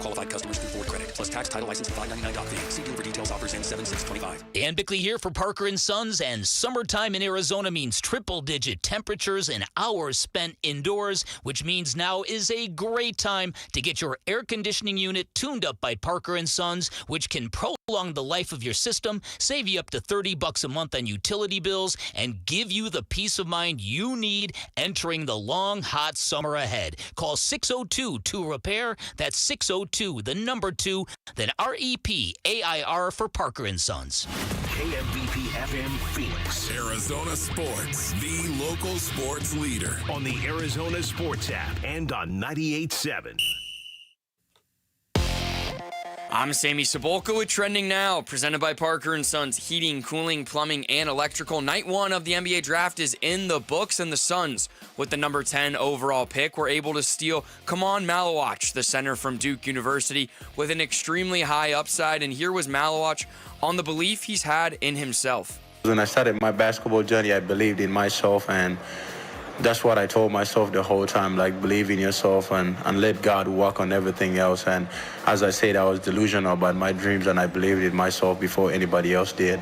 qualified customers through Ford Credit, plus tax, title, license, and $599.fee. See dealer for details. Offers end 7/6/25. Dan Bickley here for Parker & Sons, and summertime in Arizona means triple-digit temperatures and hours spent indoors, which means now is a great time to get your air conditioning unit tuned up by Parker & Sons, which can prolong the life of your system, save you up to $30 a month on utility bills, and give you the peace of mind you need entering the long, hot summer ahead. Call 602-2REPAIR. That's 602, the number 2, then REPAIR for Parker & Sons. KMBP FM Phoenix. Arizona Sports, the local sports leader. On the Arizona Sports app and on 98.7. I'm Sammy Cebulka with Trending Now, presented by Parker & Sons Heating, Cooling, Plumbing, and Electrical. Night 1 of the NBA draft is in the books, and the Suns, with the number 10 overall pick, were able to steal Kaman Malawatch, the center from Duke University, with an extremely high upside. And here was Malawatch on the belief he's had in himself. When I started my basketball journey, I believed in myself, and that's what I told myself the whole time, like, believe in yourself and let God work on everything else. And as I said, I was delusional about my dreams, and I believed in myself before anybody else did.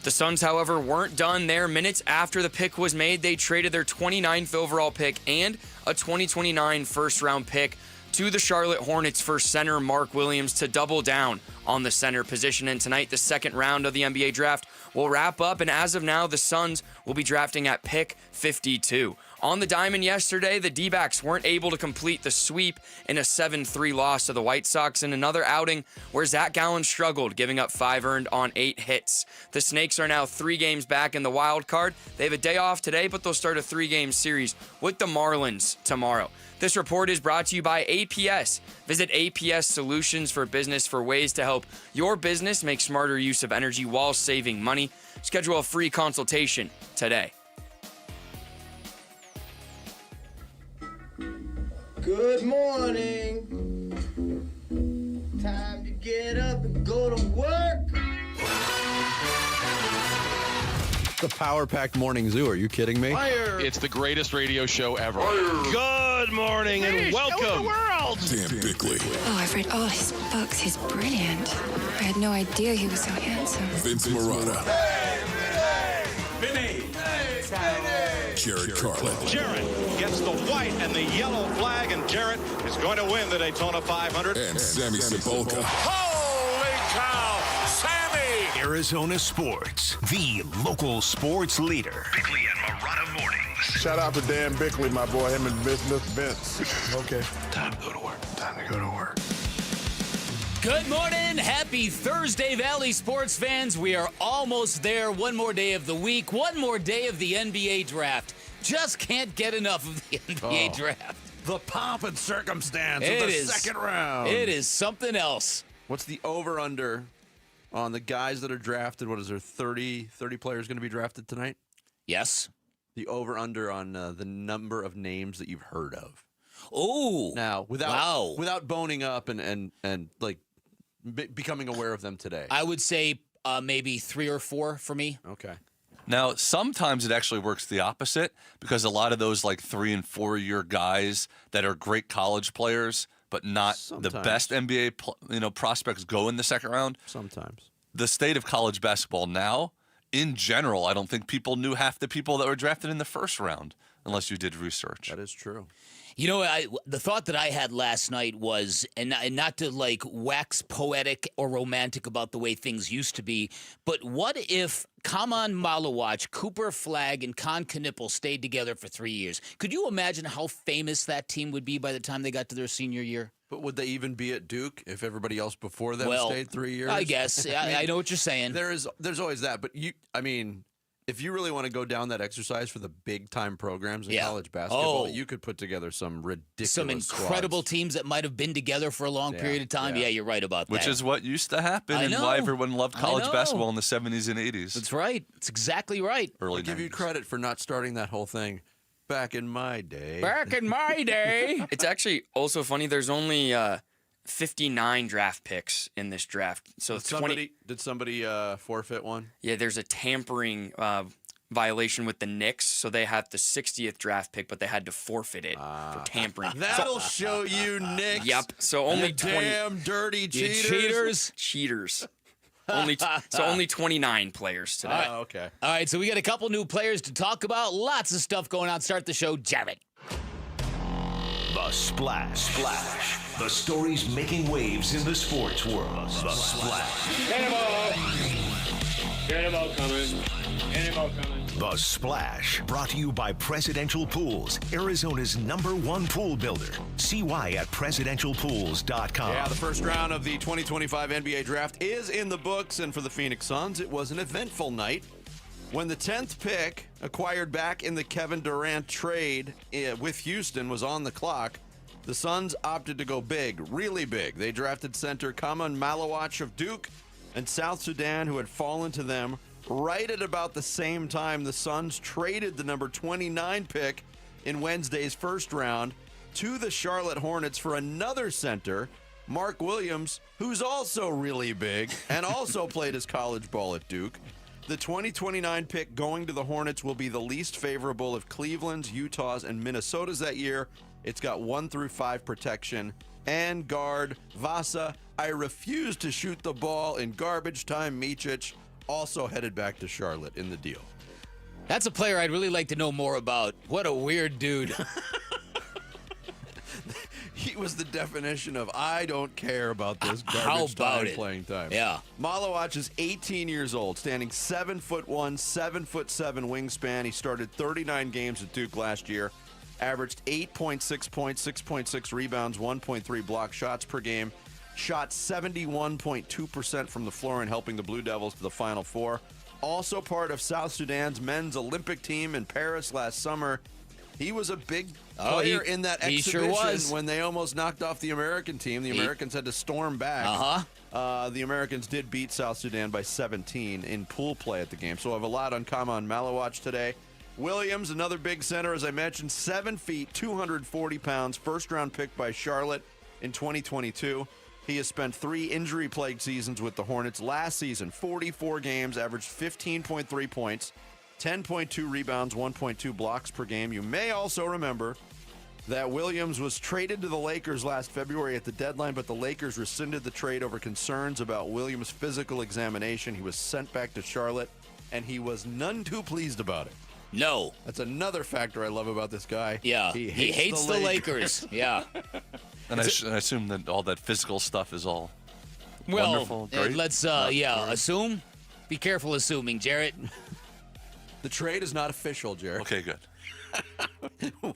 The Suns, however, weren't done there. Minutes after the pick was made, they traded their 29th overall pick and a 2029 first-round pick to the Charlotte Hornets for center Mark Williams to double down on the center position. And tonight, the second round of the NBA draft will wrap up, and as of now, the Suns will be drafting at pick 52. On the diamond yesterday, the D-backs weren't able to complete the sweep in a 7-3 loss to the White Sox in another outing where Zack Gallen struggled, giving up 5 earned on 8 hits. The Snakes are now 3 games back in the wild card. They have a day off today, but they'll start a 3-game series with the Marlins tomorrow. This report is brought to you by APS. Visit APS Solutions for Business for ways to help your business make smarter use of energy while saving money. Schedule a free consultation today. Good morning. Time to get up and go to work. The power-packed morning zoo. Are you kidding me? Fire. It's the greatest radio show ever. Good morning and welcome. Dan Bickley, Oh, I've read all his books. He's brilliant. I had no idea he was so handsome. Vince Marotta, Jared Carlin, Jarrett gets the white and the yellow flag, and Jarrett is going to win the Daytona 500. and Sammy Cebulka. Holy cow, Sammy! Arizona Sports, the local sports leader. Bickley and Marotta mornings. Shout out to Dan Bickley, my boy, him and Mr. Vince. Okay. Time to go to work. Time to go to work. Good morning. Happy Thursday, Valley sports fans. We are almost there. One more day of the week. One more day of the NBA draft. Just can't get enough of the NBA draft. The pomp and circumstance It of the is. second round. It is something else. What's the over-under on the guys that are drafted? What is there, 30 players going to be drafted tonight? Yes. The over-under on the number of names that you've heard of. Oh. Now, without boning up and like becoming aware of them today. I would say maybe 3 or 4 for me. Okay. Now, sometimes it actually works the opposite because a lot of those like 3 and 4 year guys that are great college players but not the best NBA prospects go in the second round. Sometimes. The state of college basketball now, in general, I don't think people knew half the people that were drafted in the first round unless you did research. That is true. You know, the thought that I had last night was, and not to like wax poetic or romantic about the way things used to be, but what if Kaman Malawatch, Cooper Flagg, and Con Knipple stayed together for 3 years? Could you imagine how famous that team would be by the time they got to their senior year? But would they even be at Duke if everybody else before them stayed 3 years? I guess. I know what you're saying. There's always that, but if you really want to go down that exercise for the big-time programs in college basketball, you could put together some ridiculous Some incredible squads. Teams that might have been together for a long period of time. Yeah, you're right about that. Which is what used to happen and why everyone loved college basketball in the 70s and 80s. That's right. That's exactly right. Early I'll give you credit for not starting that whole thing back in my day. Back in my day. It's actually also funny. There's only 59 draft picks in this draft. So Did somebody forfeit one? Yeah, there's a tampering violation with the Knicks, so they have the 60th draft pick, but they had to forfait it for tampering. That'll show you, Knicks. Yep. So only 20 damn dirty cheaters. Cheaters. Only 29 players today. Oh, okay. All right, so we got a couple new players to talk about. Lots of stuff going on. Start the show, Jared. The Splash. The stories making waves in the sports world. The Splash. Cannonball coming. The Splash, brought to you by Presidential Pools, Arizona's #1 pool builder. See why at presidentialpools.com. Yeah, the first round of the 2025 NBA draft is in the books, and for the Phoenix Suns, it was an eventful night when the 10th pick, acquired back in the Kevin Durant trade with Houston, was on the clock. The Suns opted to go big, really big. They drafted center Kaman Malawatch of Duke and South Sudan, who had fallen to them right at about the same time the Suns traded the number 29 pick in Wednesday's first round to the Charlotte Hornets for another center, Mark Williams, who's also really big and also played his college ball at Duke. The 2029 pick going to the Hornets will be the least favorable of Cleveland's, Utah's, and Minnesota's that year. It's got 1 through 5 protection and guard Vasa. I refuse to shoot the ball in garbage time. Micic also headed back to Charlotte in the deal. That's a player I'd really like to know more about. What a weird dude. He was the definition of I don't care about this garbage time playing time. Yeah. Malawatch is 18 years old, standing 7'1", 7'7" wingspan. He started 39 games at Duke last year, averaged 8.6 points, 6.6 rebounds, 1.3 block shots per game, shot 71.2% from the floor in helping the Blue Devils to the Final Four. Also part of South Sudan's men's Olympic team in Paris last summer. He was a big player in that exhibition when they almost knocked off the American team. The Americans had to storm back. The Americans did beat South Sudan by 17 in pool play at the game. So I have a lot on Kaman Malawatch today. Williams, another big center, as I mentioned, 7 feet, 240 pounds, first-round pick by Charlotte in 2022. He has spent 3 injury-plagued seasons with the Hornets. Last season, 44 games, averaged 15.3 points, 10.2 rebounds, 1.2 blocks per game. You may also remember that Williams was traded to the Lakers last February at the deadline, but the Lakers rescinded the trade over concerns about Williams' physical examination. He was sent back to Charlotte, and he was none too pleased about it. No. That's another factor I love about this guy. Yeah. He hates the Lakers. Yeah. And I assume that all that physical stuff is all wonderful, great. Let's, assume. Be careful assuming, Jarrett. The trade is not official, Jarrett. Okay, good.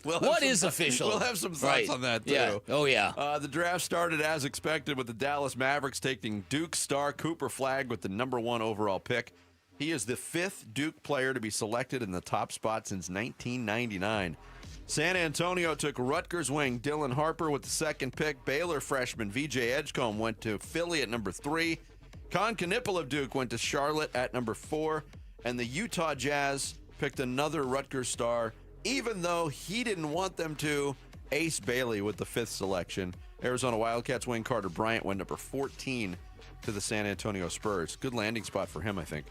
What is official? We'll have some thoughts on that, too. Yeah. Oh, yeah. The draft started as expected with the Dallas Mavericks taking Duke star Cooper Flagg with the #1 overall pick. He is the 5th Duke player to be selected in the top spot since 1999. San Antonio took Rutgers wing Dylan Harper with the 2nd pick. Baylor freshman VJ Edgecombe went to Philly at #3. Con Knipple of Duke went to Charlotte at #4. And the Utah Jazz picked another Rutgers star, even though he didn't want them to. Ace Bailey with the 5th selection. Arizona Wildcats wing Carter Bryant went #14 to the San Antonio Spurs. Good landing spot for him, I think.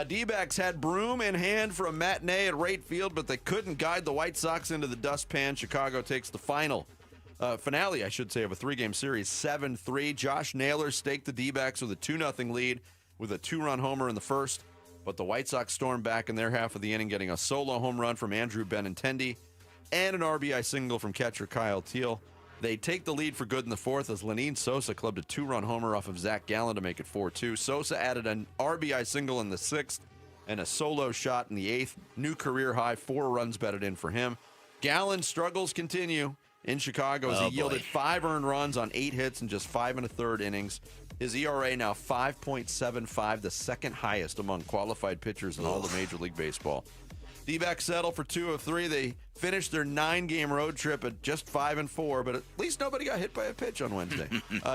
D-backs had broom in hand for a matinee at Wright Field, but they couldn't guide the White Sox into the dustpan. Chicago takes the finale, I should say, of a 3-game series, 7-3. Josh Naylor staked the D-backs with a 2-0 lead with a 2-run homer in the first. But the White Sox stormed back in their half of the inning, getting a solo home run from Andrew Benintendi and an RBI single from catcher Kyle Teal. They take the lead for good in the 4th as Lenyn Sosa clubbed a 2-run homer off of Zack Gallen to make it 4-2. Sosa added an RBI single in the 6th and a solo shot in the 8th. New career high, 4 runs batted in for him. Gallen's struggles continue in Chicago as he yielded 5 earned runs on 8 hits in just 5 1/3 innings. His ERA now 5.75, the 2nd highest among qualified pitchers in all of Major League Baseball. D-backs settle for 2 of 3. They finished their 9-game road trip at just 5-4, but at least nobody got hit by a pitch on Wednesday.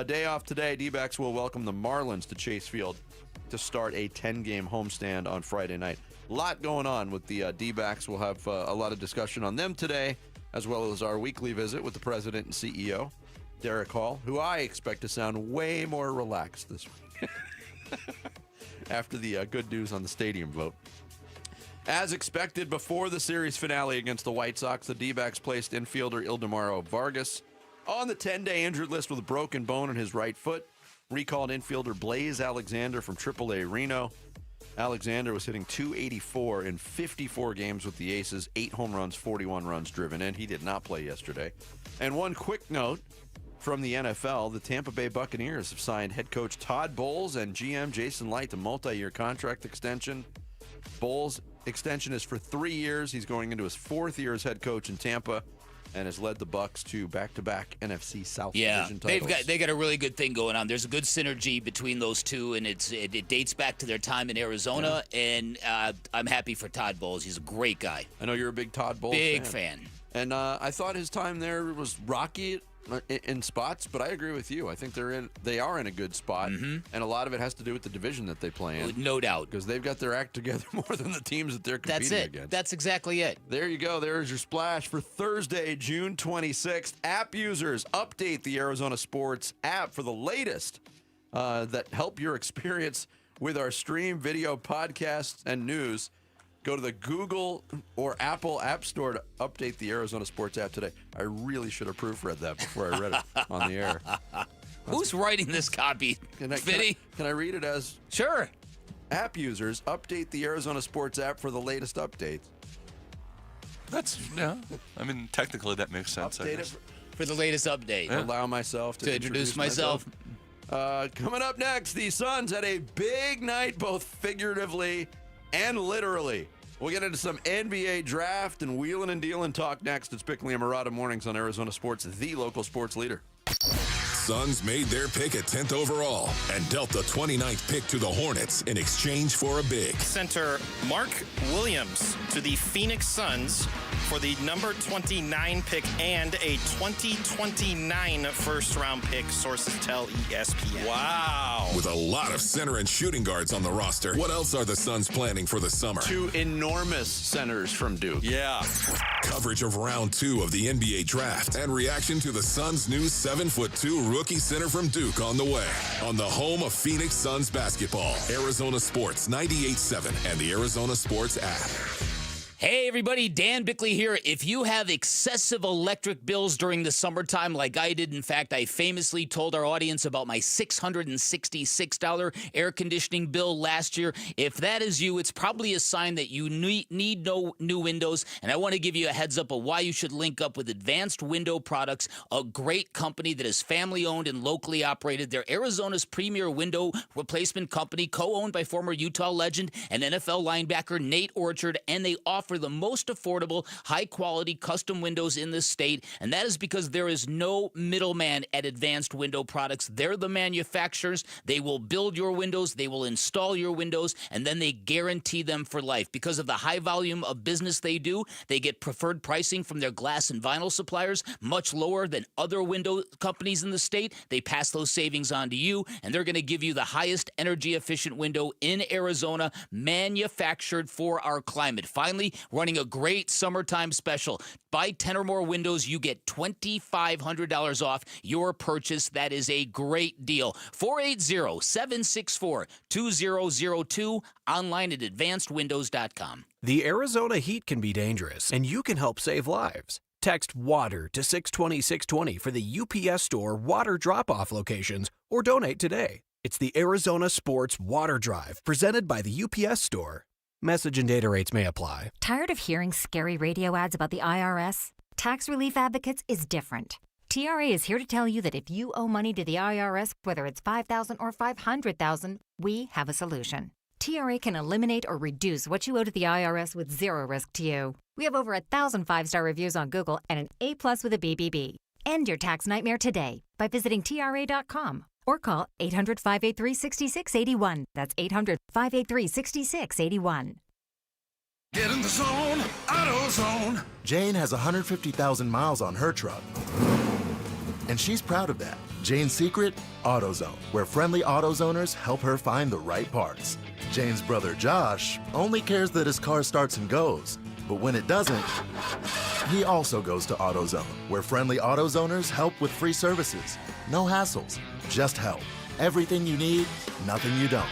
Day off today, D-backs will welcome the Marlins to Chase Field to start a 10-game homestand on Friday night. A lot going on with the D-backs. We'll have a lot of discussion on them today, as well as our weekly visit with the president and CEO, Derek Hall, who I expect to sound way more relaxed this week after the good news on the stadium vote. As expected before the series finale against the White Sox, the D-backs placed infielder Ildemaro Vargas on the 10-day injured list with a broken bone in his right foot. Recalled infielder Blaze Alexander from AAA Reno. Alexander was hitting .284 in 54 games with the Aces, 8 home runs, 41 runs driven in. He did not play yesterday. And one quick note from the NFL, the Tampa Bay Buccaneers have signed head coach Todd Bowles and GM Jason Light to multi-year contract extension. Bowles' extension is for 3 years. He's going into his 4th year as head coach in Tampa and has led the Bucs to back-to-back NFC South Division titles. They got a really good thing going on. There's a good synergy between those two, and it dates back to their time in Arizona. Yeah. And I'm happy for Todd Bowles. He's a great guy. I know you're a big Todd Bowles fan. And I thought his time there was rocky in spots, but I agree with you. I think they are in a good spot, and a lot of it has to do with the division that they play in. No doubt. Because they've got their act together more than the teams that they're competing against. That's exactly it. There you go. There's your splash for Thursday, June 26th. App users, update the Arizona Sports app for the latest that help your experience with our stream, video, podcasts, and news. Go to the Google or Apple App Store to update the Arizona Sports app today. I really should have proofread that before I read it on the air. Who's writing this copy? Can I read it as? Sure. App users, update the Arizona Sports app for the latest updates. I mean, technically that makes sense. Update it for the latest update. Yeah. Allow myself to introduce myself. Coming up next, the Suns had a big night, both figuratively and literally. We'll get into some NBA draft and wheeling and dealing talk next. It's Bickley and Murata Mornings on Arizona Sports, the local sports leader. Suns made their pick at 10th overall and dealt the 29th pick to the Hornets in exchange for a big. Center Mark Williams to the Phoenix Suns for the number 29 pick and a 2029 first-round pick, sources tell ESPN. Wow. With a lot of center and shooting guards on the roster, what else are the Suns planning for the summer? 2 enormous centers from Duke. Yeah. Coverage of round 2 of the NBA draft and reaction to the Suns' new 7'2" rookie center from Duke on the way. On the home of Phoenix Suns basketball, Arizona Sports 98.7 and the Arizona Sports app. Hey everybody, Dan Bickley here. If you have excessive electric bills during the summertime like I did, in fact, I famously told our audience about my $666 air conditioning bill last year. If that is you, it's probably a sign that you need no new windows, and I want to give you a heads up of why you should link up with Advanced Window Products, a great company that is family-owned and locally operated. They're Arizona's premier window replacement company, co-owned by former Utah legend and NFL linebacker Nate Orchard, and they offer the most affordable, high-quality custom windows in the state, and that is because there is no middleman at Advanced Window Products. They're the manufacturers. They will build your windows, they will install your windows, and then they guarantee them for life. Because of the high volume of business they do, they get preferred pricing from their glass and vinyl suppliers, much lower than other window companies in the state. They pass those savings on to you, and they're going to give you the highest energy-efficient window in Arizona, manufactured for our climate. Finally, running a great summertime special. Buy 10 or more windows, you get $2,500 off your purchase. That is a great deal. 480-764-2002, online at advancedwindows.com. The Arizona heat can be dangerous, and you can help save lives. Text WATER to 620-620 for the UPS Store water drop-off locations, or donate today. It's the Arizona Sports Water Drive, presented by the UPS Store. Message and data rates may apply. Tired of hearing scary radio ads about the IRS? Tax Relief Advocates is different. TRA is here to tell you that if you owe money to the IRS, whether it's $5,000 or $500,000, we have a solution. TRA can eliminate or reduce what you owe to the IRS with zero risk to you. We have over 1,000 5-star reviews on Google and an A+ with a BBB. End your tax nightmare today by visiting TRA.com. Or call 800-583-6681. That's 800-583-6681. Get in the zone, AutoZone. Jane has 150,000 miles on her truck. And she's proud of that. Jane's secret? AutoZone, where friendly AutoZoners help her find the right parts. Jane's brother Josh only cares that his car starts and goes. But when it doesn't, he also goes to AutoZone, where friendly AutoZoners help with free services. No hassles, just help. Everything you need, nothing you don't.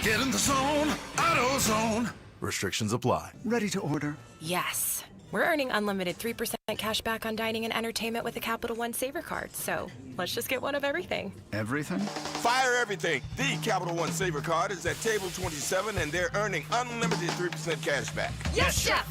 Get in the zone, AutoZone. Restrictions apply. Ready to order? Yes. We're earning unlimited 3% cash back on dining and entertainment with the Capital One Saver card, so let's just get one of everything. Everything? Fire everything. The Capital One Saver card is at table 27, and they're earning unlimited 3% cash back. Yes, Chef!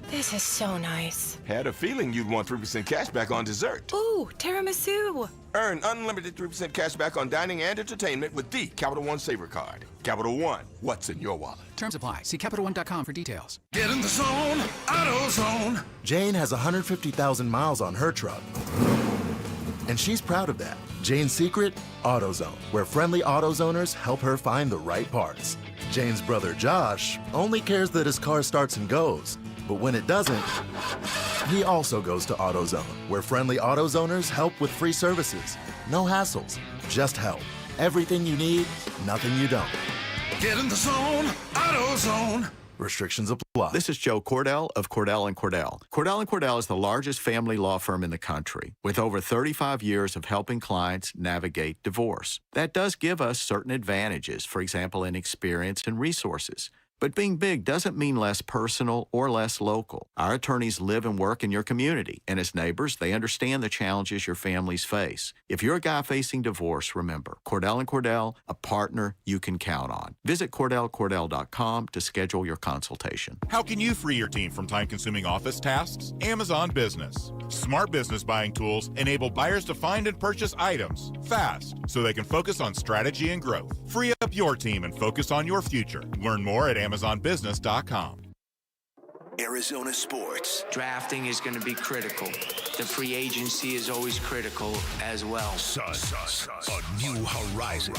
This is so nice. Had a feeling you'd want 3% cash back on dessert. Ooh, tiramisu. Earn unlimited 3% cash back on dining and entertainment with the Capital One Saver card. Capital One, what's in your wallet? Terms apply. See CapitalOne.com for details. Get in the zone, AutoZone. Jane has 150,000 miles on her truck, and she's proud of that. Jane's secret? AutoZone, where friendly AutoZoners help her find the right parts. Jane's brother Josh only cares that his car starts and goes, but when it doesn't, he also goes to AutoZone, where friendly AutoZoners help with free services. No hassles, just help. Everything you need, nothing you don't. Get in the zone, AutoZone. Restrictions apply. This is Joe Cordell of Cordell & Cordell. Cordell & Cordell is the largest family law firm in the country, with over 35 years of helping clients navigate divorce. That does give us certain advantages, for example, in experience and resources. But being big doesn't mean less personal or less local. Our attorneys live and work in your community, and as neighbors, they understand the challenges your families face. If you're a guy facing divorce, remember, Cordell & Cordell, a partner you can count on. Visit CordellCordell.com to schedule your consultation. How can you free your team from time-consuming office tasks? Amazon Business. Smart business buying tools enable buyers to find and purchase items fast so they can focus on strategy and growth. Free up your team and focus on your future. Learn more at AmazonBusiness.com. Arizona sports. Drafting is going to be critical. The free agency is always critical as well. Suns, a new horizon,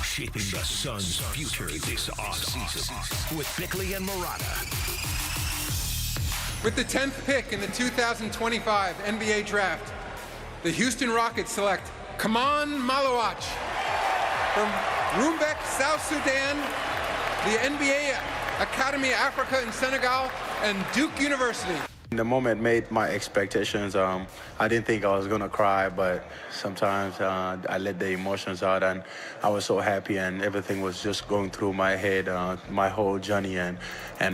shaping the Suns' future this offseason with Bickley and Murata. With the 10th pick in the 2025 NBA Draft, the Houston Rockets select Kaman Malawatch from Rumbek, South Sudan, the NBA Academy Africa in Senegal, and Duke University. The moment made my expectations. I didn't think I was going to cry, but sometimes I let the emotions out, and I was so happy, and everything was just going through my head, my whole journey and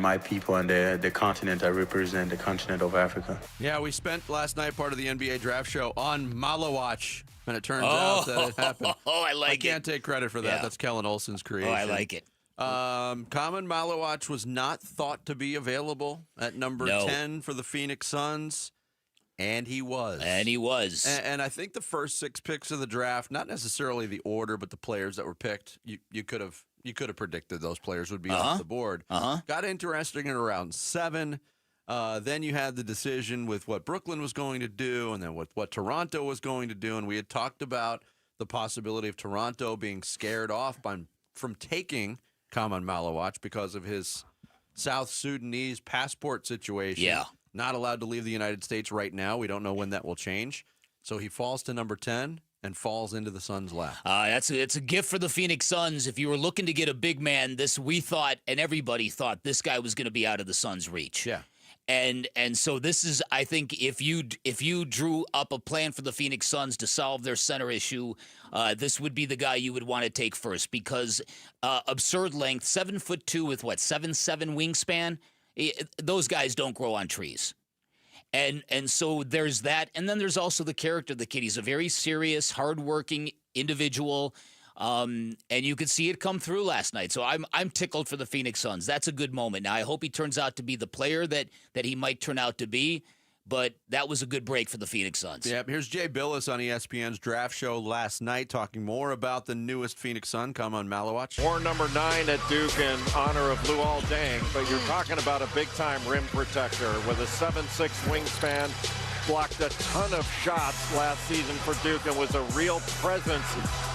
my people and the continent I represent, the continent of Africa. Yeah, we spent last night part of the NBA draft show on Malawatch, and it turns out that it happened. Oh, I like it. I can't take credit for that. Yeah. That's Kellen Olson's creation. Oh, I like it. Kaman Malawatch was not thought to be available at number 10 for the Phoenix Suns, and he was. And I think the first 6 picks of the draft, not necessarily the order, but the players that were picked, you could have predicted those players would be off the board. Got interesting at around 7. Then you had the decision with what Brooklyn was going to do, and then what Toronto was going to do, and we had talked about the possibility of Toronto being scared off from taking Kaman Malawatch because of his South Sudanese passport situation. Yeah. Not allowed to leave the United States right now. We don't know when that will change. So he falls to number 10 and falls into the Suns' lap. It's a gift for the Phoenix Suns. If you were looking to get a big man, we thought, and everybody thought, this guy was going to be out of the Suns' reach. Yeah. And so this is, I think, if you drew up a plan for the Phoenix Suns to solve their center issue, this would be the guy you would want to take first because absurd length, 7'2" with 7'7" wingspan. Those guys don't grow on trees. And so there's that, and then there's also the character of the kid. He's a very serious, hardworking individual. And you could see it come through last night. So I'm tickled for the Phoenix Suns. That's a good moment. Now I hope he turns out to be the player that he might turn out to be. But that was a good break for the Phoenix Suns. Yep. Here's Jay Billis on ESPN's draft show last night talking more about the newest Phoenix Sun. Kaman Malawatch. Or number 9 at Duke in honor of Luol Deng. But you're talking about a big-time rim protector with a 7'6" wingspan. Blocked a ton of shots last season for Duke and was a real presence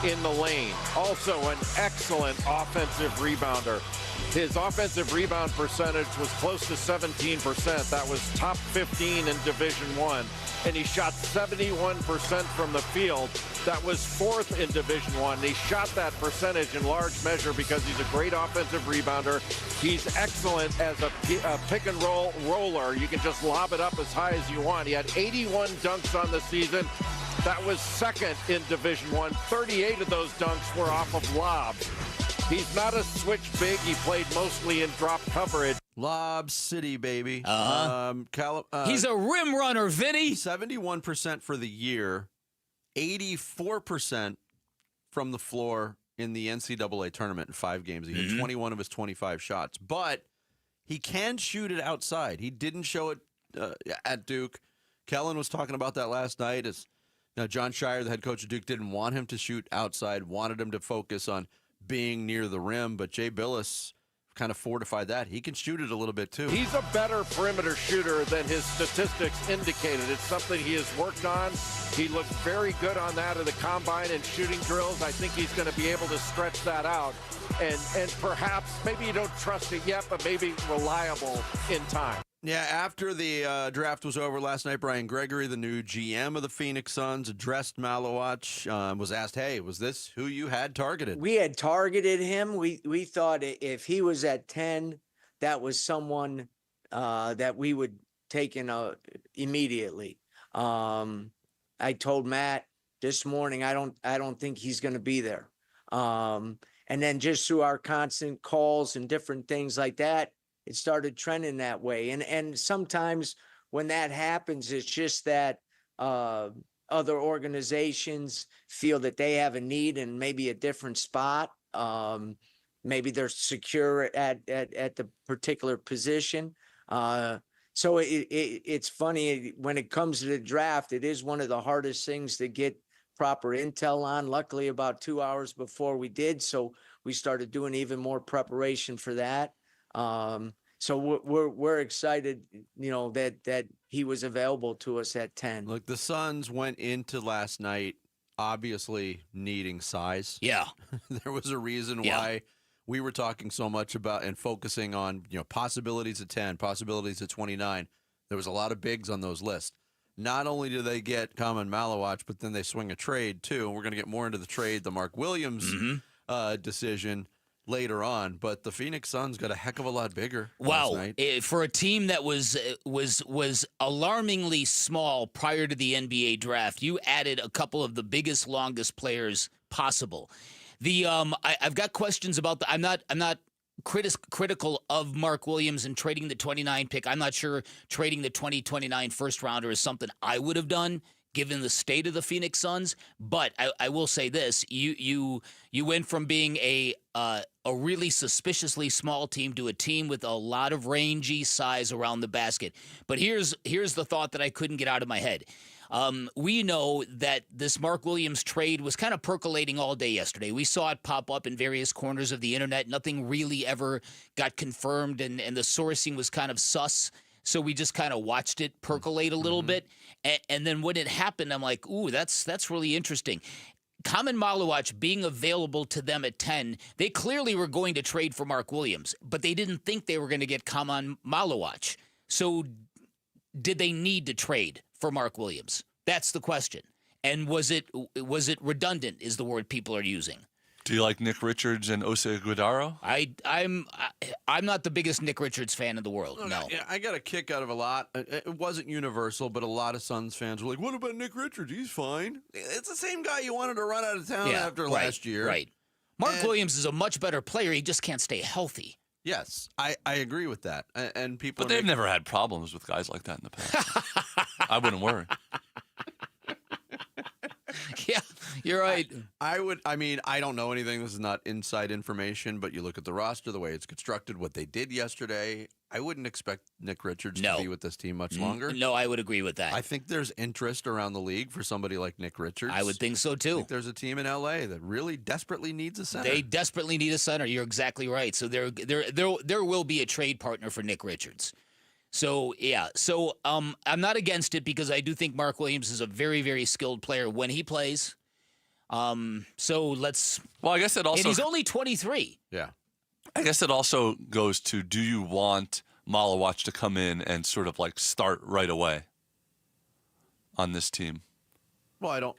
in the lane. Also an excellent offensive rebounder. His offensive rebound percentage was close to 17%. That was top 15 in Division I. And he shot 71% from the field. That was 4th in Division I. And he shot that percentage in large measure because he's a great offensive rebounder. He's excellent as a pick-and-roll roller. You can just lob it up as high as you want. He had 81 dunks on the season. That was 2nd in Division I. 38 of those dunks were off of lobs. He's not a switch big. He played mostly in drop coverage. Lob City, baby. He's a rim runner, Vinny. 71% for the year, 84% from the floor in the NCAA tournament in 5 games. He hit 21 of his 25 shots, but he can shoot it outside. He didn't show it at Duke. Kellen was talking about that last night. John Shire, the head coach of Duke, didn't want him to shoot outside, wanted him to focus on being near the rim, but Jay Billis kind of fortified that. He can shoot it a little bit, too. He's a better perimeter shooter than his statistics indicated. It's something he has worked on. He looked very good on that at the combine and shooting drills. I think he's going to be able to stretch that out. And perhaps, maybe you don't trust it yet, but maybe reliable in time. Yeah, after the draft was over last night, Brian Gregory, the new GM of the Phoenix Suns, addressed Malawatch, was asked, hey, was this who you had targeted? We had targeted him. We thought if he was at 10, that was someone that we would take in immediately. I told Matt this morning, I don't think he's going to be there. And then just through our constant calls and different things like that, it started trending that way. And sometimes when that happens, it's just that other organizations feel that they have a need in maybe a different spot. Maybe they're secure at the particular position. So it's funny, when it comes to the draft, it is one of the hardest things to get proper intel on. Luckily, about 2 hours before we did, so we started doing even more preparation for that. So we're excited, that he was available to us at 10. Look, the Suns went into last night obviously needing size. Yeah. There was a reason why we were talking so much about and focusing on, possibilities at 10, possibilities at 29. There was a lot of bigs on those lists. Not only do they get Kaman Malawatch, but then they swing a trade too. And we're going to get more into the trade, the Mark Williams decision later on, but the Phoenix Suns got a heck of a lot bigger. Wow, last night. For a team that was alarmingly small prior to the NBA draft, you added a couple of the biggest, longest players possible. I've got questions about I'm not critical of Mark Williams and trading the 29 pick. I'm not sure trading the 2029 first rounder is something I would have done, given the state of the Phoenix Suns. But I will say this: you went from being a really suspiciously small team to a team with a lot of rangy size around the basket. But here's the thought that I couldn't get out of my head. We know that this Mark Williams trade was kind of percolating all day yesterday. We saw it pop up in various corners of the internet. Nothing really ever got confirmed, and the sourcing was kind of sus. So we just kind of watched it percolate a little bit. And then when it happened, I'm like, ooh, that's really interesting. Kaman Malawatch being available to them at 10, they clearly were going to trade for Mark Williams, but they didn't think they were going to get Kaman Malawatch. So did they need to trade for Mark Williams? That's the question. And was it redundant is the word people are using. Do you like Nick Richards and Osei Guidaro? I'm not the biggest Nick Richards fan in the world. No. Yeah, I got a kick out of a lot. It wasn't universal, but a lot of Suns fans were like, "What about Nick Richards? He's fine." It's the same guy you wanted to run out of town after last year. Right. Mark Williams is a much better player. He just can't stay healthy. Yes, I agree with that. And people, but they've never had problems with guys like that in the past. I wouldn't worry. Yeah, you're right. I don't know anything. This is not inside information, but you look at the roster, the way it's constructed, what they did yesterday. I wouldn't expect Nick Richards to be with this team much longer. No, I would agree with that. I think there's interest around the league for somebody like Nick Richards. I would think so, too. I think there's a team in L.A. that really desperately needs a center. They desperately need a center. You're exactly right. So there will be a trade partner for Nick Richards. So, yeah. So, I'm not against it because I do think Mark Williams is a very, very skilled player when he plays. So let's... Well, I guess it also... And he's only 23. Yeah. I guess it also goes to, do you want Malawatch to come in and sort of like start right away on this team? Well,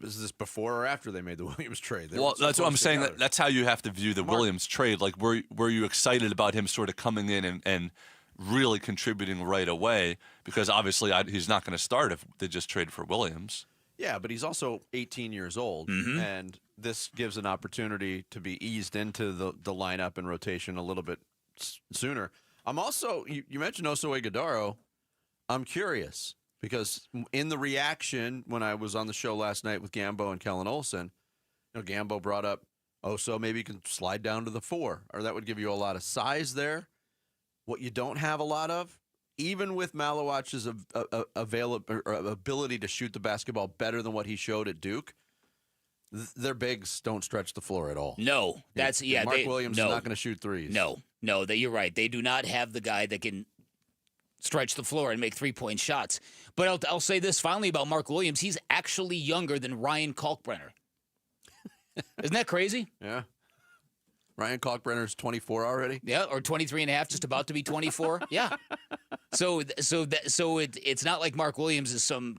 is this before or after they made the Williams trade? Well, that's what I'm saying. That's how you have to view the Williams trade. Like, were you excited about him sort of coming in and really contributing right away? Because obviously he's not going to start if they just trade for Williams. Yeah, but he's also 18 years old, and this gives an opportunity to be eased into the lineup and rotation a little bit sooner. I'm also, you mentioned Oso Ighodaro. I'm curious because in the reaction when I was on the show last night with Gambo and Kellen Olson, Gambo brought up Oso maybe can slide down to the 4, or that would give you a lot of size there. What you don't have a lot of, even with Malawatch's ability to shoot the basketball better than what he showed at Duke, their bigs don't stretch the floor at all. No, that's Mark Williams is not going to shoot threes. No, you're right. They do not have the guy that can stretch the floor and make 3-point shots. But I'll say this finally about Mark Williams. He's actually younger than Ryan Kalkbrenner. Isn't that crazy? Yeah. Ryan Kalkbrenner's 24 already? Yeah, or 23 and a half, just about to be 24. Yeah. So it's not like Mark Williams is some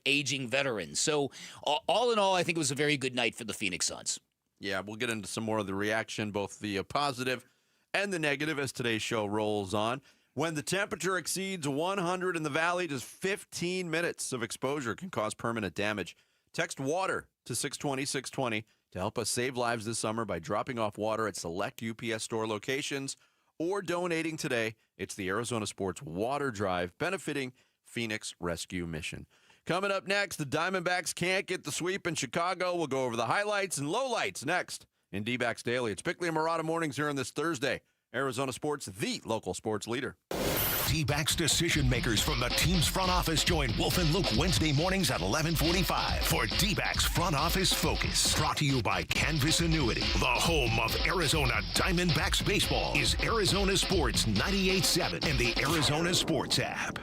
aging veteran. So all in all, I think it was a very good night for the Phoenix Suns. Yeah, we'll get into some more of the reaction, both the positive and the negative, as today's show rolls on. When the temperature exceeds 100 in the valley, just 15 minutes of exposure can cause permanent damage. Text WATER to 620-620 to help us save lives this summer by dropping off water at select UPS store locations or donating today. It's the Arizona Sports Water Drive benefiting Phoenix Rescue Mission. Coming up next, the Diamondbacks can't get the sweep in Chicago. We'll go over the highlights and lowlights next in D-Backs Daily. It's Bickley and Murata Mornings here on this Thursday. Arizona Sports, the local sports leader. D-Backs decision makers from the team's front office join Wolf and Luke Wednesday mornings at 11:45 for D-Backs Front Office Focus. Brought to you by Canvas Annuity. The home of Arizona Diamondbacks baseball is Arizona Sports 98.7 and the Arizona Sports app.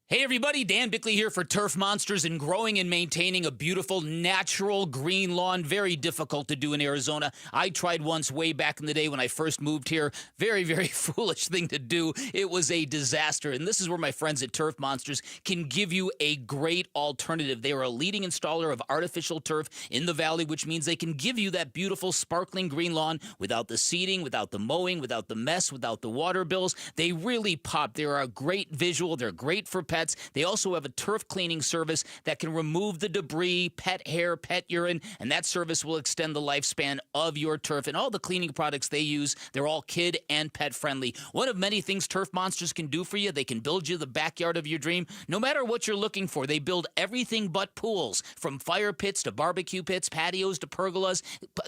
Hey everybody, Dan Bickley here for Turf Monsters, and growing and maintaining a beautiful natural green lawn, very difficult to do in Arizona. I tried once way back in the day when I first moved here. Very, very foolish thing to do. It was a disaster, and this is where my friends at Turf Monsters can give you a great alternative. They are a leading installer of artificial turf in the valley, which means they can give you that beautiful sparkling green lawn without the seeding, without the mowing, without the mess, without the water bills. They really pop. They're a great visual. They're great for pets. They also have a turf cleaning service that can remove the debris, pet hair, pet urine, and that service will extend the lifespan of your turf. And all the cleaning products they use, they're all kid and pet friendly. One of many things Turf Monsters can do for you. They can build you the backyard of your dream. No matter what you're looking for, they build everything but pools, from fire pits to barbecue pits, patios to pergolas.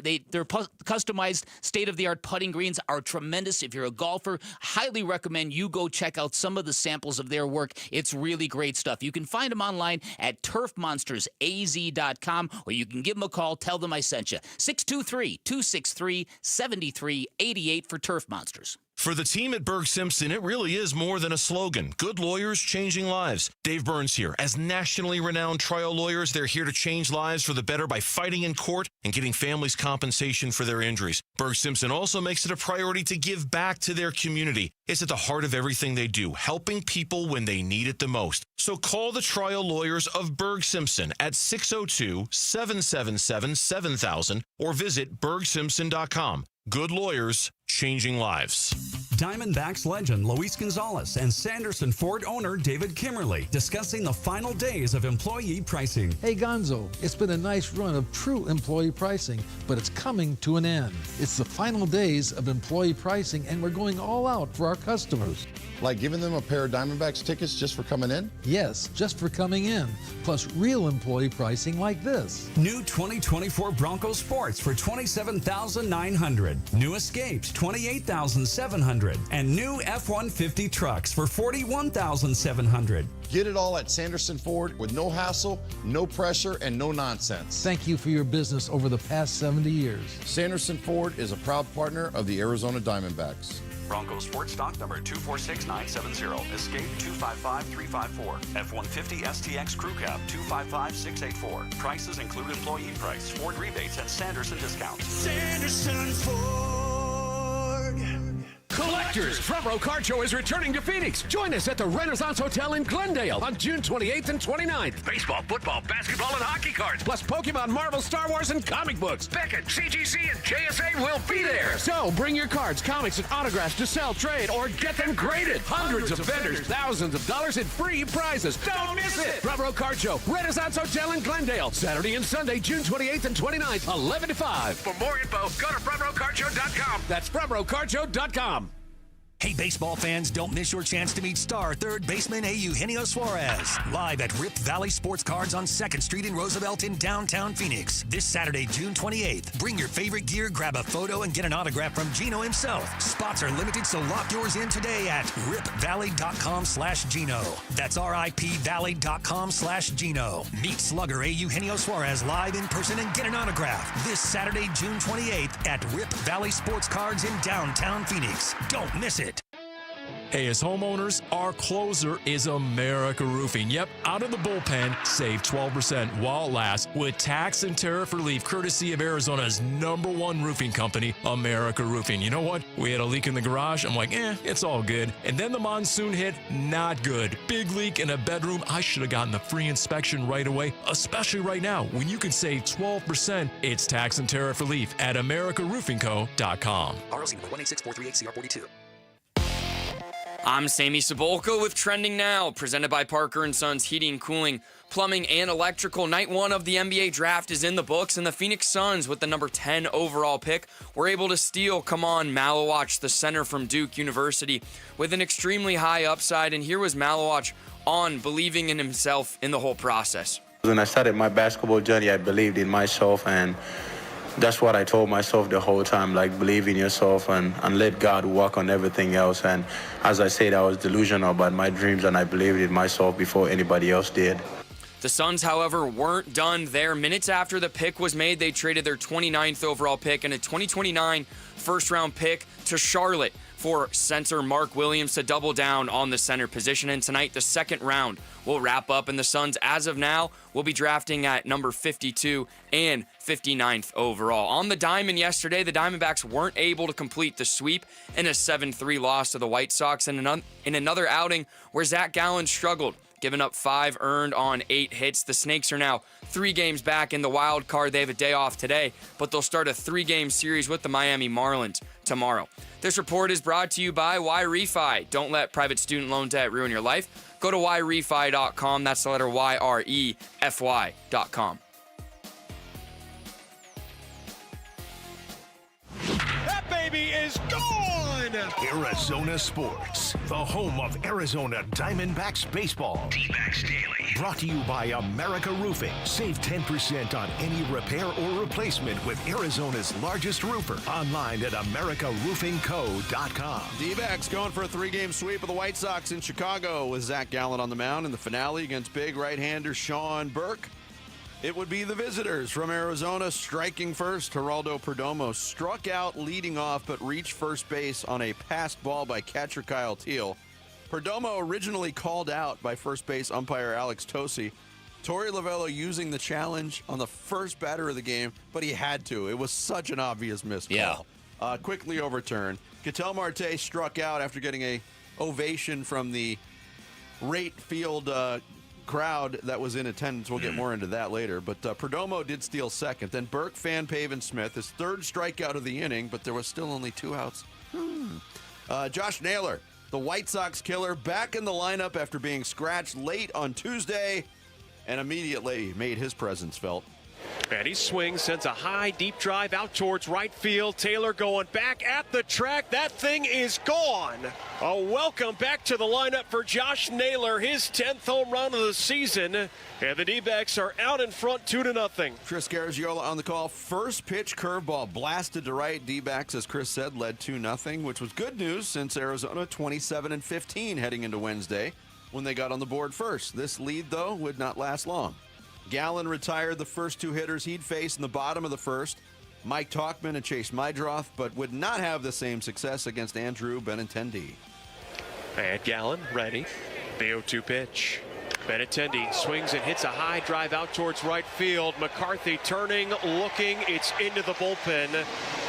Their customized state-of-the-art putting greens are tremendous. If you're a golfer, highly recommend you go check out some of the samples of their work. It's really great stuff. You can find them online at turfmonstersaz.com, or you can give them a call. Tell them I sent you. 623-263-7388 for Turf Monsters. For the team at Berg Simpson, it really is more than a slogan. Good lawyers changing lives. Dave Burns here. As nationally renowned trial lawyers, they're here to change lives for the better by fighting in court and getting families compensation for their injuries. Berg Simpson also makes it a priority to give back to their community. It's at the heart of everything they do, helping people when they need it the most. So call the trial lawyers of Berg Simpson at 602-777-7000 or visit bergsimpson.com. Good lawyers, changing lives. Diamondbacks legend Luis Gonzalez and Sanderson Ford owner David Kimmerly discussing the final days of employee pricing. Hey Gonzo, it's been a nice run of true employee pricing, but it's coming to an end. It's the final days of employee pricing, and we're going all out for our customers. Like giving them a pair of Diamondbacks tickets just for coming in? Yes, just for coming in. Plus real employee pricing like this. New 2024 Bronco Sports for $27,900. New Escapes, $28,700. And new F-150 trucks for $41,700. Get it all at Sanderson Ford with no hassle, no pressure, and no nonsense. Thank you for your business over the past 70 years. Sanderson Ford is a proud partner of the Arizona Diamondbacks. Bronco Sport stock number 246970. Escape 255354. F-150 STX Crew Cab 255684. Prices include employee price, Ford rebates, and Sanderson discounts. Sanderson Ford. Collect Collectors, Front Row Card Show is returning to Phoenix. Join us at the Renaissance Hotel in Glendale on June 28th and 29th. Baseball, football, basketball, and hockey cards, plus Pokemon, Marvel, Star Wars, and comic books. Beckett, CGC, and JSA will be there. So bring your cards, comics, and autographs to sell, trade, or get them graded. Hundreds of vendors, thousands of dollars in free prizes. Don't miss it. Front Row Card Show, Renaissance Hotel in Glendale, Saturday and Sunday, June 28th and 29th, 11 to 5. For more info, go to frontrowcardshow.com. That's frontrowcardshow.com. Hey, baseball fans, don't miss your chance to meet star third baseman Eugenio Suarez. Live at Rip Valley Sports Cards on 2nd Street in Roosevelt in downtown Phoenix. This Saturday, June 28th. Bring your favorite gear, grab a photo, and get an autograph from Gino himself. Spots are limited, so lock yours in today at ripvalley.com/Gino. That's ripvalley.com/Gino. Meet slugger Eugenio Suarez live in person and get an autograph. This Saturday, June 28th at Rip Valley Sports Cards in downtown Phoenix. Don't miss it. Hey, as homeowners, our closer is America Roofing. Yep, out of the bullpen, save 12% while it lasts with tax and tariff relief courtesy of Arizona's #1 roofing company, America Roofing. You know what? We had a leak in the garage. I'm like, it's all good. And then the monsoon hit, not good. Big leak in a bedroom. I should have gotten the free inspection right away, especially right now when you can save 12%. It's tax and tariff relief at AmericaRoofingCo.com. ROC 186438442. I'm Sammy Cebulka with Trending Now, presented by Parker & Sons Heating, Cooling, Plumbing, and Electrical. Night 1 of the NBA draft is in the books, and the Phoenix Suns, with the number 10 overall pick, were able to steal Kaman Malawatch, the center from Duke University, with an extremely high upside. And here was Malawatch on believing in himself in the whole process. When I started my basketball journey, I believed in myself, and that's what I told myself the whole time, like, believe in yourself and let God work on everything else. And as I said, I was delusional about my dreams, and I believed in myself before anybody else did. The Suns, however, weren't done there. Minutes after the pick was made, they traded their 29th overall pick and a 2029 first-round pick to Charlotte for center Mark Williams to double down on the center position. And tonight, the second round will wrap up, and the Suns, as of now, will be drafting at number 52 and 59th overall. On the diamond yesterday, the Diamondbacks weren't able to complete the sweep in a 7-3 loss to the White Sox in another outing where Zack Gallen struggled, giving up 5 earned on 8 hits. The Snakes are now 3 games back in the wild card. They have a day off today, but they'll start a 3-game series with the Miami Marlins tomorrow. This report is brought to you by YRefi. Don't let private student loan debt ruin your life. Go to YRefi.com. That's the letter YREFY.com. That baby is gone! Arizona Sports, the home of Arizona Diamondbacks baseball. D-Backs Daily. Brought to you by America Roofing. Save 10% on any repair or replacement with Arizona's largest roofer. Online at AmericaRoofingCo.com. D-Backs going for a 3-game sweep of the White Sox in Chicago with Zack Gallen on the mound in the finale against big right-hander Sean Burke. It would be the visitors from Arizona striking first. Geraldo Perdomo struck out leading off but reached first base on a passed ball by catcher Kyle Teal. Perdomo originally called out by first base umpire Alex Tosi. Torey Lovello using the challenge on the first batter of the game, but he had to. It was such an obvious missed call. Yeah. Quickly overturned. Ketel Marte struck out after getting a ovation from the Rate Field crowd that was in attendance. We'll get more into that later. But Perdomo did steal second. Then Burke, Fanpave, and Smith, his third strikeout of the inning, but there was still only 2 outs. Josh Naylor, the White Sox killer, back in the lineup after being scratched late on Tuesday and immediately made his presence felt. And he swings, sends a high, deep drive out towards right field. Taylor going back at the track. That thing is gone. A welcome back to the lineup for Josh Naylor, his 10th home run of the season. And the D-backs are out in front 2-0. Chris Garagiola on the call. First pitch curveball blasted to right. D-backs, as Chris said, led 2-0, which was good news since Arizona 27-15 heading into Wednesday when they got on the board first. This lead, though, would not last long. Gallen retired the first 2 hitters he'd face in the bottom of the first, Mike Tauchman and Chase Mydroth, but would not have the same success against Andrew Benintendi. And Gallen ready. The 0-2 pitch. Benintendi swings and hits a high drive out towards right field. McCarthy turning, looking. It's into the bullpen.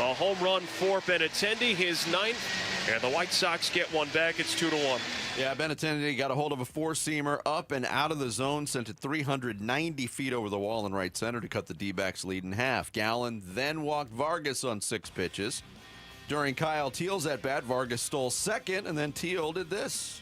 A home run for Benintendi, his 9th. And the White Sox get one back. It's 2-1. Yeah, Benintendi got a hold of a four-seamer up and out of the zone, sent it 390 feet over the wall in right center to cut the D-backs lead in half. Gallen then walked Vargas on 6 pitches. During Kyle Teal's at-bat, Vargas stole second, and then Teal did this.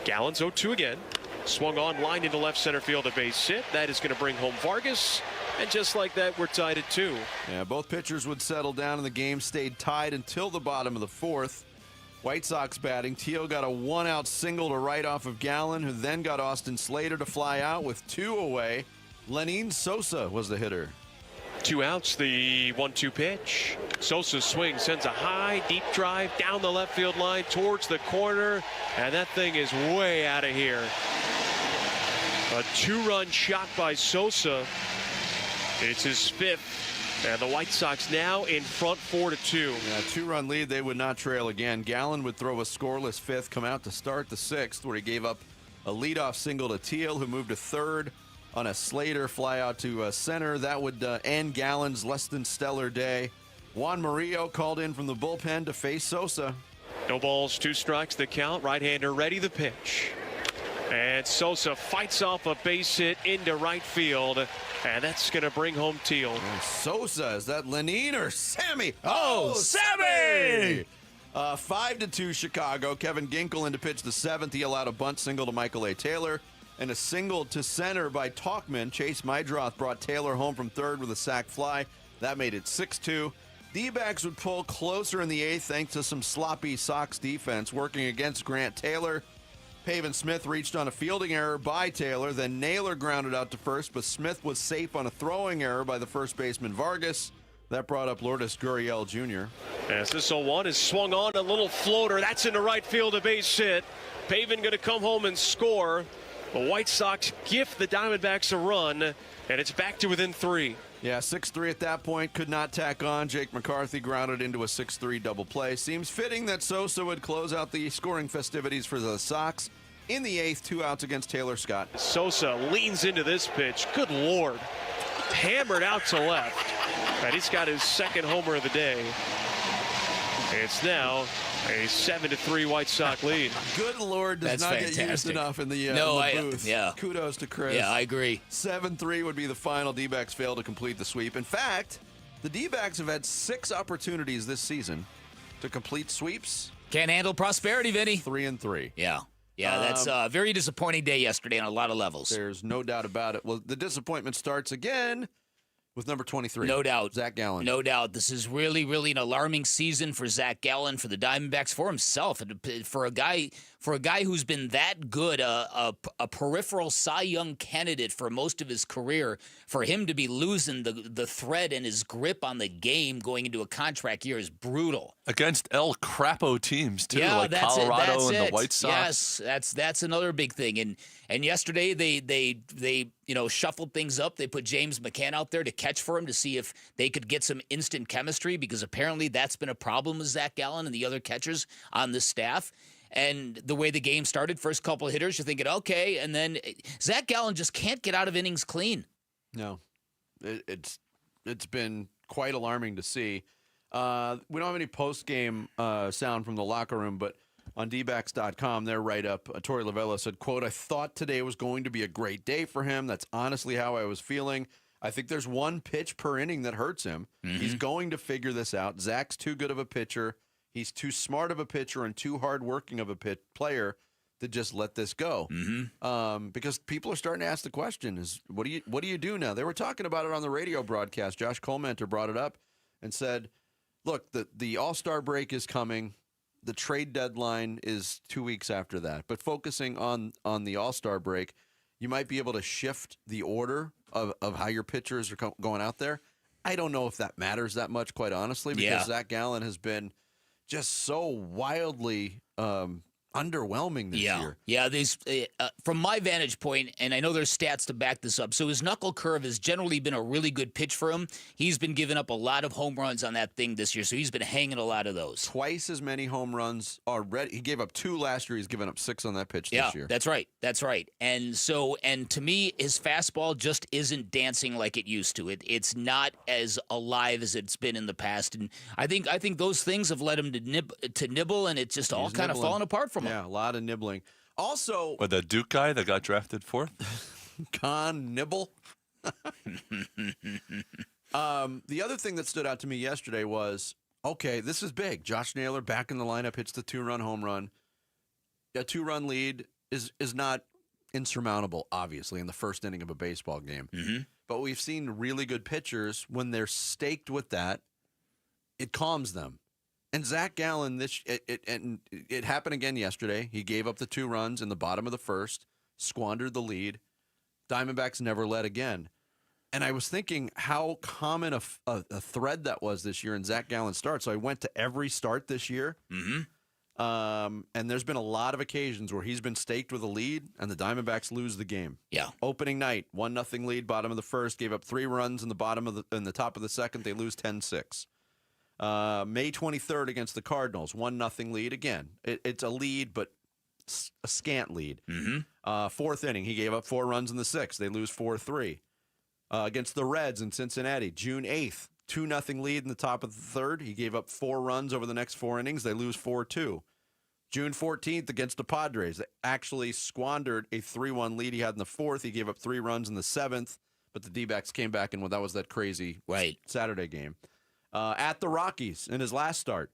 Gallen's 0-2 again. Swung on, line into left center field, a base hit. That is going to bring home Vargas. And just like that, we're tied at 2. Yeah, both pitchers would settle down, and the game stayed tied until the bottom of the 4th. White Sox batting. Teal got a 1-out single to right off of Gallen, who then got Austin Slater to fly out with 2 away. Lenin Sosa was the hitter. 2 outs, the 1-2 pitch. Sosa swings, sends a high, deep drive down the left field line towards the corner, and that thing is way out of here. A 2-run shot by Sosa. It's his 5th. And the White Sox now in front 4-2. Yeah, 2-run lead. They would not trail again. Gallen would throw a scoreless 5th, come out to start the 6th, where he gave up a leadoff single to Teal, who moved to 3rd on a Slater fly out to center. That would end Gallen's less than stellar day. Juan Murillo called in from the bullpen to face Sosa. No balls, 2 strikes, the count. Right-hander ready, the pitch. And Sosa fights off a base hit into right field. And that's going to bring home Teal. And Sosa, is that Lenin or Sammy? Oh, Sammy! 5-2 Chicago. Kevin Ginkel in to pitch the 7th. He allowed a bunt single to Michael A. Taylor. And a single to center by Talkman. Chase Mydroth brought Taylor home from 3rd with a sac fly. That made it 6-2. D-backs would pull closer in the 8th thanks to some sloppy Sox defense working against Grant Taylor. Pavin Smith reached on a fielding error by Taylor, then Naylor grounded out to first, but Smith was safe on a throwing error by the first baseman Vargas. That brought up Lourdes Gurriel Jr. As this 0-1 is swung on, a little floater. That's into right field, a base hit. Pavin going to come home and score. The White Sox gift the Diamondbacks a run, and it's back to within 3. Yeah, 6-3 at that point. Could not tack on. Jake McCarthy grounded into a 6-3 double play. Seems fitting that Sosa would close out the scoring festivities for the Sox in the 8th, 2 outs against Taylor Scott. Sosa leans into this pitch. Good Lord. Hammered out to left. And he's got his 2nd homer of the day. It's now a 7-3 White Sox lead. Good Lord does That's not fantastic. get used enough in the, booth. Yeah. Kudos to Chris. Yeah, I agree. 7-3 would be the final. D-backs fail to complete the sweep. In fact, the D-backs have had 6 opportunities this season to complete sweeps. Can't handle prosperity, Vinny. 3-3. Yeah. Yeah, that's a very disappointing day yesterday on a lot of levels. There's no doubt about it. Well, the disappointment starts again with number 23. No doubt. Zack Gallen. No doubt. This is really, really an alarming season for Zack Gallen, for the Diamondbacks, for himself, and for a guy who's been that good, a peripheral Cy Young candidate for most of his career. For him to be losing the thread and his grip on the game going into a contract year is brutal. Against El Crapo teams, too, yeah, like that's Colorado it. and the White Yes, Sox. that's another big thing. And yesterday they shuffled things up. They put James McCann out there to catch for him to see if they could get some instant chemistry, because apparently that's been a problem with Zack Gallen and the other catchers on the staff. And the way the game started, first couple of hitters, you're thinking, okay, and then Zack Gallen just can't get out of innings clean. No, it's been quite alarming to see. We don't have any post-game sound from the locker room, but on dbacks.com, their write-up, Torey Lovella said, quote, "I thought today was going to be a great day for him. That's honestly how I was feeling. I think there's one pitch per inning that hurts him. Mm-hmm. He's going to figure this out. Zach's too good of a pitcher. He's too smart of a pitcher and too hard-working of a player to just let this go." Mm-hmm. Because people are starting to ask the question, is what do you do now? They were talking about it on the radio broadcast. Josh Colmenter brought it up and said, look, the All-Star break is coming. The trade deadline is 2 weeks after that. But focusing on the All-Star break, you might be able to shift the order of how your pitchers are going out there. I don't know if that matters that much, quite honestly, because Zack Gallen has been just so wildly underwhelming this year. Yeah, these from my vantage point, and I know there's stats to back this up. So his knuckle curve has generally been a really good pitch for him. He's been giving up a lot of home runs on that thing this year, so he's been hanging a lot of those. Twice as many home runs already. He gave up 2 last year. He's given up 6 on that pitch this year. That's right. That's right. And to me, his fastball just isn't dancing like it used to. It's not as alive as it's been in the past. And I think those things have led him to nibble, and it's just all kind of falling apart from him. Yeah, a lot of nibbling. Also, the Duke guy that got drafted 4th? Con Nibble. The other thing that stood out to me yesterday was, okay, this is big. Josh Naylor back in the lineup, hits the 2-run home run. A 2-run lead is not insurmountable, obviously, in the first inning of a baseball game. Mm-hmm. But we've seen really good pitchers, when they're staked with that, it calms them. And Zack Gallen, it happened again yesterday. He gave up the 2 runs in the bottom of the first, squandered the lead. Diamondbacks never led again. And I was thinking how common a thread that was this year in Zack Gallen's start. So I went to every start this year. Mm-hmm. And there's been a lot of occasions where he's been staked with a lead and the Diamondbacks lose the game. Yeah. Opening night, 1-0 lead, bottom of the first, gave up 3 runs in the top of the second. They lose 10-6. May 23rd against the Cardinals, 1-0 lead. Again, it's a lead, but a scant lead. Mm-hmm. 4th inning, he gave up 4 runs in the 6th. They lose 4-3. Against the Reds in Cincinnati, June 8th, 2-0 lead in the top of the 3rd. He gave up 4 runs over the next 4 innings. They lose 4-2. June 14th against the Padres, they actually squandered a 3-1 lead he had in the 4th. He gave up 3 runs in the 7th, but the D-backs came back, and that was that crazy Saturday game. At the Rockies in his last start,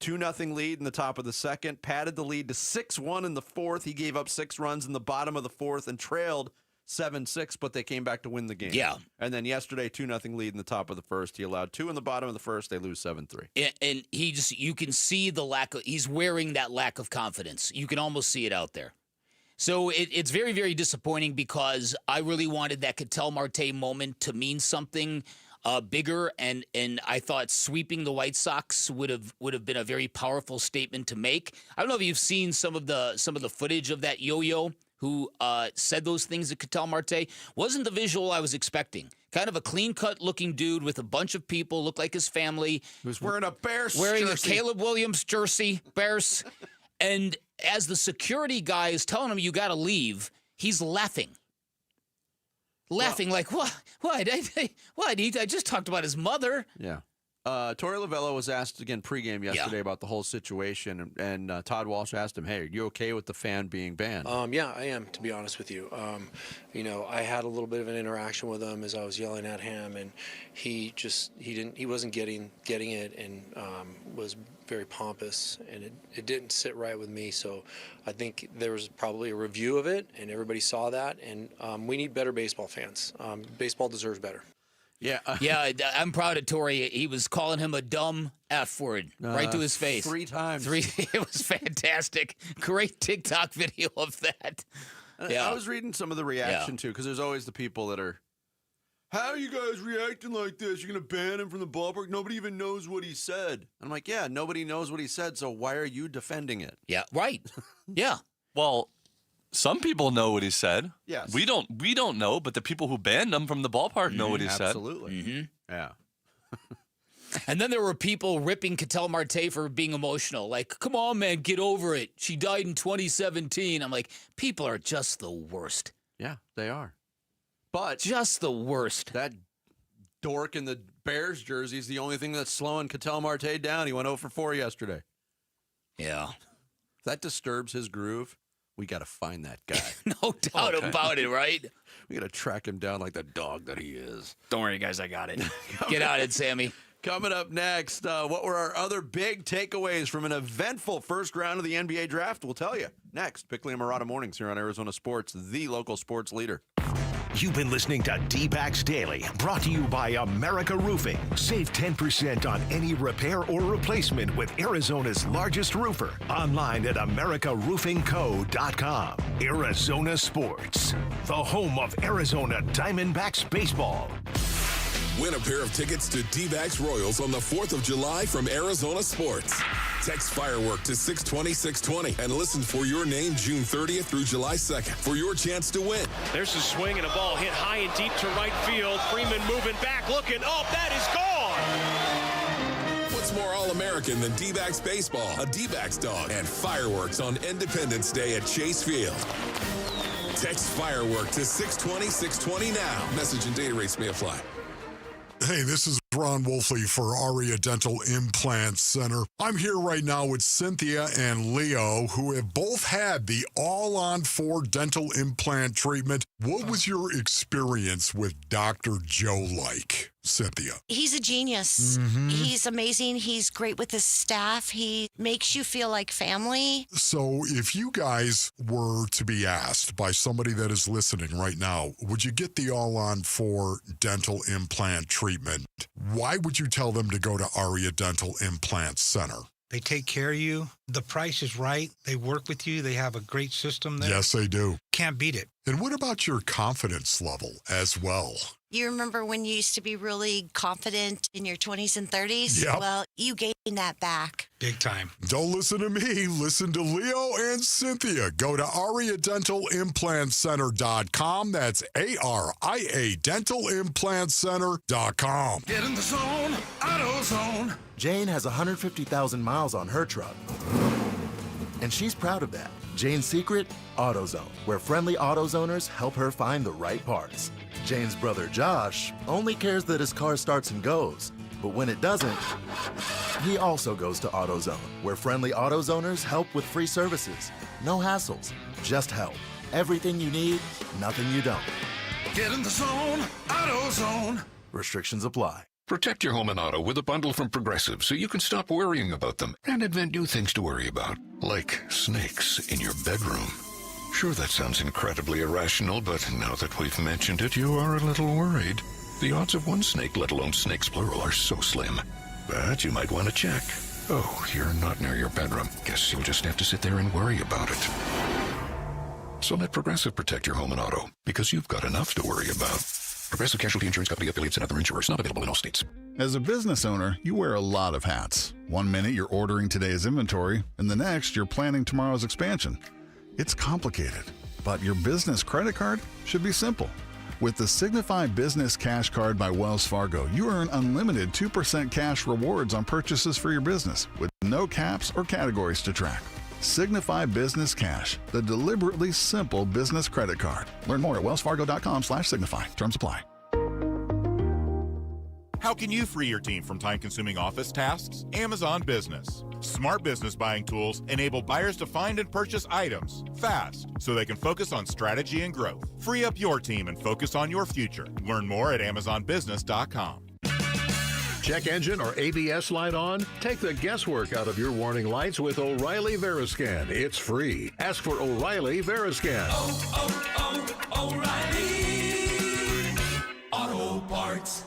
2-0 lead in the top of the 2nd, padded the lead to 6-1 in the 4th. He gave up 6 runs in the bottom of the 4th and trailed 7-6, but they came back to win the game. Yeah. And then yesterday, 2-0 lead in the top of the 1st. He allowed 2 in the bottom of the 1st. They lose 7-3. And you can see the he's wearing that lack of confidence. You can almost see it out there. So it's very, very disappointing because I really wanted that Ketel Marte moment to mean something bigger, and I thought sweeping the White Sox would have been a very powerful statement to make. I don't know if you've seen some of the footage of that yo-yo who said those things to Ketel Marte. Wasn't the visual I was expecting. Kind of a clean-cut looking dude with a bunch of people, looked like his family. He was wearing a Bears Wearing jersey. a Caleb Williams jersey, Bears. And as the security guy is telling him, you got to leave, he's laughing. Like, what? What? What? I just talked about his mother. Yeah. Torey Lovullo was asked again pregame yesterday about the whole situation, and Todd Walsh asked him, hey, are you okay with the fan being banned? Yeah, I am, to be honest with you. I had a little bit of an interaction with him as I was yelling at him, and he wasn't getting it, and was very pompous, and it didn't sit right with me. So I think there was probably a review of it, and everybody saw that, and we need better baseball fans. Baseball deserves better. Yeah. Yeah, I'm proud of Torey. He was calling him a dumb F word right to his face. 3 times. It was fantastic. Great TikTok video of that. Yeah. I was reading some of the reaction, too, because there's always the people that are, how are you guys reacting like this? You're going to ban him from the ballpark? Nobody even knows what he said. And I'm like, yeah, nobody knows what he said, so why are you defending it? Yeah, right. Yeah. Well, some people know what he said. Yes. We don't know, but the people who banned him from the ballpark know what he said. Absolutely. Mm-hmm. Yeah. And then there were people ripping Ketel Marte for being emotional. Like, come on, man, get over it. She died in 2017. I'm like, people are just the worst. Yeah, they are. But just the worst. That dork in the Bears jersey is the only thing that's slowing Ketel Marte down. He went 0 for 4 yesterday. Yeah. If that disturbs his groove, we got to find that guy. No doubt about it, right? We got to track him down like the dog that he is. Don't worry, guys. I got it. Get on it, Sammy. Coming up next, what were our other big takeaways from an eventful first round of the NBA draft? We'll tell you next. Bickley and Murata Mornings here on Arizona Sports, the local sports leader. You've been listening to D-Backs Daily, brought to you by America Roofing. Save 10% on any repair or replacement with Arizona's largest roofer. Online at americaroofingco.com. Arizona Sports, the home of Arizona Diamondbacks baseball. Win a pair of tickets to D-Backs Royals on the 4th of July from Arizona Sports. Text Firework to 620-620 and listen for your name June 30th through July 2nd for your chance to win. There's a swing and a ball hit high and deep to right field. Freeman moving back, looking up. That is gone. What's more All-American than D-backs baseball, a D-backs dog, and fireworks on Independence Day at Chase Field? Text Firework to 620-620 now. Message and data rates may apply. Hey, this is Ron Wolfley for Aria Dental Implant Center. I'm here right now with Cynthia and Leo, who have both had the all-on-4 dental implant treatment. What was your experience with Dr. Joe like, Cynthia? He's a genius. Mm-hmm. He's amazing. He's great with his staff. He makes you feel like family. So if you guys were to be asked by somebody that is listening right now, would you get the all-on-4 dental implant treatment? Why would you tell them to go to Aria Dental Implant Center? They take care of you. The price is right. They work with you. They have a great system there. Yes, they do. Can't beat it. And what about your confidence level as well? You remember when you used to be really confident in your 20s and 30s? Yep. Well, you gained that back. Big time. Don't listen to me. Listen to Leo and Cynthia. Go to AriaDentalImplantCenter.com. That's ARIA DentalImplantCenter.com. Get in the zone, AutoZone. Jane has 150,000 miles on her truck, and she's proud of that. Jane's secret? AutoZone, where friendly AutoZoners help her find the right parts. Jane's brother Josh only cares that his car starts and goes, but when it doesn't, he also goes to AutoZone, where friendly AutoZoners help with free services. No hassles, just help. Everything you need, nothing you don't. Get in the zone, AutoZone. Restrictions apply. Protect your home and auto with a bundle from Progressive so you can stop worrying about them and invent new things to worry about, like snakes in your bedroom. Sure, that sounds incredibly irrational, but now that we've mentioned it, you are a little worried. The odds of one snake, let alone snakes plural, are so slim. But you might want to check. Oh, you're not near your bedroom. Guess you'll just have to sit there and worry about it. So let Progressive protect your home and auto, because you've got enough to worry about. Progressive Casualty Insurance Company, affiliates, and other insurers. Not available in all states. As a business owner, you wear a lot of hats. One minute you're ordering today's inventory, and the next you're planning tomorrow's expansion. It's complicated, but your business credit card should be simple. With the Signify Business Cash Card by Wells Fargo, you earn unlimited 2% cash rewards on purchases for your business, with no caps or categories to track. Signify Business Cash, the deliberately simple business credit card. Learn more at wellsfargo.com/signify. Terms apply. How can you free your team from time-consuming office tasks? Amazon Business. Smart business buying tools enable buyers to find and purchase items fast so they can focus on strategy and growth. Free up your team and focus on your future. Learn more at AmazonBusiness.com. Check engine or ABS light on? Take the guesswork out of your warning lights with O'Reilly Veriscan. It's free. Ask for O'Reilly Veriscan. O'Reilly Auto Parts.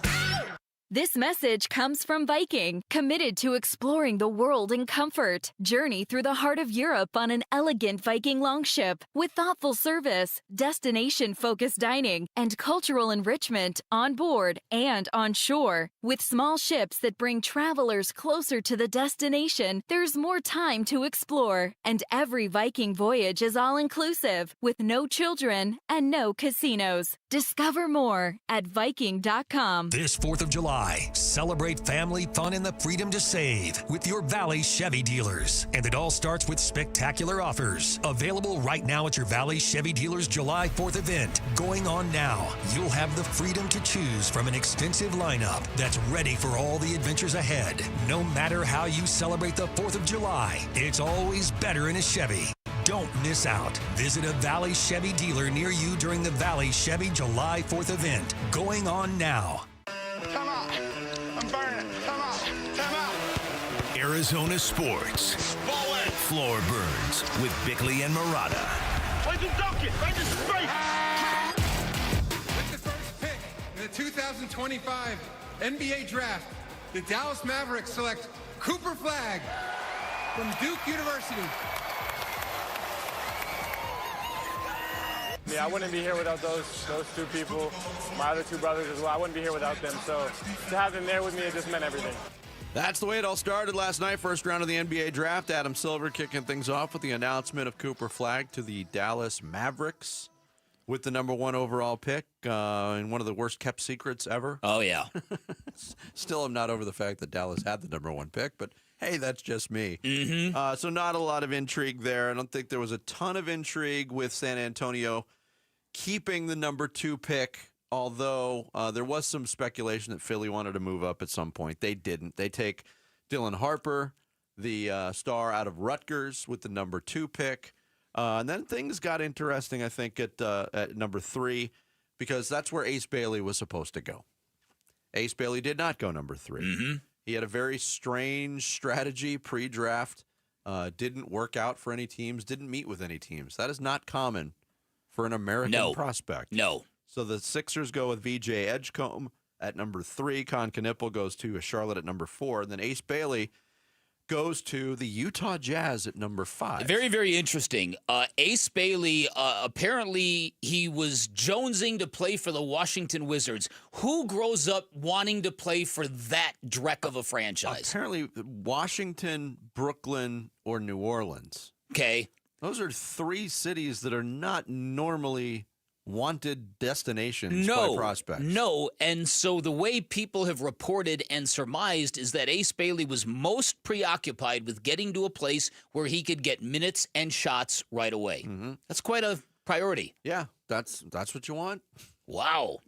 This message comes from Viking, committed to exploring the world in comfort. Journey through the heart of Europe on an elegant Viking longship with thoughtful service, destination-focused dining, and cultural enrichment on board and on shore. With small ships that bring travelers closer to the destination, there's more time to explore. And every Viking voyage is all-inclusive, with no children and no casinos. Discover more at Viking.com. This 4th of July, celebrate family fun and the freedom to save with your Valley Chevy dealers. And it all starts with spectacular offers. Available right now at your Valley Chevy dealers July 4th event. Going on now. You'll have the freedom to choose from an extensive lineup that's ready for all the adventures ahead. No matter how you celebrate the 4th of July, it's always better in a Chevy. Don't miss out. Visit a Valley Chevy dealer near you during the Valley Chevy July 4th event. Going on now. Come on. I'm burning. Come on. Come on. Arizona Sports. Floor Burns with Bickley and Murata. Right to dunk it. Right to straight. With the first pick in the 2025 NBA Draft, the Dallas Mavericks select Cooper Flagg from Duke University. Yeah, I wouldn't be here without those two people, my other two brothers as well. I wouldn't be here without them. So to have them there with me, it just meant everything. That's the way it all started last night. First round of the NBA draft. Adam Silver kicking things off with the announcement of Cooper Flagg to the Dallas Mavericks with the number 1 overall pick and one of the worst kept secrets ever. Oh, yeah. Still am not over the fact that Dallas had the number 1 pick, but hey, that's just me. Mm-hmm. So not a lot of intrigue there. I don't think there was a ton of intrigue with San Antonio keeping the number 2 pick. Although there was some speculation that Philly wanted to move up at some point. They didn't. They take Dylan Harper, the star out of Rutgers, with the number 2 pick. And then things got interesting, I think, at number 3, because that's where Ace Bailey was supposed to go. Ace Bailey did not go number 3. Mm-hmm. He had a very strange strategy pre-draft. Didn't work out for any teams. Didn't meet with any teams. That is not common for an American prospect. No. So the Sixers go with VJ Edgecombe at number 3. Con Knipple goes to Charlotte at number 4. And then Ace Bailey goes to the Utah Jazz at number 5. Very, very interesting. Ace Bailey, apparently he was jonesing to play for the Washington Wizards. Who grows up wanting to play for that dreck of a franchise? Apparently Washington, Brooklyn, or New Orleans. Okay. Those are 3 cities that are not normally wanted destinations by prospects. No, and so the way people have reported and surmised is that Ace Bailey was most preoccupied with getting to a place where he could get minutes and shots right away. Mm-hmm. That's quite a priority. Yeah, that's what you want. Wow.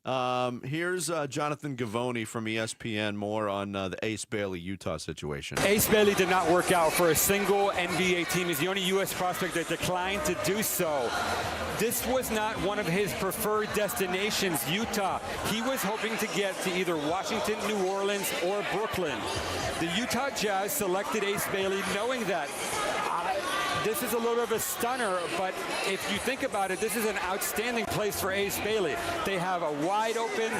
Here's Jonathan Gavoni from ESPN, more on the Ace Bailey Utah situation. Ace Bailey did not work out for a single NBA team. He's the only U.S. prospect that declined to do so. This was not one of his preferred destinations, Utah. He was hoping to get to either Washington, New Orleans, or Brooklyn. The Utah Jazz selected Ace Bailey knowing that. This is a little bit of a stunner, but if you think about it, this is an outstanding place for Ace Bailey. They have a wide-open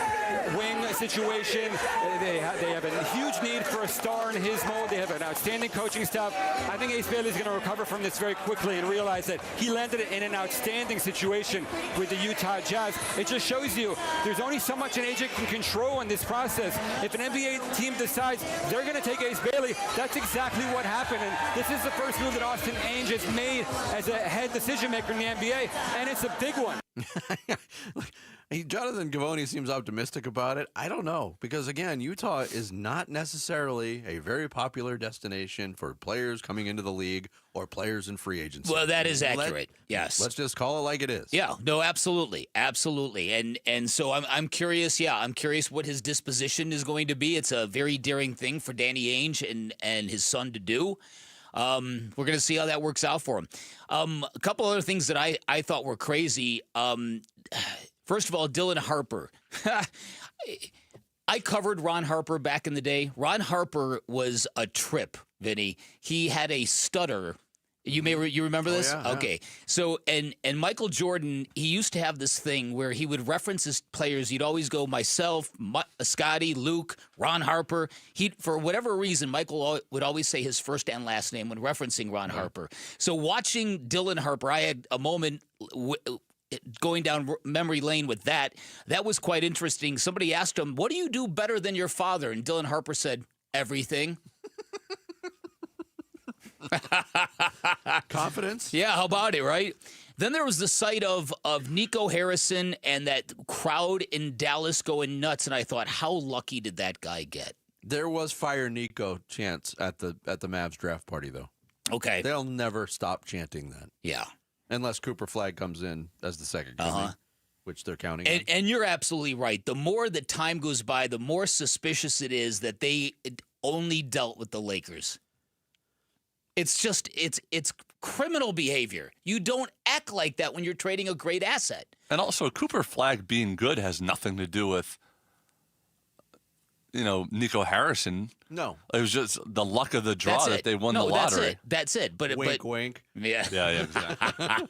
wing situation. They have a huge need for a star in his mold. They have an outstanding coaching staff. I think Ace Bailey is going to recover from this very quickly and realize that he landed in an outstanding situation with the Utah Jazz. It just shows you there's only so much an agent can control in this process. If an NBA team decides they're going to take Ace Bailey, that's exactly what happened. And this is the first move that Austin Ainge has made as a head decision maker in the NBA, and it's a big one. Jonathan Gavoni seems optimistic about it. I don't know, because again, Utah is not necessarily a very popular destination for players coming into the league or players in free agency. Well, that is accurate. Yes. Let's just call it like it is. Yeah. No, absolutely. Absolutely. And so I'm curious. Yeah, I'm curious what his disposition is going to be. It's a very daring thing for Danny Ainge and his son to do. We're going to see how that works out for him. A couple other things that I thought were crazy. First of all, Dylan Harper. I covered Ron Harper back in the day. Ron Harper was a trip, Vinny. He had a stutter. You remember this? Yeah, okay. Yeah. So and Michael Jordan, he used to have this thing where he would reference his players. He'd always go myself, Scotty, Luke, Ron Harper. For whatever reason, Michael would always say his first and last name when referencing Ron Harper. So watching Dylan Harper, I had a moment going down memory lane with that. That was quite interesting. Somebody asked him, "What do you do better than your father?" And Dylan Harper said, "Everything." Confidence? Yeah, how about it, right? Then there was the sight of Nico Harrison and that crowd in Dallas going nuts, and I thought, how lucky did that guy get? There was Fire Nico chants at the Mavs draft party, though. Okay. They'll never stop chanting that. Yeah. Unless Cooper Flagg comes in as the second coming, which they're counting on. And you're absolutely right. The more that time goes by, the more suspicious it is that they only dealt with the Lakers. It's just, it's criminal behavior. You don't act like that when you're trading a great asset. And also, Cooper Flagg being good has nothing to do with, Nico Harrison. No. It was just the luck of the draw that they won the lottery. That's it. But wink. Yeah, exactly.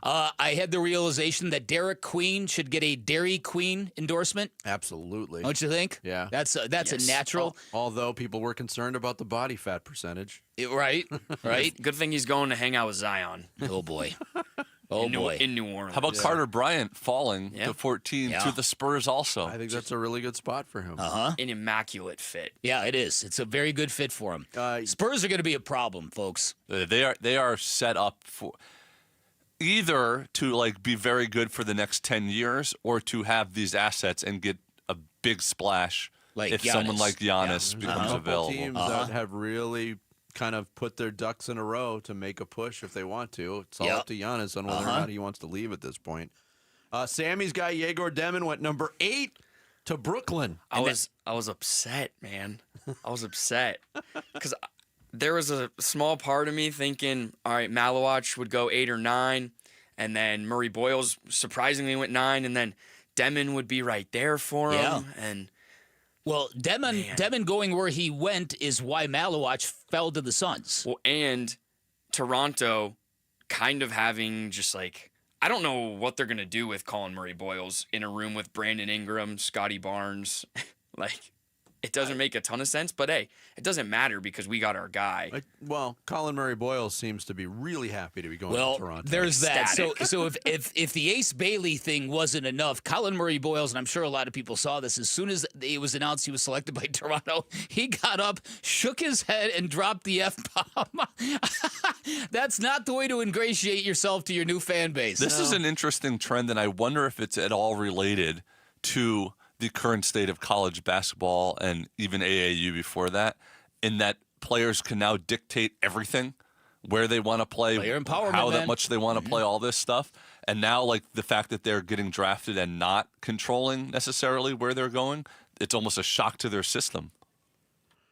I had the realization that Derek Queen should get a Dairy Queen endorsement. Absolutely. Don't you think? Yeah. That's a natural. Although people were concerned about the body fat percentage. Right. Good thing he's going to hang out with Zion. Oh, boy. in New Orleans. How about Carter Bryant falling to 14 to the Spurs also? I think that's a really good spot for him. An immaculate fit. Yeah, it is. It's a very good fit for him. Spurs are going to be a problem, folks. They are set up for either to like be very good for the next 10 years or to have these assets and get a big splash like if Giannis. someone like Giannis becomes a couple available. Teams that have really kind of put their ducks in a row to make a push if they want to. It's all up to Giannis on whether or not he wants to leave at this point. Sammy's guy, Yegor Demin, went number 8 to Brooklyn. I was upset, man. I was upset because there was a small part of me thinking, all right, Malawatch would go 8 or 9, and then Murray Boyles surprisingly went 9, and then Demin would be right there for him. And well, Demin going where he went is why Malawatch fell to the Suns. Well, and Toronto kind of having just like, I don't know what they're going to do with Colin Murray Boyles in a room with Brandon Ingram, Scotty Barnes. Like, it doesn't make a ton of sense, but hey, it doesn't matter because we got our guy. Well, Colin Murray Boyles seems to be really happy to be going to Toronto. There's that. So if the Ace Bailey thing wasn't enough, Colin Murray Boyles, and I'm sure a lot of people saw this, as soon as it was announced he was selected by Toronto, he got up, shook his head, and dropped the F-bomb. That's not the way to ingratiate yourself to your new fan base. This is an interesting trend, and I wonder if it's at all related to the current state of college basketball and even AAU before that, in that players can now dictate everything, where they want to play, Player empowerment, how man. much they want to play, all this stuff. And now, like, the fact that they're getting drafted and not controlling necessarily where they're going, it's almost a shock to their system.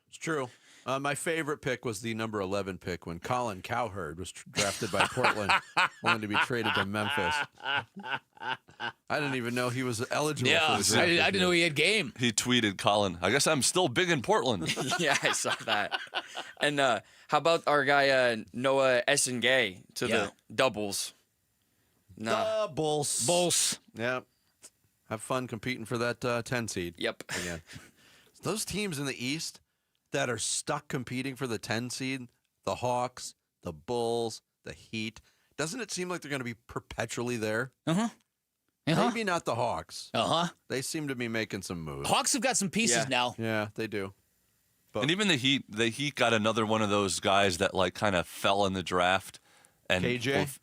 It's true. My favorite pick was the number 11 pick when Colin Cowherd was drafted by Portland, only to be traded to Memphis. I didn't even know he was eligible for the draft. I didn't know he had game. He tweeted, Colin, I guess I'm still big in Portland. Yeah, I saw that. And how about our guy Noah Essengay to the doubles? No. Bulls. Yep. Have fun competing for that 10 seed. Yep. Again. Those teams in the East that are stuck competing for the 10 seed, the Hawks, the Bulls, the Heat, doesn't it seem like they're going to be perpetually there? Maybe not the Hawks. They seem to be making some moves. Hawks have got some pieces now. Yeah, they do. But and even the Heat got another one of those guys that like kind of fell in the draft and KJ?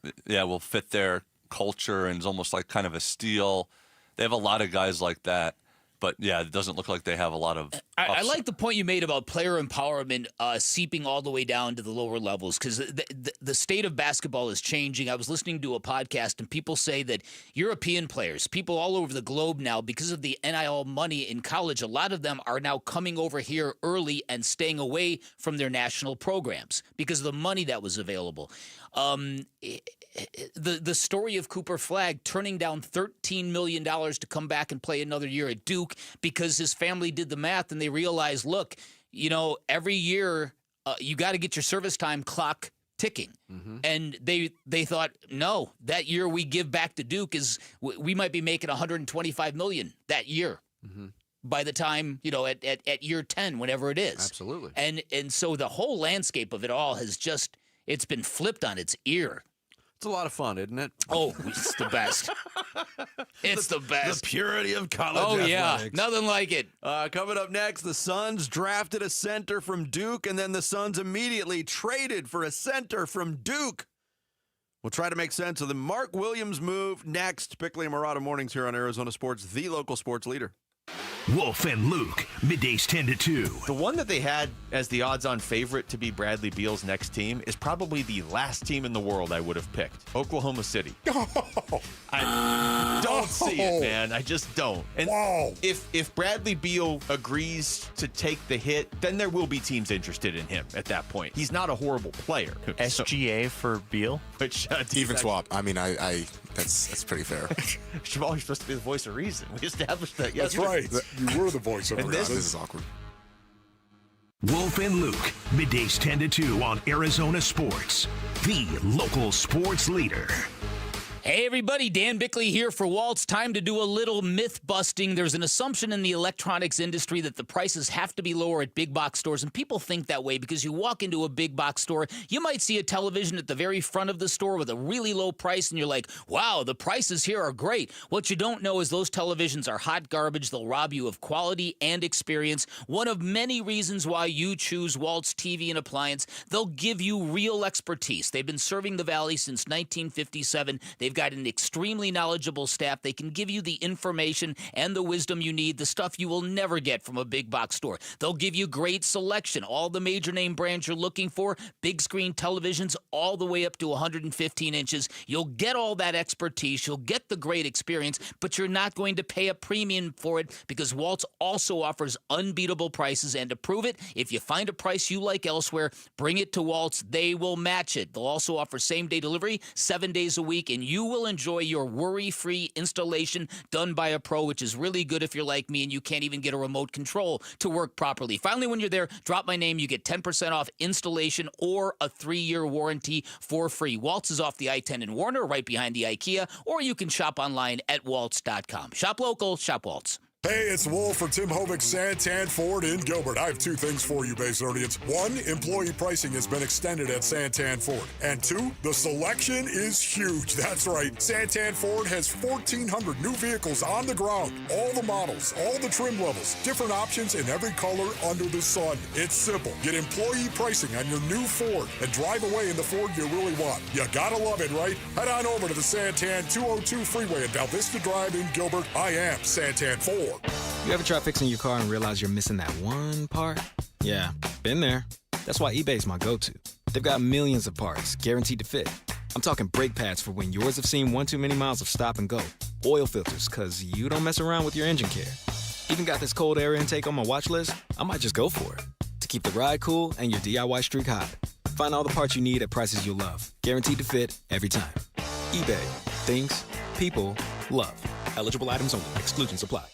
will fit their culture and is almost like kind of a steal. They have a lot of guys like that. But, yeah, it doesn't look like they have a lot of I like the point you made about player empowerment seeping all the way down to the lower levels because the state of basketball is changing. I was listening to a podcast, and people say that European players, people all over the globe now, because of the NIL money in college, a lot of them are now coming over here early and staying away from their national programs because of the money that was available. The story of Cooper Flagg turning down $13 million to come back and play another year at Duke because his family did the math and they realized, look, every year you got to get your service time clock ticking. And they thought, no, that year we give back to Duke is we might be making $125 million that year. By the time, at year 10, whenever it is. Absolutely. And so the whole landscape of it all has it's been flipped on its ear. It's a lot of fun, isn't it? Oh, it's the best. It's the best. The purity of college athletics. athletics. Yeah, nothing like it. Coming up next, the Suns drafted a center from Duke, and then the Suns immediately traded for a center from Duke. We'll try to make sense of the Mark Williams move next. Bickley and Murata Mornings here on Arizona Sports, the local sports leader. Wolf and Luke, middays 10 to 2. The one that they had as the odds-on favorite to be Bradley Beal's next team is probably the last team in the world I would have picked, Oklahoma City. I don't see it, man. I just don't. And if Bradley Beal agrees to take the hit, then there will be teams interested in him at that point. He's not a horrible player. SGA for Beal? Which even swap. I mean, that's pretty fair. Jamal, you're supposed to be the voice of reason. We established that yesterday. That's right. You were the voice of reason. This is awkward. Wolf and Luke, middays 10 to 2 on Arizona Sports, the local sports leader. Hey everybody, Dan Bickley here for Waltz. Time to do a little myth busting. There's an assumption in the electronics industry that the prices have to be lower at big box stores, and people think that way because you walk into a big box store, you might see a television at the very front of the store with a really low price, and you're like, wow, the prices here are great. What you don't know is those televisions are hot garbage. They'll rob you of quality and experience. One of many reasons why you choose Waltz TV and Appliance. They'll give you real expertise. They've been serving the Valley since 1957. They've got an extremely knowledgeable staff. They can give you the information and the wisdom you need, the stuff you will never get from a big box store. They'll give you great selection, all the major name brands you're looking for, big screen televisions all the way up to 115 inches. You'll get all that expertise. You'll get the great experience, but you're not going to pay a premium for it because Waltz also offers unbeatable prices. And to prove it, if you find a price you like elsewhere, bring it to Waltz. They will match it. They'll also offer same-day delivery 7 days a week, and you will enjoy your worry-free installation done by a pro, which is really good if you're like me and you can't even get a remote control to work properly. Finally, when you're there, drop my name. You get 10% off installation or a 3-year warranty for free. Waltz is off the I-10 in Warner, right behind the IKEA, or you can shop online at waltz.com. Shop local, shop Waltz. Hey, it's Wolf for Tim Hovik Santan Ford in Gilbert. I have two things for you, Basinonians. One, employee pricing has been extended at Santan Ford. And two, the selection is huge. That's right. Santan Ford has 1,400 new vehicles on the ground. All the models, all the trim levels, different options in every color under the sun. It's simple. Get employee pricing on your new Ford and drive away in the Ford you really want. You gotta love it, right? Head on over to the Santan 202 freeway at Val Vista Drive in Gilbert. I am Santan Ford. You ever try fixing your car and realize you're missing that one part? Yeah, been there. That's why eBay's my go-to. They've got millions of parts, guaranteed to fit. I'm talking brake pads for when yours have seen one too many miles of stop and go. Oil filters, because you don't mess around with your engine care. Even got this cold air intake on my watch list. I might just go for it. To keep the ride cool and your DIY streak hot. Find all the parts you need at prices you'll love. Guaranteed to fit every time. eBay. Things. People. Love. Eligible items only. Exclusions apply.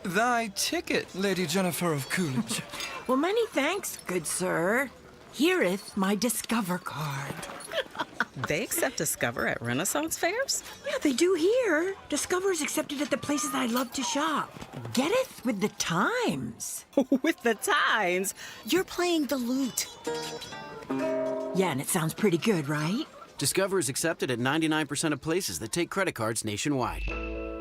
Thy ticket, Lady Jennifer of Coolidge. Well, many thanks, good sir. Here'th my Discover card. They accept Discover at Renaissance fairs? Yeah, they do here. Discover's accepted at the places I love to shop. Getteth with the times. With the times? You're playing the lute. Yeah, and it sounds pretty good, right? Discover is accepted at 99% of places that take credit cards nationwide.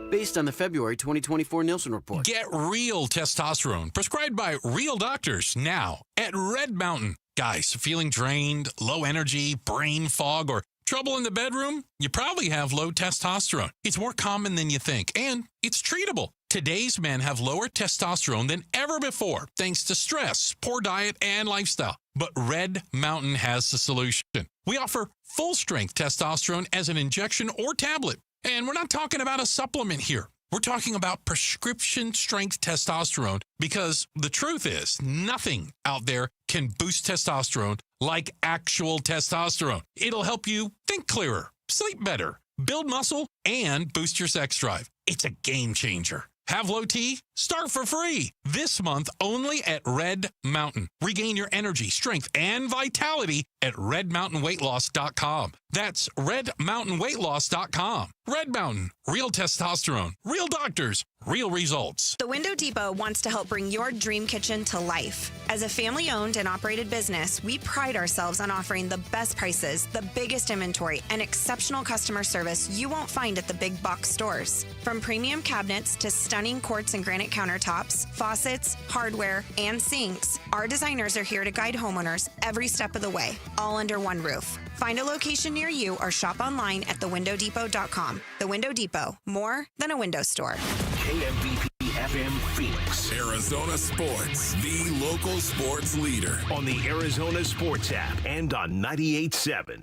Based on the February 2024 Nielsen report. Get real testosterone prescribed by real doctors now at Red Mountain. Guys, feeling drained, low energy, brain fog, or trouble in the bedroom? You probably have low testosterone. It's more common than you think, and it's treatable. Today's men have lower testosterone than ever before, thanks to stress, poor diet, and lifestyle. But Red Mountain has the solution. We offer full-strength testosterone as an injection or tablet. And we're not talking about a supplement here. We're talking about prescription-strength testosterone because the truth is nothing out there can boost testosterone like actual testosterone. It'll help you think clearer, sleep better, build muscle, and boost your sex drive. It's a game changer. Have low T? Start for free this month only at Red Mountain. Regain your energy, strength, and vitality at redmountainweightloss.com. That's redmountainweightloss.com. Red Mountain, real testosterone, real doctors, real results. The Window Depot wants to help bring your dream kitchen to life. As a family-owned and operated business, we pride ourselves on offering the best prices, the biggest inventory, and exceptional customer service you won't find at the big box stores. From premium cabinets to stunning quartz and granite countertops, faucets, hardware, and sinks, our designers are here to guide homeowners every step of the way, all under one roof. Find a location near you or shop online at thewindowdepot.com. The Window Depot, more than a window store. KMVP FM Phoenix. Arizona Sports, the local sports leader. On the Arizona Sports app and on 98.7.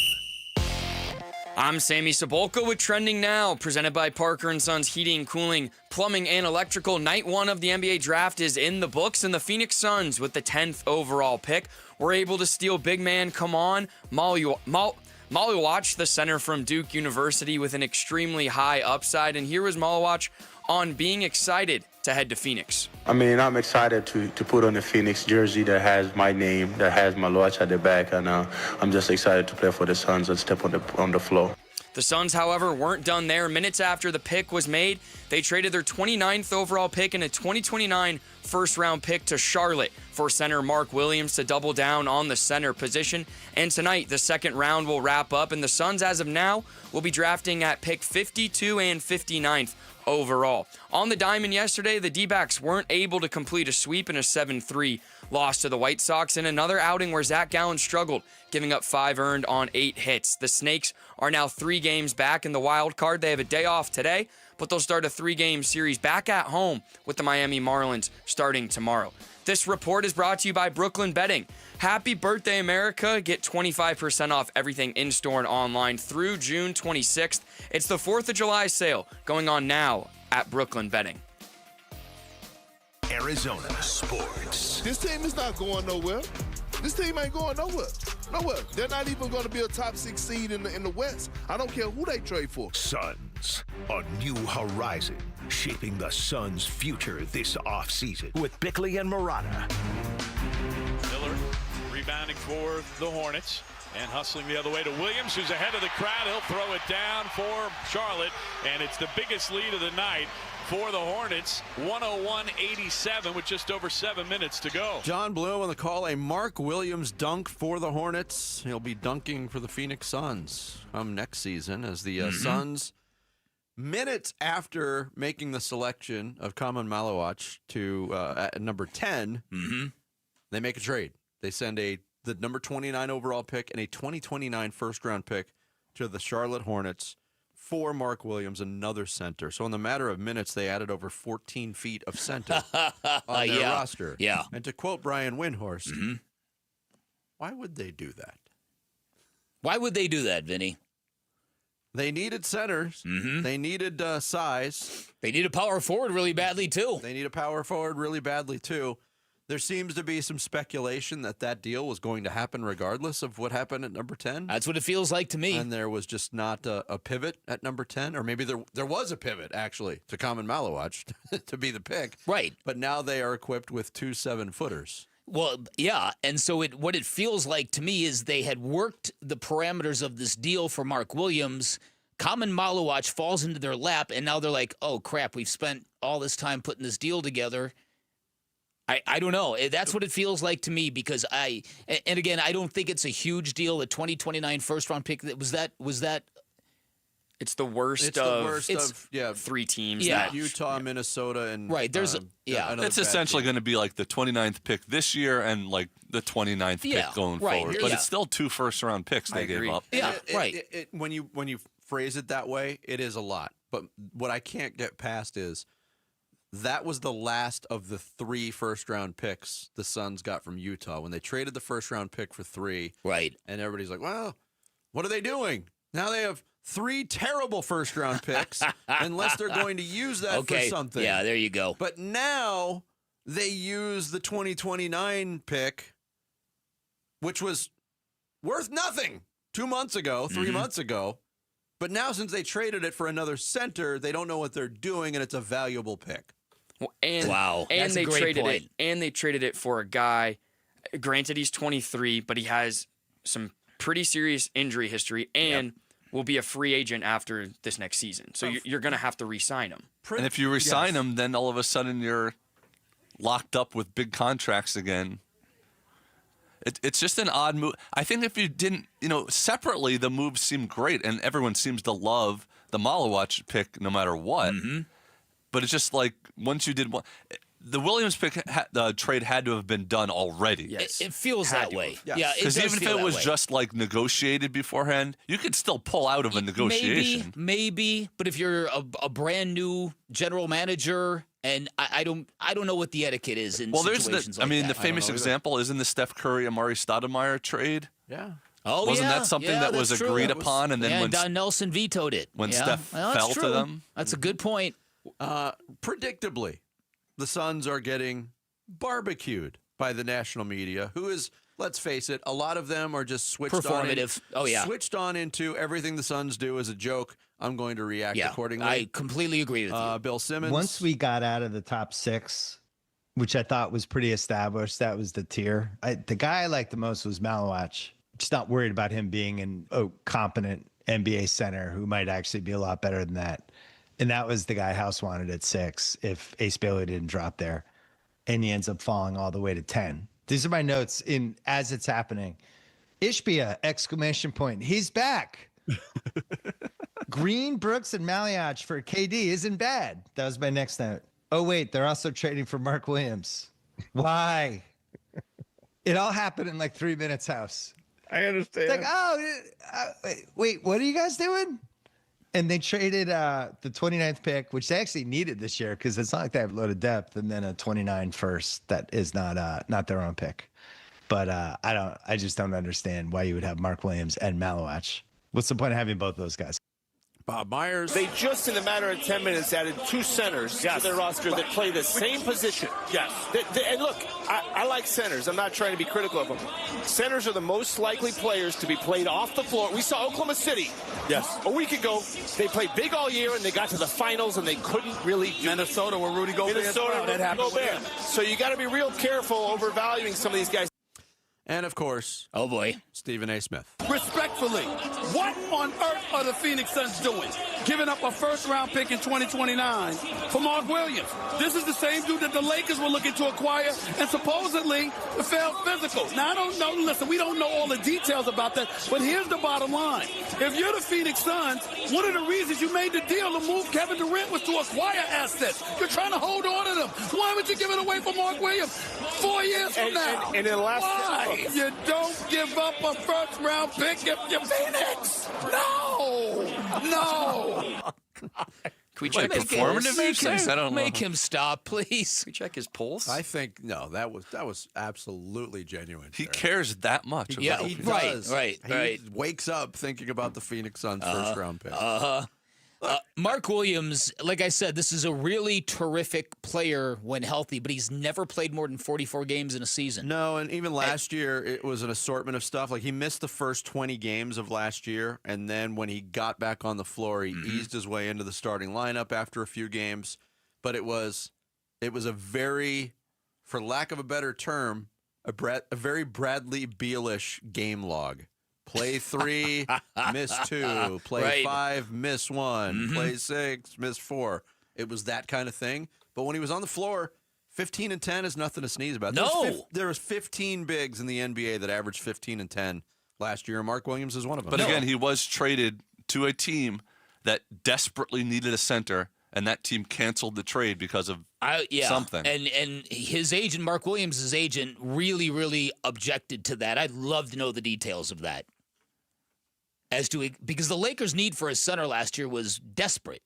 I'm Sammy Sabolka with Trending Now, presented by Parker & Sons Heating, Cooling, Plumbing, and Electrical. Night 1 of the NBA draft is in the books, and the Phoenix Suns, with the 10th overall pick, were able to steal big man Kaman Malawatch, the center from Duke University, with an extremely high upside. And here was Malawatch on being excited to head to Phoenix. I mean, I'm excited to put on a Phoenix jersey that has my name, that has Malawatch at the back, and I'm just excited to play for the Suns and step on the floor. The Suns, however, weren't done there. Minutes after the pick was made, they traded their 29th overall pick and a 2029 first-round pick to Charlotte for center Mark Williams to double down on the center position. And tonight, the second round will wrap up, and the Suns, as of now, will be drafting at pick 52 and 59th overall. On the diamond yesterday, the D-backs weren't able to complete a sweep in a 7-3 loss to the White Sox in another outing where Zack Gallen struggled, giving up 5 earned on 8 hits. The Snakes are now 3 games back in the wild card. They have a day off today, but they'll start a 3-game series back at home with the Miami Marlins starting tomorrow. This report is brought to you by Brooklyn Betting. Happy birthday, America. Get 25% off everything in-store and online through June 26th. It's the 4th of July sale going on now at Brooklyn Betting. Arizona sports. This team is not going nowhere. This team ain't going nowhere. Nowhere. They're not even going to be a top 6 seed in the West. I don't care who they trade for. Suns, a new horizon, shaping the Suns' future this offseason with Bickley and Murata. Miller rebounding for the Hornets and hustling the other way to Williams, who's ahead of the crowd. He'll throw it down for Charlotte, and it's the biggest lead of the night for the Hornets, 101-87 with just over 7 minutes to go. John Bloom on the call, a Mark Williams dunk for the Hornets. He'll be dunking for the Phoenix Suns next season as the Suns, minutes after making the selection of Kaman Malawatch to at number 10, they make a trade. They send the number 29 overall pick and a 2029 first-round pick to the Charlotte Hornets for Mark Williams, another center. So in the matter of minutes, they added over 14 feet of center on their roster. Yeah. And to quote Brian Windhorst, why would they do that? Why would they do that, Vinny? They needed centers. They needed size. They need a power forward really badly, too. They need a power forward really badly, too. There seems to be some speculation that deal was going to happen regardless of what happened at number 10. That's what it feels like to me. And there was just not a pivot at number 10, or maybe there was a pivot, actually, to Kaman Malawatch to be the pick. Right. But now they are equipped with 2 7-footers. Well, yeah, and so what it feels like to me is they had worked the parameters of this deal for Mark Williams. Kaman Malawatch falls into their lap, and now they're like, oh, crap, we've spent all this time putting this deal together. I don't know. That's what it feels like to me because and again, I don't think it's a huge deal. The 2029 first-round pick, was that It's the worst of 3 teams. Yeah. That, Utah, Minnesota, and right. There's it's essentially going to be like the 29th pick this year and like the 29th pick going forward. But it's still 2 first-round picks they gave up. Yeah, right. When you phrase it that way, it is a lot. But what I can't get past is that was the last of the 3 first-round picks the Suns got from Utah when they traded the first-round pick for 3. Right. And everybody's like, well, what are they doing? Now they have 3 terrible first-round picks unless they're going to use that for something. Yeah, there you go. But now they use the 2029 pick, which was worth nothing 2 months ago, 3 months ago. But now since they traded it for another center, they don't know what they're doing, and it's a valuable pick. Wow. And that's they a great traded point. it. And they traded it for a guy. Granted, he's 23, but he has some pretty serious injury history and will be a free agent after this next season. So you're going to have to re-sign him. And if you re-sign him, then all of a sudden you're locked up with big contracts again. It's just an odd move. I think if you didn't, separately, the moves seem great, and everyone seems to love the Malawatch pick no matter what. But it's just like once you did one, the Williams pick, the trade had to have been done already. Yes. It feels that way. Yes. Yeah, because even if it was just like negotiated beforehand, you could still pull out of a negotiation. Maybe, but if you're a brand new general manager, and I don't know what the etiquette is in situations like that. the famous example isn't the Steph Curry Amari Stoudemire trade. Yeah. Oh, wasn't that something that was agreed upon? And then when Don Nelson vetoed it. When Steph fell to them, that's a good point. Predictably, the Suns are getting barbecued by the national media, who is, let's face it, a lot of them are just switched performative. Switched on into everything the Suns do as a joke. I'm going to react accordingly. I completely agree with you. Bill Simmons. Once we got out of the top 6, which I thought was pretty established, that was the tier. The guy I liked the most was Malawatch. Just not worried about him being a competent NBA center who might actually be a lot better than that. And that was the guy House wanted at 6 if Ace Bailey didn't drop there. And he ends up falling all the way to 10. These are my notes in as it's happening. Ishbia, exclamation point. He's back. Green, Brooks, and Malawatch for KD isn't bad. That was my next note. Oh, wait, they're also trading for Mark Williams. Why? It all happened in like 3 minutes, House. I understand. It's like, wait, what are you guys doing? And they traded the 29th pick, which they actually needed this year because it's not like they have a load of depth, and then a 29 first that is not their own pick. But I just don't understand why you would have Mark Williams and Malawatch. What's the point of having both those guys? Bob Myers. They just, in a matter of 10 minutes, added 2 centers to their roster that play the same position. Yes. And look, I like centers. I'm not trying to be critical of them. Centers are the most likely players to be played off the floor. We saw Oklahoma City a week ago. They played big all year, and they got to the finals, and they couldn't really do Minnesota, where Rudy Gobert. That happened with him. So you got to be real careful overvaluing some of these guys. And, of course, oh boy, Stephen A. Smith. Respectfully, what on earth are the Phoenix Suns doing? Giving up a first-round pick in 2029 for Mark Williams. This is the same dude that the Lakers were looking to acquire and supposedly failed physical. Now, I don't know. Listen, we don't know all the details about that, but here's the bottom line. If you're the Phoenix Suns, one of the reasons you made the deal to move Kevin Durant was to acquire assets. You're trying to hold on to them. Why would you give it away for Mark Williams 4 years from now? And in the last Why? You don't give up a first-round pick if you're Phoenix. No. Can we check his performative? I don't know. Make him stop, please. Can we check his pulse? I think no. That was absolutely genuine. He cares that much. Yeah, about he right, does. right. He wakes up thinking about the Phoenix Suns first round pick. Mark Williams, like I said, this is a really terrific player when healthy, but he's never played more than 44 games in a season. No, and even last year, it was an assortment of stuff. Like, he missed the first 20 games of last year, and then when he got back on the floor, he eased his way into the starting lineup after a few games. But it was a very, for lack of a better term, a very Bradley Beal-ish game log. Play 3, miss 2. Play 5, miss 1. Play 6, miss 4. It was that kind of thing. But when he was on the floor, 15 and 10 is nothing to sneeze about. No. There was 15 bigs in the NBA that averaged 15 and 10 last year, and Mark Williams is one of them. But again, he was traded to a team that desperately needed a center, and that team canceled the trade because of something. And his agent, Mark Williams' agent, really, really objected to that. I'd love to know the details of that. Because the Lakers' need for a center last year was desperate.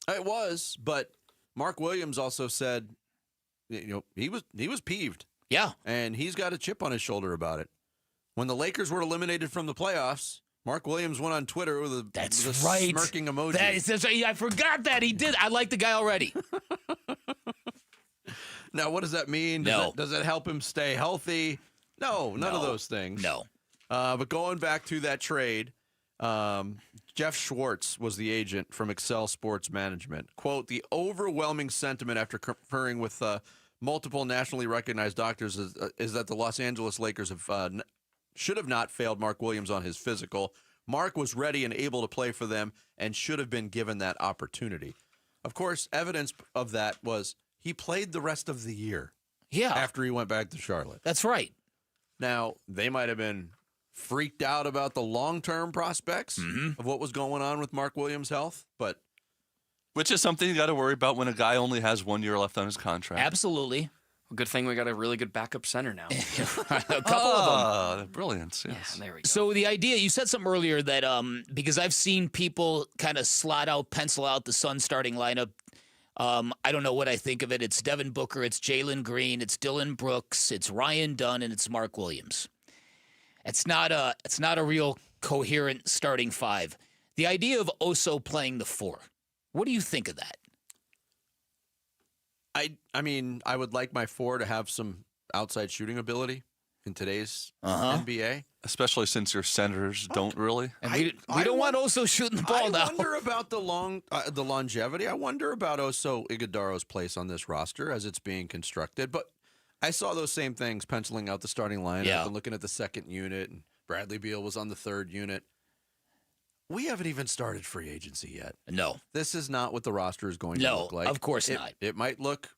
It was, but Mark Williams also said, he was peeved. Yeah. And he's got a chip on his shoulder about it. When the Lakers were eliminated from the playoffs, Mark Williams went on Twitter with a smirking emoji. That's right. I forgot that. He did. I like the guy already. Now, what does that mean? Does it help him stay healthy? No, none of those things. No. But going back to that trade, Jeff Schwartz was the agent from Excel Sports Management. Quote, the overwhelming sentiment after conferring with multiple nationally recognized doctors is that the Los Angeles Lakers should have not failed Mark Williams on his physical. Mark was ready and able to play for them and should have been given that opportunity. Of course, evidence of that was he played the rest of the year. Yeah. After he went back to Charlotte. That's right. Now, they might have been freaked out about the long-term prospects of what was going on with Mark Williams' health, but which is something you got to worry about when a guy only has 1 year left on his contract. Absolutely. Well, good thing we got a really good backup center now. A couple of them. Brilliant. Yes. Yeah, there we go. So the idea, you said something earlier that because I've seen people kind of pencil out the Suns starting lineup. I don't know what I think of it. It's Devin Booker, it's Jalen Green, it's Dillon Brooks, it's Ryan Dunn, and it's Mark Williams. It's not a real coherent starting five. The idea of Oso playing the 4. What do you think of that? I mean, I would like my 4 to have some outside shooting ability in today's NBA. Especially since your centers don't really. And we don't want Oso shooting the ball now. I wonder about the longevity. I wonder about Oso Iguodaro's place on this roster as it's being constructed. But I saw those same things penciling out the starting lineup and looking at the second unit. And Bradley Beal was on the third unit. We haven't even started free agency yet. No. This is not what the roster is going to look like. Of course not. It might look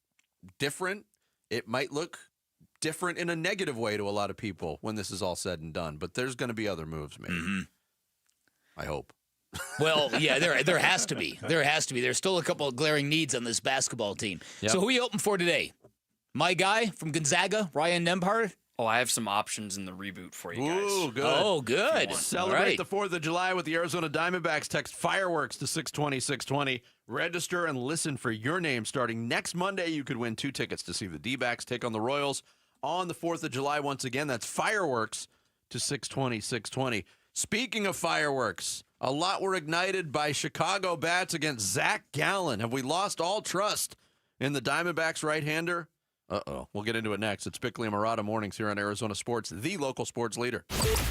different. It might look different in a negative way to a lot of people when this is all said and done. But there's going to be other moves made. Mm-hmm. I hope. Well, yeah, there has to be. There has to be. There's still a couple of glaring needs on this basketball team. Yep. So who are you open for today? My guy from Gonzaga, Ryan Nembhard? Oh, I have some options in the reboot for you guys. Ooh, good. Oh, good. Celebrate the 4th of July with the Arizona Diamondbacks. Text fireworks to 620-620. Register and listen for your name. Starting next Monday, you could win 2 tickets to see the D-backs take on the Royals on the 4th of July. Once again, that's fireworks to 620-620. Speaking of fireworks, a lot were ignited by Chicago bats against Zack Gallen. Have we lost all trust in the Diamondbacks right-hander? Uh-oh. We'll get into it next. It's Bickley and Murata Mornings here on Arizona Sports, the local sports leader.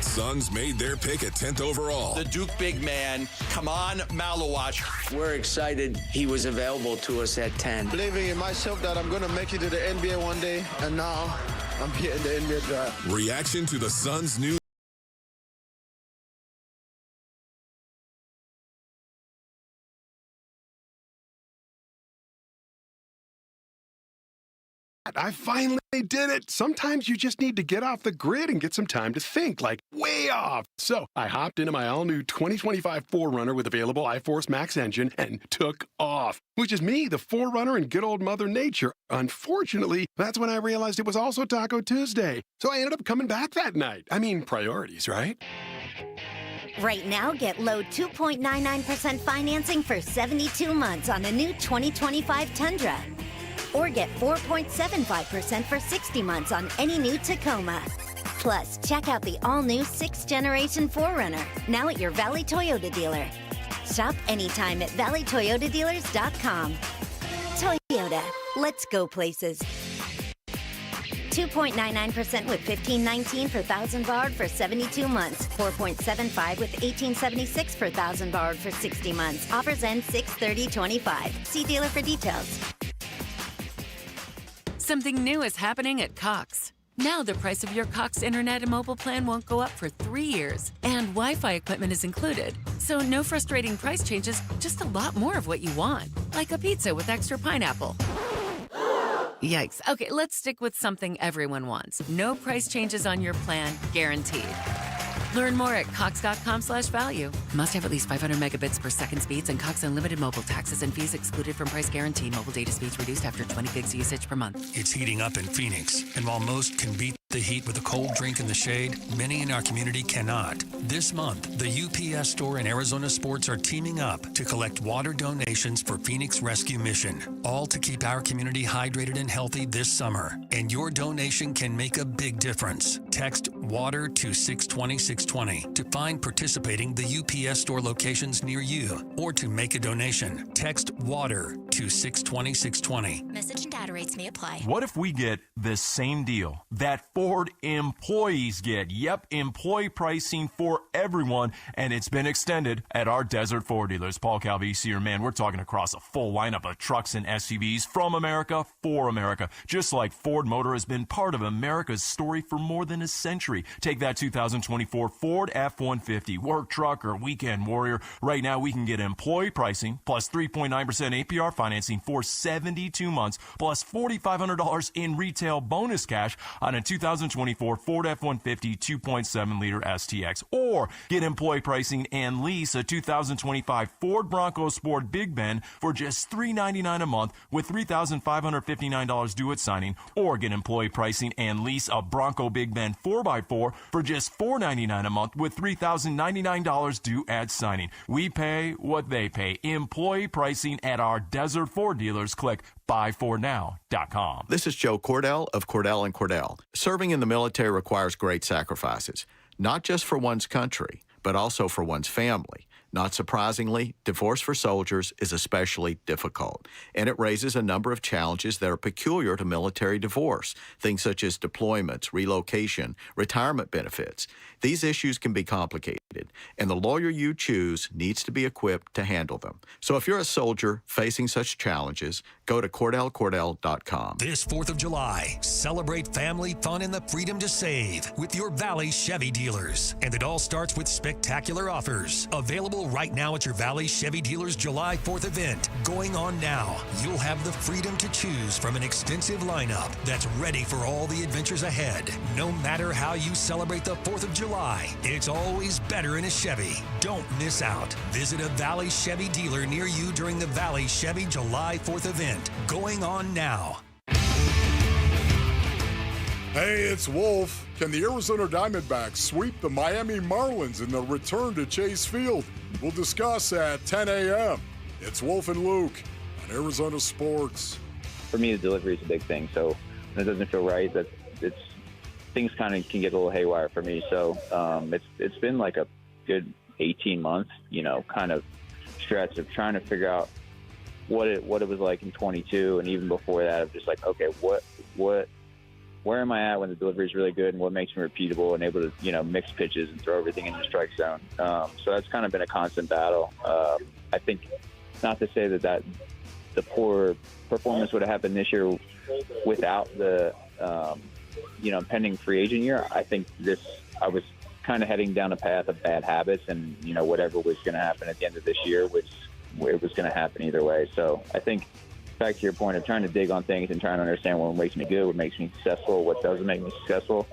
Suns made their pick at 10th overall. The Duke big man, Kaman Malawatch. We're excited he was available to us at 10. Believing in myself that I'm going to make it to the NBA one day, and now I'm here in the NBA draft. Reaction to the Suns' new I finally did it. Sometimes you just need to get off the grid and get some time to think, like way off. So I hopped into my all-new 2025 4Runner with available iForce Max engine and took off, which is me, the 4Runner and good old Mother Nature. Unfortunately, that's when I realized it was also Taco Tuesday. So I ended up coming back that night. I mean, priorities, right? Right now, get low 2.99% financing for 72 months on the new 2025 Tundra. Or get 4.75% for 60 months on any new Tacoma. Plus, check out the all-new 6th generation 4Runner, now at your Valley Toyota dealer. Shop anytime at valleytoyotadealers.com. Toyota, let's go places. 2.99% with $15.19 per thousand borrowed for 72 months. 4.75 with $18.76 per thousand borrowed for 60 months. Offers end 6/30/25. See dealer for details. Something new is happening at Cox. Now the price of your Cox internet and mobile plan won't go up for 3 years, and Wi-Fi equipment is included. So no frustrating price changes, just a lot more of what you want, like a pizza with extra pineapple. Yikes. Okay, let's stick with something everyone wants. No price changes on your plan, guaranteed. Learn more at cox.com/value. Must have at least 500 megabits per second speeds and Cox Unlimited mobile. Taxes and fees excluded from price guarantee. Mobile data speeds reduced after 20 gigs usage per month. It's heating up in Phoenix, and while most can beat the heat with a cold drink in the shade, many in our community cannot. This month, the UPS store and Arizona Sports are teaming up to collect water donations for Phoenix Rescue Mission, all to keep our community hydrated and healthy this summer. And your donation can make a big difference. Text WATER to 620-620 to find participating the UPS store locations near you, or to make a donation. Text WATER to 620-620. Message and data rates may apply. What if we get this same deal that Ford employees get? Yep, employee pricing for everyone, and it's been extended at our Desert Ford dealers. Paul Calvisi here, man, we're talking across a full lineup of trucks and SUVs from America for America. Just like Ford Motor has been part of America's story for more than a century. Take that 2024 Ford F-150, work truck or weekend warrior. Right now, we can get employee pricing plus 3.9% APR financing for 72 months, plus $4,500 in retail bonus cash on a 2024 Ford F-150 2.7-liter STX. Or get employee pricing and lease a 2025 Ford Bronco Sport Big Ben for just $399 a month with $3,559 due at signing. Or get employee pricing and lease a Bronco Big Ben 4x4 for just $499 a month with $3,099 due at signing. We pay what they pay. Employee pricing at our Desert Ford dealers. Click buyfordnow.com. This is Joe Cordell of Cordell & Cordell. Serving in the military requires great sacrifices, not just for one's country, but also for one's family. Not surprisingly, divorce for soldiers is especially difficult, and it raises a number of challenges that are peculiar to military divorce, things such as deployments, relocation, retirement benefits. These issues can be complicated, and the lawyer you choose needs to be equipped to handle them. So if you're a soldier facing such challenges, go to CordellCordell.com. This 4th of July, celebrate family fun and the freedom to save with your Valley Chevy dealers. And it all starts with spectacular offers. Available Available right now at your Valley Chevy dealer's July 4th event. Going on now. You'll have the freedom to choose from an extensive lineup that's ready for all the adventures ahead. No matter how you celebrate the 4th of July, it's always better in a Chevy. Don't miss out. Visit a Valley Chevy dealer near you during the Valley Chevy July 4th event. Going on now. Hey, it's Wolf. Can the Arizona Diamondbacks sweep the Miami Marlins in the return to Chase Field? We'll discuss at 10 a.m. It's Wolf and Luke on Arizona Sports. For me, the delivery is a big thing, so it doesn't feel right. That things kind of can get a little haywire for me. So it's been like a good 18 months, kind of stretch of trying to figure out what it was like in 22, and even before that, of just like, okay, where am I at when the delivery is really good, and what makes me repeatable and able to, mix pitches and throw everything in the strike zone. So that's kind of been a constant battle. I think, not to say that the poor performance would have happened this year without the, pending free agent year. I think I was kind of heading down a path of bad habits, and, whatever was going to happen at the end of this year, it was going to happen either way. So I think, back to your point of trying to dig on things and trying to understand what makes me good, what makes me successful, what doesn't make me successful.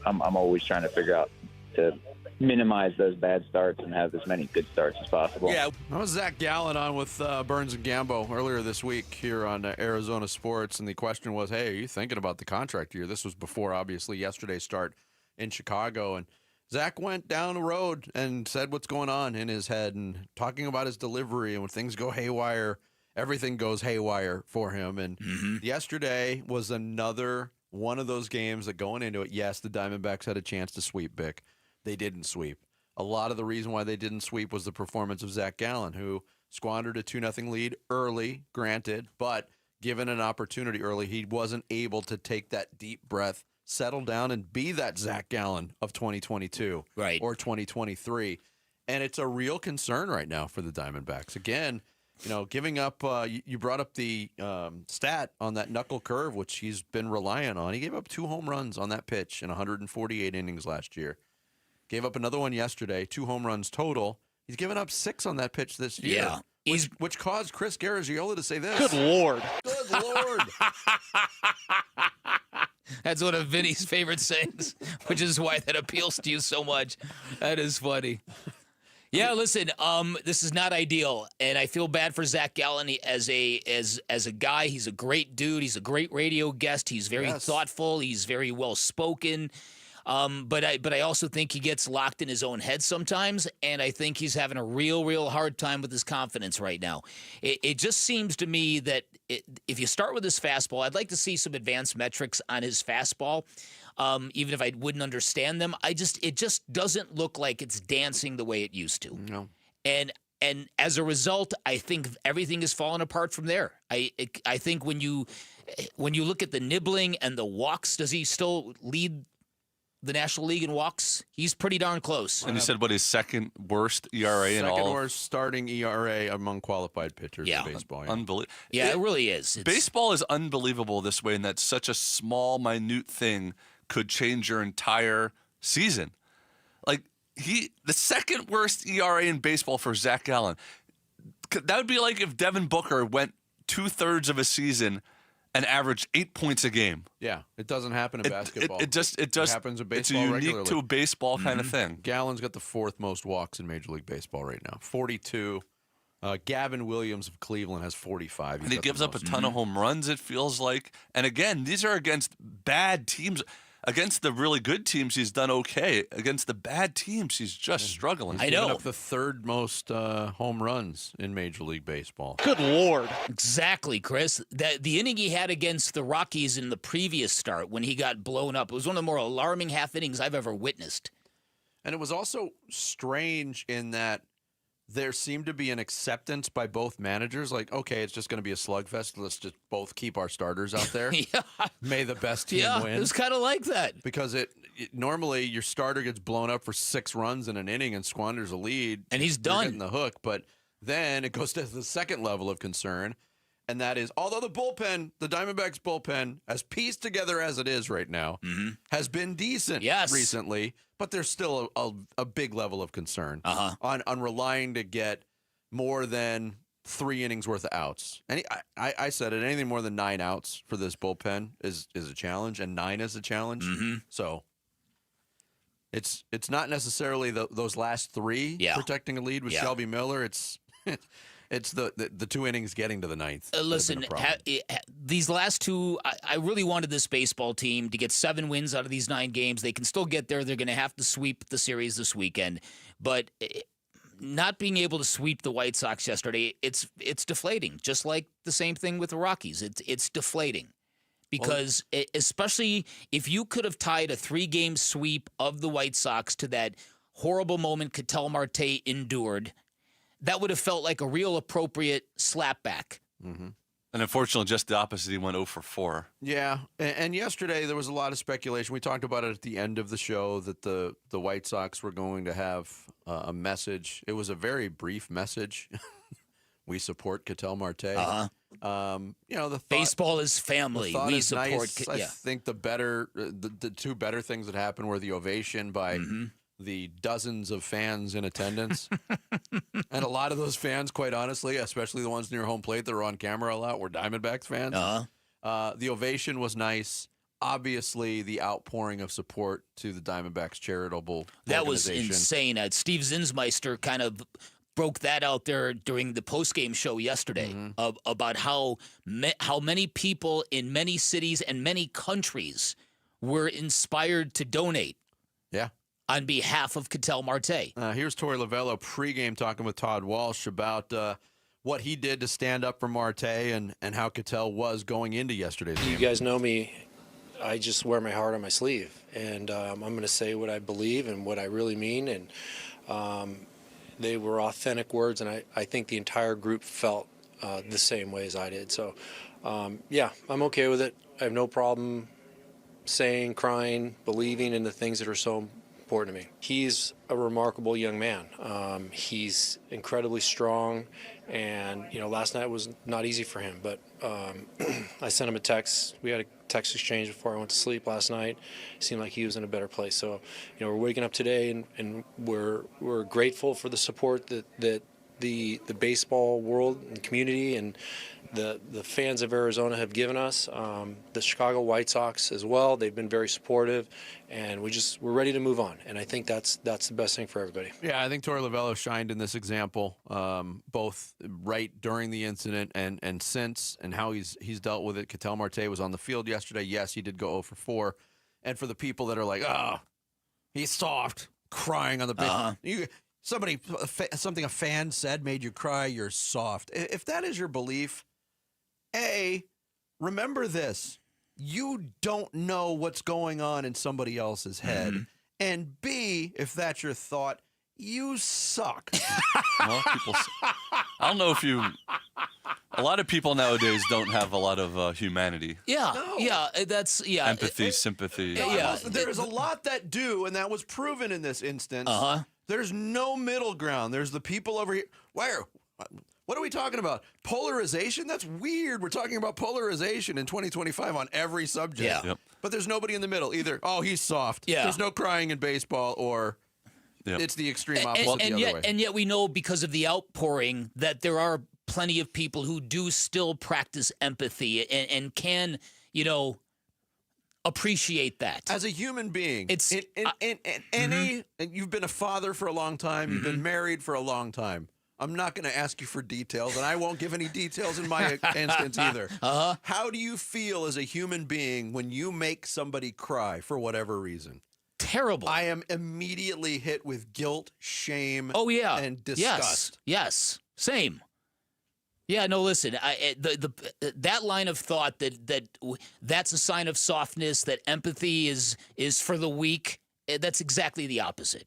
I'm always trying to figure out to minimize those bad starts and have as many good starts as possible. Yeah, that was Zack Gallen on with Burns and Gambo earlier this week here on Arizona Sports, and the question was, hey, are you thinking about the contract year? This was before, obviously, yesterday's start in Chicago, and Zach went down the road and said what's going on in his head and talking about his delivery, and when things go haywire, everything goes haywire for him. And yesterday was another one of those games that going into it, yes, the Diamondbacks had a chance to sweep Bick. They didn't sweep. A lot of the reason why they didn't sweep was the performance of Zack Gallen, who squandered a 2-0 lead early, granted, but given an opportunity early, he wasn't able to take that deep breath, settle down, and be that Zack Gallen of 2022 or 2023. And it's a real concern right now for the Diamondbacks. Again, giving up, you brought up the stat on that knuckle curve, which he's been relying on. He gave up 2 home runs on that pitch in 148 innings last year. Gave up another one yesterday, 2 home runs total. He's given up 6 on that pitch this year. Yeah. Which caused Chris Garagiola to say this. Good Lord. Good Lord. That's one of Vinny's favorite sayings, which is why that appeals to you so much. That is funny. Yeah, listen, this is not ideal, and I feel bad for Zack Gallen as a guy. He's a great dude. He's a great radio guest. He's very thoughtful. He's very well spoken. But I also think he gets locked in his own head sometimes, and I think he's having a real hard time with his confidence right now. It just seems to me that if you start with his fastball, I'd like to see some advanced metrics on his fastball. Even if I wouldn't understand them, it just doesn't look like it's dancing the way it used to. No. And as a result, I think everything is falling apart from there. I think when you look at the nibbling and the walks, does he still lead the National League in walks? He's pretty darn close. And you said what his second worst ERA in all? Second worst starting ERA among qualified pitchers in baseball. Yeah. Unbelievable. Yeah, it really is. Baseball is unbelievable this way, in that such a small, minute thing could change your entire season. Like, the second worst ERA in baseball for Zack Gallen. That would be like if Devin Booker went 2/3 of a season and averaged 8 points a game. Yeah, it doesn't happen in basketball. It just happens in baseball. It's a unique regularly. to a baseball kind of thing. Gallen's got the 4th most walks in Major League Baseball right now, 42. Gavin Williams of Cleveland has 45. And he gives up a ton of home runs, it feels like. And again, these are against bad teams. Against the really good teams, he's done okay. Against the bad teams, he's just struggling. He's given up the 3rd most home runs in Major League Baseball. Good Lord. Exactly, Chris. The inning he had against the Rockies in the previous start when he got blown up, it was one of the more alarming half innings I've ever witnessed. And it was also strange in that there seemed to be an acceptance by both managers. Like, okay, it's just going to be a slugfest. Let's just both keep our starters out there. May the best team win. It was kind of like that. Because normally your starter gets blown up for 6 runs in an inning and squanders a lead. And he's done. Getting the hook. But then it goes to the second level of concern. and that is, although the Diamondbacks bullpen, as pieced together as it is right now, has been decent recently, but there's still a big level of concern on relying to get more than 3 innings worth of outs. I said it, anything more than 9 outs for this bullpen is a challenge, and 9 is a challenge. So it's not necessarily those last 3 protecting a lead with Shelby Miller. It's the 2 innings getting to the 9th. Listen, these last 2, I really wanted this baseball team to get 7 wins out of these 9 games. They can still get there. They're going to have to sweep the series this weekend. But not being able to sweep the White Sox yesterday, it's deflating. Just like the same thing with the Rockies. It's deflating. Because especially if you could have tied a 3-game sweep of the White Sox to that horrible moment Ketel Marte endured, that would have felt like a real appropriate slapback. And unfortunately, just the opposite. He went 0 for 4. Yeah, and yesterday there was a lot of speculation. We talked about it at the end of the show that the White Sox were going to have a message. It was a very brief message. We support Ketel Marte. The thought, baseball is family. The thought we is support. Nice. I think the 2 better things that happened were the ovation by the dozens of fans in attendance. And a lot of those fans, quite honestly, especially the ones near home plate that were on camera a lot, were Diamondbacks fans. The ovation was nice. Obviously, the outpouring of support to the Diamondbacks charitable That was organization. insane. Steve Zinsmeister kind of broke that out there during the postgame show yesterday about how many people in many cities and many countries were inspired to donate. Yeah. On behalf of Ketel Marte. Here's Torey Lovello pregame talking with Todd Walsh about what he did to stand up for Marte and how Ketel was going into yesterday's game. You guys know me. I just wear my heart on my sleeve, and I'm going to say what I believe and what I really mean, and they were authentic words, and I think the entire group felt the same way as I did. So, yeah, I'm okay with it. I have no problem saying, crying, believing in the things that are so important to me. He's a remarkable young man. He's incredibly strong, and last night was not easy for him, but I sent him a text. We had a text exchange before I went to sleep last night. It seemed like he was in a better place. So we're waking up today, and we're grateful for the support that the baseball world and community and the fans of Arizona have given us. The Chicago White Sox as well. They've been very supportive, and we're ready to move on. And I think that's the best thing for everybody. Yeah, I think Torey Lovello shined in this example, both right during the incident and since, and how he's dealt with it. Ketel Marte was on the field yesterday. Yes, he did go 0 for 4. And for the people that are like, he's soft, crying on the bench. Something a fan said made you cry, you're soft. If that is your belief, A, remember this. You don't know what's going on in somebody else's head. And B, if that's your thought, you suck. Well, I don't know if a lot of people nowadays don't have a lot of humanity. Empathy, sympathy. There's a lot that do, and that was proven in this instance. There's no middle ground. There's the people over here. What are we talking about? Polarization? That's weird. We're talking about polarization in 2025 on every subject. Yeah. Yep. But there's nobody in the middle. Either, he's soft. Yeah. There's no crying in baseball, or it's the extreme opposite the other way. And yet we know because of the outpouring that there are plenty of people who do still practice empathy and can, appreciate that. As a human being, it's you've been a father for a long time, you've been married for a long time. I'm not going to ask you for details, and I won't give any details in my instance either. How do you feel as a human being when you make somebody cry for whatever reason? Terrible. I am immediately hit with guilt, shame, and disgust. Yes. Same. Yeah, no, listen, that line of thought that's a sign of softness, that empathy is for the weak, that's exactly the opposite.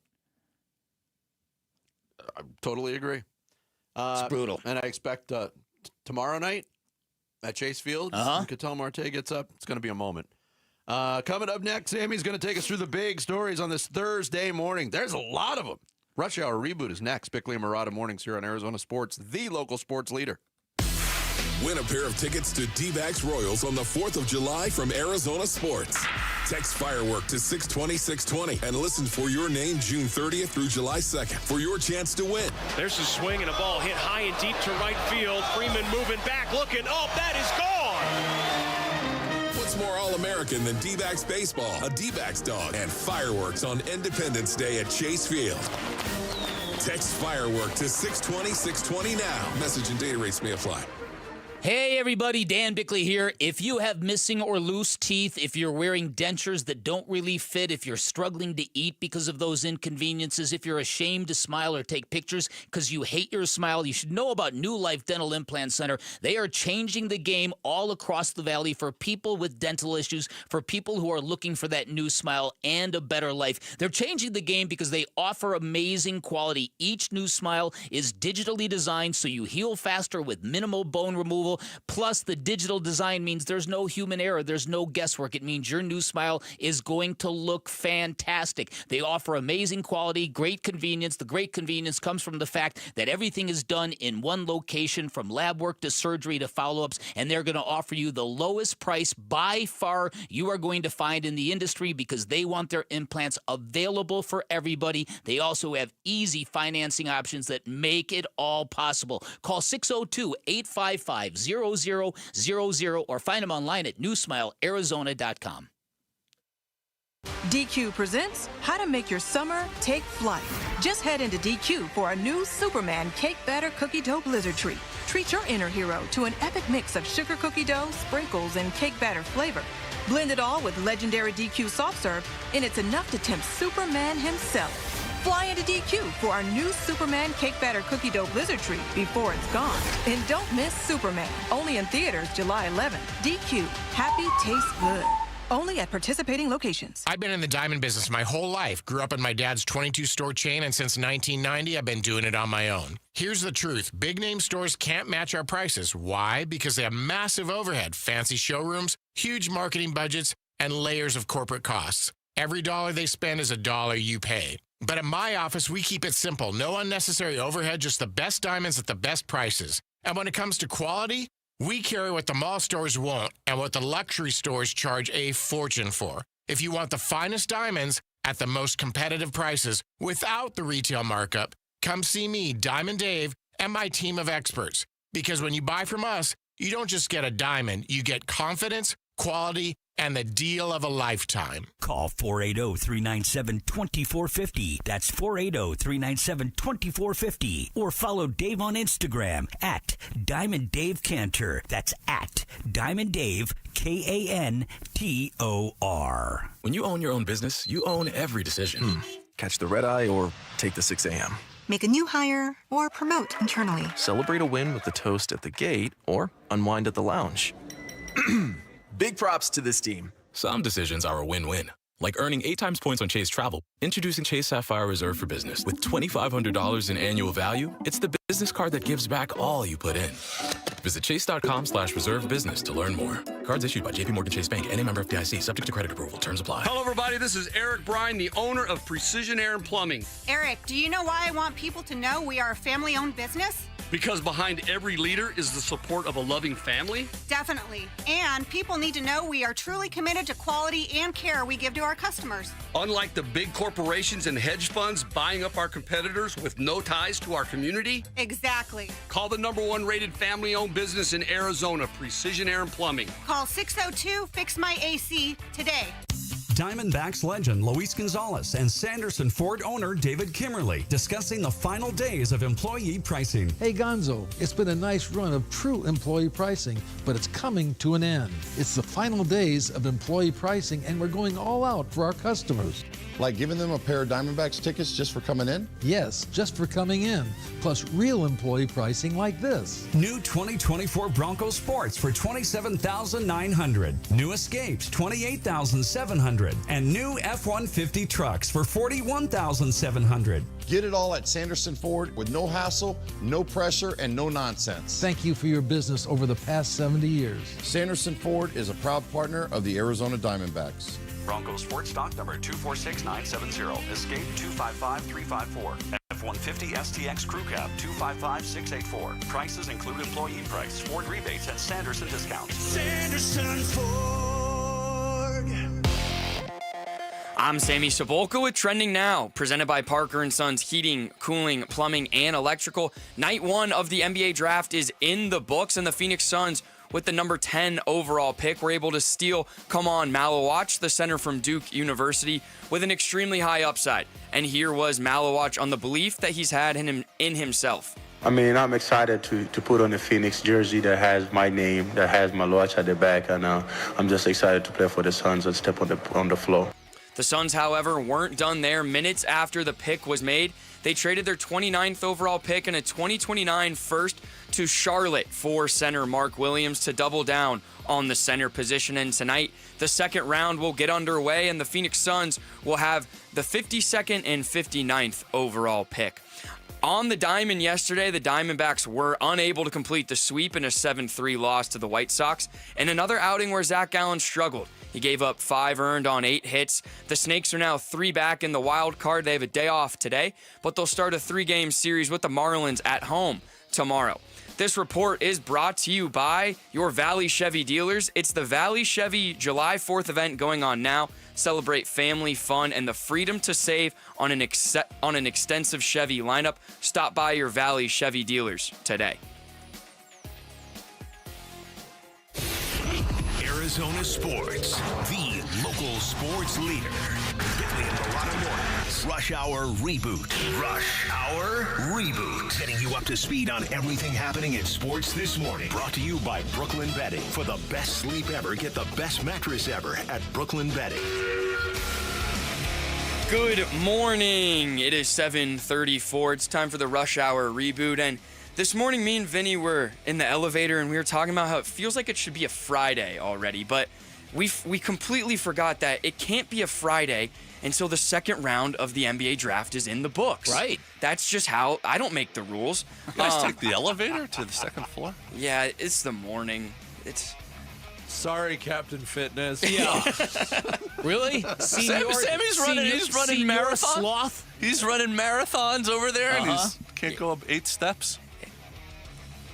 I totally agree. It's brutal. And I expect tomorrow night at Chase Field, when Ketel Marte gets up, it's going to be a moment. Coming up next, Sammy's going to take us through the big stories on this Thursday morning. There's a lot of them. Rush Hour Reboot is next. Bickley and Murata mornings here on Arizona Sports, the local sports leader. Win a pair of tickets to D-backs Royals on the 4th of July from Arizona Sports. Text Firework to 620-620 and listen for your name June 30th through July 2nd for your chance to win. There's a swing and a ball hit high and deep to right field. Freeman moving back, looking. Oh, that is gone. What's more All-American than D-backs baseball, a D-backs dog, and fireworks on Independence Day at Chase Field? Text Firework to 620-620 now. Message and data rates may apply. Hey everybody, Dan Bickley here. If you have missing or loose teeth, if you're wearing dentures that don't really fit, if you're struggling to eat because of those inconveniences, if you're ashamed to smile or take pictures because you hate your smile, you should know about New Life Dental Implant Center. They are changing the game all across the valley for people with dental issues, for people who are looking for that new smile and a better life. They're changing the game because they offer amazing quality. Each new smile is digitally designed so you heal faster with minimal bone removal. Plus, the digital design means there's no human error. There's no guesswork. It means your new smile is going to look fantastic. They offer amazing quality, great convenience. The great convenience comes from the fact that everything is done in one location, from lab work to surgery to follow-ups, and they're going to offer you the lowest price by far you are going to find in the industry because they want their implants available for everybody. They also have easy financing options that make it all possible. Call 602-855-0000 or find them online at newsmilearizona.com. DQ presents How to Make Your Summer Take Flight. Just head into DQ for a new Superman Cake Batter Cookie Dough Blizzard Treat. Treat your inner hero to an epic mix of sugar cookie dough, sprinkles, and cake batter flavor. Blend it all with legendary DQ soft serve, and it's enough to tempt Superman himself. Fly into DQ for our new Superman Cake Batter Cookie Dough Blizzard Treat before it's gone. And don't miss Superman. Only in theaters July 11th. DQ. Happy tastes good. Only at participating locations. I've been in the diamond business my whole life. Grew up in my dad's 22-store chain, and since 1990, I've been doing it on my own. Here's the truth. Big-name stores can't match our prices. Why? Because they have massive overhead, fancy showrooms, huge marketing budgets, and layers of corporate costs. Every dollar they spend is a dollar you pay. But at my office, we keep it simple. No unnecessary overhead, just the best diamonds at the best prices. And when it comes to quality, we carry what the mall stores won't and what the luxury stores charge a fortune for. If you want the finest diamonds at the most competitive prices without the retail markup, come see me, Diamond Dave, and my team of experts. Because when you buy from us, you don't just get a diamond, you get confidence, quality, and the deal of a lifetime. Call 480-397-2450. That's 480-397-2450. Or follow Dave on Instagram at Diamond Dave Cantor. That's at Diamond Dave, Kantor. When you own your own business, you own every decision. Catch the red eye or take the 6 a.m. Make a new hire or promote internally. Celebrate a win with the toast at the gate or unwind at the lounge. Big props to this team. Some decisions are a win-win, like earning 8 times points on Chase Travel. Introducing Chase Sapphire Reserve for Business. With $2,500 in annual value, it's the business card that gives back all you put in. Visit chase.com/reserve business to learn more. Cards issued by JPMorgan Chase Bank, any member FDIC, subject to credit approval. Terms apply. Hello, everybody. This is Eric Bryan, the owner of Precision Air and Plumbing. Eric, do you know why I want people to know we are a family-owned business? Because behind every leader is the support of a loving family? Definitely. And people need to know we are truly committed to quality and care we give to our customers. Unlike the big corporations and hedge funds buying up our competitors with no ties to our community? Exactly. Call the #1 rated family-owned business in Arizona, Precision Air and Plumbing. Call 602-FIX-MY-AC today. Diamondbacks legend Luis Gonzalez and Sanderson Ford owner David Kimmerly discussing the final days of employee pricing. Hey Gonzo, it's been a nice run of true employee pricing, but it's coming to an end. It's the final days of employee pricing, and we're going all out for our customers. Like giving them a pair of Diamondbacks tickets just for coming in? Yes, just for coming in, plus real employee pricing like this. New 2024 Bronco Sports for $27,900. New Escapes, $28,700. And new F-150 trucks for $41,700. Get it all at Sanderson Ford with no hassle, no pressure, and no nonsense. Thank you for your business over the past 70 years. Sanderson Ford is a proud partner of the Arizona Diamondbacks. Bronco Sports stock number 246970. Escape 255354. F-150 STX Crew Cab, 255684. Prices include employee price, Ford rebates, and Sanderson discounts. Sanderson Ford. I'm Sammy Sabolka with Trending Now, presented by Parker & Sons Heating, Cooling, Plumbing, and Electrical. Night 1 of the NBA draft is in the books, and the Phoenix Suns, with the number 10 overall pick, were able to steal Kaman Malawatch, the center from Duke University, with an extremely high upside. And here was Malawatch on the belief that he's had in himself. I mean, I'm excited to put on a Phoenix jersey that has my name, that has Malawatch at the back, and I'm just excited to play for the Suns and step on the floor. The Suns, however, weren't done there. Minutes after the pick was made, they traded their 29th overall pick and a 2029 first to Charlotte for center Mark Williams to double down on the center position. And tonight, the second round will get underway, and the Phoenix Suns will have the 52nd and 59th overall pick. On the diamond yesterday, the Diamondbacks were unable to complete the sweep in a 7-3 loss to the White Sox, and another outing where Zack Gallen struggled. He gave up 5 earned on 8 hits. The Snakes are now 3 back in the wild card. They have a day off today, but they'll start a 3-game series with the Marlins at home tomorrow. This report is brought to you by your Valley Chevy dealers. It's the Valley Chevy July 4th event going on now. Celebrate family, fun, and the freedom to save on an extensive Chevy lineup. Stop by your Valley Chevy dealers today. Arizona Sports, the local sports leader. Bentley and Milano Mornings. Rush Hour Reboot. Rush Hour Reboot. Getting you up to speed on everything happening in sports this morning. Brought to you by Brooklyn Bedding. For the best sleep ever, get the best mattress ever at Brooklyn Bedding. Good morning. It is 7:34. It's time for the Rush Hour Reboot, and this morning, me and Vinny were in the elevator, and we were talking about how it feels like it should be a Friday already, but we completely forgot that it can't be a Friday until the second round of the NBA draft is in the books. Right. That's just how I don't make the rules. You guys take the elevator to the second floor? Yeah, it's the morning. It's sorry, Captain Fitness. Yeah. Really? Sammy's running marathons. Sloth. He's running marathons over there, and he can't go up 8 steps.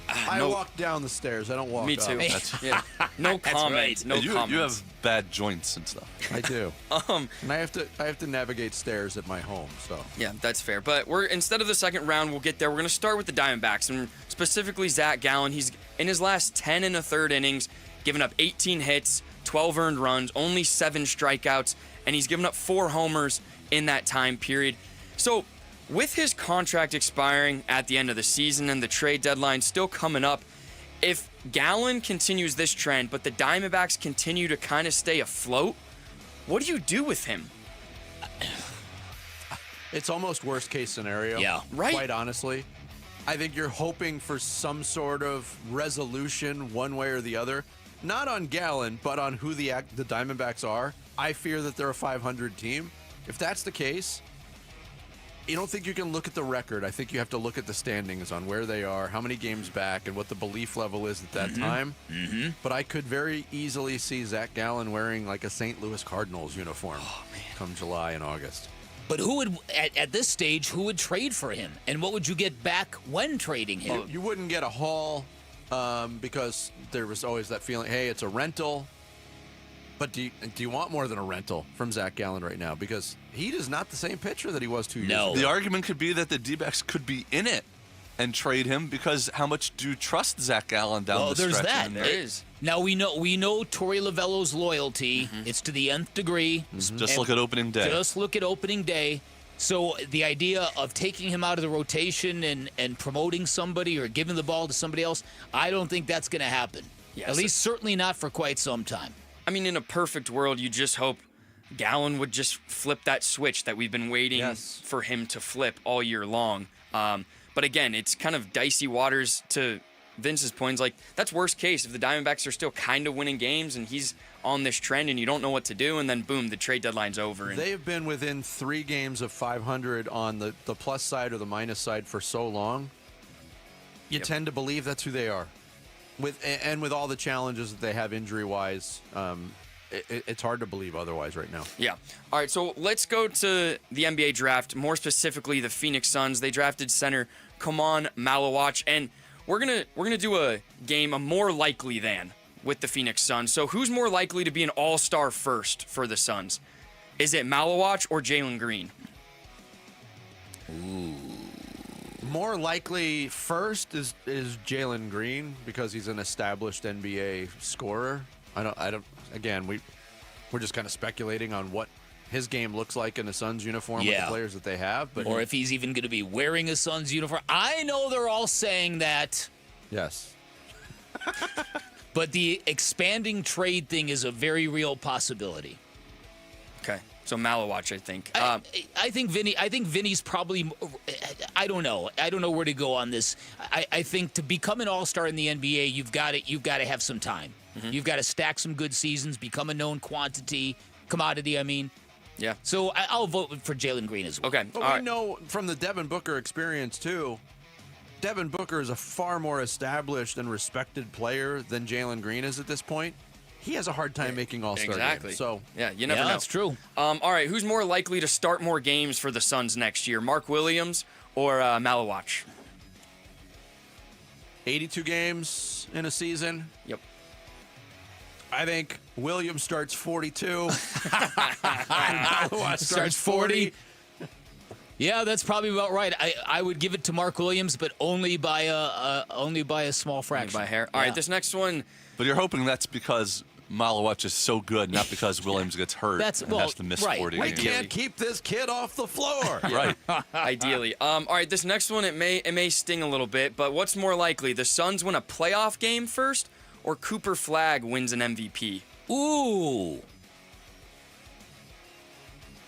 I walk down the stairs. I don't walk Me up. too. Yeah. No comment. right. No comments. You have bad joints and stuff. I do. And I have to navigate stairs at my home. So yeah, that's fair. But instead of the second round, we'll get there. We're going to start with the Diamondbacks, and specifically Zack Gallen. He's in his last 10 1/3 innings, given up 18 hits, 12 earned runs, only 7 strikeouts, and he's given up 4 homers in that time period. So with his contract expiring at the end of the season and the trade deadline still coming up, if Gallen continues this trend, but the Diamondbacks continue to kind of stay afloat, what do you do with him? it's almost worst case scenario. Yeah. Right. Quite honestly, I think you're hoping for some sort of resolution one way or the other. Not on Gallen, but on who the Diamondbacks are. I fear that they're a 500 team. If that's the case, I don't think you can look at the record. I think you have to look at the standings on where they are, how many games back, and what the belief level is at that time. Mm-hmm. But I could very easily see Zack Gallen wearing like a St. Louis Cardinals uniform come July and August. But who would, at this stage, who would trade for him? And what would you get back when trading him? You wouldn't get a haul because there was always that feeling, hey, it's a rental. But do you want more than a rental from Zack Gallen right now? Because he is not the same pitcher that he was 2 years ago. The argument could be that the D-backs could be in it and trade him because how much do you trust Zack Gallen down the stretch? Well, there's that. There is. Now we know Torey Lovello's loyalty. It's to the nth degree. Just look at opening day. Just look at opening day. So the idea of taking him out of the rotation and promoting somebody or giving the ball to somebody else, I don't think that's going to happen. Yes. At least certainly not for quite some time. I mean, in a perfect world, you just hope Gallen would just flip that switch that we've been waiting for him to flip all year long. But again, it's kind of dicey waters to Vince's points. Like, that's worst case if the Diamondbacks are still kind of winning games and he's on this trend and you don't know what to do, and then boom, the trade deadline's over. They have been within 3 games of 500 on the plus side or the minus side for so long. You tend to believe that's who they are. With all the challenges that they have injury-wise, it's hard to believe otherwise right now. Yeah. All right, so let's go to the NBA draft, more specifically the Phoenix Suns. They drafted center Kaman Malawatch, and we're gonna do a game, a more likely than, with the Phoenix Suns. So who's more likely to be an all-star first for the Suns? Is it Malawatch or Jalen Green? Ooh. More likely first is Jalen Green because he's an established NBA scorer. I don't. Again, we're just kind of speculating on what his game looks like in a Suns uniform with the players that they have, or if he's even going to be wearing a Suns uniform. I know they're all saying that. Yes. But the expanding trade thing is a very real possibility. Okay. So Malawatch, I think. I think Vinny's probably. I don't know. I don't know where to go on this. I think to become an all-star in the NBA, you've got to have some time. Mm-hmm. You've got to stack some good seasons, become a known commodity. I mean. Yeah. So I'll vote for Jalen Green as well. Okay. But we know from the Devin Booker experience too. Devin Booker is a far more established and respected player than Jalen Green is at this point. He has a hard time making all-star exactly. games. So yeah, you never know. That's true. All right, who's more likely to start more games for the Suns next year, Mark Williams or Malawatch? 82 games in a season. Yep. I think Williams starts 42. Malawatch starts 40. Yeah, that's probably about right. I would give it to Mark Williams, but only by a small fraction. Only by hair. All right, this next one. But you're hoping that's because Malawatch is so good, not because Williams gets hurt and has to miss 40 We games. can't keep this kid off the floor. Right. Ideally. All right, this next one, it may sting a little bit, but what's more likely? The Suns win a playoff game first, or Cooper Flagg wins an MVP? Ooh.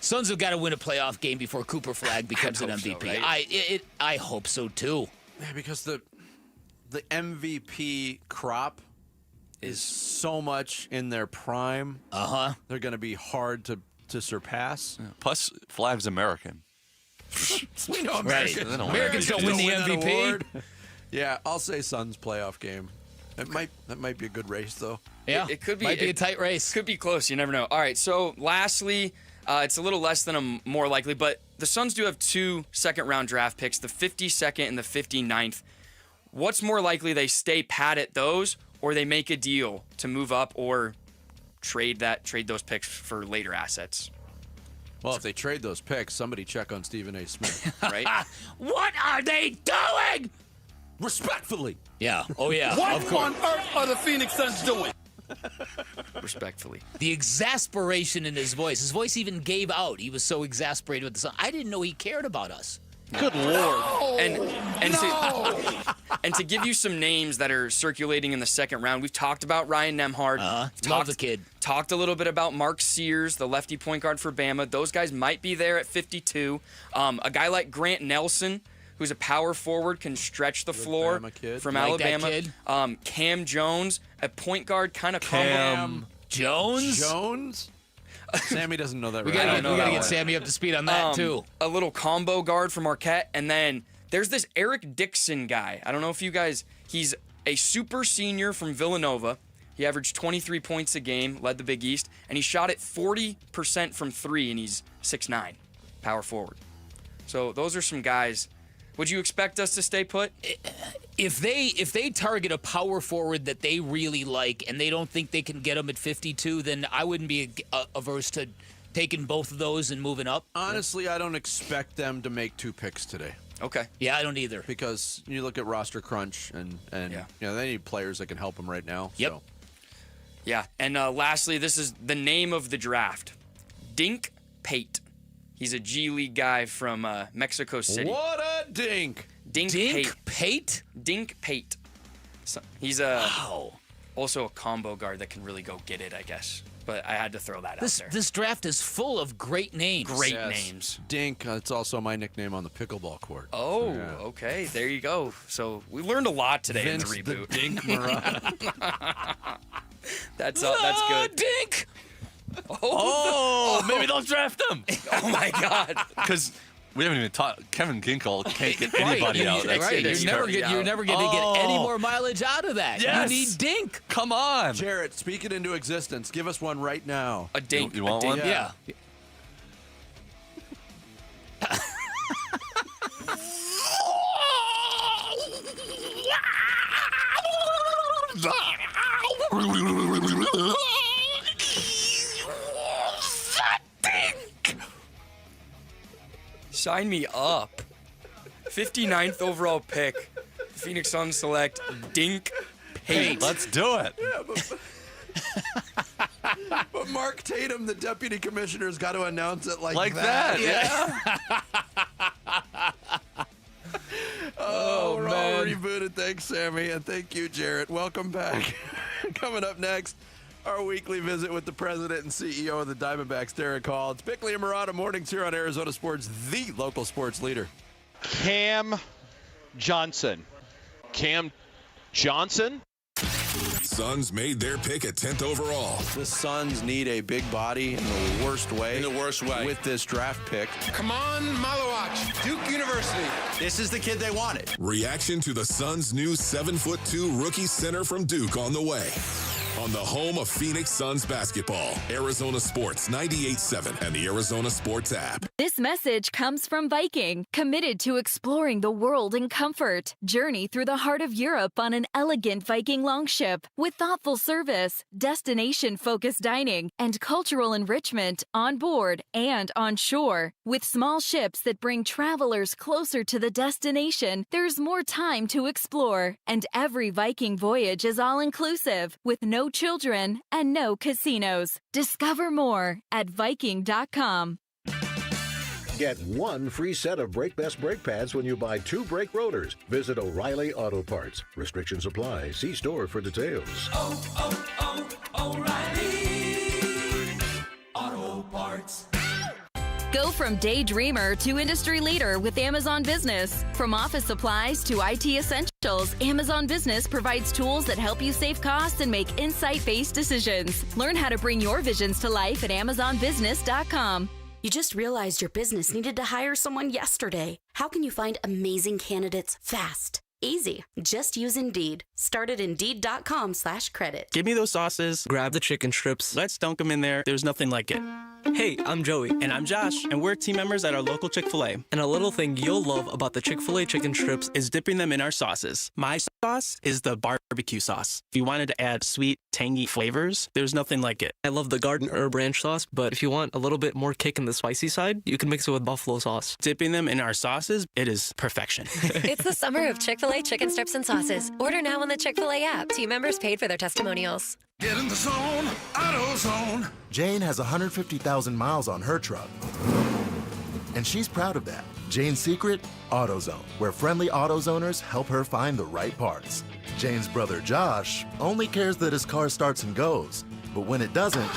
Suns have got to win a playoff game before Cooper Flagg becomes an MVP. So, right? I hope so too. Yeah, because the MVP crop is so much in their prime. They're going to be hard to surpass. Yeah. Plus, Flagg's American. We know Americans. Right. Americans don't win the MVP. Yeah, I'll say Suns playoff game. That might be a good race though. Yeah, it could be. Might be a tight race. Could be close. You never know. All right. So lastly, it's a little less than a more likely, but the Suns do have 2 second-round draft picks, the 52nd and the 59th. What's more likely, they stay pat at those, or they make a deal to move up or trade those picks for later assets? Well, if they trade those picks, somebody check on Stephen A. Smith. Right? What are they doing? Respectfully. Yeah. Oh, yeah. What on earth are the Phoenix Suns doing? Respectfully. The exasperation in his voice. His voice even gave out. He was so exasperated with the Suns. I didn't know he cared about us. Good Lord. And to give you some names that are circulating in the second round, we've talked about Ryan Nembhard. Love the kid. Talked a little bit about Mark Sears, the lefty point guard for Bama. Those guys might be there at 52. A guy like Grant Nelson, who's a power forward, can stretch the floor from Alabama. Cam Jones, a point guard, kind of Cam Jones? Jones? Sammy doesn't know that. We gotta get Sammy up to speed on that too. A little combo guard for Marquette, and then there's this Eric Dixon guy. I don't know if you guys. He's a super senior from Villanova. He averaged 23 points a game, led the Big East, and he shot it 40% from 3, and he's 6'9", power forward. So those are some guys. Would you expect us to stay put? If they target a power forward that they really like and they don't think they can get him at 52, then I wouldn't be averse to taking both of those and moving up. Honestly, I don't expect them to make 2 picks today. Okay. Yeah, I don't either. Because you look at roster crunch and you know, they need players that can help them right now. Yep. So. Yeah, and lastly, this is the name of the draft. Dink Pate. He's a G League guy from Mexico City. What a dink! Dink Pate? Dink Pate. So, he's also a combo guard that can really go get it, I guess. But I had to throw that out there. This draft is full of great names. Great names. Dink, it's also my nickname on the pickleball court. Oh, okay. There you go. So we learned a lot today Vince in the reboot. The Dink Marata. That's good. Dink! Oh, maybe they'll draft him. Oh, my God. Because We haven't even talked. Kevin Ginkel can't get anybody out. Right. You're never going to get any more mileage out of that. Yes. You need dink. Come on. Jarrett, speak it into existence. Give us one right now. A dink. You want a dink. one? Yeah. Sign me up. 59th overall pick. Phoenix Suns select Dink Pate. Let's do it. But Mark Tatum, the deputy commissioner, has got to announce it like that. Yeah. We're all man. rebooted. Thanks, Sammy, and thank you, Jarrett. Welcome back. Coming up next, our weekly visit with the president and CEO of the Diamondbacks, Derek Hall. It's Bickley and Murata mornings here on Arizona Sports, the local sports leader. Cam Johnson. Cam Johnson? Suns made their pick at 10th overall. The Suns need a big body in the worst way. In the worst way. With this draft pick. Kaman Malawatch, Duke University. This is the kid they wanted. Reaction to the Suns' new 7'2" rookie center from Duke on the way. On the home of Phoenix Suns basketball, Arizona Sports 98.7 and the Arizona Sports app. This message comes from Viking, committed to exploring the world in comfort. Journey through the heart of Europe on an elegant Viking longship with thoughtful service, destination-focused dining, and cultural enrichment on board and on shore. With small ships that bring travelers closer to the destination, there's more time to explore. And every Viking voyage is all-inclusive, with no children and no casinos. Discover more at Viking.com. Get one free set of Brake Best brake pads when you buy 2 brake rotors. Visit O'Reilly Auto Parts. Restrictions apply. See store for details. O'Reilly Auto Parts. Go from daydreamer to industry leader with Amazon Business. From office supplies to IT essentials, Amazon Business provides tools that help you save costs and make insight-based decisions. Learn how to bring your visions to life at AmazonBusiness.com. You just realized your business needed to hire someone yesterday. How can you find amazing candidates fast? Easy. Just use Indeed. Start at Indeed.com/credit. Give me those sauces, grab the chicken strips, let's dunk them in there. There's nothing like it. Hey, I'm Joey. And I'm Josh. And we're team members at our local Chick-fil-A. And a little thing you'll love about the Chick-fil-A chicken strips is dipping them in our sauces. My sauce is the barbecue sauce. If you wanted to add sweet, tangy flavors, there's nothing like it. I love the garden herb ranch sauce, but if you want a little bit more kick in the spicy side, you can mix it with buffalo sauce. Dipping them in our sauces, it is perfection. It's the summer of Chick-fil-A chicken strips and sauces. Order now on the Chick-fil-A app. Team members paid for their testimonials. Get in the zone, AutoZone. Jane has 150,000 miles on her truck, and she's proud of that. Jane's secret? AutoZone, where friendly AutoZoners help her find the right parts. Jane's brother Josh only cares that his car starts and goes, but when it doesn't,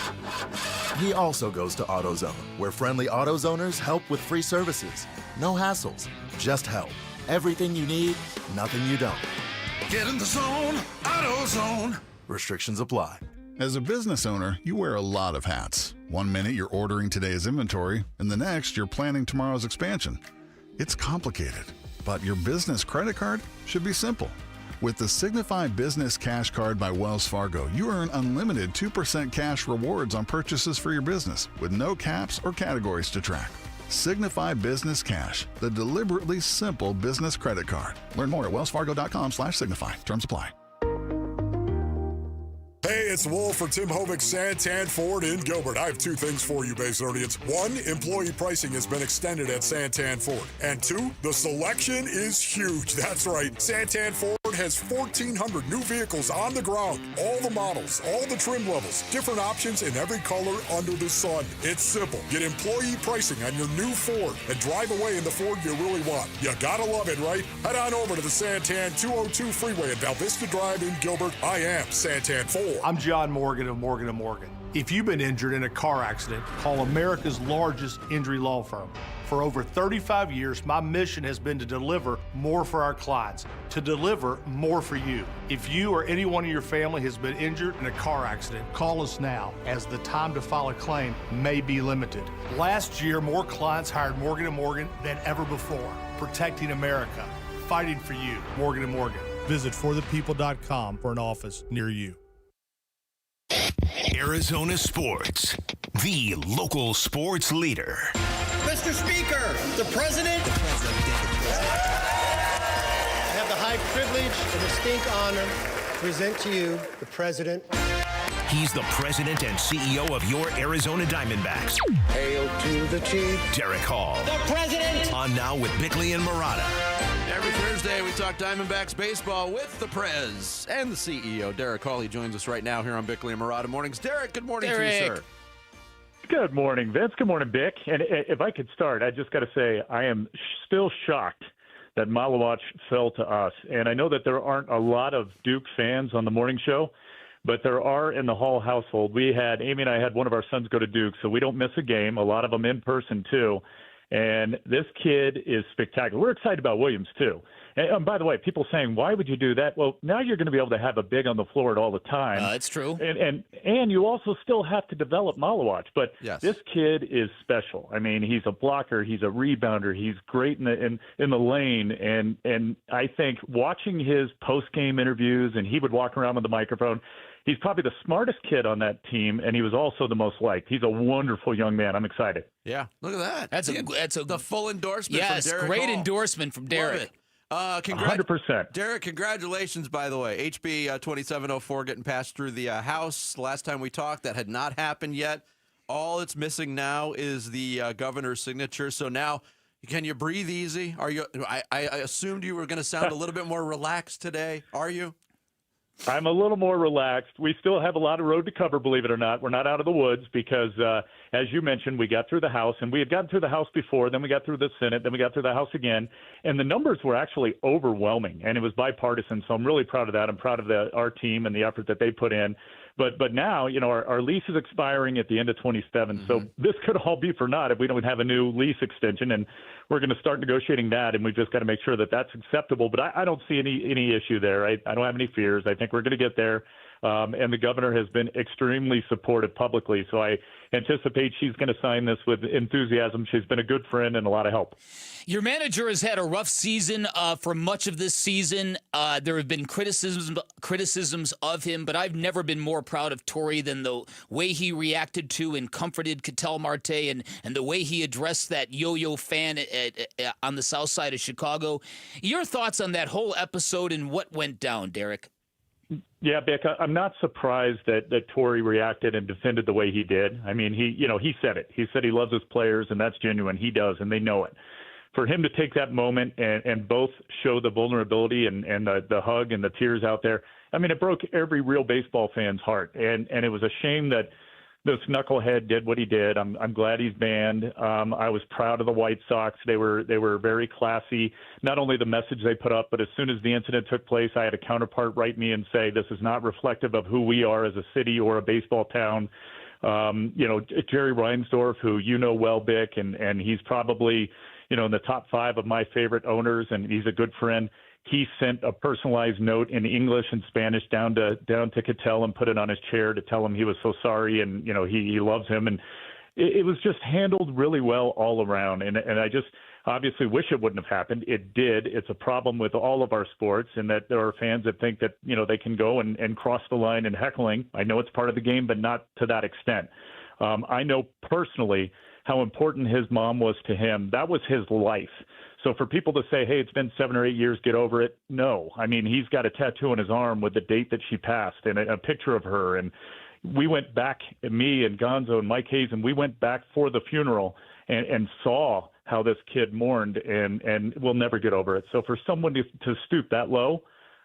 he also goes to AutoZone, where friendly AutoZoners help with free services. No hassles, just help. Everything you need, nothing you don't. Get in the zone, AutoZone. Restrictions apply. As a business owner, you wear a lot of hats. One minute you're ordering today's inventory, and the next you're planning tomorrow's expansion. It's complicated, but your business credit card should be simple. With the Signify Business Cash Card by Wells Fargo, you earn unlimited 2% cash rewards on purchases for your business, with no caps or categories to track. Signify Business Cash, the deliberately simple business credit card. Learn more at wellsfargo.com/signify. Terms apply. Hey, it's Wolf for Tim Hovig's Santan Ford in Gilbert. I have 2 things for you, Basinonians. 1, employee pricing has been extended at Santan Ford. And 2, the selection is huge. That's right. Santan Ford has 1,400 new vehicles on the ground. All the models, all the trim levels, different options in every color under the sun. It's simple. Get employee pricing on your new Ford and drive away in the Ford you really want. You gotta love it, right? Head on over to the Santan 202 Freeway at Val Vista Drive in Gilbert. I am Santan Ford. I'm John Morgan of Morgan & Morgan. If you've been injured in a car accident, call America's largest injury law firm, For over 35 years, my mission has been to deliver more for our clients, to deliver more for you. If you or anyone in your family has been injured in a car accident, call us now, as the time to file a claim may be limited. Last year, more clients hired Morgan & Morgan than ever before, protecting America, fighting for you. Morgan & Morgan. Visit forthepeople.com for an office near you. Arizona Sports, the local sports leader. Mr. Speaker, the President. I have the high privilege and distinct honor to present to you the President. He's the president and CEO of your Arizona Diamondbacks. Hail to the chief. Derek Hall. The President. On Now with Bickley and Murata. Every Thursday, we talk Diamondbacks baseball with the Prez and the CEO, Derek Hall. He joins us right now here on Bickley and Murata Mornings. Derek, good morning to you, sir. Good morning, Vince. Good morning, Bick. And if I could start, I just got to say I am still shocked that Malawatch fell to us. And I know that there aren't a lot of Duke fans on the morning show, but there are in the Hall household. Amy and I had one of our sons go to Duke, so we don't miss a game, a lot of them in person too. And this kid is spectacular. We're excited about Williams too. And by the way, people saying, why would you do that? Well, now you're going to be able to have a big on the floor all the time. It's true. And you also still have to develop Malawatch. But This kid is special. I mean, he's a blocker. He's a rebounder. He's great in the lane. And I think watching his post-game interviews, and he would walk around with the microphone, he's probably the smartest kid on that team, and he was also the most liked. He's a wonderful young man. I'm excited. Yeah, look at that. That's the full endorsement. Yes, from Derek great Hall. endorsement from Derek. Love it. 100%. Derek, congratulations, by the way. HB 2704 getting passed through the House. Last time we talked, that had not happened yet. All it's missing now is the governor's signature. So now, can you breathe easy? Are you? I assumed you were going to sound a little bit more relaxed today. Are you? I'm a little more relaxed. We still have a lot of road to cover, believe it or not. We're not out of the woods because, as you mentioned, we got through the House, and we had gotten through the House before, then we got through the Senate, then we got through the House again, and the numbers were actually overwhelming, and it was bipartisan, so I'm really proud of that. I'm proud of our team and the effort that they put in. But now, our lease is expiring at the end of 27, so this could all be for naught if we don't have a new lease extension, and we're going to start negotiating that, and we've just got to make sure that that's acceptable. But I don't see any issue there. I don't have any fears. I think we're going to get there. And the governor has been extremely supportive publicly. So I anticipate she's going to sign this with enthusiasm. She's been a good friend and a lot of help. Your manager has had a rough season for much of this season. There have been criticisms of him, but I've never been more proud of Torrey than the way he reacted to and comforted Ketel Marte and the way he addressed that yo-yo fan on the south side of Chicago. Your thoughts on that whole episode and what went down, Derek? Yeah, Bick, I'm not surprised that Torrey reacted and defended the way he did. I mean, he said it. He said he loves his players, and that's genuine. He does, and they know it. For him to take that moment and both show the vulnerability and the hug and the tears out there, I mean, it broke every real baseball fan's heart. And it was a shame that this knucklehead did what he did. I'm glad he's banned. I was proud of the White Sox. They were very classy. Not only the message they put up, but as soon as the incident took place, I had a counterpart write me and say, this is not reflective of who we are as a city or a baseball town. Jerry Reinsdorf, who you know well, Bick, and he's probably, in the top 5 of my favorite owners, and he's a good friend. He sent a personalized note in English and Spanish down to Ketel and put it on his chair to tell him he was so sorry and he loves him, and it was just handled really well all around. And I just obviously wish it wouldn't have happened. It did. It's a problem with all of our sports, and that there are fans that think that they can go and cross the line and heckling. I know it's part of the game, but not to that extent. I know personally how important his mom was to him. That was his life. So for people to say, hey, it's been 7 or 8 years, get over it. No, I mean, he's got a tattoo on his arm with the date that she passed and a picture of her. And we went back, me and Gonzo and Mike Hayes, and we went back for the funeral and saw how this kid mourned, and we'll never get over it. So for someone to stoop that low,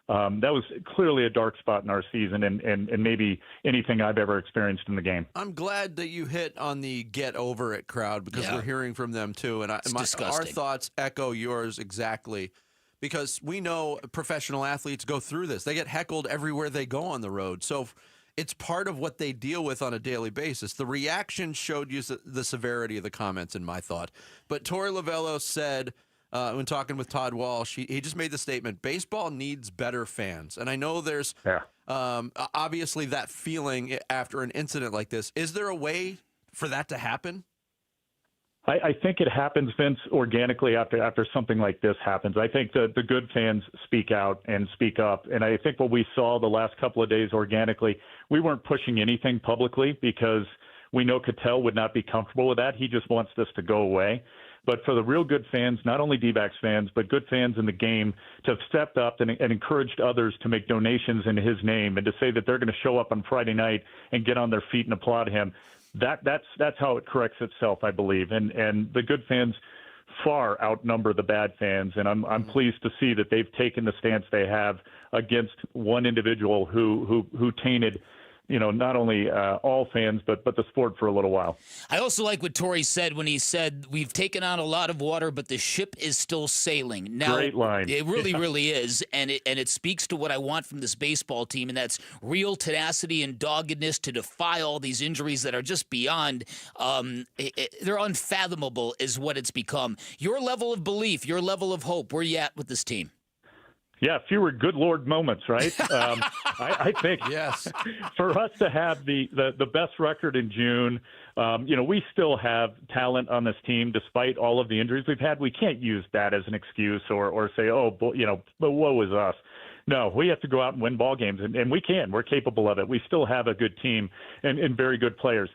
that was clearly a dark spot in our season and maybe anything I've ever experienced in the game. I'm glad that you hit on the get over it crowd because we're hearing from them too. And our thoughts echo yours exactly, because we know professional athletes go through this. They get heckled everywhere they go on the road. So it's part of what they deal with on a daily basis. The reaction showed you the severity of the comments, in my thought. But Torey Lovullo said, when talking with Todd Walsh, he just made the statement, baseball needs better fans. And I know there's obviously that feeling after an incident like this. Is there a way for that to happen? I think it happens, Vince, organically after something like this happens. I think the good fans speak out and speak up. And I think what we saw the last couple of days organically, we weren't pushing anything publicly because we know Cattell would not be comfortable with that. He just wants this to go away. But for the real good fans, not only D-backs fans, but good fans in the game to have stepped up and encouraged others to make donations in his name and to say that they're going to show up on Friday night and get on their feet and applaud him, that's how it corrects itself, I believe. And the good fans far outnumber the bad fans, and I'm pleased to see that they've taken the stance they have against one individual who tainted, not only all fans, but the sport for a little while. I also like what Torey said when he said, we've taken on a lot of water, but the ship is still sailing. Now, great line. It really, really is. And it speaks to what I want from this baseball team, and that's real tenacity and doggedness to defy all these injuries that are just beyond, they're unfathomable is what it's become. Your level of belief, your level of hope, where are you at with this team? Yeah, fewer good Lord moments, right? I think yes. For us to have the best record in June, we still have talent on this team despite all of the injuries we've had. We can't use that as an excuse or say, but woe is us. No, we have to go out and win ball games, and we can. We're capable of it. We still have a good team and very good players.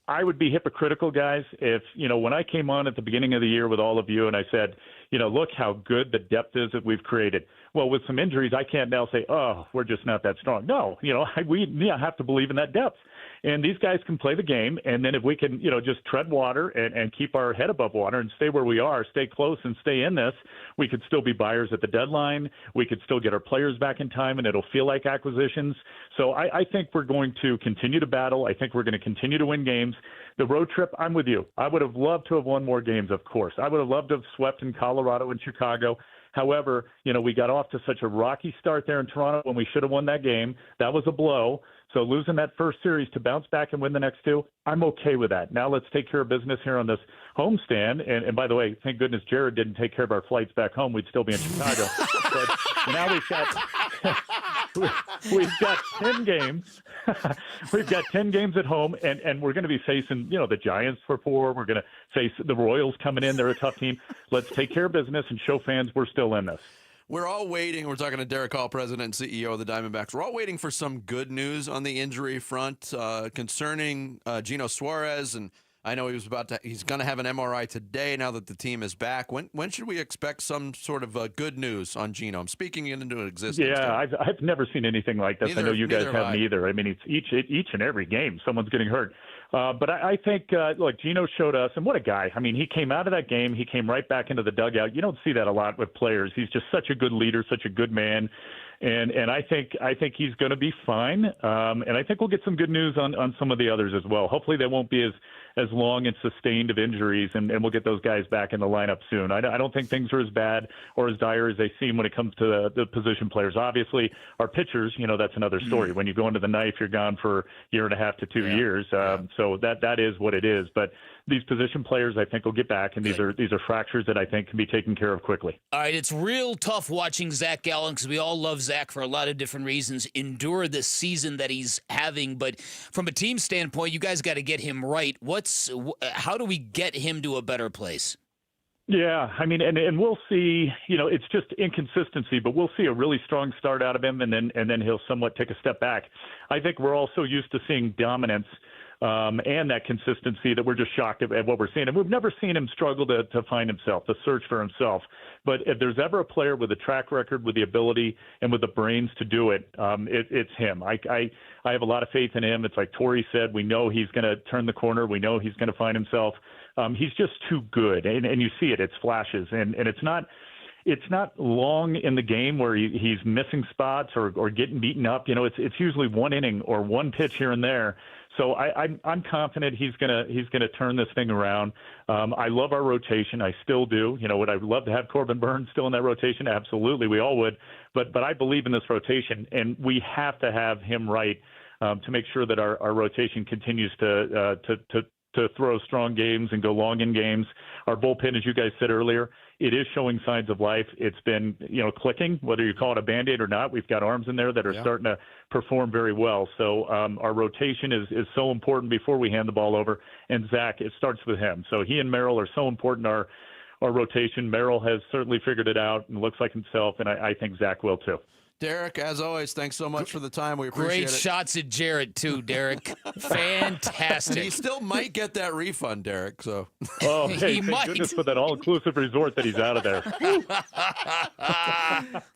I would be hypocritical, guys, if, when I came on at the beginning of the year with all of you and I said, look how good the depth is that we've created. Well, with some injuries, I can't now say, we're just not that strong. No, we have to believe in that depth. And these guys can play the game. And then if we can, just tread water and keep our head above water and stay where we are, stay close and stay in this, we could still be buyers at the deadline. We could still get our players back in time, and it'll feel like acquisitions. So I think we're going to continue to battle. I think we're going to continue to win games. The road trip, I'm with you. I would have loved to have won more games, of course. I would have loved to have swept in Colorado and Chicago. However, we got off to such a rocky start there in Toronto when we should have won that game. That was a blow. So losing that first series to bounce back and win the next two, I'm okay with that. Now let's take care of business here on this homestand. And by the way, thank goodness Jared didn't take care of our flights back home. We'd still be in Chicago. But now we've got 10 games. We've got 10 games at home, and we're going to be facing, the Giants for 4. We're going to face the Royals coming in. They're a tough team. Let's take care of business and show fans we're still in this. We're all waiting. We're talking to Derek Hall, president and CEO of the Diamondbacks. We're all waiting for some good news on the injury front concerning Gino Suarez. And I know he's going to have an MRI today now that the team is back. When should we expect some sort of good news on Gino? I'm speaking it into existence. Yeah, I've never seen anything like this. I know you guys haven't either. I mean, it's each and every game someone's getting hurt. But I think, look, Gino showed us, and what a guy. I mean, he came out of that game. He came right back into the dugout. You don't see that a lot with players. He's just such a good leader, such a good man. And I think he's going to be fine. And I think we'll get some good news on some of the others as well. Hopefully they won't be as long and sustained of injuries, and we'll get those guys back in the lineup soon. I don't think things are as bad or as dire as they seem when it comes to the position players. Obviously, our pitchers, that's another story. When you go into the knife, you're gone for a year and a half to 2 years. So that is what it is. But these position players, I think, will get back, and these are fractures that I think can be taken care of quickly. All right, it's real tough watching Zack Gallen, because we all love Zack for a lot of different reasons, endure the season that he's having. But from a team standpoint, you guys got to get him right. How do we get him to a better place? Yeah, I mean, and we'll see, it's just inconsistency, but we'll see a really strong start out of him, and then he'll somewhat take a step back. I think we're also used to seeing dominance and that consistency that we're just shocked at what we're seeing. And we've never seen him struggle to find himself, to search for himself. But if there's ever a player with a track record, with the ability, and with the brains to do it, it's him. I have a lot of faith in him. It's like Torey said, we know he's going to turn the corner. We know he's going to find himself. He's just too good. And you see it. It's flashes. And it's not long in the game where he's missing spots or getting beaten up. It's usually one inning or one pitch here and there. So I'm confident he's gonna turn this thing around. I love our rotation. I still do. Would I love to have Corbin Burns still in that rotation? Absolutely, we all would. But I believe in this rotation, and we have to have him right to make sure that our rotation continues to throw strong games and go long in games. Our bullpen, as you guys said earlier, it is showing signs of life. It's been, clicking, whether you call it a Band-Aid or not. We've got arms in there that are starting to perform very well. So our rotation is so important before we hand the ball over. And Zach, it starts with him. So he and Merrill are so important, our rotation. Merrill has certainly figured it out and looks like himself, and I think Zach will too. Derek, as always, thanks so much for the time. We appreciate it. Great shots at Jarrett, too, Derek. Fantastic. He still might get that refund, Derek. So. Oh, hey, thank goodness for that all-inclusive resort that he's out of there.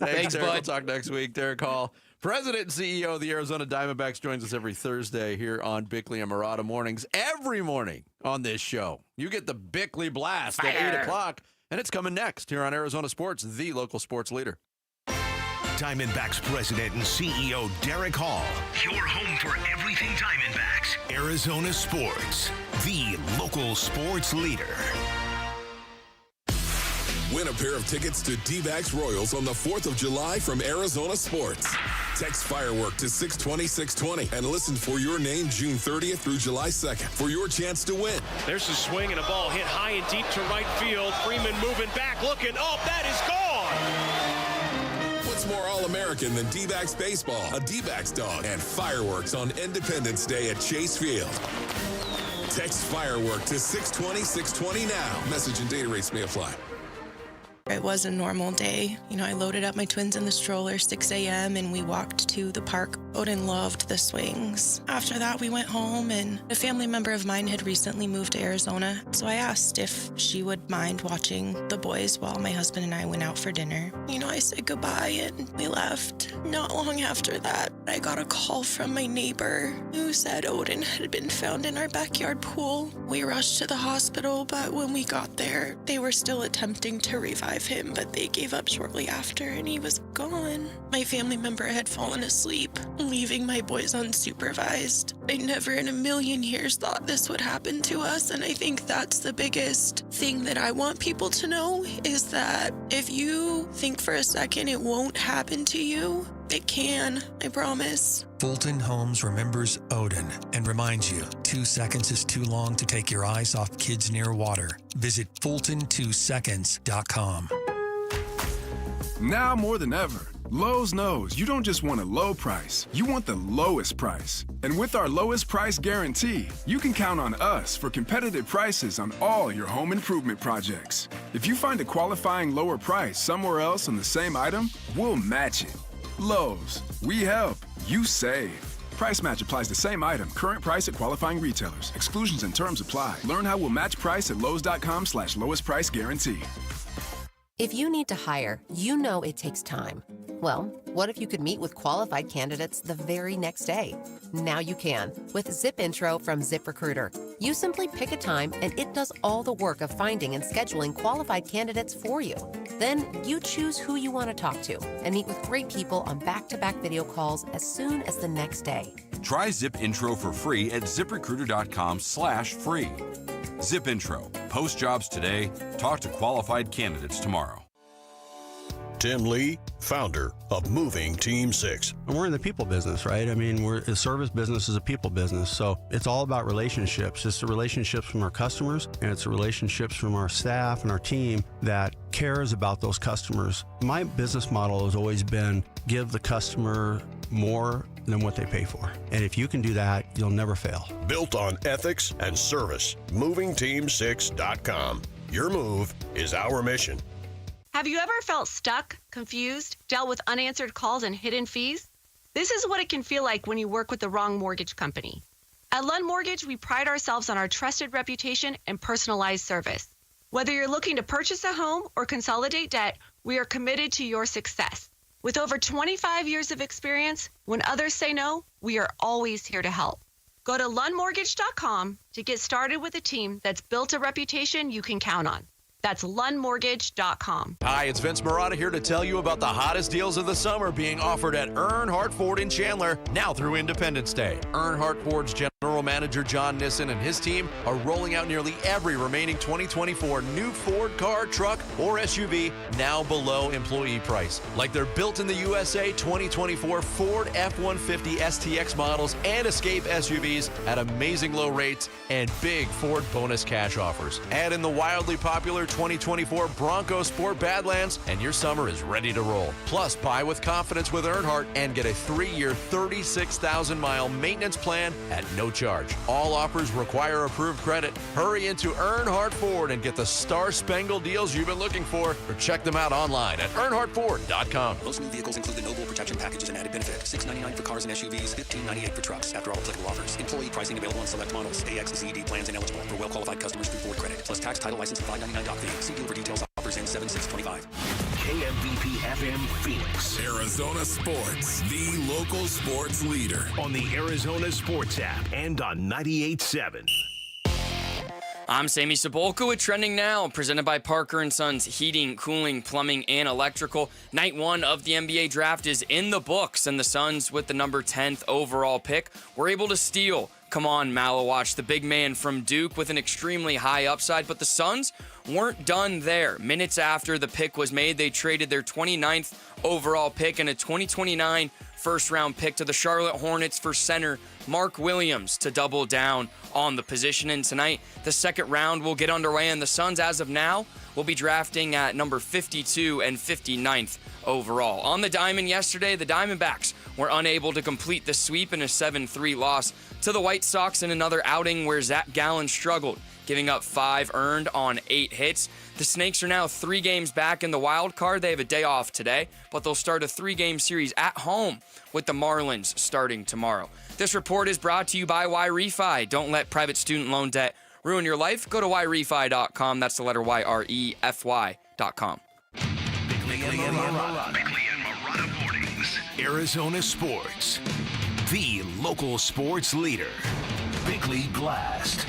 Thanks, Derek. We'll talk next week. Derek Hall, President and CEO of the Arizona Diamondbacks, joins us every Thursday here on Bickley and Murata Mornings. Every morning on this show, you get the Bickley Blast at 8 o'clock, and it's coming next here on Arizona Sports, the local sports leader. Diamondbacks President and CEO Derek Hall. Your home for everything Diamondbacks. Arizona Sports, the local sports leader. Win a pair of tickets to D-backs Royals on the 4th of July from Arizona Sports. Text Firework to 620-620 and listen for your name June 30th through July 2nd for your chance to win. There's a swing and a ball hit high and deep to right field. Freeman moving back, looking. Oh, that is gone. What's more All-American than D-backs baseball, a D-backs dog, and fireworks on Independence Day at Chase Field? Text Firework to 620-620 now. Message and data rates may apply. It was a normal day. I loaded up my twins in the stroller 6 a.m. and we walked to the park. Odin loved the swings. After that, we went home, and a family member of mine had recently moved to Arizona, so I asked if she would mind watching the boys while my husband and I went out for dinner. I said goodbye and we left. Not long after that, I got a call from my neighbor who said Odin had been found in our backyard pool. We rushed to the hospital, but when we got there, they were still attempting to revive him, but they gave up shortly after and he was gone. My family member had fallen asleep, leaving my boys unsupervised. I never in a million years thought this would happen to us, and I think that's the biggest thing that I want people to know is that if you think for a second it won't happen to you, it can, I promise. Fulton Homes remembers Odin and reminds you 2 seconds is too long to take your eyes off kids near water. Visit Fulton2seconds.com. Now more than ever, Lowe's knows you don't just want a low price, you want the lowest price. And with our lowest price guarantee, you can count on us for competitive prices on all your home improvement projects. If you find a qualifying lower price somewhere else on the same item, we'll match it. Lowe's, we help, you save. Price match applies to same item. Current price at qualifying retailers. Exclusions and terms apply. Learn how we'll match price at lowes.com/lowest price guarantee. If you need to hire, you know it takes time. Well, what if you could meet with qualified candidates the very next day? Now you can with Zip Intro from ZipRecruiter. You simply pick a time and it does all the work of finding and scheduling qualified candidates for you. Then you choose who you want to talk to and meet with great people on back-to-back video calls as soon as the next day. Try Zip Intro for free at ZipRecruiter.com/free. Zip Intro. Post jobs today. Talk to qualified candidates tomorrow. Tim Lee, founder of Moving Team 6. We're in the people business, right? I mean, a service business is a people business. So it's all about relationships. It's the relationships from our customers, and it's the relationships from our staff and our team that cares about those customers. My business model has always been give the customer more than what they pay for. And if you can do that, you'll never fail. Built on ethics and service. MovingTeam6.com. Your move is our mission. Have you ever felt stuck, confused, dealt with unanswered calls and hidden fees? This is what it can feel like when you work with the wrong mortgage company. At Lund Mortgage, we pride ourselves on our trusted reputation and personalized service. Whether you're looking to purchase a home or consolidate debt, we are committed to your success. With over 25 years of experience, when others say no, we are always here to help. Go to LundMortgage.com to get started with a team that's built a reputation you can count on. That's LundMortgage.com. Hi, it's Vince Marotta here to tell you about the hottest deals of the summer being offered at Earnhardt Ford in Chandler now through Independence Day. Earnhardt Ford's General Manager John Nissen and his team are rolling out nearly every remaining 2024 new Ford car, truck, or SUV now below employee price. Like their Built in the USA 2024 Ford F-150 STX models and Escape SUVs at amazing low rates and big Ford bonus cash offers. Add in the wildly popular 2024 Bronco Sport Badlands, and your summer is ready to roll. Plus, buy with confidence with Earnhardt and get a 3-year, 36,000-mile maintenance plan at no charge. All offers require approved credit. Hurry into Earnhardt Ford and get the star-spangled deals you've been looking for, or check them out online at earnhardtford.com. Most new vehicles include the Noble Protection Package as an added benefit. $699 for cars and SUVs, $1598 for trucks. After all applicable offers. Employee pricing available on select models. AX and CED plans and eligible for well-qualified customers through Ford Credit. Plus tax, title, license, and $599 fee. See dealer for details. Offers in 7/6/25. KMVP FM Phoenix. Arizona Sports, the local sports leader. On the Arizona Sports app and on 98.7. I'm Sammy Sabolka with Trending Now, presented by Parker & Sons Heating, Cooling, Plumbing, and Electrical. Night 1 of the NBA draft is in the books, and the Suns, with the number 10th overall pick, were able to steal Kaman Malawatch, the big man from Duke, with an extremely high upside. But the Suns weren't done there. Minutes after the pick was made, they traded their 29th overall pick and a 2029 first-round pick to the Charlotte Hornets for center Mark Williams to double down on the position. And tonight, the second round will get underway, and the Suns, as of now, will be drafting at number 52 and 59th overall. On the diamond yesterday, the Diamondbacks were unable to complete the sweep in a 7-3 loss to the White Sox in another outing where Zack Gallen struggled, giving up 5 earned on 8 hits. The Snakes are now 3 games back in the wild card. They have a day off today, but they'll start a 3-game series at home with the Marlins starting tomorrow. This report is brought to you by YRefi. Don't let private student loan debt ruin your life. Go to YRefi.com. That's the letter YREFY.com. Bickley and Marotta Mornings. Arizona Sports. The local sports leader. Bickley Blast.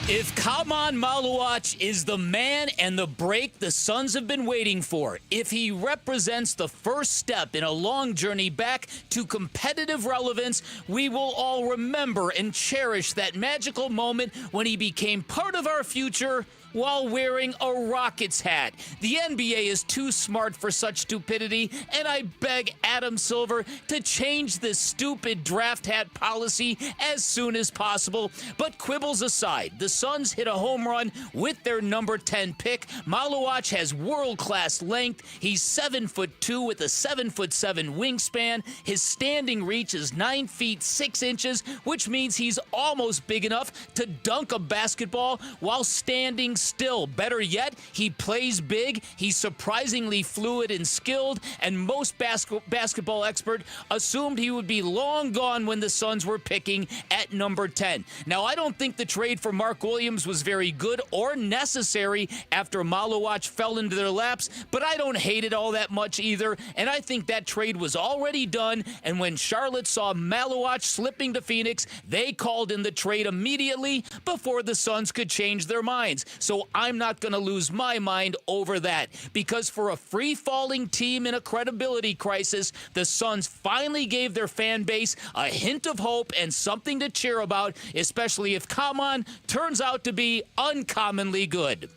If Kaman Malawatch is the man and the break the Suns have been waiting for, if he represents the first step in a long journey back to competitive relevance, we will all remember and cherish that magical moment when he became part of our future while wearing a Rockets hat. The NBA is too smart for such stupidity, and I beg Adam Silver to change this stupid draft hat policy as soon as possible. But quibbles aside, the Suns hit a home run with their number 10 pick. Malawatch has world-class length. He's 7'2" with a 7'7" wingspan. His standing reach is 9 feet 6 inches, which means he's almost big enough to dunk a basketball while standing still. Better yet, he plays big. He's surprisingly fluid and skilled, and most basketball experts assumed he would be long gone when the Suns were picking at number 10. Now, I don't think the trade for Mark Williams was very good or necessary after Malawatch fell into their laps, but I don't hate it all that much either, and I think that trade was already done, and when Charlotte saw Malawatch slipping to Phoenix, they called in the trade immediately before the Suns could change their minds. So I'm not going to lose my mind over that, because for a free-falling team in a credibility crisis, the Suns finally gave their fan base a hint of hope and something to cheer about, especially if Kaman turns out to be uncommonly good.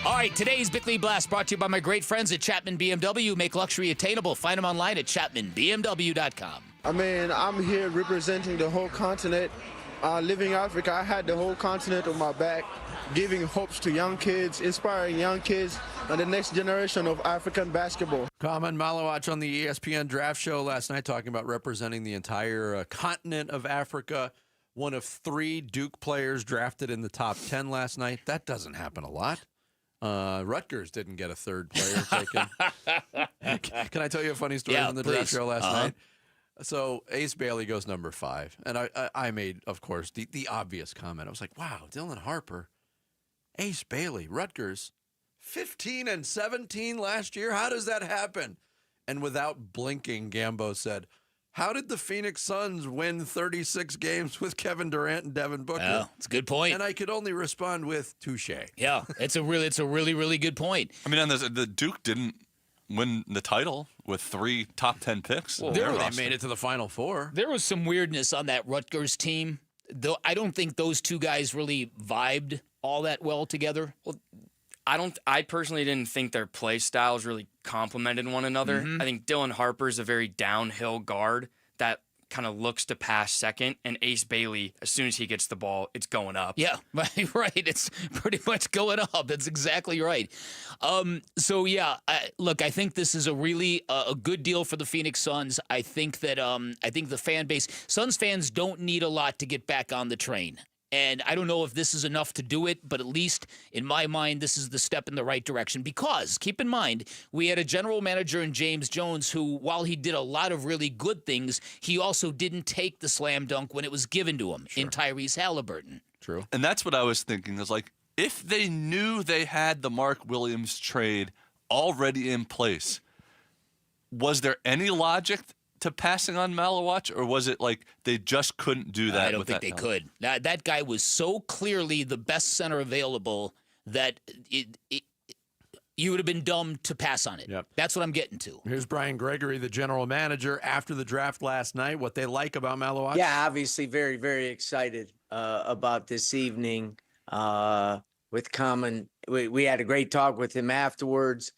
All right, today's Bickley Blast brought to you by my great friends at Chapman BMW. Make luxury attainable. Find them online at chapmanbmw.com. I mean, I'm here representing the whole continent. Living Africa, I had the whole continent on my back, giving hopes to young kids, inspiring young kids and the next generation of African basketball. Kaman Malawatch on the ESPN Draft Show last night talking about representing the entire continent of Africa. One of 3 Duke players drafted in the top 10 last night. That doesn't happen a lot. Rutgers didn't get a 3rd player taken. Can I tell you a funny story from the draft show last night? So Ace Bailey goes number 5, and I made, of course, the obvious comment. I was like, wow, Dylan Harper, Ace Bailey, Rutgers, 15 and 17 last year? How does that happen? And without blinking, Gambo said, How did the Phoenix Suns win 36 games with Kevin Durant and Devin Booker? Oh, it's a good point. And I could only respond with touche. Yeah, it's a really, really good point. I mean, the Duke didn't win the title with 3 top 10 picks. Well, they made it to the Final Four. There was some weirdness on that Rutgers team, though. I don't think those two guys really vibed all that well together. Well, I personally didn't think their play styles really complemented one another. Mhm. I think Dylan Harper's a very downhill guard that kind of looks to pass second, and Ace Bailey, as soon as he gets the ball, it's going up. Yeah, right. It's pretty much going up. That's exactly right. So yeah, look, I think this is a really a good deal for the Phoenix Suns. I think that the fan base, Suns fans, don't need a lot to get back on the train. And I don't know if this is enough to do it, but at least in my mind, this is the step in the right direction. Because, keep in mind, we had a general manager in James Jones who, while he did a lot of really good things, he also didn't take the slam dunk when it was given to him in Tyrese Halliburton. True. And that's what I was thinking. Is like, if they knew they had the Mark Williams trade already in place, was there any logic to passing on Malawatch, or was it like they just couldn't do that? I don't think they could. That guy was so clearly the best center available that you would have been dumb to pass on it. Yep. That's what I'm getting to. Here's Brian Gregory, the general manager, after the draft last night, what they like about Malawatch. Yeah, obviously very, very excited about this evening with Kaman. We had a great talk with him afterwards.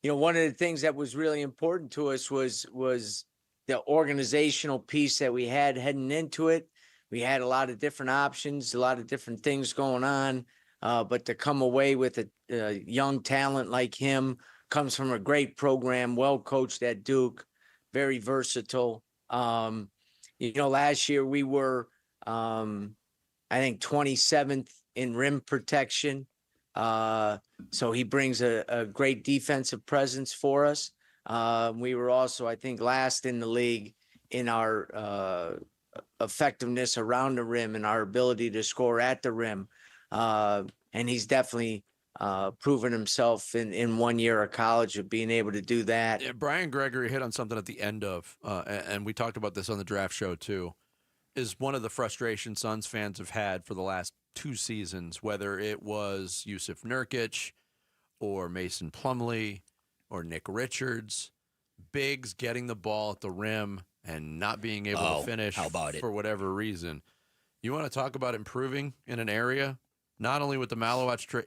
One of the things that was really important to us was the organizational piece that we had heading into it. We had a lot of different options, a lot of different things going on, but to come away with a young talent like him, comes from a great program, well coached at Duke, very versatile. Last year we were, I think, 27th in rim protection. So he brings a great defensive presence for us. We were also, I think, last in the league in our effectiveness around the rim and our ability to score at the rim. And he's definitely proven himself in 1 year of college of being able to do that. Yeah, Brian Gregory hit on something at the end of, and we talked about this on the draft show too, is one of the frustrations Suns fans have had for the last 2 seasons, whether it was Yusuf Nurkic or Mason Plumlee or Nick Richards, bigs getting the ball at the rim and not being able to finish for whatever reason. You want to talk about improving in an area? Not only with the Malawatch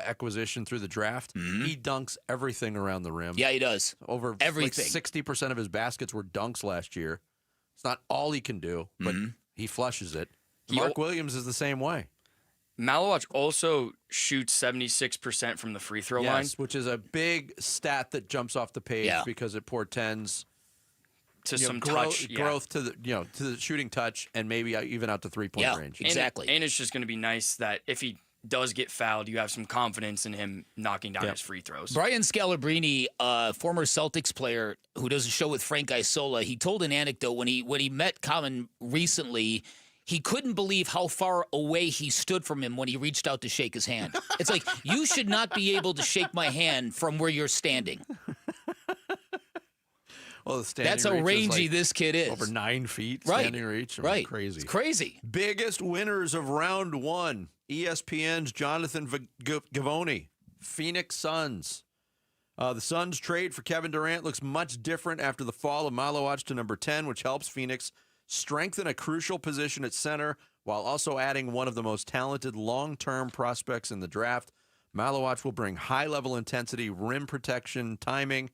acquisition through the draft, he dunks everything around the rim. Yeah, he does. Over everything. Like 60% of his baskets were dunks last year. It's not all he can do, but he flushes it. Mark Williams is the same way. Malawatch also shoots 76% from the free throw line, which is a big stat that jumps off the page because it portends to some touch, growth to the shooting touch, and maybe even out to 3-point range. Exactly. And it's just going to be nice that if he does get fouled, you have some confidence in him knocking down his free throws. Brian Scalabrine, former Celtics player who does a show with Frank Isola, he told an anecdote when he met Kaman recently. He couldn't believe how far away he stood from him when he reached out to shake his hand. It's like, you should not be able to shake my hand from where you're standing. Well, the standing That's how reach rangy is this kid is. Over 9 feet Right. standing reach. Right. Crazy. It's crazy. Biggest winners of round 1. ESPN's Jonathan Givony. Phoenix Suns. The Suns trade for Kevin Durant looks much different after the fall of Malawatch to number 10, which helps Phoenix strengthen a crucial position at center while also adding one of the most talented long-term prospects in the draft. Malawatch will bring high-level intensity, rim protection, timing,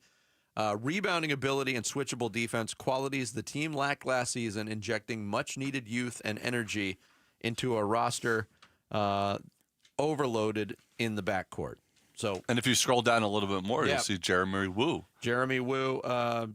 rebounding ability, and switchable defense, qualities the team lacked last season, injecting much-needed youth and energy into a roster overloaded in the backcourt. And if you scroll down a little bit more, you'll see Jeremy Wu. Jeremy Wu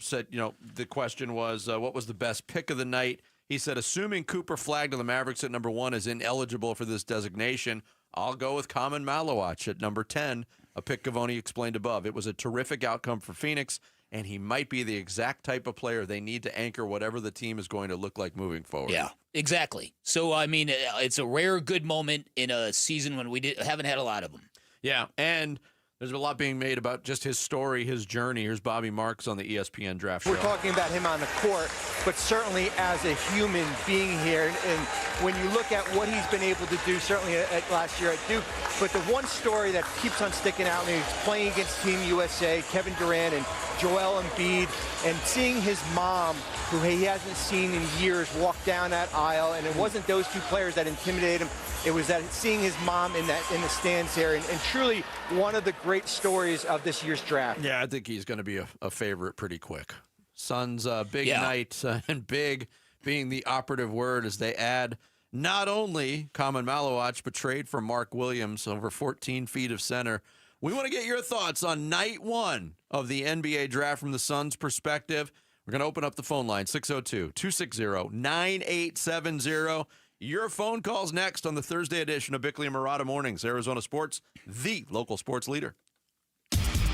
said, the question was, what was the best pick of the night? He said, assuming Cooper flagged on the Mavericks at number 1 is ineligible for this designation, I'll go with Kaman Malawatch at number 10, a pick Givony explained above. It was a terrific outcome for Phoenix, and he might be the exact type of player they need to anchor whatever the team is going to look like moving forward. Yeah, exactly. So, I mean, it's a rare good moment in a season when we haven't had a lot of them. Yeah, and There's a lot being made about just his story, his journey. Here's Bobby Marks on the ESPN Draft Show. We're talking about him on the court, but certainly as a human being here. And when you look at what he's been able to do, certainly at last year at Duke, but the one story that keeps on sticking out, and he's playing against Team USA, Kevin Durant and Joel Embiid, and seeing his mom, who he hasn't seen in years, walk down that aisle. And it wasn't those two players that intimidated him. It was that seeing his mom in the stands there, and truly one of the great stories of this year's draft. Yeah, I think he's going to be a favorite pretty quick. Suns big night, and big being the operative word as they add not only Kaman Malawatch, but trade for Mark Williams over 14 feet of center. We want to get your thoughts on night one of the NBA draft from the Suns' perspective. We're going to open up the phone line, 602-260-9870. Your phone calls next on the Thursday edition of Bickley and Murata Mornings, Arizona Sports, the local sports leader.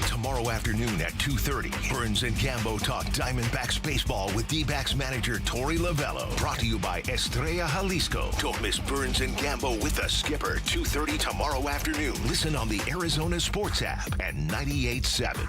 Tomorrow afternoon at 2:30, Burns and Gambo talk Diamondbacks baseball with D-backs manager Torey Lovello. Brought to you by Estrella Jalisco. Don't miss Burns and Gambo with the skipper, 2:30 tomorrow afternoon. Listen on the Arizona Sports app and 98.7.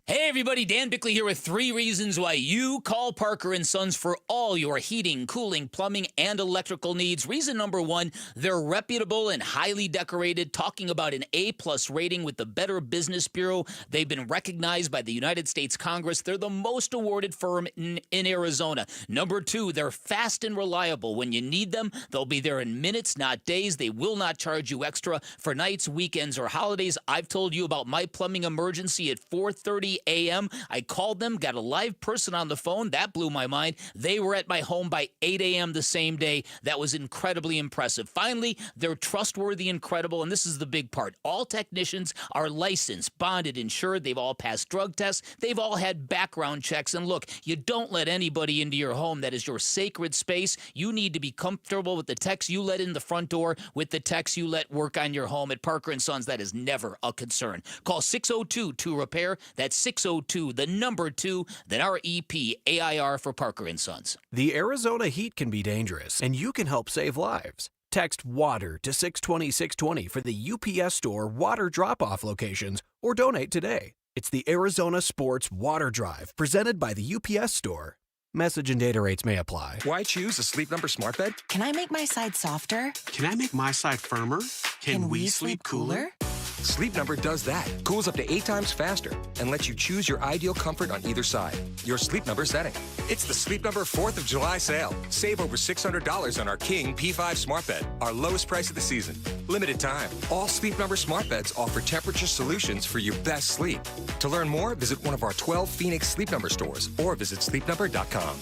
Hey everybody, Dan Bickley here with 3 reasons why you call Parker & Sons for all your heating, cooling, plumbing, and electrical needs. Reason number 1, they're reputable and highly decorated, talking about an A+ rating with the Better Business Bureau. They've been recognized by the United States Congress. They're the most awarded firm in Arizona. Number 2, they're fast and reliable. When you need them, they'll be there in minutes, not days. They will not charge you extra for nights, weekends, or holidays. I've told you about my plumbing emergency at 4:30 a.m. I called them, got a live person on the phone. That blew my mind. They were at my home by 8 a.m. the same day. That was incredibly impressive. Finally, they're trustworthy and credible, and this is the big part. All technicians are licensed, bonded, insured. They've all passed drug tests. They've all had background checks. And look, you don't let anybody into your home. That is your sacred space. You need to be comfortable with the techs you let in the front door, with the techs you let work on your home. At Parker & Sons, that is never a concern. Call 602-2REPAIR. That's 602, the number 2, then REPAIR for Parker & Sons. The Arizona heat can be dangerous, and you can help save lives. Text WATER to 620-620 for the UPS Store water drop-off locations, or donate today. It's the Arizona Sports Water Drive, presented by the UPS Store. Message and data rates may apply. Why choose a Sleep Number smart bed? Can I make my side softer? Can I make my side firmer? Can we sleep cooler? Sleep Number does that. Cools up to 8 times faster and lets you choose your ideal comfort on either side. Your Sleep Number setting. It's the Sleep Number 4th of July sale. Save over $600 on our King P5 smart bed, our lowest price of the season. Limited time. All Sleep Number smart beds offer temperature solutions for your best sleep. To learn more, visit one of our 12 Phoenix Sleep Number stores or visit sleepnumber.com.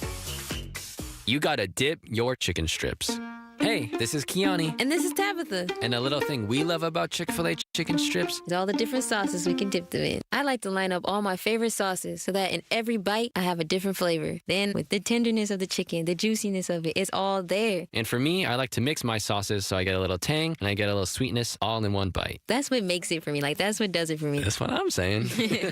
You gotta dip your chicken strips. Hey, this is Kiani. And this is Tabitha. And a little thing we love about Chick-fil-A chicken strips is all the different sauces we can dip them in. I like to line up all my favorite sauces so that in every bite, I have a different flavor. Then with the tenderness of the chicken, the juiciness of it, it's all there. And for me, I like to mix my sauces so I get a little tang and I get a little sweetness all in one bite. That's what makes it for me. Like, that's what does it for me. That's what I'm saying.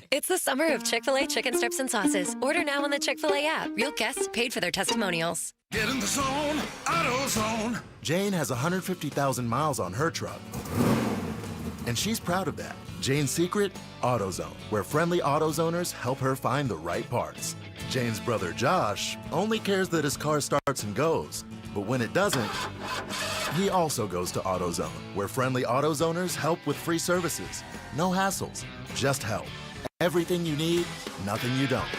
It's the summer of Chick-fil-A chicken strips and sauces. Order now on the Chick-fil-A app. Real guests paid for their testimonials. Get in the zone, AutoZone. Jane has 150,000 miles on her truck, and she's proud of that. Jane's secret? AutoZone, where friendly AutoZoners help her find the right parts. Jane's brother Josh only cares that his car starts and goes, but when it doesn't, he also goes to AutoZone, where friendly AutoZoners help with free services. No hassles, just help. Everything you need, nothing you don't.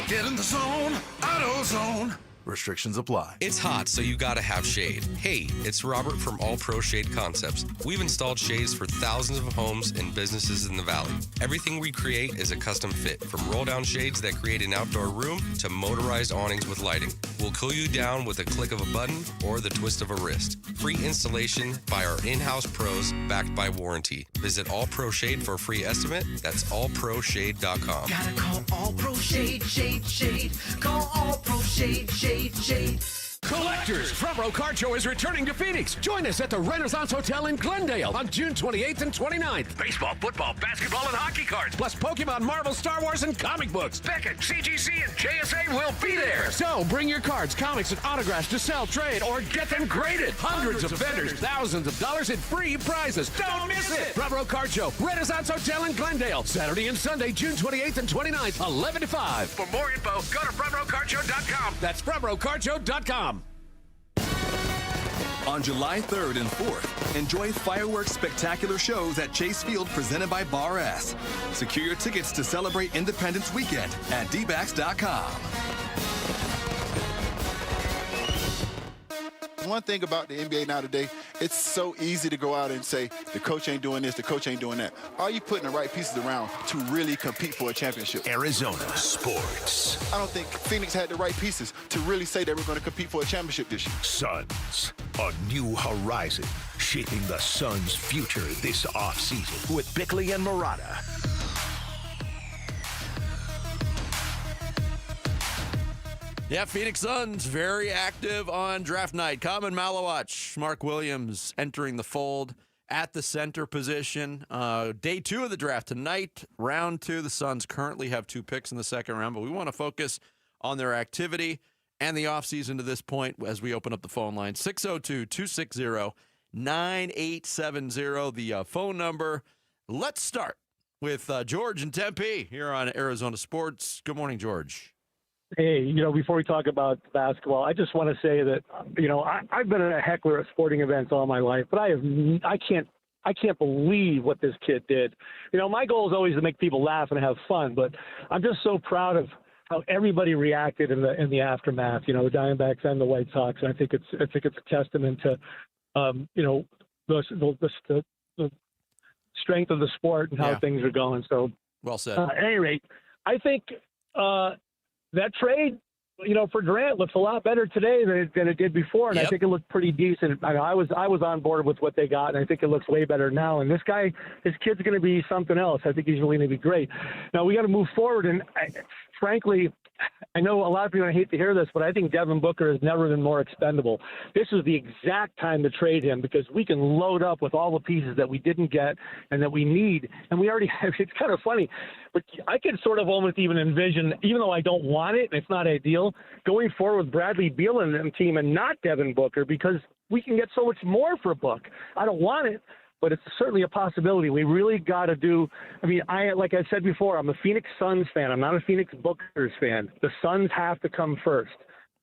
Get in the zone, AutoZone. Restrictions apply. It's hot, so you gotta have shade. Hey, it's Robert from All Pro Shade Concepts. We've installed shades for thousands of homes and businesses in the valley. Everything we create is a custom fit, from roll-down shades that create an outdoor room to motorized awnings with lighting. We'll cool you down with a click of a button or the twist of a wrist. Free installation by our in-house pros, backed by warranty. Visit All Pro Shade for a free estimate. That's allproshade.com. Gotta call All Pro Shade, Shade, Shade. Call All Pro Shade, Shade, Shade. Collectors, Front Row Card Show is returning to Phoenix. Join us at the Renaissance Hotel in Glendale on June 28th and 29th. Baseball, football, basketball, and hockey cards, plus Pokemon, Marvel, Star Wars, and comic books. Beckett, CGC, and JSA will be there. So bring your cards, comics, and autographs to sell, trade, or get them graded. Hundreds of vendors, thousands of dollars in free prizes. Don't miss it. Front Row Card Show, Renaissance Hotel in Glendale, Saturday and Sunday, June 28th and 29th, 11 to 5. For more info, go to frontrowcardshow.com. That's frontrowcardshow.com. On July 3rd and 4th, enjoy fireworks spectacular shows at Chase Field presented by Bar S. Secure your tickets to celebrate Independence Weekend at dbacks.com. One thing about the NBA now today, it's so easy to go out and say, the coach ain't doing this, the coach ain't doing that. Are you putting the right pieces around to really compete for a championship? Arizona sports. I don't think Phoenix had the right pieces to really say they were going to compete for a championship this year. Suns, a new horizon, shaping the Suns' future this offseason with Bickley and Murata. Yeah, Phoenix Suns very active on draft night. Kaman Malawatch, Mark Williams entering the fold at the center position. Day 2 of the draft tonight, round 2. The Suns currently have 2 picks in the second round, but we want to focus on their activity and the offseason to this point as we open up the phone line. 602-260-9870, the phone number. Let's start with George in Tempe here on Arizona Sports. Good morning, George. Hey, before we talk about basketball, I just want to say that, I've been a heckler at sporting events all my life, but I can't believe what this kid did. My goal is always to make people laugh and have fun, but I'm just so proud of how everybody reacted in the aftermath. The Diamondbacks and the White Sox. And I think it's a testament to, the strength of the sport and how things are going. So, well said. At any rate, I think. That trade, for Durant looks a lot better today than it did before, and I think it looked pretty decent. I was on board with what they got, and I think it looks way better now. And this kid's going to be something else. I think he's really going to be great. Now we got to move forward, and frankly, I know a lot of people hate to hear this, but I think Devin Booker has never been more expendable. This is the exact time to trade him because we can load up with all the pieces that we didn't get and that we need, and we already have. It's kind of funny, but I could sort of almost even envision, even though I don't want it and it's not ideal, going forward with Bradley Beal and the team and not Devin Booker because we can get so much more for Book. I don't want it, but it's certainly a possibility. We really got to do. Like I said before, I'm a Phoenix Suns fan. I'm not a Phoenix Bookers fan. The Suns have to come first.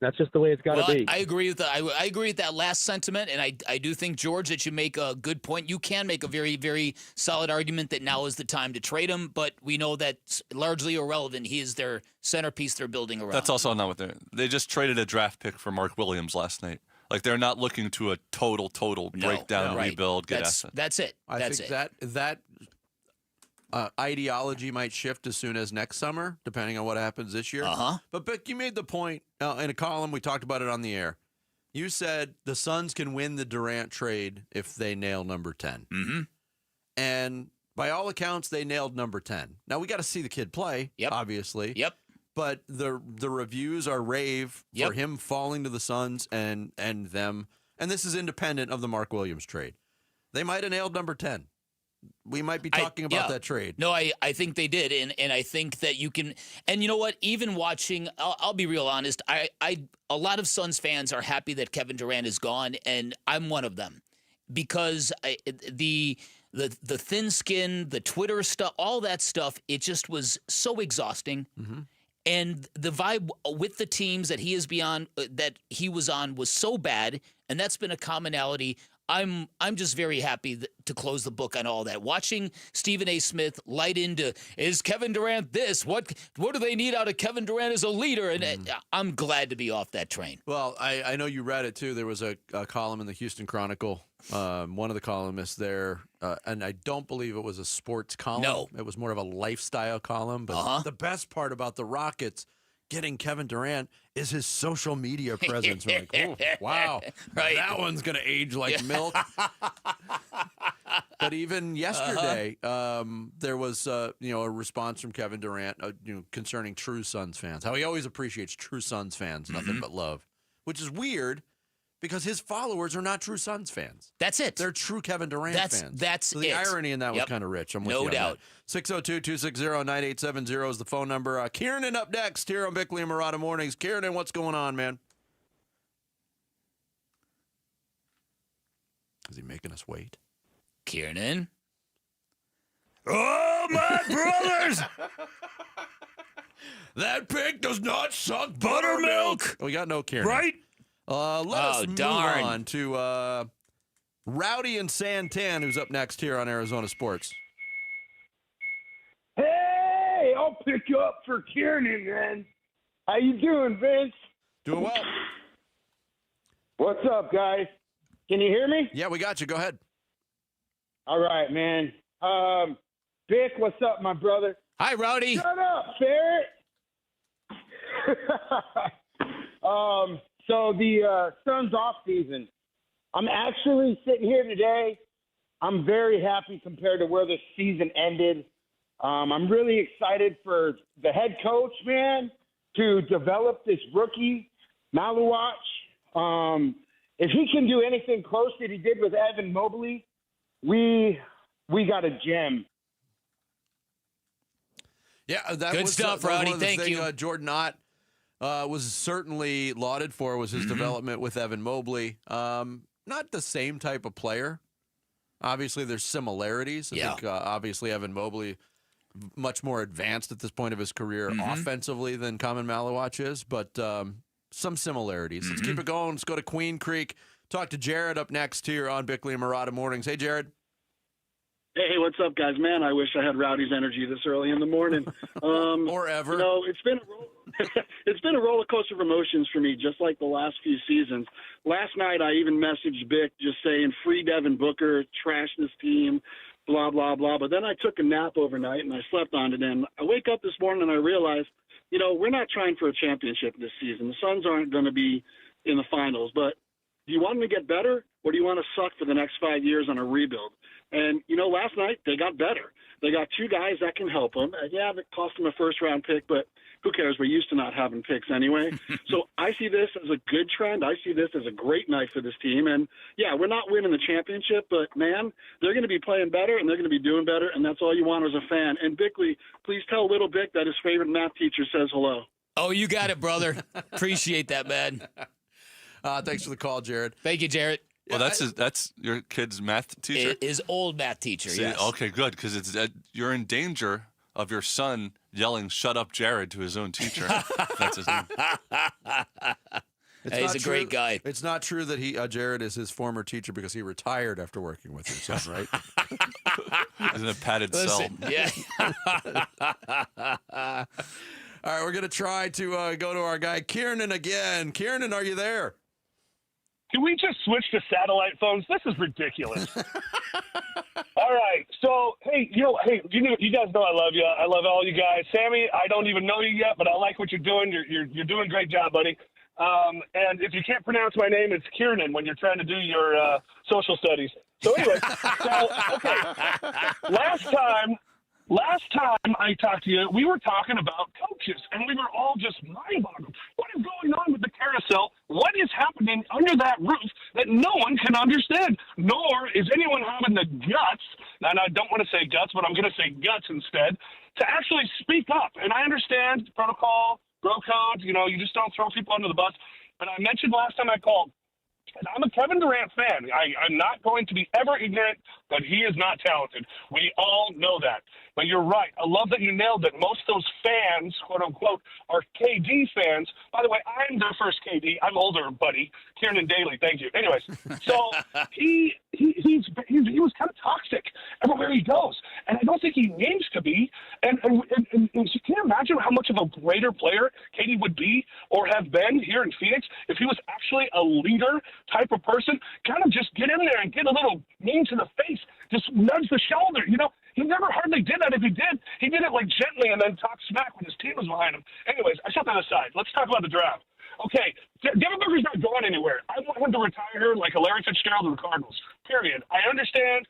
That's just the way it's got to be. I agree with that. I agree with that last sentiment, and I do think, George, that you make a good point. You can make a very, very solid argument that now is the time to trade him, but we know that's largely irrelevant. He is their centerpiece they're building around. That's also not what they just traded a draft pick for Mark Williams last night. Like, they're not looking to a total breakdown, rebuild, get assets. That's it. I think that ideology might shift as soon as next summer, depending on what happens this year. But you made the point in a column, we talked about it on the air. You said the Suns can win the Durant trade if they nail number 10. Mm-hmm. And by all accounts, they nailed number 10. Now, we got to see the kid play, obviously. Yep. But the reviews are rave for him falling to the Suns and them. And this is independent of the Mark Williams trade. They might have nailed number 10. We might be talking about that trade. No, I think they did. And I think that you can – and you know what? Even watching – I'll be real honest. A lot of Suns fans are happy that Kevin Durant is gone, and I'm one of them because the thin skin, the Twitter stuff, all that stuff, it just was so exhausting. Mm-hmm. And the vibe with the teams that he was on was so bad, and that's been a commonality. I'm just very happy to close the book on all that. Watching Stephen A. Smith light into, is Kevin Durant this? What do they need out of Kevin Durant as a leader? And I'm glad to be off that train. Well, I know you read it too. There was a column in the Houston Chronicle. One of the columnists there, and I don't believe it was a sports column. No. It was more of a lifestyle column. But the best part about the Rockets getting Kevin Durant is his social media presence. We're like, oh, wow, right. That one's going to age like milk. But even yesterday, there was a response from Kevin Durant concerning true Suns fans, how he always appreciates true Suns fans, nothing but love. which is weird because his followers are not true Suns fans. That's it. They're true Kevin Durant fans. That's so the it. irony in that was kind of rich. I'm with you no on doubt. 602-260-9870 is the phone number. Kieran up next here on Bickley and Murata Mornings. Kieran, what's going on, man? Is he making us wait? Kieran? Oh, my brothers! That pig does not suck buttermilk. We got no Kieran. Right? Let us move on to Rowdy and Santan, who's up next here on Arizona Sports. Hey, I'll pick you up for Kiernan, man. How you doing, Vince? Doing well. What's up, guys? Can you hear me? Yeah, we got you. Go ahead. All right, man. Vic, what's up, my brother? Hi, Rowdy. Shut up, Ferret. So the Suns off season. I'm actually sitting here today. I'm very happy compared to where the season ended. I'm really excited for the head coach, man, to develop this rookie, Malawatch. If he can do anything close that he did with Evan Mobley, we got a gem. Yeah, that Good was stuff, that was Rowdy. one of the Thank things, you. Jordan Ott was certainly lauded for was his development with Evan Mobley. Not the same type of player. Obviously, there's similarities. I think obviously Evan Mobley much more advanced at this point of his career offensively than Kaman Malawatch is, but some similarities. Let's keep it going. Let's go to Queen Creek. Talk to Jared up next here on Bickley and Murata Mornings. Hey, Jared. Hey, what's up, guys? Man, I wish I had Rowdy's energy this early in the morning. Or ever. You know, it's been a roller coaster of emotions for me, just like the last few seasons. Last night, I even messaged Vic just saying, free Devin Booker, trash this team, blah, blah, blah. But then I took a nap overnight, and I slept on it. And I wake up this morning, and I realize, you know, we're not trying for a championship this season. The Suns aren't going to be in the finals. But do you want them to get better, or do you want to suck for the next 5 years on a rebuild? And, you know, last night they got better. They got two guys that can help them. Yeah, it cost them a first-round pick, but who cares? We're used to not having picks anyway. So I see this as a good trend. I see this as a great night for this team. And, yeah, we're not winning the championship, but, man, they're going to be playing better and they're going to be doing better, and that's all you want as a fan. And, Bickley, please tell little Vic that his favorite math teacher says hello. Oh, you got it, brother. Appreciate that, man. Thanks for the call, Jared. Thank you, Jared. Well, that's your kid's math teacher? His old math teacher, yes. Okay, good, because it's you're in danger of your son yelling, shut up, Jared, to his own teacher. That's his name. He's a great guy. It's not true that Jared is his former teacher because he retired after working with your son, right? In a padded cell. Yeah. All right, we're going to try to go to our guy, Kiernan, again. Kiernan, are you there? Can we just switch to satellite phones? This is ridiculous. All right. So, hey, you guys know I love you. I love all you guys. Sammy, I don't even know you yet, but I like what you're doing. You're doing a great job, buddy. And if you can't pronounce my name, it's Kiernan when you're trying to do your social studies. So anyway, okay. Last time I talked to you, we were talking about coaches, and we were all just mind-boggled. What is going on with the carousel? What is happening under that roof that no one can understand? Nor is anyone having the guts, and I don't want to say guts, but I'm going to say guts instead, to actually speak up. And I understand protocol, bro code, you just don't throw people under the bus. But I mentioned last time I called, and I'm a Kevin Durant fan. I'm not going to be ever ignorant that he is not talented. We all know that. But you're right. I love that you nailed it. Most of those fans, quote unquote, are KD fans. By the way, I'm their first KD. I'm older, buddy. Kiernan Daly, thank you. Anyways, so he was kind of toxic everywhere he goes, and I don't think he needs to be. And can you imagine how much of a greater player KD would be or have been here in Phoenix if he was actually a leader type of person? Kind of just get in there and get a little mean to the face, just nudge the shoulder. He never hardly did that. If he did, he did it like gently and then talk smack when his team was behind him. Anyways, I shut that aside. Let's talk about the draft. Okay, Devin Booker's not going anywhere. I want him to retire like a Larry Fitzgerald of the Cardinals, period. I understand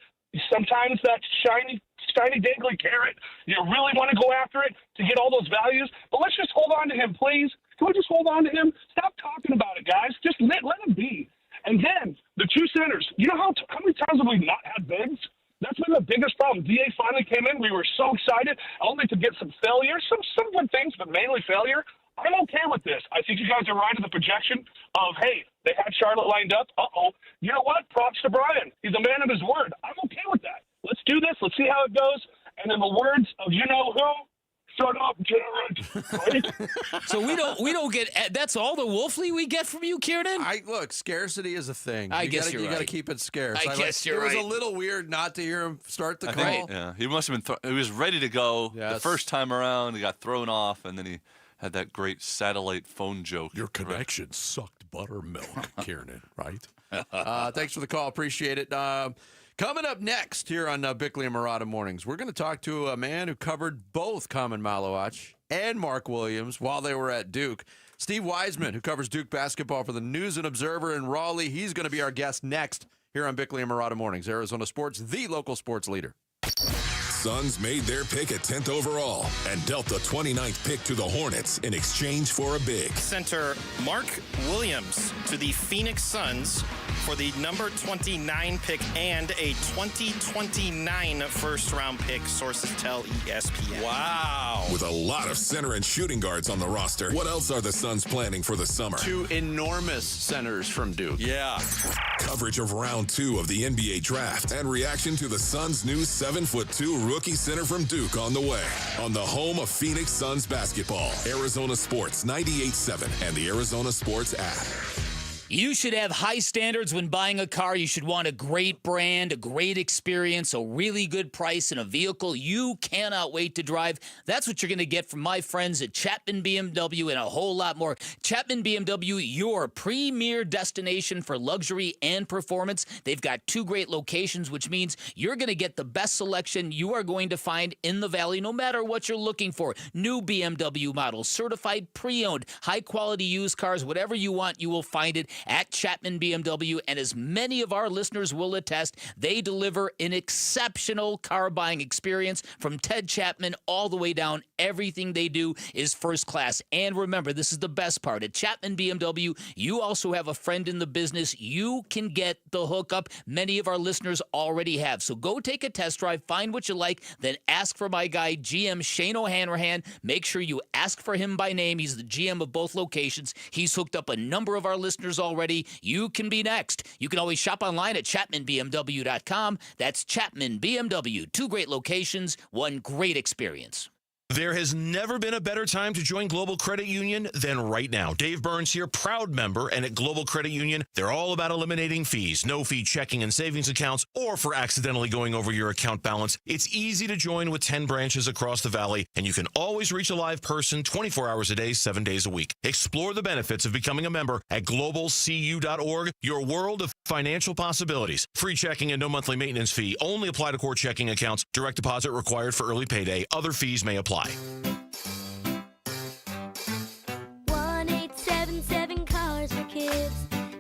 sometimes that shiny shiny, dangly carrot. You really want to go after it to get all those values. But let's just hold on to him, please. Can we just hold on to him? Stop talking about it, guys. Just let him be. And then the two centers. You know how many times have we not had bigs? That's been the biggest problem. DA finally came in. We were so excited, only to get some failure, some good things, but mainly failure. I'm okay with this. I think you guys are right in the projection of, hey, they had Charlotte lined up. Uh-oh. You know what? Props to Brian. He's a man of his word. I'm okay with that. Let's do this. Let's see how it goes. And in the words of you-know-who, shut up, Jared. Right? So we don't get. That's all the Wolfley we get from you, Kiernan. Look, scarcity is a thing. I guess you got to keep it scarce. I guess you're right. It was a little weird not to hear him start the call. Think, yeah, he must have been. He was ready to go the first time around. He got thrown off, and then he had that great satellite phone joke. Your connection sucked buttermilk, Kiernan. Right? Thanks for the call. Appreciate it. Coming up next here on Bickley and Murata Mornings, we're going to talk to a man who covered both Kaman Malawatch and Mark Williams while they were at Duke. Steve Wiseman, who covers Duke basketball for the News and Observer in Raleigh. He's going to be our guest next here on Bickley and Murata Mornings. Arizona Sports, the local sports leader. Suns made their pick at 10th overall and dealt the 29th pick to the Hornets in exchange for a big. Center Mark Williams to the Phoenix Suns for the number 29 pick and a 2029 first-round pick, sources tell ESPN. Wow. With a lot of center and shooting guards on the roster, what else are the Suns planning for the summer? 2 enormous centers from Duke. Yeah. Coverage of round 2 of the NBA draft and reaction to the Suns' new 7'2" rookie center from Duke on the way. On the home of Phoenix Suns basketball, Arizona Sports 98.7 and the Arizona Sports app. You should have high standards when buying a car. You should want a great brand, a great experience, a really good price, and a vehicle you cannot wait to drive. That's what you're going to get from my friends at Chapman BMW and a whole lot more. Chapman BMW, your premier destination for luxury and performance. They've got 2 great locations, which means you're going to get the best selection you are going to find in the Valley, no matter what you're looking for. New BMW models, certified pre-owned, high-quality used cars, whatever you want, you will find it at Chapman BMW, and as many of our listeners will attest, they deliver an exceptional car buying experience from Ted Chapman all the way down. Everything they do is first class. And remember, this is the best part. At Chapman BMW, you also have a friend in the business. You can get the hookup. Many of our listeners already have. So go take a test drive, find what you like, then ask for my guy, GM Shane O'Hanrahan. Make sure you ask for him by name. He's the GM of both locations. He's hooked up a number of our listeners already. You can be next. You can always shop online at ChapmanBMW.com. That's Chapman BMW. 2 great locations, 1 great experience. There has never been a better time to join Global Credit Union than right now. Dave Burns here, proud member, and at Global Credit Union, they're all about eliminating fees, no-fee checking and savings accounts, or for accidentally going over your account balance. It's easy to join with 10 branches across the Valley, and you can always reach a live person 24 hours a day, 7 days a week. Explore the benefits of becoming a member at globalcu.org, your world of financial possibilities. Free checking and no monthly maintenance fee. Only apply to core checking accounts. Direct deposit required for early payday. Other fees may apply. 1877 Cars for Kids.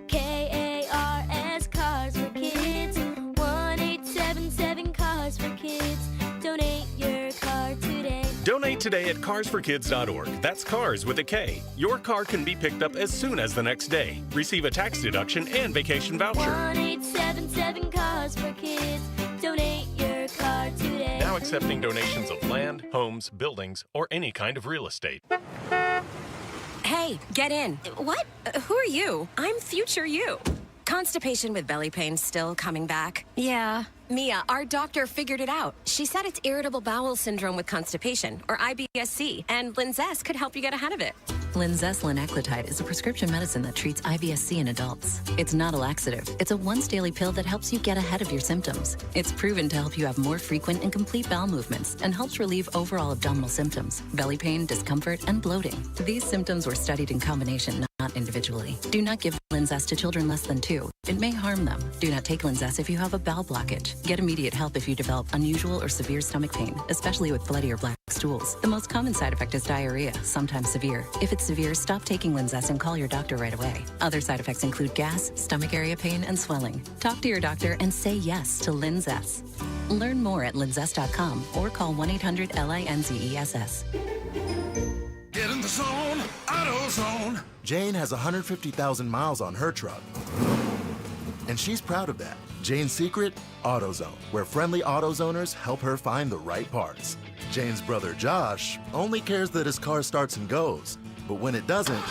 KARS Cars for Kids. 1877 Cars for Kids. Donate your car today. Donate today at carsforkids.org. That's cars with a K. Your car can be picked up as soon as the next day. Receive a tax deduction and vacation voucher. 1877 Cars for Kids. Donate your car today. Now accepting donations of land, homes, buildings, or any kind of real estate. Hey, get in. What? Who are you? I'm future you. Constipation with belly pain still coming back? Yeah. Mia, our doctor figured it out. She said it's irritable bowel syndrome with constipation, or IBS-C, and Linzess could help you get ahead of it. Linzess linaclotide is a prescription medicine that treats IBS-C in adults. It's not a laxative. It's a once-daily pill that helps you get ahead of your symptoms. It's proven to help you have more frequent and complete bowel movements and helps relieve overall abdominal symptoms, belly pain, discomfort, and bloating. These symptoms were studied in combination, not individually. Do not give Linzess to children less than 2. It may harm them. Do not take Linzess if you have a bowel blockage. Get immediate help if you develop unusual or severe stomach pain, especially with bloody or black stools. The most common side effect is diarrhea, sometimes severe. If it's severe, stop taking Linzess and call your doctor right away. Other side effects include gas, stomach area pain, and swelling. Talk to your doctor and say yes to Linzess. Learn more at linzess.com or call 1-800-LINZESS. Get in the zone, AutoZone. Jane has 150,000 miles on her truck, and she's proud of that. Jane's secret? AutoZone, where friendly AutoZoners help her find the right parts. Jane's brother Josh only cares that his car starts and goes, but when it doesn't,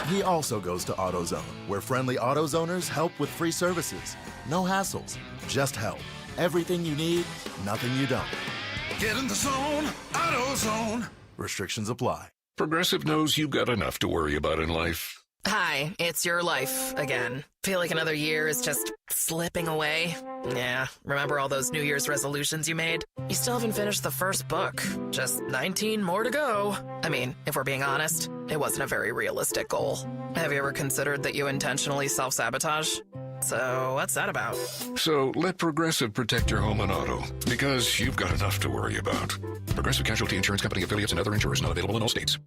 he also goes to AutoZone, where friendly AutoZoners help with free services. No hassles, just help. Everything you need, nothing you don't. Get in the zone, AutoZone. Restrictions apply. Progressive knows you've got enough to worry about in life. Hi, it's your life again. Feel like another year is just slipping away? Yeah, remember all those New Year's resolutions you made? You still haven't finished the first book. Just 19 more to go. I mean, if we're being honest, it wasn't a very realistic goal. Have you ever considered that you intentionally self-sabotage? So what's that about? So let Progressive protect your home and auto, because you've got enough to worry about. Progressive Casualty Insurance Company affiliates and other insurers not available in all states.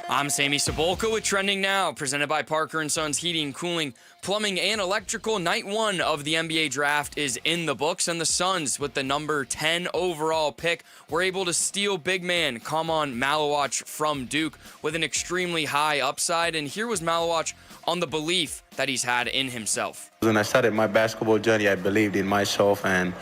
I'm Sammy Sabolka with Trending Now, presented by Parker & Sons Heating, Cooling, Plumbing, and Electrical. Night 1 of the NBA draft is in the books, and the Suns, with the number 10 overall pick, were able to steal big man Kaman Malawatch from Duke with an extremely high upside. And here was Malawatch on the belief that he's had in himself. When I started my basketball journey, I believed in myself, and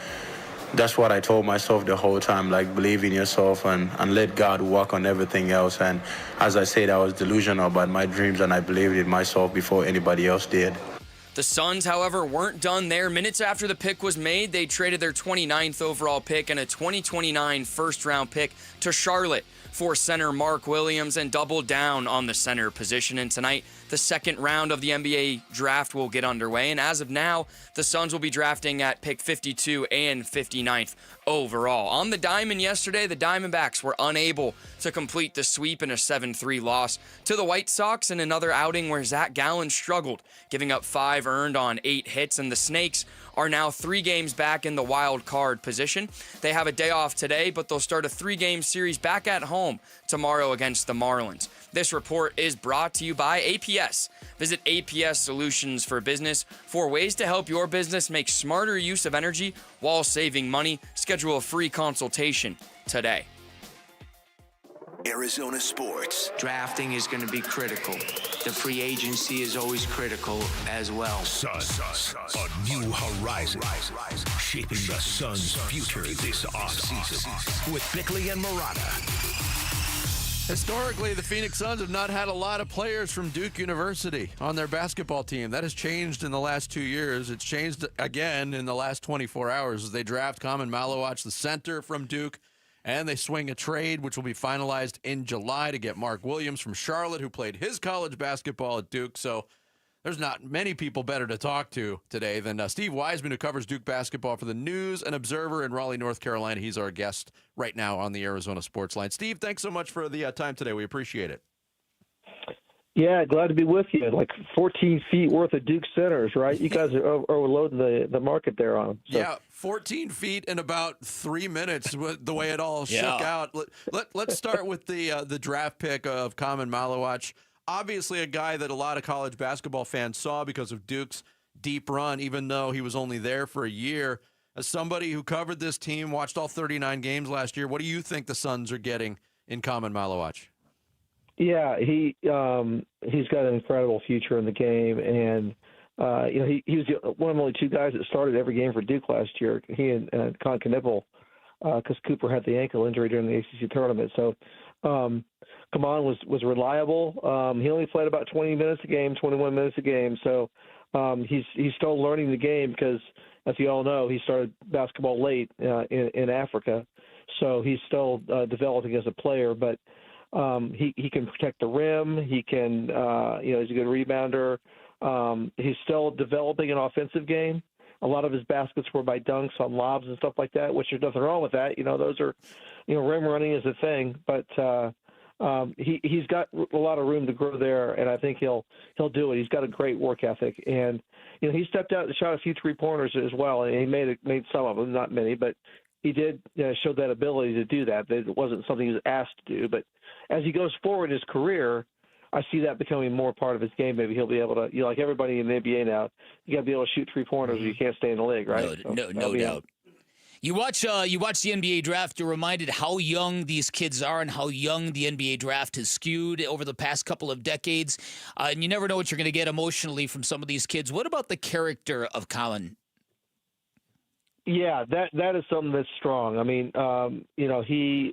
that's what I told myself the whole time, like, believe in yourself and let God work on everything else. And as I said, I was delusional about my dreams, and I believed in myself before anybody else did. The Suns, however, weren't done there. Minutes after the pick was made, they traded their 29th overall pick and a 2029 first-round pick to Charlotte for center Mark Williams and doubled down on the center position. And tonight, the second round of the NBA draft will get underway. And as of now, the Suns will be drafting at pick 52 and 59th overall. On the diamond yesterday, the Diamondbacks were unable to complete the sweep in a 7-3 loss to the White Sox in another outing where Zack Gallen struggled, giving up 5 earned on 8 hits. And the Snakes are now 3 games back in the wild card position. They have a day off today, but they'll start a 3-game series back at home tomorrow against the Marlins. This report is brought to you by APS. Visit APS Solutions for Business for ways to help your business make smarter use of energy while saving money. Schedule a free consultation today. Arizona sports. Drafting is going to be critical. The free agency is always critical as well. Suns, a new horizon, shaping the Suns' future this offseason with Bickley and Murata. Historically, the Phoenix Suns have not had a lot of players from Duke University on their basketball team. That has changed in the last 2 years. It's changed again in the last 24 hours as they draft Kaman Malawatch, the center from Duke, and they swing a trade which will be finalized in July to get Mark Williams from Charlotte, who played his college basketball at Duke. So there's not many people better to talk to today than Steve Wiseman, who covers Duke basketball for the News and Observer in Raleigh, North Carolina. He's our guest right now on the Arizona Sports Line. Steve, thanks so much for the time today. We appreciate it. Yeah, glad to be with you. Like 14 feet worth of Duke centers, right? You guys are overloading the market there on them. So. Yeah, 14 feet in about 3 minutes, the way it all shook out. Let's start with the draft pick of Kaman Malawatch. Obviously a guy that a lot of college basketball fans saw because of Duke's deep run, even though he was only there for a year. As somebody who covered this team, watched all 39 games last year, what do you think the Suns are getting in Kaman Malawatch? Yeah, he's got an incredible future in the game, and he was one of the only 2 guys that started every game for Duke last year. He and Con Knipple, because Cooper had the ankle injury during the ACC tournament. So Kaman was reliable. He only played about 20 minutes a game, 21 minutes a game. So he's still learning the game because, as you all know, he started basketball late in Africa. So he's still developing as a player, but he can protect the rim. He can, he's a good rebounder. He's still developing an offensive game. A lot of his baskets were by dunks on lobs and stuff like that, which there's nothing wrong with that. Those are, rim running is a thing, but he's got a lot of room to grow there, and I think he'll do it. He's got a great work ethic, and he stepped out and shot a few 3-pointers as well, and he made some of them, not many, but he did show that ability to do that. It wasn't something he was asked to do, but as he goes forward in his career, I see that becoming more part of his game. Maybe he'll be able to, like everybody in the NBA now, you got to be able to shoot 3-pointers or you can't stay in the league, right? No doubt. You watch the NBA draft, you're reminded how young these kids are and how young the NBA draft has skewed over the past couple of decades. And you never know what you're going to get emotionally from some of these kids. What about the character of Kaman? Yeah, that is something that's strong. I mean, he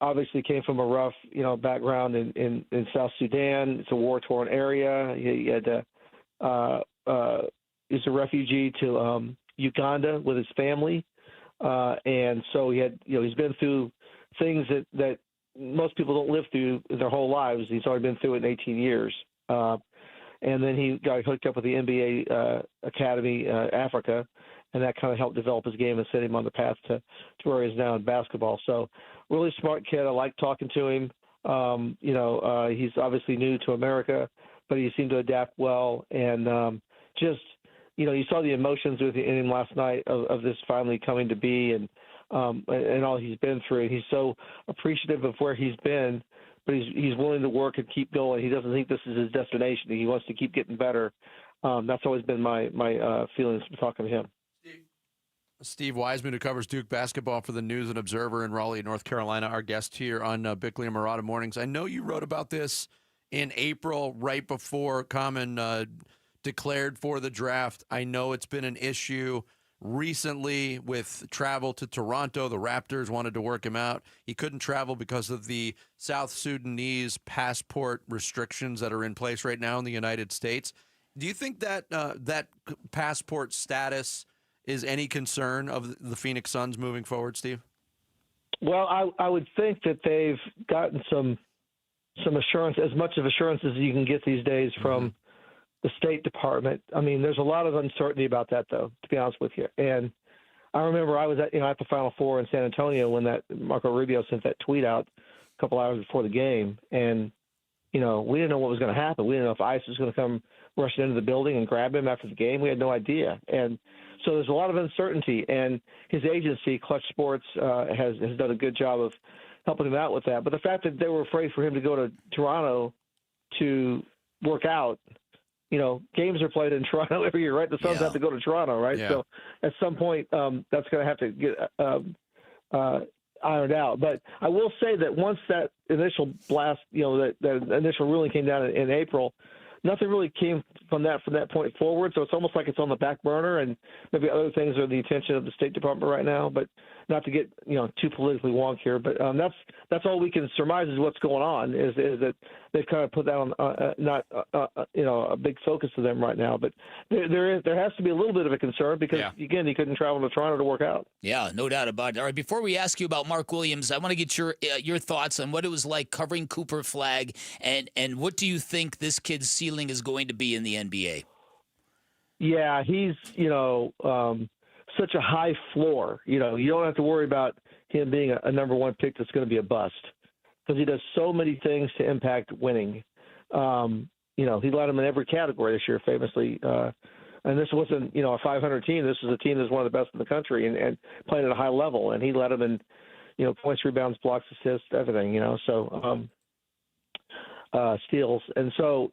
obviously came from a rough, background in South Sudan. It's a war-torn area. He had he's a refugee to Uganda with his family. And so he had, he's been through things that most people don't live through their whole lives. He's already been through it in 18 years. And then he got hooked up with the NBA Academy Africa, and that kind of helped develop his game and set him on the path to where he is now in basketball. So really smart kid. I like talking to him. He's obviously new to America, but he seemed to adapt well. And you saw the emotions in him last night of this finally coming to be and all he's been through. And he's so appreciative of where he's been, but he's willing to work and keep going. He doesn't think this is his destination. He wants to keep getting better. That's always been my feelings from talking to him. Steve Wiseman, who covers Duke basketball for the News and Observer in Raleigh, North Carolina, our guest here on Bickley and Murata Mornings. I know you wrote about this in April, right before Kaman declared for the draft. I know it's been an issue recently with travel to Toronto. The Raptors wanted to work him out. He couldn't travel because of the South Sudanese passport restrictions that are in place right now in the United States. Do you think that that passport status is any concern of the Phoenix Suns moving forward, Steve? Well, I would think that they've gotten some assurance, as much of assurance as you can get these days from the State Department. I mean, there's a lot of uncertainty about that, though, to be honest with you. And I remember I was at the Final Four in San Antonio when that Marco Rubio sent that tweet out a couple hours before the game, and we didn't know what was going to happen. We didn't know if ICE was going to come rushing into the building and grab him after the game. We had no idea. And so there's a lot of uncertainty, and his agency, Clutch Sports, has done a good job of helping him out with that. But the fact that they were afraid for him to go to Toronto to work out, games are played in Toronto every year, right? The Suns have to go to Toronto, right? Yeah. So at some point, that's going to have to get ironed out. But I will say that once that initial blast, that initial ruling came down in April, nothing really came from that point forward. So it's almost like it's on the back burner, and maybe other things are the attention of the State Department right now. But not to get too politically wonk here, but that's all we can surmise is what's going on. Is that they've kind of put that on not a big focus to them right now. But there has to be a little bit of a concern because again, he couldn't travel to Toronto to work out. Yeah, no doubt about it. All right, before we ask you about Mark Williams, I want to get your thoughts on what it was like covering Cooper Flagg, and what do you think this kid's ceiling is going to be in the NBA? Yeah, he's such a high floor. You don't have to worry about him being a number one pick that's going to be a bust because he does so many things to impact winning. He led them in every category this year, famously. And this wasn't, a 500 team. This was a team that's one of the best in the country and playing at a high level. And he led them in, points, rebounds, blocks, assists, everything, steals. And so,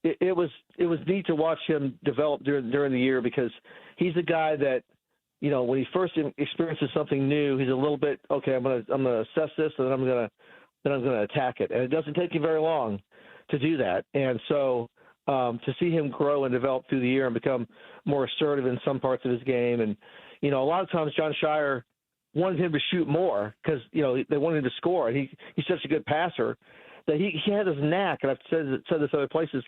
It was neat to watch him develop during the year because he's a guy that, when he first experiences something new, he's a little bit okay. I'm gonna assess this, and then I'm gonna attack it, and it doesn't take him very long to do that. And so to see him grow and develop through the year and become more assertive in some parts of his game, and a lot of times John Shire wanted him to shoot more because they wanted him to score, and he's such a good passer. That he had his knack, and I've said this other places,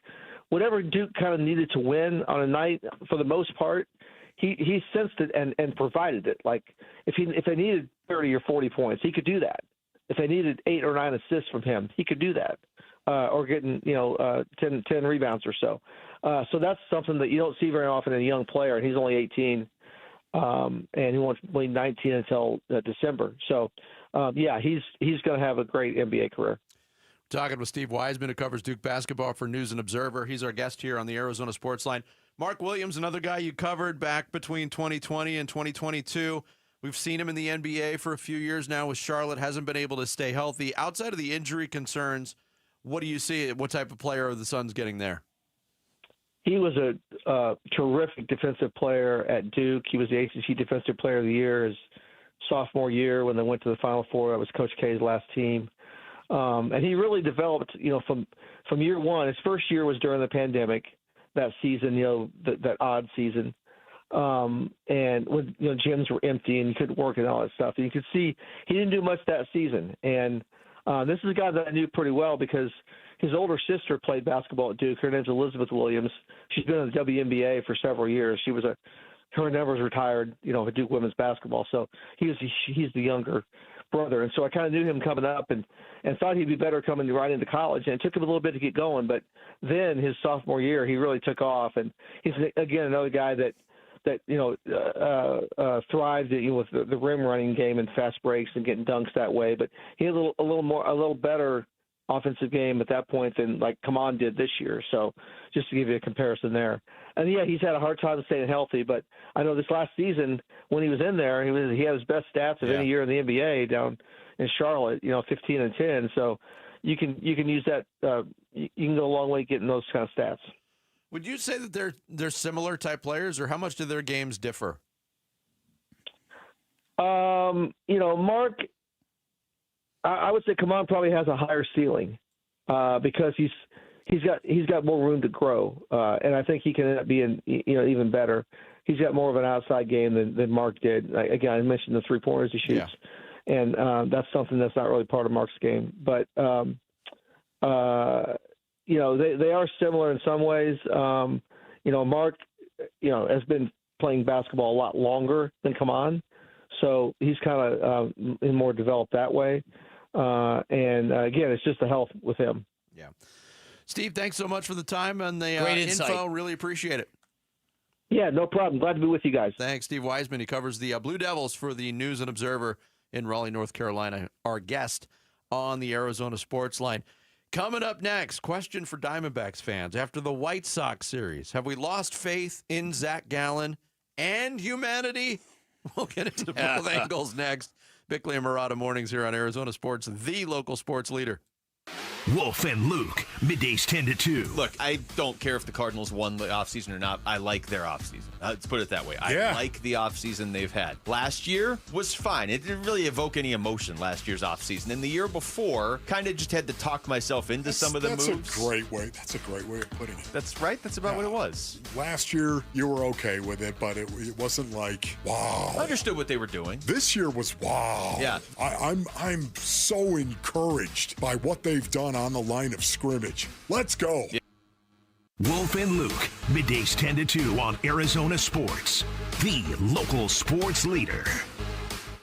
whatever Duke kind of needed to win on a night, for the most part, he sensed it and provided it. Like if they needed 30 or 40 points, he could do that. If they needed 8 or 9 assists from him, he could do that, or getting 10 rebounds or so. So that's something that you don't see very often in a young player, and he's only 18. and he won't play 19 until December. So, he's going to have a great NBA career. Talking with Steve Wiseman, who covers Duke basketball for News and Observer. He's our guest here on the Arizona Sports Line. Mark Williams, another guy you covered back between 2020 and 2022. We've seen him in the NBA for a few years now with Charlotte. Hasn't been able to stay healthy. Outside of the injury concerns, what do you see? What type of player are the Suns getting there? He was a terrific defensive player at Duke. He was the ACC Defensive Player of the Year his sophomore year when they went to the Final Four. That was Coach K's last team. And he really developed, from year one. His first year was during the pandemic, that season, that odd season. And when gyms were empty and you couldn't work and all that stuff. And you could see he didn't do much that season. And this is a guy that I knew pretty well because his older sister played basketball at Duke. Her name's Elizabeth Williams. She's been in the WNBA for several years. Her never was retired, at Duke women's basketball. So he's the younger brother. And so I kind of knew him coming up and thought he'd be better coming right into college. And it took him a little bit to get going. But then his sophomore year, he really took off. And he's, again, another guy that thrived with the rim running game and fast breaks and getting dunks that way. But he had a little better offensive game at that point than like Kaman did this year. So just to give you a comparison there. And he's had a hard time staying healthy, but I know this last season when he was in there, he had his best stats of any year in the NBA down in Charlotte, 15 and 10. So you can use that. You can go a long way getting those kind of stats. Would you say that they're similar type players, or how much do their games differ? Mark, I would say Kaman probably has a higher ceiling because he's got more room to grow, and I think he can end up being even better. He's got more of an outside game than Mark did. Again, I mentioned the 3-pointers he shoots, and that's something that's not really part of Mark's game. But they are similar in some ways. Mark, has been playing basketball a lot longer than Kaman, so he's kind of more developed that way. And again, it's just the health with him. Yeah. Steve, thanks so much for the time and the info. Really appreciate it. Yeah, no problem. Glad to be with you guys. Thanks, Steve Wiseman. He covers the Blue Devils for the News and Observer in Raleigh, North Carolina. Our guest on the Arizona Sports Line. Coming up next, question for Diamondbacks fans. After the White Sox series, have we lost faith in Zack Gallen and humanity? We'll get into both angles next. Bickley and Murata mornings here on Arizona Sports, the local sports leader. Wolf and Luke, middays 10 to 2. Look, I don't care if the Cardinals won the offseason or not. I like their offseason. Let's put it that way. I like the offseason they've had. Last year was fine. It didn't really evoke any emotion, last year's offseason. And the year before, kind of just had to talk myself into some of the moves. That's a great way of putting it. That's right. That's about what it was. Last year, you were okay with it, but it wasn't like, wow. I understood what they were doing. This year was wow. Yeah. I'm so encouraged by what they've done on the line of scrimmage. Let's go. Yeah. Wolf and Luke, middays 10 to 2 on Arizona Sports, the local sports leader.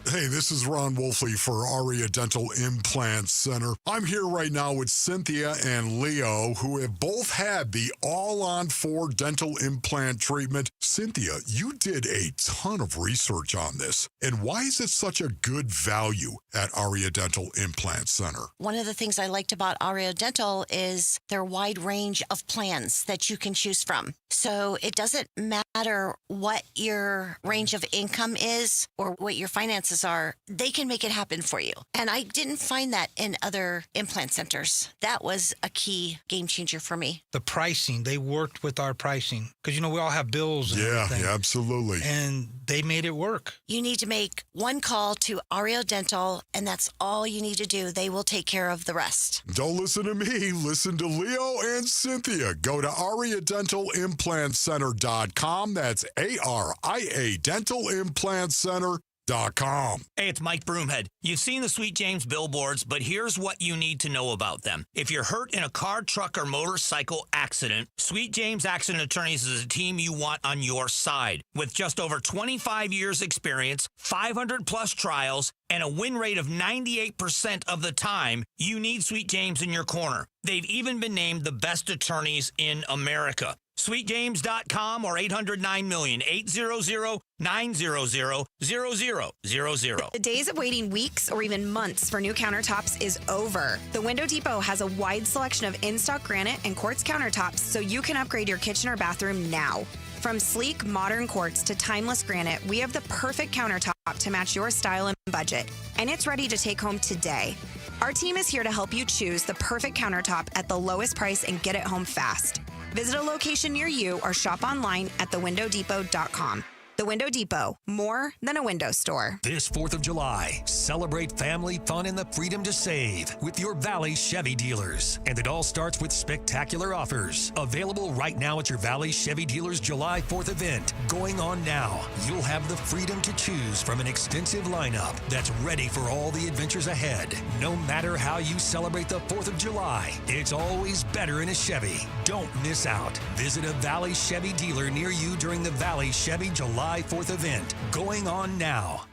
Hey, this is Ron Wolfley for Aria Dental Implant Center. I'm here right now with Cynthia and Leo, who have both had the all-on-4 dental implant treatment. Cynthia, you did a ton of research on this. And why is it such a good value at Aria Dental Implant Center? One of the things I liked about Aria Dental is their wide range of plans that you can choose from. So it doesn't matter what your range of income is or what your finances are, they can make it happen for you. And I didn't find that in other implant centers. That was a key game changer for me. The pricing, they worked with our pricing because, we all have bills. And everything. Yeah, absolutely. And they made it work. You need to make one call to Aria Dental, and that's all you need to do. They will take care of the rest. Don't listen to me. Listen to Leo and Cynthia. Go to AriaDentalImplantCenter.com. That's ARIA Dental Implant Center.com. Hey, it's Mike Broomhead. You've seen the Sweet James billboards, but here's what you need to know about them. If you're hurt in a car, truck, or motorcycle accident, Sweet James Accident Attorneys is a team you want on your side. With just over 25 years experience, 500-plus trials, and a win rate of 98% of the time, you need Sweet James in your corner. They've even been named the best attorneys in America. SweetJames.com or 800-9-million, 800-900-0000. The days of waiting weeks or even months for new countertops is over. The Window Depot has a wide selection of in-stock granite and quartz countertops so you can upgrade your kitchen or bathroom now. From sleek, modern quartz to timeless granite, we have the perfect countertop to match your style and budget. And it's ready to take home today. Our team is here to help you choose the perfect countertop at the lowest price and get it home fast. Visit a location near you or shop online at thewindowdepot.com. The Window Depot, more than a window store. This 4th of July, celebrate family fun and the freedom to save with your Valley Chevy dealers. And it all starts with spectacular offers. Available right now at your Valley Chevy dealers July 4th event. Going on now. You'll have the freedom to choose from an extensive lineup that's ready for all the adventures ahead. No matter how you celebrate the 4th of July, it's always better in a Chevy. Don't miss out. Visit a Valley Chevy dealer near you during the Valley Chevy July 4th event, going on now.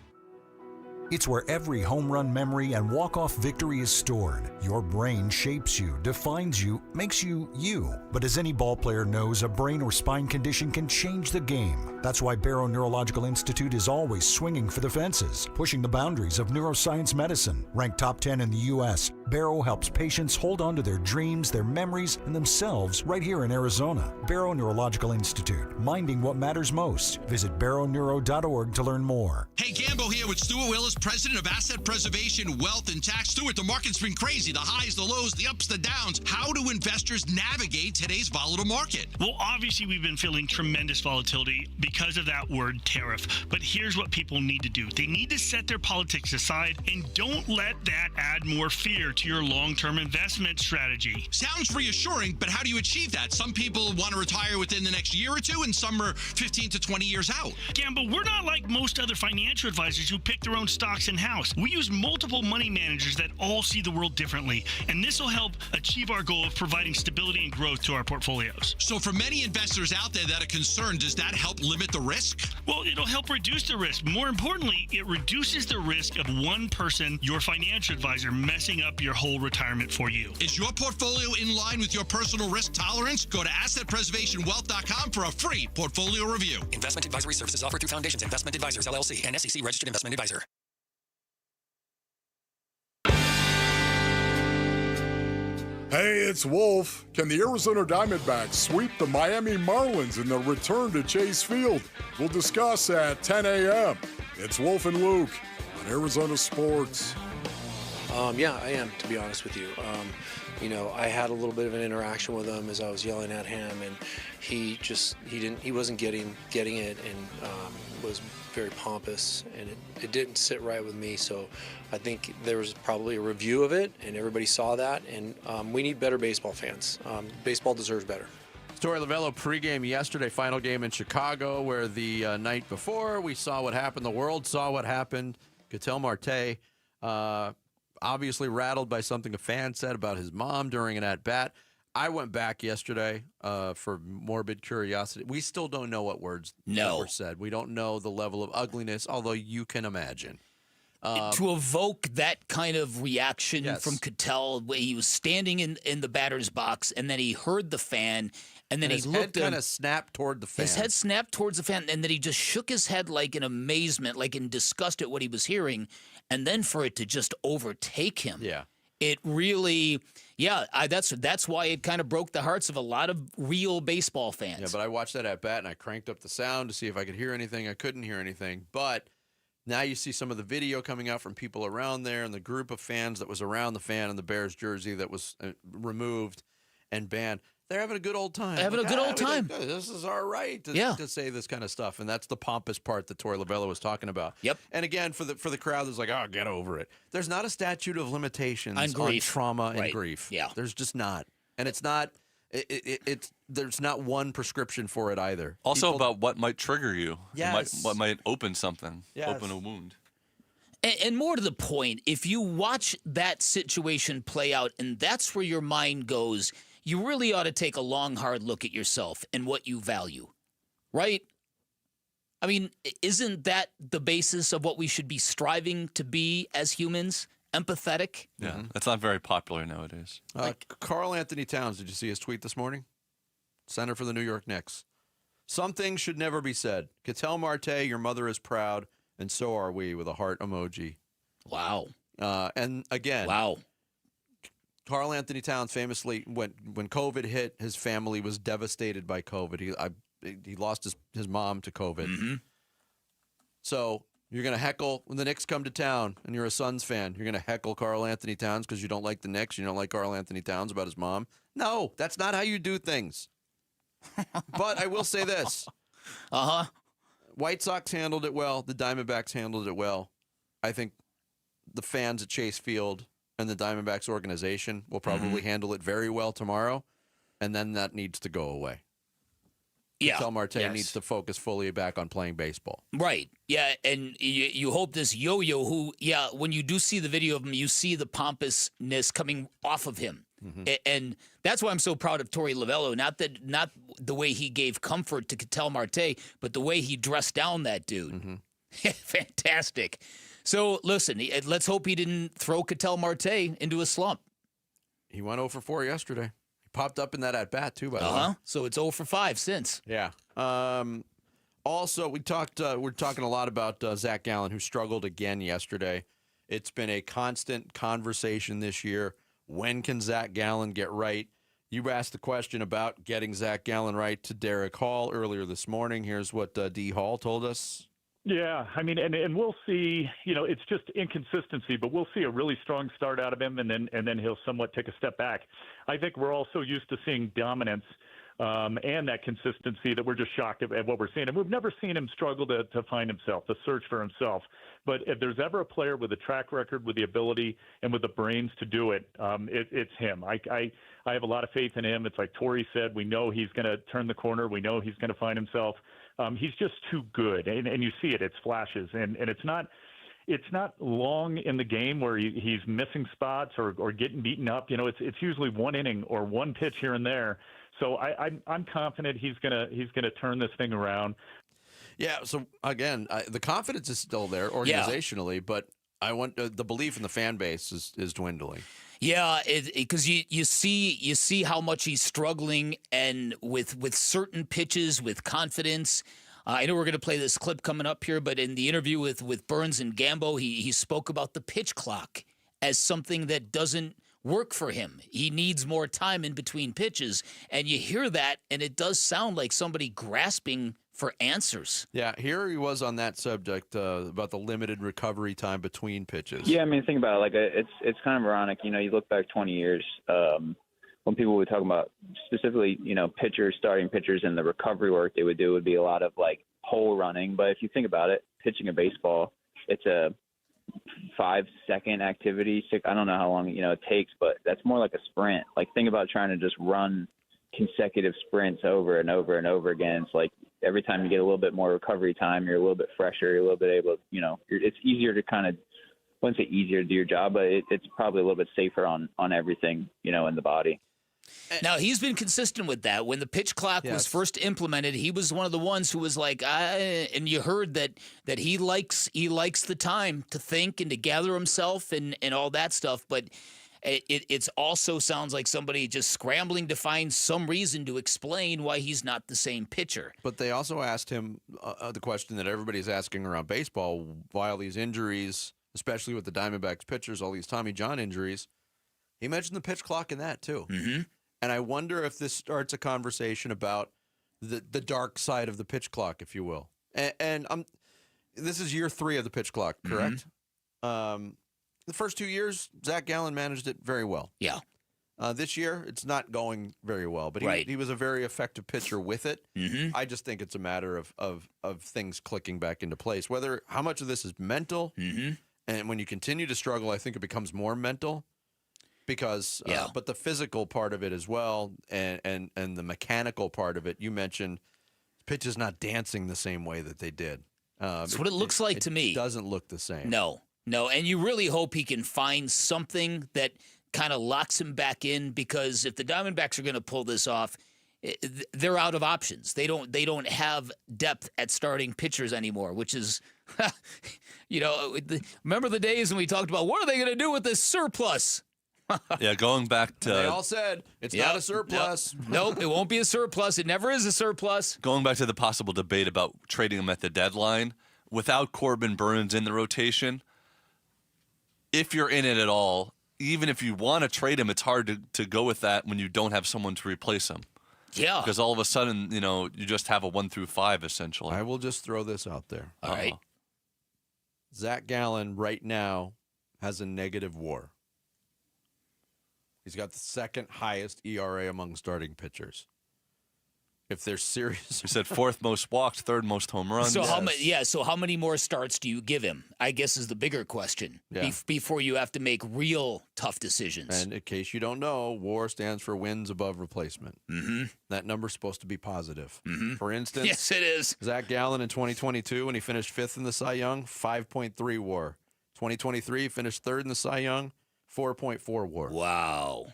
It's where every home run memory and walk-off victory is stored. Your brain shapes you, defines you, makes you you. But as any ball player knows, a brain or spine condition can change the game. That's why Barrow Neurological Institute is always swinging for the fences, pushing the boundaries of neuroscience medicine. Ranked top 10 in the U.S., Barrow helps patients hold on to their dreams, their memories, and themselves right here in Arizona. Barrow Neurological Institute, minding what matters most. Visit barrowneuro.org to learn more. Hey, Gambo here with Stuart Willis, president of Asset Preservation, Wealth, and Tax. Stuart, the market's been crazy. The highs, the lows, the ups, the downs. How do investors navigate today's volatile market? Well, obviously, we've been feeling tremendous volatility because of that word tariff. But here's what people need to do. They need to set their politics aside and don't let that add more fear to your long-term investment strategy. Sounds reassuring, but how do you achieve that? Some people want to retire within the next year or two, and some are 15 to 20 years out. Gambo, we're not like most other financial advisors who pick their own stocks in-house. We use multiple money managers that all see the world differently, and this will help achieve our goal of providing stability and growth to our portfolios. So for many investors out there that are concerned, does that help limit the risk? Well, it'll help reduce the risk. More importantly, it reduces the risk of one person, your financial advisor, messing up your whole retirement for you. Is your portfolio in line with your personal risk tolerance? Go to AssetPreservationWealth.com for a free portfolio review. Investment advisory services offered through Foundations Investment Advisors, LLC, and SEC Registered Investment Advisor. Hey, it's Wolf. Can the Arizona Diamondbacks sweep the Miami Marlins in the return to Chase Field? We'll discuss at 10 a.m. It's Wolf and Luke on Arizona Sports. Yeah, I am, to be honest with you. I had a little bit of an interaction with him as I was yelling at him, and he wasn't getting it, and was very pompous, and it didn't sit right with me. So I think there was probably a review of it, and everybody saw that, and we need better baseball fans. Baseball deserves better. Torey Lovello pregame yesterday, final game in Chicago, where the night before we saw what happened. The world saw what happened. Ketel Marte, obviously rattled by something a fan said about his mom during an at-bat. I went back yesterday for morbid curiosity. We still don't know what words were said. We don't know the level of ugliness, although you can imagine. To evoke that kind of reaction from Ketel, where he was standing in the batter's box, and then he heard the fan, and then his he looked head kind of snapped toward the fan. His head snapped towards the fan, and then he just shook his head like in amazement, like in disgust at what he was hearing, and then for it to just overtake him. Yeah. It really, that's why it kind of broke the hearts of a lot of real baseball fans. Yeah, but I watched that at bat, and I cranked up the sound to see if I could hear anything. I couldn't hear anything, but now you see some of the video coming out from people around there, and the group of fans that was around the fan in the Bears jersey that was removed and banned. They're having a good old time. Having a good old time. This is our right to say this kind of stuff, and that's the pompous part that Torey Lovello was talking about. Yep. And again, for the crowd that's like, oh, get over it. There's not a statute of limitations on trauma and grief. Yeah. There's just not, and it's not. It's there's not one prescription for it either. Also about what might trigger you. Yes. What might open something. Yes. Open a wound. And more to the point, if you watch that situation play out, and that's where your mind goes, you really ought to take a long, hard look at yourself and what you value, right? I mean, isn't that the basis of what we should be striving to be as humans? Empathetic? Yeah, that's not very popular nowadays. Carl Anthony Towns, did you see his tweet this morning? center for the New York Knicks. Some things should never be said. Ketel Marte, your mother is proud, and so are we, with a heart emoji. Wow. And again, wow. Karl Anthony Towns famously, when COVID hit, his family was devastated by COVID. He lost his mom to COVID. Mm-hmm. So you're going to heckle when the Knicks come to town and you're a Suns fan. You're going to heckle Karl Anthony Towns because you don't like the Knicks. You don't like Karl Anthony Towns about his mom. No, that's not how you do things. But I will say this. White Sox handled it well. The Diamondbacks handled it well. I think the fans at Chase Field and the Diamondbacks organization will probably handle it very well tomorrow, and then that needs to go away. Yeah. Ketel Marte needs to focus fully back on playing baseball. Right. Yeah, and you hope this yo-yo who, when you do see the video of him, you see the pompousness coming off of him. Mm-hmm. And that's why I'm so proud of Torey Lovello. Not the way he gave comfort to Ketel Marte, but the way he dressed down that dude. Mm-hmm. Fantastic. So, listen, let's hope he didn't throw Ketel Marte into a slump. He went 0 for 4 yesterday. He popped up in that at-bat, too, by the way. So it's 0 for 5 since. Yeah. Also, we're talking a lot about Zack Gallen, who struggled again yesterday. It's been a constant conversation this year. When can Zack Gallen get right? You asked the question about getting Zack Gallen right to Derek Hall earlier this morning. Here's what D. Hall told us. Yeah, I mean, and we'll see. It's just inconsistency, but we'll see a really strong start out of him, and then he'll somewhat take a step back. I think we're also used to seeing dominance and that consistency that we're just shocked at what we're seeing. And we've never seen him struggle to find himself, to search for himself. But if there's ever a player with a track record, with the ability, and with the brains to do it, it's him. I have a lot of faith in him. It's like Torey said, we know he's going to turn the corner. We know he's going to find himself. He's just too good, and you see it. It's flashes, and it's not long in the game where he's missing spots or getting beaten up. It's usually one inning or one pitch here and there. So I'm confident he's gonna turn this thing around. Yeah. So again, the confidence is still there organizationally, but I want the belief in the fan base is dwindling. Yeah, because you see how much he's struggling, and with certain pitches, with confidence. I know we're going to play this clip coming up here, but in the interview with Burns and Gambo, he spoke about the pitch clock as something that doesn't work for him. He needs more time in between pitches, and you hear that, and it does sound like somebody grasping for answers. Yeah, here he was on that subject about the limited recovery time between pitches. Yeah, I mean, think about it. It's kind of ironic. You look back 20 years when people would talk about specifically, starting pitchers and the recovery work they would do would be a lot of like hole running. But if you think about it, pitching a baseball, it's a 5-second activity. I don't know how long it takes, but that's more like a sprint. Like think about trying to just run consecutive sprints over and over and over again. It's like every time you get a little bit more recovery time, you're a little bit fresher, you're a little bit able, it's easier to kind of, I wouldn't say easier to do your job, but it's probably a little bit safer on everything, in the body. Now, he's been consistent with that. When the pitch clock was first implemented, he was one of the ones who was like, and you heard that he likes the time to think and to gather himself and all that stuff, but It also sounds like somebody just scrambling to find some reason to explain why he's not the same pitcher. But they also asked him the question that everybody's asking around baseball, why all these injuries, especially with the Diamondbacks pitchers, all these Tommy John injuries. He mentioned the pitch clock in that, too. Mm-hmm. And I wonder if this starts a conversation about the dark side of the pitch clock, if you will. And this is year 3 of the pitch clock, correct? Mm-hmm. The first 2 years, Zack Gallen managed it very well. Yeah. This year, it's not going very well, but he was a very effective pitcher with it. Mm-hmm. I just think it's a matter of things clicking back into place. How much of this is mental, and when you continue to struggle, I think it becomes more mental. Because, but the physical part of it as well, and the mechanical part of it, you mentioned, pitch is not dancing the same way that they did. That's what it looks like to me. It doesn't look the same. No, and you really hope he can find something that kind of locks him back in, because if the Diamondbacks are going to pull this off, they're out of options. They don't have depth at starting pitchers anymore, which is, remember the days when we talked about what are they going to do with this surplus? Yeah, going back to... They all said it's not a surplus. Nope, it won't be a surplus. It never is a surplus. Going back to the possible debate about trading him at the deadline, without Corbin Burns in the rotation, if you're in it at all, even if you want to trade him, it's hard to go with that when you don't have someone to replace him. Yeah. Because all of a sudden, you just have a 1 through 5, essentially. I will just throw this out there. All right. Zack Gallen right now has a negative WAR. He's got the second highest ERA among starting pitchers. If they're serious, you said 4th most walks, 3rd most home runs. So how many more starts do you give him? I guess is the bigger question. Yeah. Before you have to make real tough decisions. And in case you don't know, WAR stands for wins above replacement. Mm-hmm. That number's supposed to be positive. Mm-hmm. For instance, yes, it is. Zack Gallen in 2022, when he finished 5th in the Cy Young, 5.3 WAR. 2023 finished 3rd in the Cy Young, 4.4 WAR. Wow.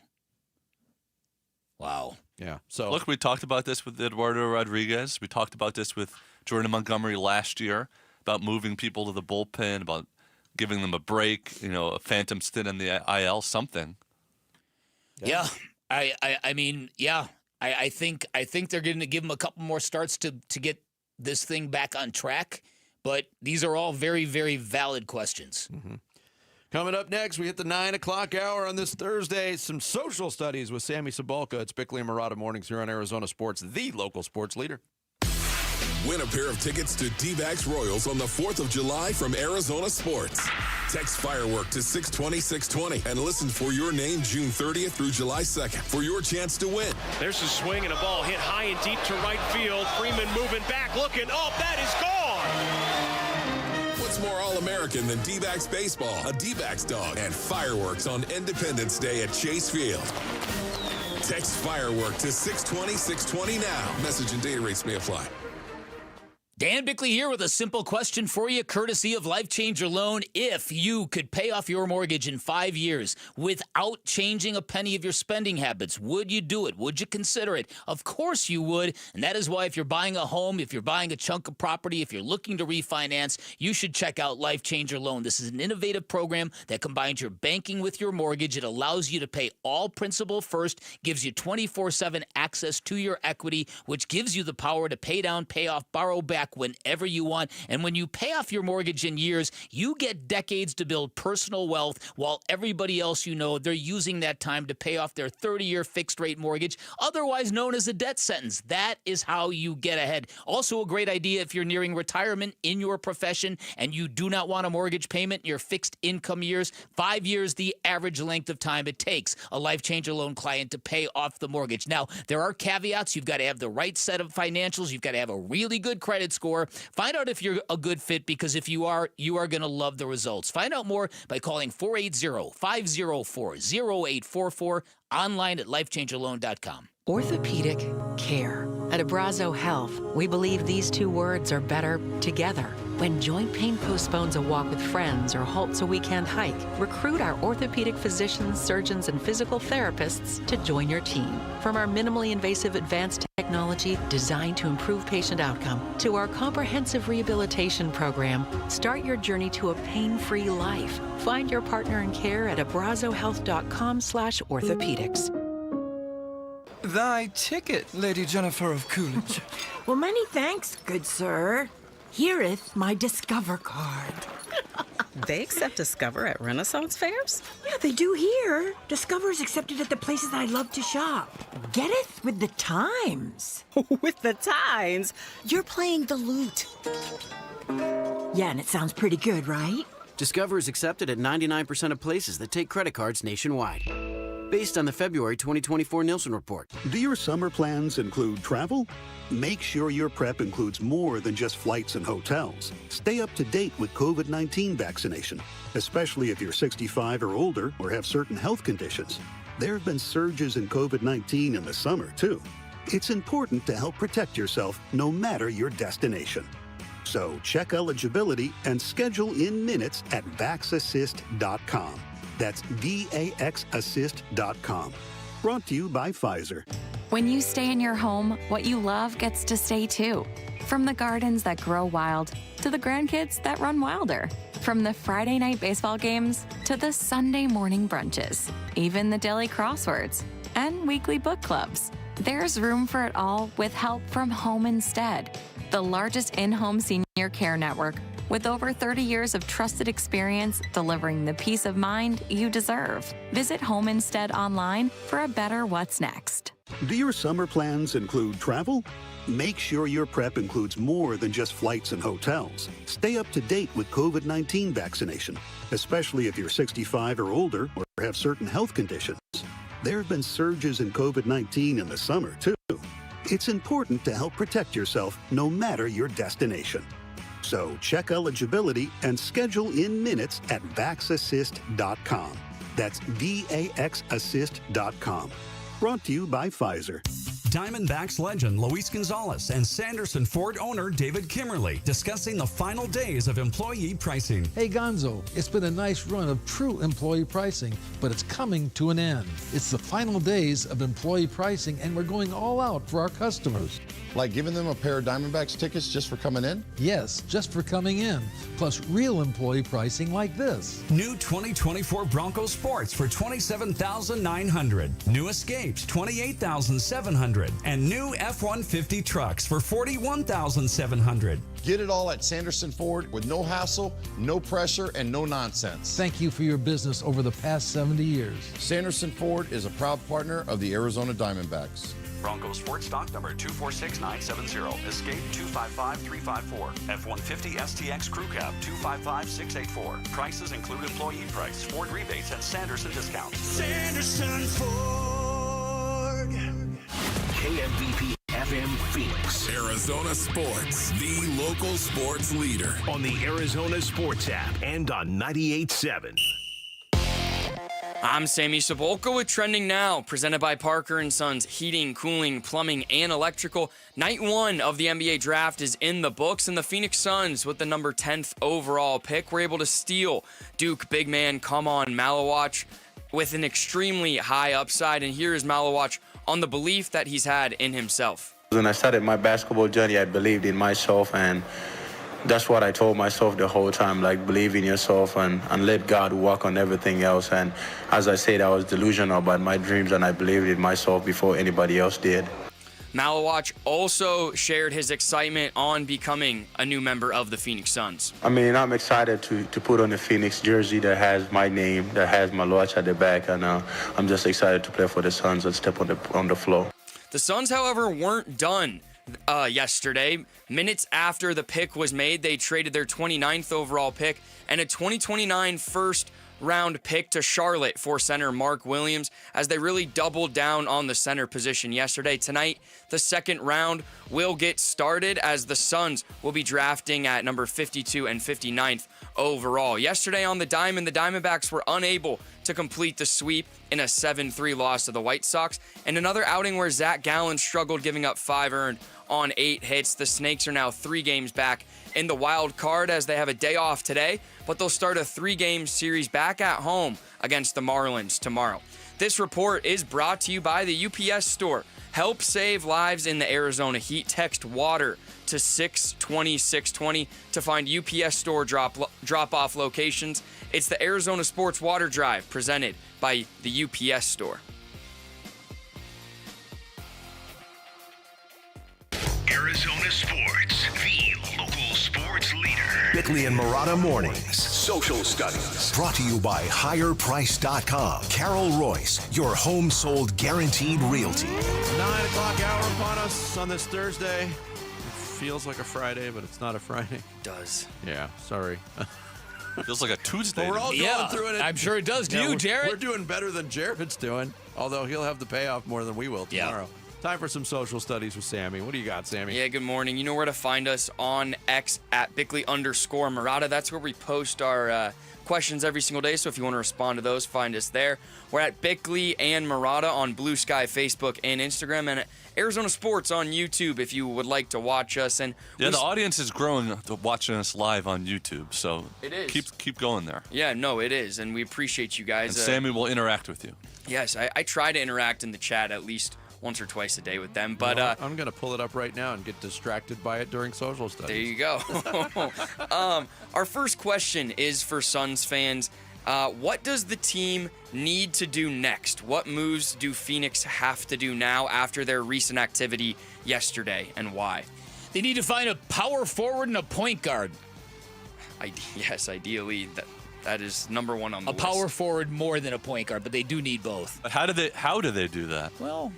Yeah. So look, we talked about this with Eduardo Rodriguez. We talked about this with Jordan Montgomery last year about moving people to the bullpen, about giving them a break, a phantom stint in the IL, something. Yeah. I mean, yeah. I think they're going to give him a couple more starts to get this thing back on track. But these are all very, very valid questions. Mm-hmm. Coming up next, we hit the 9 o'clock hour on this Thursday. Some social studies with Sammy Sabalka. It's Bickley and Murata Mornings here on Arizona Sports, the local sports leader. Win a pair of tickets to D-backs Royals on the 4th of July from Arizona Sports. Text Firework to 620-620 and listen for your name June 30th through July 2nd for your chance to win. There's a swing and a ball hit high and deep to right field. Freeman moving back, looking. Oh, that is gone! What's more All-American than D-backs baseball, a D-backs dog, and fireworks on Independence Day at Chase Field? Text Firework to 620-620 now. Message and data rates may apply. Dan Bickley here with a simple question for you, courtesy of Life Changer Loan. If you could pay off your mortgage in 5 years without changing a penny of your spending habits, would you do it? Would you consider it? Of course you would. And that is why if you're buying a home, if you're buying a chunk of property, if you're looking to refinance, you should check out Life Changer Loan. This is an innovative program that combines your banking with your mortgage. It allows you to pay all principal first, gives you 24/7 access to your equity, which gives you the power to pay down, pay off, borrow back whenever you want. And when you pay off your mortgage in years, you get decades to build personal wealth, while everybody else they're using that time to pay off their 30-year fixed-rate mortgage, otherwise known as a death sentence. That is how you get ahead. Also a great idea if you're nearing retirement in your profession and you do not want a mortgage payment in your fixed income years. 5 years, the average length of time it takes a Life Changer Loan client to pay off the mortgage. Now, there are caveats. You've got to have the right set of financials. You've got to have a really good credit score. Find out if you're a good fit, because if you are going to love the results. Find out more by calling 480-504-0844, online at lifechangerloan.com. Orthopedic care. At Abrazo Health, we believe these two words are better together. When joint pain postpones a walk with friends or halts a weekend hike, recruit our orthopedic physicians, surgeons, and physical therapists to join your team. From our minimally invasive advanced technology designed to improve patient outcome to our comprehensive rehabilitation program, start your journey to a pain-free life. Find your partner in care at abrazohealth.com/orthopedics. Thy ticket, Lady Jennifer of Coolidge. Well, many thanks, good sir. Here'th my Discover card. They accept Discover at Renaissance fairs? Yeah, they do here. Discover is accepted at the places I love to shop. Getteth with the times. With the times? You're playing the lute. Yeah, and it sounds pretty good, right? Discover is accepted at 99% of places that take credit cards nationwide. Based on the February 2024 Nielsen report. Do your summer plans include travel? Make sure your prep includes more than just flights and hotels. Stay up to date with COVID-19 vaccination, especially if you're 65 or older or have certain health conditions. There have been surges in COVID-19 in the summer, too. It's important to help protect yourself no matter your destination. So check eligibility and schedule in minutes at vaxassist.com. That's VAXassist.com. Brought to you by Pfizer. When you stay in your home, what you love gets to stay too. From the gardens that grow wild to the grandkids that run wilder. From the Friday night baseball games to the Sunday morning brunches, even the daily crosswords and weekly book clubs. There's room for it all with help from Home Instead, the largest in-home senior care network with over 30 years of trusted experience delivering the peace of mind you deserve. Visit Home Instead online for a better what's next. Do your summer plans include travel? Make sure your prep includes more than just flights and hotels. Stay up to date with COVID-19 vaccination, especially if you're 65 or older or have certain health conditions. There have been surges in COVID-19 in the summer, too. It's important to help protect yourself no matter your destination. So check eligibility and schedule in minutes at vaxassist.com. That's VAXassist.com. Brought to you by Pfizer. Diamondbacks legend Luis Gonzalez and Sanderson Ford owner David Kimmerly discussing the final days of employee pricing. Hey Gonzo, it's been a nice run of true employee pricing, but it's coming to an end. It's the final days of employee pricing and we're going all out for our customers. Like giving them a pair of Diamondbacks tickets just for coming in? Yes, just for coming in. Plus real employee pricing like this. New 2024 Bronco Sports for $27,900. New Escapes, $28,700. And new F-150 trucks for $41,700. Get it all at Sanderson Ford with no hassle, no pressure, and no nonsense. Thank you for your business over the past 70 years. Sanderson Ford is a proud partner of the Arizona Diamondbacks. Bronco Sports stock number 246970. Escape 255354. F-150 STX Crew Cab 255684. Prices include employee price, Ford rebates, and Sanderson discounts. Sanderson Ford. KMVP FM Phoenix. Arizona Sports, the local sports leader. On the Arizona Sports app and on 98.7. I'm Sammy Sabolka with Trending Now, presented by Parker & Sons Heating, Cooling, Plumbing, and Electrical. Night 1 of the NBA draft is in the books, and the Phoenix Suns, with the number 10th overall pick, were able to steal Duke big man Kaman Malawatch with an extremely high upside. And here is Malawatch on the belief that he's had in himself. When I started my basketball journey, I believed in myself, and that's what I told myself the whole time, like, believe in yourself and let God work on everything else. And as I said, I was delusional about my dreams, and I believed in myself before anybody else did. Malawatch also shared his excitement on becoming a new member of the Phoenix Suns. I mean, I'm excited to put on the Phoenix jersey that has my name, that has Malawatch at the back, and I'm just excited to play for the Suns and step on the floor. The Suns, however, weren't done yesterday. Minutes after the pick was made, they traded their 29th overall pick and a 2029 first-round pick to Charlotte for center Mark Williams, as they really doubled down on the center position yesterday. Tonight, the second round will get started, as the Suns will be drafting at number 52 and 59th overall. Yesterday on the Diamondbacks were unable to complete the sweep in a 7-3 loss to the White Sox, and another outing where Zack Gallen struggled, giving up 5 earned on 8 hits. The Snakes are now 3 games back in the wild card, as they have a day off today, but they'll start a 3-game series back at home against the Marlins tomorrow. This report is brought to you by the UPS Store. Help save lives in the Arizona heat. Text WATER to 620-620 to find UPS Store drop-off locations. It's the Arizona Sports Water Drive, presented by the UPS Store. Arizona Sports, the local sports leader. Bickley and Murata Mornings. Social Studies. Brought to you by HigherPrice.com. Carol Royce, your home sold guaranteed realty. 9 o'clock hour upon us on this Thursday. It feels like a Friday, but it's not a Friday. It does. Yeah, sorry. Feels like a Tuesday. But we're all going through it. I'm sure it does to you, Jared. We're doing better than Jared's doing, although he'll have the payoff more than we will tomorrow. Yeah. Time for some social studies with Sammy. What do you got, Sammy? Yeah, good morning. You know where to find us on X at Bickley_Murata. That's where we post our questions every single day. So if you want to respond to those, find us there. We're at Bickley and Murata on Blue Sky, Facebook, and Instagram, and at Arizona Sports on YouTube if you would like to watch us. And yeah, the audience is growing watching us live on YouTube, so it is. Keep going there. Yeah, no, it is, and we appreciate you guys. And Sammy will interact with you. Yes, I try to interact in the chat at least once or twice a day with them. But I'm going to pull it up right now and get distracted by it during social studies. There you go. Our first question is for Suns fans. What does the team need to do next? What moves do Phoenix have to do now after their recent activity yesterday, and why? They need to find a power forward and a point guard. Yes, ideally, that is number one on the list. A power forward more than a point guard, but they do need both. But how do they do that? Well,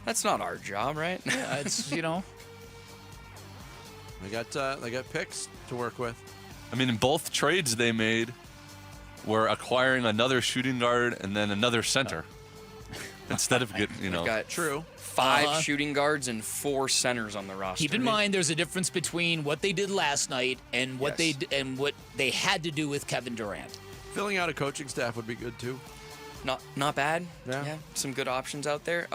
that's not our job, right? Yeah, it's, They got picks to work with. I mean, in both trades they made, were acquiring another shooting guard and then another center instead of getting, We've got true 5 shooting guards and 4 centers on the roster. Keep in mind, there's a difference between what they did last night and what they had to do with Kevin Durant. Filling out a coaching staff would be good too. Not bad. Yeah, some good options out there.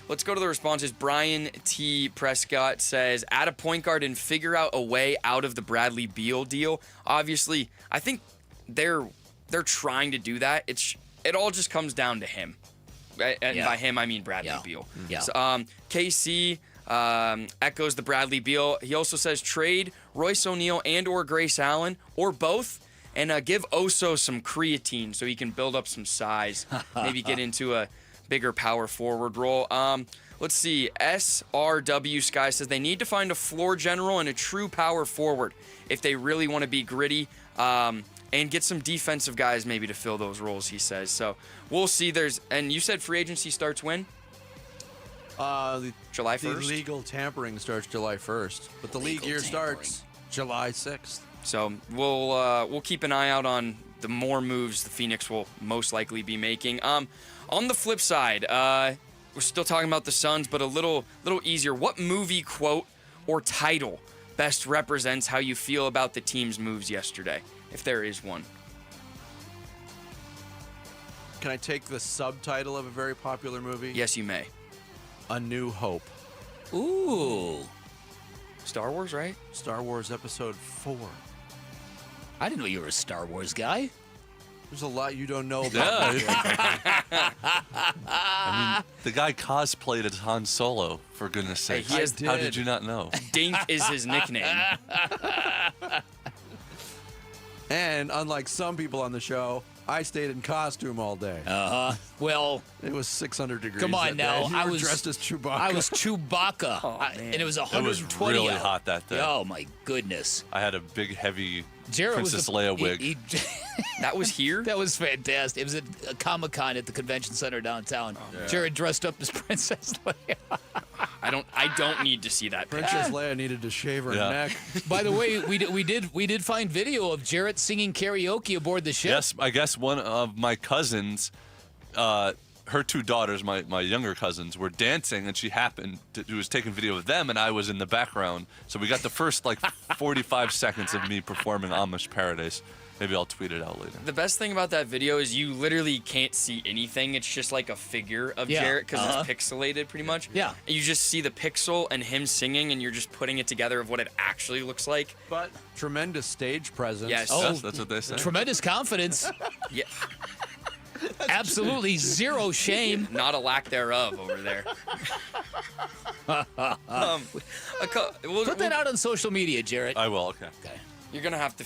Let's go to the responses. Brian T. Prescott says, add a point guard and figure out a way out of the Bradley Beal deal. Obviously, I think they're trying to do that. It all just comes down to him. And by him, I mean Bradley Beal. Yeah. So, KC echoes the Bradley Beal. He also says trade Royce O'Neal and or Grace Allen or both, and give Oso some creatine so he can build up some size. Maybe get into a bigger power forward role. Let's see. SRW Sky says they need to find a floor general and a true power forward if they really want to be gritty. And get some defensive guys maybe to fill those roles, he says. So we'll see. And you said free agency starts when? July 1st? The legal tampering starts July 1st. But the league year starts July 6th. So we'll keep an eye out on the more moves the Phoenix will most likely be making. On the flip side, we're still talking about the Suns, but a little easier. What movie quote or title best represents how you feel about the team's moves yesterday, if there is one? Can I take the subtitle of a very popular movie? Yes, you may. A New Hope. Ooh. Star Wars, right? Star Wars Episode 4. I didn't know you were a Star Wars guy. There's a lot you don't know about. I mean, the guy cosplayed as Han Solo, for goodness sake. How did you not know? Dink is his nickname. And unlike some people on the show, I stayed in costume all day. Well, it was 600 degrees. Come on now. I was dressed as Chewbacca. I was Chewbacca. And it was 120 It was really hot that day. Oh, my goodness. I had a big, heavy Jared Princess Leia wig. That was here? That was fantastic. It was at a Comic-Con at the convention center downtown. Yeah. Jared dressed up as Princess Leia. I don't need to see that picture. Princess Leia needed to shave her neck. By the way, we did find video of Jarrett singing karaoke aboard the ship. Yes, I guess one of my cousins, her 2 daughters, my younger cousins, were dancing, and she was taking video of them, and I was in the background. So we got the first 45 seconds of me performing Amish Paradise. Maybe I'll tweet it out later. The best thing about that video is you literally can't see anything. It's just like a figure of Jarrett because it's pixelated pretty much. Yeah. And you just see the pixel and him singing, and you're just putting it together of what it actually looks like. But tremendous stage presence. Yes. Yes, that's what they say. Tremendous confidence. Yeah. Absolutely zero shame. Not a lack thereof over there. Put that out on social media, Jarrett. I will. Okay. You're gonna have to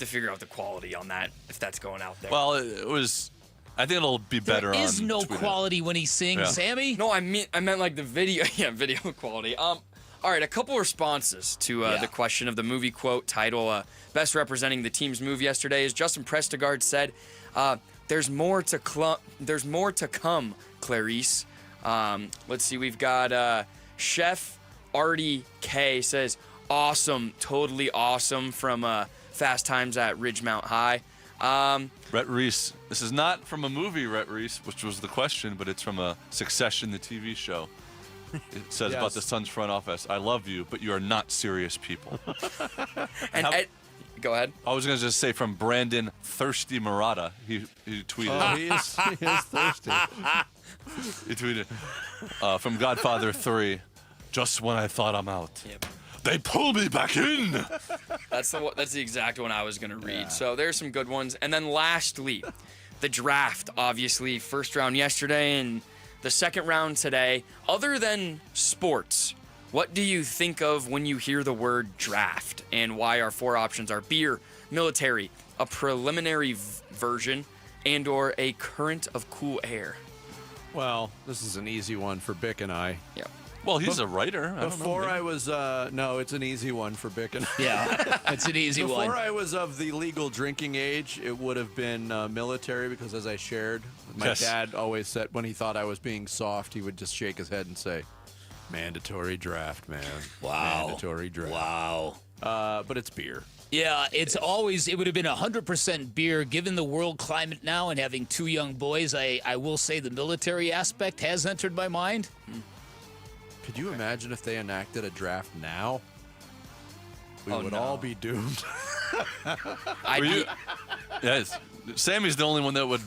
figure out the quality on that if that's going out there. Well, it was. I think it'll be better. There is no Twitter. quality when he sings, Sammy. No, I meant like the video. Yeah, video quality. All right, a couple responses to the question of the movie quote title best representing the team's move yesterday. As Justin Prestegard said, "There's more to come, Clarice." Let's see, we've got Chef Artie K says, "Awesome, totally awesome" from Fast Times at Ridgemount High. Rhett Reese. This is not from a movie, Rhett Reese, which was the question, but it's from a Succession, the TV show. It says about the Suns front office, "I love you, but you are not serious people." Go ahead. I was going to just say from Brandon Thirsty Murata. He tweeted. Oh, he is thirsty. He tweeted from Godfather 3, "Just when I thought I'm out. Yep. They pull me back in." That's the exact one I was going to read. Yeah. So there's some good ones. And then lastly, the draft, obviously, first round yesterday, and the second round today. Other than sports, what do you think of when you hear the word draft? And why our 4 options are beer, military, a preliminary version, and or a current of cool air. Well, this is an easy one for Bick and I. Yeah. Well, he's a writer. Before I was, no, it's an easy one for Bick and I. Yeah, it's an easy one. Before I was of the legal drinking age, it would have been military because, as I shared, my dad always said when he thought I was being soft, he would just shake his head and say, "Mandatory draft, man. Wow. Mandatory draft." Wow. But it's beer. Yeah, it would have been 100% beer. Given the world climate now and having 2 young boys, I will say the military aspect has entered my mind. Could you imagine if they enacted a draft now? We would all be doomed. Yes. Sammy's the only one that would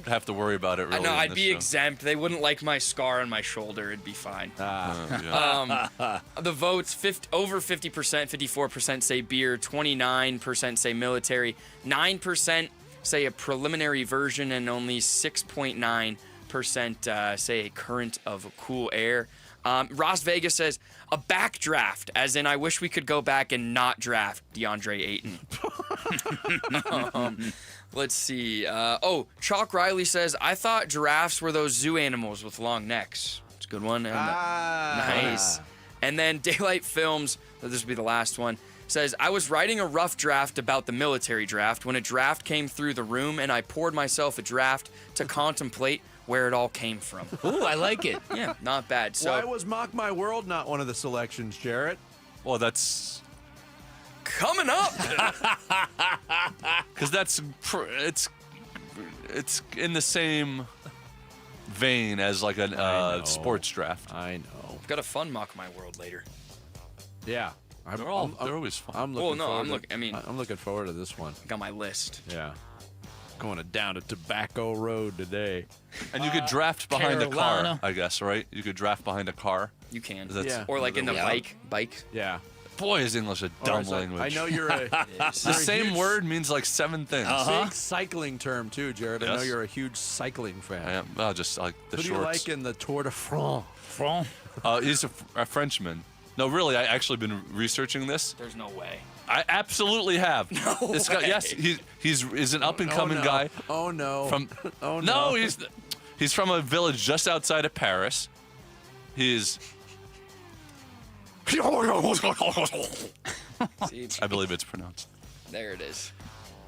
have to worry about it, really. I know, I'd be show. exempt. They wouldn't like my scar on my shoulder. It'd be fine. The votes, over 50%, 54% say beer, 29% say military, 9% say a preliminary version, and only 6.9% say a current of cool air. Ross Vegas says, a backdraft, as in I wish we could go back and not draft DeAndre Ayton. Let's see. Chalk Riley says, I thought giraffes were those zoo animals with long necks. It's a good one. Nice. And then Daylight Films, this will be the last one, says, I was writing a rough draft about the military draft when a draft came through the room and I poured myself a draft to contemplate where it all came from. Ooh, I like it. Yeah, not bad. So, why was Mock My World not one of the selections, Jarrett? Well, that's coming up. Because it's in the same vein as like a sports draft. I know. I've got a fun Mock My World later. Yeah. They're always fun. I'm looking forward to this one. Got my list. Yeah. Going down to Tobacco Road today. And you could draft behind a car, Carolina. I guess, right? You could draft behind a car. You can. That's- Or like in the bike. Yeah. Boy, is English a dumb language. I know you're a... The same word means like 7 things. Big cycling term, too, Jared. I know you're a huge cycling fan. I am. Well, just like the Who do shorts. you like in the Tour de France? He's a Frenchman. No, really, I actually been researching this. There's no way. I absolutely have. No this guy, way. yes, he's an up and coming guy. Oh no. Oh no. He's from a village just outside of Paris. He's See, I believe it's pronounced. there it is.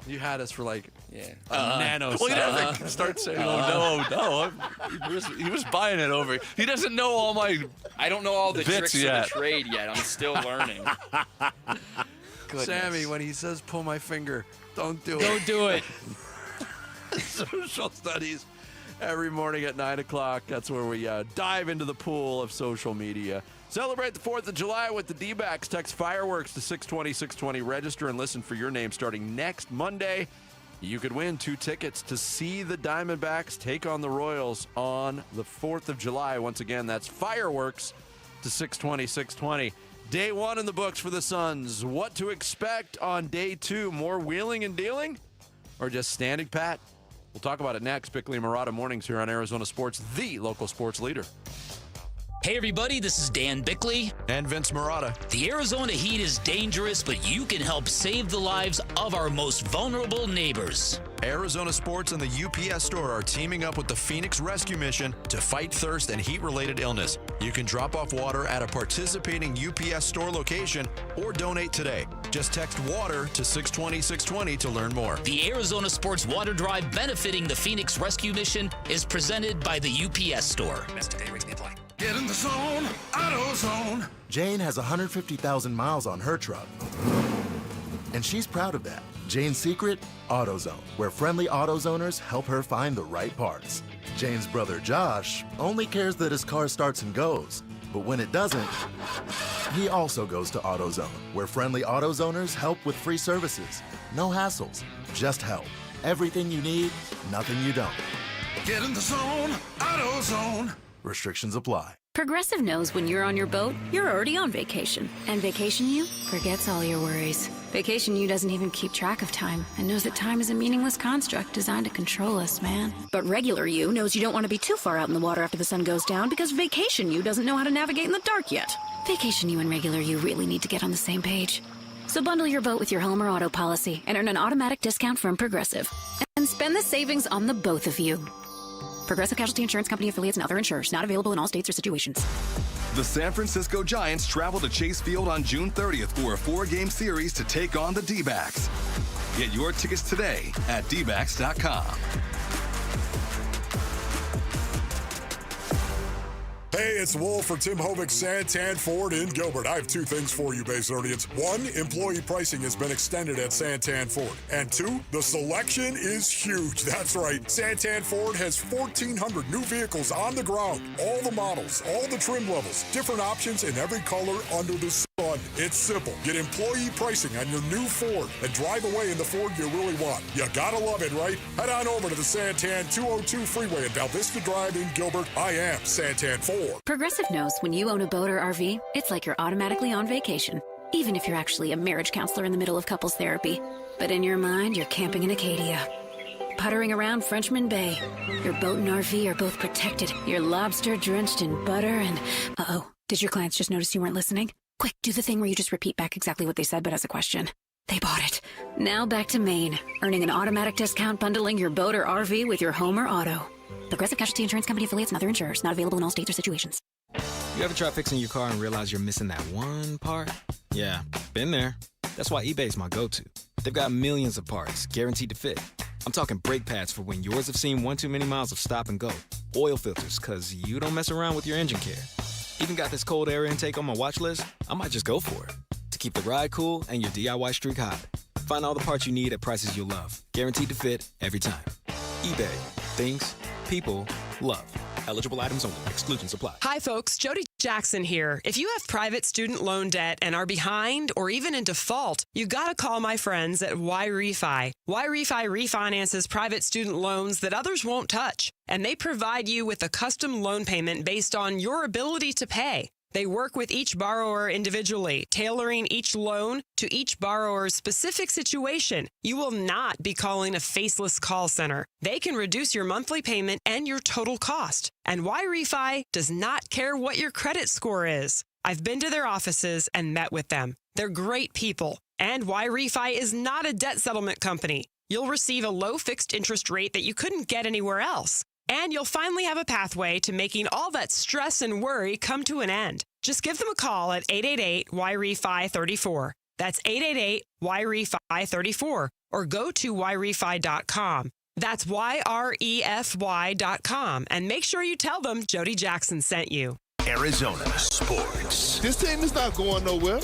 You had us for like Yeah. a nanosecond. Well, he doesn't start saying, no. He was buying it over. He doesn't know all my I don't know all the bits tricks yet. of the trade yet. I'm still learning. Goodness. Sammy, when he says pull my finger, don't do it. Don't do it. Social studies every morning at 9 o'clock. That's where we dive into the pool of social media. Celebrate the 4th of July with the D-backs. Text fireworks to 620-620. Register and listen for your name starting next Monday. You could win 2 tickets to see the Diamondbacks take on the Royals on the 4th of July. Once again, that's fireworks to 620-620. Day 1 in the books for the Suns. What to expect on day 2? More wheeling and dealing? Or just standing pat? We'll talk about it next. Bickley and Murata mornings here on Arizona Sports, the local sports leader. Hey everybody, this is Dan Bickley. And Vince Murata. The Arizona heat is dangerous, but you can help save the lives of our most vulnerable neighbors. Arizona Sports and the UPS Store are teaming up with the Phoenix Rescue Mission to fight thirst and heat-related illness. You can drop off water at a participating UPS Store location or donate today. Just text WATER to 620-620 to learn more. The Arizona Sports Water Drive benefiting the Phoenix Rescue Mission is presented by the UPS Store. Get in the zone, AutoZone. Jane has 150,000 miles on her truck, and she's proud of that. Jane's secret? AutoZone, where friendly AutoZoners help her find the right parts. Jane's brother Josh only cares that his car starts and goes, but when it doesn't, he also goes to AutoZone, where friendly AutoZoners help with free services. No hassles, just help. Everything you need, nothing you don't. Get in the zone, AutoZone. Restrictions apply. Progressive knows when you're on your boat, you're already on vacation. And Vacation You forgets all your worries. Vacation U doesn't even keep track of time and knows that time is a meaningless construct designed to control us, man. But regular U knows you don't want to be too far out in the water after the sun goes down because Vacation U doesn't know how to navigate in the dark yet. Vacation U and regular U really need to get on the same page. So bundle your boat with your home or auto policy and earn an automatic discount from Progressive. And spend the savings on the both of you. Progressive Casualty Insurance Company affiliates and other insurers. Not available in all states or situations. The San Francisco Giants travel to Chase Field on June 30th for a 4-game series to take on the D-backs. Get your tickets today at dbacks.com. Hey, it's Wolf for Tim Hovig's Santan Ford in Gilbert. I have two things for you, Basinonians. One, employee pricing has been extended at Santan Ford. And two, the selection is huge. That's right. Santan Ford has 1,400 new vehicles on the ground. All the models, all the trim levels, different options in every color under the sun. It's simple. Get employee pricing on your new Ford and drive away in the Ford you really want. You gotta love it, right? Head on over to the Santan 202 Freeway at Val Vista Drive in Gilbert. I am Santan Ford. Progressive knows when you own a boat or RV, it's like you're automatically on vacation, even if you're actually a marriage counselor in the middle of couples therapy. But in your mind, you're camping in Acadia, puttering around Frenchman Bay. Your boat and RV are both protected. You're lobster drenched in butter and... Uh-oh, did your clients just notice you weren't listening? Quick, do the thing where you just repeat back exactly what they said, but as a question. They bought it. Now back to Maine, earning an automatic discount bundling your boat or RV with your home or auto. Progressive Casualty Insurance Company affiliates and other insurers. Not available in all states or situations. You ever try fixing your car and realize you're missing that one part? Yeah, been there. That's why eBay's my go-to. They've got millions of parts, guaranteed to fit. I'm talking brake pads for when yours have seen one too many miles of stop and go. Oil filters, because you don't mess around with your engine care. Even got this cold air intake on my watch list. I might just go for it. To keep the ride cool and your DIY streak hot. Find all the parts you need at prices you'll love. Guaranteed to fit every time. eBay. Things people love. Eligible items only. Exclusions apply. Hi, folks. Jody Jackson here. If you have private student loan debt and are behind or even in default, you got to call my friends at YRefi. YRefi refinances private student loans that others won't touch, and they provide you with a custom loan payment based on your ability to pay. They work with each borrower individually, tailoring each loan to each borrower's specific situation. You will not be calling a faceless call center. They can reduce your monthly payment and your total cost. And YRefi does not care what your credit score is. I've been to their offices and met with them. They're great people. And YRefi is not a debt settlement company. You'll receive a low fixed interest rate that you couldn't get anywhere else. And you'll finally have a pathway to making all that stress and worry come to an end. Just give them a call at 888-YRefi-34. That's 888-YRefi-34. Or go to YRefi.com. That's YREFY.com. And make sure you tell them Jody Jackson sent you. Arizona sports. This team is not going nowhere.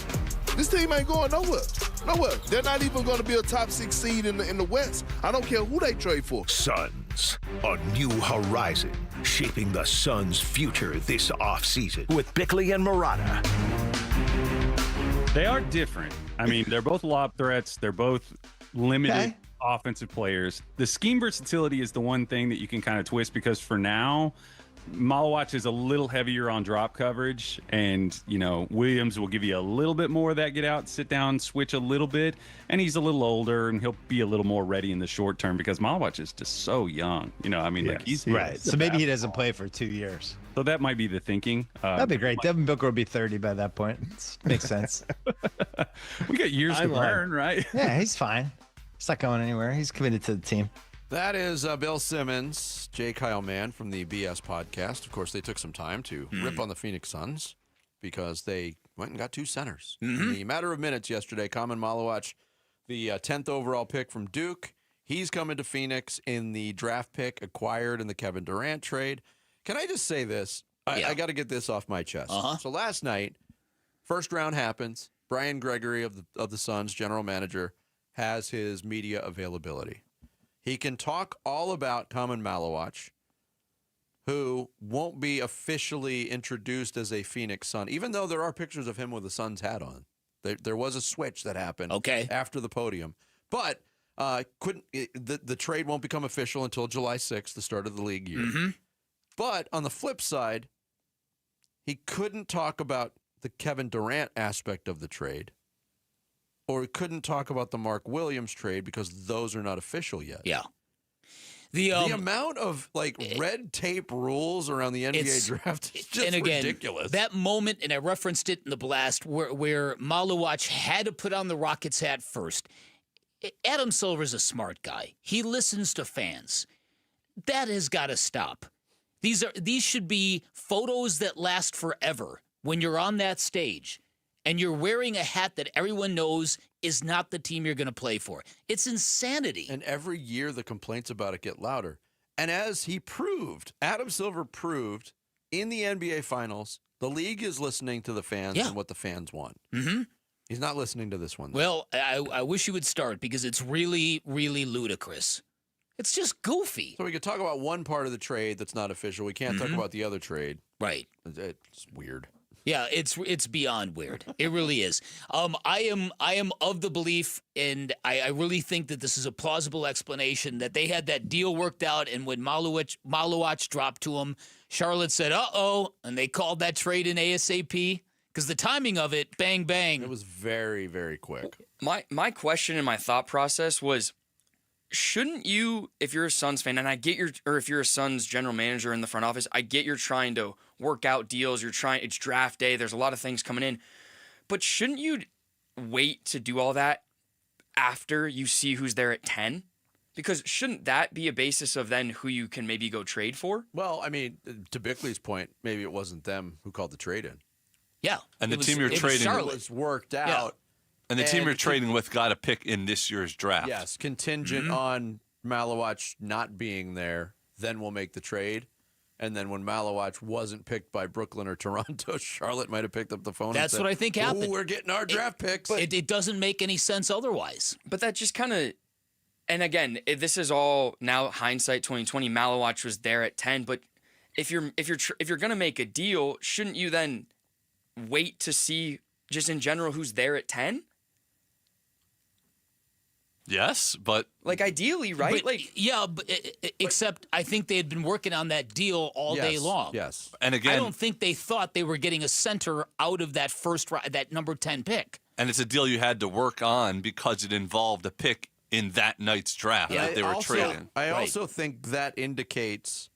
This team ain't going nowhere. Nowhere. They're not even going to be a top 6 seed in the West. I don't care who they trade for. Suns, a new horizon, shaping the Suns' future this offseason with Bickley and Murata. They are different. I mean, they're both lob threats. They're both limited offensive players. The scheme versatility is the one thing that you can kind of twist because for now, Malawatch is a little heavier on drop coverage, and Williams will give you a little bit more of that get out, sit down, switch a little bit, and he's a little older and he'll be a little more ready in the short term because Malawatch is just so young. He's right. So maybe he doesn't play for 2 years. So that might be the thinking. That'd be great. Devin Booker will be 30 by that point. Makes sense. We got years to burn, right? Yeah, he's fine. He's not going anywhere. He's committed to the team. That is Bill Simmons, Jay Kyle Mann from the BS podcast. Of course, they took some time to rip on the Phoenix Suns because they went and got 2 centers. In the matter of minutes yesterday, Kaman Malawatch, the 10th overall pick from Duke, he's coming to Phoenix in the draft pick acquired in the Kevin Durant trade. Can I just say this? I got to get this off my chest. So last night, first round happens. Brian Gregory of the Suns, general manager, has his media availability. He can talk all about Kaman Malawatch, who won't be officially introduced as a Phoenix Sun, even though there are pictures of him with a Suns hat on. There was a switch that happened after the podium. But the trade won't become official until July 6th, the start of the league year. But on the flip side, he couldn't talk about the Kevin Durant aspect of the trade or we couldn't talk about the Mark Williams trade because those are not official yet. Yeah. The amount of red tape rules around the NBA draft is just ridiculous. That moment, and I referenced it in the blast, where Malawatch had to put on the Rockets hat first. Adam Silver's a smart guy. He listens to fans. That has got to stop. These should be photos that last forever when you're on that stage and you're wearing a hat that everyone knows is not the team you're going to play for. It's insanity. And every year the complaints about it get louder. And as he proved, Adam Silver proved in the NBA Finals, the league is listening to the fans and what the fans want. Mm-hmm. He's not listening to this one, though. Well, I wish you would start because it's really, really ludicrous. It's just goofy. So we could talk about one part of the trade that's not official. We can't talk about the other trade. Right. It's weird. Yeah, it's beyond weird. It really is. I am of the belief, and I really think that this is a plausible explanation that they had that deal worked out, and when Malawatch dropped to him, Charlotte said, "Uh-oh," and they called that trade in ASAP because the timing of it, bang bang, it was very, very quick. My question and my thought process was, shouldn't you, if you're a Suns fan, and I get if you're a Suns general manager in the front office, I get you're trying to work out deals, it's draft day, there's a lot of things coming in, but shouldn't you wait to do all that after you see who's there at 10? Because shouldn't that be a basis of then who you can maybe go trade for? Well, I mean, to Bickley's point, maybe it wasn't them who called the trade in. Yeah. And the team you're trading was worked out. Yeah. And the team you're trading with got a pick in this year's draft. Yes, contingent on Malawatch not being there, then we'll make the trade. And then when Malawatch wasn't picked by Brooklyn or Toronto, Charlotte might have picked up the phone That's and said, what I think happened. "Ooh, we're getting our draft picks." It doesn't make any sense otherwise. But that just kind of, and again, this is all now hindsight 2020. Malawatch was there at 10, but if you're going to make a deal, shouldn't you then wait to see just in general who's there at 10? Yes, but like ideally, right? But except I think they had been working on that deal all day long. Yes, and again, I don't think they thought they were getting a center out of that that number 10 pick. And it's a deal you had to work on because it involved a pick in that night's draft that they were trading. I also think that indicates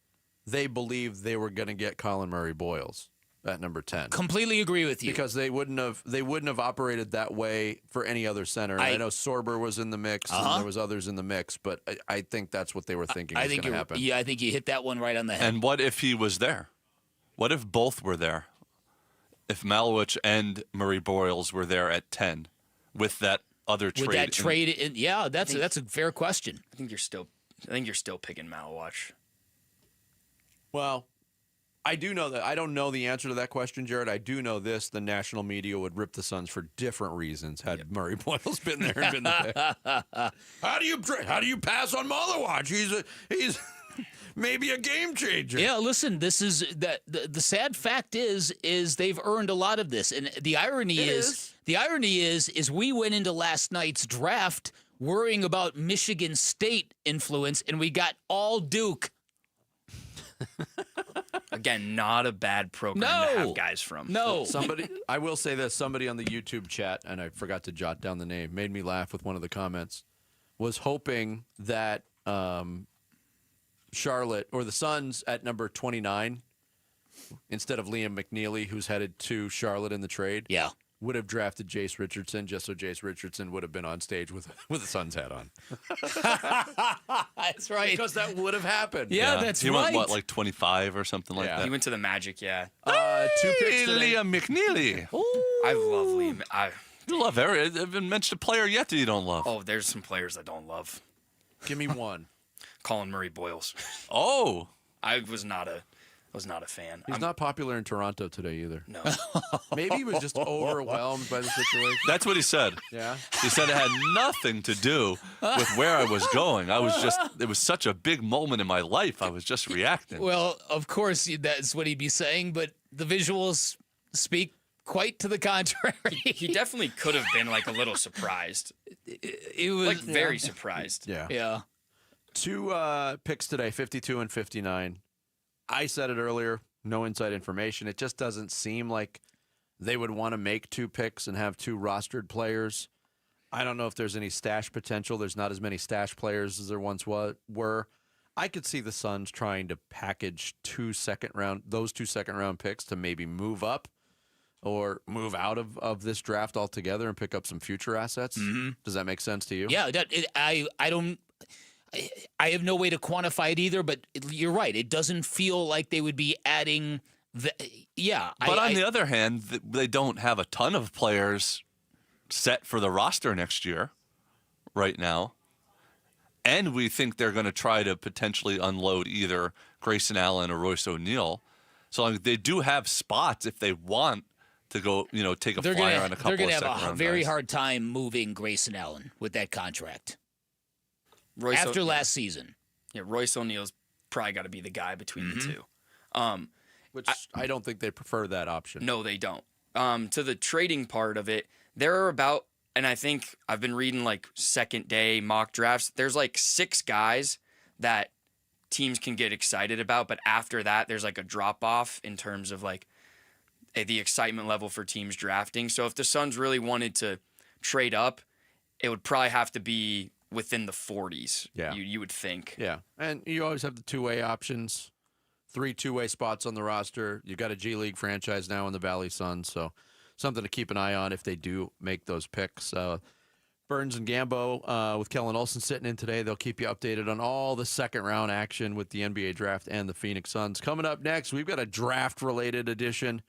they believed they were going to get Colin Murray Boyles at number 10. Completely agree with you. Because they wouldn't have operated that way for any other center. I know Sorber was in the mix and there was others in the mix, but I think that's what they were thinking was going to happen. Yeah, I think you hit that one right on the head. And what if he was there? What if both were there? If Malawatch and Murray Boyles were there at 10 with that other trade? With that trade, yeah, that's a fair question. I think you're still picking Malawatch. Well, I do know that. I don't know the answer to that question, Jared. I do know this. The national media would rip the Suns for different reasons had Murray Boyles been there and been the pick. How do you pass on Malawatch? He's maybe a game changer. Yeah, listen, this is the sad fact is they've earned a lot of this. And the irony is we went into last night's draft worrying about Michigan State influence and we got all Duke. Again, not a bad program to have guys from. No. I will say this, somebody on the YouTube chat, and I forgot to jot down the name, made me laugh with one of the comments, was hoping that Charlotte or the Suns at number 29, instead of Liam McNeely, who's headed to Charlotte in the trade, would have drafted Jace Richardson just so Jace Richardson would have been on stage with a Suns hat on. That's right. Because that would have happened. Yeah, that's he right. He went, like 25 or something like that? He went to the Magic, yeah. 2 picks today. Liam McNeely. I love Liam. You love Eric. I haven't mentioned a player yet that you don't love. Oh, there's some players I don't love. Give me one. Colin Murray Boyles. Oh. I was not a fan. He's not popular in Toronto today either. No. Maybe he was just overwhelmed by the situation. That's what he said. Yeah. He said it had nothing to do with where I was going. It was such a big moment in my life. I was just reacting. Well, of course, that's what he'd be saying, but the visuals speak quite to the contrary. He definitely could have been like a little surprised. It was like very surprised. Yeah. Yeah. 2 picks today, 52 and 59. I said it earlier, no inside information. It just doesn't seem like they would want to make 2 picks and have 2 rostered players. I don't know if there's any stash potential. There's not as many stash players as there once were. I could see the Suns trying to package those 2 second-round picks to maybe move up or move out of this draft altogether and pick up some future assets. Mm-hmm. Does that make sense to you? Yeah, I have no way to quantify it either, but you're right. It doesn't feel like they would be adding But on the other hand, they don't have a ton of players set for the roster next year right now. And we think they're going to try to potentially unload either Grayson Allen or Royce O'Neal. So they do have spots if they want to go, take a flyer on a couple of second-round guys. They're going to have a very hard time moving Grayson Allen with that contract after last season. Yeah, Royce O'Neal's probably got to be the guy between the two. Which I don't think they prefer that option. No, they don't. To the trading part of it, there are about, and I think I've been reading like second day mock drafts, there's like 6 guys that teams can get excited about, but after that, there's like a drop off in terms of like the excitement level for teams drafting. So if the Suns really wanted to trade up, it would probably have to be within the 40s. Yeah. You would think. Yeah. And you always have the two-way options. 3 two-way spots on the roster. You've got a G League franchise now in the Valley Suns, so something to keep an eye on if they do make those picks. Burns and Gambo with Kellen Olson sitting in today. They'll keep you updated on all the second-round action with the NBA draft and the Phoenix Suns. Coming up next, we've got a draft-related edition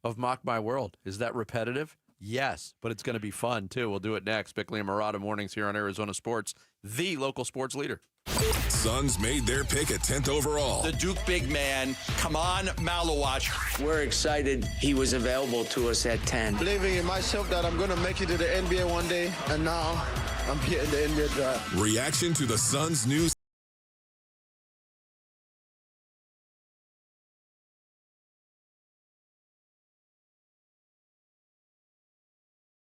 of Mock My World. Is that repetitive? Yes, but it's going to be fun, too. We'll do it next. Bickley and Murata mornings here on Arizona Sports, the local sports leader. Suns made their pick at 10th overall. The Duke big man, Kaman Malawatch. We're excited he was available to us at 10. Believing in myself that I'm going to make it to the NBA one day, and now I'm here in the NBA draft. Reaction to the Suns news.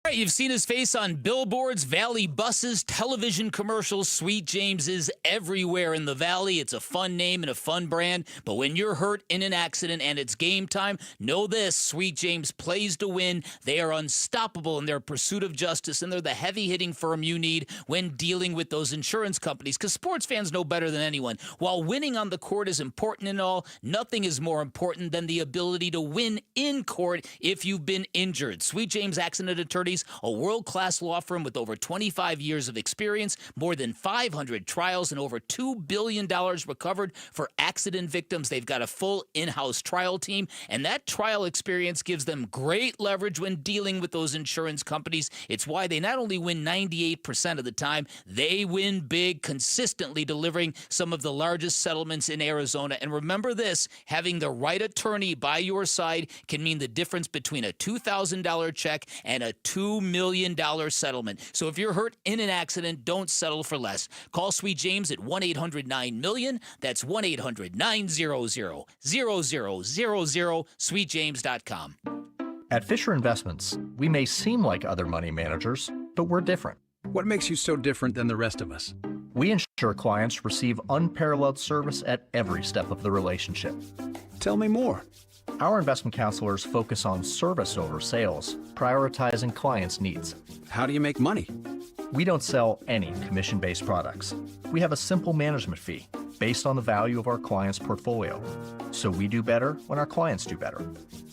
All right, you've seen his face on billboards, Valley buses, television commercials. Sweet James is everywhere in the Valley. It's a fun name and a fun brand. But when you're hurt in an accident and it's game time, know this: Sweet James plays to win. They are unstoppable in their pursuit of justice, and they're the heavy-hitting firm you need when dealing with those insurance companies, because sports fans know better than anyone. While winning on the court is important and all, nothing is more important than the ability to win in court if you've been injured. Sweet James Accident Attorneys, a world-class law firm with over 25 years of experience, more than 500 trials, and over $2 billion recovered for accident victims. They've got a full in-house trial team, and that trial experience gives them great leverage when dealing with those insurance companies. It's why they not only win 98% of the time, they win big, consistently delivering some of the largest settlements in Arizona. And remember this: having the right attorney by your side can mean the difference between a $2,000 check and a $2 million settlement. So if you're hurt in an accident, don't settle for less. Call Sweet James at 1-800-9-MILLION. That's 1-800-900-0000, sweetjames.com. At Fisher Investments, we may seem like other money managers, but we're different. What makes you so different than the rest of us? We ensure clients receive unparalleled service at every step of the relationship. Tell me more. Our investment counselors focus on service over sales, prioritizing clients' needs. How do you make money? We don't sell any commission-based products. We have a simple management fee based on the value of our client's portfolio. So we do better when our clients do better.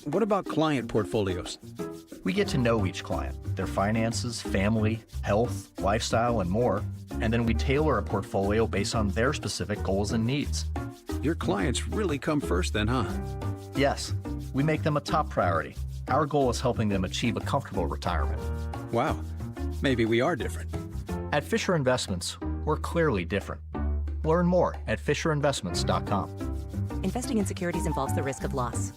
What about client portfolios? We get to know each client, their finances, family, health, lifestyle, and more, and then we tailor a portfolio based on their specific goals and needs. Your clients really come first then, huh? Yes, we make them a top priority. Our goal is helping them achieve a comfortable retirement. Wow, maybe we are different. At Fisher Investments, we're clearly different. Learn more at FisherInvestments.com. Investing in securities involves the risk of loss.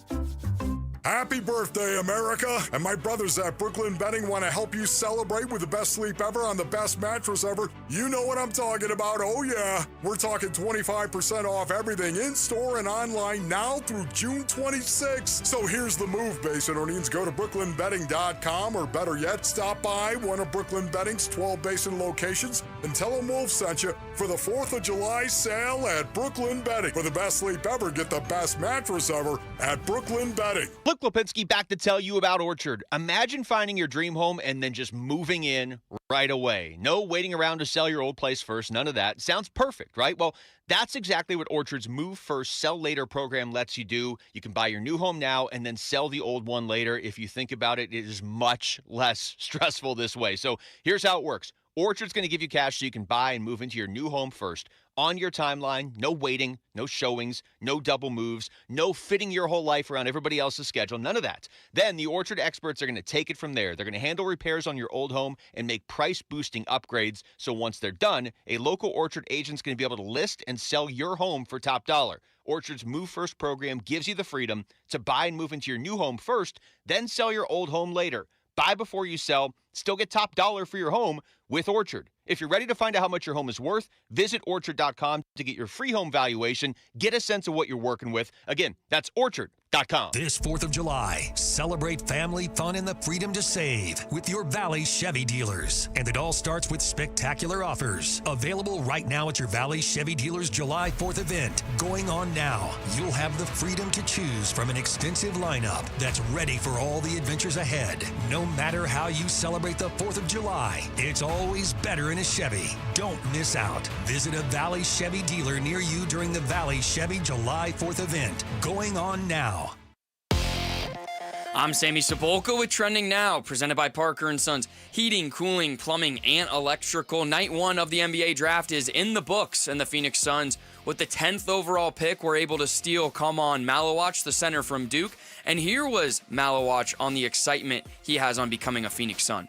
Happy birthday, America! And my brothers at Brooklyn Bedding want to help you celebrate with the best sleep ever on the best mattress ever. You know what I'm talking about, oh yeah! We're talking 25% off everything in-store and online now through June 26th. So here's the move, Basinonians. Go to BrooklynBedding.com, or better yet, stop by one of Brooklyn Bedding's 12 Basin locations and tell them Wolf sent you for the 4th of July sale at Brooklyn Bedding. For the best sleep ever, get the best mattress ever at Brooklyn Bedding. Look Luke Lipinski back to tell you about Orchard. Imagine finding your dream home and then just moving in right away. No waiting around to sell your old place first. None of that. Sounds perfect, right? Well, that's exactly what Orchard's Move First, Sell Later program lets you do. You can buy your new home now and then sell the old one later. If you think about it, it is much less stressful this way. So here's how it works. Orchard's going to give you cash so you can buy and move into your new home first. On your timeline, no waiting, no showings, no double moves, no fitting your whole life around everybody else's schedule, none of that. Then the Orchard experts are going to take it from there. They're going to handle repairs on your old home and make price-boosting upgrades. So once they're done, a local Orchard agent's going to be able to list and sell your home for top dollar. Orchard's Move First program gives you the freedom to buy and move into your new home first, then sell your old home later. Buy before you sell, still get top dollar for your home with Orchard. If you're ready to find out how much your home is worth, visit Orchard.com to get your free home valuation, get a sense of what you're working with. Again, that's Orchard.com. This 4th of July, celebrate family fun and the freedom to save with your Valley Chevy dealers. And it all starts with spectacular offers. Available right now at your Valley Chevy dealers July 4th event. Going on now, you'll have the freedom to choose from an extensive lineup that's ready for all the adventures ahead. No matter how you celebrate the 4th of July, it's always better in a Chevy. Don't miss out. Visit a Valley Chevy dealer near you during the Valley Chevy July 4th event. Going on now. I'm Sammy Sepulka with Trending Now, presented by Parker & Sons. Heating, cooling, plumbing, and electrical. Night 1 of the NBA draft is in the books, and the Phoenix Suns, with the 10th overall pick, were able to steal Kaman Malawatch, the center from Duke. And here was Malawatch on the excitement he has on becoming a Phoenix Sun.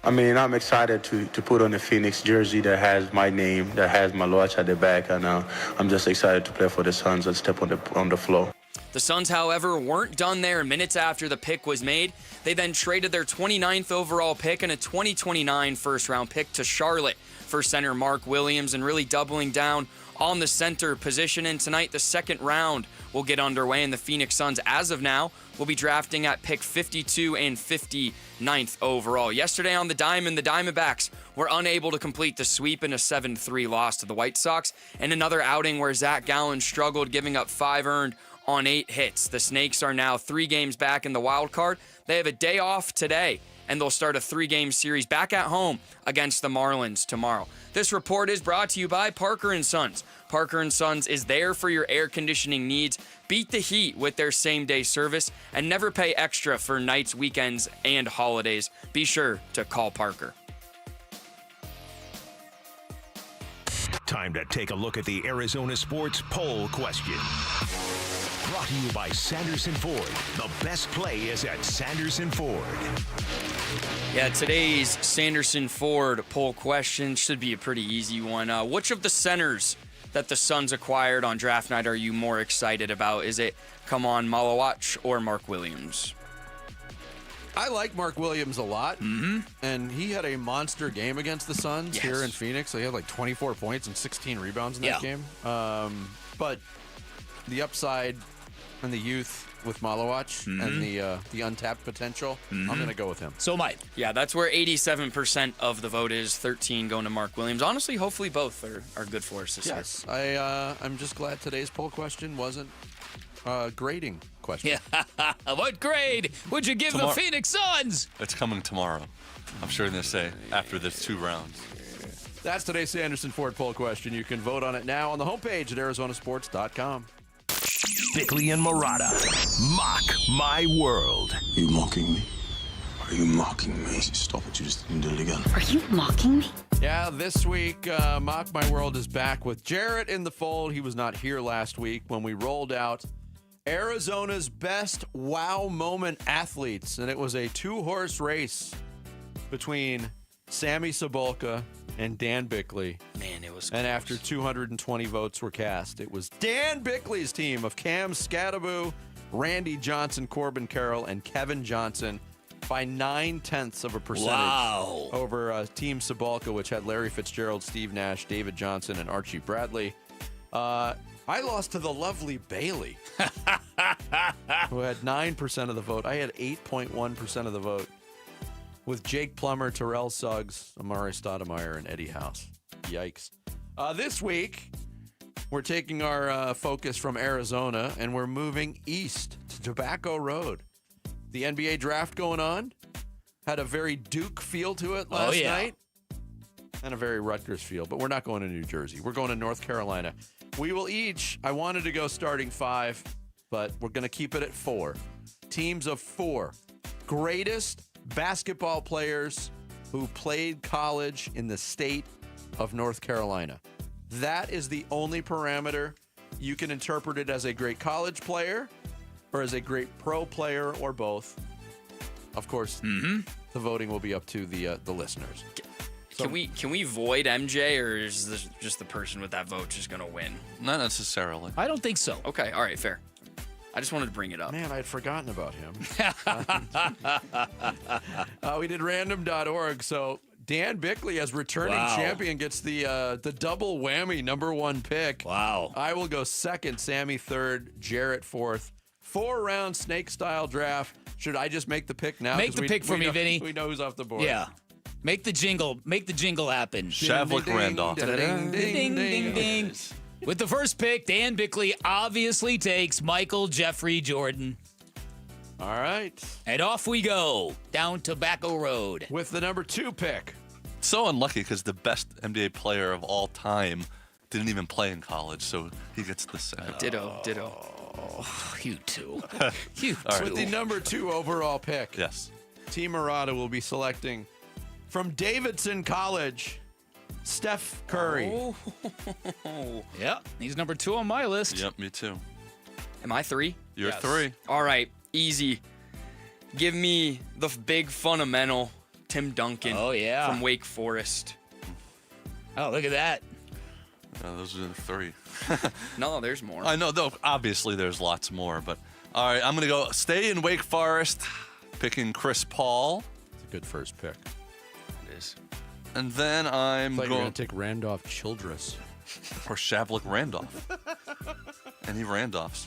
I mean, I'm excited to put on a Phoenix jersey that has my name, that has Malawatch at the back, and I'm just excited to play for the Suns and step on the floor. The Suns, however, weren't done there. Minutes after the pick was made, they then traded their 29th overall pick and a 2029 first-round pick to Charlotte for center Mark Williams, and really doubling down on the center position. And tonight, the second round will get underway, and the Phoenix Suns, as of now, will be drafting at pick 52 and 59th overall. Yesterday on the Diamondbacks were unable to complete the sweep in a 7-3 loss to the White Sox, and another outing where Zack Gallen struggled, giving up 5 earned on 8 hits. The Snakes are now 3 games back in the wild card. They have a day off today, and they'll start a 3-game series back at home against the Marlins tomorrow. This report is brought to you by Parker & Sons. Parker & Sons is there for your air conditioning needs. Beat the heat with their same-day service and never pay extra for nights, weekends, and holidays. Be sure to call Parker. Time to take a look at the Arizona Sports Poll Question. Brought to you by Sanderson Ford. The best play is at Sanderson Ford. Yeah, today's Sanderson Ford poll question should be a pretty easy one. Which of the centers that the Suns acquired on draft night are you more excited about? Is it Kaman Malawatch or Mark Williams? I like Mark Williams a lot, and he had a monster game against the Suns here in Phoenix. So he had like 24 points and 16 rebounds in that game. But the upside and the youth with Malawatch and the untapped potential, I'm going to go with him. So might. Yeah, that's where 87% of the vote is, 13 going to Mark Williams. Honestly, hopefully both are good for us this year. I'm just glad today's poll question wasn't a grading question. Yeah. What grade would you give the Phoenix Suns? It's coming tomorrow. I'm sure they're going to say after the 2 rounds. That's today's Sanderson Ford poll question. You can vote on it now on the homepage at arizonasports.com. Bickley and Murata. Mock My World. Are you mocking me? Are you mocking me? Stop it, you just didn't do it again. Are you mocking me? Yeah, this week, Mock My World is back with Jarrett in the fold. He was not here last week when we rolled out Arizona's best wow moment athletes, and it was a 2-horse race between Sammy Sepulka and Dan Bickley. Man, it was close. And after 220 votes were cast, it was Dan Bickley's team of Cam Scadaboo, Randy Johnson, Corbin Carroll, and Kevin Johnson by 0.9% over Team Sepulka, which had Larry Fitzgerald, Steve Nash, David Johnson, and Archie Bradley. I lost to the lovely Bailey, who had 9% of the vote. I had 8.1% of the vote, with Jake Plummer, Terrell Suggs, Amari Stoudemire, and Eddie House. Yikes. This week, we're taking our focus from Arizona, and we're moving east to Tobacco Road. the NBA draft going on. Had a very Duke feel to it last night. And a very Rutgers feel. But we're not going to New Jersey. We're going to North Carolina. We will each, I wanted to go starting 5, but we're going to keep it at 4. Teams of 4. Greatest basketball players who played college in the state of North Carolina. That is the only parameter. You can interpret it as a great college player or as a great pro player or both. Of course, the voting will be up to the listeners. Can we void MJ, or is this just the person with that vote just going to win? Not necessarily. I don't think so. Okay, all right, fair. I just wanted to bring it up. Man, I had forgotten about him. We did random.org, so Dan Bickley, as returning champion, gets the double whammy #1 pick. Wow. I will go second, Sammy third, Jarrett fourth. 4-round snake-style draft. Should I just make the pick now? Make the pick for me, Vinny. We know who's off the board. Yeah. Make the jingle happen. Shavlik Randolph. Ding, ding, ding. With the first pick, Dan Bickley obviously takes Michael Jeffrey Jordan. All right. And off we go down Tobacco Road. With the #2 pick. So unlucky because the best NBA player of all time didn't even play in college, so he gets the second. Ditto. Oh, you two. All right. With the #2 overall pick. Yes. Team Murata will be selecting from Davidson College, Steph Curry. Oh. Yeah, he's #2 on my list. Yep, me too. Am I 3? You're 3. All right, easy. Give me the big fundamental, Tim Duncan. Oh, yeah. From Wake Forest. Oh, look at that. Those are the 3. No, there's more. I know, though. Obviously, there's lots more. But all right, I'm going to go stay in Wake Forest, picking Chris Paul. It's a good first pick. It is. And then I'm going going to take Randolph Childress. Or Shavlik Randolph. Any Randolphs.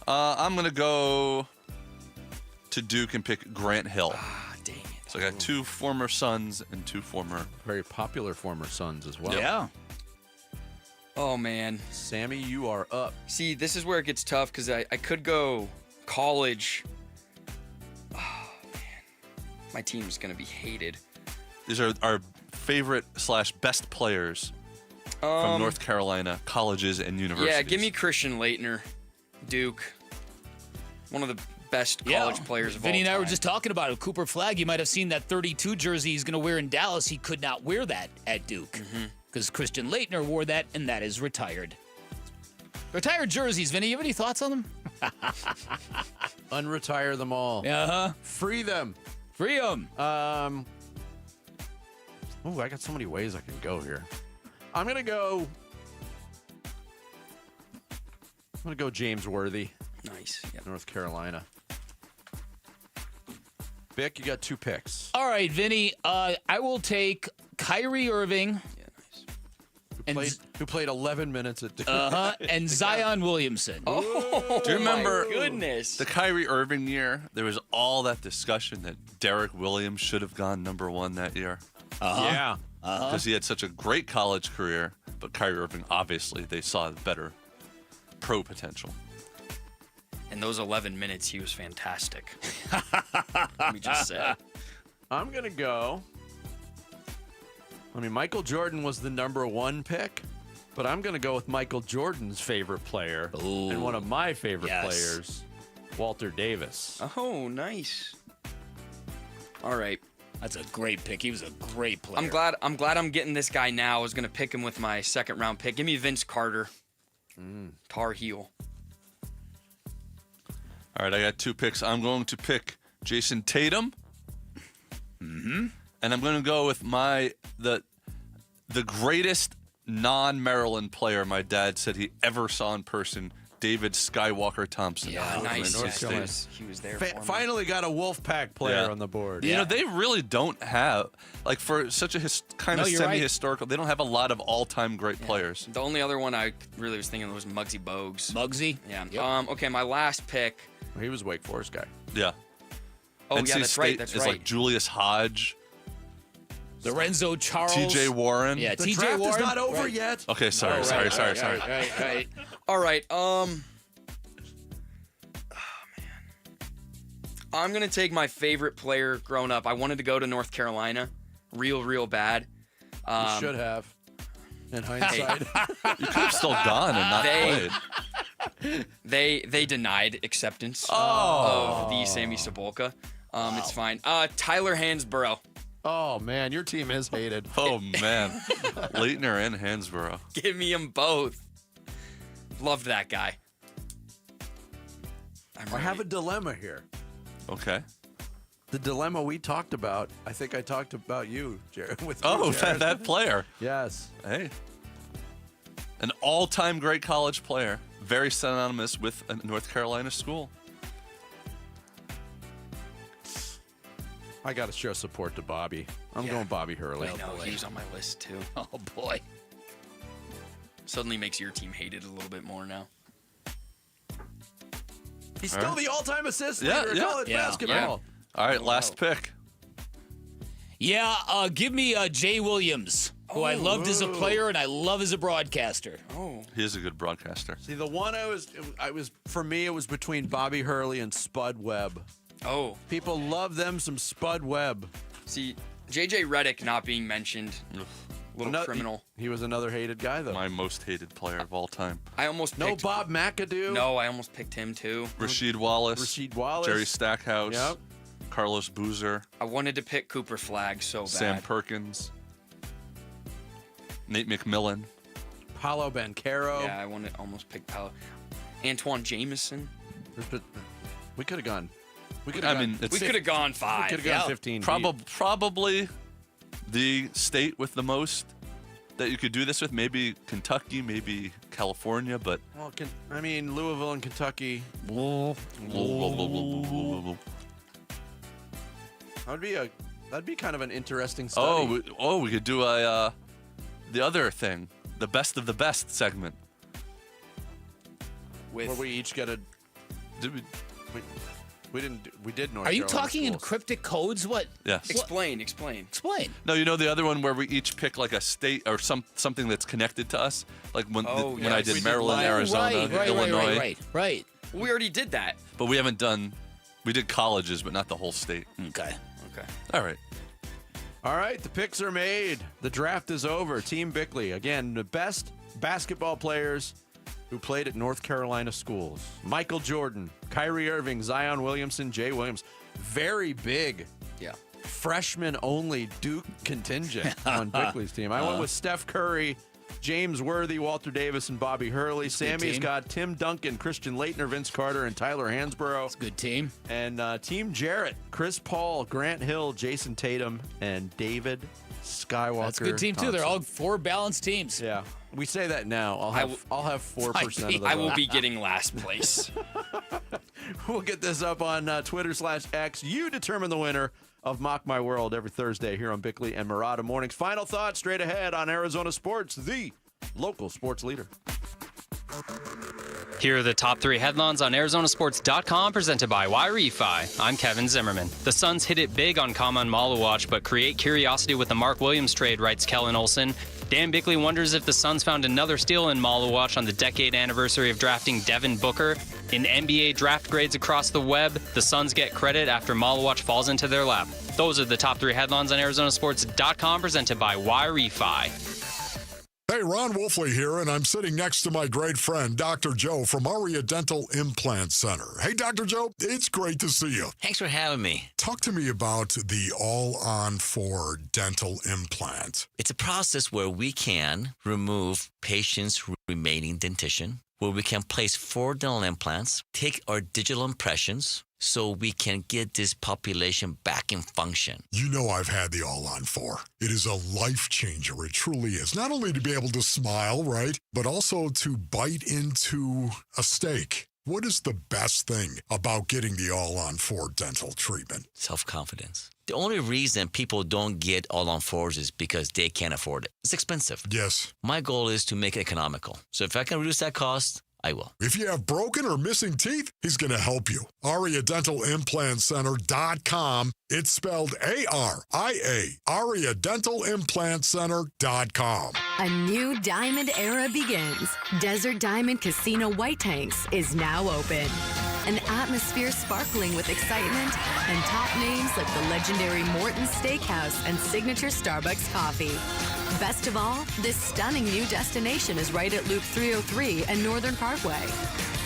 I'm going to go to Duke and pick Grant Hill. Dang it. So I got 2 former Suns and 2 former... Very popular former Suns as well. Yeah. Oh, man. Sammy, you are up. See, this is where it gets tough because I could go college. Oh, man. My team's going to be hated. These are our favorite / best players from North Carolina, colleges and universities. Yeah, give me Christian Laettner, Duke. One of the best college players of all time. Vinny and I were just talking about it. Cooper Flagg, you might have seen that 32 jersey he's going to wear in Dallas. He could not wear that at Duke because Christian Laettner wore that, and that is retired. Retired jerseys, Vinny, you have any thoughts on them? Unretire them all. Uh-huh. Free them. Free them. Oh, I got so many ways I can go here. I'm going to go James Worthy. Nice. Yep. North Carolina. Bick, you got 2 picks. All right, Vinny. I will take Kyrie Irving. Yeah, nice. Who played 11 minutes at Duke. And Zion Williamson. Oh, do you remember my goodness. the Kyrie Irving year? There was all that discussion that Derek Williams should have gone #1 that year. Yeah. Because he had such a great college career, but Kyrie Irving, obviously, they saw better pro potential. In those 11 minutes, he was fantastic. Let me just say. I'm going to go. Michael Jordan was the #1 pick, but I'm going to go with Michael Jordan's favorite player and one of my favorite players, Walter Davis. Oh, nice. All right. That's a great pick. He was a great player. I'm glad I'm getting this guy now. I was going to pick him with my second-round pick. Give me Vince Carter. Tar Heel. All right, I got 2 picks. I'm going to pick Jason Tatum. And I'm going to go with the greatest non-Maryland player my dad said he ever saw in person, David Skywalker Thompson. Yeah, nice. North State. He was there for me. Finally got a Wolfpack player on the board. You know, they really don't have, like, for such a kind of semi-historical, they don't have a lot of all-time great players. The only other one I really was thinking of was Muggsy Bogues. Muggsy? Yeah. Yep. Okay, my last pick. He was a Wake Forest guy. Yeah. Oh, NC yeah, that's State right. That's is right. like Julius Hodge. Lorenzo Charles. TJ Warren. Yeah, The TJ draft Warren. is not over yet. Okay, sorry. Right. All right. I'm going to take my favorite player growing up. I wanted to go to North Carolina real bad. You should have. In hindsight. You could have still gone and not played. They denied acceptance of the Sammy Cebulka. It's fine. Tyler Hansborough. Oh, man, your team is hated. Oh, man. Leitner and Hansborough. Give me them both. Loved that guy. I have a dilemma here. Okay. The dilemma we talked about, I think I talked about you, Jared. That player. Yes. Hey. An all-time great college player. Very synonymous with a North Carolina school. I got to show support to Bobby. I'm going Bobby Hurley. I know, he was on my list too. Oh, boy. Suddenly makes your team hated a little bit more now. He's still the all-time assist leader in college basketball. All right, last pick. Yeah, give me Jay Williams, who I loved as a player and I love as a broadcaster. Oh, he is a good broadcaster. See, the one for me, it was between Bobby Hurley and Spud Webb. Oh, people love them some Spud Webb. See, JJ Redick not being mentioned, little criminal. He was another hated guy, though. My most hated player of all time. I almost picked, Bob McAdoo. No, I almost picked him too. Rasheed Wallace. Jerry Stackhouse. Yep. Carlos Boozer. I wanted to pick Cooper Flagg so bad. Sam Perkins. Nate McMillan. Paolo Banchero. Yeah, I almost picked Paolo. Antoine Jameson. We could have gone. We could have gone 5. We could have gone 15. Probably the state with the most that you could do this with. Maybe Kentucky, maybe California, but well, Louisville and Kentucky. That'd be kind of an interesting study. We could do the other thing, the best of the best segment. Where we each get a. We did North Are you Carolina talking in schools. cryptic codes? What? Yes. Explain. No, you know the other one where we each pick like a state or something that's connected to us, like when I did Maryland, Arizona, Illinois. Right. We already did that. But we haven't done. We did colleges, but not the whole state. Okay. All right. All right, the picks are made. The draft is over. Team Bickley, again, the best basketball players who played at North Carolina schools. Michael Jordan, Kyrie Irving, Zion Williamson, Jay Williams. Very big. Yeah. Freshman-only Duke contingent on Bickley's team. I went with Steph Curry, James Worthy, Walter Davis, and Bobby Hurley. Sammy's got Tim Duncan, Christian Laettner, Vince Carter, and Tyler Hansborough. It's a good team. And Team Jarrett, Chris Paul, Grant Hill, Jason Tatum, and David Skywalker. That's a good team, too. They're all 4 balanced teams. Yeah. We say that now. I'll have 4% of them. I will be getting last place. We'll get this up on Twitter/X. You determine the winner of Mock My World every Thursday here on Bickley and Murata Mornings. Final thoughts straight ahead on Arizona Sports, the local sports leader. Here are the top 3 headlines on ArizonaSports.com, presented by Wi-Fi. I'm Kevin Zimmerman. The Suns hit it big on Kaman Malawatch, but create curiosity with the Mark Williams trade, writes Kellen Olson. Dan Bickley wonders if the Suns found another steal in Malawatch on the decade anniversary of drafting Devin Booker. In NBA draft grades across the web, the Suns get credit after Malawatch falls into their lap. Those are the top 3 headlines on ArizonaSports.com, presented by Wi-Fi. Hey, Ron Wolfley here, and I'm sitting next to my great friend, Dr. Joe from Aria Dental Implant Center. Hey, Dr. Joe, it's great to see you. Thanks for having me. Talk to me about the All-On-4 dental implant. It's a process where we can remove patients' remaining dentition, where we can place 4 dental implants, take our digital impressions, so we can get this population back in function. You know I've had the All-On-4. It is a life changer. It truly is. Not only to be able to smile, right, but also to bite into a steak. What is the best thing about getting the All-On-4 dental treatment? Self-confidence. The only reason people don't get All-On-4s is because they can't afford it. It's expensive. Yes. My goal is to make it economical. So if I can reduce that cost, I will. If you have broken or missing teeth, he's going to help you. AriaDentalImplantCenter.com. It's spelled A-R-I-A. AriaDentalImplantCenter.com. A new diamond era begins. Desert Diamond Casino White Tanks is now open. An atmosphere sparkling with excitement and top names like the legendary Morton's Steakhouse and signature Starbucks coffee. Best of all, this stunning new destination is right at Loop 303 and Northern Parkway.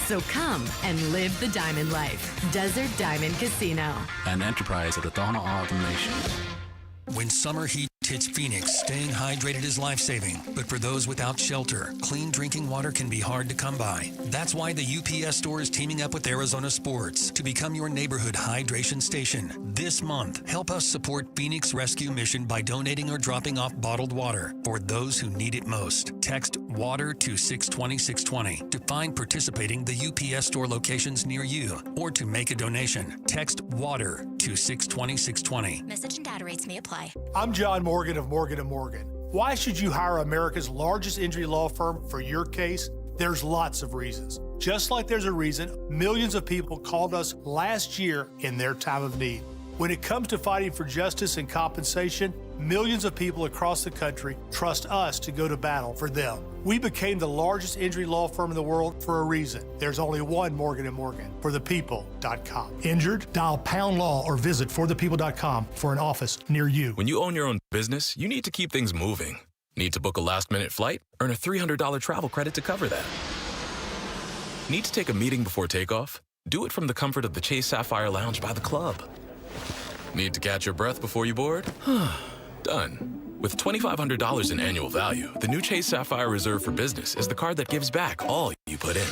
So come and live the diamond life. Desert Diamond Casino. An enterprise of the Tohono O'odham Nation. When summer heat hits Phoenix, staying hydrated is life-saving. But for those without shelter, clean drinking water can be hard to come by. That's why the UPS store is teaming up with Arizona Sports to become your neighborhood hydration station. This month, help us support Phoenix Rescue Mission by donating or dropping off bottled water for those who need it most. Text WATER to 620-620 to find participating the UPS store locations near you or to make a donation. Text WATER to 620-620. Message and data rates may apply. I'm John Morgan of Morgan & Morgan. Why should you hire America's largest injury law firm for your case? There's lots of reasons. Just like there's a reason millions of people called us last year in their time of need. When it comes to fighting for justice and compensation, millions of people across the country trust us to go to battle for them. We became the largest injury law firm in the world for a reason. There's only one Morgan & Morgan, forthepeople.com. Injured? Dial #law or visit forthepeople.com for an office near you. When you own your own business, you need to keep things moving. Need to book a last-minute flight? Earn a $300 travel credit to cover that. Need to take a meeting before takeoff? Do it from the comfort of the Chase Sapphire Lounge by the club. Need to catch your breath before you board? Done. With $2,500 in annual value, the new Chase Sapphire Reserve for Business is the card that gives back all you put in.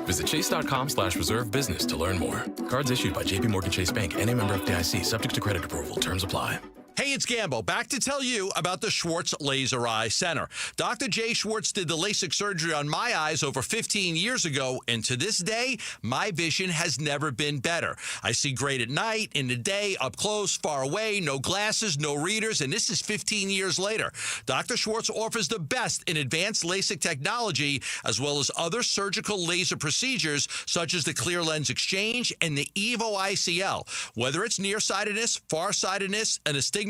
Visit chase.com/reserve business to learn more. Cards issued by JPMorgan Chase Bank, N.A. member FDIC, subject to credit approval. Terms apply. Hey, it's Gambo, back to tell you about the Schwartz Laser Eye Center. Dr. Jay Schwartz did the LASIK surgery on my eyes over 15 years ago, and to this day, my vision has never been better. I see great at night, in the day, up close, far away, no glasses, no readers, and this is 15 years later. Dr. Schwartz offers the best in advanced LASIK technology, as well as other surgical laser procedures, such as the clear lens exchange and the EVO ICL. Whether it's nearsightedness, farsightedness, and astigmatism,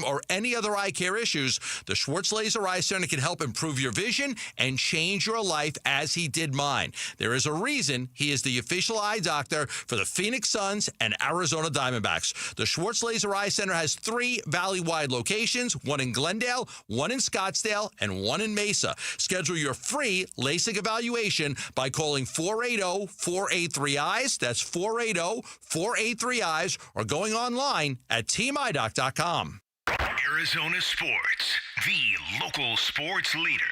or any other eye care issues, the Schwartz Laser Eye Center can help improve your vision and change your life as he did mine. There is a reason he is the official eye doctor for the Phoenix Suns and Arizona Diamondbacks. The Schwartz Laser Eye Center has 3 valley-wide locations, one in Glendale, one in Scottsdale, and one in Mesa. Schedule your free LASIK evaluation by calling 480-483-EYES. That's 480-483-EYES, or going online at teamidoc.com. Arizona Sports, the local sports leader.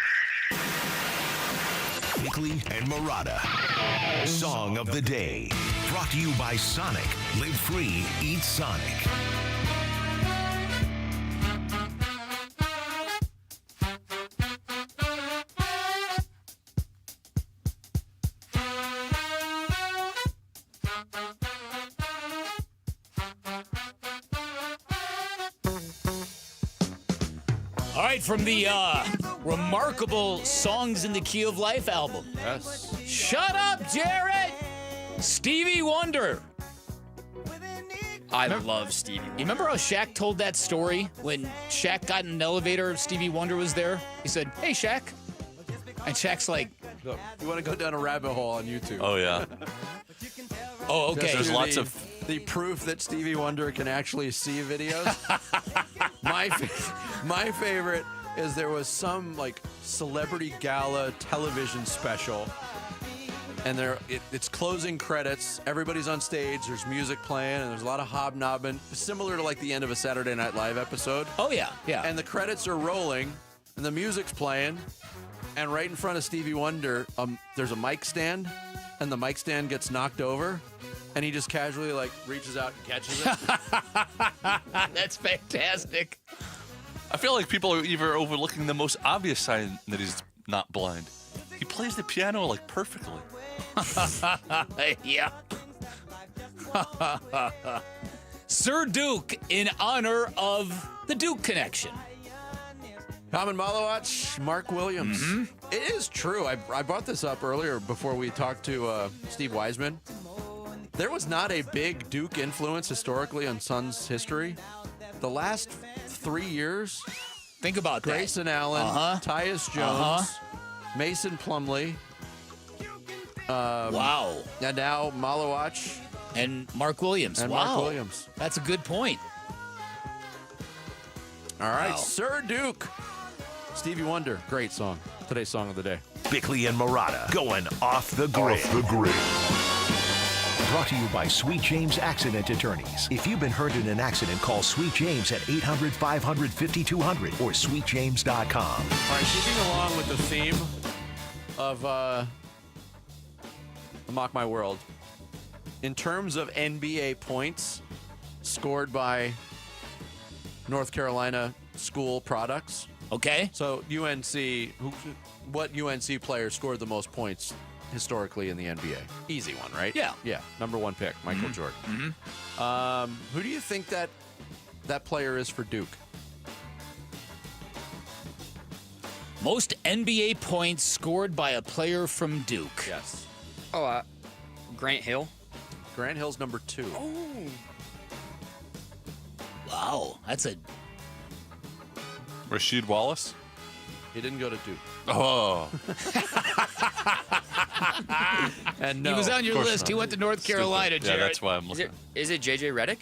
Bickley and Murata. Song of the Day. Brought to you by Sonic. Live free, eat Sonic. All right, from the remarkable Songs in the Key of Life album. Yes. Shut up, Jarrett! Stevie Wonder. I love Stevie. You remember how Shaq told that story when Shaq got in an elevator, Stevie Wonder was there? He said, "Hey, Shaq." And Shaq's like, Look, you want to go down a rabbit hole on YouTube. Oh, yeah. Oh, okay. There's lots of the proof that Stevie Wonder can actually see videos. My favorite is there was some like celebrity gala television special, and it's closing credits. Everybody's on stage. There's music playing, and there's a lot of hobnobbing, similar to like the end of a Saturday Night Live episode. Oh yeah, yeah. And the credits are rolling, and the music's playing, and right in front of Stevie Wonder, there's a mic stand, and the mic stand gets knocked over. And he just casually, like, reaches out and catches it. That's fantastic. I feel like people are even overlooking the most obvious sign that he's not blind. He plays the piano, like, perfectly. Yeah. Sir Duke, in honor of the Duke connection. Kaman Malawatch, Mark Williams. Mm-hmm. It is true. I brought this up earlier before we talked to Steve Wiseman. There was not a big Duke influence historically on Suns history. The last 3 years, think about Grayson Allen, Tyus Jones, Mason Plumlee. Wow. And now Malawatch. And Mark Williams. And wow. Mark Williams. That's a good point. All right, Wow. Sir Duke. Stevie Wonder. Great song. Today's song of the day. Bickley and Murata going off the grid. Brought to you by Sweet James Accident Attorneys. If you've been hurt in an accident, call Sweet James at 800-500-5200 or sweetjames.com. All right, keeping along with the theme of Mock My World, in terms of NBA points scored by North Carolina school products. Okay. So what UNC player scored the most points historically in the NBA? Easy one, right? Yeah. Yeah. Number 1 pick, Michael Jordan. Who do you think that player is for Duke? Most NBA points scored by a player from Duke. Yes. Oh, Grant Hill. Grant Hill's number 2. Oh. Wow. That's a... Rasheed Wallace? He didn't go to Duke. Oh. And no, he was on your list. He went to North Carolina, Stupid. Jared. Yeah, that's why I'm looking. Is it JJ Redick?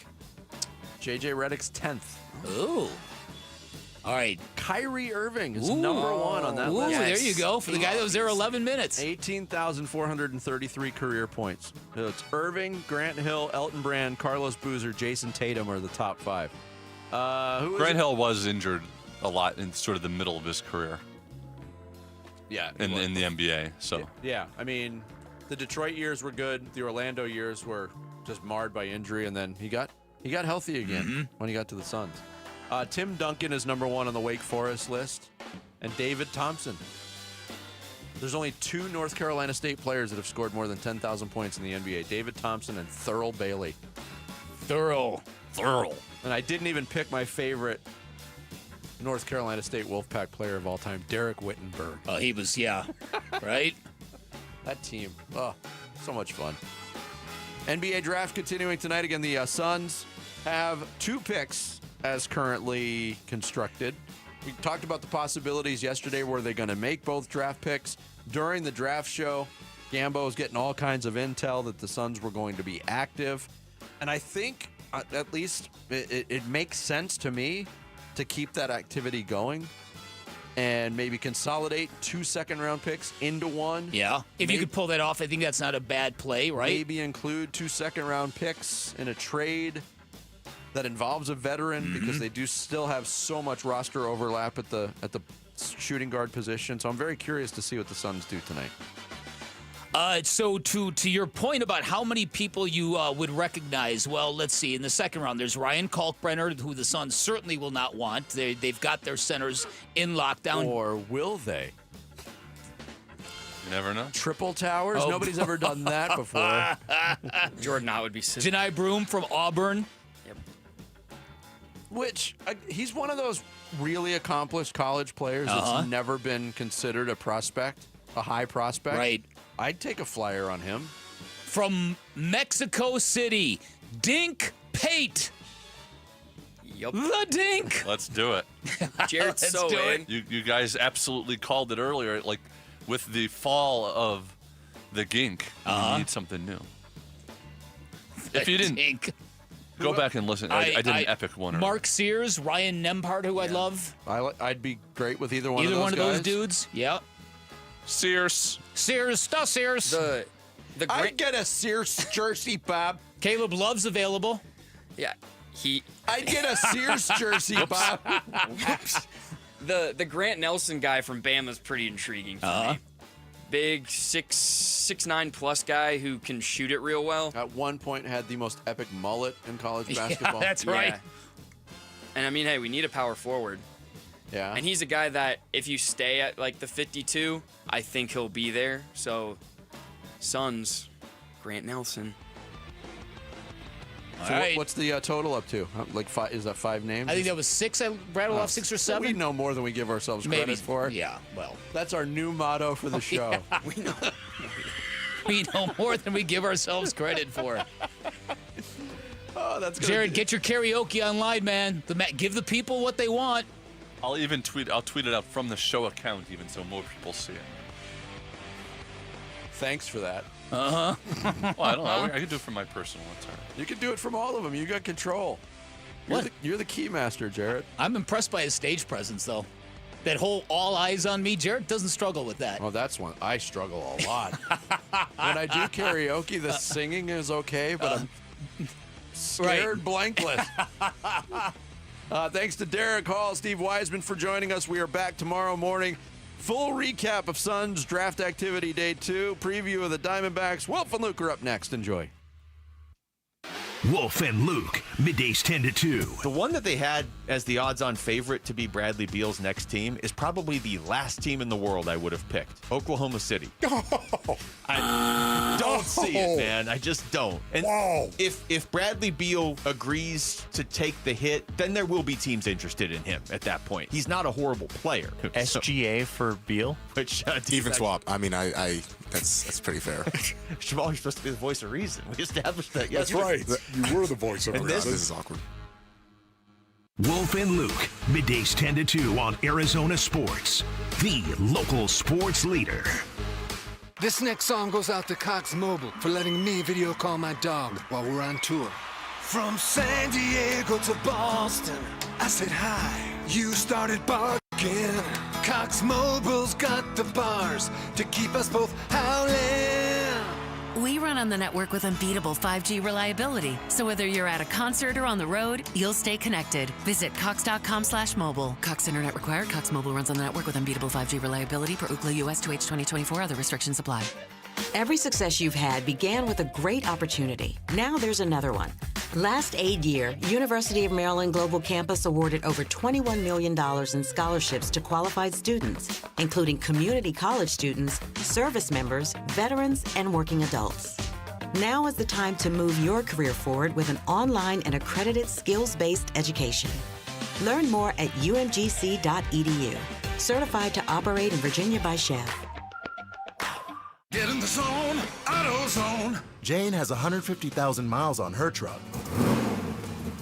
JJ Redick's 10th. Ooh. All right. Kyrie Irving is number 1 on that list. There you go. For the guy that was there 11 minutes. 18,433 career points. So it's Irving, Grant Hill, Elton Brand, Carlos Boozer, Jason Tatum are the top 5. Grant Hill was injured a lot in sort of the middle of his career. Yeah. In the NBA. So yeah, I mean, the Detroit years were good. The Orlando years were just marred by injury, and then he got healthy again when he got to the Suns. Tim Duncan is number 1 on the Wake Forest list, and David Thompson. There's only 2 North Carolina State players that have scored more than 10,000 points in the NBA: David Thompson and Thurl Bailey. Thurl. And I didn't even pick my favorite North Carolina State Wolfpack player of all time, Derek Whittenburg. Oh, he was, yeah. Right? That team. Oh, so much fun. NBA draft continuing tonight. Again, the Suns have 2 picks as currently constructed. We talked about the possibilities yesterday. Were they going to make both draft picks? During the draft show, Gambo was getting all kinds of intel that the Suns were going to be active. And I think, at least, it makes sense to me to keep that activity going and maybe consolidate 2 second-round picks into 1. Yeah. If you could pull that off, I think that's not a bad play, right? Maybe include 2 second-round picks in a trade that involves a veteran because they do still have so much roster overlap at the shooting guard position. So I'm very curious to see what the Suns do tonight. So to your point about how many people you would recognize, well, let's see. In the second round, there's Ryan Kalkbrenner, who the Suns certainly will not want. They've got their centers in lockdown. Or will they? You never know. Triple towers? Oh. Nobody's ever done that before. Jordan Ott would be sick. Janai Broom from Auburn. Yep. Which, he's one of those really accomplished college players that's never been considered a prospect, a high prospect. Right. I'd take a flyer on him. From Mexico City, Dink Pate. Yep. The Dink. Let's do it. Jared's Let's so do in. You guys absolutely called it earlier. Like, with the fall of the Gink, you need something new. If you didn't, Dink. go back and listen. I did an epic one. earlier. Mark Sears, Ryan Nembhard, who I love. I'd be great with either one Either of those one of those guys. dudes. Yeah. Sears. Sears. The I'd get a Sears jersey, Bob. Caleb Love's available. Yeah, I'd get a Sears jersey, Bob. The Grant Nelson guy from Bama's pretty intriguing for me. Big 6'9" plus guy who can shoot it real well. At one point had the most epic mullet in college basketball. Yeah, that's right. And I mean, hey, we need a power forward. Yeah. And he's a guy that if you stay at like the 52, I think he'll be there. So, Suns, Grant Nelson. So All right. what's the total up to? Like 5? Is that 5 names? I think that was 6. I rattled off 6 or 7. We know more than we give ourselves credit for. Yeah, well. That's our new motto for the show. Yeah. We know more than we give ourselves credit for. Oh, that's good. Jared, get your karaoke online, man. Give the people what they want. I'll tweet it out from the show account even so more people see it. Thanks for that. Uh-huh. Well, I don't know. I could do it from my personal one, sorry. You can do it from all of them. You got control. You're the key master, Jarrett. I'm impressed by his stage presence, though. That whole all eyes on me, Jarrett doesn't struggle with that. Well, that's one. I struggle a lot. When I do karaoke, the singing is okay, but I'm scared blankless. Thanks to Derek Hall, Steve Wiseman for joining us. We are back tomorrow morning. Full recap of Suns draft activity day 2. Preview of the Diamondbacks. Wolf and Luke are up next. Enjoy. Wolf and Luke, middays 10 to 2. The one that they had as the odds-on favorite to be Bradley Beal's next team is probably the last team in the world I would have picked. Oklahoma City. I don't see it, man. I just don't. And if Bradley Beal agrees to take the hit, then there will be teams interested in him at that point. He's not a horrible player. SGA for Beal? Which, even swap. I mean, I that's pretty fair. Jamal, you're supposed to be the voice of reason. We established that yesterday. That's right. You were the voice of reason. This is awkward. Wolf and Luke, middays 10 to 2 on Arizona Sports, the local sports leader. This next song goes out to Cox Mobile for letting me video call my dog while we're on tour. From San Diego to Boston, I said hi. You started barking. Cox Mobile's got the bars to keep us both howling. We run on the network with unbeatable 5G reliability. So whether you're at a concert or on the road, you'll stay connected. Visit cox.com/mobile. Cox Internet required. Cox Mobile runs on the network with unbeatable 5G reliability per Ookla US 2H 2024. Other restrictions apply. Every success you've had began with a great opportunity. Now there's another one. Last aid year, University of Maryland Global Campus awarded over $21 million in scholarships to qualified students, including community college students, service members, veterans, and working adults. Now is the time to move your career forward with an online and accredited skills-based education. Learn more at umgc.edu. Certified to operate in Virginia by Chef. Get in the zone, AutoZone. Jane has 150,000 miles on her truck,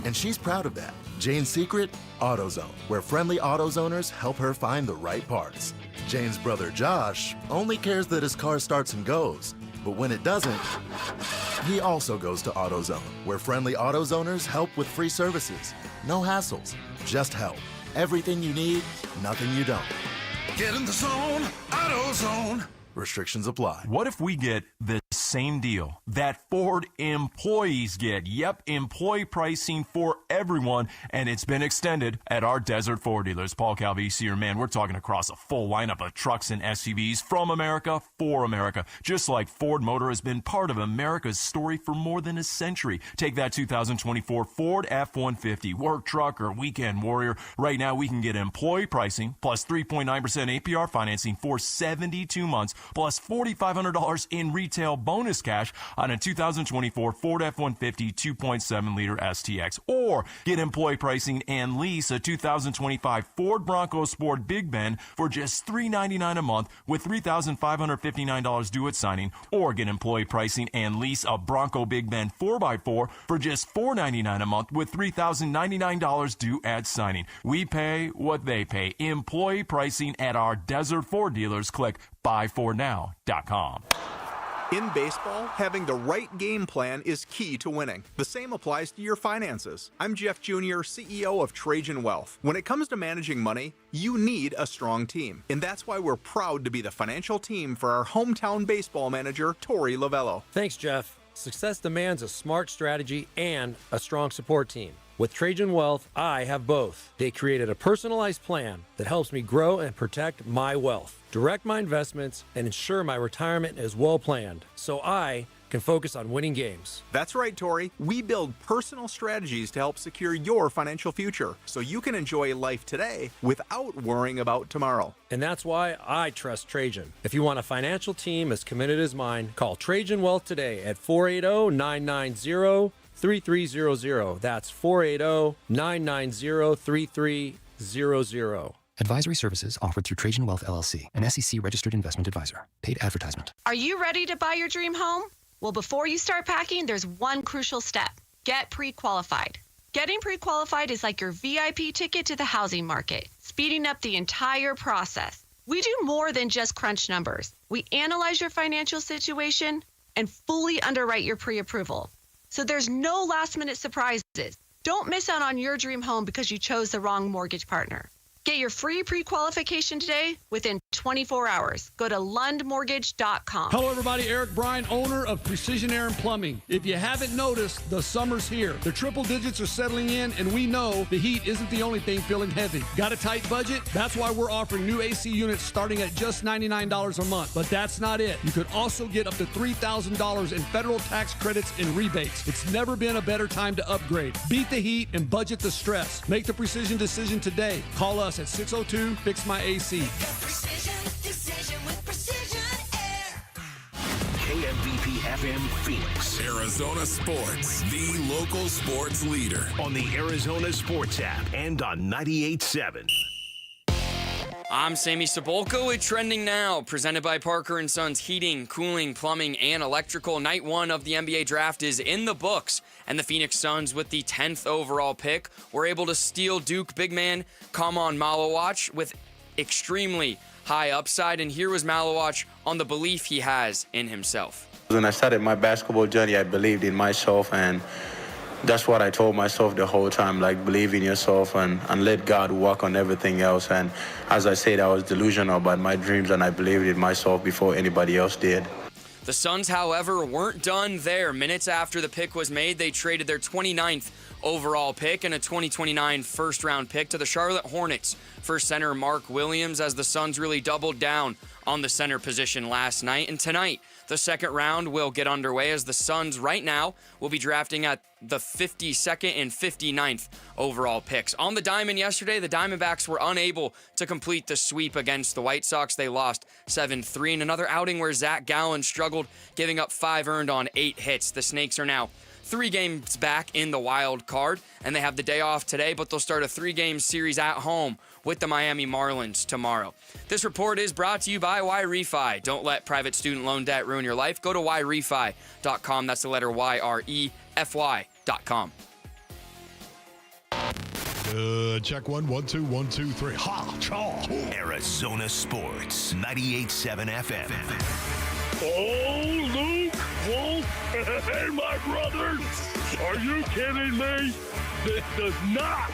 and she's proud of that. Jane's secret? AutoZone, where friendly AutoZoners help her find the right parts. Jane's brother Josh only cares that his car starts and goes, but when it doesn't, he also goes to AutoZone, where friendly AutoZoners help with free services. No hassles, just help. Everything you need, nothing you don't. Get in the zone, AutoZone. Restrictions apply. What if we get the same deal that Ford employees get? Yep, employee pricing for everyone, and it's been extended at our Desert Ford dealers. Paul Calvisi here, man, we're talking across a full lineup of trucks and SUVs from America for America. Just like Ford Motor has been part of America's story for more than a century. Take that 2024 Ford F-150, work truck or weekend warrior. Right now, we can get employee pricing plus 3.9% APR financing for 72 months. Plus $4,500 in retail bonus cash on a 2024 Ford F-150 2.7-liter STX. Or get employee pricing and lease a 2025 Ford Bronco Sport Big Bend for just $399 a month with $3,559 due at signing. Or get employee pricing and lease a Bronco Big Bend 4x4 for just $499 a month with $3,099 due at signing. We pay what they pay. Employee pricing at our Desert Ford dealers. Click buyfordnow.com. In baseball, having the right game plan is key to winning. The same applies to your finances. I'm Jeff Jr., CEO of Trajan Wealth. When it comes to managing money, you need a strong team. And that's why we're proud to be the financial team for our hometown baseball manager, Tori Lavello. Thanks, Jeff. Success demands a smart strategy and a strong support team. With Trajan Wealth, I have both. They created a personalized plan that helps me grow and protect my wealth, direct my investments, and ensure my retirement is well planned so I can focus on winning games. That's right, Tori. We build personal strategies to help secure your financial future so you can enjoy life today without worrying about tomorrow. And that's why I trust Trajan. If you want a financial team as committed as mine, call Trajan Wealth today at 480-990-3300. That's 480-990-3300. Advisory services offered through Trajan Wealth LLC, an SEC registered investment advisor. Paid advertisement. Are you ready to buy your dream home? Well, before you start packing, there's one crucial step. Get pre-qualified. Getting pre-qualified is like your VIP ticket to the housing market, speeding up the entire process. We do more than just crunch numbers. We analyze your financial situation, and fully underwrite your pre-approval. So there's no last-minute surprises. Don't miss out on your dream home because you chose the wrong mortgage partner. Get your free pre-qualification today within 24 hours. Go to lundmortgage.com. Hello, everybody. Eric Bryan, owner of Precision Air and Plumbing. If you haven't noticed, the summer's here. The triple digits are settling in, and we know the heat isn't the only thing feeling heavy. Got a tight budget? That's why we're offering new AC units starting at just $99 a month. But that's not it. You could also get up to $3,000 in federal tax credits and rebates. It's never been a better time to upgrade. Beat the heat and budget the stress. Make the precision decision today. Call us at 602-FIX-MY-AC. KMVP FM Phoenix. Arizona Sports, the local sports leader. On the Arizona Sports app and on 98.7. I'm Sammy Cebulka with Trending Now, presented by Parker & Sons Heating, Cooling, Plumbing, and Electrical. Night 1 of the NBA draft is in the books, and the Phoenix Suns, with the 10th overall pick, were able to steal Duke big man Kaman Malawatch with extremely high upside. And here was Malawatch on the belief he has in himself. When I started my basketball journey, I believed in myself, and that's what I told myself the whole time, like, believe in yourself and let God work on everything else. And as I said, I was delusional about my dreams, and I believed in myself before anybody else did. The Suns, however, weren't done there. Minutes after the pick was made, they traded their 29th overall pick and a 2029 first-round pick to the Charlotte Hornets for center Mark Williams, as the Suns really doubled down on the center position last night. And tonight, the second round will get underway, as the Suns right now will be drafting at the 52nd and 59th overall picks. On the diamond yesterday, the Diamondbacks were unable to complete the sweep against the White Sox. They lost 7-3 in another outing where Zack Gallen struggled, giving up 5 earned on 8 hits. The Snakes are now 3 games back in the wild card, and they have the day off today, but they'll start a 3-game series at home with the Miami Marlins tomorrow. This report is brought to you by YRefi. Don't let private student loan debt ruin your life. Go to YRefi.com. That's the letter YREFY.com. Check 1, 1, 2, 1, 2, 3. Ha! Chaw! Arizona Sports, 98.7 FM. Oh, Luke, Wolf, and my brothers. Are you kidding me? This does not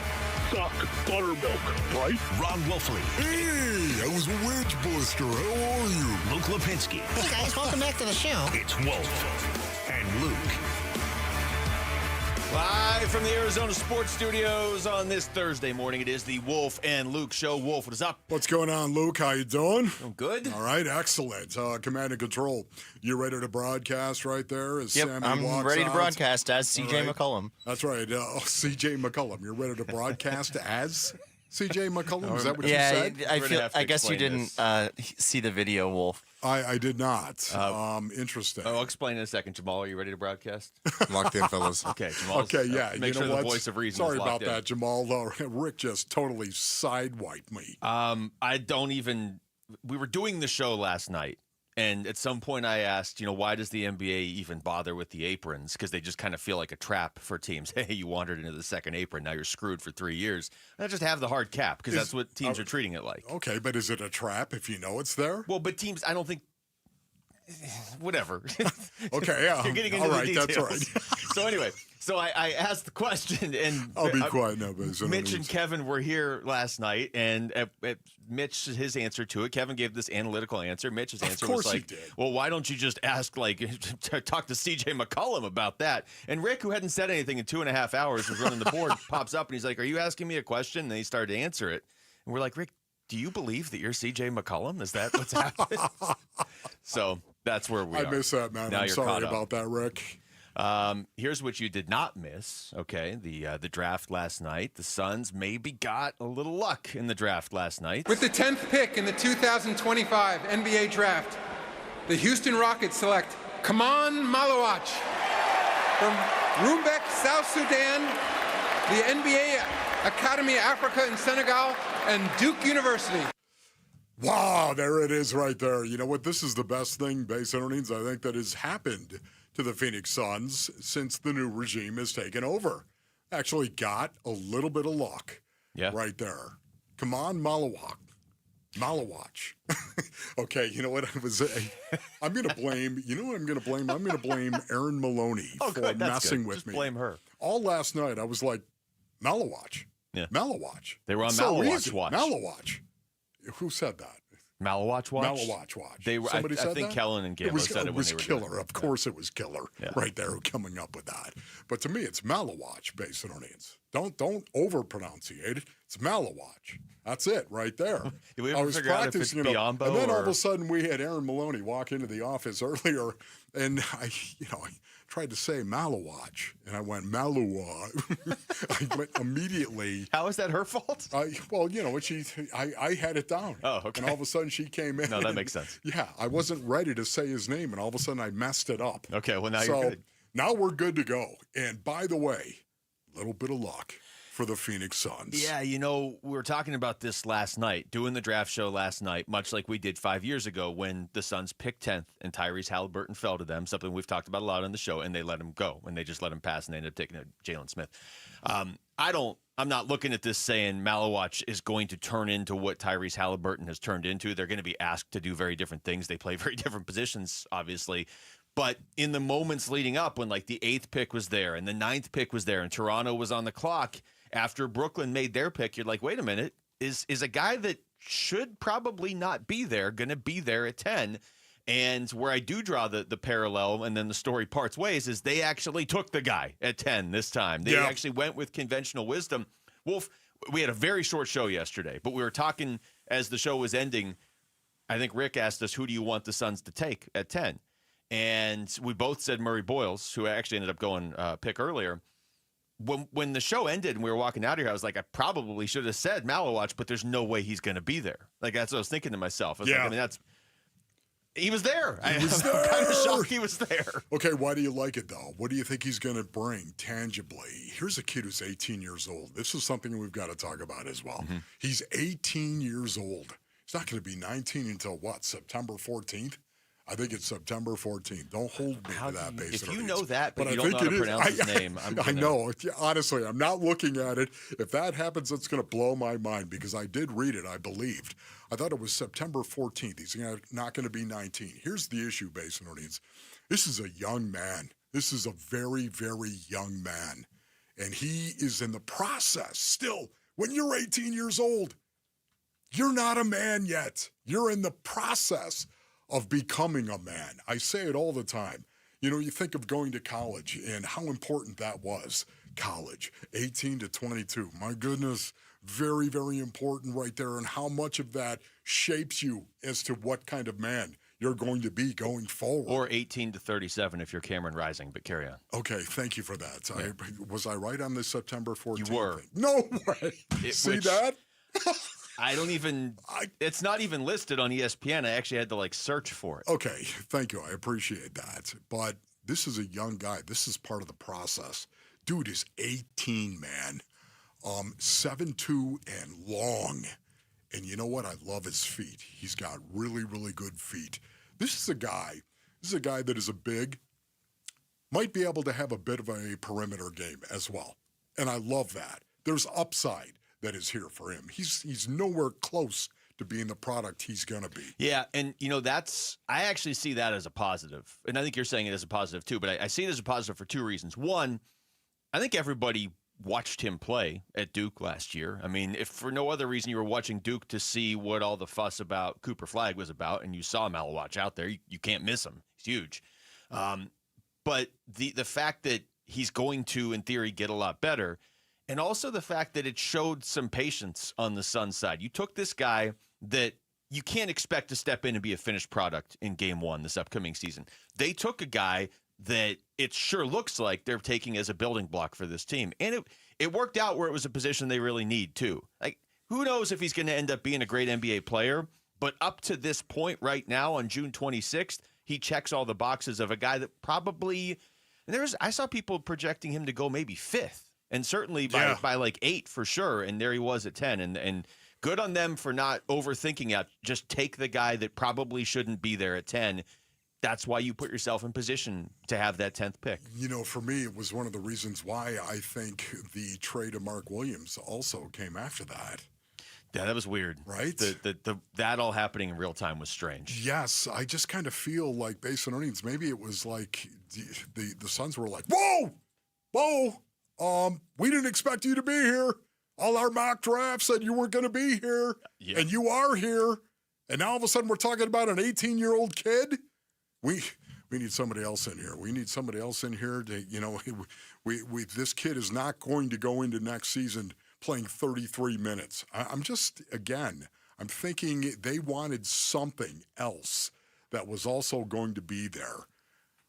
suck buttermilk, right? Ron Wolfley. Hey, I was a wedge buster. How are you? Luke Lipinski. Hey, guys, welcome back to the show. It's Wolf and Luke. Live from the Arizona Sports Studios on this Thursday morning, it is the Wolf and Luke Show. Wolf, what is up? What's going on, Luke? How you doing? I'm good. All right, excellent. Command and control. You ready to broadcast right there? As Yep, Sammy I'm walks ready to out? broadcast as CJ right. McCollum. That's right. CJ McCollum. You're ready to broadcast as CJ McCollum? Is that what you said? I guess you didn't see the video, Wolf. I did not. Interesting. I'll explain in a second. Jamal, are you ready to broadcast? Locked in, fellas. Okay, Jamal. Okay, yeah. Make you sure know the what? voice of reason Sorry is about locked in. that, Jamal. Rick just totally sidewiped me. I don't even. We were doing the show last night, and at some point I asked, why does the NBA even bother with the aprons? Because they just kind of feel like a trap for teams. Hey, you wandered into the second apron. Now you're screwed for 3 years. And just have the hard cap, because that's what teams are treating it like. Okay, but is it a trap if you know it's there? Well, but teams, I don't think. Whatever. Okay, yeah. You're getting into all right, the details. that's right. So anyway, I asked the question, and I'll be quiet now, but Mitch and Kevin were here last night, and Mitch, his answer to it, Kevin gave this analytical answer. Mitch's answer was like, well, why don't you just ask, talk to CJ McCollum about that? And Rick, who hadn't said anything in 2.5 hours, was running the board, pops up, and he's like, are you asking me a question? And then he started to answer it. And we're like, Rick, do you believe that you're CJ McCollum? Is that what's happening? So that's where we are. I miss that, man. Now I'm you're sorry caught up. about that, Rick. Here's what you did not miss, okay? The draft last night. The Suns maybe got a little luck in the draft last night. With the 10th pick in the 2025 NBA Draft, the Houston Rockets select Kaman Malawatch from Rumbek, South Sudan, the NBA Academy of Africa in Senegal, and Duke University. Wow, there it is right there. You know what? This is the best thing, base earnings, I think, that has happened to the Phoenix Suns since the new regime has taken over. Actually got a little bit of luck right there. Kaman Malawatch. Malawatch. Okay, you know what? I'm going to blame, you know what I'm going to blame? I'm going to blame Erin Maloney for messing with me. Blame her. All last night, I was like, Malawatch. Yeah. Malawatch. They were on So Malawatch easy. watch. Malawatch. Who said that? Malawatch watch? Malawatch watch. They were, Somebody said I think that? Kellen and Gambo said it when they were killer. doing it. Of course it was killer right there coming up with that. But to me, it's Malawatch, Base Orleans. Don't over-pronunciate it. It's Malawatch. That's it right there. Did we I ever was figure out if it's practicing it up. Biombo And then all or- of a sudden we had Erin Maloney walk into the office earlier, and I tried to say Malawatch, and I went Malawa. I went immediately. How is that her fault? Well, I had it down. Oh, okay. And all of a sudden she came in. No, that makes sense. Yeah, I wasn't ready to say his name, and all of a sudden I messed it up. Okay, well, now so you're good. Now we're good to go. And by the way, a little bit of luck for the Phoenix Suns. Yeah, we were talking about this last night, doing the draft show last night, much like we did 5 years ago when the Suns picked 10th and Tyrese Halliburton fell to them, something we've talked about a lot on the show, and they let him go, and they just let him pass, and they ended up taking Jalen Smith. I'm not looking at this saying Malawatch is going to turn into what Tyrese Halliburton has turned into. They're going to be asked to do very different things. They play very different positions, obviously. But in the moments leading up, when like the 8th pick was there and the 9th pick was there and Toronto was on the clock, after Brooklyn made their pick, you're like, wait a minute, is a guy that should probably not be there going to be there at 10? And where I do draw the parallel and then the story parts ways is they actually took the guy at 10 this time. They actually went with conventional wisdom. Wolf, we had a very short show yesterday, but we were talking as the show was ending. I think Rick asked us, who do you want the Suns to take at 10? And we both said Murray Boyles, who actually ended up going pick earlier. When the show ended and we were walking out of here, I was like, I probably should have said Malawatch, but there's no way he's going to be there. Like, that's what I was thinking to myself. I was like, he was there. I'm kind of shocked he was there. Okay, why do you like it, though? What do you think he's going to bring tangibly? Here's a kid who's 18 years old. This is something we've got to talk about as well. Mm-hmm. He's 18 years old. He's not going to be 19 until what, September 14th? I think it's September 14th. Don't hold me to that, Base. If you know that, but you I don't think know how to pronounce his name. I know. Honestly, I'm not looking at it. If that happens, it's going to blow my mind because I did read it. I believed. I thought it was September 14th. He's not going to be 19. Here's the issue, Base Orleans. This is a young man. This is a very, very young man. And he is in the process still. When you're 18 years old, you're not a man yet. You're in the process of becoming a man. I say it all the time. You think of going to college and how important that was. College, 18 to 22. My goodness, very, very important right there, and how much of that shapes you as to what kind of man you're going to be going forward. Or 18 to 37 if you're Cameron Rising, but carry on. Okay, thank you for that. Yeah. Was I right on this September 14th? You were. Thing? No way. See that? I don't even, it's not even listed on ESPN. I actually had to search for it. Okay, thank you. I appreciate that. But this is a young guy. This is part of the process. Dude is 18, man. 7'2" and long. And you know what? I love his feet. He's got really, really good feet. This is a guy that is a big, might be able to have a bit of a perimeter game as well. And I love that. There's upside that is here for him. He's nowhere close to being the product he's going to be. Yeah, and I actually see that as a positive. And I think you're saying it as a positive too, but I see it as a positive for two reasons. One, I think everybody watched him play at Duke last year. I mean, if for no other reason you were watching Duke to see what all the fuss about Cooper Flagg was about, and you saw Malawatch out there, you can't miss him. He's huge. But the fact that he's going to, in theory, get a lot better, and also the fact that it showed some patience on the Suns side. You took this guy that you can't expect to step in and be a finished product in game one this upcoming season. They took a guy that it sure looks like they're taking as a building block for this team. And it worked out where it was a position they really need, too. Who knows if he's going to end up being a great NBA player, but up to this point right now on June 26th, he checks all the boxes of a guy that probably – and I saw people projecting him to go maybe 5th. And certainly by 8 for sure. And there he was at 10. And good on them for not overthinking it. Just take the guy that probably shouldn't be there at 10. That's why you put yourself in position to have that 10th pick. For me, it was one of the reasons why I think the trade of Mark Williams also came after that. Yeah, that was weird. Right? That all happening in real time was strange. Yes, I just kind of feel like, based on earnings, maybe it was like the Suns were like, whoa, we didn't expect you to be here. All our mock drafts said you weren't going to be here, and you are here. And now all of a sudden we're talking about an 18-year-old kid. We need somebody else in here. We need somebody else in here to, this kid is not going to go into next season playing 33 minutes. I'm thinking they wanted something else that was also going to be there.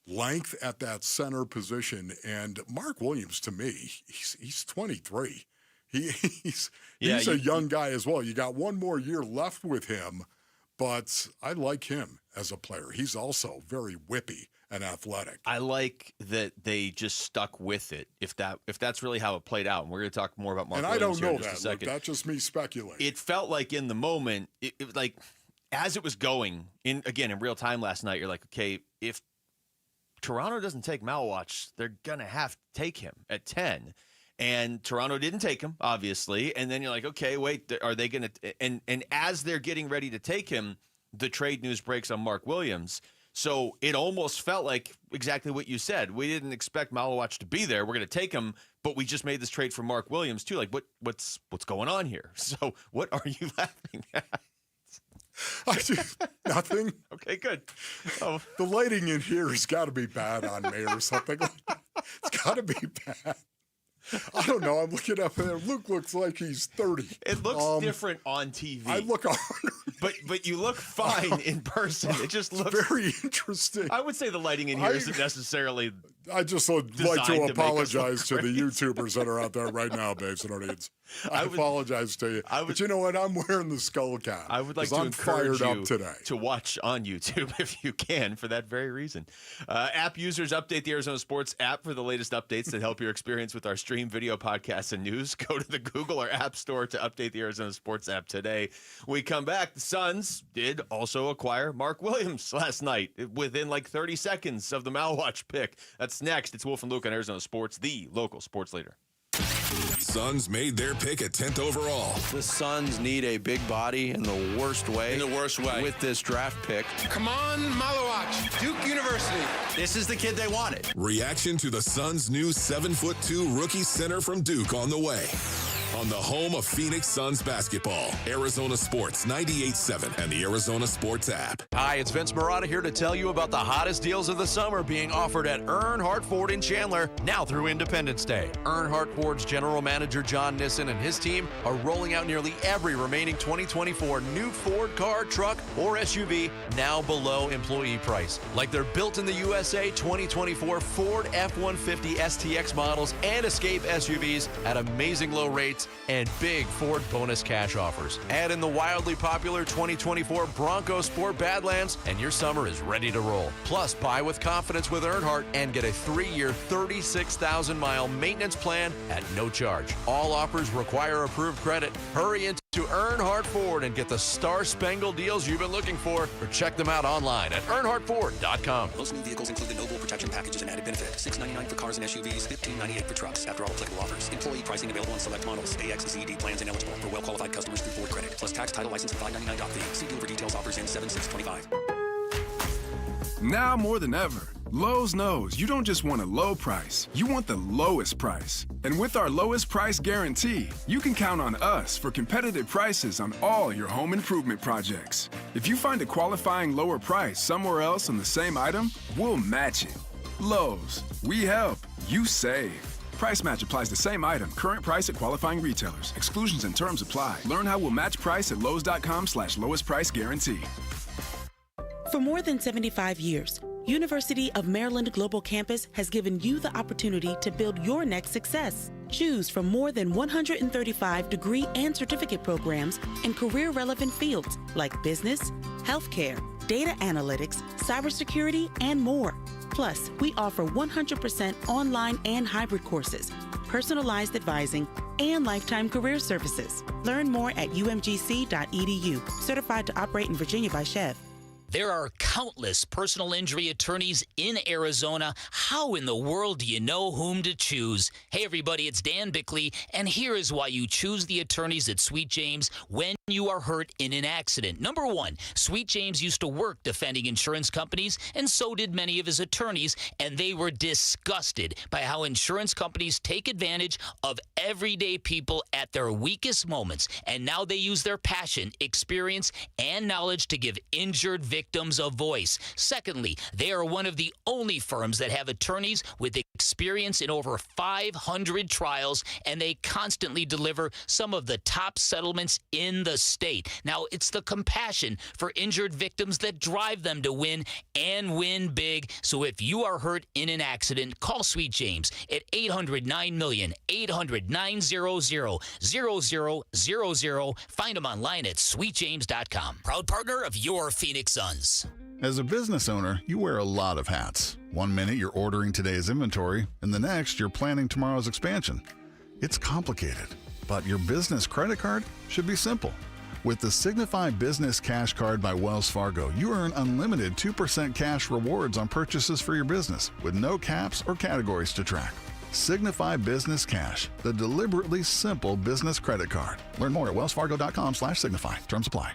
Length at that center position. And Mark Williams, to me, he's 23. He's a young guy as well. You got one more year left with him, but I like him as a player. He's also very whippy and athletic. I like that they just stuck with it. If that's really how it played out, and we're going to talk more about Mark Williams. And I don't know in just a second. That's just me speculating. It felt like in the moment, it was like as it was going in real time last night. You're like, okay, if Toronto doesn't take Malawatch, they're gonna have to take him at 10. And Toronto didn't take him, obviously. And then you're like, okay, wait, are they going to – and as they're getting ready to take him, the trade news breaks on Mark Williams. So it almost felt like exactly what you said. We didn't expect Malawatch to be there. We're going to take him, but we just made this trade for Mark Williams too. Like, what's going on here? So what are you laughing at? Nothing. Okay, good. Oh. The lighting in here has got to be bad on me or something like that. It's got to be bad. I don't know. I'm looking up there. Luke looks like he's 30. It looks different on TV. I look on. But you look fine in person. It just looks very interesting. I would say the lighting in here isn't necessarily. I just would like to apologize to the YouTubers that are out there right now, babes and audience. I apologize to you. But you know what? I'm wearing the skull cap. I would like to encourage you to watch on YouTube if you can for that very reason. App users, update the Arizona Sports app for the latest updates that help your experience with our stream, video, podcasts, and news. Go to the Google or App Store to update the Arizona Sports app today. We come back. The Suns did also acquire Mark Williams last night within like 30 seconds of the Malawatch pick. That's next. It's Wolf and Luke on Arizona Sports, the local sports leader. Suns made their pick at 10th overall. The Suns need a big body in the worst way. With this draft pick. Kaman Malawatch, Duke University. This is the kid they wanted. Reaction to the Suns' new 7'2" rookie center from Duke on the way. On the home of Phoenix Suns basketball, Arizona Sports 98.7 and the Arizona Sports app. Hi, it's Vince Marotta here to tell you about the hottest deals of the summer being offered at Earnhardt Ford in Chandler, now through Independence Day. Earnhardt Ford's general manager John Nissen and his team are rolling out nearly every remaining 2024 new Ford car, truck, or SUV now below employee price. Like their built in the USA 2024 Ford F-150 STX models and Escape SUVs at amazing low rates and big Ford bonus cash offers. Add in the wildly popular 2024 Bronco Sport Badlands, and your summer is ready to roll. Plus, buy with confidence with Earnhardt and get a 3-year, 36,000-mile maintenance plan at no charge. All offers require approved credit. Hurry into Earnhardt Ford and get the star-spangled deals you've been looking for, or check them out online at earnhardtford.com. Most new vehicles include the Noble Protection Package as an added benefit. $699 for cars and SUVs, $1598 for trucks. After all applicable offers. Employee pricing available on select models. AX and CED plans ineligible for well-qualified customers through Ford Credit. Plus tax, title, license, and $599 doc fee. See dealer for details. Offers in 7/6/25. Now more than ever, Lowe's knows you don't just want a low price, you want the lowest price. And with our lowest price guarantee, you can count on us for competitive prices on all your home improvement projects. If you find a qualifying lower price somewhere else on the same item, we'll match it. Lowe's, we help, you save. Price match applies the same item. Current price at qualifying retailers. Exclusions and terms apply. Learn how we'll match price at Lowes.com/lowest price guarantee. For more than 75 years, University of Maryland Global Campus has given you the opportunity to build your next success. Choose from more than 135 degree and certificate programs in career-relevant fields like business, healthcare, data analytics, cybersecurity, and more. Plus, we offer 100% online and hybrid courses, personalized advising, and lifetime career services. Learn more at umgc.edu. Certified to operate in Virginia by Chev. There are countless personal injury attorneys in Arizona. How in the world do you know whom to choose? Hey, everybody, it's Dan Bickley, and here is why you choose the attorneys at Sweet James when you are hurt in an accident. Number one, Sweet James used to work defending insurance companies, and so did many of his attorneys, and they were disgusted by how insurance companies take advantage of everyday people at their weakest moments, and now they use their passion, experience, and knowledge to give injured victims a voice. Secondly, they are one of the only firms that have attorneys with experience in over 500 trials, and they constantly deliver some of the top settlements in the state. Now, it's the compassion for injured victims that drive them to win and win big. So if you are hurt in an accident, call Sweet James at 800-9-million, 800-900-0000. Find them online at sweetjames.com. Proud partner of your Phoenix Suns. As a business owner, you wear a lot of hats. One minute you're ordering today's inventory, and the next you're planning tomorrow's expansion. It's complicated, but your business credit card should be simple. With the Signify Business Cash Card by Wells Fargo, you earn unlimited 2% cash rewards on purchases for your business, with no caps or categories to track. Signify Business Cash, the deliberately simple business credit card. Learn more at wellsfargo.com/signify. Terms apply.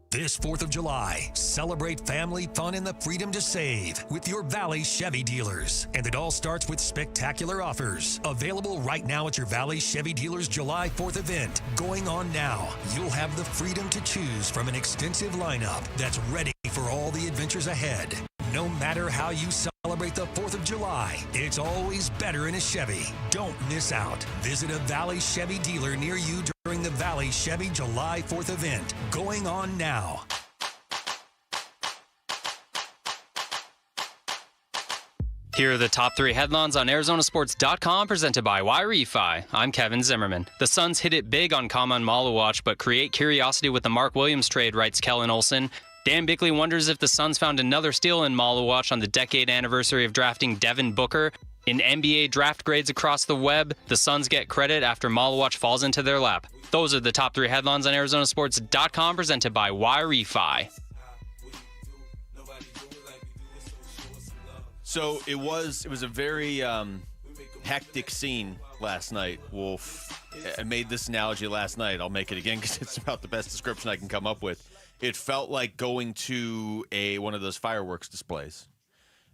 This 4th of July, celebrate family fun and the freedom to save with your Valley Chevy dealers. And it all starts with spectacular offers. Available right now at your Valley Chevy dealers July 4th event. Going on now, you'll have the freedom to choose from an extensive lineup that's ready for all the adventures ahead. No matter how you celebrate the 4th of July, it's always better in a Chevy. Don't miss out. Visit a Valley Chevy dealer near you during the Valley Chevy July 4th event. Going on now. Here are the top 3 headlines on Arizonasports.com presented by Wi-Fi. I'm Kevin Zimmerman. The Suns hit it big on Kaman Malawatch, but create curiosity with the Mark Williams trade, writes Kellen Olson. Dan Bickley wonders if the Suns found another steal in Malawatch on the decade anniversary of drafting Devin Booker. In NBA draft grades across the web, the Suns get credit after Malawatch falls into their lap. Those are the top 3 headlines on Arizonasports.com presented by Wi-Fi. So it was a very hectic scene last night, Wolf. I made this analogy last night. I'll make it again because it's about the best description I can come up with. It felt like going to one of those fireworks displays,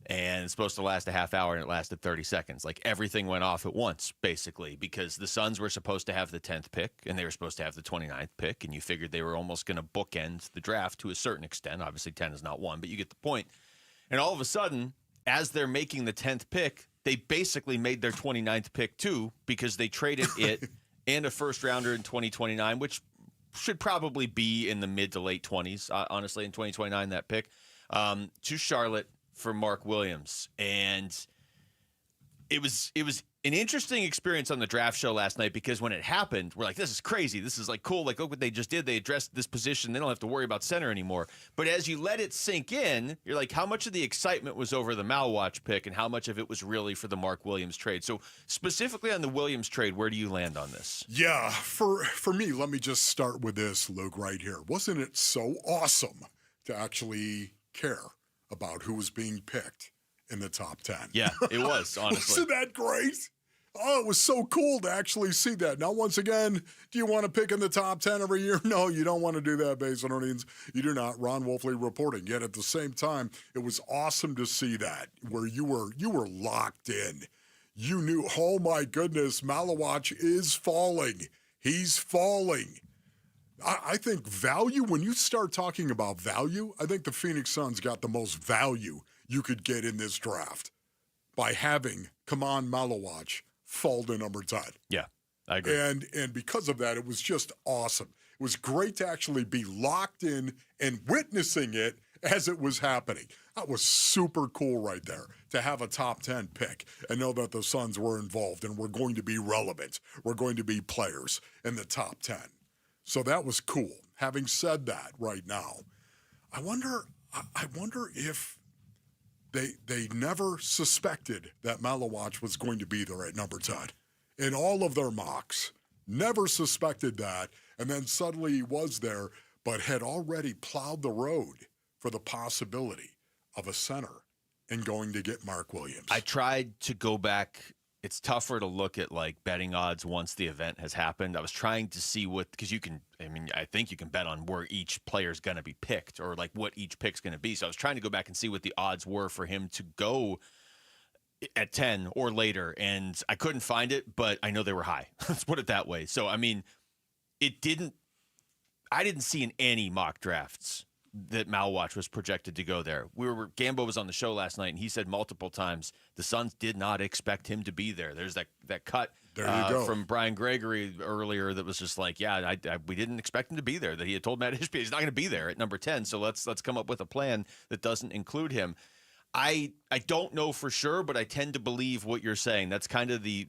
and it's supposed to last a half hour, and it lasted 30 seconds. Like everything went off at once, basically, because the Suns were supposed to have the 10th pick, and they were supposed to have the 29th pick, and you figured they were almost going to bookend the draft to a certain extent. Obviously, 10 is not 1, but you get the point. And all of a sudden, as they're making the 10th pick, they basically made their 29th pick too, because they traded it and a first rounder in 2029, which should probably be in the mid to late 20s, honestly, in 2029, that pick, to Charlotte for Mark Williams. And it was an interesting experience on the draft show last night, because when it happened, we're like, this is crazy. This is like cool. Like, look what they just did. They addressed this position. They don't have to worry about center anymore. But as you let it sink in, you're like, how much of the excitement was over the Malawatch pick and how much of it was really for the Mark Williams trade? So specifically on the Williams trade, where do you land on this? Yeah, for me, let me just start with this, Luke, right here. Wasn't it so awesome to actually care about who was being picked in the top 10? Yeah, it was, honestly. Wasn't that great? Oh, it was so cool to actually see that. Now, once again, do you want to pick in the top 10 every year? No, you don't want to do that, Basinonians. You do not. Ron Wolfley reporting. Yet at the same time, it was awesome to see that, where you were locked in. You knew, oh my goodness, Malawatch is falling. He's falling. I think value, when you start talking about value, I think the Phoenix Suns got the most value you could get in this draft by having Kaman Malawatch fall to number 10. Yeah, I agree. And because of that, it was just awesome. It was great to actually be locked in and witnessing it as it was happening. That was super cool right there, to have a top 10 pick and know that the Suns were involved and were going to be relevant. We're going to be players in the top 10. So that was cool. Having said that right now, I wonder if they never suspected that Malawatch was going to be there at number 10. In all of their mocks, never suspected that, and then suddenly he was there. but had already plowed the road for the possibility of a center and going to get Mark Williams. I tried to go back. It's tougher to look at like betting odds once the event has happened. I was trying to see because I think you can bet on where each player is going to be picked or like what each pick's going to be. So I was trying to go back and see what the odds were for him to go at 10 or later. And I couldn't find it, but I know they were high. Let's put it that way. So, I mean, I didn't see in any mock drafts that Malawatch was projected to go there. Gambo was on the show last night, and he said multiple times the Suns did not expect him to be there. There's that cut from Brian Gregory earlier that was just like, we didn't expect him to be there. That he had told Matt Ishbia he's not going to be there at number 10. So let's come up with a plan that doesn't include him. I don't know for sure, but I tend to believe what you're saying. That's kind of the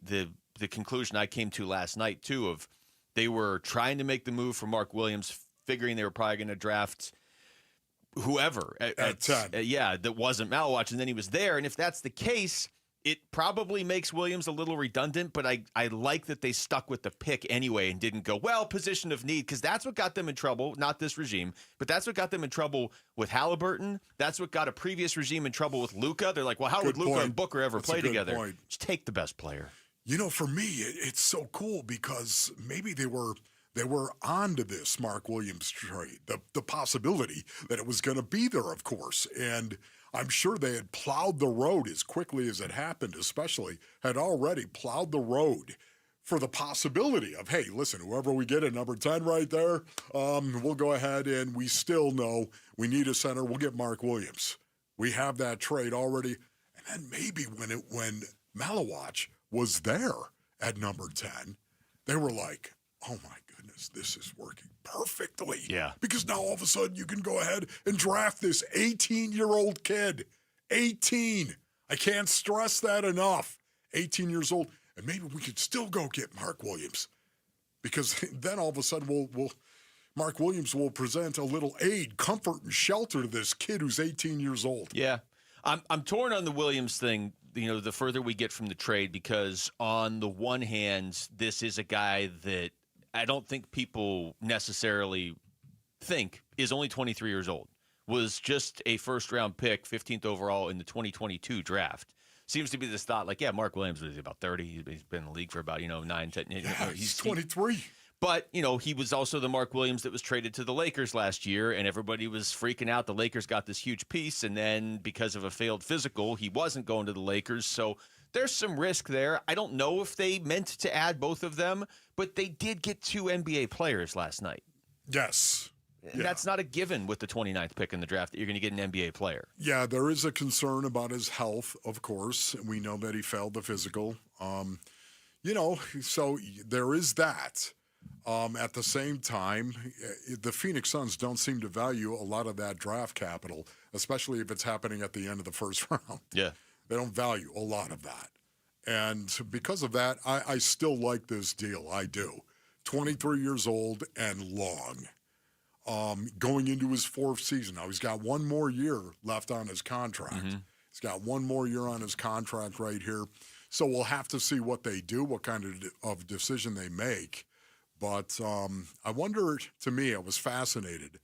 conclusion I came to last night too. Of they were trying to make the move for Mark Williams, figuring they were probably going to draft whoever at 10. That wasn't Malawatch, and then he was there. And if that's the case, it probably makes Williams a little redundant, but I like that they stuck with the pick anyway and didn't go, position of need, because that's what got them in trouble, not this regime, but that's what got them in trouble with Halliburton. That's what got a previous regime in trouble with Luka. They're like, how would Luka and Booker ever play together? Just take the best player. For me, it's so cool because maybe they were onto this Mark Williams trade, the possibility that it was going to be there, of course. And I'm sure they had plowed the road as quickly as it happened, especially, had already plowed the road for the possibility of, hey, listen, whoever we get at number 10 right there, we'll go ahead and we still know we need a center. We'll get Mark Williams. We have that trade already. And then maybe when Malawatch was there at number 10, they were like, oh my goodness, this is working perfectly. Yeah. Because now all of a sudden you can go ahead and draft this 18-year-old kid. 18. I can't stress that enough. 18 years old. And maybe we could still go get Mark Williams. Because then all of a sudden Mark Williams will present a little aid, comfort, and shelter to this kid who's 18 years old. Yeah. I'm torn on the Williams thing, the further we get from the trade, because on the one hand, this is a guy that I don't think people necessarily think is only 23 years old. Was just a first-round pick, 15th overall in the 2022 draft. Seems to be this thought, Mark Williams is about 30. He's been in the league for about, 9, 10. He's 23. But, he was also the Mark Williams that was traded to the Lakers last year, and everybody was freaking out. The Lakers got this huge piece, and then because of a failed physical, he wasn't going to the Lakers. So there's some risk there. I don't know if they meant to add both of them, but they did get 2 NBA players last night. Yes. And that's not a given with the 29th pick in the draft that you're going to get an NBA player. Yeah, there is a concern about his health, of course. We know that he failed the physical. So there is that. At the same time, the Phoenix Suns don't seem to value a lot of that draft capital, especially if it's happening at the end of the first round. Yeah. They don't value a lot of that. And because of that, I still like this deal. I do. 23 years old and long. Going into his 4th season. Now, he's got 1 more year left on his contract. Mm-hmm. He's got 1 more year on his contract right here. So we'll have to see what they do, what kind of decision they make. But I wonder, to me, I was fascinated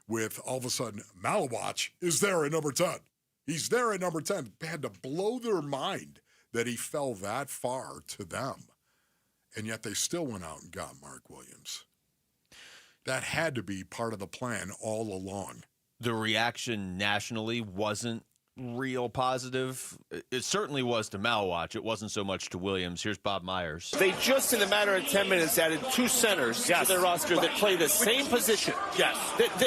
with all of a sudden, Malawatch is there at number 10. He's there at number 10. They had to blow their mind that he fell that far to them. And yet they still went out and got Mark Williams. That had to be part of the plan all along. The reaction nationally wasn't real positive. It certainly was to Malawatch. It wasn't so much to Williams. Here's Bob Myers. They just, in a matter of 10 minutes, added 2 centers to their roster that play the same position. Yes.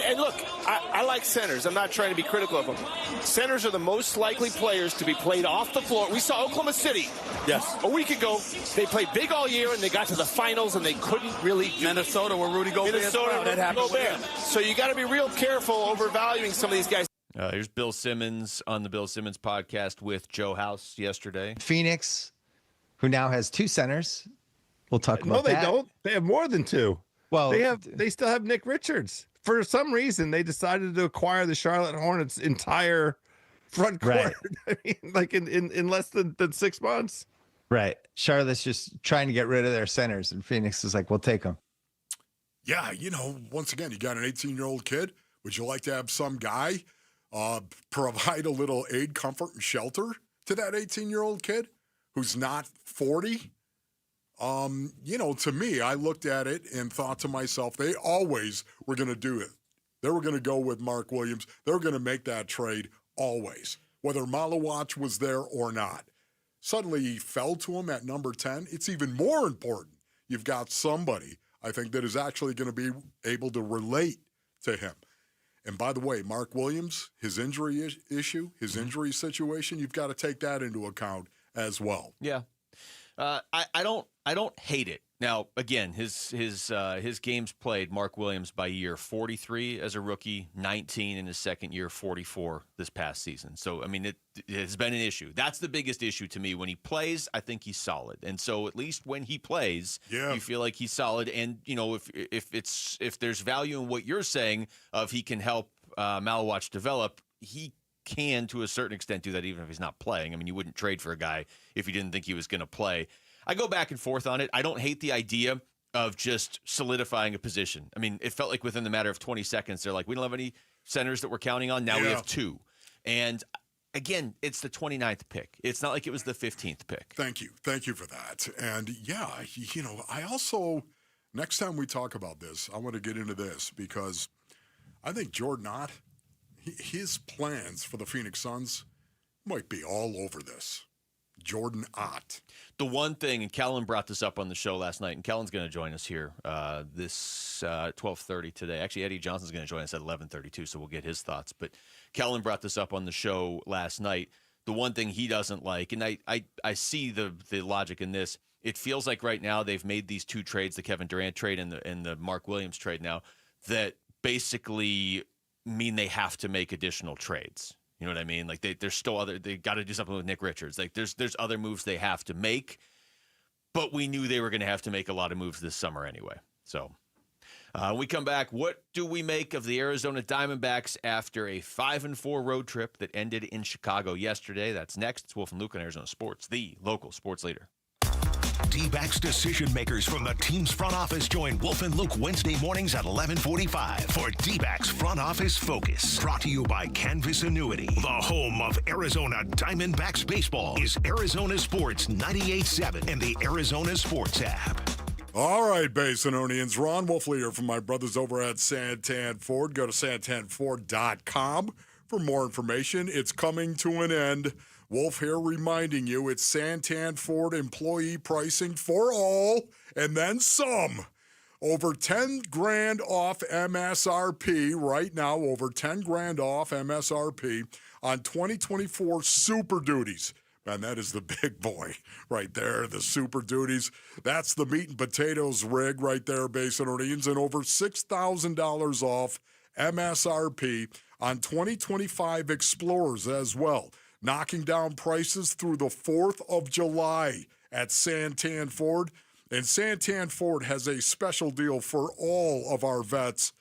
And look, I like centers. I'm not trying to be critical of them. Centers are the most likely players to be played off the floor. We saw Oklahoma City a week ago. They played big all year, and they got to the finals, and they couldn't really do Minnesota, where Rudy Gobert. That happened. So you got to be real careful overvaluing some of these guys. Here's Bill Simmons on the Bill Simmons podcast with Joe House yesterday. Phoenix, who now has 2 centers. We'll talk about that. No, they don't. They have more than 2. Well, they still have Nick Richards. For some reason, they decided to acquire the Charlotte Hornets' entire front court. Right. I mean, in less than 6 months. Right. Charlotte's just trying to get rid of their centers, and Phoenix is like, we'll take them. Yeah, once again, you got an 18-year-old kid. Would you like to have some guy provide a little aid, comfort, and shelter to that 18-year-old kid who's not 40? To me, I looked at it and thought to myself, they always were going to do it. They were going to go with Mark Williams. They were going to make that trade always, whether Malawatch was there or not. Suddenly, he fell to him at number 10. It's even more important. You've got somebody, I think, that is actually going to be able to relate to him. And by the way, Mark Williams, his injury issue, his injury situation, you've got to take that into account as well. Yeah. I don't hate it. Now, again, his games played, Mark Williams by year 43 as a rookie, 19 in his second year, 44 this past season. So, I mean, it has been an issue. That's the biggest issue to me. When he plays, I think he's solid. And so at least when he plays, you feel like he's solid. And, if there's value in what you're saying of he can help Malawatch develop, he can, to a certain extent, do that even if he's not playing. I mean, you wouldn't trade for a guy if you didn't think he was going to play. I go back and forth on it. I don't hate the idea of just solidifying a position. I mean, it felt like within the matter of 20 seconds, they're like, we don't have any centers that we're counting on. Now we have 2. And again, it's the 29th pick. It's not like it was the 15th pick. Thank you. Thank you for that. And yeah, I also, next time we talk about this, I want to get into this because I think Jordan Ott, his plans for the Phoenix Suns might be all over this. Jordan Ott. The one thing, and Kellen brought this up on the show last night, and Kellen's going to join us here this 12:30 today. Actually, Eddie Johnson's going to join us at 11:32, so we'll get his thoughts. But Kellen brought this up on the show last night. The one thing he doesn't like, and I see the logic in this, it feels like right now they've made these 2 trades, the Kevin Durant trade and the Mark Williams trade now, that basically mean they have to make additional trades. You know what I mean? Like there's still they got to do something with Nick Richards. Like there's other moves they have to make, but we knew they were going to have to make a lot of moves this summer anyway. So when we come back, what do we make of the Arizona Diamondbacks after a 5-4 road trip that ended in Chicago yesterday? That's next. It's Wolf and Luke on Arizona Sports, the local sports leader. D-backs decision makers from the team's front office join Wolf and Luke Wednesday mornings at 11:45 for D-backs Front Office Focus. Brought to you by Canvas Annuity. The home of Arizona Diamondbacks baseball is Arizona Sports 98.7 and the Arizona Sports app. All right, Basinonians. Ron Wolfley here from my brothers over at Santan Ford. Go to santanford.com for more information. It's coming to an end. Wolf here reminding you it's Santan Ford employee pricing for all and then some. Over 10 grand off MSRP right now, over 10 grand off MSRP on 2024 Super Duties. Man, that is the big boy right there, the Super Duties. That's the meat and potatoes rig right there, Basinonians, and over $6,000 off MSRP on 2025 Explorers as well. Knocking down prices through the 4th of July at Santan Ford. And Santan Ford has a special deal for all of our vets.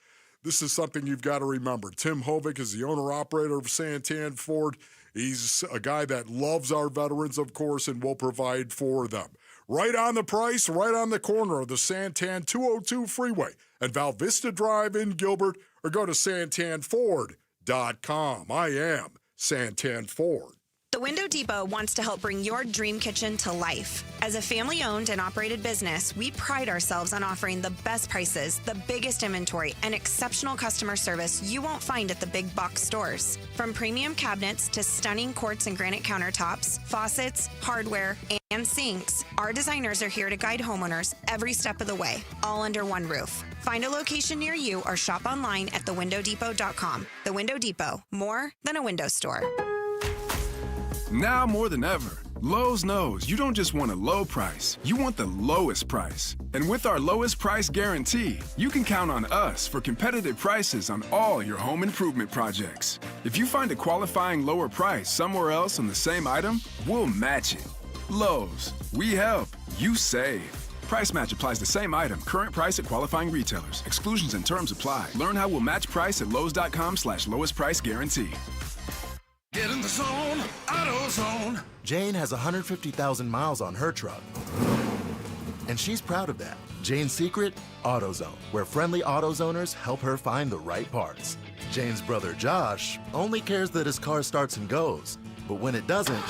This is something you've got to remember. Tim Hovick is the owner-operator of Santan Ford. He's a guy that loves our veterans, of course, and will provide for them. Right on the price, right on the corner of the Santan 202 Freeway and Val Vista Drive in Gilbert, or go to santanford.com. I am Santan Ford. The Window Depot wants to help bring your dream kitchen to life. As a family-owned and operated business, we pride ourselves on offering the best prices, the biggest inventory, and exceptional customer service you won't find at the big box stores. From premium cabinets to stunning quartz and granite countertops, faucets, hardware, and sinks, our designers are here to guide homeowners every step of the way, all under one roof. Find a location near you or shop online at thewindowdepot.com. The Window Depot, more than a window store. Now more than ever, Lowe's knows you don't just want a low price, you want the lowest price. And with our lowest price guarantee, you can count on us for competitive prices on all your home improvement projects. If you find a qualifying lower price somewhere else on the same item, we'll match it. Lowe's, we help, you save. Price match applies the same item. Current price at qualifying retailers. Exclusions and terms apply. Learn how we'll match price at lowes.com/lowest price guarantee. Get in the zone, AutoZone. Jane has 150,000 miles on her truck, and she's proud of that. Jane's secret? AutoZone, where friendly AutoZoners help her find the right parts. Jane's brother Josh only cares that his car starts and goes, but when it doesn't,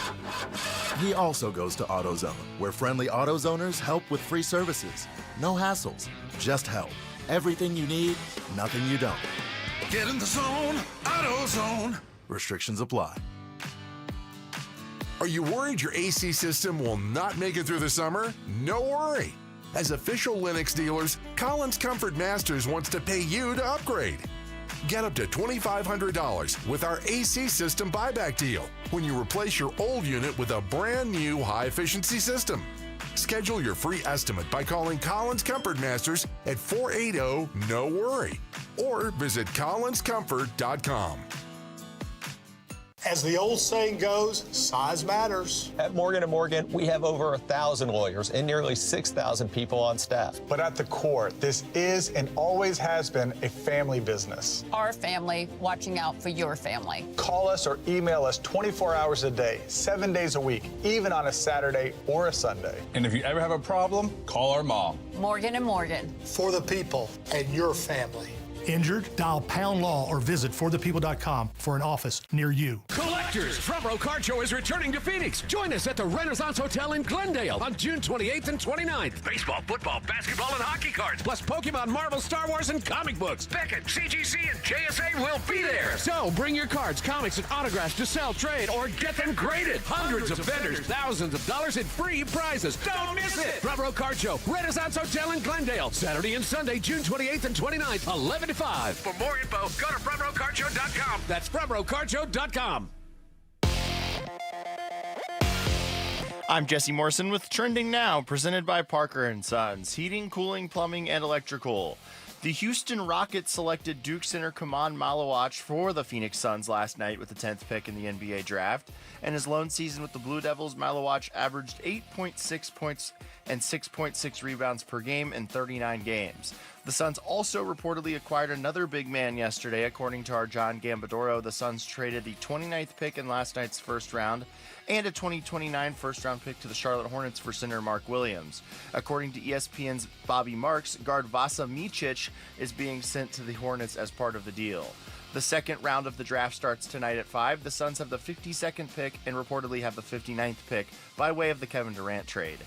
he also goes to AutoZone, where friendly AutoZoners help with free services. No hassles, just help. Everything you need, nothing you don't. Get in the zone, AutoZone. Restrictions apply. Are you worried your AC system will not make it through the summer? No worry. As official Lennox dealers, Collins Comfort Masters wants to pay you to upgrade. Get up to $2,500 with our AC system buyback deal when you replace your old unit with a brand new high-efficiency system. Schedule your free estimate by calling Collins Comfort Masters at 480-NO-WORRY or visit collinscomfort.com. As the old saying goes, size matters. At Morgan & Morgan, we have over 1,000 lawyers and nearly 6,000 people on staff. But at the core, this is and always has been a family business. Our family watching out for your family. Call us or email us 24 hours a day, 7 days a week, even on a Saturday or a Sunday. And if you ever have a problem, call our mom. Morgan & Morgan. For the people and your family. Injured? Dial Pound Law or visit forthepeople.com for an office near you. Collectors, Front Row Card Show is returning to Phoenix. Join us at the Renaissance Hotel in Glendale on June 28th and 29th. Baseball, football, basketball, and hockey cards, plus Pokemon, Marvel, Star Wars, and comic books. Beckett, CGC, and JSA will be there. So bring your cards, comics, and autographs to sell, trade, or get them graded. Hundreds of vendors, thousands of dollars in free prizes. Don't miss it. Front Row Card Show, Renaissance Hotel in Glendale, Saturday and Sunday, June 28th and 29th, 11 to 5. For more info, go to frontrowcardshow.com. That's frontrowcardshow.com. I'm Jesse Morrison with Trending Now, presented by Parker & Sons, heating, cooling, plumbing, and electrical. The Houston Rockets selected Duke center Kaman Malawatch for the Phoenix Suns last night with the 10th pick in the NBA draft. And his lone season with the Blue Devils, Malawatch averaged 8.6 points and 6.6 rebounds per game in 39 games. The Suns also reportedly acquired another big man yesterday. According to our John Gambadoro, the Suns traded the 29th pick in last night's first round and a 2029 first-round pick to the Charlotte Hornets for center Mark Williams. According to ESPN's Bobby Marks, guard Vasa Micic is being sent to the Hornets as part of the deal. The second round of the draft starts tonight at 5. The Suns have the 52nd pick and reportedly have the 59th pick by way of the Kevin Durant trade.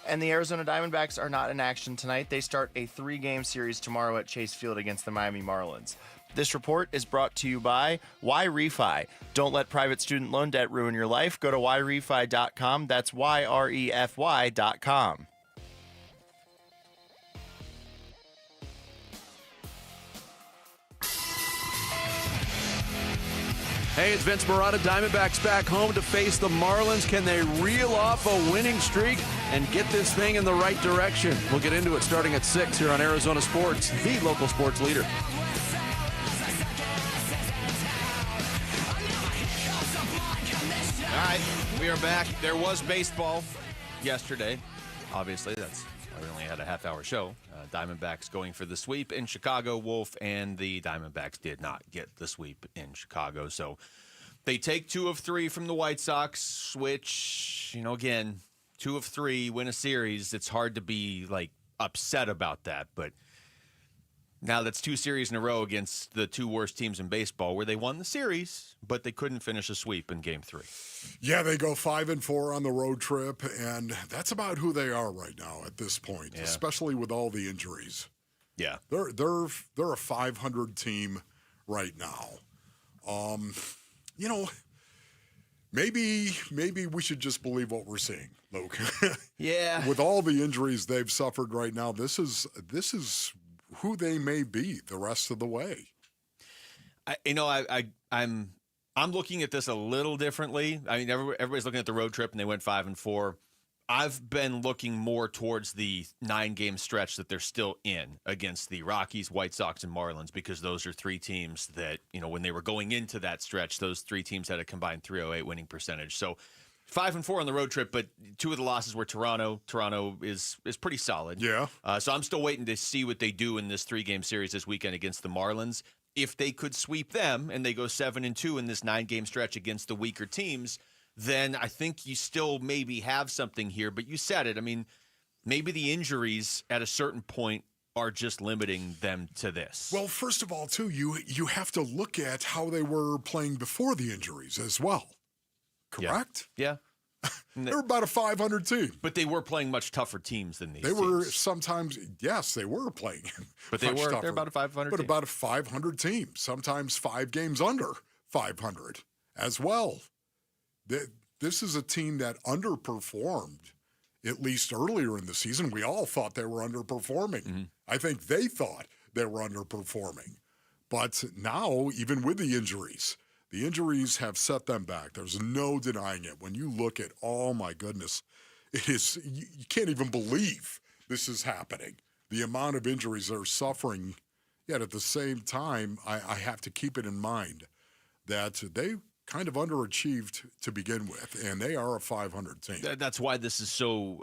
And the Arizona Diamondbacks are not in action tonight. They start a 3-game series tomorrow at Chase Field against the Miami Marlins. This report is brought to you by YRefi. Don't let private student loan debt ruin your life. Go to YRefi.com. That's YREFY.com. Hey, it's Vince Marotta. Diamondbacks back home to face the Marlins. Can they reel off a winning streak and get this thing in the right direction? We'll get into it starting at 6 here on Arizona Sports, the local sports leader. All right, we are back. There was baseball yesterday. Obviously, that's why we only had a half-hour show. Diamondbacks going for the sweep in Chicago. Wolf and the Diamondbacks did not get the sweep in Chicago. So they take 2 of 3 from the White Sox, which, again, 2 of 3, win a series. It's hard to be, upset about that. But now that's 2 series in a row against the 2 worst teams in baseball where they won the series, but they couldn't finish a sweep in Game 3. Yeah, they go 5-4 on the road trip, and that's about who they are right now at this point, especially with all the injuries. Yeah. They're a 500 team right now. Maybe we should just believe what we're seeing, Luke. Yeah. With all the injuries they've suffered right now, this is who they may be the rest of the way. I'm looking at this a little differently. I mean, everybody's looking at the road trip and they went 5-4. I've been looking more towards the 9-game stretch that they're still in against the Rockies, White Sox, and Marlins, because those are 3 teams that, when they were going into that stretch, those 3 teams had a combined .308 winning percentage. So 5-4 on the road trip, but 2 of the losses were Toronto. Toronto is pretty solid. Yeah. So I'm still waiting to see what they do in this 3-game series this weekend against the Marlins. If they could sweep them and they go 7-2 in this 9-game stretch against the weaker teams, then I think you still maybe have something here. But you said it. I mean, maybe the injuries at a certain point are just limiting them to this. Well, first of all, too, you have to look at how they were playing before the injuries as well. Correct? Yeah. They were about a 500 team. But they were playing much tougher teams than these They were teams. sometimes, yes, they were playing. But they're about a 500 But team. about a 500 team, sometimes 5 games under 500 as well. This is a team that underperformed, at least earlier in the season. We all thought they were underperforming. Mm-hmm. I think they thought they were underperforming. But now, even with the injuries have set them back. There's no denying it. When you look at, oh my goodness, it is, you can't even believe this is happening. The amount of injuries they're suffering. Yet at the same time, I have to keep it in mind that they kind of underachieved to begin with, and they are a 500 team. That's why this is so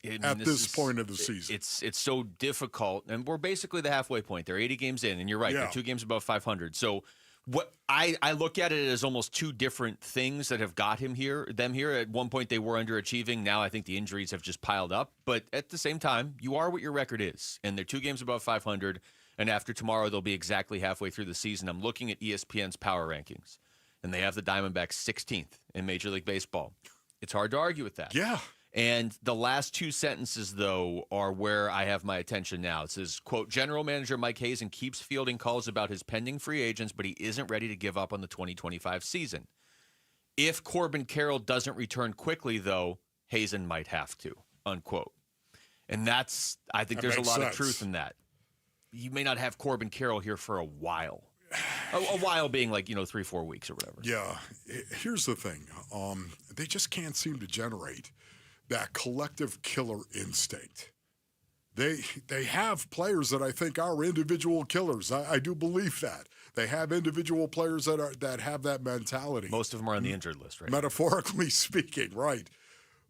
at this point of the season. It's so difficult, and we're basically the halfway point. They're 80 games in, and you're right. Yeah. They're 2 games above 500. So what I look at it as almost 2 different things that have got them here. At one point, they were underachieving. Now I think the injuries have just piled up. But at the same time, you are what your record is, and they're 2 games above 500. And after tomorrow, they'll be exactly halfway through the season. I'm looking at ESPN's power rankings, and they have the Diamondbacks 16th in Major League Baseball. It's hard to argue with that. Yeah. And the last 2 sentences, though, are where I have my attention now. It says, quote, General Manager Mike Hazen keeps fielding calls about his pending free agents, but he isn't ready to give up on the 2025 season. If Corbin Carroll doesn't return quickly, though, Hazen might have to, unquote. And I think there's a lot of truth in that. You may not have Corbin Carroll here for a while. A while being like, 3-4 weeks or whatever. Yeah. Here's the thing. They just can't seem to generate that collective killer instinct. They have players that I think are individual killers. I do believe that. They have individual players that have that mentality. Most of them are on the injured list, right? Metaphorically speaking, right.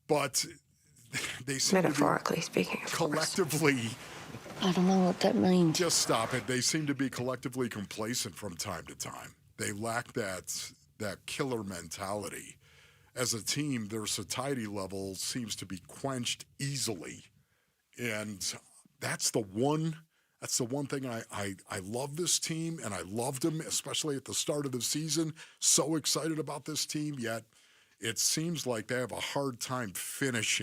But they seem Metaphorically speaking, of collectively... I don't know what that means. Just stop it. They seem to be collectively complacent from time to time. They lack that killer mentality. As a team, their satiety level seems to be quenched easily. And that's the one thing I love this team, and I loved them, especially at the start of the season. So excited about this team, yet it seems like they have a hard time finish.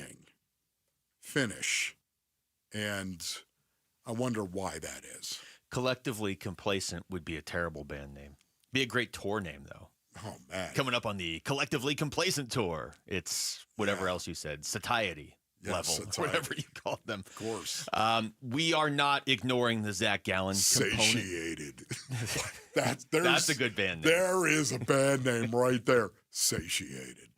And I wonder why that is. Collectively Complacent would be a terrible band name. Be a great tour name, though. Oh, man. Coming up on the Collectively Complacent Tour. It's whatever else you said, satiety level, whatever you called them. Of course. We are not ignoring the Zack Gallen component. Satiated. That's a good band name. There is a band name right there. Satiated.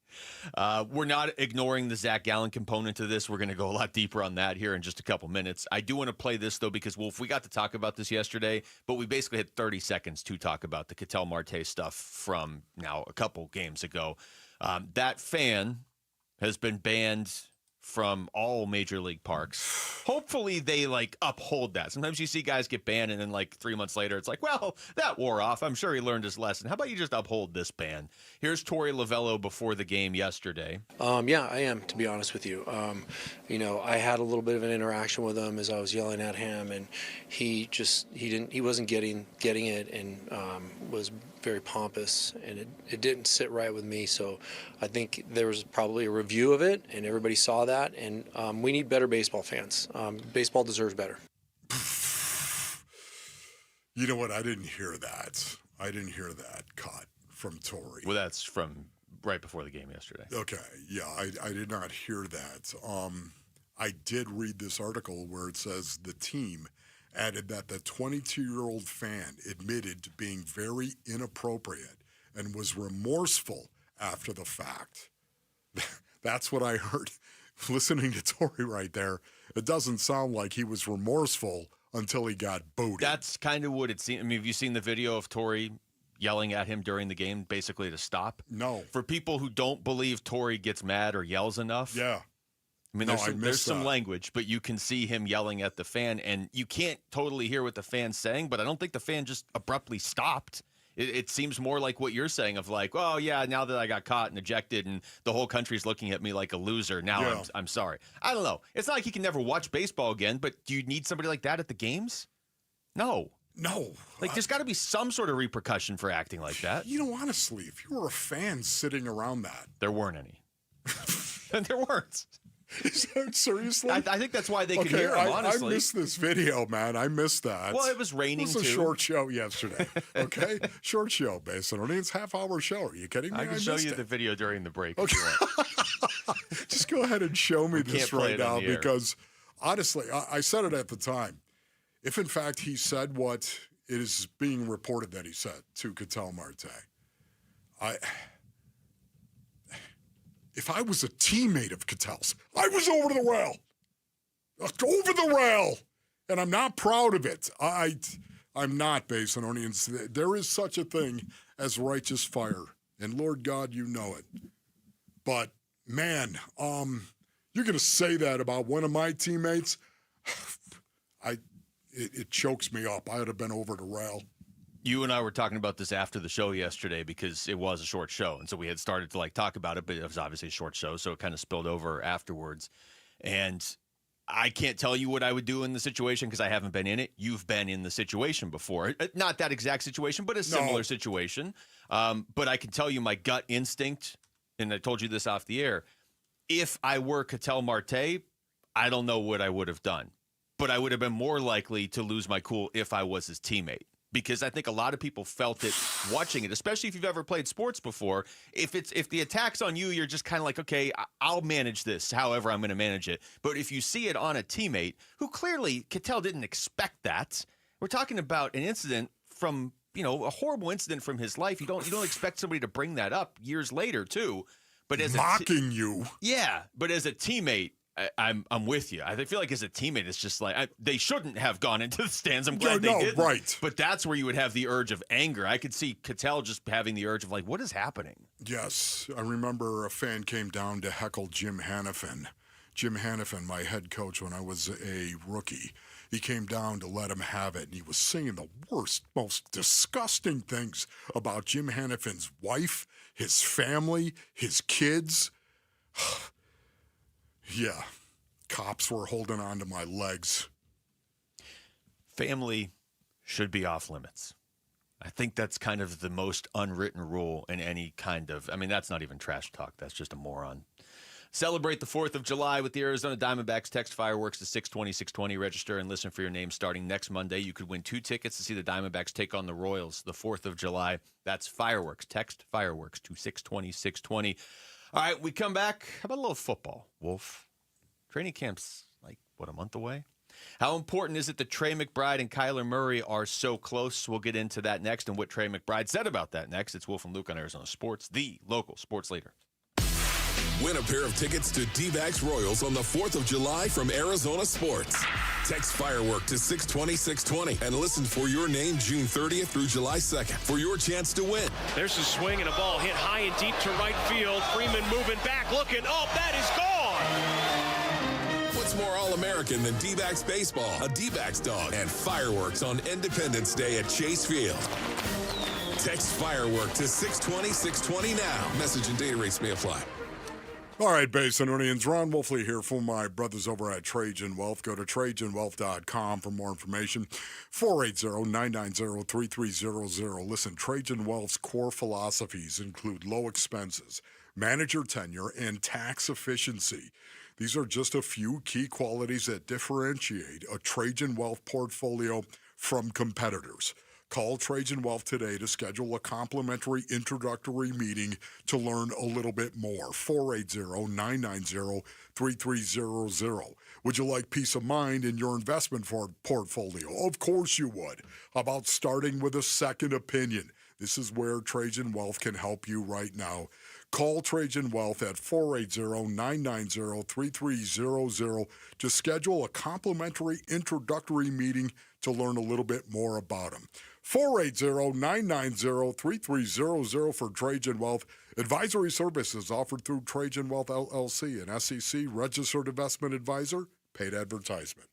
We're not ignoring the Zack Gallen component to this. We're going to go a lot deeper on that here in just a couple minutes. I do want to play this, though, because, Wolf, we got to talk about this yesterday, but we basically had 30 seconds to talk about the Ketel Marte stuff from now a couple games ago. That fan has been banned from all major league parks. Hopefully they uphold that. Sometimes you see guys get banned and then 3 months later it's like, well, that wore off. I'm sure he learned his lesson. How about you just uphold this ban? Here's Torey Lovello before the game yesterday. Yeah, I am, to be honest with you. I had a little bit of an interaction with him as I was yelling at him, and he wasn't getting it, and was very pompous, and it didn't sit right with me. So I think there was probably a review of it, and everybody saw that, and we need better baseball fans. Baseball deserves better. You know what? I didn't hear that. Cut from Torey. Well, that's from right before the game yesterday. Okay, yeah, I did not hear that. I did read this article where it says the team added that the 22-year-old fan admitted to being very inappropriate and was remorseful after the fact. That's what I heard listening to Torey right there. It doesn't sound like he was remorseful until he got booted. That's kind of what it seemed. I mean, have you seen the video of Torey yelling at him during the game, basically to stop? No. For people who don't believe Torey gets mad or yells enough. Yeah. I mean, there's some language, but you can see him yelling at the fan, and you can't totally hear what the fan's saying, but I don't think the fan just abruptly stopped. It seems more like what you're saying of like, oh, yeah, now that I got caught and ejected and the whole country's looking at me like a loser, now I'm sorry. I don't know. It's not like he can never watch baseball again, but do you need somebody like that at the games? No. Like, there's got to be some sort of repercussion for acting like that. You know, honestly, if you were a fan sitting around that. There weren't any. There weren't. Is that seriously? I think that's why they could hear him, honestly. I missed this video, man. I missed that. Well, it was raining, too. It was a short show yesterday, okay? Short show, basically. It's a half-hour show. Are you kidding me? I can show you the video during the break. Okay. Just go ahead and show me this right now because, honestly, I said it at the time. If, in fact, he said what it is being reported that he said to Ketel Marte, if I was a teammate of Ketel's, I was over the rail. Over the rail. And I'm not proud of it. I'm not, Basinonians. There is such a thing as righteous fire. And Lord God, you know it. But, man, you're going to say that about one of my teammates? It chokes me up. I would have been over the rail. You and I were talking about this after the show yesterday because it was a short show. And so we had started to talk about it, but it was obviously a short show. So it kind of spilled over afterwards. And I can't tell you what I would do in the situation because I haven't been in it. You've been in the situation before. Not that exact situation, but a similar situation. But I can tell you my gut instinct, and I told you this off the air, if I were Ketel Marte, I don't know what I would have done. But I would have been more likely to lose my cool if I was his teammate. Because I think a lot of people felt it watching it, especially if you've ever played sports before. If the attack's on you, you're just kind of like, okay, I'll manage this however I'm going to manage it. But if you see it on a teammate, who clearly Ketel didn't expect that, we're talking about an incident from, a horrible incident from his life. You don't expect somebody to bring that up years later too. But as mocking you, yeah. But as a teammate, I'm with you. I feel like as a teammate, it's just like they shouldn't have gone into the stands. I'm glad they didn't. Right. But that's where you would have the urge of anger. I could see Ketel just having the urge of what is happening? Yes. I remember a fan came down to heckle Jim Hanifin. Jim Hanifin, my head coach when I was a rookie. He came down to let him have it, and he was saying the worst, most disgusting things about Jim Hanifin's wife, his family, his kids. Yeah, cops were holding on to my legs. Family should be off limits. I think that's kind of the most unwritten rule in any kind of, that's not even trash talk. That's just a moron. Celebrate the 4th of July with the Arizona Diamondbacks. Text fireworks to 620-620. Register and listen for your name starting next Monday. You could win 2 tickets to see the Diamondbacks take on the Royals the 4th of July. That's fireworks. Text fireworks to 620-620. All right, we come back. How about a little football, Wolf? Training camp's a month away? How important is it that Trey McBride and Kyler Murray are so close? We'll get into that next and what Trey McBride said about that next. It's Wolf and Luke on Arizona Sports, the local sports leader. Win a pair of tickets to D-backs Royals on the 4th of July from Arizona Sports. Text firework to 620-620 and listen for your name June 30th through July 2nd for your chance to win. There's a swing and a ball hit high and deep to right field. Freeman moving back, looking. Oh, that is gone! What's more All-American than D-backs baseball, a D-backs dog, and fireworks on Independence Day at Chase Field? Text firework to 620-620 now. Message and data rates may apply. All right, Basinonians, Ron Wolfley here for my brothers over at Trajan Wealth. Go to TrajanWealth.com for more information. 480-990-3300. Listen, Trajan Wealth's core philosophies include low expenses, manager tenure, and tax efficiency. These are just a few key qualities that differentiate a Trajan Wealth portfolio from competitors. Call Trajan Wealth today to schedule a complimentary introductory meeting to learn a little bit more. 480-990-3300. Would you like peace of mind in your investment portfolio? Of course you would. How about starting with a second opinion? This is where Trajan Wealth can help you right now. Call Trajan Wealth at 480-990-3300 to schedule a complimentary introductory meeting to learn a little bit more about them. 480-990-3300 for Trajan Wealth. Advisory services offered through Trajan Wealth LLC, an SEC registered investment advisor. Paid advertisement.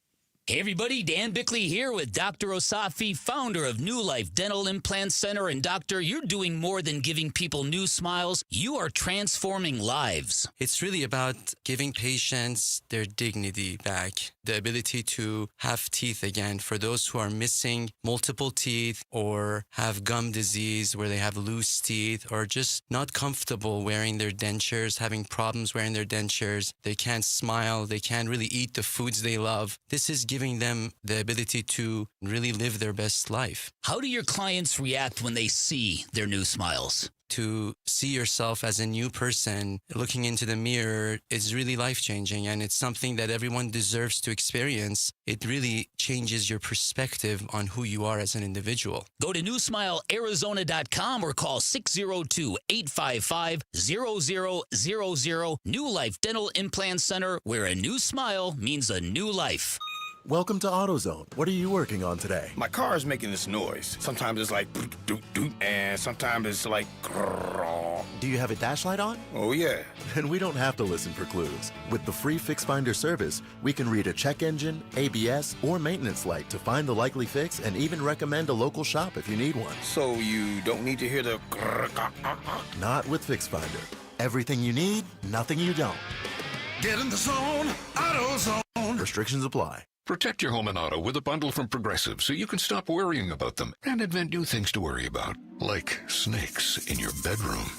Hey everybody, Dan Bickley here with Dr. Osafi, founder of New Life Dental Implant Center. And doctor, you're doing more than giving people new smiles. You are transforming lives. It's really about giving patients their dignity back, the ability to have teeth again. For those who are missing multiple teeth or have gum disease where they have loose teeth or just not comfortable wearing their dentures, having problems wearing their dentures, they can't smile, they can't really eat the foods they love. This is giving them the ability to really live their best life. How do your clients react when they see their new smiles? To see yourself as a new person looking into the mirror is really life-changing, and it's something that everyone deserves to experience. It really changes your perspective on who you are as an individual. Go to newsmilearizona.com or call 602-855-0000. New Life Dental Implant Center, where a new smile means a new life. Welcome to AutoZone. What are you working on today? My car is making this noise. Sometimes it's like doot, doot, doot, and sometimes it's like grrr. Do you have a dash light on? Oh, yeah. Then we don't have to listen for clues. With the free Fix Finder service, we can read a check engine, ABS, or maintenance light to find the likely fix and even recommend a local shop if you need one. So you don't need to hear the grrr. Not with Fix Finder. Everything you need, nothing you don't. Get in the zone, AutoZone. Restrictions apply. Protect your home and auto with a bundle from Progressive so you can stop worrying about them and invent new things to worry about, like snakes in your bedroom.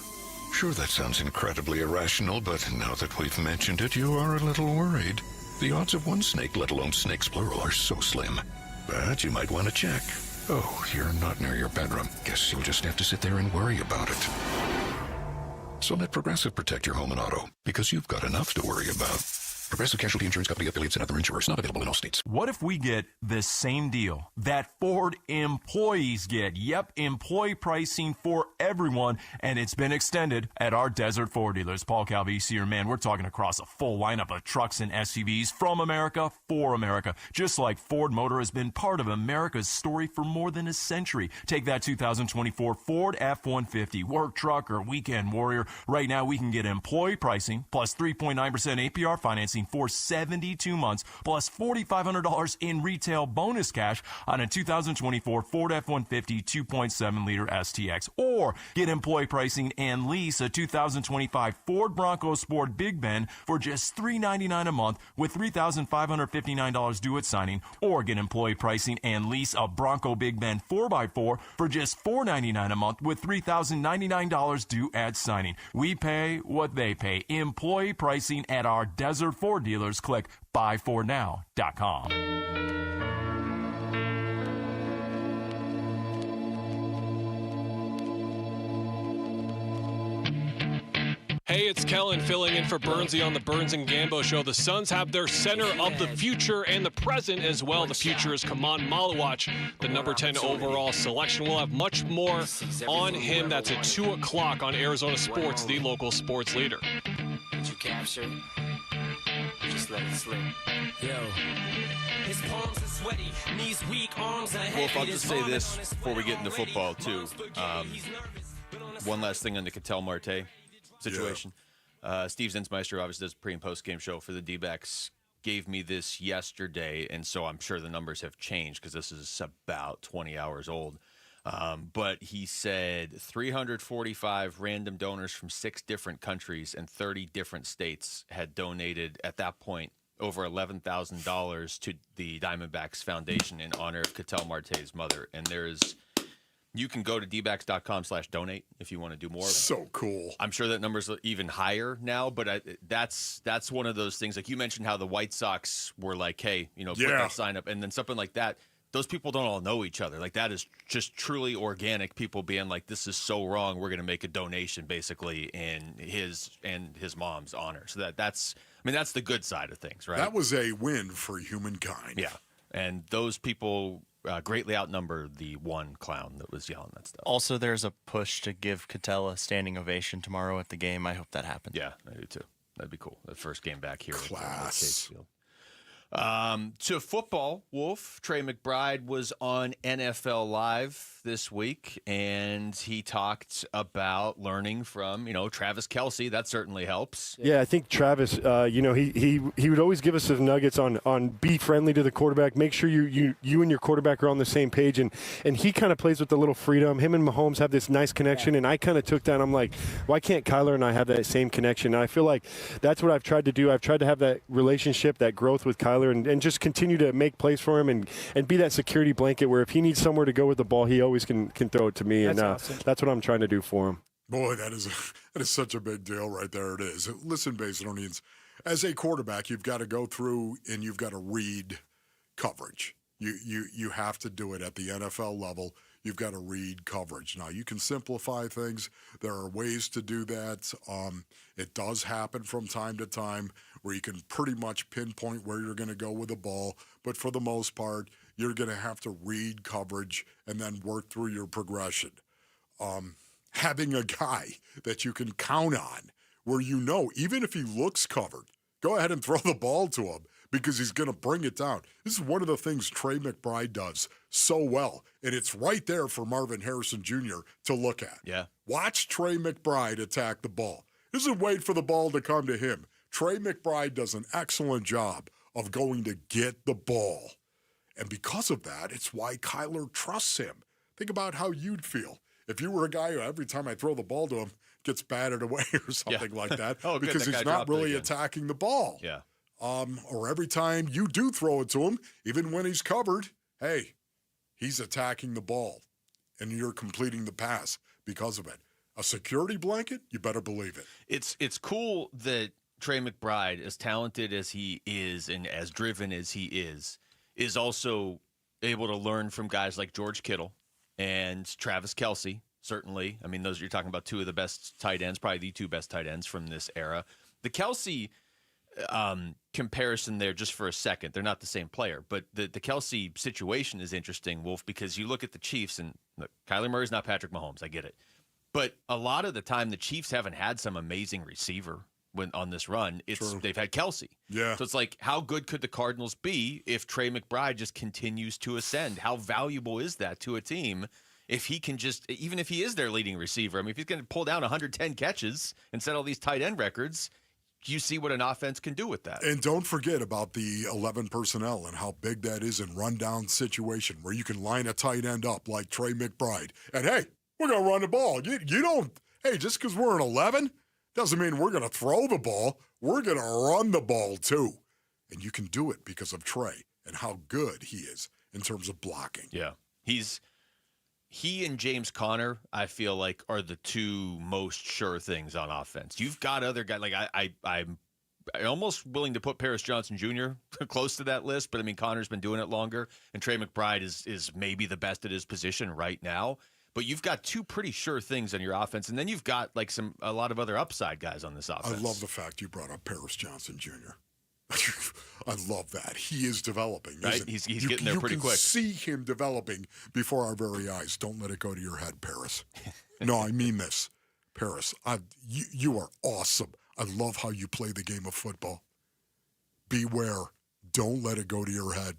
Sure, that sounds incredibly irrational, but now that we've mentioned it, you are a little worried. The odds of one snake, let alone snakes plural, are so slim. But you might want to check. Oh, you're not near your bedroom. Guess you'll just have to sit there and worry about it. So let Progressive protect your home and auto, because you've got enough to worry about. Progressive Casualty Insurance Company affiliates and other insurers not available in all states. What if we get the same deal that Ford employees get? Yep, employee pricing for everyone, and it's been extended at our Desert Ford dealers. Paul Calvisi here, man, we're talking across a full lineup of trucks and SUVs from America for America. Just like Ford Motor has been part of America's story for more than a century. Take that 2024 Ford F-150, work truck or weekend warrior. Right now, we can get employee pricing plus 3.9% APR financing for 72 months, plus $4,500 in retail bonus cash on a 2024 Ford F-150 2.7-liter STX. Or get employee pricing and lease a 2025 Ford Bronco Sport Big Ben for just $399 a month with $3,559 due at signing. Or get employee pricing and lease a Bronco Big Ben 4x4 for just $499 a month with $3,099 due at signing. We pay what they pay. Employee pricing at our Desert Ford dealers. Click buyfordnow.com. Hey, it's Kellen filling in for Bernsey on the Burns and Gambo Show. The Suns have their center of the future and the present as well. The future is Kaman Malawatch, the number 10 overall selection. We'll have much more on him. That's at 2 o'clock on Arizona Sports, the local sports leader. Did you capture? Just let it slip. Yo. His palms are sweaty, knees weak, arms are heavy. Well, if I'll just say this before we get into football, too. One last thing on the Ketel Marte situation. Yeah. Steve Zinsmeister obviously does a pre- and post-game show for the D-backs. Gave me this yesterday, and so I'm sure the numbers have changed because this is about 20 hours old. But he said 345 random donors from 6 different countries and 30 different states had donated, at that point, over $11,000 to the Diamondbacks Foundation in honor of Ketel Marte's mother. And you can go to dbacks.com/donate if you want to do more. So cool. I'm sure that number's even higher now, but that's one of those things. Like you mentioned how the White Sox were like, hey, put that sign up, and then something like that. Those people don't all know each other. Like that is just truly organic. People being like, "This is so wrong. We're going to make a donation, basically, in his mom's honor." So that's the good side of things, right? That was a win for humankind. Yeah, and those people greatly outnumber the one clown that was yelling that stuff. Also, there's a push to give Ketel a standing ovation tomorrow at the game. I hope that happens. Yeah, I do too. That'd be cool. The first game back here. Class. To football, Wolf, Trey McBride was on NFL Live this week, and he talked about learning from, Travis Kelce. That certainly helps. Yeah, I think Travis, he would always give us some nuggets on be friendly to the quarterback, make sure you and your quarterback are on the same page, and he kind of plays with a little freedom. Him and Mahomes have this nice connection, and I kind of took that. I'm like, why can't Kyler and I have that same connection? And I feel like that's what I've tried to do. I've tried to have that relationship, that growth with Kyler, and just continue to make plays for him and be that security blanket where if he needs somewhere to go with the ball, he always can throw it to me. That's awesome. That's what I'm trying to do for him. Boy, that is such a big deal right there. It is. Listen, Basinonians, as a quarterback, you've got to go through and you've got to read coverage. You have to do it at the NFL level. You've got to read coverage. Now, you can simplify things. There are ways to do that. It does happen from time to time where you can pretty much pinpoint where you're going to go with the ball. But for the most part, you're going to have to read coverage and then work through your progression. Having a guy that you can count on where even if he looks covered, go ahead and throw the ball to him because he's going to bring it down. This is one of the things Trey McBride does so well, and it's right there for Marvin Harrison Jr. to look at. Yeah. Watch Trey McBride attack the ball. He doesn't wait for the ball to come to him. Trey McBride does an excellent job of going to get the ball. And because of that, it's why Kyler trusts him. Think about how you'd feel if you were a guy who every time I throw the ball to him gets batted away or something like that because he's not really attacking the ball. Yeah. Or every time you do throw it to him, even when he's covered, hey, he's attacking the ball and you're completing the pass because of it. A security blanket, you better believe it. It's cool that Trey McBride, as talented as he is and as driven as he is also able to learn from guys like George Kittle and Travis Kelce, certainly. I mean, you're talking about two of the best tight ends, probably the two best tight ends from this era. The Kelce comparison there, just for a second, they're not the same player, but the Kelce situation is interesting, Wolf, because you look at the Chiefs, and look, Kyler Murray's not Patrick Mahomes, I get it. But a lot of the time, the Chiefs haven't had some amazing receiver on this run. They've had Kelce. Yeah. So it's like, how good could the Cardinals be if Trey McBride just continues to ascend? How valuable is that to a team if he can even if he is their leading receiver? I mean, if he's going to pull down 110 catches and set all these tight end records, you see what an offense can do with that. And don't forget about the 11 personnel and how big that is in rundown situation where you can line a tight end up like Trey McBride. And, hey, we're going to run the ball. You don't – hey, just because we're an 11 doesn't mean we're going to throw the ball. We're going to run the ball too. And you can do it because of Trey and how good he is in terms of blocking. Yeah. He and James Conner, I feel like, are the two most sure things on offense. You've got other guys. Like I'm almost willing to put Paris Johnson Jr. close to that list, but I mean, Conner's been doing it longer, and Trey McBride is maybe the best at his position right now. But you've got two pretty sure things on your offense, and then you've got like a lot of other upside guys on this offense. I love the fact you brought up Paris Johnson Jr. I love that. He is developing, right? He's getting there pretty quick. You can see him developing before our very eyes. Don't let it go to your head, Paris. No, I mean this. Paris, you are awesome. I love how you play the game of football. Beware. Don't let it go to your head.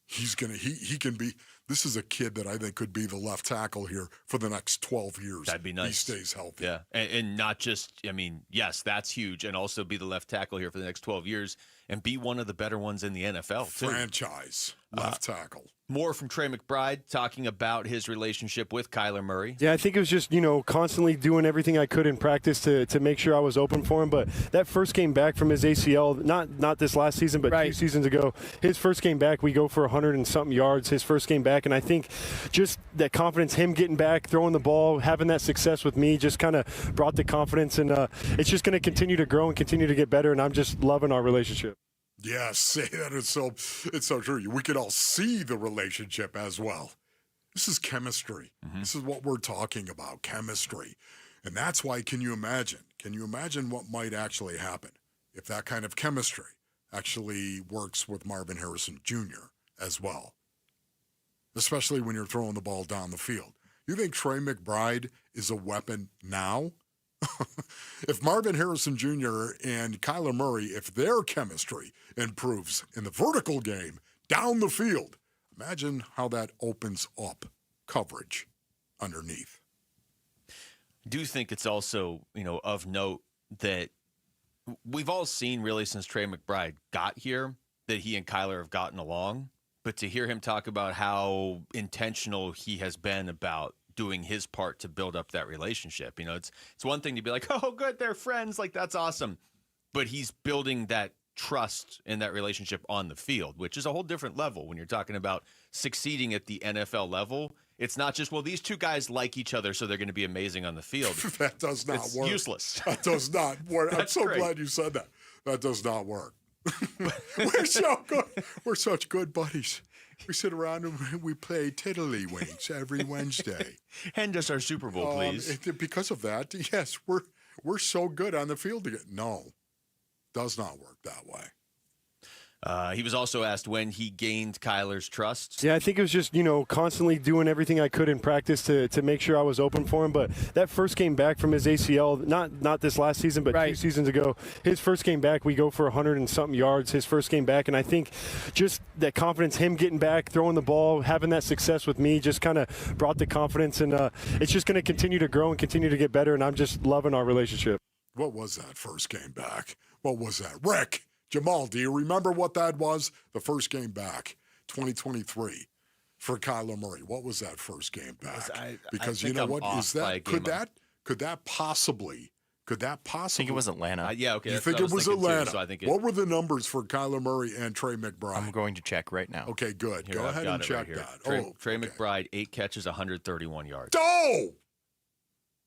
He can be. This is a kid that I think could be the left tackle here for the next 12 years. That'd be nice. He stays healthy. Yeah, and not just, I mean, yes, that's huge, and also be the left tackle here for the next 12 years and be one of the better ones in the NFL, too. Franchise left tackle. More from Trey McBride talking about his relationship with Kyler Murray. Yeah, I think it was just, constantly doing everything I could in practice to make sure I was open for him. But that first game back from his ACL, not this last season, but 2 seasons ago, his first game back, we go for 100 and something yards his first game back. And I think just that confidence, him getting back, throwing the ball, having that success with me just kind of brought the confidence. And it's just going to continue to grow and continue to get better. And I'm just loving our relationship. Yes, that is it's so true. We could all see the relationship as well. This is chemistry. Mm-hmm. This is what we're talking about, chemistry. And that's why, can you imagine what might actually happen if that kind of chemistry actually works with Marvin Harrison Jr. as well, especially when you're throwing the ball down the field. You think Trey McBride is a weapon now If Marvin Harrison Jr. and Kyler Murray, if their chemistry improves in the vertical game down the field, imagine how that opens up coverage underneath. I do think it's also, of note that we've all seen really since Trey McBride got here that he and Kyler have gotten along. But to hear him talk about how intentional he has been about doing his part to build up that relationship, it's one thing to be like, oh, good, they're friends, like that's awesome. But he's building that trust in that relationship on the field, which is a whole different level when you're talking about succeeding at the NFL level. It's not just, well, these two guys like each other, so they're going to be amazing on the field. That does not it's work. Useless. That does not work. I'm so great. glad you said that. That does not work. We're so good. We're such good buddies. We sit around and we play tiddlywinks every Wednesday. Hand us our Super Bowl, please. Because of that, yes, we're so good on the field together. No, does not work that way. He was also asked when he gained Kyler's trust. Yeah, I think it was just, constantly doing everything I could in practice to make sure I was open for him. But that first game back from his ACL, not this last season, but 2 seasons ago, his first game back, we go for 100 and something yards his first game back. And I think just that confidence, him getting back, throwing the ball, having that success with me just kind of brought the confidence. And it's just going to continue to grow and continue to get better. And I'm just loving our relationship. What was that first game back? What was that? Rick, Jamal, do you remember what that was? The first game back, 2023, for Kyler Murray. What was that first game back? Because you know what is that? Could that possibly? I think it was Atlanta. Yeah, okay. You think it was Atlanta? Too, so I think what were the numbers for Kyler Murray and Trey McBride? I'm going to check right now. Okay, good. Go ahead and check that. Trey McBride, 8 catches, 131 yards. Oh!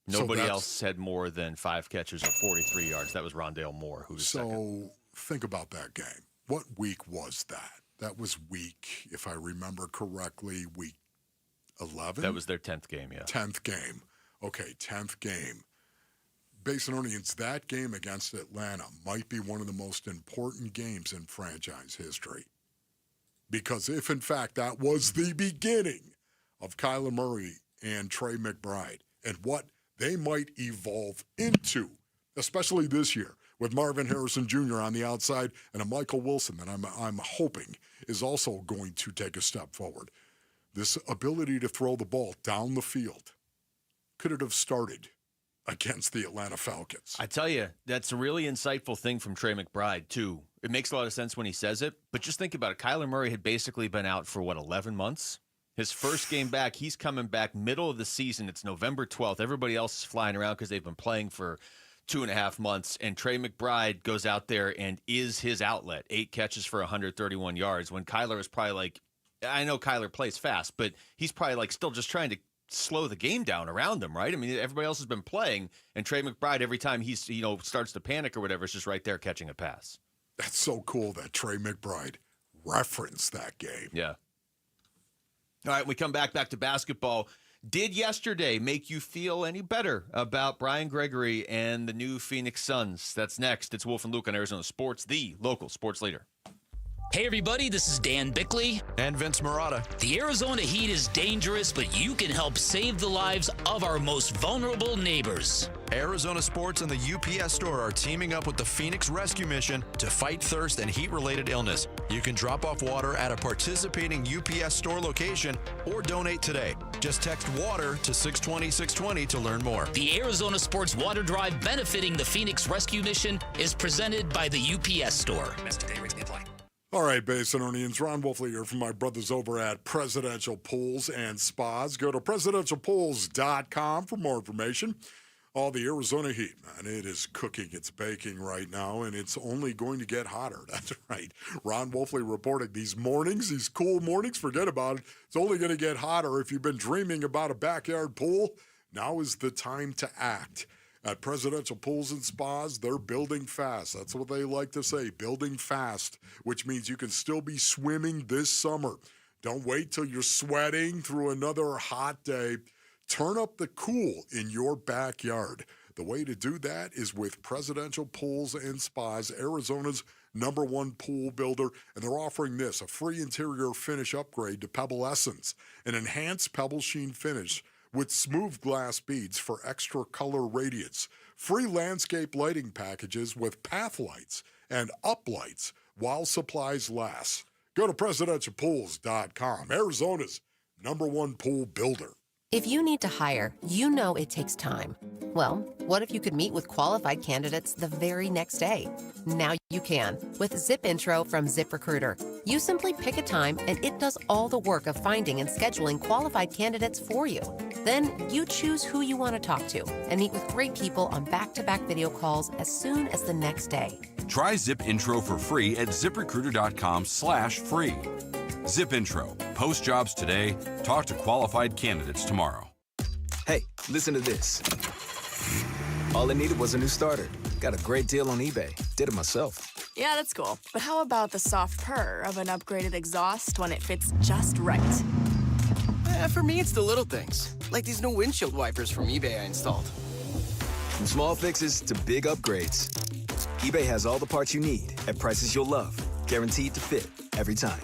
Nobody else had more than 5 catches or 43 yards. That was Rondale Moore, who was second. Think about that game. What week was that? That was week, if I remember correctly, week 11? That was their 10th game, yeah. 10th game. Okay, 10th game. Basinonians, that game against Atlanta might be one of the most important games in franchise history. Because if, in fact, that was the beginning of Kyler Murray and Trey McBride and what they might evolve into, especially this year, with Marvin Harrison Jr. on the outside and a Michael Wilson that I'm hoping is also going to take a step forward. This ability to throw the ball down the field, could it have started against the Atlanta Falcons? I tell you, that's a really insightful thing from Trey McBride, too. It makes a lot of sense when he says it, but just think about it. Kyler Murray had basically been out for, 11 months? His first game back, he's coming back middle of the season. It's November 12th. Everybody else is flying around because they've been playing for 2.5 months, and Trey McBride goes out there and is his outlet. 8 catches for 131 yards when Kyler is probably like, I know Kyler plays fast, but he's probably like still just trying to slow the game down around him, right? I mean, everybody else has been playing, and Trey McBride, every time he's, starts to panic or whatever, is just right there catching a pass. That's so cool that Trey McBride referenced that game. Yeah. All right, we come back to basketball. Did yesterday make you feel any better about Brian Gregory and the new Phoenix Suns? That's next. It's Wolf and Luke on Arizona Sports, the local sports leader. Hey everybody, this is Dan Bickley. And Vince Marotta. The Arizona heat is dangerous, but you can help save the lives of our most vulnerable neighbors. Arizona Sports and the UPS store are teaming up with the Phoenix Rescue Mission to fight thirst and heat-related illness. You can drop off water at a participating UPS store location or donate today. Just text WATER to 620-620 to learn more. The Arizona Sports Water Drive benefiting the Phoenix Rescue Mission is presented by the UPS store. All right, Basinonians, Ron Wolfley here from my brothers over at Presidential Pools and Spas. Go to presidentialpools.com for more information. All the Arizona heat, man, it is cooking, it's baking right now, and it's only going to get hotter. That's right. Ron Wolfley reporting these mornings, these cool mornings, forget about it. It's only going to get hotter. If you've been dreaming about a backyard pool, now is the time to act. At Presidential Pools and Spas, they're building fast. That's what they like to say, building fast, which means you can still be swimming this summer. Don't wait till you're sweating through another hot day. Turn up the cool in your backyard. The way to do that is with Presidential Pools and Spas, Arizona's #1 pool builder, and they're offering this, a free interior finish upgrade to Pebble Essence, an enhanced pebble sheen finish with smooth glass beads for extra color radiance. free landscape lighting packages with path lights and uplights while supplies last. Go to presidentialpools.com, Arizona's #1 pool builder. If you need to hire, you know it takes time. Well, what if you could meet with qualified candidates the very next day? Now you can with Zip Intro from ZipRecruiter. You simply pick a time and it does all the work of finding and scheduling qualified candidates for you. Then you choose who you want to talk to and meet with great people on back-to-back video calls as soon as the next day. Try Zip Intro for free at ziprecruiter.com/free. Zip Intro. Post jobs today. Talk to qualified candidates tomorrow. Hey, listen to this. All I needed was a new starter. Got a great deal on eBay. Did it myself. Yeah, that's cool. But how about the soft purr of an upgraded exhaust when it fits just right? For me, it's the little things. Like these new windshield wipers from eBay I installed. From small fixes to big upgrades, eBay has all the parts you need at prices you'll love. Guaranteed to fit every time.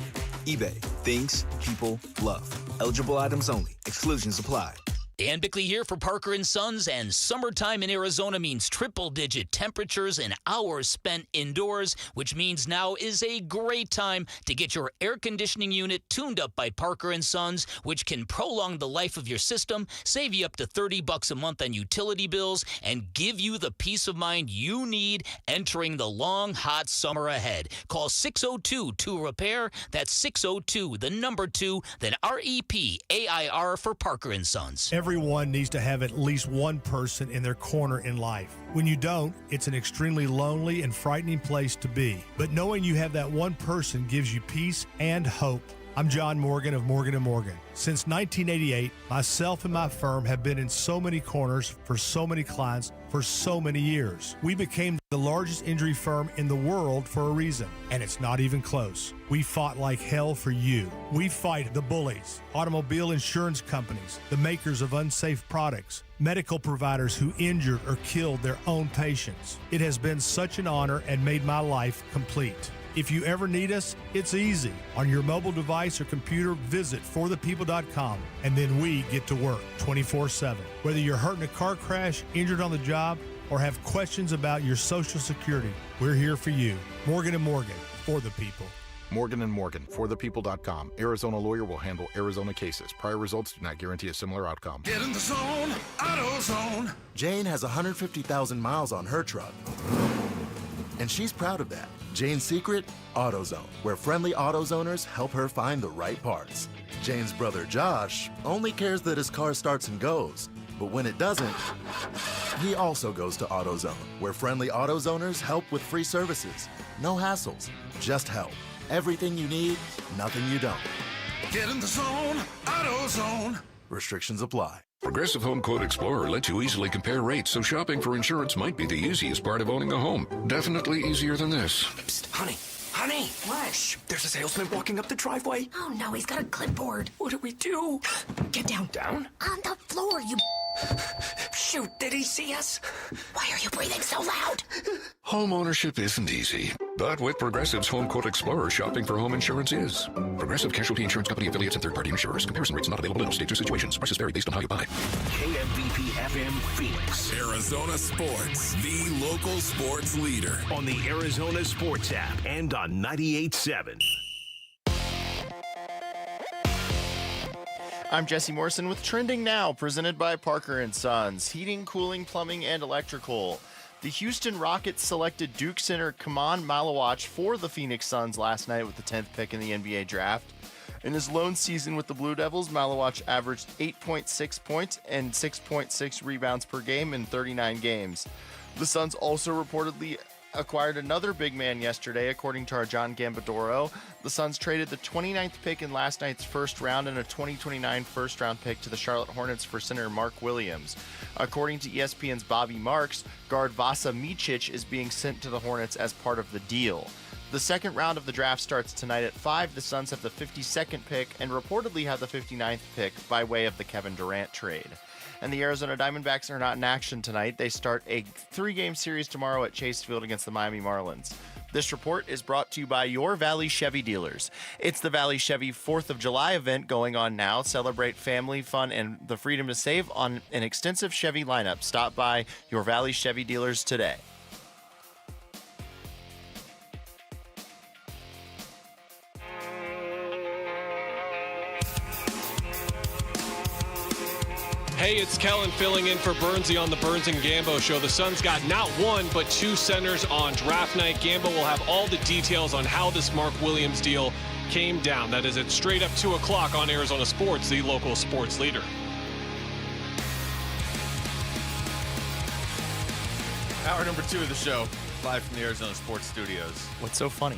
eBay. Things people love. Eligible items only. Exclusions apply. Dan Bickley here for Parker & Sons, and summertime in Arizona means triple-digit temperatures and hours spent indoors, which means now is a great time to get your air conditioning unit tuned up by Parker & Sons, which can prolong the life of your system, save you up to $30 a month on utility bills, and give you the peace of mind you need entering the long, hot summer ahead. Call 602-2-REPAIR. That's 602, the number 2, then REPAIR for Parker & Sons. Everyone needs to have at least one person in their corner in life. When you don't, it's an extremely lonely and frightening place to be. But knowing you have that one person gives you peace and hope. I'm John Morgan of Morgan & Morgan. Since 1988, myself and my firm have been in so many corners for so many clients for so many years. We became the largest injury firm in the world for a reason, and it's not even close. We fought like hell for you. We fight the bullies, automobile insurance companies, the makers of unsafe products, medical providers who injured or killed their own patients. It has been such an honor and made my life complete. If you ever need us, it's easy. On your mobile device or computer, visit forthepeople.com, and then we get to work 24/7. Whether you're hurt in a car crash, injured on the job, or have questions about your Social Security, we're here for you. Morgan & Morgan, for the people. Morgan & Morgan, forthepeople.com. Arizona lawyer will handle Arizona cases. Prior results do not guarantee a similar outcome. Get in the zone, AutoZone. Jane has 150,000 miles on her truck, and she's proud of that. Jane's secret? AutoZone, where friendly AutoZoners help her find the right parts. Jane's brother Josh only cares that his car starts and goes, but when it doesn't, he also goes to AutoZone, where friendly AutoZoners help with free services. No hassles, just help. Everything you need, nothing you don't. Get in the zone, AutoZone. Restrictions apply. Progressive Home Quote Explorer lets you easily compare rates, so shopping for insurance might be the easiest part of owning a home. Definitely easier than this. Psst, honey. Honey! What? Shh, there's a salesman walking up the driveway. Oh no, he's got a clipboard. What do we do? Get down. Down? On the floor, you... Shoot, did he see us? Why are you breathing so loud? Home ownership isn't easy, but with Progressive's Home Quote Explorer, shopping for home insurance is. Progressive Casualty Insurance Company affiliates and third-party insurers. Comparison rates not available in all states or situations. Prices vary based on how you buy. KMVP FM Phoenix. Arizona Sports, the local sports leader. On the Arizona Sports app and on 98.7. I'm Jesse Morrison with Trending Now, presented by Parker & Sons, heating, cooling, plumbing, and electrical. The Houston Rockets selected Duke center Kaman Malawatch for the Phoenix Suns last night with the 10th pick in the NBA draft. In his lone season with the Blue Devils, Malawatch averaged 8.6 points and 6.6 rebounds per game in 39 games. The Suns also reportedly acquired another big man yesterday, according to our John Gambadoro. The Suns traded the 29th pick in last night's first round and a 2029 first-round pick to the Charlotte Hornets for center Mark Williams. According to ESPN's Bobby Marks, guard Vasa Micic is being sent to the Hornets as part of the deal. The second round of the draft starts tonight at 5. The Suns have the 52nd pick and reportedly have the 59th pick by way of the Kevin Durant trade. And the Arizona Diamondbacks are not in action tonight. They start a 3-game series tomorrow at Chase Field against the Miami Marlins. This report is brought to you by your Valley Chevy dealers. It's the Valley Chevy 4th of July event going on now. Celebrate family, fun, and the freedom to save on an extensive Chevy lineup. Stop by your Valley Chevy dealers today. Hey, it's Kellen filling in for Bernsey on the Burns and Gambo show. The Suns got not one, but two centers on draft night. Gambo will have all the details on how this Mark Williams deal came down. That is at straight up 2 o'clock on Arizona Sports, the local sports leader. Hour number 2 of the show, live from the Arizona Sports Studios. What's so funny?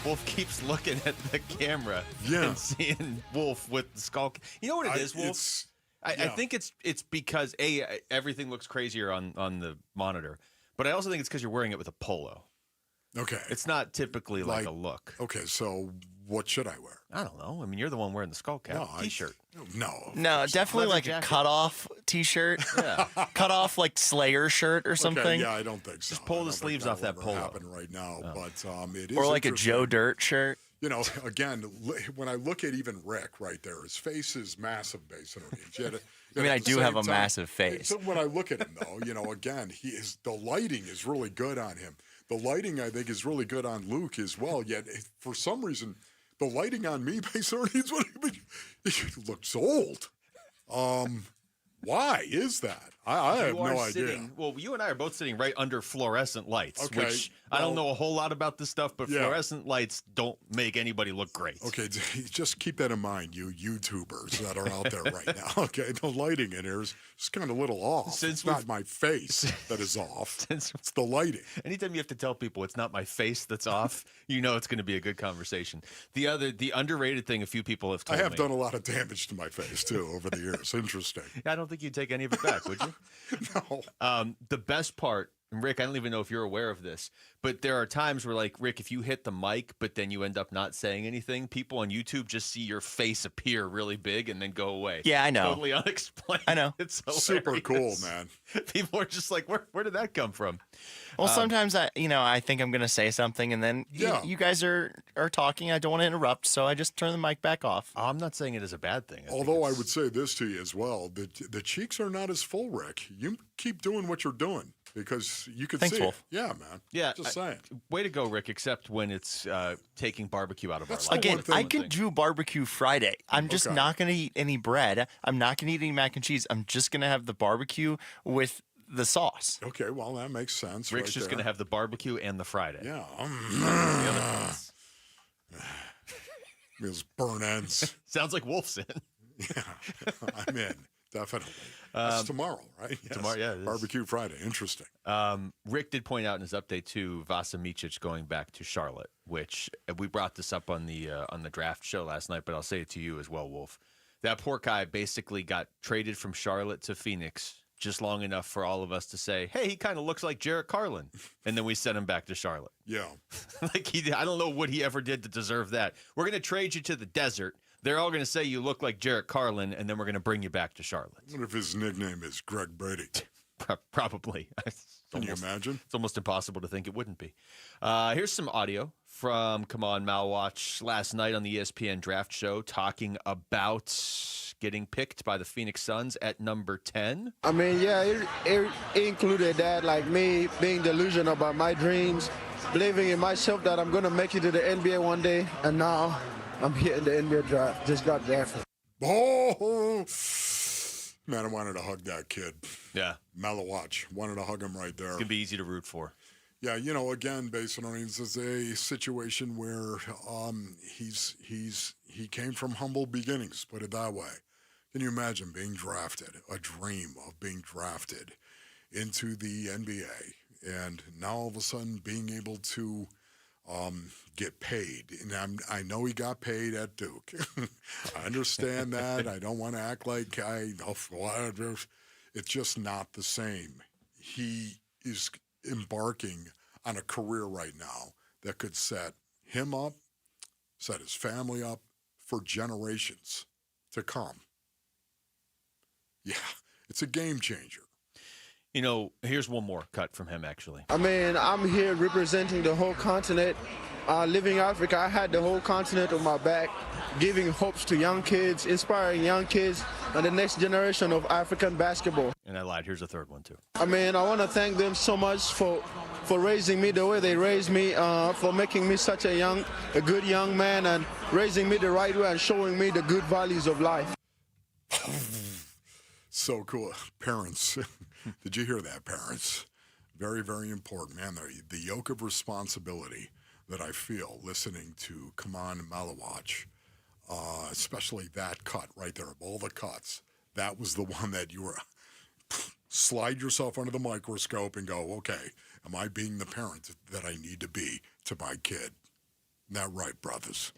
Wolf keeps looking at the camera and seeing Wolf with the skull. You know what it is, Wolf? I think it's because everything looks crazier on the monitor, but I also think it's because you're wearing it with a polo. Okay. It's not typically like a look. Okay, so what should I wear? I don't know. I mean, you're the one wearing the skull cap T-shirt. No, definitely Leather like jacket. a cut-off T-shirt. Cut off like Slayer shirt or something. Okay, yeah, I don't think so. Just pull the sleeves off that polo. Happen right now, but it is. Or like a interesting. Joe Dirt shirt. You know, again, when I look at even Rick right there, his face is massive, basically. I mean, I do have a massive face. So when I look at him, though, you know, again, the lighting is really good on him. The lighting, I think, is really good on Luke as well. Yet, for some reason, the lighting on me, basically, it looks old. Why is that? I have no idea. Well, you and I are both sitting right under fluorescent lights, Okay, which I don't know a whole lot about this stuff, but Yeah. fluorescent lights don't make anybody look great. Okay, just keep that in mind, you YouTubers that are out there right now. Okay, the lighting in here is just kind of a little off. It's not my face that is off. It's the lighting. Anytime you have to tell people it's not my face that's off, you know it's going to be a good conversation. The underrated thing a few people have told I have me. done a lot of damage to my face, too, over the years. Interesting. I don't think you'd take any of it back, would you? No. The best part, and Rick, I don't even know if you're aware of this, but there are times where, like, Rick, if you hit the mic, but then you end up not saying anything, people on YouTube just see your face appear really big and then go away. Yeah, I know. Totally unexplained. I know. It's Super cool, hilarious. man. People are just like, where did that come from? Well, sometimes I think I'm going to say something, and then you guys are talking. I don't want to interrupt, so I just turn the mic back off. I'm not saying it is a bad thing. Although I would say this to you as well, the cheeks are not as full, Rick. You keep doing what you're doing because you could see it. Yeah, man. Yeah. Just saying. Way to go, Rick, except when it's taking barbecue out of our life. Again, I can do barbecue Friday. I'm just Okay. not going to eat any bread. I'm not going to eat any mac and cheese. I'm just going to have the barbecue with the sauce. Okay, well, that makes sense. Rick's just going to have the barbecue and the Friday. Yeah. The other ones. Those burn ends. Sounds like Wolf's in. Yeah, I'm in. Definitely. That's tomorrow, right? Yes. Tomorrow, yeah. It is. Barbecue Friday. Interesting. Rick did point out in his update too, Vasa Micic going back to Charlotte, which we brought this up on the draft show last night, but I'll say it to you as well, Wolf. That poor guy basically got traded from Charlotte to Phoenix just long enough for all of us to say, hey, he kind of looks like Jarrett Carlin. And then we sent him back to Charlotte. Yeah. I don't know what he ever did to deserve that. We're going to trade you to the desert. They're all going to say you look like Jarrett Carlin, and then we're going to bring you back to Charlotte. I wonder if his nickname is Greg Brady. Probably. Can you imagine? It's almost impossible to think it wouldn't be. Here's some audio from Kaman Malawatch last night on the ESPN draft show talking about getting picked by the Phoenix Suns at number 10. I mean, yeah, it included that, like me being delusional about my dreams, believing in myself that I'm going to make it to the NBA one day, and now I'm here in the NBA draft. Just got drafted. Oh, man, I wanted to hug that kid. Yeah. Malawatch. Wanted to hug him right there. It's going to be easy to root for. Yeah, you know, again, based on this is a situation where he came from humble beginnings, put it that way. Can you imagine being drafted, a dream of being drafted into the NBA, and now all of a sudden being able to get paid? And I know he got paid at Duke. I understand that. I don't want to act like it's just not the same. He is embarking on a career right now that could set him up, set his family up for generations to come. Yeah, it's a game changer. You know, here's one more cut from him, actually. I mean, I'm here representing the whole continent. Living Africa, I had the whole continent on my back, giving hopes to young kids, inspiring young kids and the next generation of African basketball. And I lied. Here's a third one, too. I mean, I want to thank them so much for raising me the way they raised me, for making me such a good young man and raising me the right way and showing me the good values of life. So cool. Parents, did you hear that, parents? Very, very important, man. The yoke of responsibility that I feel listening to Kaman Malawatch, especially that cut right there, of all the cuts, that was the one that you were slide yourself under the microscope and go, okay, am I being the parent that I need to be to my kid? Isn't that right, brothers?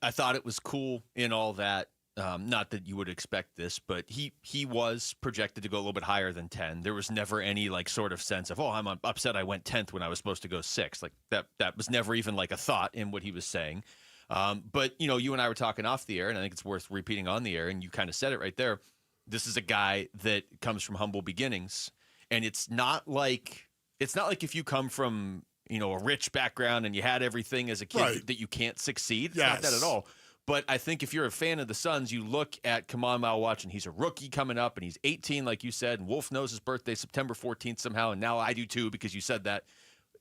I thought it was cool in all that. Not that you would expect this, but he was projected to go a little bit higher than 10. There was never any like sort of sense of, I'm upset I went 10th when I was supposed to go 6th. Like that was never even like a thought in what he was saying. But you know, you and I were talking off the air, and I think it's worth repeating on the air, and you kind of said it right there. This is a guy that comes from humble beginnings, and it's not like if you come from, you know, a rich background and you had everything as a kid that you can't succeed. It's not that at all. But I think if you're a fan of the Suns, you look at Kaman Malawatch, and he's a rookie coming up, and he's 18, like you said, and Wolf knows his birthday, September 14th somehow, and now I do too because you said that.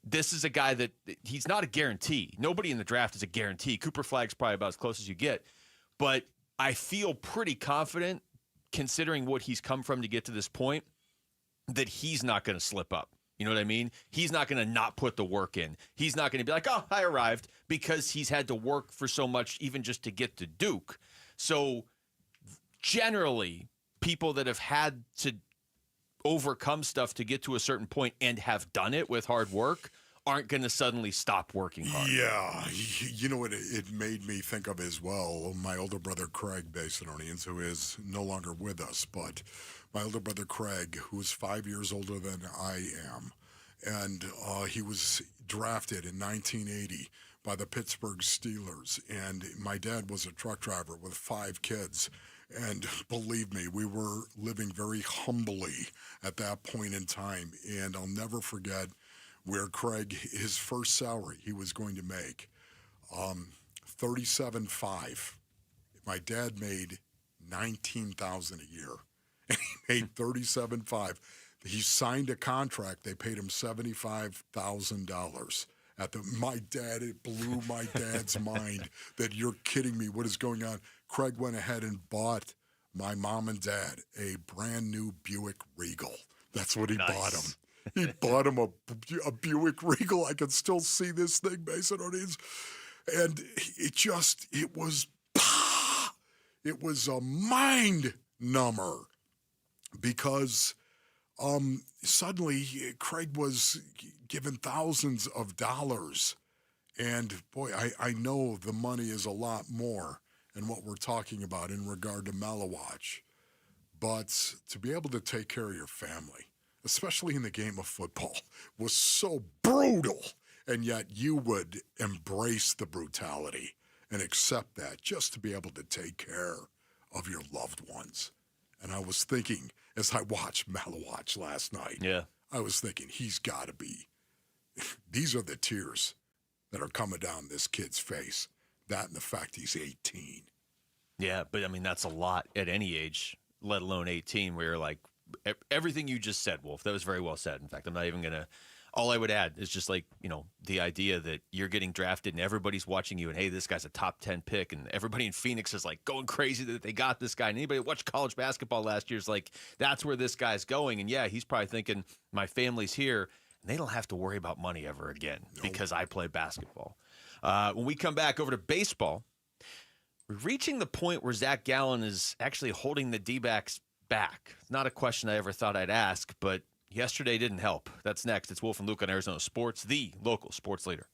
This is a guy that he's not a guarantee. Nobody in the draft is a guarantee. Cooper Flagg's probably about as close as you get. But I feel pretty confident, considering what he's come from to get to this point, that he's not going to slip up. You know what I mean? He's not going to not put the work in. He's not going to be like, oh, I arrived, because he's had to work for so much even just to get to Duke. So generally, people that have had to overcome stuff to get to a certain point and have done it with hard work aren't going to suddenly stop working hard. Yeah. You know what it made me think of as well? My older brother, Craig Basinonians, who is no longer with us, but my older brother, Craig, who is 5 years older than I am, and he was drafted in 1980 by the Pittsburgh Steelers, and my dad was a truck driver with 5 kids. And believe me, we were living very humbly at that point in time. And I'll never forget where Craig, his first salary he was going to make, $37,500. My dad made $19,000 a year, and he made $37,500. He signed a contract. They paid him $75,000. It blew my dad's mind that you're kidding me. What is going on? Craig went ahead and bought my mom and dad a brand new Buick Regal. That's what he bought him. He bought him a Buick Regal. I can still see this thing, Mason O'Neill's. And it was a mind number, because suddenly Craig was given thousands of dollars. And boy, I know the money is a lot more and what we're talking about in regard to Malawatch. But to be able to take care of your family, especially in the game of football, was so brutal. And yet you would embrace the brutality and accept that just to be able to take care of your loved ones. And I was thinking, as I watched Malawatch last night, I was thinking, he's got to be. These are the tears that are coming down this kid's face. That and the fact he's 18. Yeah, but I mean, that's a lot at any age, let alone 18, where you're like, everything you just said, Wolf, that was very well said. In fact, I'm not even going to, all I would add is just like, you know, the idea that you're getting drafted and everybody's watching you and, hey, this guy's a top 10 pick, and everybody in Phoenix is like going crazy that they got this guy. And anybody who watched college basketball last year is like, that's where this guy's going. And yeah, he's probably thinking, my family's here and they don't have to worry about money ever again because I play basketball. When we come back over to baseball, we're reaching the point where Zack Gallen is actually holding the D-backs back. Not a question I ever thought I'd ask, but yesterday didn't help. That's next. It's Wolf and Luke on Arizona Sports, the local sports leader.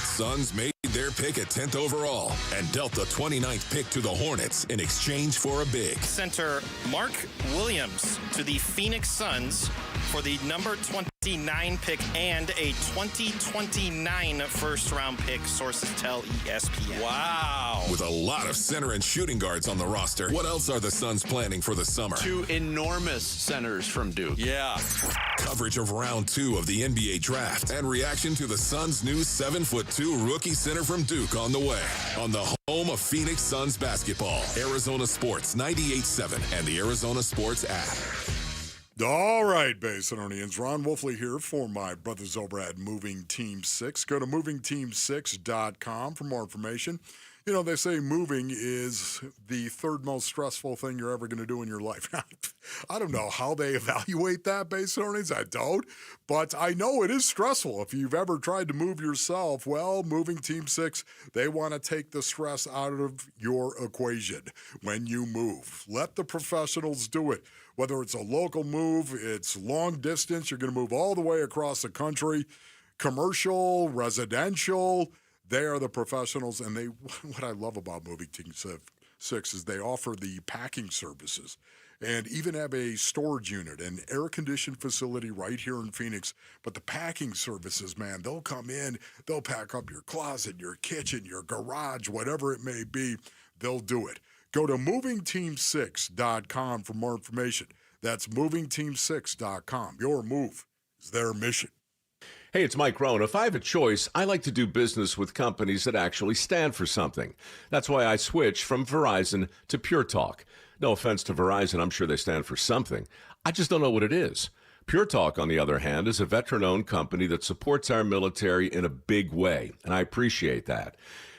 Suns made their pick at 10th overall and dealt the 29th pick to the Hornets in exchange for a big. Center Mark Williams to the Phoenix Suns for the number 29 pick and a 2029 first-round pick, sources tell ESPN. Wow. With a lot of center and shooting guards on the roster, what else are the Suns planning for the summer? 2 enormous centers from Duke. Yeah. Coverage of round 2 of the NBA draft and reaction to the Suns' new 7'2" rookie center from Duke on the way. On the home of Phoenix Suns basketball, Arizona Sports 98.7 and the Arizona Sports app. All right, Basinonians. Ron Wolfley here for my brothers over at Moving Team 6. Go to movingteam6.com for more information. You know, they say moving is the third most stressful thing you're ever going to do in your life. I don't know how they evaluate that, Basinonians. I don't. But I know it is stressful. If you've ever tried to move yourself, well, Moving Team 6, they want to take the stress out of your equation when you move. Let the professionals do it. Whether it's a local move, it's long distance, you're going to move all the way across the country, commercial, residential, they are the professionals. And what I love about Moving Team 6 is they offer the packing services and even have a storage unit and air-conditioned facility right here in Phoenix. But the packing services, man, they'll come in, they'll pack up your closet, your kitchen, your garage, whatever it may be, they'll do it. Go to movingteam6.com for more information. That's movingteam6.com. Your move is their mission. Hey, it's Mike Rohn. If I have a choice, I like to do business with companies that actually stand for something. That's why I switched from Verizon to Pure Talk. No offense to Verizon, I'm sure they stand for something. I just don't know what it is. Pure Talk, on the other hand, is a veteran-owned company that supports our military in a big way, and I appreciate that.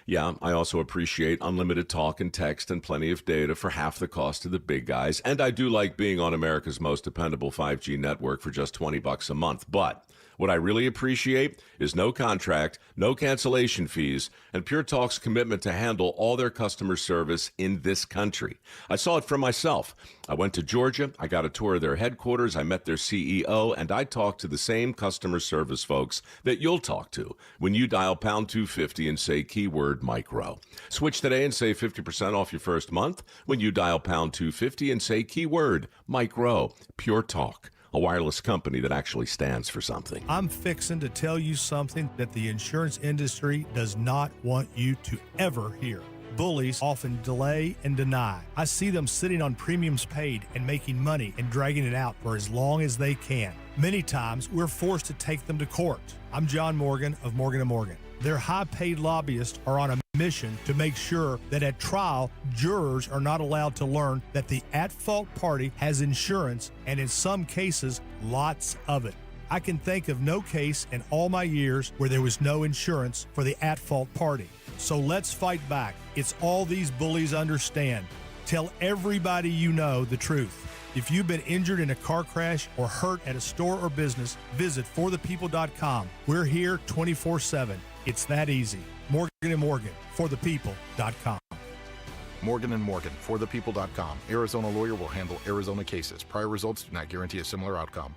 Yeah, I also appreciate unlimited talk and text and plenty of data for half the cost of the big guys, and I do like being on America's most dependable 5G network for just $20 a month, but what I really appreciate is no contract, no cancellation fees, and Pure Talk's commitment to handle all their customer service in this country. I saw it for myself. I went to Georgia, I got a tour of their headquarters, I met their CEO, and I talked to the same customer service folks that you'll talk to when you dial pound 250 and say keyword micro. Switch today and save 50% off your first month when you dial pound 250 and say keyword micro. Pure Talk, a wireless company that actually stands for something. I'm fixing to tell you something that the insurance industry does not want you to ever hear. Bullies often delay and deny. I see them sitting on premiums paid and making money and dragging it out for as long as they can. Many times, we're forced to take them to court. I'm John Morgan of Morgan & Morgan. Their high-paid lobbyists are on a mission to make sure that at trial, jurors are not allowed to learn that the at-fault party has insurance, and in some cases, lots of it. I can think of no case in all my years where there was no insurance for the at-fault party. So let's fight back. It's all these bullies understand. Tell everybody you know the truth. If you've been injured in a car crash or hurt at a store or business, visit forthepeople.com. We're here 24/7. It's that easy. Morgan & Morgan, forthepeople.com. Morgan & Morgan, forthepeople.com. Arizona lawyer will handle Arizona cases. Prior results do not guarantee a similar outcome.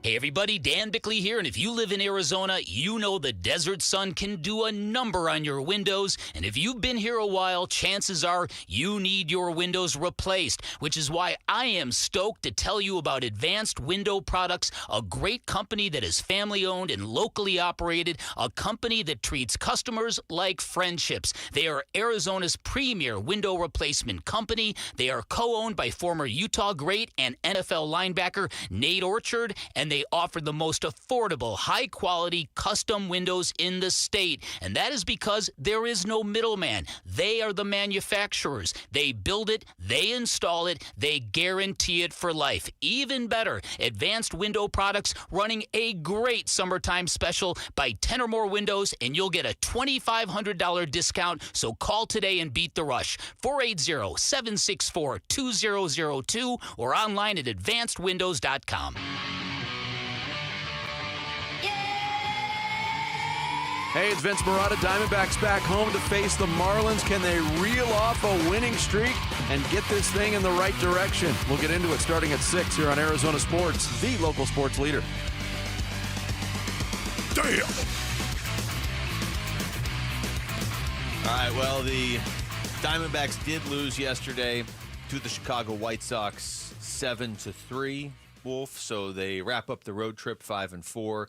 Hey everybody, Dan Bickley here, and if you live in Arizona, you know the desert sun can do a number on your windows, and if you've been here a while, chances are you need your windows replaced, which is why I am stoked to tell you about Advanced Window Products, a great company that is family-owned and locally operated, a company that treats customers like friendships. They are Arizona's premier window replacement company. They are co-owned by former Utah great and NFL linebacker Nate Orchard, and they offer the most affordable, high-quality custom windows in the state. And that is because there is no middleman. They are the manufacturers. They build it, they install it, they guarantee it for life. Even better, Advanced Window Products running a great summertime special. Buy 10 or more windows and you'll get a $2,500 discount. So call today and beat the rush. 480-764-2002 or online at advancedwindows.com. Hey, it's Vince Marotta. Diamondbacks back home to face the Marlins. Can they reel off a winning streak and get this thing in the right direction? We'll get into it starting at 6 here on Arizona Sports, the local sports leader. Damn! All right, well, the Diamondbacks did lose yesterday to the Chicago White Sox 7-3. Wolf. So they wrap up the road trip 5-4.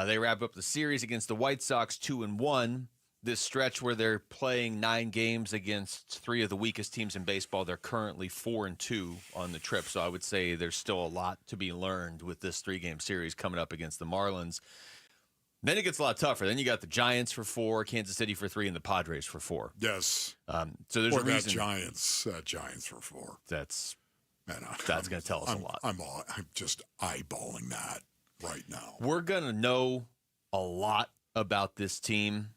They wrap up the series against the White Sox 2-1. This stretch where they're playing 9 games against 3 of the weakest teams in baseball, they're currently 4-2 on the trip. So I would say there's still a lot to be learned with this 3-game series coming up against the Marlins. Then it gets a lot tougher. Then you got the Giants for 4, Kansas City for 3, and the Padres for 4. Yes. So there's a reason. That Giants for 4. That's going to tell us a lot. I'm just eyeballing that right now. We're going to know a lot about this team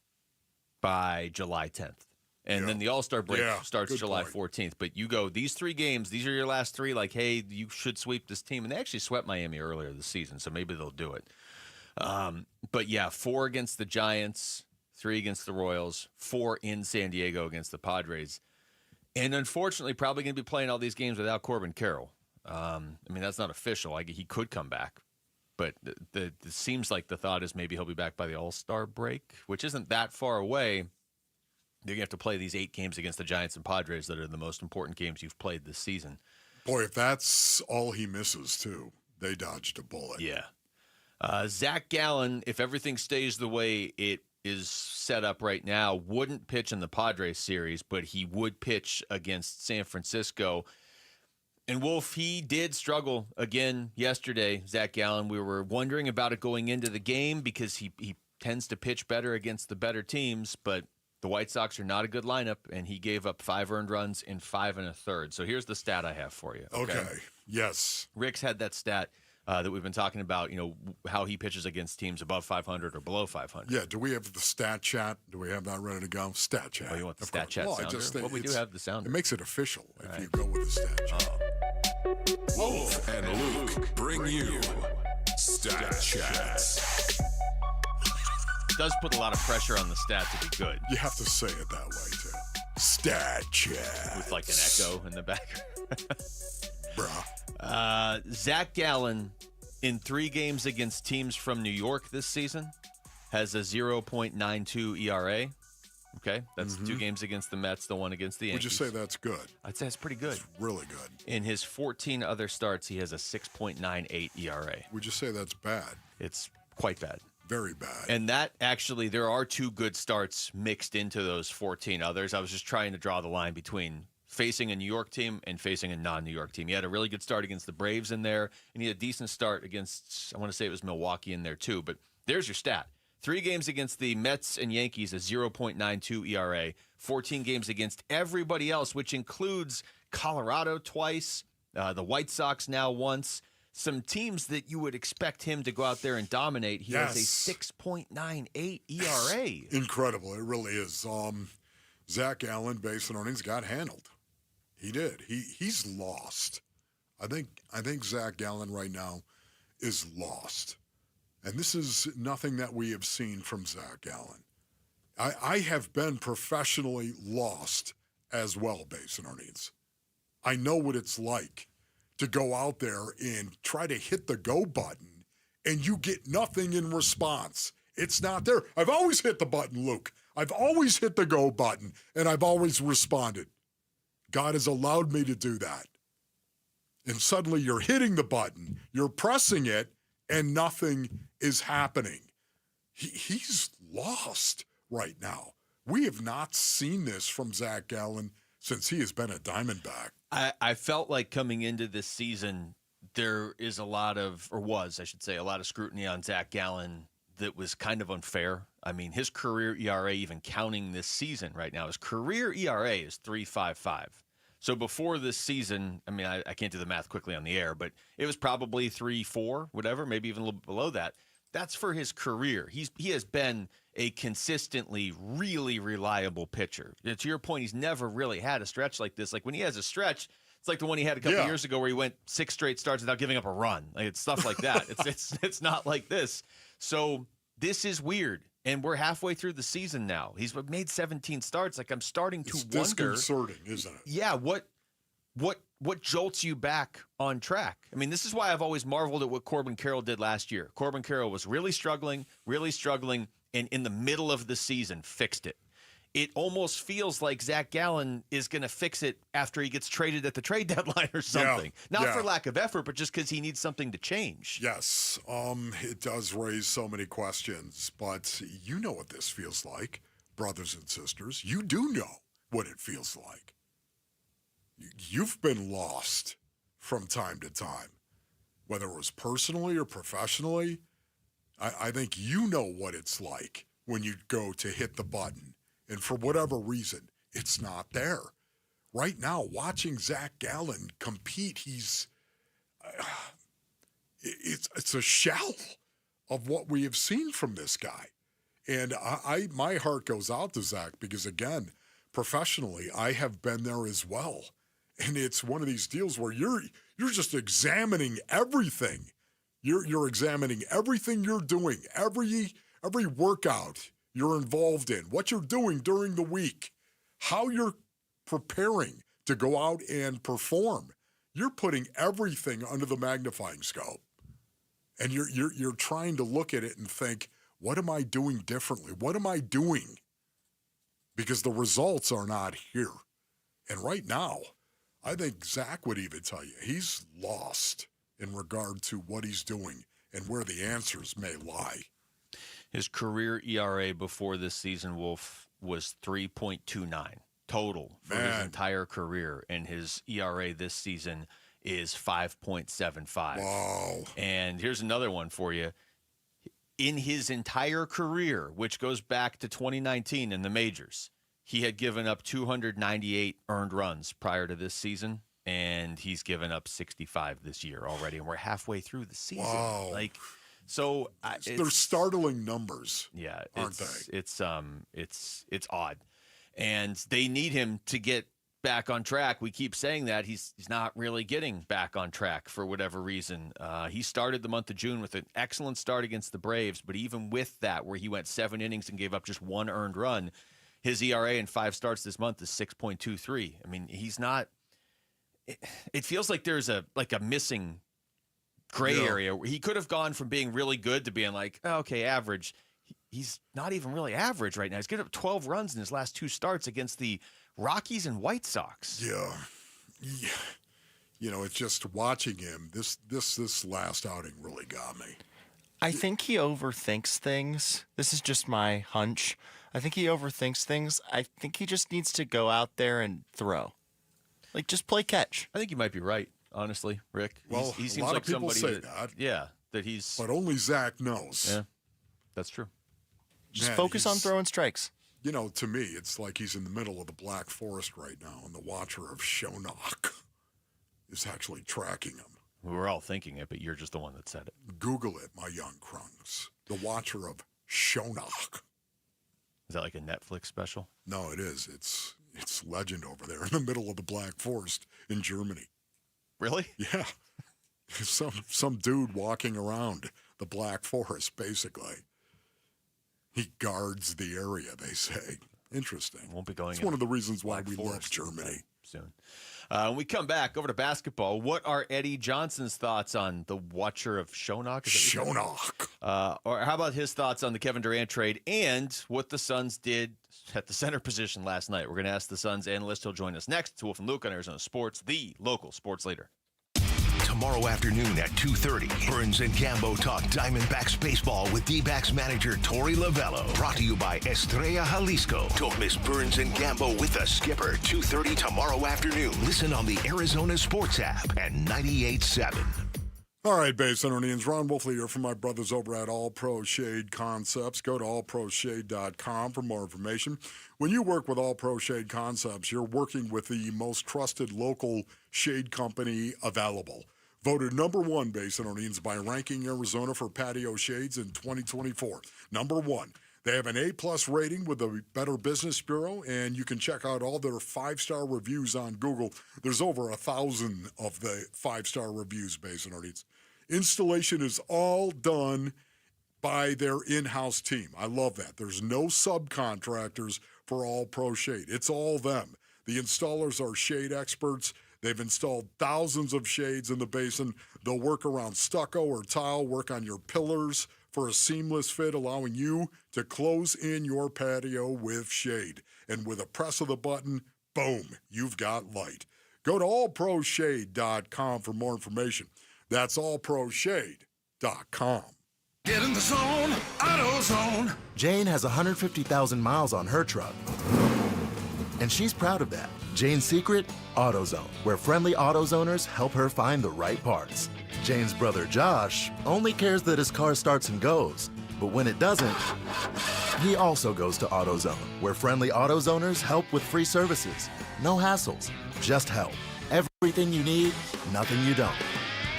by July 10th. And then the All-Star break starts July 14th. But you go, these 3 games, these are your last 3, like, hey, you should sweep this team. And they actually swept Miami earlier this season, so maybe they'll do it. But, 4 against the Giants, 3 against the Royals, 4 in San Diego against the Padres. And unfortunately, probably going to be playing all these games without Corbin Carroll. That's not official. He could come back. But it seems like the thought is maybe he'll be back by the All-Star break, which isn't that far away. You're going to have to play these 8 games against the Giants and Padres that are the most important games you've played this season. Boy, if that's all he misses, too, they dodged a bullet. Yeah. Zack Gallen, if everything stays the way it is set up right now, wouldn't pitch in the Padres series, but he would pitch against San Francisco. And Wolf, he did struggle again yesterday, Zack Gallen. We were wondering about it going into the game because he tends to pitch better against the better teams, but the White Sox are not a good lineup, and he gave up 5 earned runs in 5 1/3. So here's the stat I have for you. Okay. Yes. Rick's had that stat that we've been talking about, how he pitches against teams above 500 or below 500. Yeah, do we have the stat chat? Do we have that ready to go? Stat chat. Oh, you want the stat chat sounder? Well, we do have the sounder. It makes it official if you go with the stat chat. Wolf and Luke bring you Stat Chats. Does put a lot of pressure on the stat to be good. You have to say it that way, too. Stat Chat. With like an echo in the back. Bruh. Zack Gallen, in 3 games against teams from New York this season, has a 0.92 ERA. Okay, that's 2 games against the Mets, the 1 against the Yankees. Would you say that's good? I'd say it's pretty good. It's really good. In his 14 other starts, he has a 6.98 ERA. Would you say that's bad? It's quite bad. Very bad. And that actually, there are 2 good starts mixed into those 14 others. I was just trying to draw the line between facing a New York team and facing a non-New York team. He had a really good start against the Braves in there, and he had a decent start against, I want to say it was Milwaukee in there too. But there's your stat. 3 games against the Mets and Yankees, a 0.92 ERA. 14 games against everybody else, which includes Colorado twice, the White Sox now once. Some teams that you would expect him to go out there and dominate. He has a 6.98 ERA. Incredible. It really is. Zack Gallen, base and earnings, got handled. He did. He's lost. I think Zack Gallen right now is lost. And this is nothing that we have seen from Zack Gallen. I have been professionally lost as well, base and earnings. I know what it's like to go out there and try to hit the go button, and you get nothing in response. It's not there. I've always hit the button, Luke. I've always hit the go button, and I've always responded. God has allowed me to do that. And suddenly you're hitting the button, you're pressing it, and nothing is happening. He's lost right now. We have not seen this from Zack Gallen since he has been a Diamondback. I felt like coming into this season, there is a lot of scrutiny on Zack Gallen that was kind of unfair. I mean, his career ERA, even counting this season right now, his career ERA is 3.55. So before this season, I mean, I can't do the math quickly on the air, but it was probably 3.4, whatever, maybe even a little below that. That's for his career. He has been a consistently really reliable pitcher. To your point, he's never really had a stretch like this. Like when he has a stretch, it's like the one he had a couple years ago where he went 6 straight starts without giving up a run. Like it's stuff like that. It's not like this. So this is weird. And we're halfway through the season now. He's made 17 starts. Like I'm starting to wonder. It's disconcerting, isn't it? Yeah. What jolts you back on track? I mean, this is why I've always marveled at what Corbin Carroll did last year. Corbin Carroll was really struggling, and in the middle of the season fixed it. it almost feels like Zack Gallen is going to fix it after he gets traded at the trade deadline or something. Not for lack of effort, but just because he needs something to change. Yes, it does raise so many questions, but you know what this feels like, brothers and sisters. You do know what it feels like. You've been lost from time to time, whether it was personally or professionally. I think you know what it's like when you go to hit the button, and for whatever reason, it's not there. Right now, watching Zack Gallen compete, it's a shell of what we have seen from this guy. And my heart goes out to Zack because, again, professionally, I have been there as well. And it's one of these deals where you're just examining everything. You're examining everything you're doing, every workout you're involved in, what you're doing during the week, how you're preparing to go out and perform. You're putting everything under the magnifying scope. And you're trying to look at it and think, what am I doing differently? What am I doing? Because the results are not here. And right now, I think Zack would even tell you he's lost in regard to what he's doing and where the answers may lie. His career ERA before this season, Wolf, was 3.29 total for his entire career, and his ERA this season is 5.75. Wow. And here's another one for you. In his entire career, which goes back to 2019 in the majors, he had given up 298 earned runs prior to this season, and he's given up 65 this year already, and we're halfway through the season. Wow. They're startling numbers. Yeah, aren't they? It's odd, and they need him to get back on track. We keep saying that he's not really getting back on track for whatever reason. He started the month of June with an excellent start against the Braves, but even with that, where he went 7 innings and gave up just 1 earned run, his ERA in 5 starts this month is 6.23. I mean, he's not. It feels like there's a missing gray area where he could have gone from being really good to being like, oh, okay, average. He's not even really average right now. He's given up 12 runs in his last 2 starts against the Rockies and White Sox. Yeah. You know, it's just watching him. This last outing really got me. I think he overthinks things. This is just my hunch. I think he overthinks things. I think he just needs to go out there and throw. Like, just play catch. I think you might be right, honestly, Rick. Well, he seems a lot like of people somebody say that. Yeah, that he's. But only Zack knows. Yeah, that's true. Just focus on throwing strikes. You know, to me, it's like he's in the middle of the Black Forest right now, and the Watcher of Shonok is actually tracking him. We're all thinking it, but you're just the one that said it. Google it, my young crungs. The Watcher of Shonok. Is that like a Netflix special? No, it is. It's legend over there in the middle of the Black Forest in Germany. Really? Yeah. Some dude walking around the Black Forest, basically. He guards the area, they say. Interesting. Won't be going. It's one of the reasons why we love Germany. Soon. When we come back over to basketball, what are Eddie Johnson's thoughts on the Watcher of Shonok? Shonok. Or how about his thoughts on the Kevin Durant trade and what the Suns did at the center position last night? We're going to ask the Suns analyst. He'll join us next. It's Wolf and Luke on Arizona Sports, the local sports leader. Tomorrow afternoon at 2:30, Burns and Gambo talk Diamondbacks baseball with D-backs manager Torey Lovello. Brought to you by Estrella Jalisco. Don't miss Burns and Gambo with the skipper, 2:30 tomorrow afternoon. Listen on the Arizona Sports app and 98.7. All right, Bay Centernians, Ron Wolfley here from my brothers over at All Pro Shade Concepts. Go to allproshade.com for more information. When you work with All Pro Shade Concepts, you're working with the most trusted local shade company available. Voted number 1, Bay Centernians, by Ranking Arizona for patio shades in 2024. Number 1. They have an A+ rating with the Better Business Bureau, and you can check out all their 5-star reviews on Google. There's over 1,000 of the 5-star reviews, Bay Centernians. Installation is all done by their in-house team. I love that. There's no subcontractors for All Pro Shade. It's all them. The installers are shade experts. They've installed thousands of shades in the basin. They'll work around stucco or tile, work on your pillars for a seamless fit, allowing you to close in your patio with shade. And with a press of the button, boom, you've got light. Go to allproshade.com for more information. That's allproshade.com. Get in the zone, AutoZone. Jane has 150,000 miles on her truck, and she's proud of that. Jane's secret? AutoZone, where friendly AutoZoners help her find the right parts. Jane's brother Josh only cares that his car starts and goes, but when it doesn't, he also goes to AutoZone, where friendly AutoZoners help with free services. No hassles, just help. Everything you need, nothing you don't.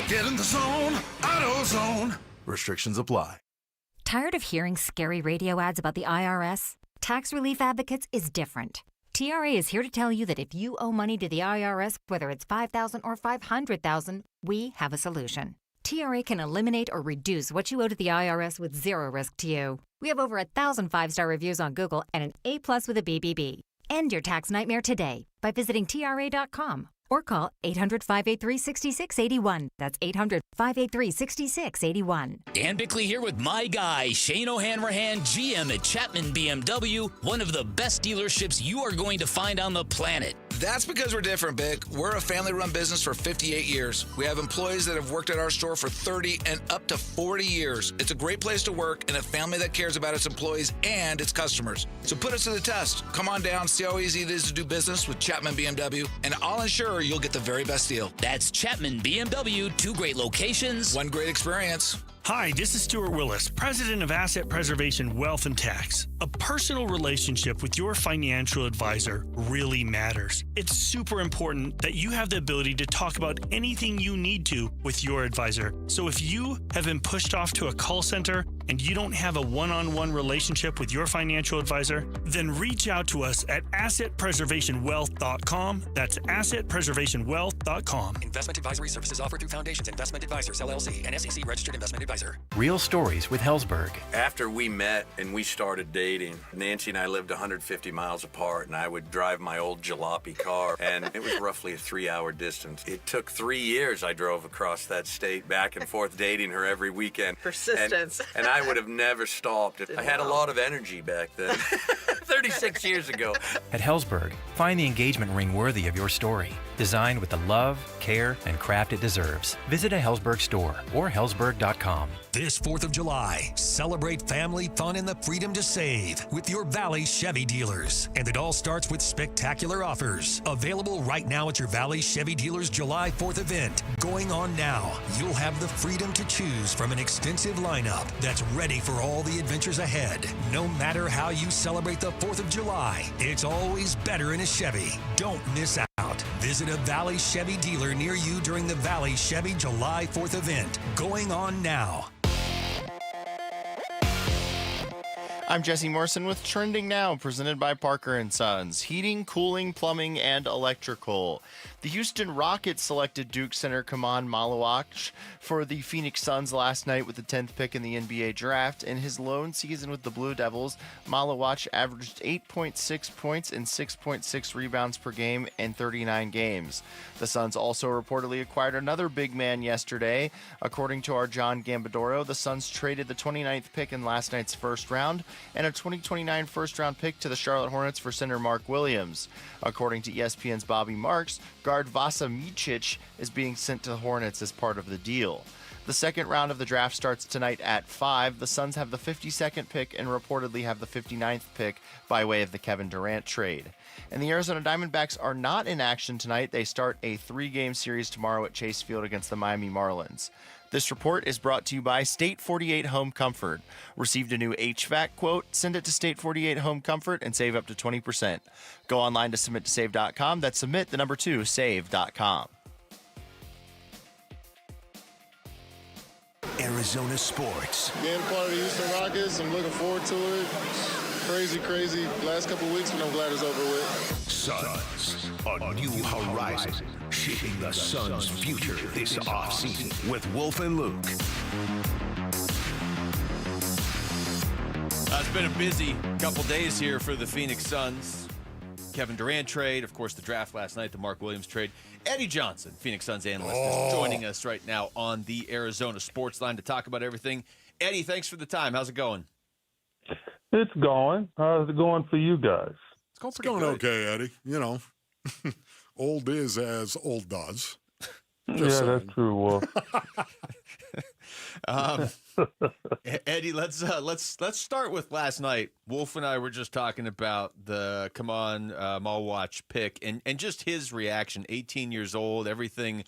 Get in the zone, AutoZone. Restrictions apply. Tired of hearing scary radio ads about the IRS? Tax Relief Advocates is different. TRA is here to tell you that if you owe money to the IRS, whether it's $5,000 or $500,000, we have a solution. TRA can eliminate or reduce what you owe to the IRS with zero risk to you. We have over 1,000 five-star reviews on Google and an A+ with a BBB. End your tax nightmare today by visiting TRA.com or call 800-583-6681. That's 800-583-6681. Dan Bickley here with my guy, Shane O'Hanrahan, GM at Chapman BMW, one of the best dealerships you are going to find on the planet. That's because we're different, Bick. We're a family-run business for 58 years. We have employees that have worked at our store for 30 and up to 40 years. It's a great place to work and a family that cares about its employees and its customers. So put us to the test. Come on down, see how easy it is to do business with Chapman BMW, and I'll ensure you'll get the very best deal. That's Chapman BMW, 2 great locations, 1 great experience. Hi, this is Stuart Willis, President of Asset Preservation Wealth and Tax. A personal relationship with your financial advisor really matters. It's super important that you have the ability to talk about anything you need to with your advisor. So if you have been pushed off to a call center and you don't have a one-on-one relationship with your financial advisor, then reach out to us at assetpreservationwealth.com. That's assetpreservationwealth.com. Investment advisory services offered through Foundations Investment Advisors, LLC, an SEC registered investment advisor. Real stories with Hellsberg. After we met and we started dating, Nancy and I lived 150 miles apart, and I would drive my old jalopy car, and it was roughly a 3-hour distance. It took 3 years I drove across that state back and forth dating her every weekend. Persistence. And I would have never stopped. I had a lot of energy back then. 36 years ago. At Hellsberg, find the engagement ring worthy of your story. Designed with the love, care, and craft it deserves. Visit a Hellsberg store or hellsberg.com. This 4th of July, celebrate family fun and the freedom to save with your Valley Chevy dealers. And it all starts with spectacular offers. Available right now at your Valley Chevy dealers July 4th event. Going on now, you'll have the freedom to choose from an extensive lineup that's ready for all the adventures ahead. No matter how you celebrate the 4th of July, it's always better in a Chevy. Don't miss out. Visit a Valley Chevy dealer near you during the Valley Chevy July 4th event. Going on now. I'm Jesse Morrison with Trending Now, presented by Parker & Sons, heating, cooling, plumbing, and electrical. The Houston Rockets selected Duke center Kaman Malawatch for the Phoenix Suns last night with the 10th pick in the NBA draft. In his lone season with the Blue Devils, Malawatch averaged 8.6 points and 6.6 rebounds per game in 39 games. The Suns also reportedly acquired another big man yesterday. According to our John Gambadoro, the Suns traded the 29th pick in last night's first round and a 2029 first-round pick to the Charlotte Hornets for center Mark Williams. According to ESPN's Bobby Marks, guard Vasa Micic is being sent to the Hornets as part of the deal. The second round of the draft starts tonight at 5. The Suns have the 52nd pick and reportedly have the 59th pick by way of the Kevin Durant trade. And the Arizona Diamondbacks are not in action tonight. They start a 3-game series tomorrow at Chase Field against the Miami Marlins. This report is brought to you by State 48 Home Comfort. Received a new HVAC quote? Send it to State 48 Home Comfort and save up to 20%. Go online to submittosave.com. That's submit, the number 2, save.com. Arizona sports. Being part of the Houston Rockets, I'm looking forward to it. Crazy last couple of weeks, but I'm glad it's over with. Suns, a new horizon, shaping the Suns' future this offseason with Wolf and Luke. It's been a busy couple days here for the Phoenix Suns. Kevin Durant trade, of course, the draft last night, the Mark Williams trade. Eddie Johnson, Phoenix Suns analyst, is joining us right now on the Arizona Sports Line to talk about everything Eddie, thanks for the time. How's it going? It's going. How's it going for you guys? It's It's going okay, Eddie. You know, old is as old does. Just That's true, Wolf. Eddie, let's start with last night. Wolf and I were just talking about the Kaman Malawatch pick and just his reaction. 18 years old, everything,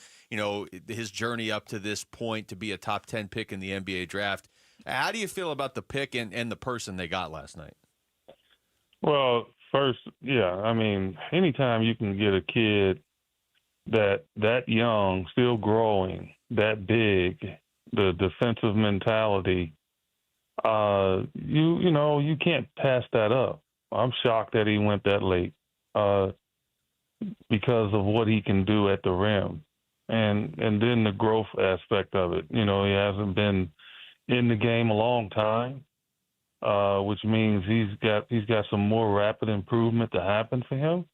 his journey up to this point to be a top 10 pick in the NBA draft. How do you feel about the pick and the person they got last night? Well, first, I mean, anytime you can get a kid that young, still growing, that big, the defensive mentality, you can't pass that up. I'm shocked that he went that late because of what he can do at the rim, and then the growth aspect of it. He hasn't been in the game a long time, which means he's got some more rapid improvement to happen for him.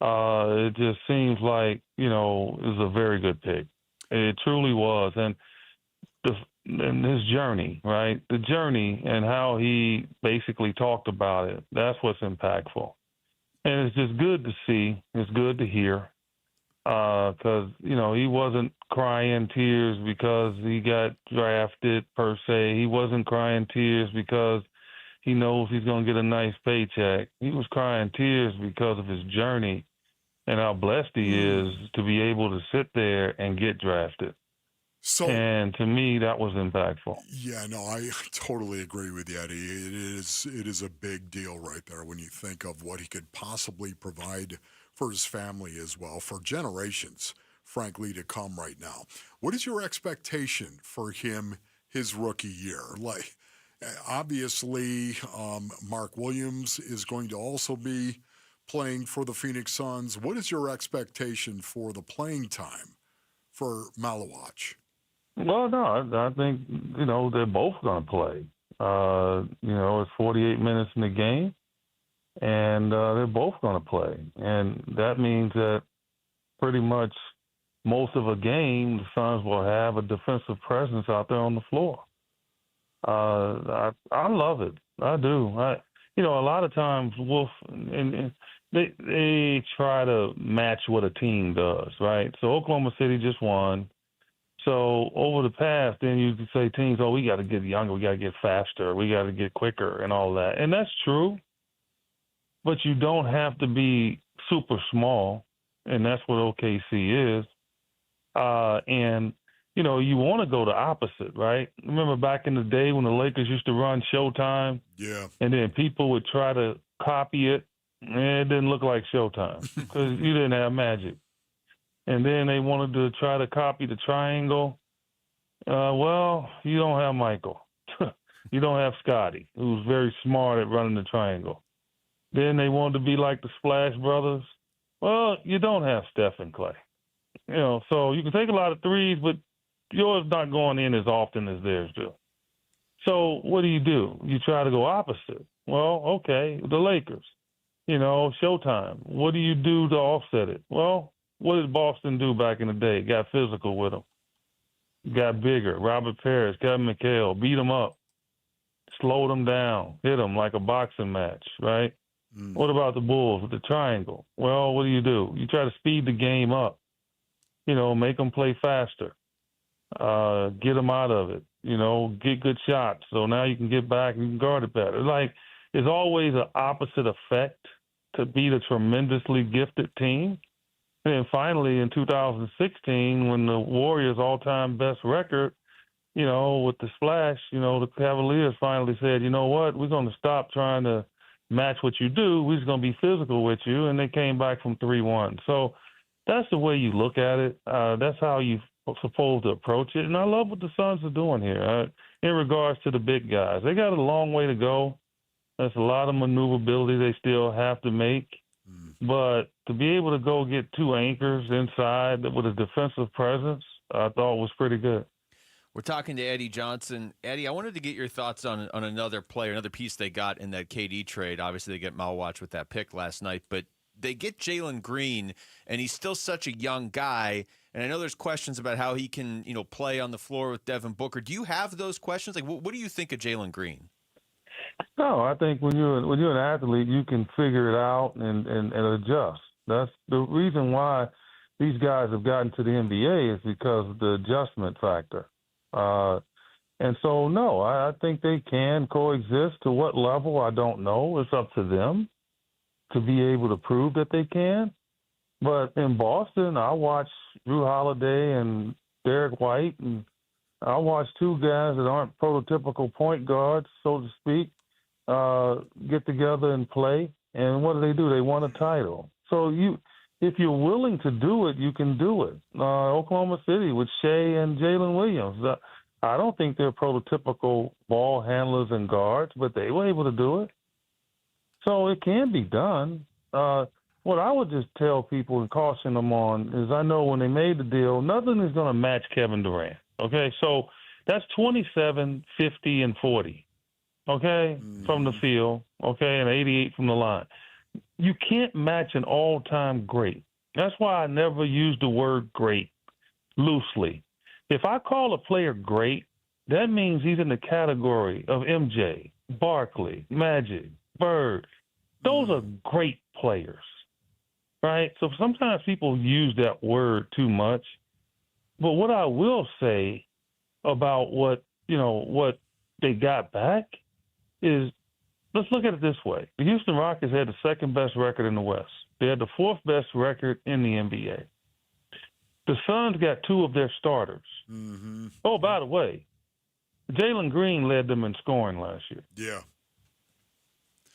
It just seems like, it was a very good pick. It truly was. And his journey, right? The journey and how he basically talked about it, that's what's impactful. And it's just good to see. It's good to hear. Because, he wasn't crying tears because he got drafted per se. He wasn't crying tears because he knows he's going to get a nice paycheck. He was crying tears because of his journey and how blessed he is to be able to sit there and get drafted. And to me, that was impactful. Yeah, no, I totally agree with you, Eddie. It is a big deal right there when you think of what he could possibly provide for his family as well, for generations, frankly, to come right now. What is your expectation for him his rookie year? Like, obviously, Mark Williams is going to also be playing for the Phoenix Suns. What is your expectation for the playing time for Malawatch? Well, no, I think, they're both going to play. It's 48 minutes in the game, and they're both going to play. And that means that pretty much most of a game, the Suns will have a defensive presence out there on the floor. I love it. I do. A lot of times, Wolf, and they try to match what a team does, right? So Oklahoma City just won. So over the past, then you could say teams, we got to get younger, we got to get faster, we got to get quicker and all that. And that's true. But you don't have to be super small, and that's what OKC is. You want to go the opposite, right? Remember back in the day when the Lakers used to run Showtime? Yeah. And then people would try to copy it, and it didn't look like Showtime because you didn't have Magic. And then they wanted to try to copy the triangle. Well, you don't have Michael. You don't have Scotty, who's very smart at running the triangle. Then they wanted to be like the Splash Brothers. Well, you don't have Steph and Clay. So you can take a lot of threes, but yours not going in as often as theirs do. So what do? You try to go opposite. Well, okay, the Lakers, Showtime. What do you do to offset it? Well, what did Boston do back in the day? Got physical with them. Got bigger. Robert Parrish, Kevin McHale, beat them up, slowed them down, hit them like a boxing match, right? What about the Bulls with the triangle? Well, what do? You try to speed the game up, make them play faster, get them out of it, get good shots. So now you can get back and you can guard it better. It's always an opposite effect to beat a tremendously gifted team. And then finally in 2016, when the Warriors' all-time best record, with the splash, the Cavaliers finally said, you know what, we're going to stop trying to match what you do. We're just going to be physical with you. And they came back from 3-1. So that's the way you look at it. That's how you're supposed to approach it. And I love what the Suns are doing here in regards to the big guys. They got a long way to go. There's a lot of maneuverability they still have to make. But to be able to go get two anchors inside with a defensive presence, I thought was pretty good. We're talking to Eddie Johnson. Eddie, I wanted to get your thoughts on another player, another piece they got in that KD trade. Obviously, they get Malawatch with that pick last night, but they get Jalen Green, and he's still such a young guy. And I know there's questions about how he can, play on the floor with Devin Booker. Do you have those questions? Like, what do you think of Jalen Green? No, I think when you're an athlete, you can figure it out and adjust. That's the reason why these guys have gotten to the NBA is because of the adjustment factor. And so, no, I think they can coexist. To what level, I don't know. It's up to them to be able to prove that they can. But in Boston, I watched Drew Holiday and Derek White, and I watched two guys that aren't prototypical point guards, so to speak, get together and play. And what do? They won a title. So if you're willing to do it, you can do it. Oklahoma City with Shea and Jalen Williams. I don't think they're prototypical ball handlers and guards, but they were able to do it. So it can be done. What I would just tell people and caution them on is I know when they made the deal, nothing is going to match Kevin Durant. Okay, so that's 27, 50, and 40, okay, from the field, okay, and 88 from the line. You can't match an all-time great. That's why I never use the word great loosely. If I call a player great, that means he's in the category of MJ, Barkley, Magic, Bird. Those are great players, right? So sometimes people use that word too much. But what I will say about what they got back is, let's look at it this way. The Houston Rockets had the second best record in the West. They had the fourth best record in the NBA. The Suns got two of their starters. Mm-hmm. Oh, by the way, Jalen Green led them in scoring last year. Yeah.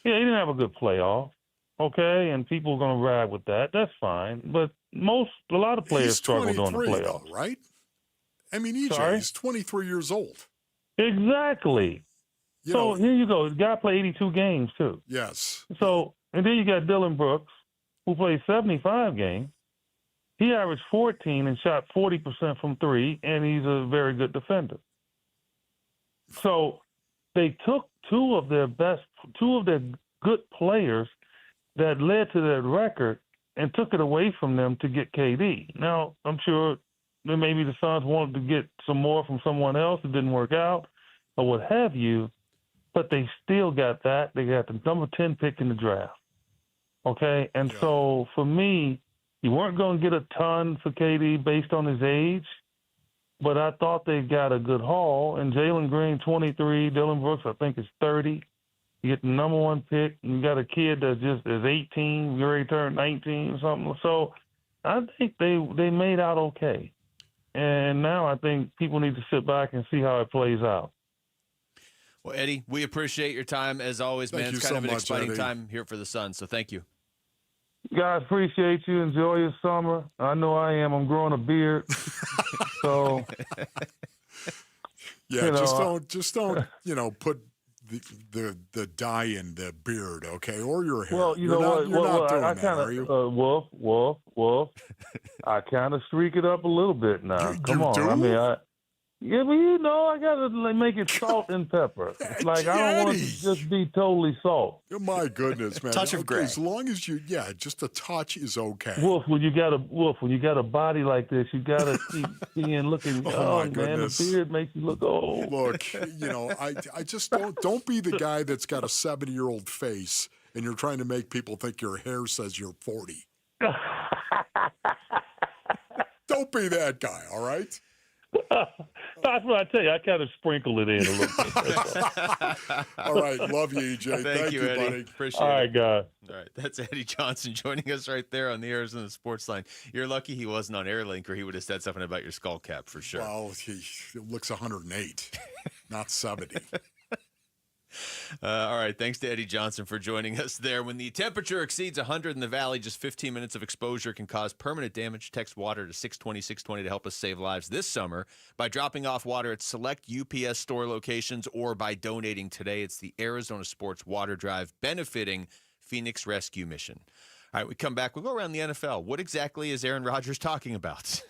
Yeah, he didn't have a good playoff, okay, and people are going to ride with that. That's fine. But a lot of players struggle during the playoffs. Though, right? I mean, EJ is 23 years old. Exactly. So here you go. The guy played 82 games, too. Yes. So, and then you got Dylan Brooks, who played 75 games. He averaged 14 and shot 40% from three, and he's a very good defender. So they took two of their good players that led to their record and took it away from them to get KD. Now, I'm sure that maybe the Suns wanted to get some more from someone else. It didn't work out or what have you, but they still got that. They got the number 10 pick in the draft. Okay? And so for me, you weren't going to get a ton for KD based on his age, but I thought they got a good haul. And Jalen Green, 23, Dylan Brooks, I think, is 30. You get the number one pick, and you got a kid that just is 18, you already turned 19 or something. So I think they made out okay. And now I think people need to sit back and see how it plays out. Well, Eddie, we appreciate your time as always, man. It's kind of an exciting time here for the Suns, so thank you. Guys, appreciate you. Enjoy your summer. I know I am. I'm growing a beard. So yeah, just don't put the dye in the beard, okay, or your hair. Well, you're not doing that, are you? Wolf. I kind of streak it up a little bit now. Come on, do? I mean, I gotta make it salt and pepper. Like I don't want it to just be totally salt. Oh, my goodness, man! Touch of gray. As long as just a touch is okay. Wolf, when you got a body like this, you gotta keep being looking. Oh my man, goodness. the beard makes you look old. Look, I just don't be the guy that's got a 70-year-old face and you're trying to make people think your hair says you're 40. Don't be that guy, all right? That's what I tell you. I kind of sprinkle it in a little bit. All right. Love you, EJ. Thank you, Eddie. Buddy. Appreciate All right, it. guys. All right. That's Eddie Johnson joining us right there on the Arizona Sports Line. You're lucky he wasn't on Airlink or he would have said something about your skull cap for sure. Well, he looks 108, not 70. All right. Thanks to Eddie Johnson for joining us there. When the temperature exceeds 100 in the valley, just 15 minutes of exposure can cause permanent damage. Text water to 620-620 to help us save lives this summer by dropping off water at select UPS store locations or by donating today. It's the Arizona Sports Water Drive benefiting Phoenix Rescue Mission. All right, we come back. We'll go around the NFL. What exactly is Aaron Rodgers talking about?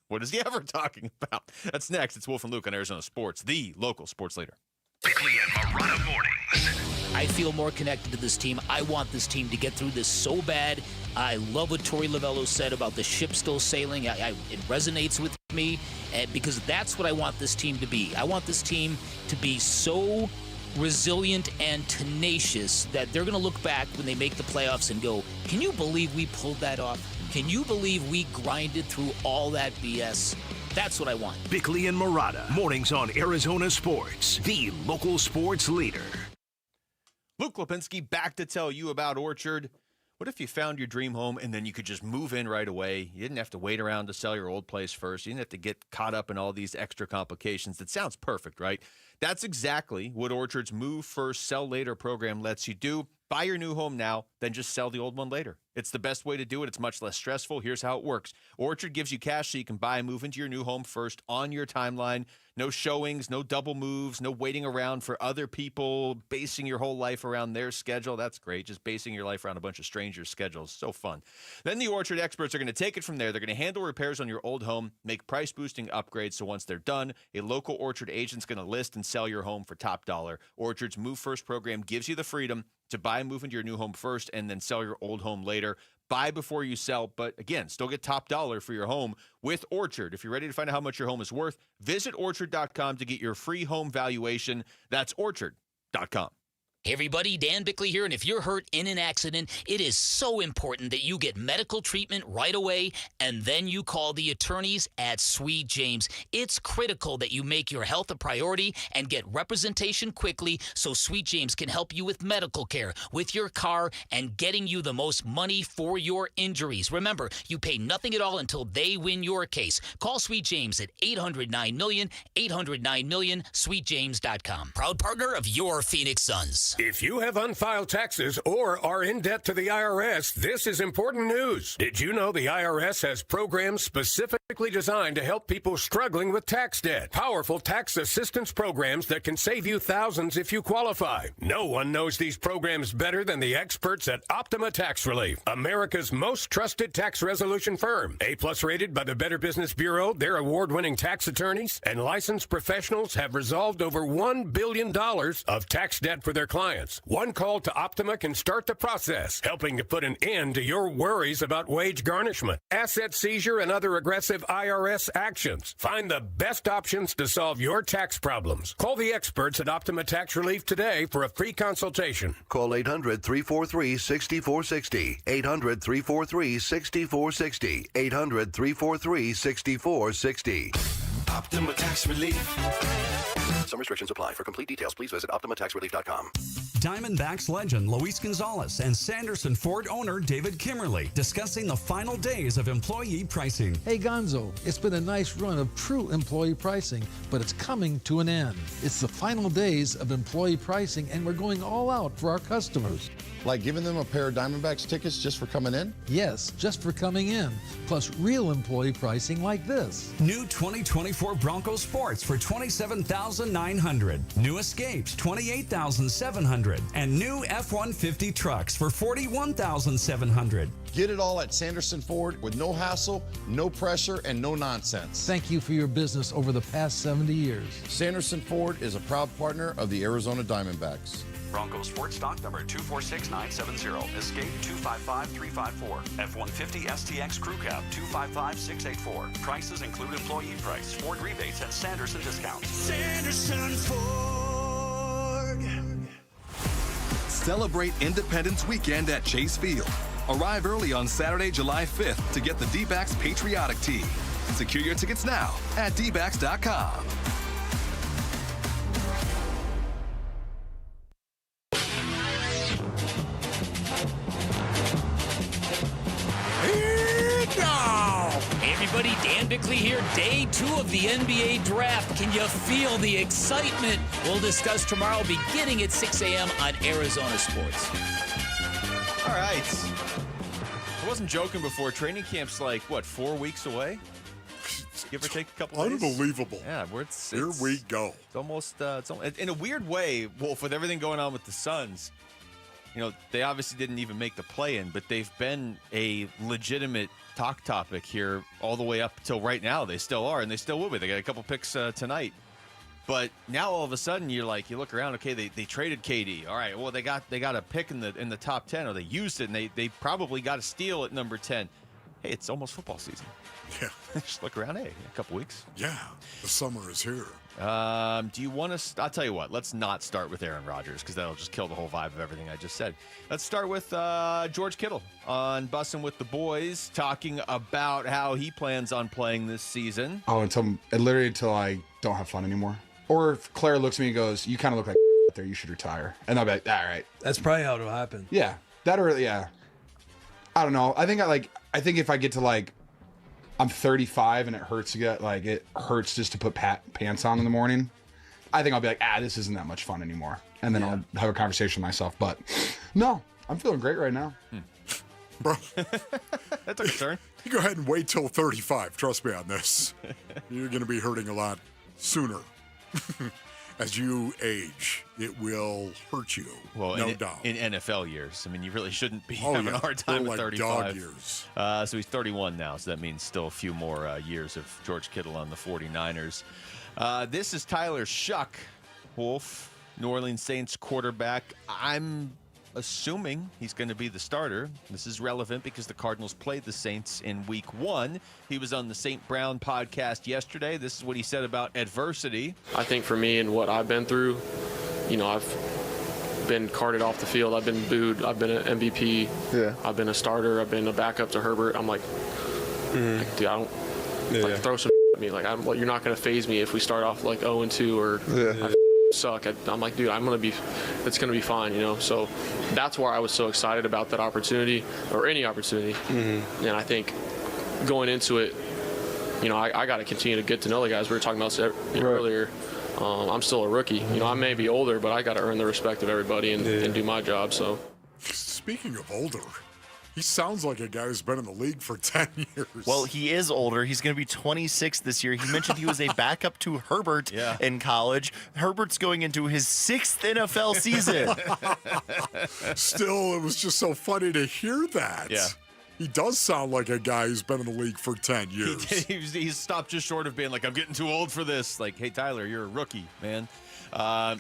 What is he ever talking about? That's next. It's Wolf and Luke on Arizona Sports, the local sports leader. Quickly and Marana mornings. I feel more connected to this team. I want this team to get through this so bad. I love what Torey Lovello said about the ship still sailing. It resonates with me because that's what I want this team to be. I want this team to be so resilient and tenacious that they're going to look back when they make the playoffs and go, can you believe we pulled that off? Can you believe we grinded through all that BS? That's what I want. Bickley and Murata, mornings on Arizona Sports, the local sports leader. Luke Lipinski back to tell you about Orchard. What if you found your dream home and then you could just move in right away? You didn't have to wait around to sell your old place first. You didn't have to get caught up in all these extra complications. It sounds perfect, right? That's exactly what Orchard's Move First, Sell Later program lets you do. Buy your new home now, then just sell the old one later. It's the best way to do it. It's much less stressful. Here's how it works. Orchard gives you cash so you can buy and move into your new home first on your timeline. No showings, no double moves, no waiting around for other people, basing your whole life around their schedule. That's great. Just basing your life around a bunch of strangers' schedules. So fun. Then the Orchard experts are going to take it from there. They're going to handle repairs on your old home, make price-boosting upgrades, so once they're done, a local Orchard agent's going to list and sell your home for top dollar. Orchard's Move First program gives you the freedom to buy and move into your new home first and then sell your old home later. Buy before you sell, but again, still get top dollar for your home with Orchard. If you're ready to find out how much your home is worth, visit Orchard.com to get your free home valuation. That's Orchard.com. Hey everybody, Dan Bickley here, and if you're hurt in an accident, it is so important that you get medical treatment right away, and then you call the attorneys at Sweet James. It's critical that you make your health a priority and get representation quickly so Sweet James can help you with medical care, with your car, and getting you the most money for your injuries. Remember, you pay nothing at all until they win your case. Call Sweet James at 800-9-MILLION, 800-9-MILLION, sweetjames.com. Proud partner of your Phoenix Suns. If you have unfiled taxes or are in debt to the IRS, this is important news. Did you know the IRS has programs specifically designed to help people struggling with tax debt? Powerful tax assistance programs that can save you thousands if you qualify. No one knows these programs better than the experts at Optima Tax Relief, America's most trusted tax resolution firm. A-plus rated by the Better Business Bureau, their award-winning tax attorneys and licensed professionals have resolved over $1 billion of tax debt for their clients. One call to Optima can start the process, helping to put an end to your worries about wage garnishment, asset seizure, and other aggressive IRS actions. Find the best options to solve your tax problems. Call the experts at Optima Tax Relief today for a free consultation. Call 800-343-6460. 800-343-6460. 800-343-6460. Optima Tax Relief. Some restrictions apply. For complete details, please visit OptimaTaxRelief.com. Diamondbacks legend Luis Gonzalez and Sanderson Ford owner David Kimmerly discussing the final days of employee pricing. Hey Gonzo, it's been a nice run of true employee pricing, but it's coming to an end. It's the final days of employee pricing, and we're going all out for our customers. Like giving them a pair of Diamondbacks tickets just for coming in? Yes, just for coming in. Plus real employee pricing like this. New 2024 Bronco Sports for $27,900. New Escapes, $28,700. And new F-150 trucks for $41,700. Get it all at Sanderson Ford with no hassle, no pressure, and no nonsense. Thank you for your business over the past 70 years. Sanderson Ford is a proud partner of the Arizona Diamondbacks. Bronco Sport stock number 246970. Escape 255354. F-150 STX Crew Cab 255684. Prices include employee price, Ford rebates, and Sanderson discounts. Sanderson Ford. Celebrate Independence Weekend at Chase Field. Arrive early on Saturday, July 5th to get the D-backs patriotic tee. Secure your tickets now at dbacks.com. Hey everybody, Dan Bickley here. Day 2 of the NBA Draft. Can you feel the excitement? We'll discuss tomorrow beginning at 6 a.m. on Arizona Sports. All right. I wasn't joking before. Training camp's like, what, 4 weeks away? Give or take a couple days. Unbelievable. Yeah, here we go. It's almost, in a weird way, Wolf, with everything going on with the Suns, you know, they obviously didn't even make the play-in, but they've been a legitimate talk topic here all the way up till right now. They still are, and they still will be. They got a couple picks tonight. But now all of a sudden you look around. Okay, they traded KD. All right, well they got a pick in the top 10, or they used it, and they probably got a steal at number 10. Hey, it's almost football season. Yeah. Just look around. Hey, a couple weeks. Yeah, the summer is here. Do you want to? I'll tell you what. Let's not start with Aaron Rodgers, because that'll just kill the whole vibe of everything I just said. Let's start with George Kittle on Bussin' with the Boys, talking about how he plans on playing this season. Oh, until I don't have fun anymore. Or if Claire looks at me and goes, "You kind of look like there. You should retire," and I'll be like, "All right." That's probably how it'll happen. Yeah, that or yeah. I don't know. I think if I get to I'm 35 and it hurts to get it hurts just to put pants on in the morning, I think I'll be like, this isn't that much fun anymore. And then I'll have a conversation with myself. But no, I'm feeling great right now. Bro. That took a turn. You go ahead and wait till 35. Trust me on this. You're going to be hurting a lot sooner. As you age, it will hurt you. Well, no doubt. In NFL years. I mean, you really shouldn't be having a hard time at 35. Dog years. So he's 31 now, so that means still a few more years of George Kittle on the 49ers. This is Tyler Shuck, Wolf, New Orleans Saints quarterback. I'm assuming he's going to be the starter. This is relevant because the Cardinals played the Saints in Week 1. He was on the St. Brown podcast yesterday. This is what he said about adversity. I think for me and what I've been through, I've been carted off the field. I've been booed. I've been an MVP. Yeah. I've been a starter. I've been a backup to Herbert. I'm like, dude, I don't throw some at me. You're not going to faze me if we start off 0-2 or I suck. I'm like, dude, it's going to be fine, So that's why I was so excited about that opportunity, or any opportunity. And I think going into it, I got to continue to get to know the guys. We were talking about earlier. I'm still a rookie. I may be older, but I got to earn the respect of everybody and do my job. So, speaking of older, he sounds like a guy who's been in the league for 10 years. Well, he is older. He's going to be 26 this year. He mentioned he was a backup to Herbert in college. Herbert's going into his 6th NFL season. Still, it was just so funny to hear that. Yeah. He does sound like a guy who's been in the league for 10 years. He's stopped just short of being I'm getting too old for this. Hey, Tyler, you're a rookie, man. I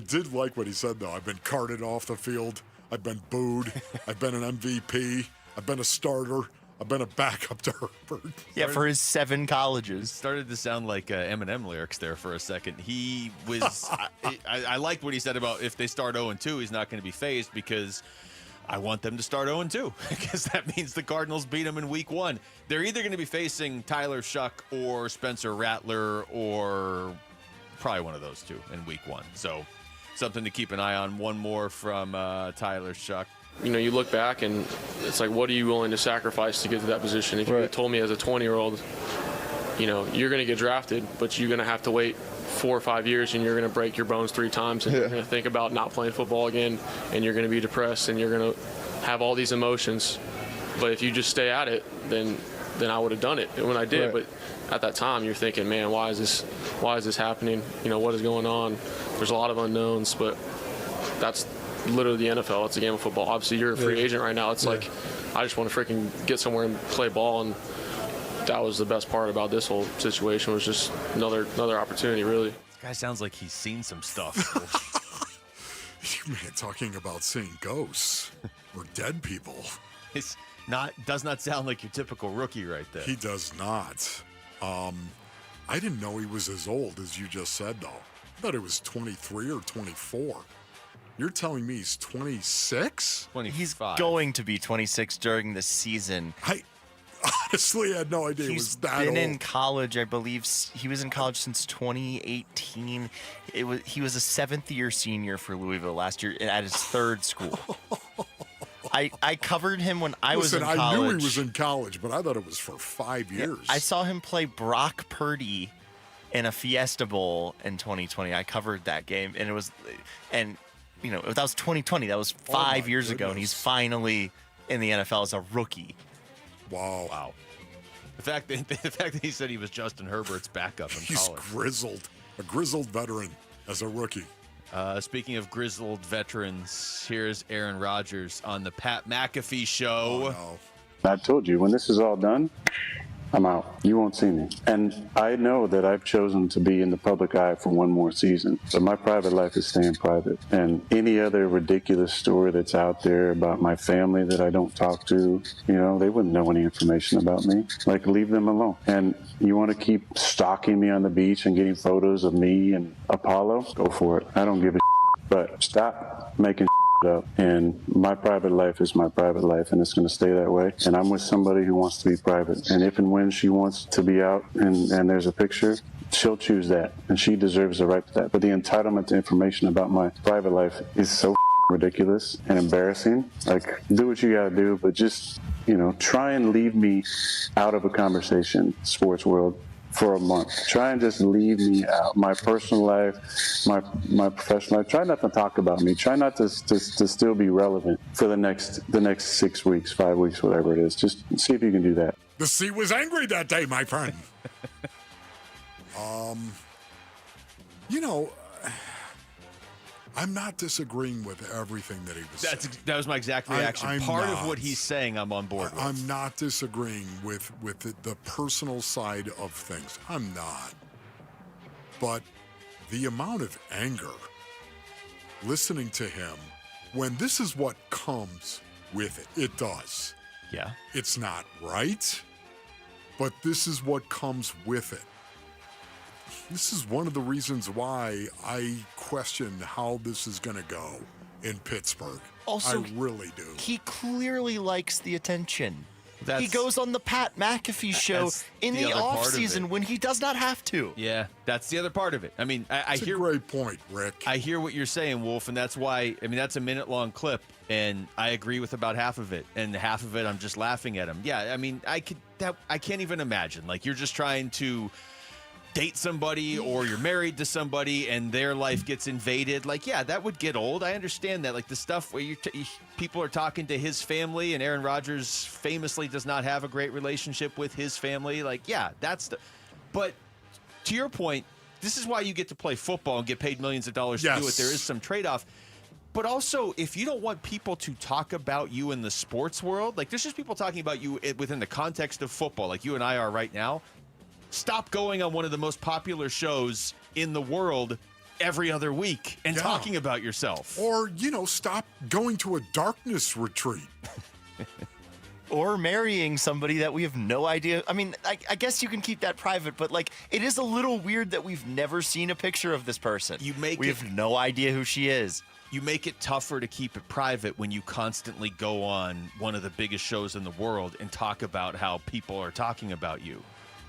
did like what he said, though. I've been carted off the field. I've been booed. I've been an MVP. I've been a starter. I've been a backup to Herbert. Yeah, for his 7 colleges. Started to sound like Eminem lyrics there for a second. He was. I liked what he said about if they start 0-2, he's not going to be fazed, because I want them to start 0-2, because that means the Cardinals beat them in Week 1. They're either going to be facing Tyler Shuck or Spencer Rattler, or probably one of those two in Week 1. So something to keep an eye on. One more from Tyler Shuck. You look back and it's what are you willing to sacrifice to get to that position? If you had told me as a 20-year-old, you're going to get drafted, but you're going to have to wait 4 or 5 years and you're going to break your bones 3 times and you're going to think about not playing football again, and you're going to be depressed and you're going to have all these emotions. But if you just stay at it, then I would have done it when I did. But at that time, you're thinking, man, why is this happening? What is going on? There's a lot of unknowns, but that's literally the NFL. It's a game of football. Obviously, you're a free agent right now. It's I just want to freaking get somewhere and play ball, and that was the best part about this whole situation, was just another opportunity, really. This guy sounds like he's seen some stuff. Man, talking about seeing ghosts or dead people. Does not sound like your typical rookie right there. He does not. I didn't know he was as old as you just said, though. I thought he was 23 or 24. You're telling me he's 26? 25. He's going to be 26 during the season. I honestly had no idea he was that old. He's been in college, I believe. He was in college since 2018. He was a 7th-year senior for Louisville last year at his 3rd school. I covered him when I was in college. I knew he was in college, but I thought it was for 5 years. I saw him play Brock Purdy in a Fiesta Bowl in 2020. I covered that game, and that was 2020. That was 5 years ago, and he's finally in the NFL as a rookie. Wow. The fact that he said he was Justin Herbert's backup in college. He's a grizzled veteran as a rookie. Speaking of grizzled veterans, here's Aaron Rodgers on the Pat McAfee Show. I told you, when this is all done, I'm out. You won't see me. And I know that I've chosen to be in the public eye for one more season. So my private life is staying private. And any other ridiculous story that's out there about my family that I don't talk to, you know, they wouldn't know any information about me. Like, leave them alone. And you want to keep stalking me on the beach and getting photos of me and Apollo? Go for it. I don't give a shit. But stop making up. And my private life is my private life, and it's going to stay that way. And I'm with somebody who wants to be private. And if and when she wants to be out and there's a picture, she'll choose that, and she deserves the right to that. But the entitlement to information about my private life is so ridiculous and embarrassing. Like, do what you got to do, but just, you know, try and leave me out of a conversation, sports world, for a month. Try and just leave me out. My personal life, my professional life. Try not to talk about me. Try not to still be relevant for the next 6 weeks, 5 weeks, whatever it is. Just see if you can do that. The sea was angry that day, my friend. You know, I'm not disagreeing with everything that he was saying. That was my exact reaction. I'm Part not. of what he's saying, I'm on board with. I'm not disagreeing with the personal side of things. I'm not. But the amount of anger listening to him, when this is what comes with it, it does. Yeah. It's not right, but this is what comes with it. This is one of the reasons why I question how this is going to go in Pittsburgh. Also, I really do. He clearly likes the attention. He That's- goes on the Pat McAfee show That's in the the other part of offseason it. when he does not have to. Yeah, that's the other part of it. I mean, I It's hear a great point, Rick. I hear what you're saying, Wolf, and that's why. I mean, that's a minute-long clip, and I agree with about half of it, and half of it I'm just laughing at him. Yeah, I mean, I can't even imagine. Like, you're just trying to date somebody, or you're married to somebody, and their life gets invaded. Like, yeah, that would get old. I understand that. Like, the stuff where people are talking to his family, and Aaron Rodgers famously does not have a great relationship with his family. Like, yeah, that's the. But to your point, this is why you get to play football and get paid millions of dollars to do it. There is some trade-off. But also, if you don't want people to talk about you in the sports world, like, there's just people talking about you within the context of football, like you and I are right now. Stop going on one of the most popular shows in the world every other week and talking about yourself. Or, you know, stop going to a darkness retreat. Or marrying somebody that we have no idea. I mean, I guess you can keep that private, but, like, it is a little weird that we've never seen a picture of this person. We have no idea who she is. You make it tougher to keep it private when you constantly go on one of the biggest shows in the world and talk about how people are talking about you.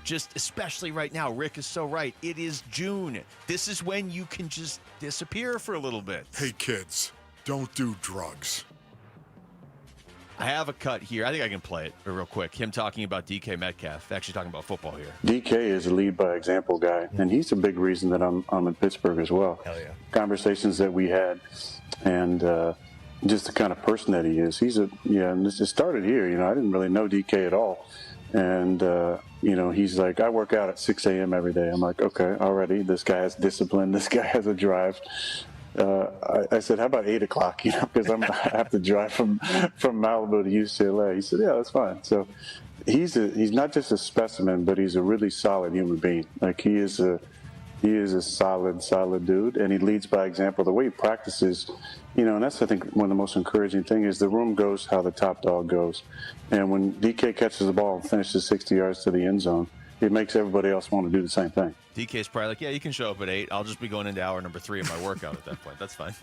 Just especially right now, Rick is so right. It is June. This is when you can just disappear for a little bit. Hey, kids, don't do drugs. I have a cut here. I think I can play it real quick. Him talking about DK Metcalf, actually talking about football here. DK is a lead by example guy, and he's a big reason that I'm in Pittsburgh as well. Hell yeah. Conversations that we had, and just the kind of person that he is. And this started here. You know, I didn't really know DK at all, and you know, he's like, I work out at 6 a.m. every day. I'm like, okay, already. This guy has discipline. This guy has a drive. I said, how about 8 o'clock? You know, because I have to drive from Malibu to UCLA. He said, yeah, that's fine. So he's not just a specimen, but he's a really solid human being. Like, he is a solid dude, and he leads by example. The way he practices, you know, and that's, I think, one of the most encouraging things is the room goes how the top dog goes. And when DK catches the ball and finishes 60 yards to the end zone, it makes everybody else want to do the same thing. DK's probably like, yeah, you can show up at 8. I'll just be going into hour number 3 of my workout at that point. That's fine.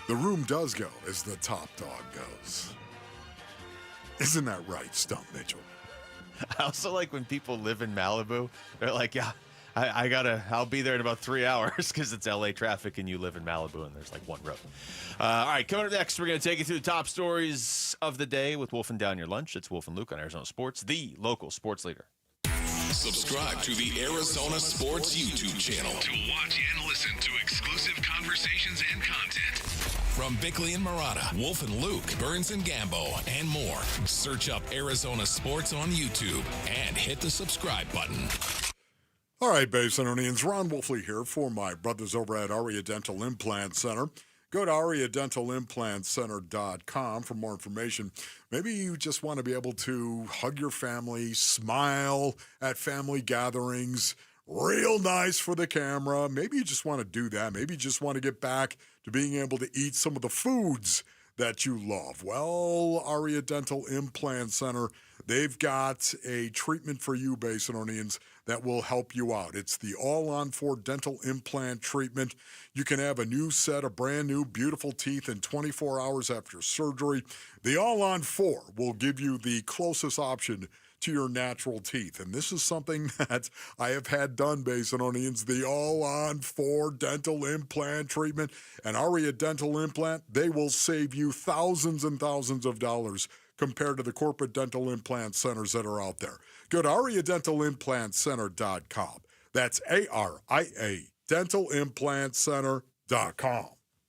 The room does go as the top dog goes. Isn't that right, Stump Mitchell? I also like when people live in Malibu, they're like, yeah, I'll be there in about 3 hours because it's LA traffic and you live in Malibu and there's like one road. All right, coming up next, we're going to take you through the top stories of the day with Wolf and Down Your Lunch. It's Wolf and Luke on Arizona Sports, the local sports leader. Subscribe to the Arizona Sports YouTube channel to watch and listen to exclusive conversations and content. From Bickley and Murata, Wolf and Luke, Burns and Gambo, and more. Search up Arizona Sports on YouTube and hit the subscribe button. All right, Basinonians, Ron Wolfley here for my brothers over at Aria Dental Implant Center. Go to AriaDentalImplantCenter.com for more information. Maybe you just want to be able to hug your family, smile at family gatherings, real nice for the camera. Maybe you just want to do that. Maybe you just want to get back to being able to eat some of the foods that you love. Well, Aria Dental Implant Center, they've got a treatment for you, Basinonians, that will help you out. It's the All-on-4 Dental Implant Treatment. You can have a new set of brand new, beautiful teeth in 24 hours after surgery. The All-on-4 will give you the closest option to your natural teeth. And this is something that I have had done, Basinonians, the All-on-4 Dental Implant Treatment. And Aria Dental Implant, they will save you thousands and thousands of dollars compared to the corporate dental implant centers that are out there. Go to AriaDentalImplantCenter.com. That's ARIA DentalImplantCenter.com.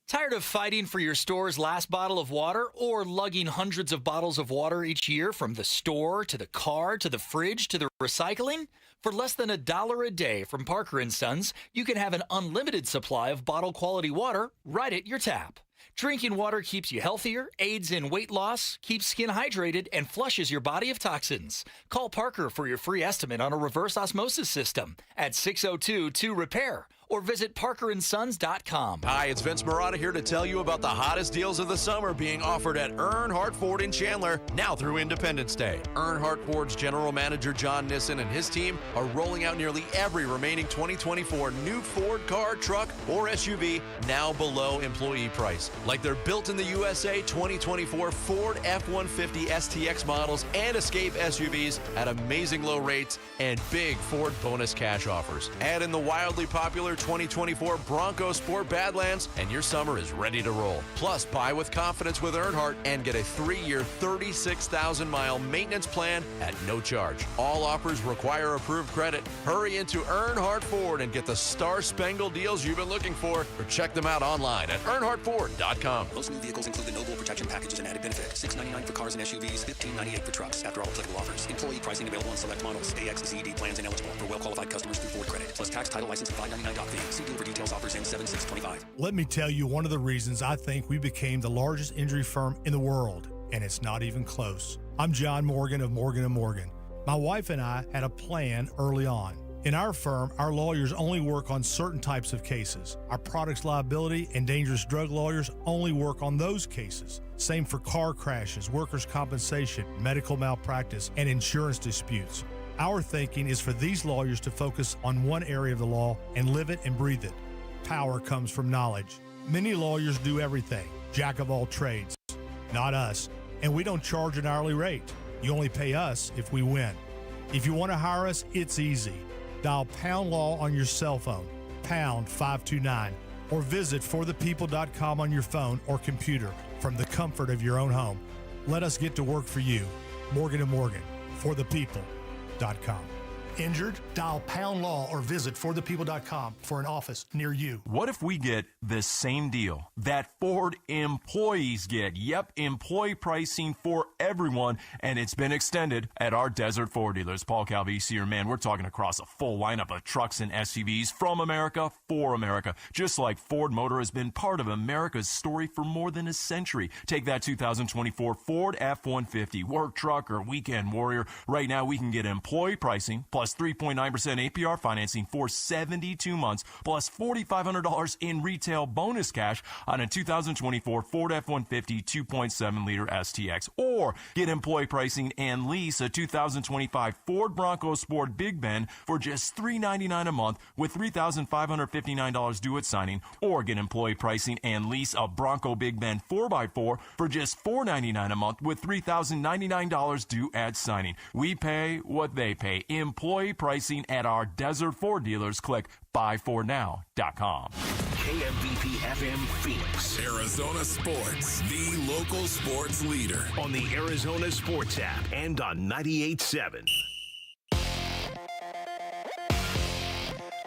Tired of fighting for your store's last bottle of water or lugging hundreds of bottles of water each year from the store to the car to the fridge to the recycling? For less than $1 a day from Parker & Sons, you can have an unlimited supply of bottle-quality water right at your tap. Drinking water keeps you healthier, aids in weight loss, keeps skin hydrated, and flushes your body of toxins. Call Parker for your free estimate on a reverse osmosis system at 602-2-REPAIR or visit parkerandsons.com. Hi, it's Vince Marotta here to tell you about the hottest deals of the summer being offered at Earnhardt Ford in Chandler, now through Independence Day. Earnhardt Ford's General Manager John Nissen and his team are rolling out nearly every remaining 2024 new Ford car, truck, or SUV now below employee price. Like their Built in the USA 2024 Ford F-150 STX models and Escape SUVs at amazing low rates and big Ford bonus cash offers. Add in the wildly popular 2024 Bronco Sport Badlands, and your summer is ready to roll. Plus, buy with confidence with Earnhardt and get a 3-year, 36,000-mile maintenance plan at no charge. All offers require approved credit. Hurry into Earnhardt Ford and get the star-spangled deals you've been looking for, or check them out online at earnhardtford.com. Most new vehicles include the Noble Protection Packages and added benefit. $699 for cars and SUVs, $1598 for trucks. After all applicable offers. Employee pricing available on select models. AX/ZD plans and eligible for well-qualified customers through Ford Credit. Plus tax, title, license, and $599 fee. See dealer for details. Offers in 7625. Let me tell you one of the reasons I think we became the largest injury firm in the world, and it's not even close. I'm John Morgan of Morgan & Morgan. My wife and I had a plan early on. In our firm, our lawyers only work on certain types of cases. Our products liability and dangerous drug lawyers only work on those cases. Same for car crashes, workers' compensation, medical malpractice, and insurance disputes. Our thinking is for these lawyers to focus on one area of the law and live it and breathe it. Power comes from knowledge. Many lawyers do everything, jack of all trades. Not us, and we don't charge an hourly rate. You only pay us if we win. If you want to hire us, it's easy. Dial Pound Law on your cell phone, pound 529, or visit forthepeople.com on your phone or computer from the comfort of your own home. Let us get to work for you. Morgan & Morgan, forthepeople.com. Injured? Dial Pound Law or visit forthepeople.com for an office near you. What if we get the same deal that Ford employees get? Yep, employee pricing for everyone, and it's been extended at our Desert Ford dealers. Paul Calvisi here, man, we're talking across a full lineup of trucks and SUVs from America for America. Just like Ford Motor has been part of America's story for more than a century. Take that 2024 Ford F-150, work truck or weekend warrior. Right now, we can get employee pricing plus 3.9% APR financing for 72 months, plus $4,500 in retail bonus cash on a 2024 Ford F-150 2.7-liter STX. Or get employee pricing and lease a 2025 Ford Bronco Sport Big Bend for just $399 a month with $3,559 due at signing. Or get employee pricing and lease a Bronco Big Bend 4x4 for just $499 a month with $3,099 due at signing. We pay what they pay. Employee pricing at our Desert Ford dealers. Click buyfordnow.com. KMVP FM Phoenix. Arizona Sports, the local sports leader. On the Arizona Sports app and on 98.7.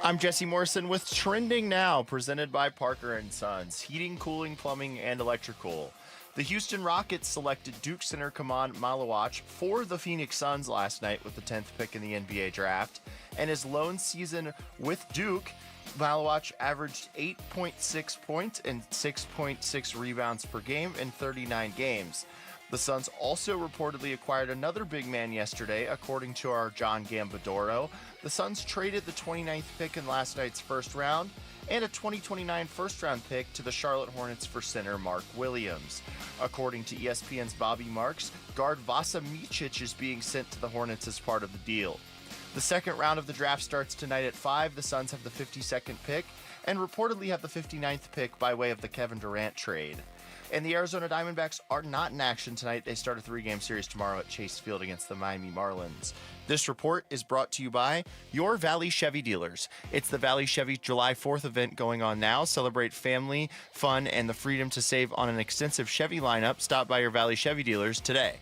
I'm Jesse Morrison with Trending Now, presented by Parker & Sons, heating, cooling, plumbing, and electrical. The Houston Rockets selected Duke center Kaman Malawatch for the Phoenix Suns last night with the 10th pick in the NBA draft. And his lone season with Duke, Malawatch averaged 8.6 points and 6.6 rebounds per game in 39 games. The Suns also reportedly acquired another big man yesterday, according to our John Gambadoro. The Suns traded the 29th pick in last night's first round and a 2029 first-round pick to the Charlotte Hornets for center Mark Williams. According to ESPN's Bobby Marks, guard Vasa Micic is being sent to the Hornets as part of the deal. The second round of the draft starts tonight at 5. The Suns have the 52nd pick and reportedly have the 59th pick by way of the Kevin Durant trade. And the Arizona Diamondbacks are not in action tonight. They start a 3-game series tomorrow at Chase Field against the Miami Marlins. This report is brought to you by your Valley Chevy dealers. It's the Valley Chevy July 4th event going on now. Celebrate family, fun, and the freedom to save on an extensive Chevy lineup. Stop by your Valley Chevy dealers today.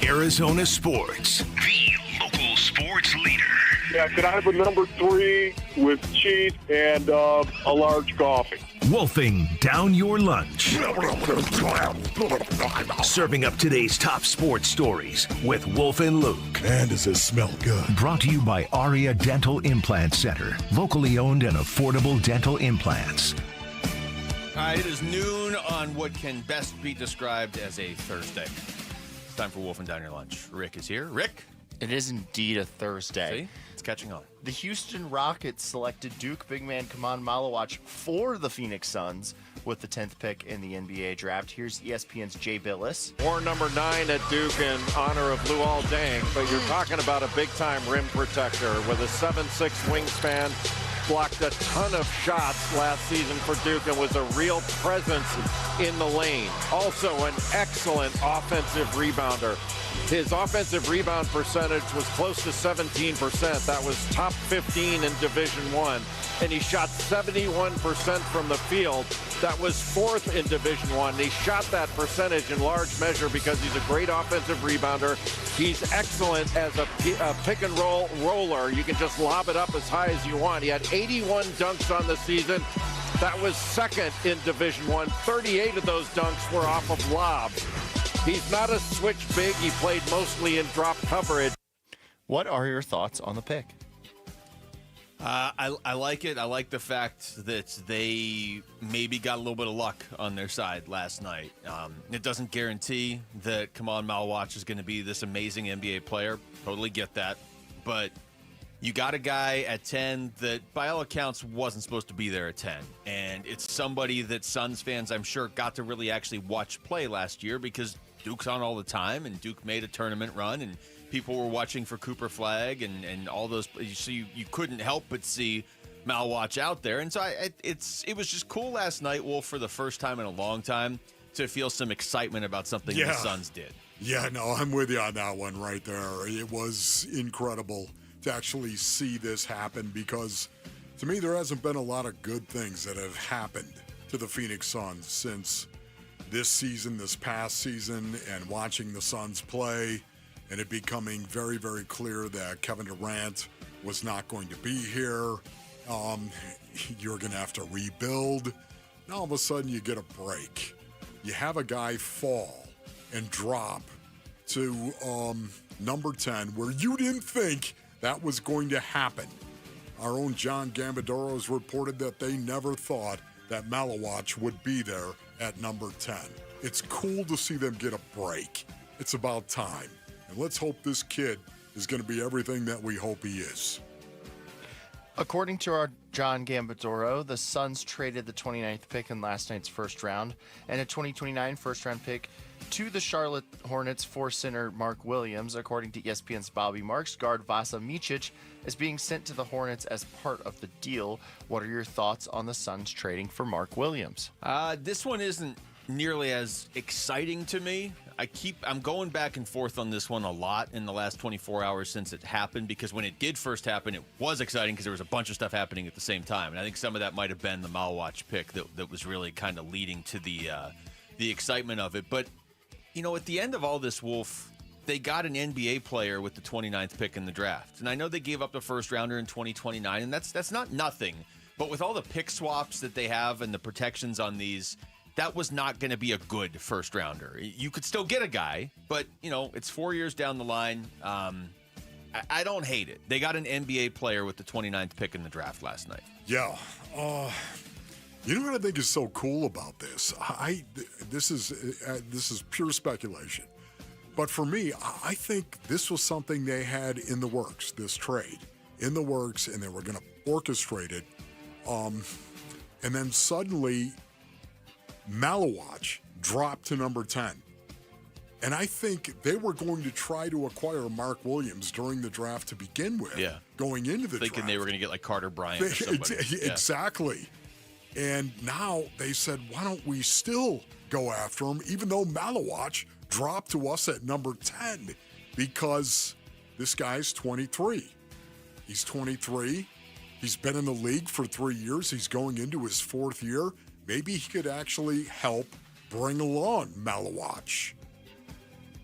Arizona Sports, the local sports leader. Yeah, could I have a number 3 with cheese and a large coffee? Wolfing down your lunch. Serving up today's top sports stories with Wolf and Luke. Man, does it smell good. Brought to you by Aria Dental Implant Center. Locally owned and affordable dental implants. All right, it is noon on what can best be described as a Thursday. It's time for Wolfing Down Your Lunch. Rick is here. Rick? It is indeed a Thursday. See? It's catching on. The Houston Rockets selected Duke big man Kaman Malawatch for the Phoenix Suns with the 10th pick in the NBA draft. Here's ESPN's Jay Billis. Or number 9 at Duke in honor of Luol Deng, but you're talking about a big-time rim protector with a 7'6" wingspan. Blocked a ton of shots last season for Duke and was a real presence in the lane. Also an excellent offensive rebounder. His offensive rebound percentage was close to 17%. That was top 15 in Division I. And he shot 71% from the field. That was 4th in Division I. He shot that percentage in large measure because he's a great offensive rebounder. He's excellent as a pick and roll roller. You can just lob it up as high as you want. He had 81 dunks on the season. That was 2nd in Division I. 38 of those dunks were off of lobs. He's not a switch big. He played mostly in drop coverage. What are your thoughts on the pick? I like it. I like the fact that they maybe got a little bit of luck on their side last night. It doesn't guarantee that Kaman Malawatch is going to be this amazing NBA player. Totally get that. But you got a guy at 10 that, by all accounts, wasn't supposed to be there at 10. And it's somebody that Suns fans, I'm sure, got to really actually watch play last year because Duke's on all the time, and Duke made a tournament run, and people were watching for Cooper Flag and all those. So you couldn't help but see Malawatch out there. And so it was just cool last night, Wolf, for the first time in a long time, to feel some excitement about something the Suns did. Yeah, no, I'm with you on that one right there. It was incredible to actually see this happen because, to me, there hasn't been a lot of good things that have happened to the Phoenix Suns since this season, this past season, and watching the Suns play, and it becoming very, very clear that Kevin Durant was not going to be here. You're going to have to rebuild. And all of a sudden, you get a break. You have a guy fall and drop to number 10, where you didn't think that was going to happen. Our own John Gambadoro has reported that they never thought that Malawatch would be there at number 10. It's cool to see them get a break. It's about time. And let's hope this kid is going to be everything that we hope he is. According to our John Gambadoro, the Suns traded the 29th pick in last night's first round and a 2029 first-round pick to the Charlotte Hornets for center Mark Williams. According to ESPN's Bobby Marks, guard Vasa Micic is being sent to the Hornets as part of the deal. What are your thoughts on the Suns trading for Mark Williams? This one isn't nearly as exciting to me. I'm going back and forth on this one a lot in the last 24 hours since it happened, because when it did first happen, it was exciting because there was a bunch of stuff happening at the same time. And I think some of that might have been the Malawatch pick that was really kind of leading to the the excitement of it. But, at the end of all this, Wolf, they got an NBA player with the 29th pick in the draft. And I know they gave up the first rounder in 2029, and that's not nothing. But with all the pick swaps that they have and the protections on these, that was not going to be a good first rounder. You could still get a guy, but, it's 4 years down the line. I don't hate it. They got an NBA player with the 29th pick in the draft last night. Yeah. You know what I think is so cool about this? This is pure speculation. But for me, I think this was something they had in the works, this trade. In the works, and they were going to orchestrate it. And then suddenly, Malawatch dropped to number 10. And I think they were going to try to acquire Mark Williams during the draft to begin with. Yeah. Going into the Thinking draft. they were going to get like Carter Bryant or somebody. Exactly. And now they said, why don't we still go after him, even though Malawatch dropped to us at number 10? Because this guy's 23. He's 23. He's been in the league for 3 years. He's going into his 4th year. Maybe he could actually help bring along Malawatch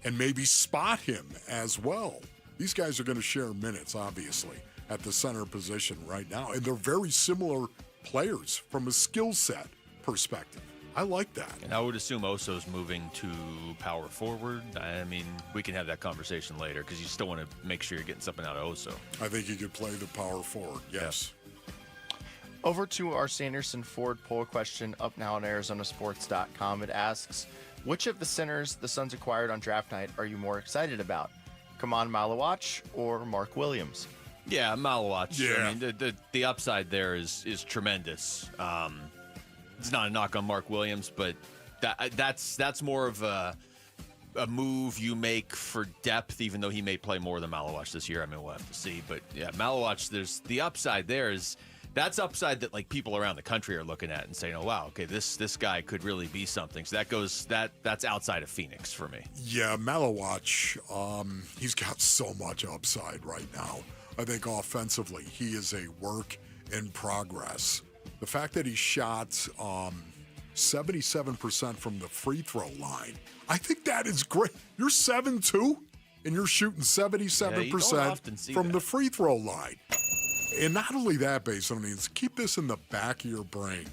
and maybe spot him as well. These guys are going to share minutes, obviously, at the center position right now. And they're very similar players from a skill set perspective. I like that. And I would assume Oso's moving to power forward. I mean, we can have that conversation later because you still want to make sure you're getting something out of Oso. I think he could play the power forward, yes. Over to our Sanderson Ford poll question up now on ArizonaSports.com. It asks, which of the centers the Suns acquired on draft night are you more excited about? Kaman Malawatch or Mark Williams? Yeah, Malawatch. Yeah. I mean, the upside there is tremendous. It's not a knock on Mark Williams, but that's more of a move you make for depth, even though he may play more than Malawatch this year. I mean, we'll have to see. But yeah, Malawatch, there's the upside there that's upside that like people around the country are looking at and saying, oh wow, okay, this guy could really be something. So that's outside of Phoenix for me. Yeah, Malawatch, he's got so much upside right now. I think offensively, he is a work in progress. The fact that he shot 77% from the free throw line, I think that is great. You're 7'2", and you're shooting 77% from the free throw line. And not only that, Basinonians, keep this in the back of your brain.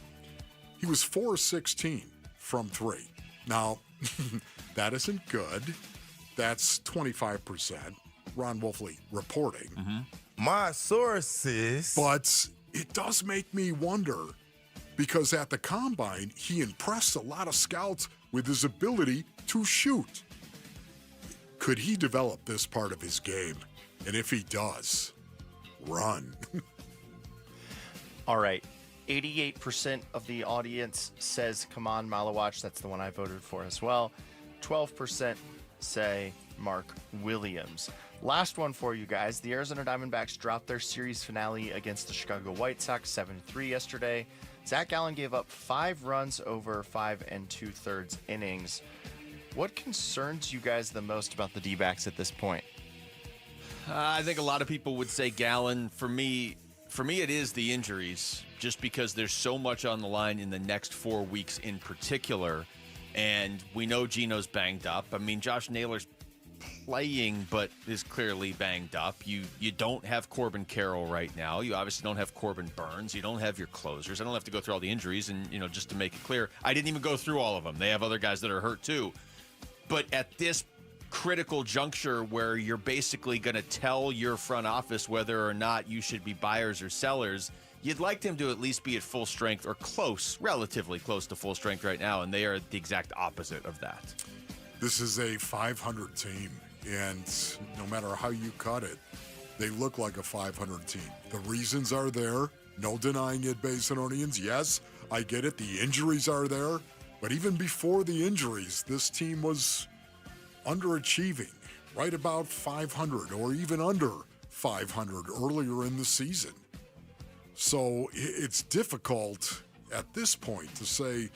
He was 4-16 from 3. Now, that isn't good. That's 25%. Ron Wolfley reporting. My sources. But it does make me wonder, because at the Combine, he impressed a lot of scouts with his ability to shoot. Could he develop this part of his game? And if he does, run. All right. 88% of the audience says Kaman Malawatch. That's the one I voted for as well. 12% say Mark Williams. Last one for you guys. The Arizona Diamondbacks dropped their series finale against the Chicago White Sox 7-3 yesterday. Zack Gallen gave up 5 runs over 5 2/3 innings. What concerns you guys the most about the D-backs at this point? I think a lot of people would say Gallen. For me, it is the injuries, just because there's so much on the line in the next 4 weeks in particular. And we know Gino's banged up. I mean, Josh Naylor's playing, but is clearly banged up. You don't have Corbin Carroll right now. You obviously don't have Corbin Burns. You don't have your closers. I don't have to go through all the injuries. And, just to make it clear, I didn't even go through all of them. They have other guys that are hurt too. But at this critical juncture where you're basically going to tell your front office whether or not you should be buyers or sellers, you'd like them to at least be at full strength or relatively close to full strength right now, and they are the exact opposite of that. This is a 500 team, and no matter how you cut it, they look like a 500 team. The reasons are there. No denying it, Basinonians. Yes, I get it. The injuries are there. But even before the injuries, this team was underachieving, right about 500 or even under 500 earlier in the season. So it's difficult at this point to say,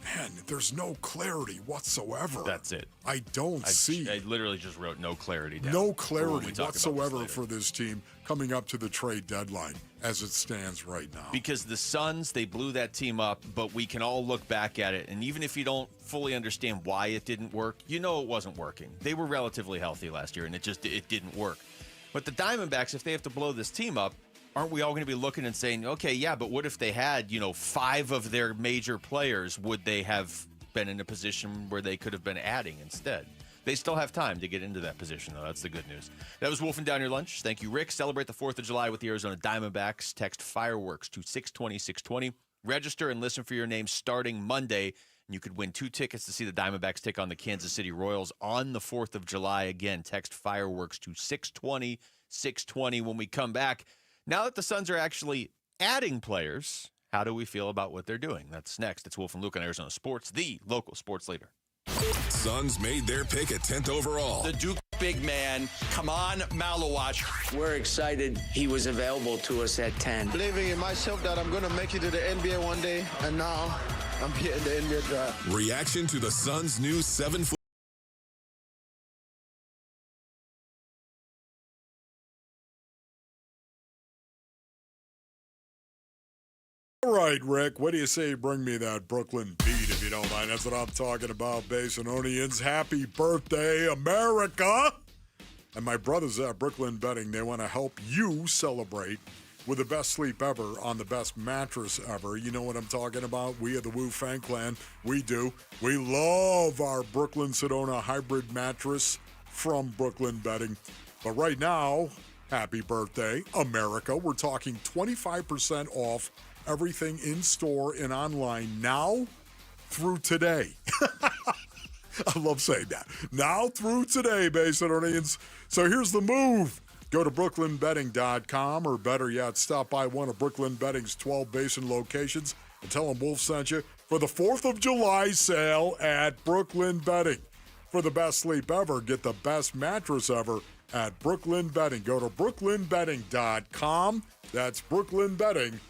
Man, there's no clarity whatsoever. That's it. I don't see. I literally just wrote no clarity down. No clarity for whatsoever for this team coming up to the trade deadline as it stands right now. Because the Suns, they blew that team up, but we can all look back at it, and even if you don't fully understand why it didn't work, you know it wasn't working. They were relatively healthy last year, and it didn't work. But the Diamondbacks, if they have to blow this team up, aren't we all going to be looking and saying, okay, yeah, but what if they had, 5 of their major players? Would they have been in a position where they could have been adding instead? They still have time to get into that position, though. That's the good news. That was Wolfing Down Your Lunch. Thank you, Rick. Celebrate the 4th of July with the Arizona Diamondbacks. Text Fireworks to 620-620. Register and listen for your name starting Monday, and you could win 2 tickets to see the Diamondbacks take on the Kansas City Royals on the 4th of July. Again, text Fireworks to 620-620 when we come back. Now that the Suns are actually adding players, how do we feel about what they're doing? That's next. It's Wolf and Luke on Arizona Sports, the local sports leader. Suns made their pick at 10th overall. The Duke big man, Kaman Malawatch. We're excited he was available to us at 10. Believing in myself that I'm going to make it to the NBA one day, and now I'm here in the NBA draft. Reaction to the Suns' new 7-foot. All right, Rick, what do you say? Bring me that Brooklyn beat, if you don't mind. That's what I'm talking about, Basinonians. Happy birthday, America! And my brothers at Brooklyn Betting, they want to help you celebrate with the best sleep ever on the best mattress ever. You know what I'm talking about? We are the Wu Fan Clan. We do. We love our Brooklyn Sedona hybrid mattress from Brooklyn Betting. But right now, happy birthday, America. We're talking 25% off everything in store and online now through today. I love saying that. Now through today, Basinonians. So here's the move. Go to brooklynbetting.com, or better yet, stop by one of Brooklyn Betting's 12 Basin locations and tell them Wolf sent you for the 4th of July sale at Brooklyn Betting. For the best sleep ever, get the best mattress ever at Brooklyn Betting. Go to brooklynbetting.com. That's brooklynbetting.com.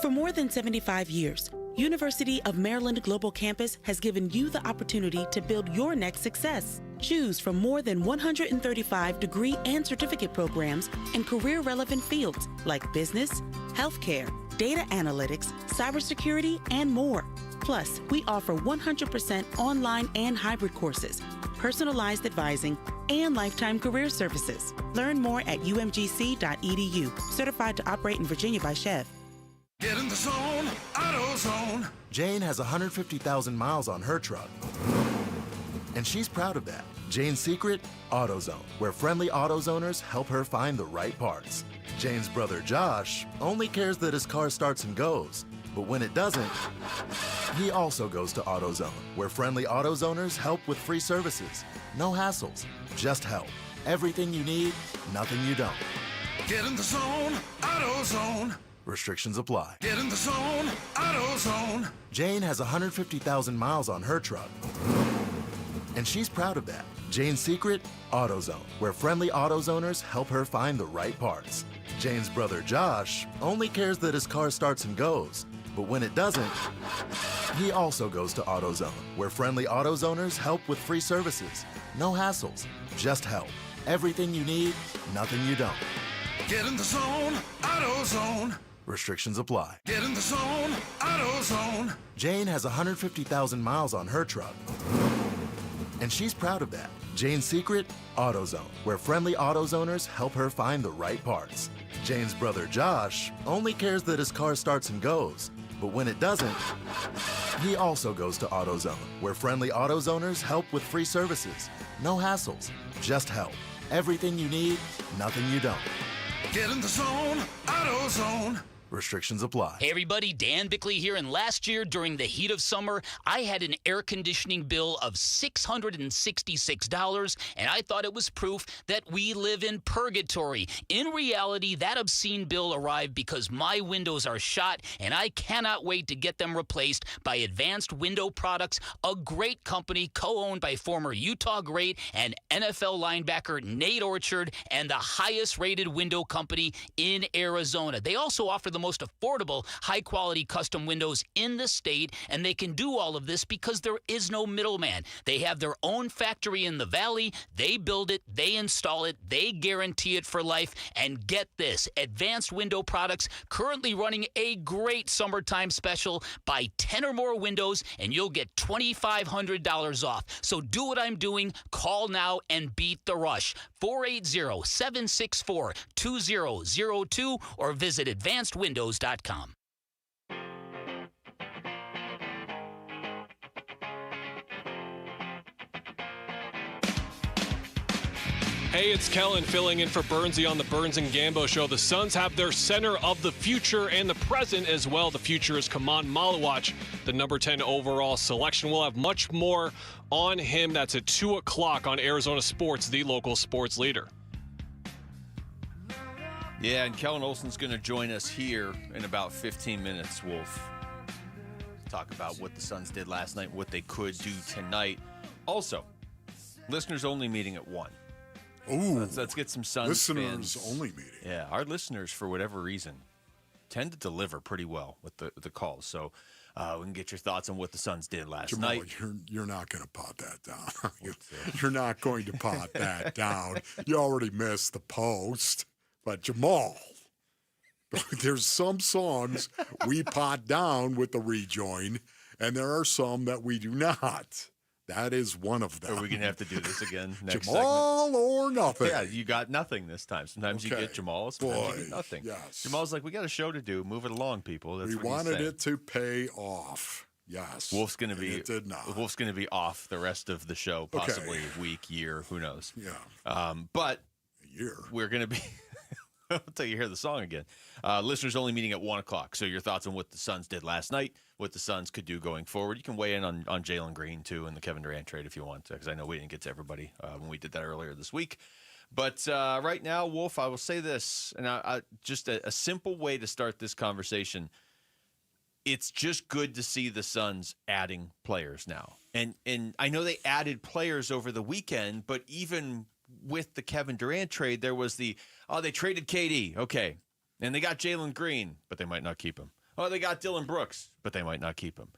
For more than 75 years, University of Maryland Global Campus has given you the opportunity to build your next success. Choose from more than 135 degree and certificate programs in career-relevant fields like business, healthcare, data analytics, cybersecurity, and more. Plus, we offer 100% online and hybrid courses, personalized advising, and lifetime career services. Learn more at umgc.edu. Certified to operate in Virginia by Chev. Get in the zone, AutoZone. Jane has 150,000 miles on her truck, and she's proud of that. Jane's secret? AutoZone, where friendly AutoZoners help her find the right parts. Jane's brother Josh only cares that his car starts and goes, but when it doesn't, he also goes to AutoZone, where friendly AutoZoners help with free services. No hassles, just help. Everything you need, nothing you don't. Get in the zone, AutoZone. Restrictions apply. Get in the zone, AutoZone. Jane has 150,000 miles on her truck, and she's proud of that. Jane's secret? AutoZone, where friendly AutoZoners help her find the right parts. Jane's brother Josh only cares that his car starts and goes, but when it doesn't, he also goes to AutoZone, where friendly AutoZoners help with free services. No hassles, just help. Everything you need, nothing you don't. Get in the zone, AutoZone. Restrictions apply. Get in the zone, AutoZone. Jane has 150,000 miles on her truck, and she's proud of that. Jane's secret? AutoZone, where friendly AutoZoners help her find the right parts. Jane's brother Josh only cares that his car starts and goes, but when it doesn't, he also goes to AutoZone, where friendly AutoZoners help with free services. No hassles, just help. Everything you need, nothing you don't. Get in the zone, AutoZone. Restrictions apply. Hey everybody, Dan Bickley here, and last year during the heat of summer, I had an air conditioning bill of $666, and I thought it was proof that we live in purgatory. In reality, that obscene bill arrived because my windows are shot, and I cannot wait to get them replaced by Advanced Window Products, a great company co-owned by former Utah great and NFL linebacker Nate Orchard, and the highest rated window company in Arizona. They also offer the the most affordable, high-quality custom windows in the state, and they can do all of this because there is no middleman. They have their own factory in the valley. They build it, they install it, they guarantee it for life. And get this, Advanced Window Products currently running a great summertime special. Buy 10 or more windows, and you'll get $2,500 off. So do what I'm doing. Call now and beat the rush. 480-764-2002 or visit advancedwindows.com. Hey, it's Kellen filling in for Burnsy on the Burns and Gambo Show. The Suns have their center of the future and the present as well. The future is Kaman Malawatch, the number 10 overall selection. We'll have much more on him. That's at 2 o'clock on Arizona Sports, the local sports leader. Yeah, and Kellen Olson's going to join us here in about 15 minutes, Wolf. Talk about what the Suns did last night, what they could do tonight. Also, listeners-only meeting at 1. Ooh, let's get some Suns listeners fans. Only meeting. Yeah, our listeners, for whatever reason, tend to deliver pretty well with the calls. So we can get your thoughts on what the Suns did last night. You're not going to pot that down. You're not going to pot that down. You already missed the post. But Jamal, there's some songs we pot down with the rejoin, and there are some that we do not. That is one of them. Are we going to have to do this again next Jamal segment? or nothing. Yeah, you got nothing this time. Sometimes you get Jamal, sometimes you get nothing. Yes. Jamal's like, we got a show to do. Move it along, people. That's we what he's wanted saying. it to pay off. Yes. Wolf's going to be it did not. Wolf's going to be off the rest of the show, possibly a week, year, who knows. Yeah. But a year. We're going to be until you hear the song again. Listeners only meeting at 1 o'clock. So your thoughts on what the Suns did last night, what the Suns could do going forward. You can weigh in on Jalen Green, too, and the Kevin Durant trade if you want to, because I know we didn't get to everybody when we did that earlier this week. But right now, Wolf, I will say this, and I just a simple way to start this conversation. It's just good to see the Suns adding players now. And I know they added players over the weekend, but even with the Kevin Durant trade, there was they traded KD. Okay. And they got Jalen Green, but they might not keep him. Oh, they got Dylan Brooks, but they might not keep him.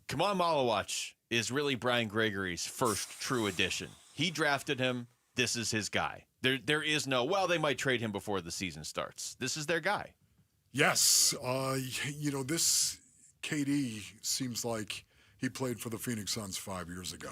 Kaman Malawatch is really Brian Gregory's first true addition. He drafted him. This is his guy. There is no, they might trade him before the season starts. This is their guy. Yes. This KD seems like he played for the Phoenix Suns 5 years ago.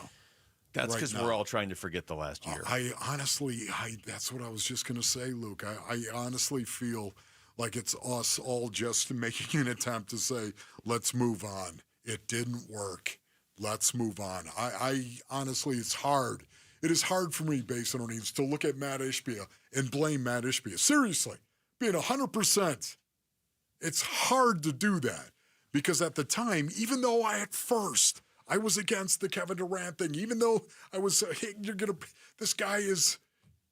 That's because we're all trying to forget the last year. I honestly, that's what I was just going to say, Luke. I honestly feel like it's us all just making an attempt to say, let's move on. It didn't work. Let's move on. I honestly, it's hard. It is hard for me, based on our needs, to look at Matt Ishbia and blame Matt Ishbia. Seriously, being 100%. It's hard to do that because at the time, even though I was against the Kevin Durant thing, even though I was, this guy is,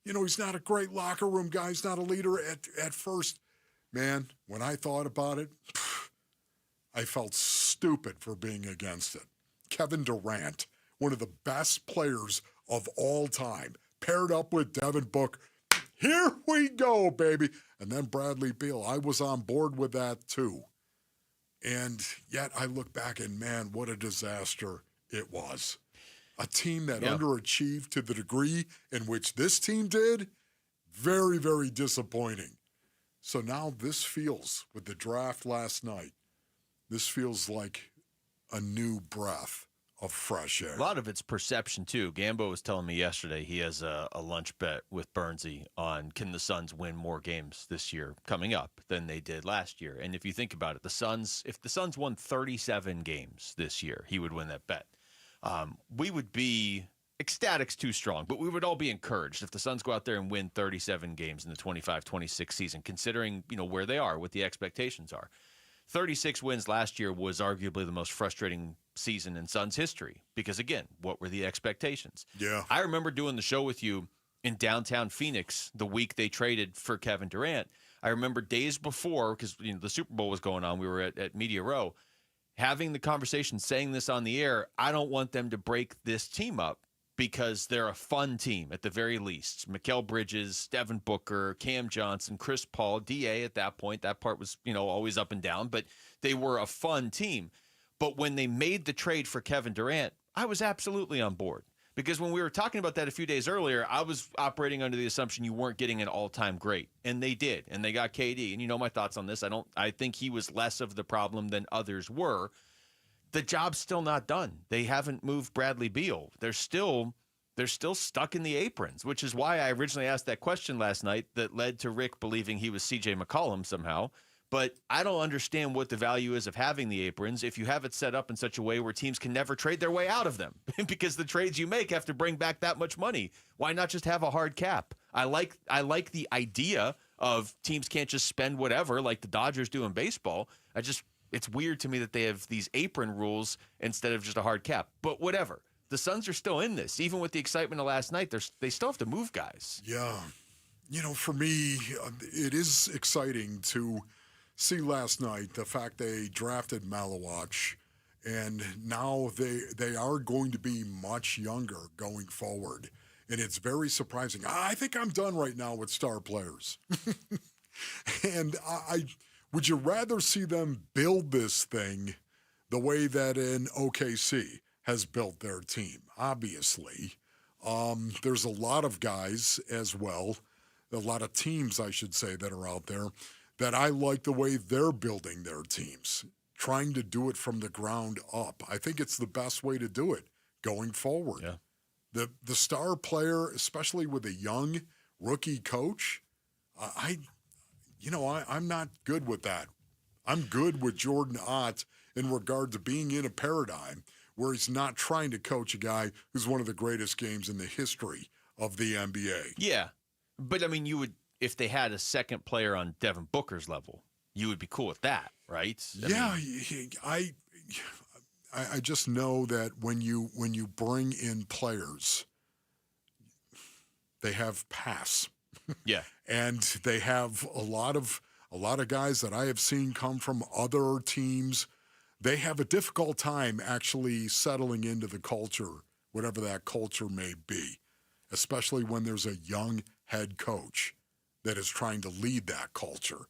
he's not a great locker room guy. He's not a leader at first. Man, when I thought about it, I felt stupid for being against it. Kevin Durant, one of the best players of all time, paired up with Devin Booker. Here we go, baby. And then Bradley Beal. I was on board with that too. And yet I look back and, man, what a disaster it was. A team that underachieved to the degree in which this team did, very, very disappointing. So now this feels, with the draft last night, this feels like a new breath of fresh air. A lot of it's perception, too. Gambo was telling me yesterday he has a lunch bet with Burnsy on can the Suns win more games this year coming up than they did last year. And if you think about it, if the Suns won 37 games this year, he would win that bet. We would be ecstatic's too strong, but we would all be encouraged if the Suns go out there and win 37 games in the 25-26 season, considering where they are, what the expectations are. 36 wins last year was arguably the most frustrating season in Suns history because, again, what were the expectations? Yeah. I remember doing the show with you in downtown Phoenix the week they traded for Kevin Durant. I remember days before, because the Super Bowl was going on, we were at Media Row, having the conversation, saying this on the air, I don't want them to break this team up because they're a fun team at the very least. Mikal Bridges, Devin Booker, Cam Johnson, Chris Paul, DA at that point. That part was, always up and down, but they were a fun team. But when they made the trade for Kevin Durant, I was absolutely on board. Because when we were talking about that a few days earlier, I was operating under the assumption you weren't getting an all-time great. And they did. And they got KD. And you know my thoughts on this. I think he was less of the problem than others were. The job's still not done. They haven't moved Bradley Beal. They're still stuck in the aprons, which is why I originally asked that question last night that led to Rick believing he was CJ McCollum somehow. But I don't understand what the value is of having the aprons if you have it set up in such a way where teams can never trade their way out of them because the trades you make have to bring back that much money. Why not just have a hard cap? I like the idea of teams can't just spend whatever like the Dodgers do in baseball. It's weird to me that they have these apron rules instead of just a hard cap. But whatever. The Suns are still in this. Even with the excitement of last night, they still have to move guys. Yeah. For me, it is exciting to see last night the fact they drafted Malawatch, and now they are going to be much younger going forward. And it's very surprising. I think I'm done right now with star players. And would you rather see them build this thing the way that in OKC has built their team? Obviously. There's a lot of guys as well, a lot of teams, I should say, that are out there that I like the way they're building their teams, trying to do it from the ground up. I think it's the best way to do it going forward. Yeah. The star player, especially with a young rookie coach, I'm not good with that. I'm good with Jordan Ott in regard to being in a paradigm where he's not trying to coach a guy who's one of the greatest games in the history of the NBA. Yeah. But, you would, if they had a second player on Devin Booker's level, you would be cool with that, right? I just know that when you bring in players, they have pass. Yeah. And they have a lot of guys that I have seen come from other teams. They have a difficult time actually settling into the culture, whatever that culture may be, especially when there's a young head coach that is trying to lead that culture.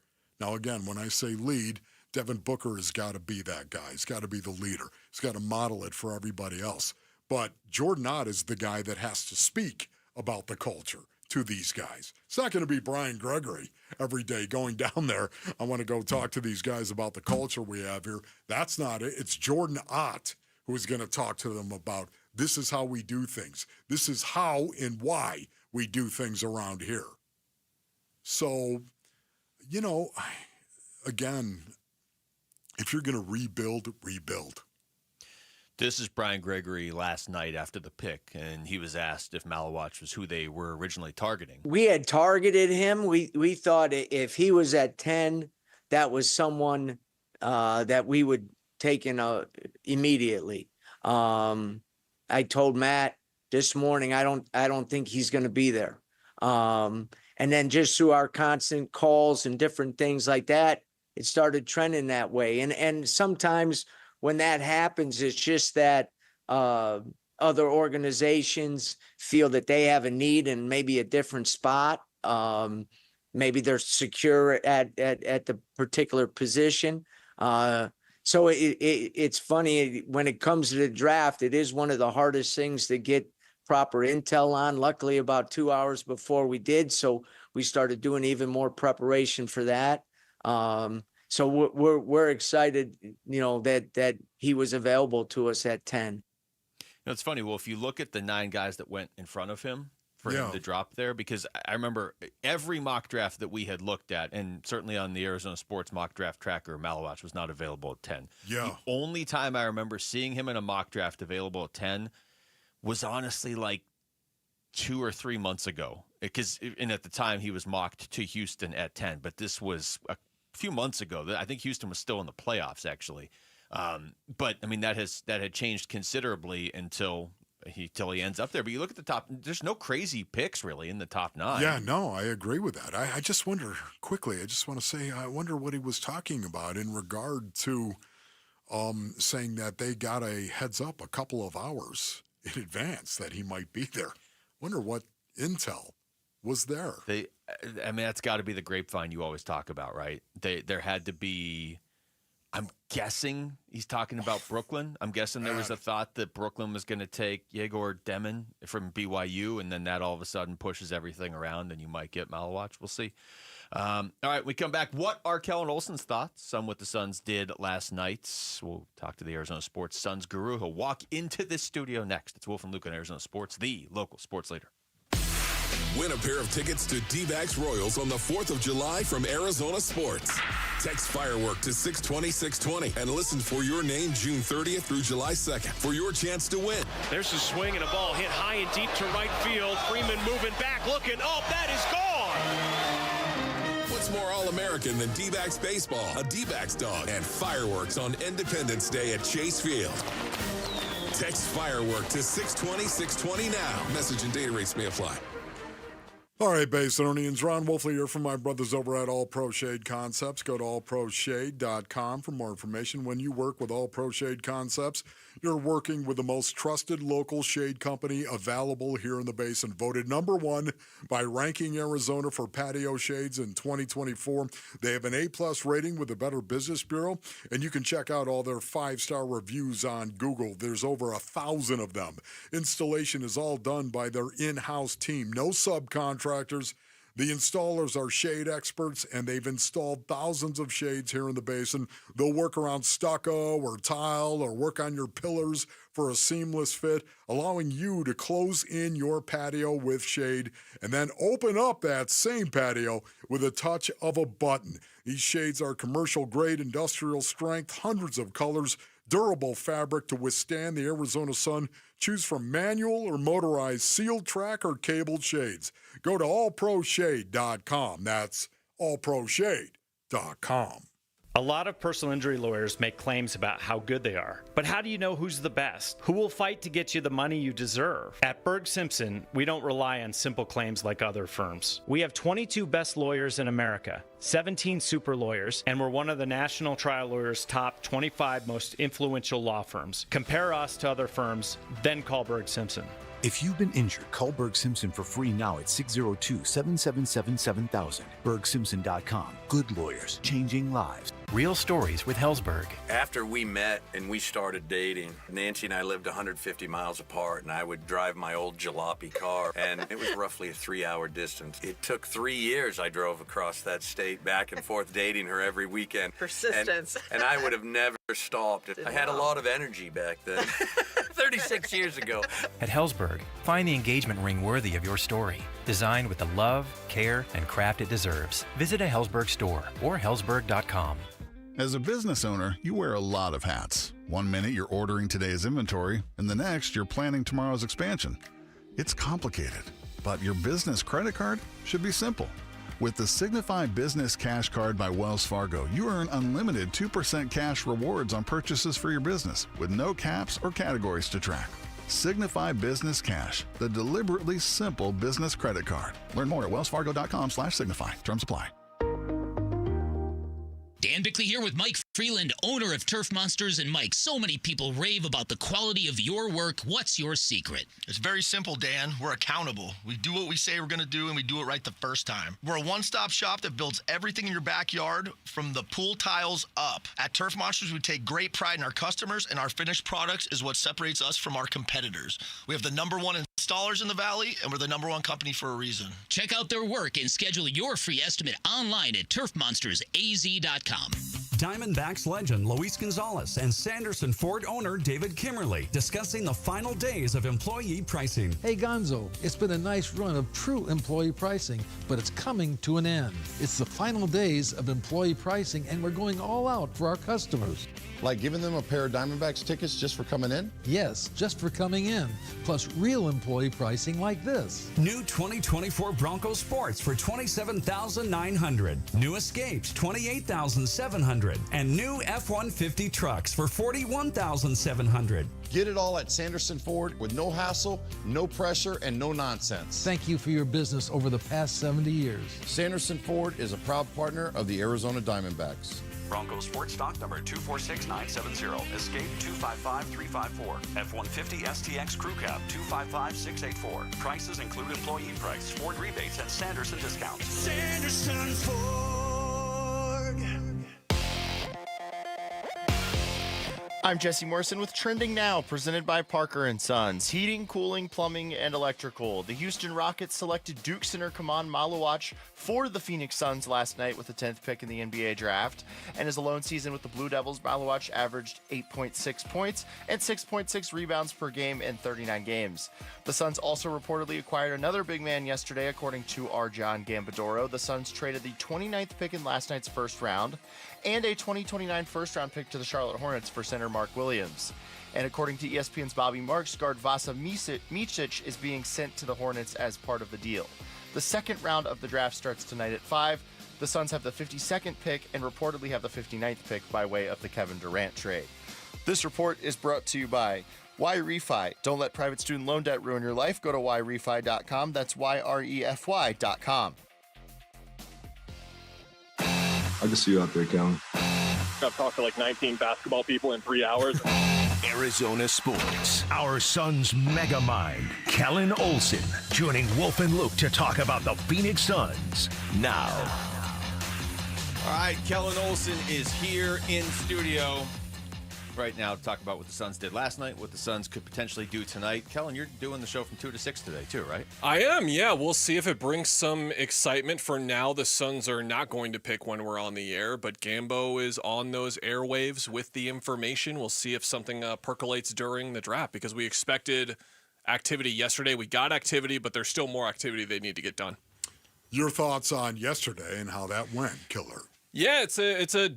Now, again, when I say lead, Devin Booker has got to be that guy. He's got to be the leader. He's got to model it for everybody else. But Jordan Ott is the guy that has to speak about the culture to these guys. It's not going to be Brian Gregory every day going down there. I want to go talk to these guys about the culture we have here. That's not it. It's Jordan Ott who is going to talk to them about this is how we do things. This is how and why we do things around here. So, again, if you're going to rebuild. This is Brian Gregory last night after the pick, and he was asked if Malawatch was who they were originally targeting. We had targeted him. We thought if he was at 10, that was someone that we would take in immediately. I told Matt this morning, I don't think he's going to be there. And then just through our constant calls and different things like that, it started trending that way. And sometimes when that happens, it's just that other organizations feel that they have a need in maybe a different spot. Maybe they're secure at the particular position. So it's funny when it comes to the draft, it is one of the hardest things to get proper intel on. Luckily, about 2 hours before we did, so we started doing even more preparation for that. So we're excited, that he was available to us at 10. It's funny. Well, if you look at the 9 guys that went in front of him for him to drop there, because I remember every mock draft that we had looked at, and certainly on the Arizona Sports mock draft tracker, Malawatch was not available at 10. Yeah. The only time I remember seeing him in a mock draft available at 10 was honestly like 2 or 3 months ago, and at the time he was mocked to Houston at 10, but this was a few months ago. I think Houston was still in the playoffs actually. But that had changed considerably until he ends up there. But you look at the top, there's no crazy picks really in the top 9. Yeah, no, I agree with that. I just wonder quickly, I wonder what he was talking about in regard to saying that they got a heads up a couple of hours in advance that he might be there. Wonder what intel was there. That's got to be the grapevine you always talk about, right? There had to be. I'm guessing he's talking about Brooklyn. I'm guessing there was a thought that Brooklyn was going to take Yegor Demon from BYU, and then that all of a sudden pushes everything around, and you might get Malawatch. We'll see. All right, we come back. What are Kellen Olson's thoughts on what the Suns did last night? We'll talk to the Arizona Sports Suns guru. He'll walk into this studio next. It's Wolf and Luke on Arizona Sports, the local sports leader. Win a pair of tickets to D-backs Royals on the 4th of July from Arizona Sports. Text Firework to 620-620 and listen for your name June 30th through July 2nd for your chance to win. There's a swing and a ball hit high and deep to right field. Freeman moving back, looking. Oh, that is gone! What's more All-American than D-backs baseball, a D-backs dog, and fireworks on Independence Day at Chase Field? Text Firework to 620-620 now. Message and data rates may apply. All right, Basinonians, Ron Wolfley here from my brothers over at All Pro Shade Concepts. Go to allproshade.com for more information. When you work with All Pro Shade Concepts, you're working with the most trusted local shade company available here in the Basin. Voted #1 by Ranking Arizona for patio shades in 2024. They have an A+ rating with the Better Business Bureau, and you can check out all their 5-star reviews on Google. There's over 1,000 of them. Installation is all done by their in-house team. No subcontractors. The installers are shade experts, and they've installed thousands of shades here in the Basin. They'll work around stucco or tile or work on your pillars for a seamless fit, allowing you to close in your patio with shade and then open up that same patio with a touch of a button. These shades are commercial-grade, industrial strength, hundreds of colors, durable fabric to withstand the Arizona sun. Choose from manual or motorized sealed track or cabled shades. Go to allproshade.com. That's allproshade.com. A lot of personal injury lawyers make claims about how good they are. But how do you know who's the best? Who will fight to get you the money you deserve? At Berg Simpson, we don't rely on simple claims like other firms. We have 22 best lawyers in America, 17 super lawyers, and we're one of the National Trial Lawyers' top 25 most influential law firms. Compare us to other firms, then call Berg Simpson. If you've been injured, call Berg Simpson for free now at 602-777-7000. BergSimpson.com. Good lawyers, changing lives. Real stories with Hellsberg. After we met and we started dating, Nancy and I lived 150 miles apart, and I would drive my old jalopy car, and it was roughly a 3-hour distance. It took 3 years I drove across that state back and forth dating her every weekend. Persistence. And I would have never stopped. I had a lot of energy back then. 36 years ago. At Hellsberg, find the engagement ring worthy of your story. Designed with the love, care, and craft it deserves. Visit a Hellsberg store or hellsberg.com. As a business owner, you wear a lot of hats. One minute you're ordering today's inventory, and the next you're planning tomorrow's expansion. It's complicated, but your business credit card should be simple. With the Signify Business Cash Card by Wells Fargo, you earn unlimited 2% cash rewards on purchases for your business, with no caps or categories to track. Signify Business Cash, the deliberately simple business credit card. Learn more at wellsfargo.com/signify. Terms apply. Dan Bickley here with Mike Freeland, owner of Turf Monsters. And Mike, so many people rave about the quality of your work. What's your secret? It's very simple, Dan. We're accountable. We do what we say we're going to do, and we do it right the first time. We're a one-stop shop that builds everything in your backyard from the pool tiles up. At Turf Monsters, we take great pride in our customers, and our finished products is what separates us from our competitors. We have the #1 installers in the Valley, and we're the #1 company for a reason. Check out their work and schedule your free estimate online at turfmonstersaz.com. Diamondbacks legend Luis Gonzalez and Sanderson Ford owner David Kimmerly discussing the final days of employee pricing. Hey Gonzo, it's been a nice run of true employee pricing, but it's coming to an end. It's the final days of employee pricing, and we're going all out for our customers. Like giving them a pair of Diamondbacks tickets just for coming in? Yes, just for coming in. Plus real employee pricing like this. New 2024 Bronco Sports for $27,900. New Escapes, $28,700. $3,500 and new F-150 trucks for $41,700. Get it all at Sanderson Ford with no hassle, no pressure, and no nonsense. Thank you for your business over the past 70 years. Sanderson Ford is a proud partner of the Arizona Diamondbacks. Broncos Ford stock number 246970. Escape 255354. F-150 STX Crew Cab 255684. Prices include employee price, Ford rebates, and Sanderson discounts. Sanderson Ford. I'm Jesse Morrison with Trending Now, presented by Parker & Sons. Heating, cooling, plumbing, and electrical. The Houston Rockets selected Duke center Kaman Malawatch for the Phoenix Suns last night with the 10th pick in the NBA draft. And his alone season with the Blue Devils, Malawatch averaged 8.6 points and 6.6 rebounds per game in 39 games. The Suns also reportedly acquired another big man yesterday, according to our John Gambadoro. The Suns traded the 29th pick in last night's first round and a 2029 first-round pick to the Charlotte Hornets for center Mark Williams. And according to ESPN's Bobby Marks, guard Vasa Micic is being sent to the Hornets as part of the deal. The second round of the draft starts tonight at 5. The Suns have the 52nd pick and reportedly have the 59th pick by way of the Kevin Durant trade. This report is brought to you by YRefi. Don't let private student loan debt ruin your life. Go to YRefi.com. That's YREFY.com. I can see you out there, Callan. I've talked to like 19 basketball people in 3 hours. Arizona Sports. Our Suns mega mind, Kellen Olson, joining Wolf and Luke to talk about the Phoenix Suns now. All right, Kellen Olson is here in studio right now to talk about what the Suns did last night, what the Suns could potentially do tonight. Kellen, you're doing the show from 2 to 6 today too, right? I am, yeah. We'll see if it brings some excitement. For now, the Suns are not going to pick when we're on the air, but Gambo is on those airwaves with the information. We'll see if something percolates during the draft, because we expected activity yesterday. We got activity, but there's still more activity they need to get done. Your thoughts on yesterday and how that went, Killer? Yeah, it's a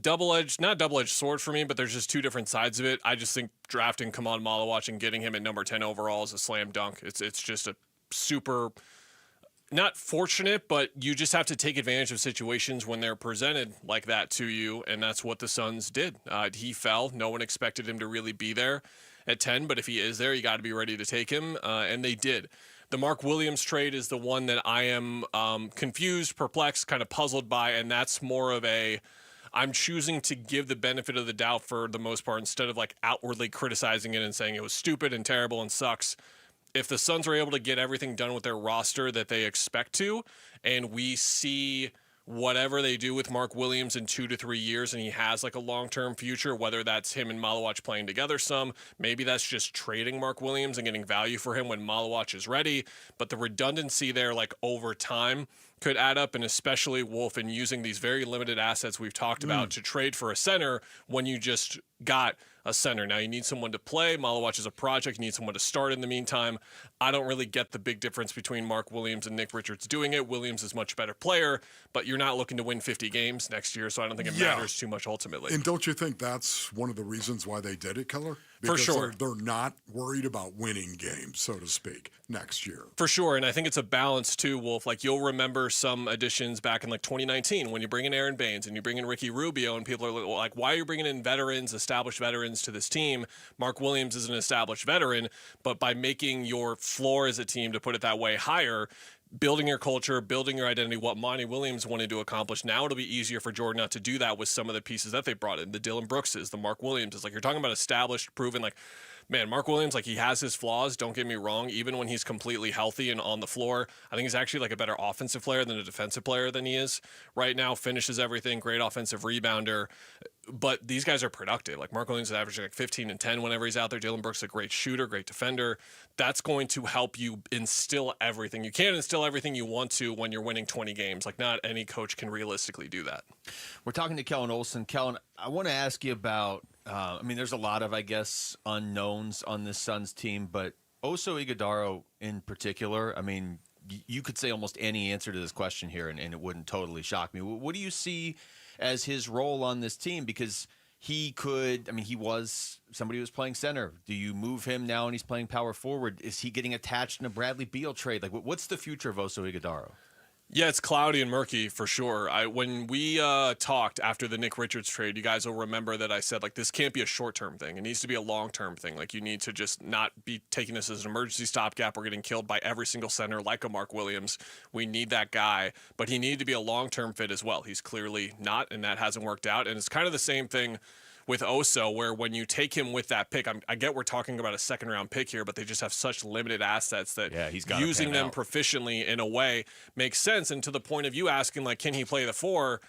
not double-edged sword for me, but there's just two different sides of it. I just think drafting Kaman Malawatch and getting him at number 10 overall is a slam dunk. It's just a super, not fortunate, but you just have to take advantage of situations when they're presented like that to you, and that's what the Suns did. He fell. No one expected him to really be there at 10, but if he is there, you got to be ready to take him, and they did. The Mark Williams trade is the one that I am confused, perplexed, kind of puzzled by, and that's more of I'm choosing to give the benefit of the doubt for the most part, instead of like outwardly criticizing it and saying it was stupid and terrible and sucks. If the Suns are able to get everything done with their roster that they expect to, and we see whatever they do with Mark Williams in 2 to 3 years and he has like a long-term future, whether that's him and Malawatch playing together some, maybe that's just trading Mark Williams and getting value for him when Malawatch is ready. But the redundancy there, like over time, could add up, and especially Wolf in using these very limited assets we've talked about to trade for a center when you just got a center. Now you need someone to play. Malawatch is a project. You need someone to start in the meantime. I don't really get the big difference between Mark Williams and Nick Richards doing it. Williams is a much better player, but you're not looking to win 50 games next year, so I don't think it matters too much ultimately. And don't you think that's one of the reasons why they did it, Keller? For sure. They're not worried about winning games, so to speak, next year. For sure, and I think it's a balance too, Wolf. Like, you'll remember some additions back in like 2019 when you bring in Aaron Baines and you bring in Ricky Rubio, and people are like, why are you bringing in veterans, established veterans to this team? Mark Williams is an established veteran, but by making your floor as a team, to put it that way, higher, building your culture, building your identity, what Monty Williams wanted to accomplish. Now it'll be easier for Jordan not to do that with some of the pieces that they brought in. The Dylan Brookses, the Mark Williamses. Like, you're talking about established, proven, like, man, Mark Williams, like, he has his flaws, don't get me wrong. Even when he's completely healthy and on the floor, I think he's actually like a better offensive player than a defensive player than he is right now. Finishes everything, great offensive rebounder. But these guys are productive. Like, Mark Williams is averaging like 15 and 10 whenever he's out there. Dylan Brooks is a great shooter, great defender. That's going to help you instill everything. You can't instill everything you want to when you're winning 20 games. Like, not any coach can realistically do that. We're talking to Kellen Olson. Kellen, I want to ask you about, there's a lot of, I guess, unknowns on this Suns team, but Oso Ighodaro in particular, you could say almost any answer to this question here, and it wouldn't totally shock me. What do you see as his role on this team? Because he was somebody who was playing center. Do you move him now and he's playing power forward? Is he getting attached in a Bradley Beal trade? Like, what's the future of Oso Ighodaro? Yeah, it's cloudy and murky for sure. When we talked after the Nick Richards trade, you guys will remember that I said, like, this can't be a short-term thing. It needs to be a long-term thing. Like, you need to just not be taking this as an emergency stopgap. We're getting killed by every single center like a Mark Williams. We need that guy, but he needed to be a long-term fit as well. He's clearly not, and that hasn't worked out. And it's kind of the same thing with Oso, where when you take him with that pick, I get we're talking about a second-round pick here, but they just have such limited assets that he's got using them proficiently in a way makes sense. And to the point of you asking, like, can he play the 4?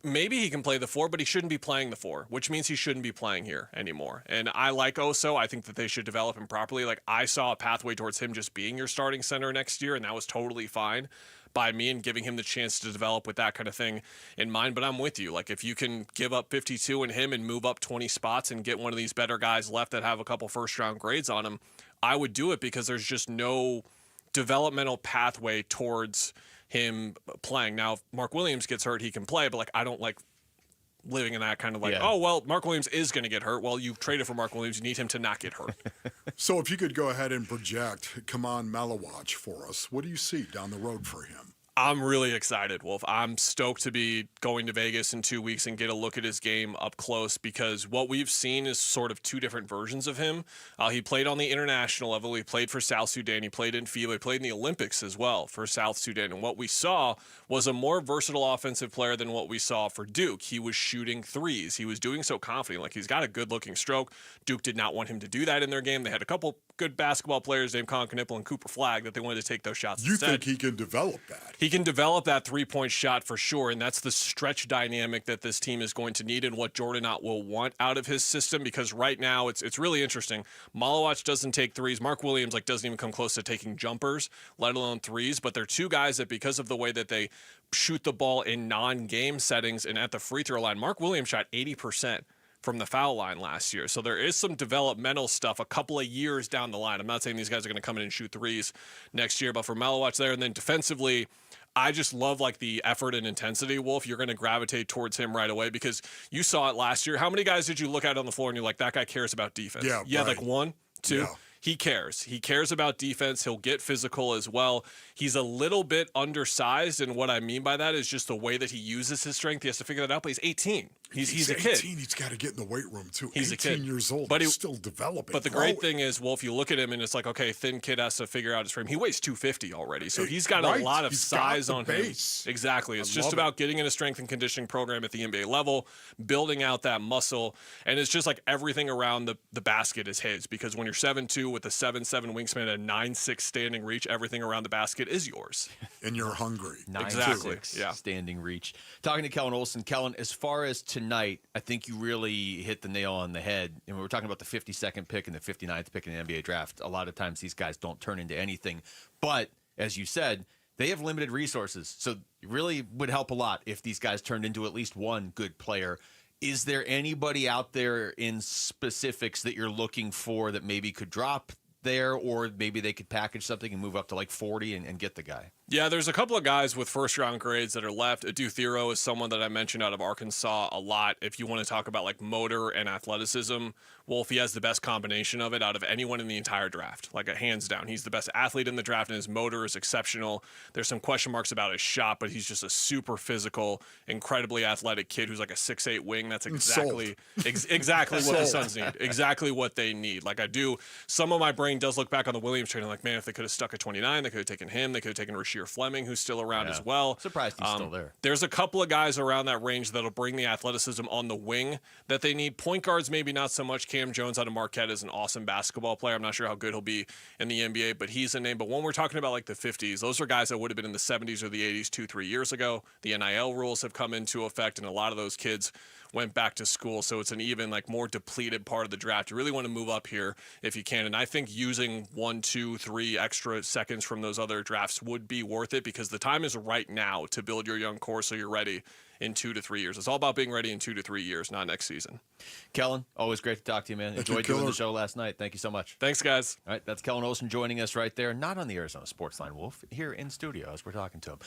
Maybe he can play the 4, but he shouldn't be playing the 4, which means he shouldn't be playing here anymore. And I like Oso. I think that they should develop him properly. Like, I saw a pathway towards him just being your starting center next year, and that was totally fine by me and giving him the chance to develop with that kind of thing in mind. But I'm with you. Like, if you can give up 52 in him and move up 20 spots and get one of these better guys left that have a couple first-round grades on him, I would do it, because there's just no developmental pathway towards him playing. Now, if Mark Williams gets hurt, he can play, but, like, I don't like living in that kind of oh, well, Mark Williams is going to get hurt. Well, you've traded for Mark Williams. You need him to not get hurt. So if you could go ahead and project Kaman Malawatch for us, what do you see down the road for him? I'm really excited, Wolf. I'm stoked to be going to Vegas in 2 weeks and get a look at his game up close, because what we've seen is sort of two different versions of him. He played on the international level. He played for South Sudan. He played in FIBA. He played in the Olympics as well for South Sudan. And what we saw was a more versatile offensive player than what we saw for Duke. He was shooting threes. He was doing so confidently. Like, he's got a good-looking stroke. Duke did not want him to do that in their game. They had a couple good basketball players named Colin Knippel and Cooper Flagg that they wanted to take those shots You instead. think he can develop that? He can develop that three-point shot for sure, and that's the stretch dynamic that this team is going to need and what Jordan Ott will want out of his system, because right now it's really interesting. Malawatch doesn't take threes. Mark Williams doesn't even come close to taking jumpers, let alone threes, but they're two guys that, because of the way that they shoot the ball in non-game settings and at the free throw line, Mark Williams shot 80% from the foul line last year. So there is some developmental stuff a couple of years down the line. I'm not saying these guys are going to come in and shoot threes next year, but for Malawatch there, and then defensively, I just love the effort and intensity, Wolf. You're going to gravitate towards him right away, because you saw it last year. How many guys did you look at on the floor and you're like, that guy cares about defense? Yeah, right. 1, 2. Yeah. He cares. He cares about defense. He'll get physical as well. He's a little bit undersized, and what I mean by that is just the way that he uses his strength. He has to figure that out, but he's 18. He's a kid. 18, he's got to get in the weight room, too. He's 18 a kid. years old, but he's still developing. But the great thing is, Wolf, you look at him, and it's like, okay, thin kid has to figure out his frame. He weighs 250 already, so he's got a lot of size on him. Exactly. It's just about getting in a strength and conditioning program at the NBA level, building out that muscle, and it's just like everything around the basket is his, because when you're 7'2" with a 7'7" wingspan and a 9'6" standing reach, everything around the basket is yours. And you're hungry. 9'6" Yeah. standing reach. Talking to Kellen Olson. Kellen, as far as tonight, I think you really hit the nail on the head. And we were talking about the 52nd pick and the 59th pick in the NBA draft. A lot of times these guys don't turn into anything. But, as you said, they have limited resources. So it really would help a lot if these guys turned into at least one good player. Is there anybody out there in specifics that you're looking for that maybe could drop there, or maybe they could package something and move up to 40 and get the guy? Yeah, there's a couple of guys with first-round grades that are left. Adu Thero is someone that I mentioned out of Arkansas a lot. If you want to talk about motor and athleticism, Wolf, he has the best combination of it out of anyone in the entire draft, hands down. He's the best athlete in the draft, and his motor is exceptional. There's some question marks about his shot, but he's just a super physical, incredibly athletic kid who's a 6'8" wing. That's exactly exactly what the Suns need. Exactly what they need. Some of my brain does look back on the Williams trade, and man, if they could have stuck at 29, they could have taken him. They could have taken Rasheer Fleming, who's still around as well. Surprised he's still there. There's a couple of guys around that range that'll bring the athleticism on the wing that they need. Point guards, maybe not so much. Cam Jones out of Marquette is an awesome basketball player. I'm not sure how good he'll be in the NBA, but he's a name. But when we're talking about the 50s, those are guys that would have been in the 70s or the 80s 2-3 years ago. The NIL rules have come into effect, and a lot of those kids went back to school, so it's an even more depleted part of the draft. You really want to move up here if you can, and I think using 1, 2, 3 extra seconds from those other drafts would be worth it, because the time is right now to build your young core so you're ready in 2 to 3 years. It's all about being ready in 2 to 3 years, not next season. Kellen, always great to talk to you, man. Enjoyed doing the show last night. Thank you so much. Thanks, guys. All right, that's Kellen Olson joining us right there, not on the Arizona Sports Line, Wolf, here in studio as we're talking to him.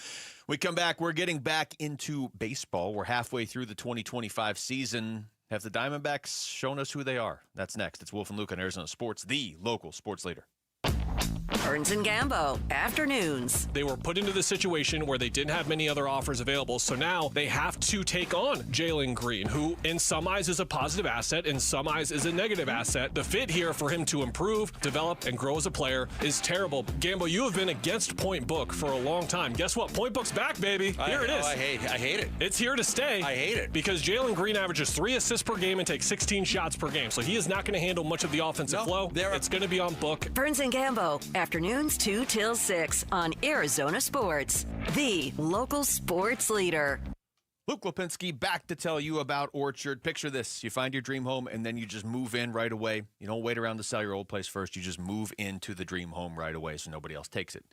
We come back, we're getting back into baseball. We're halfway through the 2025 season. Have the Diamondbacks shown us who they are? That's next. It's Wolf and Luke on Arizona Sports, the local sports leader. All Burns and Gambo, afternoons. They were put into the situation where they didn't have many other offers available, so now they have to take on Jalen Green, who in some eyes is a positive asset, in some eyes is a negative asset. The fit here for him to improve, develop, and grow as a player is terrible. Gambo, you have been against Point Book for a long time. Guess what? Point Book's back, baby. Here it is. I hate it. It's here to stay. I hate it. Because Jalen Green averages 3 assists per game and takes 16 shots per game, so he is not going to handle much of the offensive flow. It's going to be on Book. Burns and Gambo, afternoons 2 till 6 on Arizona Sports, the local sports leader. Luke Lipinski back to tell you about Orchard. Picture this. You find your dream home, and then you just move in right away. You don't wait around to sell your old place first. You just move into the dream home right away so nobody else takes it.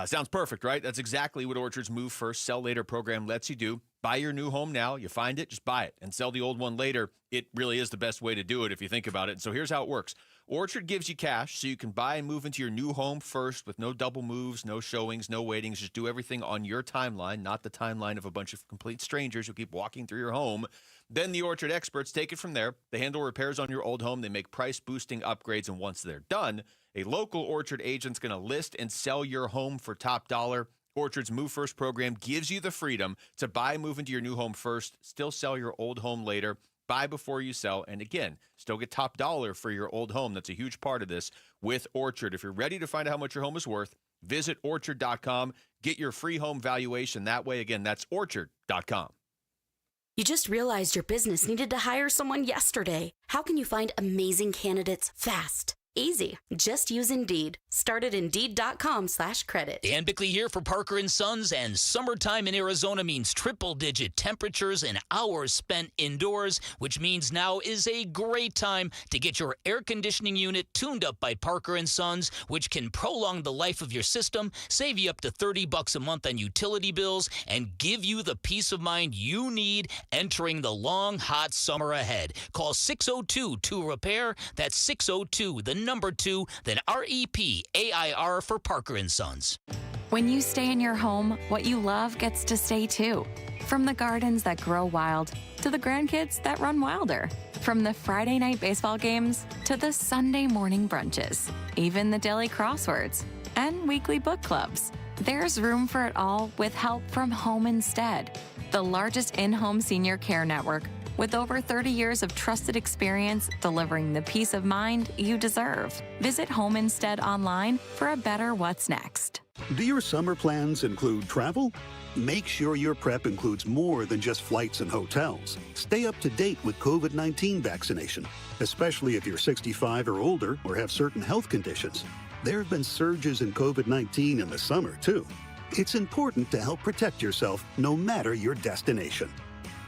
Sounds perfect, right? That's exactly what Orchard's Move First, Sell Later program lets you do. Buy your new home now. You find it, just buy it, and sell the old one later. It really is the best way to do it if you think about it. And so here's how it works. Orchard gives you cash so you can buy and move into your new home first with no double moves, no showings, no waitings. Just do everything on your timeline, not the timeline of a bunch of complete strangers who keep walking through your home. Then the Orchard experts take it from there. They handle repairs on your old home. They make price-boosting upgrades, and once they're done, a local Orchard agent's going to list and sell your home for top dollar. Orchard's Move First program gives you the freedom to buy and move into your new home first, still sell your old home later. Buy before you sell, and again, still get top dollar for your old home. That's a huge part of this with Orchard. If you're ready to find out how much your home is worth, visit Orchard.com. Get your free home valuation that way. Again, that's Orchard.com. You just realized your business needed to hire someone yesterday. How can you find amazing candidates fast? Easy. Just use Indeed. Start at Indeed.com/credit. Dan Bickley here for Parker & Sons, and summertime in Arizona means triple-digit temperatures and hours spent indoors, which means now is a great time to get your air conditioning unit tuned up by Parker & Sons, which can prolong the life of your system, save you up to $30 a month on utility bills, and give you the peace of mind you need entering the long, hot summer ahead. Call 602-2REPAIR. That's 602, the number 2, then REPAIR for Parker & Sons. When you stay in your home, what you love gets to stay too. From the gardens that grow wild to the grandkids that run wilder. From the Friday night baseball games to the Sunday morning brunches. Even the daily crosswords and weekly book clubs. There's room for it all with help from Home Instead, the largest in-home senior care network with over 30 years of trusted experience delivering the peace of mind you deserve. Visit Home Instead online for a better what's next. Do your summer plans include travel? Make sure your prep includes more than just flights and hotels. Stay up to date with COVID-19 vaccination, especially if you're 65 or older or have certain health conditions. There have been surges in COVID-19 in the summer, too. It's important to help protect yourself no matter your destination.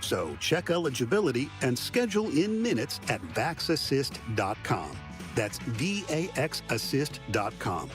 So check eligibility and schedule in minutes at VaxAssist.com. That's VAXAssist.com.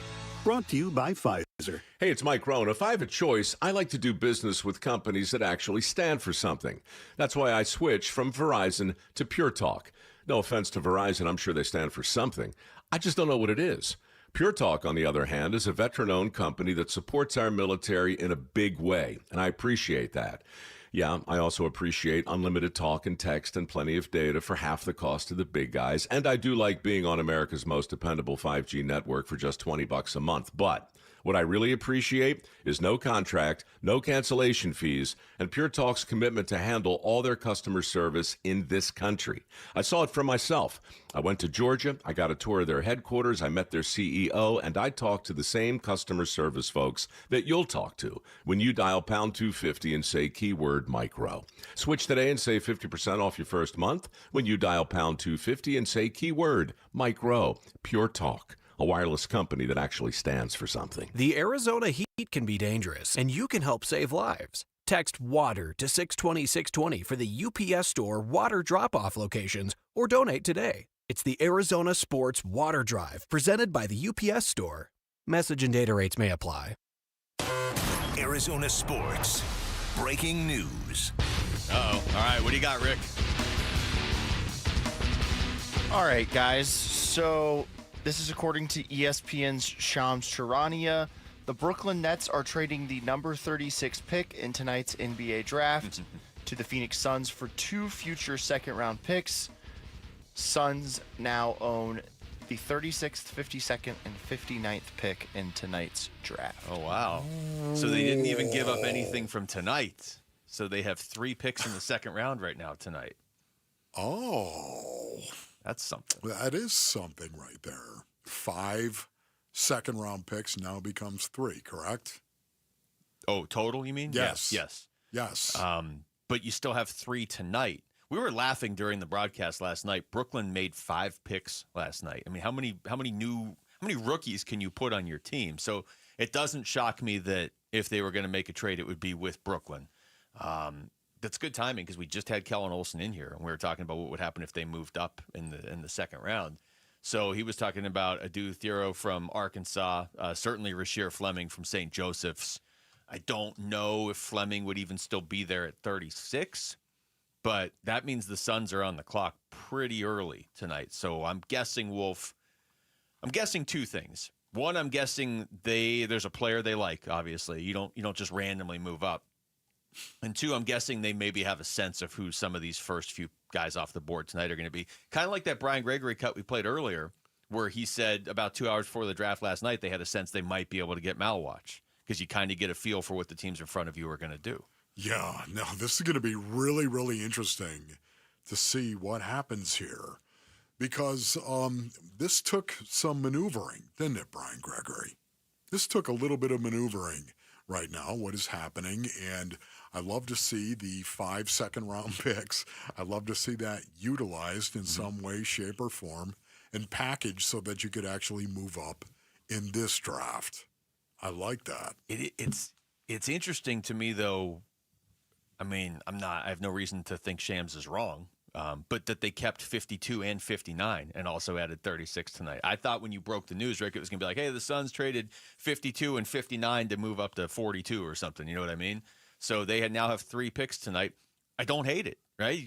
Brought to you by Pfizer. Hey, it's Mike Rohn. If I have a choice, I like to do business with companies that actually stand for something. That's why I switched from Verizon to Pure Talk. No offense to Verizon, I'm sure they stand for something. I just don't know what it is. Pure Talk, on the other hand, is a veteran-owned company that supports our military in a big way, and I appreciate that. Yeah, I also appreciate unlimited talk and text and plenty of data for half the cost of the big guys. And I do like being on America's most dependable 5G network for just $20 a month. But what I really appreciate is no contract, no cancellation fees, and Pure Talk's commitment to handle all their customer service in this country. I saw it for myself. I went to Georgia, I got a tour of their headquarters, I met their CEO, and I talked to the same customer service folks that you'll talk to when you dial pound 250 and say keyword Mike Rowe. Switch today and save 50% off your first month when you dial pound 250 and say keyword Mike Rowe. Pure Talk, a wireless company that actually stands for something. The Arizona heat can be dangerous, and you can help save lives. Text WATER to 620-620 for the UPS Store water drop-off locations, or donate today. It's the Arizona Sports Water Drive, presented by the UPS Store. Message and data rates may apply. Arizona Sports. Breaking news. Uh-oh. All right, what do you got, Rick? All right, guys. So this is according to ESPN's Shams Charania. The Brooklyn Nets are trading the number 36 pick in tonight's NBA draft to the Phoenix Suns for 2 future second-round picks. Suns now own the 36th, 52nd, and 59th pick in tonight's draft. Oh, wow. So they didn't even give up anything from tonight. So they have 3 picks in the second round right now tonight. Oh. That's something. That is something right there. 5 second-round picks now becomes 3, correct? Oh, total, you mean? Yes. Yes. Yes. But you still have 3 tonight. We were laughing during the broadcast last night. Brooklyn made 5 picks last night. I mean, how many rookies can you put on your team? So it doesn't shock me that if they were going to make a trade, it would be with Brooklyn. That's good timing because we just had Kellen Olson in here, and we were talking about what would happen if they moved up in the second round. So he was talking about Adu Thero from Arkansas, certainly Rasheer Fleming from St. Joseph's. I don't know if Fleming would even still be there at 36, but that means the Suns are on the clock pretty early tonight. So I'm guessing, Wolf, 2 things. One, I'm guessing there's a player they like, obviously. You don't just randomly move up. And 2, I'm guessing they maybe have a sense of who some of these first few guys off the board tonight are going to be. Kind of like that Brian Gregory cut we played earlier, where he said about 2 hours before the draft last night, they had a sense they might be able to get Malawatch because you kind of get a feel for what the teams in front of you are going to do. Yeah, no, this is going to be really, really interesting to see what happens here because this took some maneuvering, didn't it, Brian Gregory? This took a little bit of maneuvering right now, what is happening, and I love to see the 5 second-round picks. I love to see that utilized in some way, shape, or form and packaged so that you could actually move up in this draft. I like that. It's interesting to me, though. I mean, I have no reason to think Shams is wrong, but that they kept 52 and 59 and also added 36 tonight. I thought when you broke the news, Rick, it was going to be like, hey, the Suns traded 52 and 59 to move up to 42 or something. You know what I mean? So they now have 3 picks tonight. I don't hate it, right?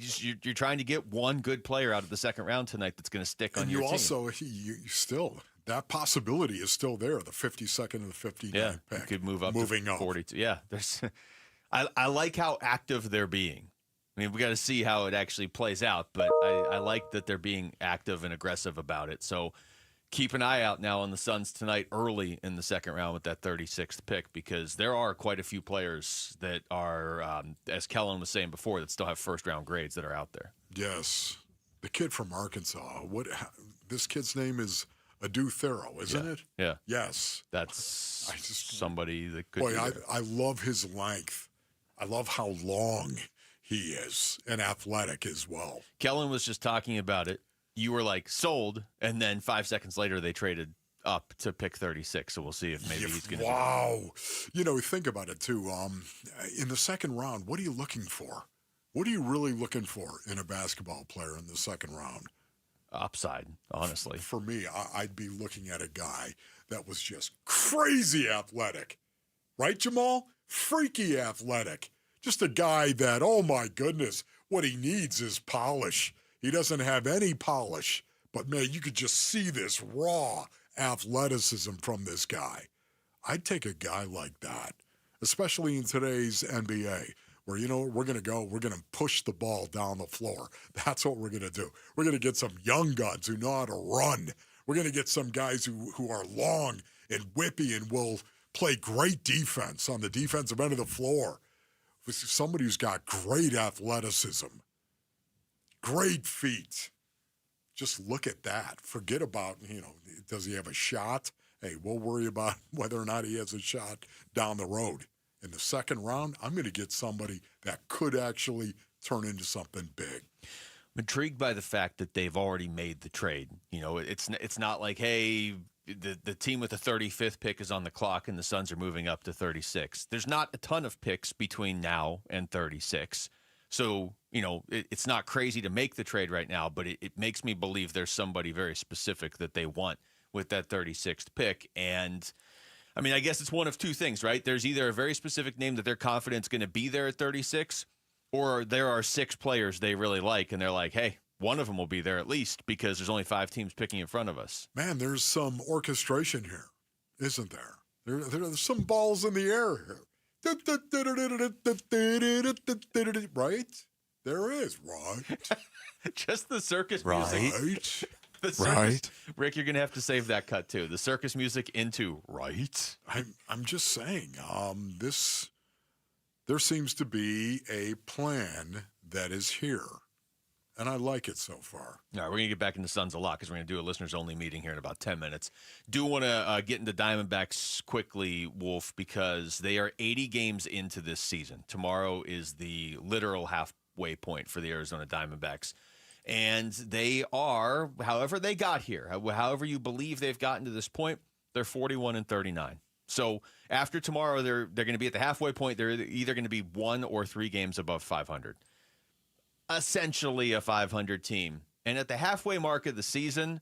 You're trying to get one good player out of the second round tonight that's going to stick on your team. And you still, that possibility is still there, the 52nd and the 59th pick. You could move up moving to up. 42. Yeah, I like how active they're being. I mean, we got to see how it actually plays out, but I like that they're being active and aggressive about it. So keep an eye out now on the Suns tonight early in the second round with that 36th pick because there are quite a few players that are, as Kellen was saying before, that still have first-round grades that are out there. Yes. The kid from Arkansas. This kid's name is Adu Thero, isn't it? Yeah. Yes. That's somebody that could be I love his length. I love how long he is and athletic as well. Kellen was just talking about it. You were like sold, and then 5 seconds later they traded up to pick 36. So we'll see if maybe he's going to. Wow. You know, think about it too. In the second round, what are you looking for? What are you really looking for in a basketball player in the second round? Upside, honestly. For me, I'd be looking at a guy that was just crazy athletic. Right, Jamal? Freaky athletic. Just a guy that, oh my goodness, what he needs is polish. He doesn't have any polish. But, man, you could just see this raw athleticism from this guy. I'd take a guy like that, especially in today's NBA, where, you know, we're going to push the ball down the floor. That's what we're going to do. We're going to get some young guns who know how to run. We're going to get some guys who are long and whippy and will play great defense on the defensive end of the floor. With somebody who's got great athleticism, great feet. Just look at that. Forget about, does he have a shot? Hey, we'll worry about whether or not he has a shot down the road. In the second round, I'm going to get somebody that could actually turn into something big. I'm intrigued by the fact that they've already made the trade. You know, it's not like, hey, the team with the 35th pick is on the clock and the Suns are moving up to 36. There's not a ton of picks between now and 36. So, it's not crazy to make the trade right now, but it makes me believe there's somebody very specific that they want with that 36th pick. And, I mean, I guess it's one of 2 things, right? There's either a very specific name that they're confident is going to be there at 36, or there are 6 players they really like, and they're like, hey, one of them will be there at least because there's only 5 teams picking in front of us. Man, there's some orchestration here, isn't there? There's some balls in the air here. Right? There is, right? Just the circus music. Right? The circus, right? Rick, you're going to have to save that cut, too. The circus music into right. I'm just saying, there seems to be a plan that is here, and I like it so far. All right, we're going to get back into Suns a lot because we're going to do a listeners-only meeting here in about 10 minutes. Do want to get into Diamondbacks quickly, Wolf, because they are 80 games into this season. Tomorrow is the literal halfway point for the Arizona Diamondbacks. And they are, however they got here, however you believe they've gotten to this point, they're 41-39. So after tomorrow, they're going to be at the halfway point. They're either going to be 1 or 3 games above 500. Essentially a 500 team. And at the halfway mark of the season,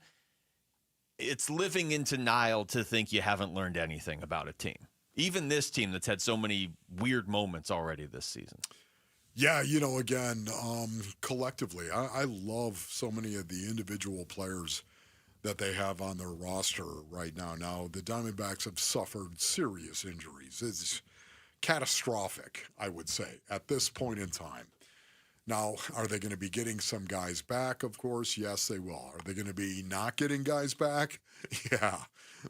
it's living in denial to think you haven't learned anything about a team. Even this team that's had so many weird moments already this season. Yeah, again, collectively, I love so many of the individual players that they have on their roster right now. Now, the Diamondbacks have suffered serious injuries. It's catastrophic, I would say, at this point in time. Now, are they going to be getting some guys back? Of course, yes, they will. Are they going to be not getting guys back? Yeah,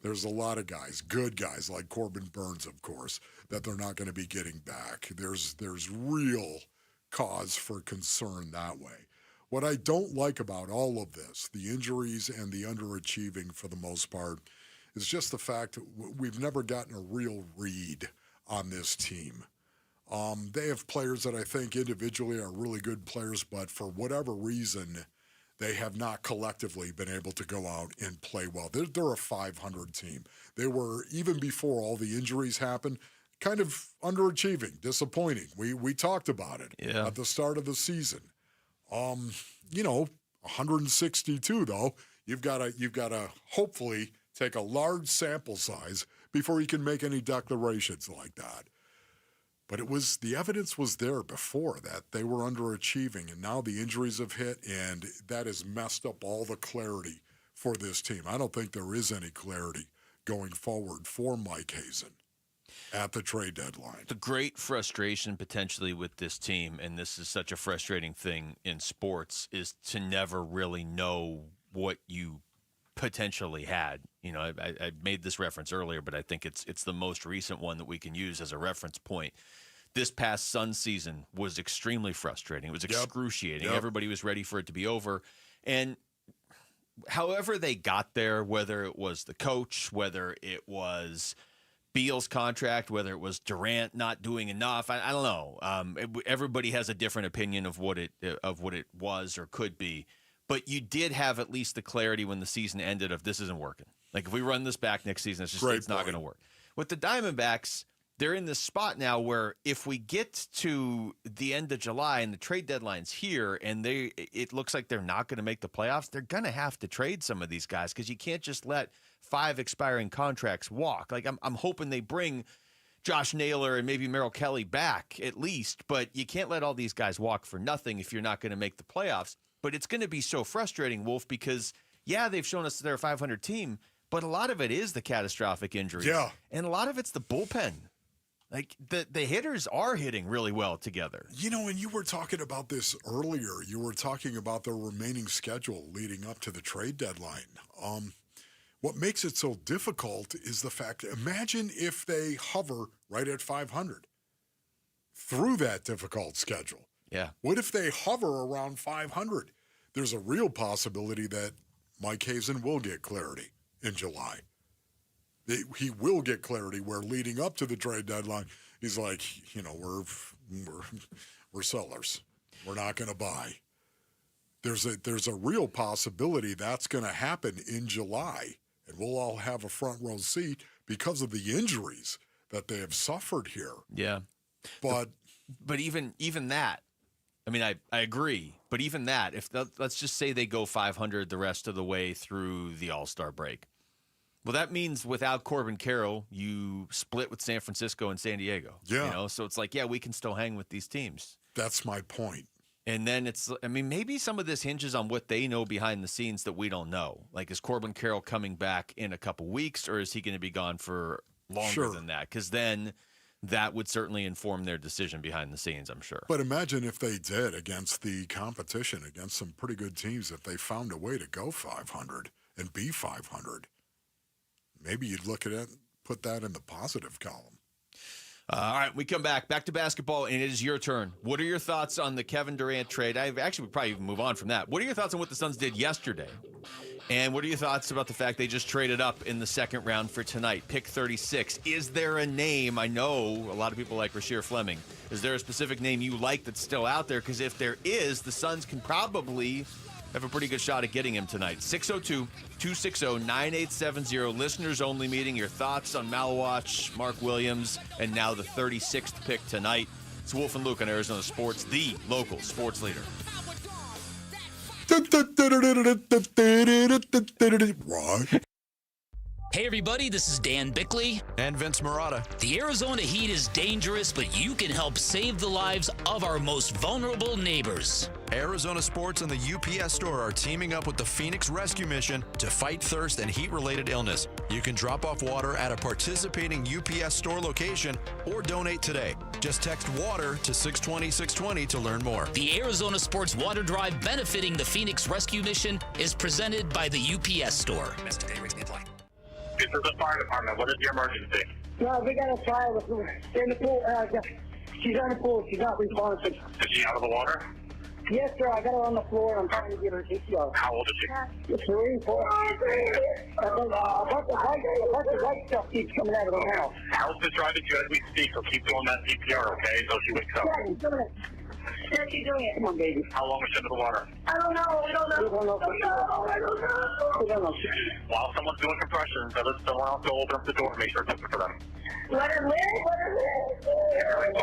there's a lot of guys, good guys like Corbin Burns, of course, that they're not going to be getting back. There's real cause for concern that way. What I don't like about all of this, the injuries and the underachieving for the most part, is just the fact that we've never gotten a real read on this team. They have players that I think individually are really good players, but for whatever reason, they have not collectively been able to go out and play well. They're a 500 team. They were, even before all the injuries happened, kind of underachieving, disappointing. We talked about it at the start of the season. 162 though. You've got to hopefully take a large sample size before you can make any declarations like that. But the evidence was there before that they were underachieving, and now the injuries have hit, and that has messed up all the clarity for this team. I don't think there is any clarity going forward for Mike Hazen at the trade deadline. The great frustration potentially with this team, and this is such a frustrating thing in sports, is to never really know what you potentially had. I made this reference earlier, but I think it's the most recent one that we can use as a reference point. This past Suns season was extremely frustrating. It was excruciating. Yep. Everybody was ready for it to be over. And however they got there, whether it was the coach, whether it was Beal's contract, whether it was Durant not doing enough, I don't know. Everybody has a different opinion of what it was or could be. But you did have at least the clarity when the season ended of this isn't working. Like if we run this back next season, it's not going to work. With the Diamondbacks, they're in this spot now where if we get to the end of July and the trade deadline's here and it looks like they're not going to make the playoffs, they're going to have to trade some of these guys because you can't just let 5 expiring contracts walk. Like I'm hoping they bring Josh Naylor and maybe Merrill Kelly back at least, but you can't let all these guys walk for nothing if you're not going to make the playoffs. But it's going to be so frustrating, Wolf, because, they've shown us they're a 500 team, but a lot of it is the catastrophic injuries. Yeah. And a lot of it's the bullpen. Like, the hitters are hitting really well together. And you were talking about this earlier. You were talking about the remaining schedule leading up to the trade deadline. What makes it so difficult is the fact, imagine if they hover right at 500 through that difficult schedule. Yeah. What if they hover around 500? There's a real possibility that Mike Hazen will get clarity in July. He will get clarity where leading up to the trade deadline, he's like, we're sellers. We're not going to buy. There's a real possibility that's going to happen in July, and we'll all have a front row seat because of the injuries that they have suffered here. Yeah. But even that, I mean, I agree, but even that, let's just say they go 500 the rest of the way through the All-Star break. Well, that means without Corbin Carroll, you split with San Francisco and San Diego. Yeah. So it's like, we can still hang with these teams. That's my point. And then maybe some of this hinges on what they know behind the scenes that we don't know. Like, is Corbin Carroll coming back in a couple weeks, or is he going to be gone for longer than that? Because then that would certainly inform their decision behind the scenes, I'm sure. But imagine if they did against the competition, against some pretty good teams, if they found a way to go 500 and be 500. Maybe you'd look at it, put that in the positive column. All right, we come back to basketball, and it is your turn. What are your thoughts on the Kevin Durant trade? I actually would probably even move on from that. What are your thoughts on what the Suns did yesterday? And what are your thoughts about the fact they just traded up in the second round for tonight, pick 36? Is there a name? I know a lot of people like Rasheer Fleming. Is there a specific name you like that's still out there? Because if there is, the Suns can probably have a pretty good shot at getting him tonight. 602-260-9870. Listeners only meeting. Your thoughts on Malawatch, Mark Williams, and now the 36th pick tonight. It's Wolf and Luke on Arizona Sports, the local sports leader. What? Hey everybody, this is Dan Bickley. And Vince Marotta. The Arizona heat is dangerous, but you can help save the lives of our most vulnerable neighbors. Arizona Sports and the UPS Store are teaming up with the Phoenix Rescue Mission to fight thirst and heat-related illness. You can drop off water at a participating UPS Store location or donate today. Just text WATER to 620-620 to learn more. The Arizona Sports Water Drive benefiting the Phoenix Rescue Mission is presented by the UPS Store. This is the fire department. What is your emergency? No, we got a fire with in the pool. She's on the pool. She's not responsive. Is she out of the water? Yes, sir. I got her on the floor. I'm trying to get her CPR. How old is she? 3, 4. A bunch of white stuff keeps coming out of her mouth. Help is driving you as we speak, so keep doing that CPR, okay, until she wakes up. Yeah, she's doing it. Come on, baby. How long is she under the water? I don't know. We don't know. We don't know. We don't know. While someone's doing compressions, let someone else go open up the door and make sure it's open for them. Let her live. Let her live.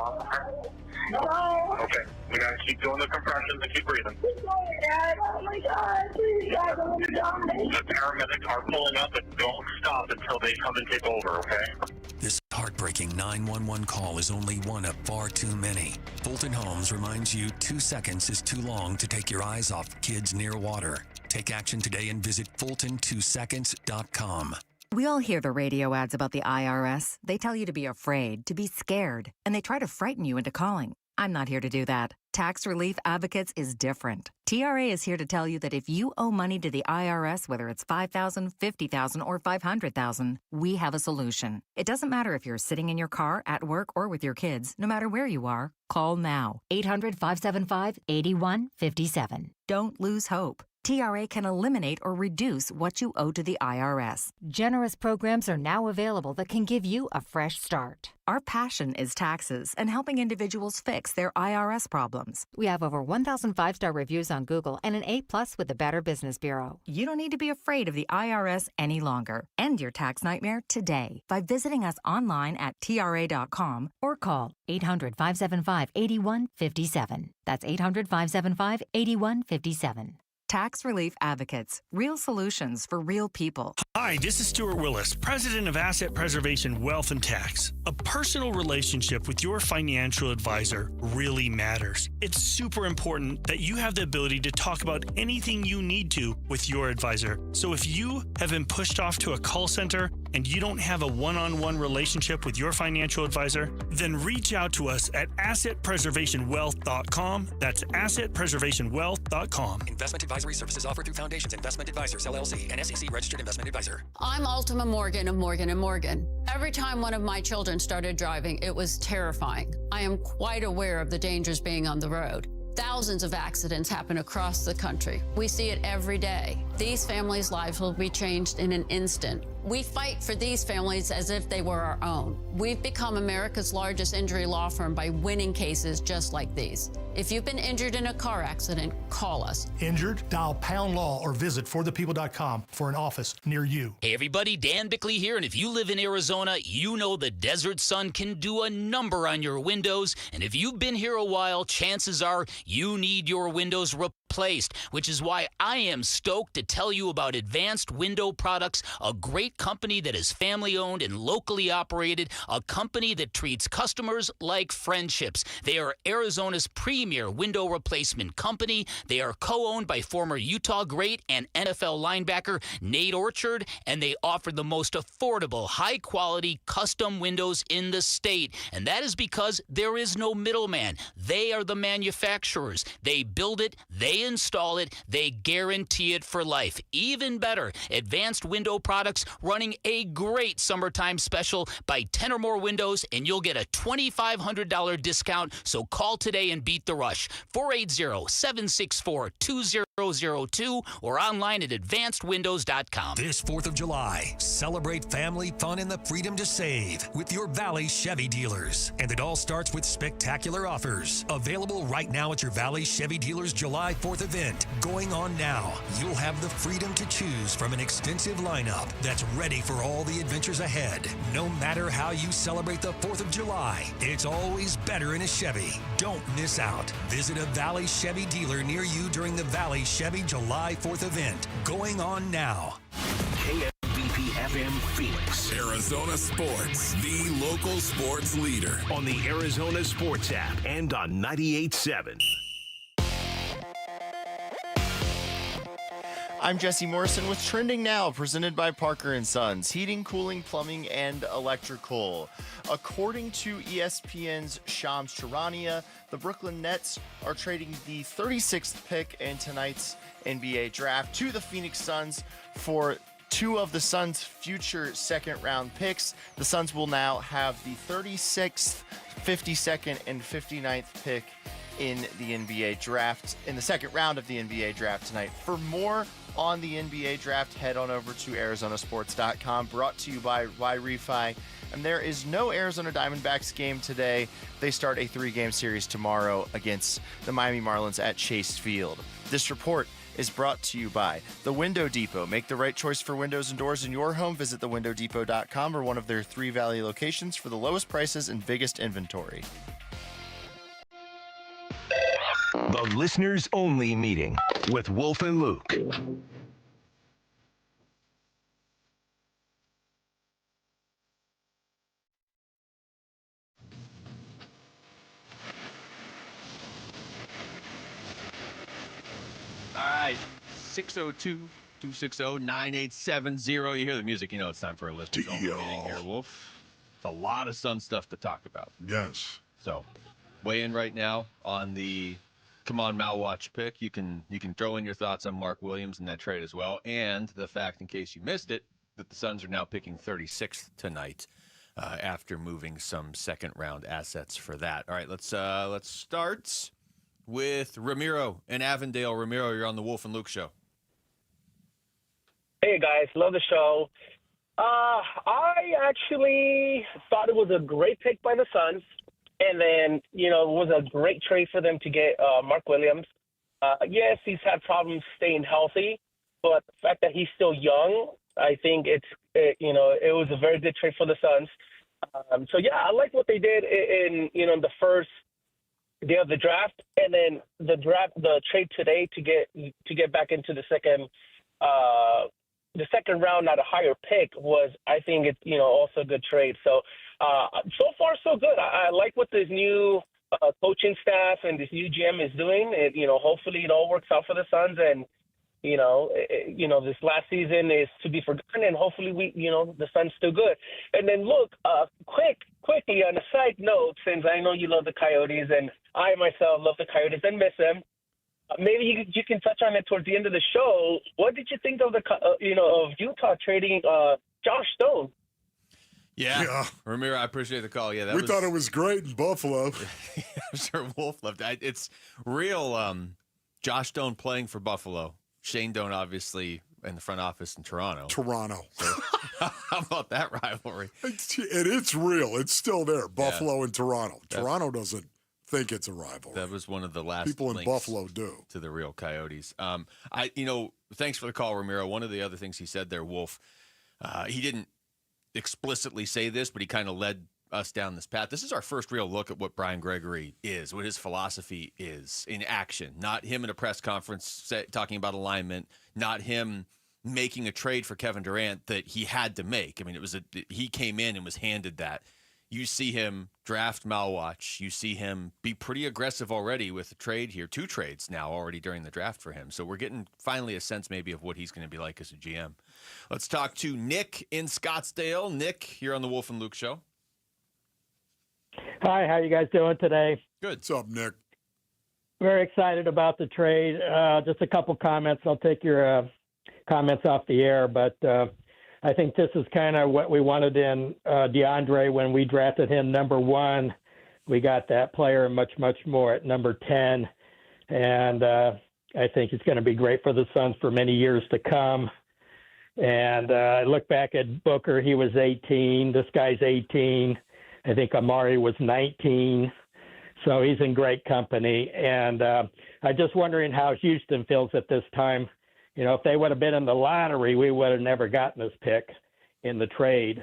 No. Okay, we gotta keep doing the compressions and keep breathing. Dad, oh my God, please, God, don't let her die. The paramedics are pulling up, but don't stop until they come and take over, okay? This heartbreaking 911 call is only one of far too many. Fulton Homes reminds you 2 seconds is too long to take your eyes off kids near water. Take action today and visit Fulton2seconds.com. We all hear the radio ads about the IRS. They tell you to be afraid, to be scared, and they try to frighten you into calling. I'm not here to do that. Tax Relief Advocates is different. TRA is here to tell you that if you owe money to the IRS, whether it's $5,000, $50,000, or $500,000, we have a solution. It doesn't matter if you're sitting in your car, at work, or with your kids. No matter where you are, call now. 800-575-8157. Don't lose hope. TRA can eliminate or reduce what you owe to the IRS. Generous programs are now available that can give you a fresh start. Our passion is taxes and helping individuals fix their IRS problems. We have over 1,000 5-star reviews on Google and an A+ with the Better Business Bureau. You don't need to be afraid of the IRS any longer. End your tax nightmare today by visiting us online at TRA.com or call 800-575-8157. That's 800-575-8157. Tax Relief Advocates. Real solutions for real people. Hi, this is Stuart Willis, president of Asset Preservation Wealth and Tax. A personal relationship with your financial advisor really matters. It's super important that you have the ability to talk about anything you need to with your advisor. So if you have been pushed off to a call center and you don't have a one-on-one relationship with your financial advisor, then reach out to us at assetpreservationwealth.com. That's assetpreservationwealth.com. Investment advisory services offered through Foundations Investment Advisors, LLC, an SEC-registered investment advisor. I'm Ultima Morgan of Morgan & Morgan. Every time one of my children started driving, it was terrifying. I am quite aware of the dangers being on the road. Thousands of accidents happen across the country. We see it every day. These families' lives will be changed in an instant. We fight for these families as if they were our own. We've become America's largest injury law firm by winning cases just like these. If you've been injured in a car accident, call us. Injured? Dial #law or visit forthepeople.com for an office near you. Hey everybody, Dan Bickley here, and if you live in Arizona, you know the desert sun can do a number on your windows, and if you've been here a while, chances are you need your windows replaced replaced, which is why I am stoked to tell you about Advanced Window Products, a great company that is family-owned and locally operated, a company that treats customers like friendships. They are Arizona's premier window replacement company. They are co-owned by former Utah great and NFL linebacker Nate Orchard, and they offer the most affordable, high-quality custom windows in the state. And that is because there is no middleman. They are the manufacturers. They build it, they install it, they guarantee it for life. Even better, Advanced Window Products running a great summertime special. Buy 10 or more windows and you'll get a $2,500 discount. So call today and beat the rush. 480-764-2002 or online at advancedwindows.com. This 4th of July, celebrate family fun and the freedom to save with your Valley Chevy dealers. And it all starts with spectacular offers. Available right now at your Valley Chevy dealers July 4th event. Going on now. You'll have the freedom to choose from an extensive lineup that's ready for all the adventures ahead. No matter how you celebrate the 4th of July, it's always better in a Chevy. Don't miss out. Visit a Valley Chevy dealer near you during the Valley Chevy July 4th event. Going on now. KFBP FM Phoenix. Arizona Sports, the local sports leader. On the Arizona Sports app and on 98.7. I'm Jesse Morrison with Trending Now, presented by Parker & Sons, heating, cooling, plumbing, and electrical. According to ESPN's Shams Charania, the Brooklyn Nets are trading the 36th pick in tonight's NBA draft to the Phoenix Suns for two of the Suns' future second-round picks. The Suns will now have the 36th, 52nd, and 59th pick in the NBA draft, in the second round of the NBA draft tonight. For more on the NBA draft, head on over to arizonasports.com, brought to you by Y-Refi. And there is no Arizona Diamondbacks game today. They start a 3-game series tomorrow against the Miami Marlins at Chase Field. This report is brought to you by The Window Depot. Make the right choice for windows and doors in your home. Visit thewindowdepot.com or one of their 3 Valley locations for the lowest prices and biggest inventory. The listeners only meeting with Wolf and Luke. All right, 602-260-9870. You hear the music, you know it's time for a listeners only meeting here, Wolf. It's a lot of Sun stuff to talk about. Yes. So, weigh in right now on the Kaman Malawatch pick. You can throw in your thoughts on Mark Williams and that trade as well, and the fact, in case you missed it, that the Suns are now picking 36th tonight after moving some second-round assets for that. All right, let's start with Ramiro in Avondale. Ramiro, you're on the Wolf and Luke show. Hey guys, love the show. I actually thought it was a great pick by the Suns. And then, it was a great trade for them to get Mark Williams. Yes, he's had problems staying healthy, but the fact that he's still young, I think it was a very good trade for the Suns. So yeah, I like what they did in the first day of the draft, and then the trade today to get back into the second round at a higher pick was, I think it's also a good trade. So so far so good. I like what this new coaching staff and this new GM is doing. Hopefully it all works out for the Suns, and this last season is to be forgotten, and hopefully the Suns still good. And then look, quickly on a side note, since I know you love the Coyotes and I myself love the Coyotes and miss them, maybe you can touch on it towards the end of the show. What did you think of of Utah trading Josh Stone? Yeah. Ramiro, I appreciate the call. Yeah, we thought it was great in Buffalo. I'm sure Wolf loved it. It's real Josh Stone playing for Buffalo. Shane Doan, obviously, in the front office in Toronto. So, how about that rivalry? It's real. It's still there. Buffalo and Toronto. Toronto doesn't think it's a rivalry. That was one of the last people in Buffalo do to the real Coyotes. Thanks for the call, Ramiro. One of the other things he said there, Wolf, he didn't explicitly say this, but he kind of led us down this path. This is our first real look at what Brian Gregory is, what his philosophy is in action. Not him in a press conference talking about alignment, not him making a trade for Kevin Durant that he had to make. I mean, he came in and was handed that. You see him draft Malawatch. You see him be pretty aggressive already with a trade here. 2 trades now already during the draft for him. So we're getting finally a sense maybe of what he's going to be like as a GM. Let's talk to Nick in Scottsdale. Nick, here on the Wolf and Luke Show. Hi, how you guys doing today? Good. What's up, Nick? Very excited about the trade. Just a couple comments. I'll take your comments off the air, but I think this is kind of what we wanted in DeAndre when we drafted him number 1. We got that player and much, much more at number 10. And I think it's going to be great for the Suns for many years to come. And I look back at Booker. He was 18. This guy's 18. I think Amari was 19. So he's in great company. And I'm just wondering how Houston feels at this time. You know, if they would have been in the lottery, we would have never gotten this pick in the trade.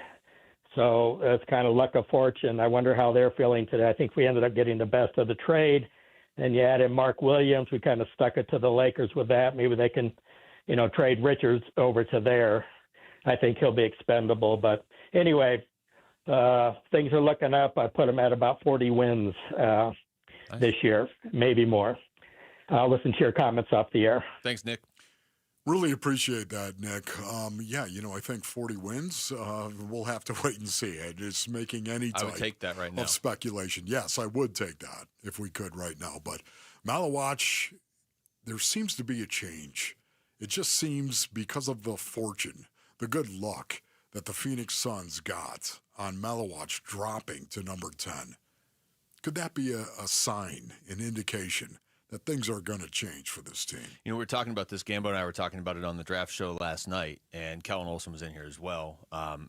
So it's kind of luck of fortune. I wonder how they're feeling today. I think we ended up getting the best of the trade. And you add in Mark Williams. We kind of stuck it to the Lakers with that. Maybe they can, you know, trade Richards over to there. I think he'll be expendable. But anyway, things are looking up. I put them at about 40 wins this year, maybe more. I'll listen to your comments off the air. Thanks, Nick. Really appreciate that, Nick. Yeah, you know, I think 40 wins, we'll have to wait and see. It's making any type I would take that right now. of speculation. Yes, I would take that if we could right now. But Malawatch, there seems to be a change. It just seems because of the fortune, the good luck that the Phoenix Suns got on Malawatch dropping to number 10. Could that be a sign, an indication that things are going to change for this team? You know, we were talking about this. Gambo and I were talking about it on the draft show last night, and Kellen Olson was in here as well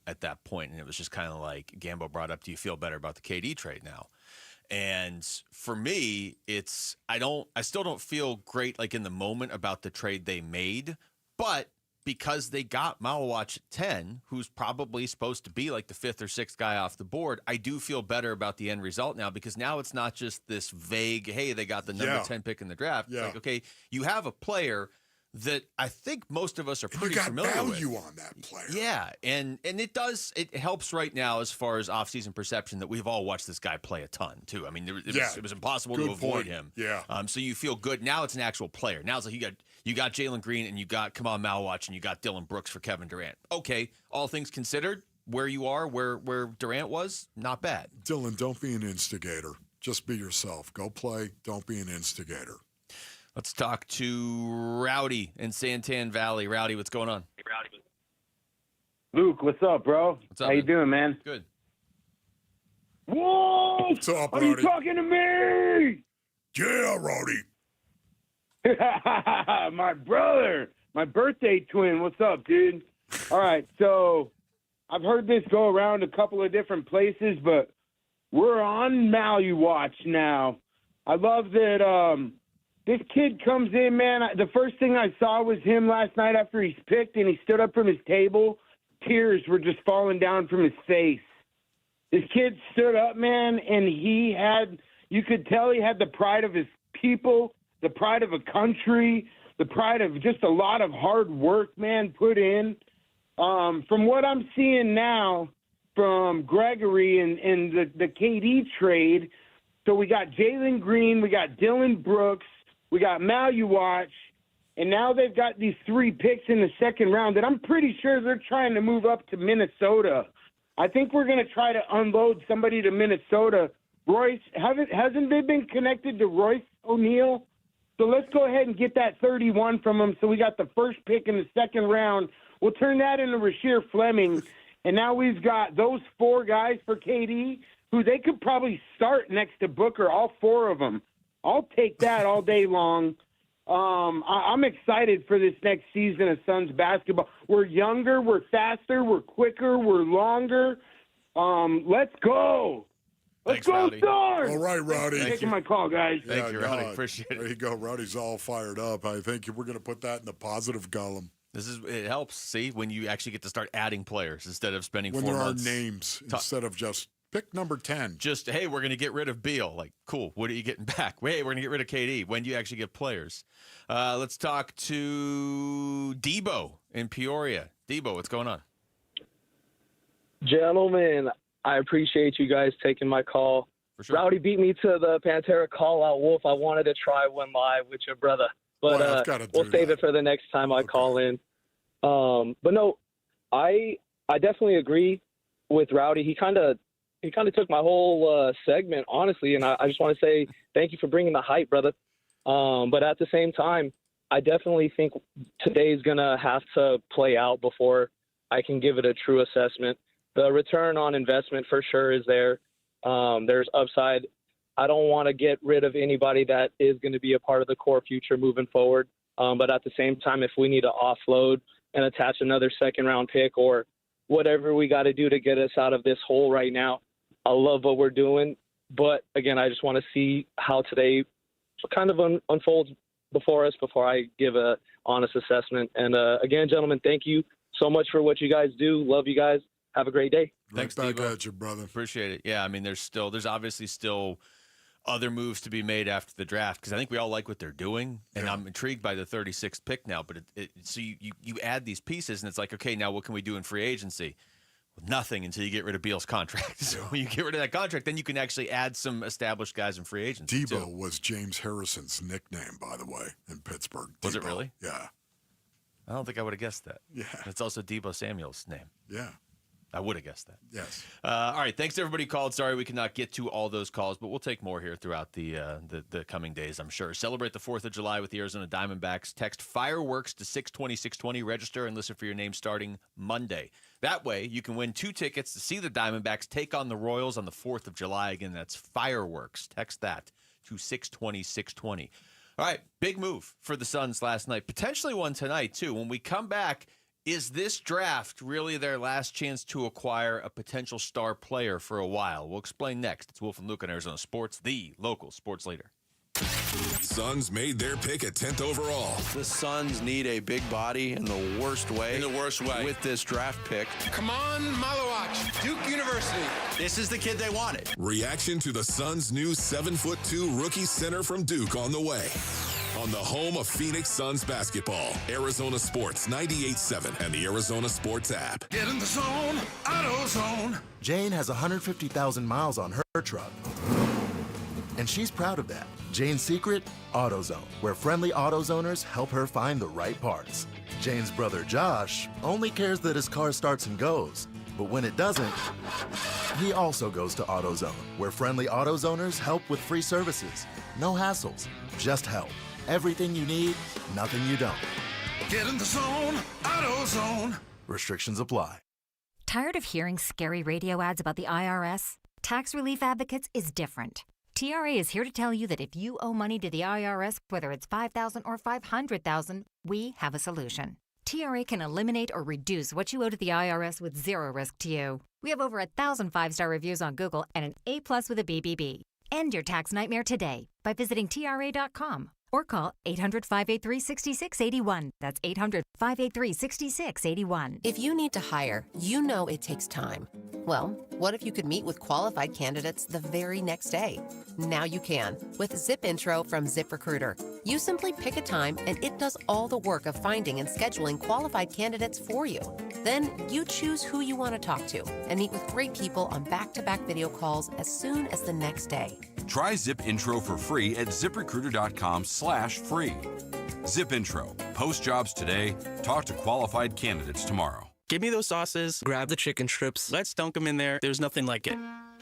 at that point, and it was just kind of like Gambo brought up, do you feel better about the KD trade now? And for me, I still don't feel great like in the moment about the trade they made, but because they got Malawatch at 10, who's probably supposed to be like the 5th or 6th guy off the board, I do feel better about the end result now, because now it's not just this vague, hey, they got the number 10 pick in the draft. It's like, okay, you have a player that I think most of us are pretty familiar with. You got value on that player. Yeah, and it helps right now as far as offseason perception that we've all watched this guy play a ton, too. I mean, it was impossible to avoid him. Yeah. So you feel good. Now it's an actual player. Now it's like you got Jalen Green and you got Kaman Malawatch and you got Dylan Brooks for Kevin Durant. Okay, all things considered, where you are, where Durant was, not bad. Dylan, don't be an instigator. Just be yourself. Go play. Don't be an instigator. Let's talk to Rowdy in Santan Valley. Rowdy, what's going on? Hey, Rowdy. Luke, what's up, bro? What's up, How you man? doing, man? Good. Whoa! What's up, Are you Rowdy? talking to me? Yeah, Rowdy. My brother, my birthday twin. What's up, dude? All right, so I've heard this go around a couple of different places, but we're on Malawatch now. I love that this kid comes in, man. The first thing I saw was him last night after he's picked, and he stood up from his table. Tears were just falling down from his face. This kid stood up, man, and you could tell he had the pride of his people, the pride of a country, the pride of just a lot of hard work, man, put in. From what I'm seeing now from Gregory and the KD trade, so we got Jalen Green, we got Dylan Brooks, we got Malawatch, and now they've got these 3 picks in the second round that I'm pretty sure they're trying to move up to Minnesota. I think we're going to try to unload somebody to Minnesota. Royce, hasn't they been connected to Royce O'Neal? So let's go ahead and get that 31 from him. So we got the first pick in the second round. We'll turn that into Rasheer Fleming. And now we've got those 4 guys for KD who they could probably start next to Booker, all 4 of them. I'll take that all day long. I'm excited for this next season of Suns basketball. We're younger, we're faster, we're quicker, we're longer. Let's go. Let's go, Rowdy. Stars! All right, Rowdy. Thanks for taking my call, guys. Thank you, Rowdy. Appreciate it. There you go. Rowdy's all fired up. I think we're going to put that in the positive column. It helps, see, when you actually get to start adding players instead of spending when 4 there months. are names instead of just Pick number 10. Just, hey, we're going to get rid of Beal. Like, cool. What are you getting back? Hey, we're going to get rid of KD. When do you actually get players? Let's talk to Debo in Peoria. Debo, what's going on? Gentlemen, I appreciate you guys taking my call. For sure. Rowdy beat me to the Pantera call-out. Wolf, I wanted to try one live with your brother. But we'll save it for the next time I call in. But no, I definitely agree with Rowdy. He kind of took my whole segment, honestly, and I just want to say thank you for bringing the hype, brother. But at the same time, I definitely think today's going to have to play out before I can give it a true assessment. The return on investment for sure is there. There's upside. I don't want to get rid of anybody that is going to be a part of the core future moving forward. But at the same time, if we need to offload and attach another second-round pick or whatever we got to do to get us out of this hole right now, I love what we're doing. But, again, I just want to see how today kind of unfolds before us before I give a honest assessment. And, again, gentlemen, thank you so much for what you guys do. Love you guys. Have a great day. Thanks, back Debo. at you, brother. Appreciate it. Yeah, I mean, there's obviously still other moves to be made after the draft because I think we all like what they're doing, and I'm intrigued by the 36th pick now. But so you add these pieces, and it's like, okay, now what can we do in free agency? Well, nothing until you get rid of Beal's contract. So when you get rid of that contract, then you can actually add some established guys in free agency. Debo was James Harrison's nickname, by the way, in Pittsburgh. Was Debo. it really? Yeah. I don't think I would have guessed that. Yeah. It's also Debo Samuel's name. Yeah. I would have guessed that. Yes. All right. Thanks to everybody who called. Sorry we could not get to all those calls, but we'll take more here throughout the coming days, I'm sure. Celebrate the 4th of July with the Arizona Diamondbacks. Text fireworks to 620-620. Register and listen for your name starting Monday. That way, you can win 2 tickets to see the Diamondbacks take on the Royals on the 4th of July. Again, that's fireworks. Text that to 620-620. All right. Big move for the Suns last night. Potentially one tonight, too. When we come back, is this draft really their last chance to acquire a potential star player for a while? We'll explain next. It's Wolf and Luke on Arizona Sports, the local sports leader. Suns made their pick at 10th overall. The Suns need a big body in the worst way. With this draft pick. Kaman Malawatch, Duke University. This is the kid they wanted. Reaction to the Suns' new 7'2" rookie center from Duke on the way. On the home of Phoenix Suns basketball, Arizona Sports 98.7 and the Arizona Sports app. Get in the zone, AutoZone. Jane has 150,000 miles on her truck, and she's proud of that. Jane's secret? AutoZone, where friendly AutoZoners help her find the right parts. Jane's brother Josh only cares that his car starts and goes, but when it doesn't, he also goes to AutoZone, where friendly AutoZoners help with free services. No hassles, just help. Everything you need, nothing you don't. Get in the zone, AutoZone. Restrictions apply. Tired of hearing scary radio ads about the IRS? Tax Relief Advocates is different. TRA is here to tell you that if you owe money to the IRS, whether it's $5,000 or $500,000, we have a solution. TRA can eliminate or reduce what you owe to the IRS with zero risk to you. We have over 1,000 5-star reviews on Google and an A+ with a BBB. End your tax nightmare today by visiting TRA.com or call 800-583-6681. That's 800-583-6681. If you need to hire, you know it takes time. Well, what if you could meet with qualified candidates the very next day? Now you can with Zip Intro from ZipRecruiter. You simply pick a time and it does all the work of finding and scheduling qualified candidates for you. Then you choose who you want to talk to and meet with great people on back-to-back video calls as soon as the next day. Try Zip Intro for free at ZipRecruiter.com/free. Zip Intro. Post jobs today. Talk to qualified candidates tomorrow. Give me those sauces, grab the chicken strips, let's dunk them in there. There's nothing like it.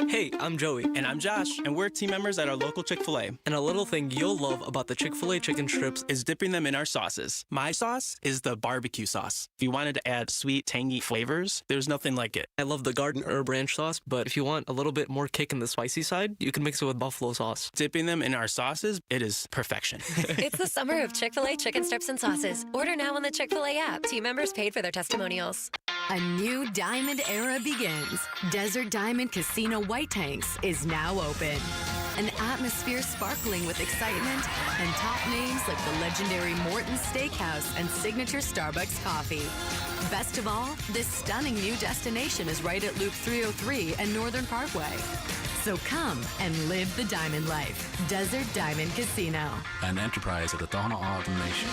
Hey, I'm Joey. And I'm Josh. And we're team members at our local Chick-fil-A. And a little thing you'll love about the Chick-fil-A chicken strips is dipping them in our sauces. My sauce is the barbecue sauce. If you wanted to add sweet, tangy flavors, there's nothing like it. I love the garden herb ranch sauce, but if you want a little bit more kick in the spicy side, you can mix it with buffalo sauce. Dipping them in our sauces, it is perfection. It's the summer of Chick-fil-A chicken strips and sauces. Order now on the Chick-fil-A app. Team members paid for their testimonials. A new diamond era begins. Desert Diamond Casino White Tanks is now open. An atmosphere sparkling with excitement and top names like the legendary Morton's Steakhouse and signature Starbucks coffee. Best of all, this stunning new destination is right at Loop 303 and Northern Parkway. So come and live the diamond life. Desert Diamond Casino. An enterprise of the Donna Automation.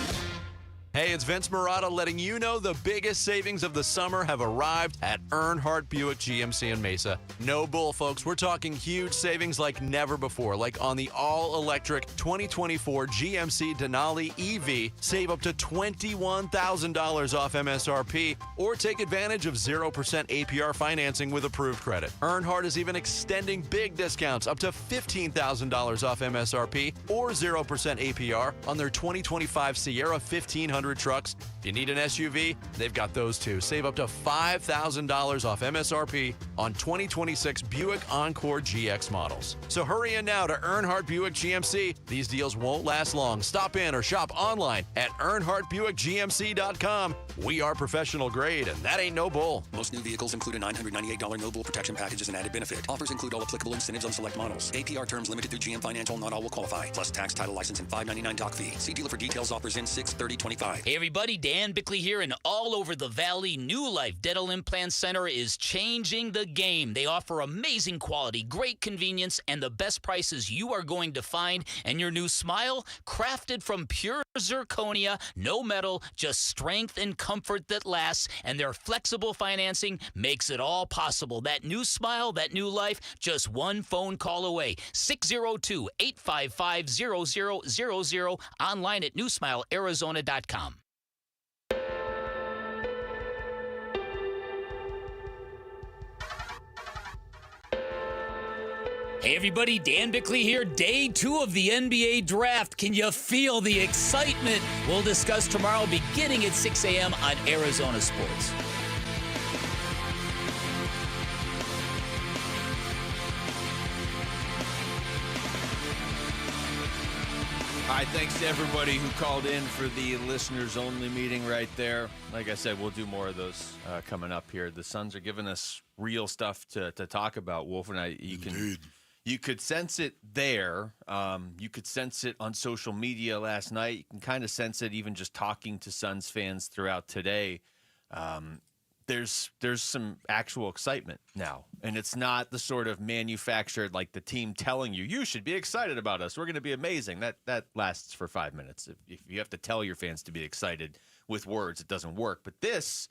Hey, it's Vince Marotta letting you know the biggest savings of the summer have arrived at Earnhardt Buick GMC in Mesa. No bull, folks. We're talking huge savings like never before, like on the all-electric 2024 GMC Denali EV. Save up to $21,000 off MSRP, or take advantage of 0% APR financing with approved credit. Earnhardt is even extending big discounts up to $15,000 off MSRP or 0% APR on their 2025 Sierra 1500 trucks. If you need an SUV, they've got those too. Save up to $5,000 off MSRP on 2026 Buick Encore GX models. So hurry in now to Earnhardt Buick GMC. These deals won't last long. Stop in or shop online at EarnhardtBuickGMC.com. We are professional grade, and that ain't no bull. Most new vehicles include a $998 no bull protection package as an added benefit. Offers include all applicable incentives on select models. APR terms limited through GM Financial. Not all will qualify. Plus tax, title, license, and $599 doc fee. See dealer for details. Offers in 6/30/25. Hey everybody, Dan Bickley here, and all over the valley, New Life Dental Implant Center is changing the game. They offer amazing quality, great convenience, and the best prices you are going to find. And your new smile, crafted from pure zirconia, no metal, just strength and comfort that lasts. And their flexible financing makes it all possible. That new smile, that new life, just one phone call away. 602-855-0000, online at newsmilearizona.com. Hey everybody, Dan Bickley here. Day 2 of the NBA draft. Can you feel the excitement? We'll discuss tomorrow beginning at 6 a.m. on Arizona Sports. All right, thanks to everybody who called in for the listeners-only meeting right there. Like I said, we'll do more of those coming up here. The Suns are giving us real stuff to talk about, Wolf, and you could sense it there. You could sense it on social media last night. You can kind of sense it even just talking to Suns fans throughout today. There's some actual excitement now, and it's not the sort of manufactured, like the team telling you should be excited about us. We're going to be amazing. That lasts for 5 minutes. If you have to tell your fans to be excited with words, it doesn't work. But this,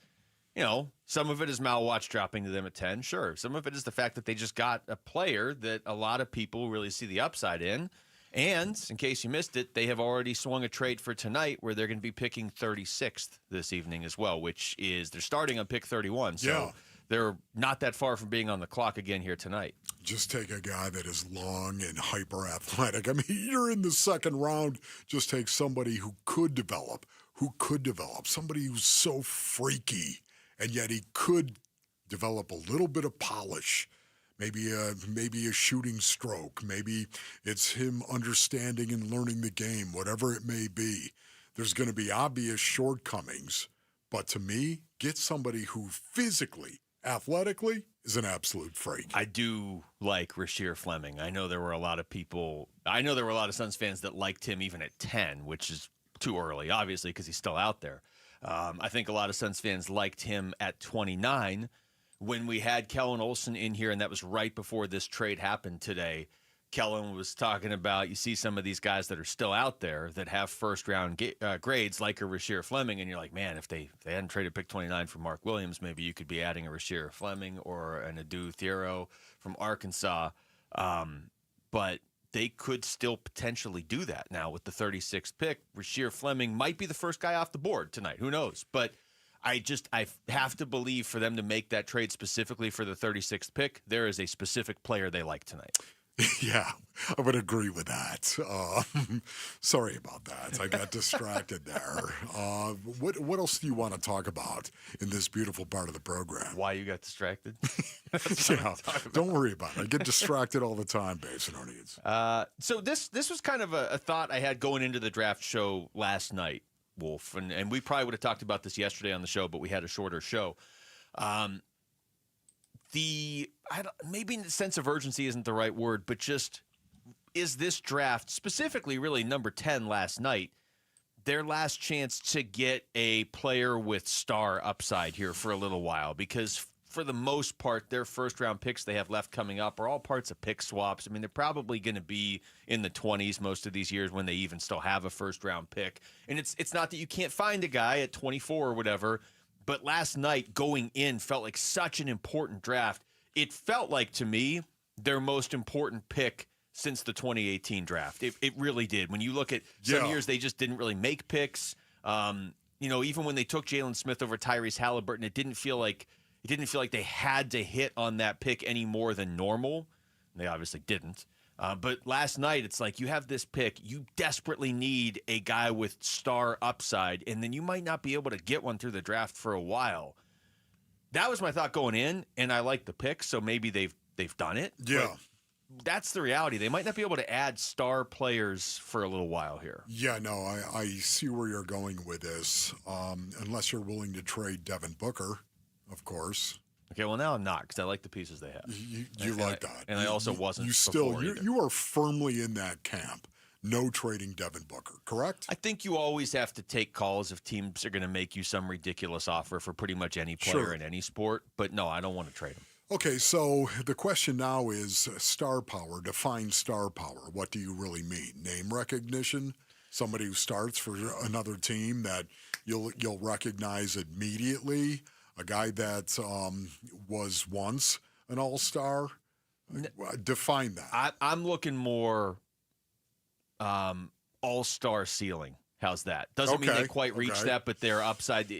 some of it is Malawatch dropping to them at 10. Sure. Some of it is the fact that they just got a player that a lot of people really see the upside in. And in case you missed it, they have already swung a trade for tonight where they're going to be picking 36th this evening as well, which is they're starting on pick 31. So they're not that far from being on the clock again here tonight. Just take a guy that is long and hyper athletic. I mean, you're in the second round. Just take somebody who could develop, somebody who's so freaky, and yet he could develop a little bit of polish. Maybe a shooting stroke. Maybe it's him understanding and learning the game, whatever it may be. There's going to be obvious shortcomings. But to me, get somebody who physically, athletically, is an absolute freak. I do like Rasheer Fleming. I know there were a lot of Suns fans that liked him even at 10, which is too early, obviously, because he's still out there. I think a lot of Suns fans liked him at 29. When we had Kellen Olson in here, and that was right before this trade happened today, Kellen was talking about, you see some of these guys that are still out there that have first-round grades like a Rasheer Fleming, and you're like, man, if they hadn't traded pick 29 for Mark Williams, maybe you could be adding a Rasheer Fleming or an Adu Thiero from Arkansas. But they could still potentially do that now with the 36th pick. Rasheer Fleming might be the first guy off the board tonight. Who knows? But I have to believe for them to make that trade specifically for the 36th pick, there is a specific player they like tonight. Yeah, I would agree with that. Sorry about that. I got distracted there. What else do you want to talk about in this beautiful part of the program? Why you got distracted? Don't worry about it. I get distracted all the time, Basin Onions. So this was kind of a thought I had going into the draft show last night, Wolf, and we probably would have talked about this yesterday on the show, but we had a shorter show. Maybe the sense of urgency isn't the right word, but just is this draft, specifically really number 10 last night, their last chance to get a player with star upside here for a little while, because for the most part, their first-round picks they have left coming up are all parts of pick swaps. I mean, they're probably going to be in the 20s most of these years when they even still have a first-round pick. And it's not that you can't find a guy at 24 or whatever, but last night going in felt like such an important draft. It felt like, to me, their most important pick since the 2018 draft. It really did. When you look at some years, they just didn't really make picks. Even when they took Jalen Smith over Tyrese Halliburton, it didn't feel like they had to hit on that pick any more than normal. They obviously didn't. But last night, it's like you have this pick. You desperately need a guy with star upside, and then you might not be able to get one through the draft for a while. That was my thought going in, and I like the pick, so maybe they've done it. Yeah. But that's the reality. They might not be able to add star players for a little while here. Yeah, no, I see where you're going with this, unless you're willing to trade Devin Booker, of course. Okay, well, now I'm not, because I like the pieces they have. You like that. And I also wasn't You are firmly in that camp. No trading Devin Booker, correct? I think you always have to take calls if teams are going to make you some ridiculous offer for pretty much any player in any sport. But no, I don't want to trade him. Okay, so the question now is star power. Define star power. What do you really mean? Name recognition? Somebody who starts for another team that you'll recognize immediately? A guy that was once an all-star? Define that. I'm looking more all-star ceiling. How's that? Doesn't mean they quite reach that, but they're upside.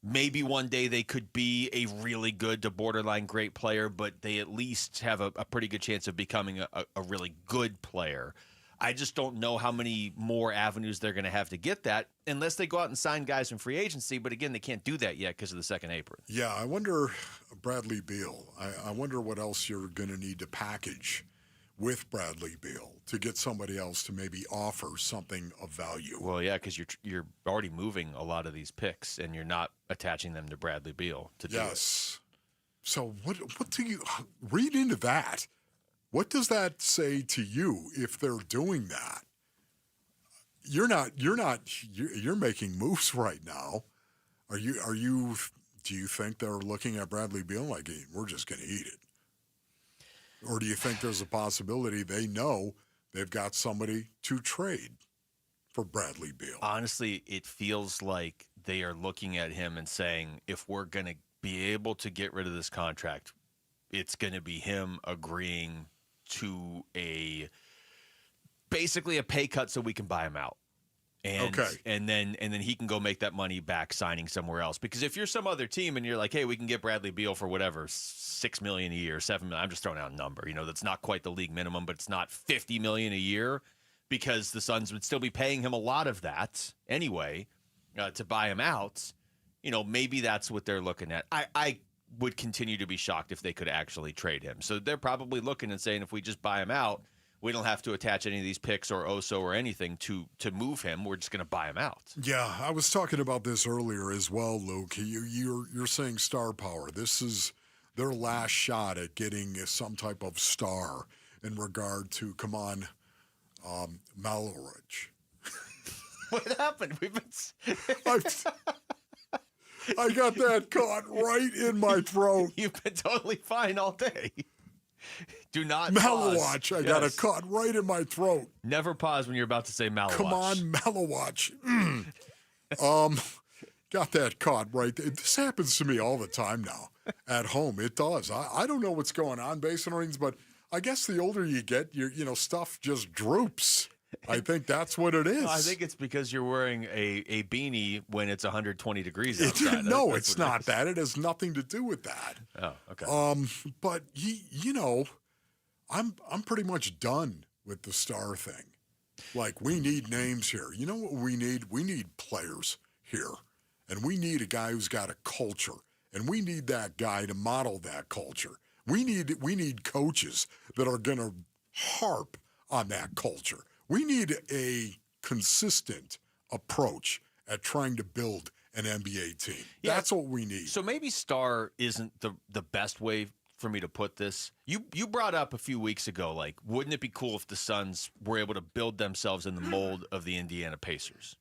Maybe one day they could be a really good to borderline great player, but they at least have a pretty good chance of becoming a really good player. I just don't know how many more avenues they're going to have to get that unless they go out and sign guys from free agency. But again, they can't do that yet because of the second apron. Yeah, I wonder, Bradley Beal, I wonder what else you're going to need to package with Bradley Beal to get somebody else to maybe offer something of value. Well, yeah, because you're already moving a lot of these picks, and you're not attaching them to Bradley Beal to do it. So what do you read into that? What does that say to you if they're doing that? You're making moves right now. Do you think they're looking at Bradley Beal like, hey, we're just going to eat it? Or do you think there's a possibility they know they've got somebody to trade for Bradley Beal? Honestly, it feels like they are looking at him and saying, if we're going to be able to get rid of this contract, it's going to be him agreeing to basically a pay cut so we can buy him out. And then he can go make that money back signing somewhere else. Because if you're some other team and you're like, hey, we can get Bradley Beal for whatever, $6 million a year, $7 million. I'm just throwing out a number. That's not quite the league minimum, but it's not $50 million a year, because the Suns would still be paying him a lot of that anyway to buy him out. Maybe that's what they're looking at. I would continue to be shocked if they could actually trade him. So they're probably looking and saying, if we just buy him out, we don't have to attach any of these picks or Oso or anything to move him. We're just going to buy him out. Yeah, I was talking about this earlier as well, Luke. You're saying star power. This is their last shot at getting some type of star in regard to Kaman Malawatch. What happened? I got that caught right in my throat. You've been totally fine all day. Do not Malawatch. Pause. I got it caught right in my throat. Never pause when you're about to say Malawatch. Kaman Malawatch. Got that caught right there. This happens to me all the time now at home. It does. I don't know what's going on, Basin Rings, but I guess the older you get, stuff just droops. I think that's what it is. I think it's because you're wearing a beanie when it's 120 degrees outside. No, it's not that. It has nothing to do with that. Oh, okay. But I'm pretty much done with the star thing. Like, we need names here. You know what we need? We need players here. And we need a guy who's got a culture. And we need that guy to model that culture. We need coaches that are going to harp on that culture. We need a consistent approach at trying to build an NBA team. Yeah, that's what we need. So maybe star isn't the best way for me to put this. You brought up a few weeks ago, like, wouldn't it be cool if the Suns were able to build themselves in the mold of the Indiana Pacers?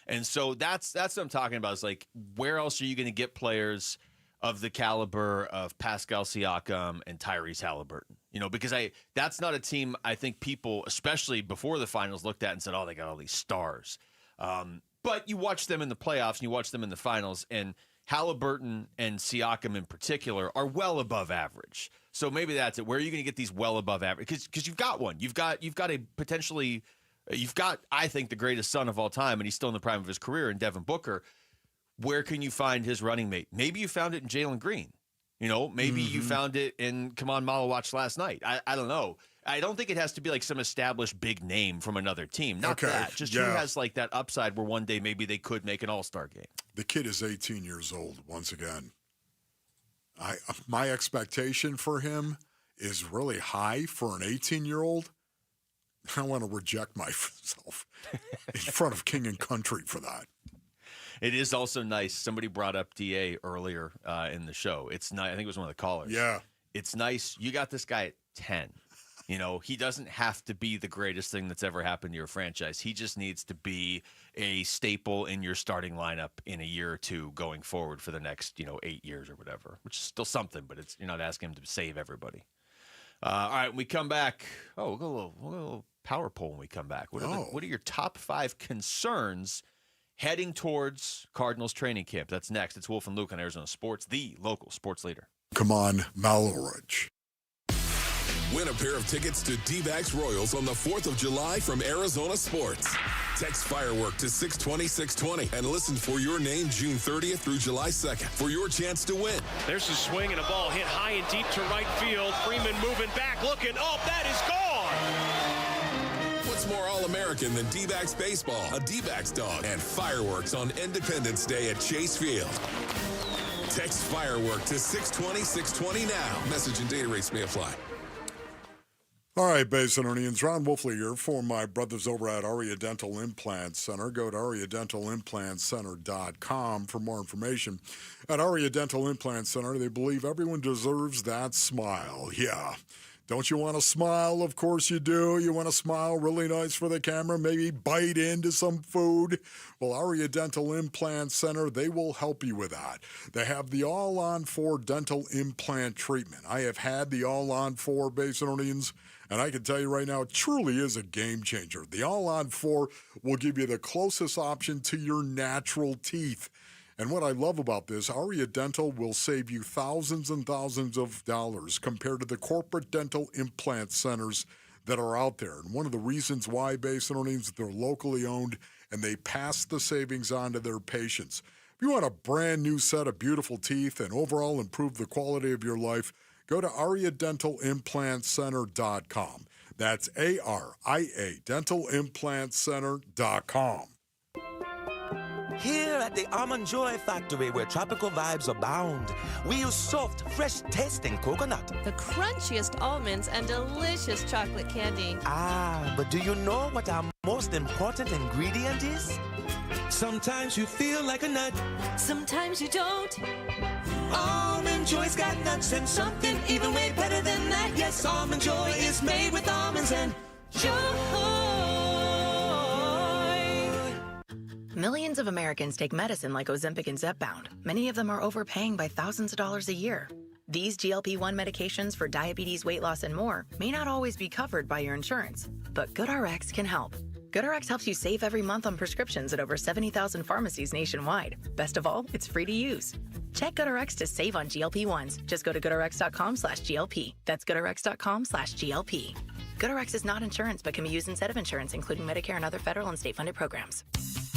And so that's what I'm talking about. Is like, where else are you going to get players of the caliber of Pascal Siakam and Tyrese Halliburton? You know, because that's not a team I think people, especially before the finals, looked at and said, oh, they got all these stars. But you watch them in the playoffs and you watch them in the finals, and Halliburton and Siakam in particular are well above average. So maybe that's it. Where are you going to get these well above average? Because you've got one. You've got a potentially, I think, the greatest son of all time, and he's still in the prime of his career, in Devin Booker. Where can you find his running mate? Maybe you found it in Jalen Green. You know, maybe you found it in Kaman Malawatch last night. I don't know. I don't think it has to be like some established big name from another team. Not that. Just who has like that upside where one day maybe they could make an all-star game. The kid is 18 years old, once again. My expectation for him is really high for an 18-year-old. I want to reject myself in front of King and Country for that. It is also nice. Somebody brought up DA earlier in the show. It's nice. I think it was one of the callers. Yeah. It's nice. You got this guy at 10. You know, he doesn't have to be the greatest thing that's ever happened to your franchise. He just needs to be a staple in your starting lineup in a year or two going forward for the next, 8 years or whatever, which is still something, but you're not asking him to save everybody. All right, when we come back, we'll go a little power poll when we come back. What are your top 5 concerns heading towards Cardinals training camp? That's next. It's Wolf and Luke on Arizona Sports, the local sports leader. Kaman Malawatch. Win a pair of tickets to D-backs Royals on the 4th of July from Arizona Sports. Text Firework to 620-620 and listen for your name June 30th through July 2nd for your chance to win. There's a swing and a ball hit high and deep to right field. Freeman moving back, looking. Oh, that is gone! What's more All-American than D-backs baseball, a D-backs dog, and fireworks on Independence Day at Chase Field? Text Firework to 620-620 now. Message and data rates may apply. All right, Basinonians, Ron Wolfley here for my brothers over at Aria Dental Implant Center. Go to ariadentalimplantcenter.com for more information. At Aria Dental Implant Center, they believe everyone deserves that smile. Yeah. Don't you want to smile? Of course you do. You want to smile really nice for the camera, maybe bite into some food? Well, Aria Dental Implant Center, they will help you with that. They have the All-on-4 dental implant treatment. I have had the All-on-4, Basinonians, and I can tell you right now, it truly is a game changer. The All-on-4 will give you the closest option to your natural teeth. And what I love about this, Aria Dental will save you thousands and thousands of dollars compared to the corporate dental implant centers that are out there. And one of the reasons why, Basinonians, they're locally owned and they pass the savings on to their patients. If you want a brand new set of beautiful teeth and overall improve the quality of your life, go to ariadentalimplantcenter.com. That's ARIA dentalimplantcenter.com. Here at the Almond Joy Factory, where tropical vibes abound, we use soft, fresh-tasting coconut. The crunchiest almonds and delicious chocolate candy. Ah, but do you know what our most important ingredient is? Sometimes you feel like a nut. Sometimes you don't. Almond Joy's got nuts and something even way better than that. Yes, Almond Joy is made with almonds and joy. Millions of Americans take medicine like Ozempic and Zepbound. Many of them are overpaying by thousands of dollars a year. These GLP-1 medications for diabetes, weight loss, and more may not always be covered by your insurance, but GoodRx can help. GoodRx helps you save every month on prescriptions at over 70,000 pharmacies nationwide. Best of all, it's free to use. Check GoodRx to save on GLP-1s. Just go to goodrx.com/GLP. That's goodrx.com/GLP. GoodRx is not insurance but can be used instead of insurance, including Medicare and other federal and state-funded programs.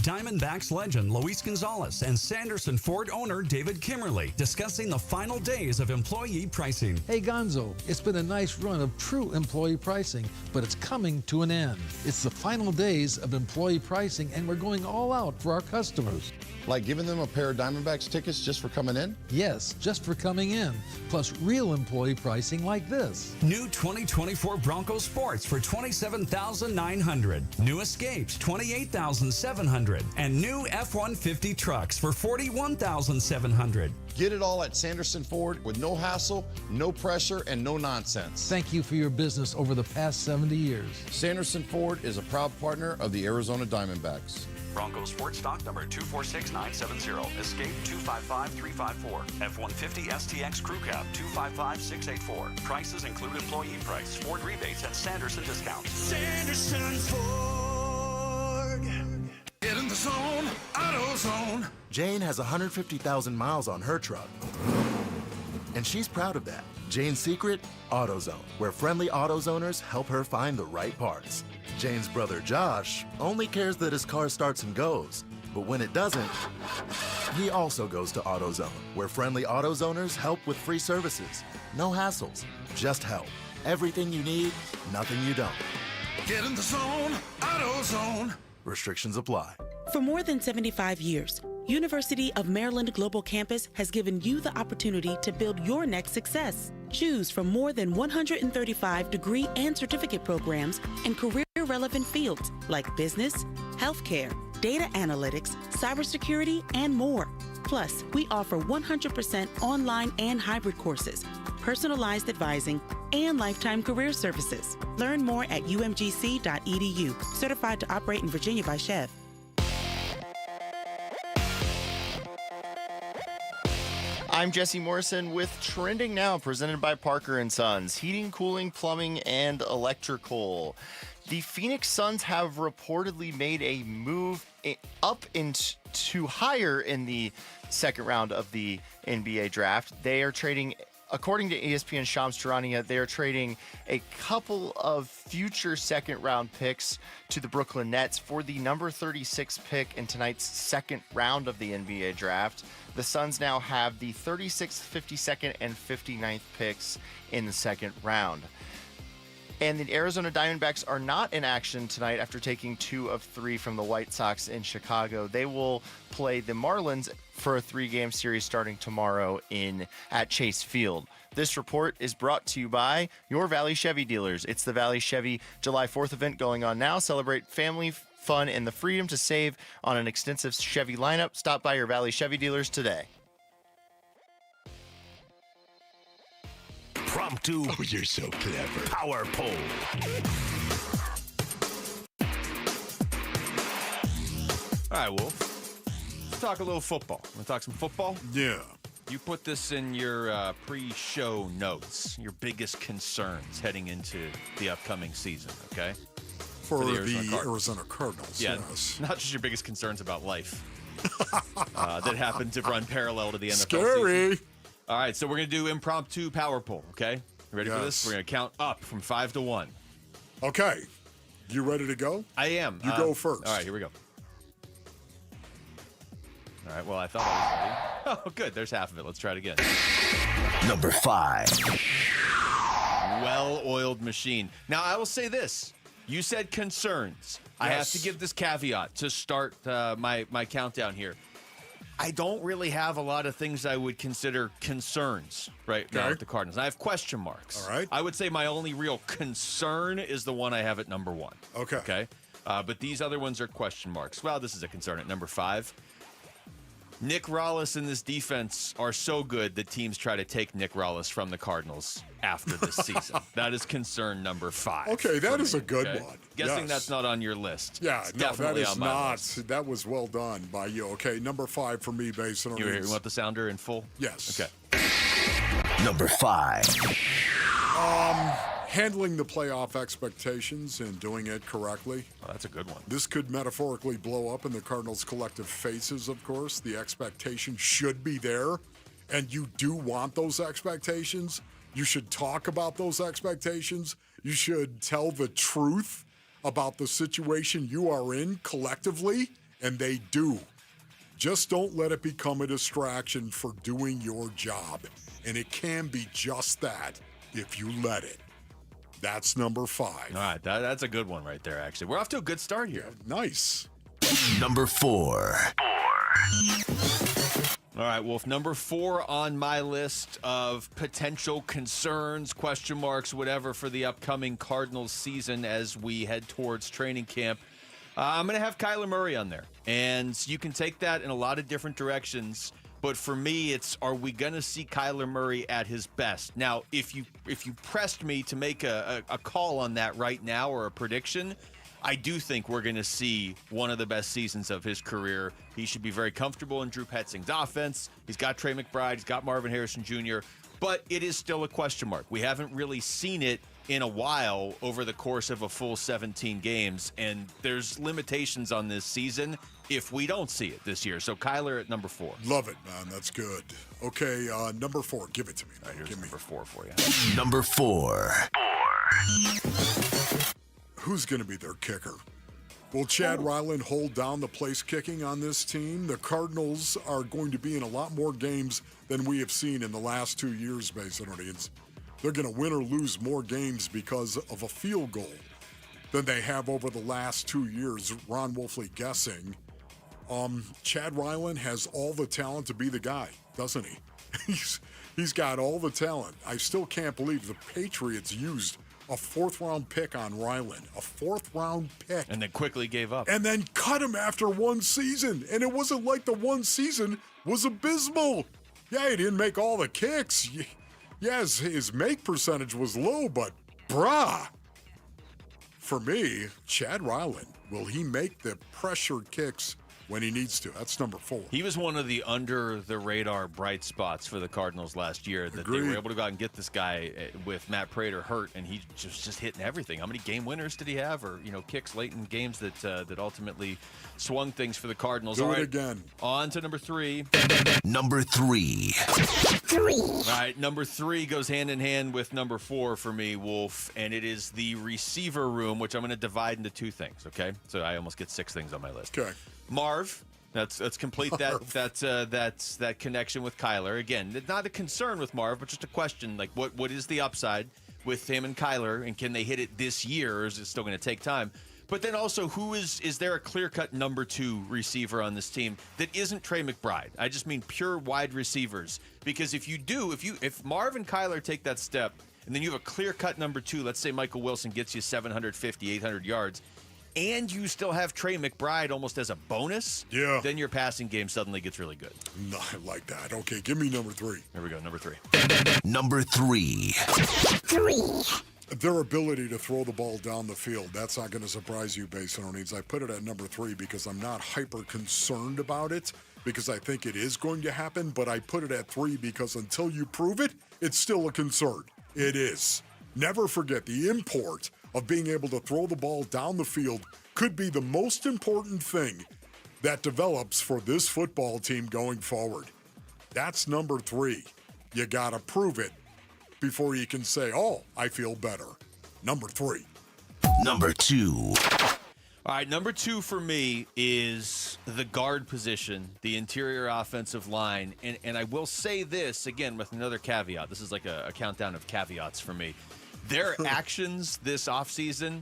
Diamondbacks legend Luis Gonzalez and Sanderson Ford owner David Kimmerly discussing the final days of employee pricing. Hey Gonzo, it's been a nice run of true employee pricing, but it's coming to an end. It's the final days of employee pricing and we're going all out for our customers. Like giving them a pair of Diamondbacks tickets just for coming in? Yes, just for coming in. Plus real employee pricing like this. New 2024 Bronco Sports for $27,900. New Escapes, $28,700. $3,500 and new F-150 trucks for $41,700. Get it all at Sanderson Ford with no hassle, no pressure, and no nonsense. Thank you for your business over the past 70 years. Sanderson Ford is a proud partner of the Arizona Diamondbacks. Broncos Ford stock number 246970. Escape 255354. F-150 STX Crew Cab 255684. Prices include employee price, Ford rebates, and Sanderson discounts. Sanderson Ford. Get in the zone, AutoZone. Jane has 150,000 miles on her truck, and she's proud of that. Jane's secret? AutoZone, where friendly AutoZoners help her find the right parts. Jane's brother Josh only cares that his car starts and goes, but when it doesn't, he also goes to AutoZone, where friendly AutoZoners help with free services. No hassles, just help. Everything you need, nothing you don't. Get in the zone, AutoZone. Restrictions apply. For more than 75 years, University of Maryland Global Campus has given you the opportunity to build your next success. Choose from more than 135 degree and certificate programs in career-relevant fields like business, healthcare, data analytics, cybersecurity, and more. Plus, we offer 100% online and hybrid courses, personalized advising, and lifetime career services. Learn more at umgc.edu. Certified to operate in Virginia by Chev. I'm Jesse Morrison with Trending Now, presented by Parker & Sons, heating, cooling, plumbing, and electrical. The Phoenix Suns have reportedly made a move up into higher in the second round of the NBA draft. They are trading, according to ESPN's Shams Charania, they are trading a couple of future second-round picks to the Brooklyn Nets for the number 36 pick in tonight's second round of the NBA draft. The Suns now have the 36th, 52nd, and 59th picks in the second round. And the Arizona Diamondbacks are not in action tonight after taking 2 of 3 from the White Sox in Chicago. They will play the Marlins for a 3-game series starting tomorrow at Chase Field. This report is brought to you by your Valley Chevy dealers. It's the Valley Chevy July 4th event going on now. Celebrate family, fun, and the freedom to save on an extensive Chevy lineup. Stop by your Valley Chevy dealers today. Promptu. Oh, you're so clever. Power pole. All right, Wolf. Let's talk a little football. Want to talk some football? Yeah. You put this in your pre-show notes, your biggest concerns heading into the upcoming season, okay? For the Arizona Cardinals, yeah, yes. Not just your biggest concerns about life that happen to run parallel to the NFL Scary. season. All right, so we're going to do impromptu power poll, okay? You ready for this? We're going to count up from 5 to 1. Okay. You ready to go? I am. You go first. All right, here we go. All right, well, I thought I was ready. Oh, good. There's half of it. Let's try it again. Number 5. Well-oiled machine. Now, I will say this. You said concerns. Yes. I have to give this caveat to start my countdown here. I don't really have a lot of things I would consider concerns right now with the Cardinals. I have question marks. All right. I would say my only real concern is the one I have at number 1. Okay. Okay. But these other ones are question marks. Well, this is a concern at number 5. Nick Rallis and this defense are so good that teams try to take Nick Rallis from the Cardinals after this season. That is concern number 5. Okay, that is a good one. Guessing that's not on your list. Yeah, it's no, definitely that is on my not. list. That was well done by you. Okay, number 5 for me based on You want the sounder in full? Yes. Okay. Number 5. Handling the playoff expectations and doing it correctly. Oh, that's a good one. This could metaphorically blow up in the Cardinals' collective faces, of course. The expectation should be there, and you do want those expectations. You should talk about those expectations. You should tell the truth about the situation you are in collectively, and they do. Just don't let it become a distraction for doing your job. And it can be just that if you let it. That's number 5. All right, that's a good one right there, actually. We're off to a good start here. Yeah, nice. Number 4. All right, Wolf, number 4 on my list of potential concerns, question marks, whatever, for the upcoming Cardinals season as we head towards training camp. I'm going to have Kyler Murray on there. And you can take that in a lot of different directions. But for me, it's, are we going to see Kyler Murray at his best? Now, if you pressed me to make a call on that right now or a prediction, I do think we're going to see one of the best seasons of his career. He should be very comfortable in Drew Petzing's offense. He's got Trey McBride. He's got Marvin Harrison Jr., but it is still a question mark. We haven't really seen it in a while over the course of a full 17 games, and there's limitations on this season if we don't see it this year. So Kyler at number 4. Love it, man. That's good. Okay, number 4. Give it to me. All right, here's Give number 4 for you. Number 4. Who's going to be their kicker? Will Chad Ryland hold down the place kicking on this team? The Cardinals are going to be in a lot more games than we have seen in the last 2 years, Masononians. They're going to win or lose more games because of a field goal than they have over the last 2 years. Ron Wolfley guessing. Chad Ryland has all the talent to be the guy, doesn't he? He's got all the talent. I still can't believe the Patriots used a 4th-round pick on Ryland. A 4th-round pick. And then quickly gave up. And then cut him after one season. And it wasn't like the one season was abysmal. Yeah, he didn't make all the kicks. Yes, his make percentage was low, but brah. For me, Chad Ryland, will he make the pressure kicks when he needs to? That's number 4. He was one of the under-the-radar bright spots for the Cardinals last year. That They were able to go out and get this guy with Matt Prater hurt, and he just hitting everything. How many game winners did he have, or kicks late in games that ultimately swung things for the Cardinals? Do it again. On to number 3. Number 3. All right, number 3 goes hand in hand with number 4 for me, Wolf, and it is the receiver room, which I'm going to divide into 2 things. Okay, so I almost get 6 things on my list. Okay. Marv, let's complete that connection with Kyler. Again, not a concern with Marv, but just a question, like what is the upside with him and Kyler, and can they hit it this year, or is it still going to take time? But then also, is there a clear-cut number 2 receiver on this team that isn't Trey McBride? I just mean pure wide receivers. Because if Marv and Kyler take that step, and then you have a clear-cut number 2, let's say Michael Wilson gets you 750, 800 yards, and you still have Trey McBride almost as a bonus, then your passing game suddenly gets really good. No, I like that. Okay, give me number 3. Here we go, number 3. Number 3. Their ability to throw the ball down the field, that's not going to surprise you, Basinonians. I put it at number 3 because I'm not hyper concerned about it, because I think it is going to happen, but I put it at 3 because until you prove it, it's still a concern. It is. Never forget the import of being able to throw the ball down the field could be the most important thing that develops for this football team going forward. That's number 3. You got to prove it before you can say, oh, I feel better. Number 3. Number 2. All right, number 2 for me is the guard position, the interior offensive line. And I will say this, again, with another caveat. This is like a countdown of caveats for me. Their actions this offseason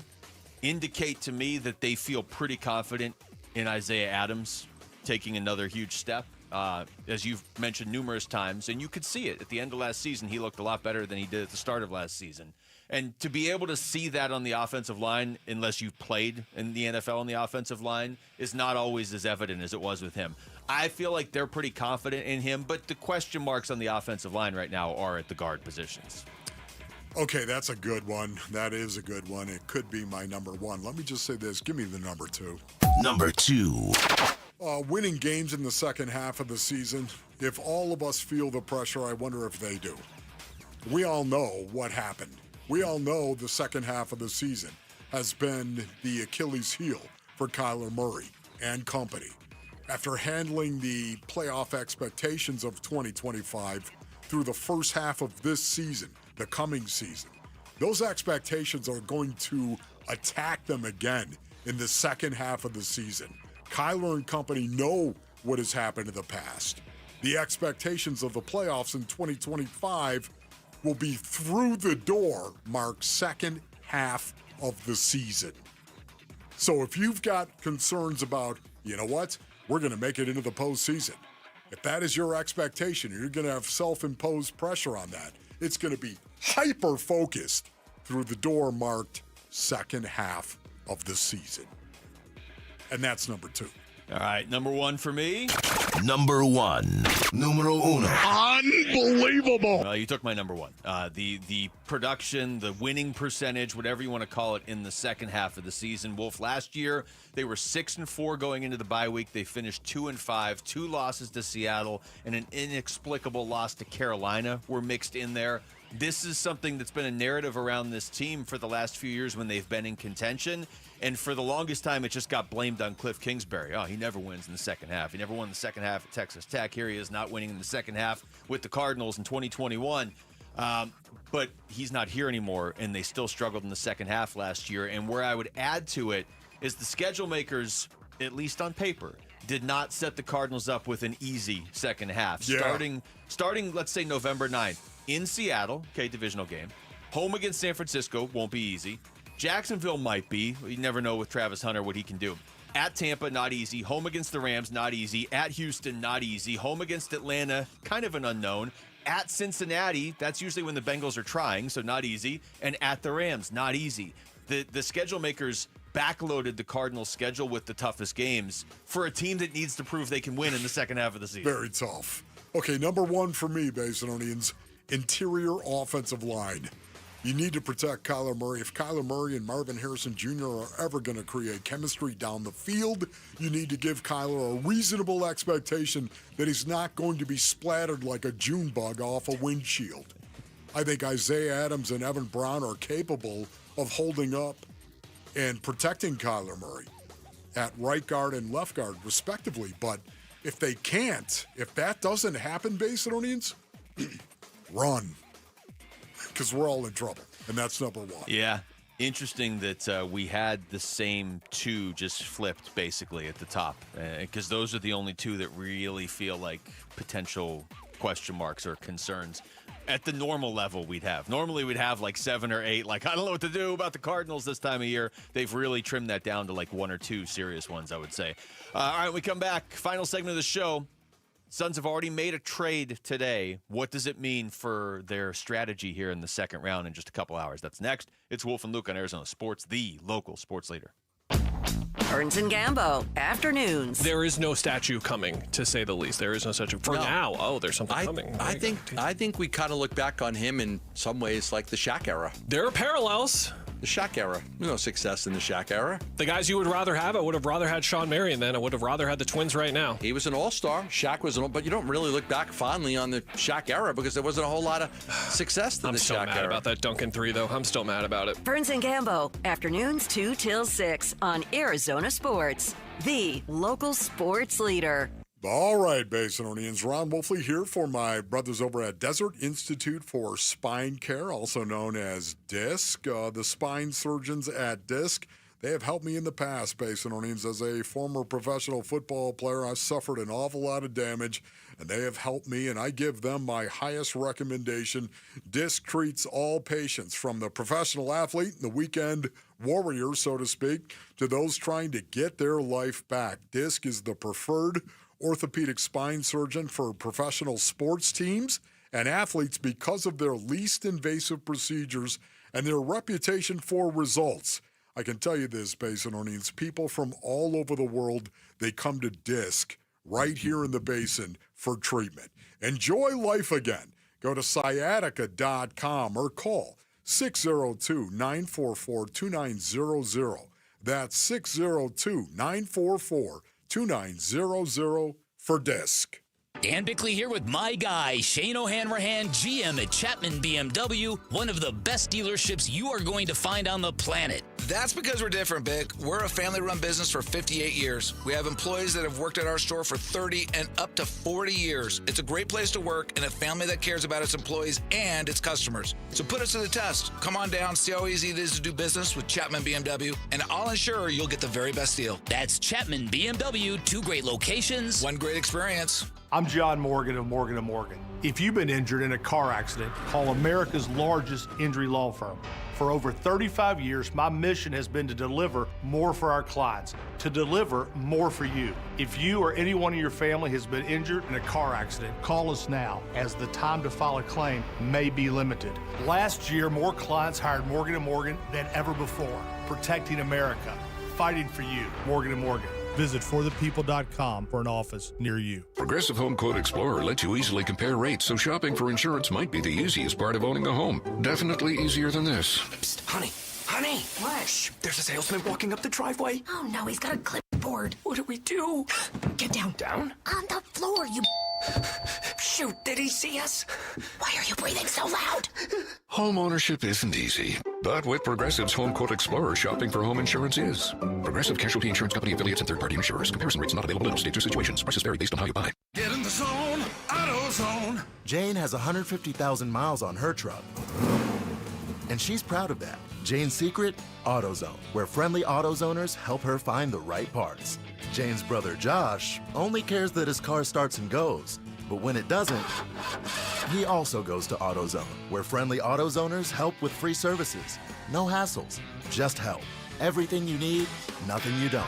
indicate to me that they feel pretty confident in Isaiah Adams taking another huge step. As you've mentioned numerous times, and you could see it. At the end of last season, he looked a lot better than he did at the start of last season. And to be able to see that on the offensive line, unless you've played in the NFL on the offensive line, is not always as evident as it was with him. I feel like they're pretty confident in him, but the question marks on the offensive line right now are at the guard positions. Okay, that's a good one. That is a good one. It could be my number 1. Let me just say this. Give me the number 2. Number 2. Winning games in the second half of the season. If all of us feel the pressure, I wonder if they do. We all know what happened. We all know the second half of the season has been the Achilles heel for Kyler Murray and company. After handling the playoff expectations of 2025 through the first half of this season, the coming season, those expectations are going to attack them again in the second half of the season. Kyler and company know what has happened in the past. The expectations of the playoffs in 2025 will be through the door, marked second half of the season. So if you've got concerns about, you know what, we're going to make it into the postseason. If that is your expectation, you're going to have self-imposed pressure on that. It's going to be hyper-focused through the door marked second half of the season. And that's number 2. All right, number 1 for me. Number 1. Numero uno. Unbelievable. You took my number 1. The production, the winning percentage, whatever you want to call it, in the second half of the season. Wolf, last year, they were 6-4 going into the bye week. They finished 2-5, 2 losses to Seattle, and an inexplicable loss to Carolina were mixed in there. This is something that's been a narrative around this team for the last few years when they've been in contention. And for the longest time, it just got blamed on Cliff Kingsbury. Oh, he never wins in the second half. He never won the second half at Texas Tech. Here he is not winning in the second half with the Cardinals in 2021. But he's not here anymore, and they still struggled in the second half last year. And where I would add to it is the schedule makers, at least on paper, did not set the Cardinals up with an easy second half. Yeah. Starting, let's say, November 9th, in Seattle, okay, divisional game. Home against San Francisco, won't be easy. Jacksonville might be. You never know with Travis Hunter what he can do. At Tampa, not easy. Home against the Rams, not easy. At Houston, not easy. Home against Atlanta, kind of an unknown. At Cincinnati, that's usually when the Bengals are trying, so not easy. And at the Rams, not easy. The schedule makers backloaded the Cardinals' schedule with the toughest games for a team that needs to prove they can win in the second half of the season. Very tough. Okay, number 1 for me, Basinonians, interior offensive line. You need to protect Kyler Murray. If Kyler Murray and Marvin Harrison Jr. are ever going to create chemistry down the field, you need to give Kyler a reasonable expectation that he's not going to be splattered like a June bug off a windshield. I think Isaiah Adams and Evan Brown are capable of holding up and protecting Kyler Murray at right guard and left guard, respectively. But if they can't, if that doesn't happen, Basinonians, run. Because we're all in trouble, and that's number 1. Yeah. Interesting that we had the same 2 just flipped, basically, at the top. Because those are the only 2 that really feel like potential question marks or concerns. At the normal level we'd have. Normally we'd have like 7 or 8. Like, I don't know what to do about the Cardinals this time of year. They've really trimmed that down to like 1 or 2 serious ones, I would say. All right, we come back. Final segment of the show. Suns have already made a trade today. What does it mean for their strategy here in the second round in just a couple hours? That's next. It's Wolf and Luke on Arizona Sports, the local sports leader. Burns and Gambo, afternoons. There is no statue coming, to say the least. There is no statue. For now, there's something coming. I think we kind of look back on him in some ways like the Shaq era. There are parallels. The Shaq era. No success in the Shaq era. The guys you would rather have, I would have rather had Sean Marion then. I would have rather had the Twins right now. He was an all-star. Shaq was but you don't really look back fondly on the Shaq era because there wasn't a whole lot of success in the Shaq era. I'm still mad about that Duncan 3, though. I'm still mad about it. Burns and Gambo, afternoons 2 till 6 on Arizona Sports, the local sports leader. All right, Basinonians. Ron Wolfley here for my brothers over at Desert Institute for Spine Care, also known as DISC. The spine surgeons at DISC, they have helped me in the past, Basinonians. As a former professional football player, I've suffered an awful lot of damage, and they have helped me, and I give them my highest recommendation. DISC treats all patients, from the professional athlete and the weekend warrior, so to speak, to those trying to get their life back. DISC is the preferred orthopedic spine surgeon for professional sports teams and athletes because of their least invasive procedures and their reputation for results. I can tell you this, Basinonians, people from all over the world, they come to DISC right here in the Basin for treatment. Enjoy life again. Go to sciatica.com or call 602-944-2900. That's 602-944-2900 for DISC. Dan Bickley here with my guy, Shane O'Hanrahan, GM at Chapman BMW, one of the best dealerships you are going to find on the planet. That's because we're different, Bick. We're a family-run business for 58 years. We have employees that have worked at our store for 30 and up to 40 years. It's a great place to work and a family that cares about its employees and its customers. So put us to the test. Come on down, see how easy it is to do business with Chapman BMW, and I'll ensure you'll get the very best deal. That's Chapman BMW, 2 great locations. One great experience. I'm John Morgan of Morgan & Morgan. If you've been injured in a car accident, call America's largest injury law firm. For over 35 years, my mission has been to deliver more for our clients, to deliver more for you. If you or anyone in your family has been injured in a car accident, call us now, as the time to file a claim may be limited. Last year, more clients hired Morgan & Morgan than ever before, protecting America. fighting for you. Morgan & Morgan. Visit forthepeople.com for an office near you. Progressive Home Quote Explorer lets you easily compare rates, so shopping for insurance might be the easiest part of owning a home. Definitely easier than this. Psst, honey. What? Shh, there's a salesman walking up the driveway. Oh no, he's got a clipboard. What do we do? Get down. Down? On the floor, you... Shoot, did he see us? Why are you breathing so loud? Home ownership isn't easy, but with Progressive's Home Quote Explorer, shopping for home insurance is. Progressive Casualty Insurance Company affiliates and third-party insurers. Comparison rates not available in all states or situations. Prices vary based on how you buy. Get in the zone, AutoZone. Jane has 150,000 miles on her truck, and she's proud of that. Jane's secret? AutoZone, where friendly AutoZoners help her find the right parts. Jane's brother Josh only cares that his car starts and goes, but when it doesn't, he also goes to AutoZone, where friendly AutoZoners help with free services. No hassles, just help. Everything you need, nothing you don't.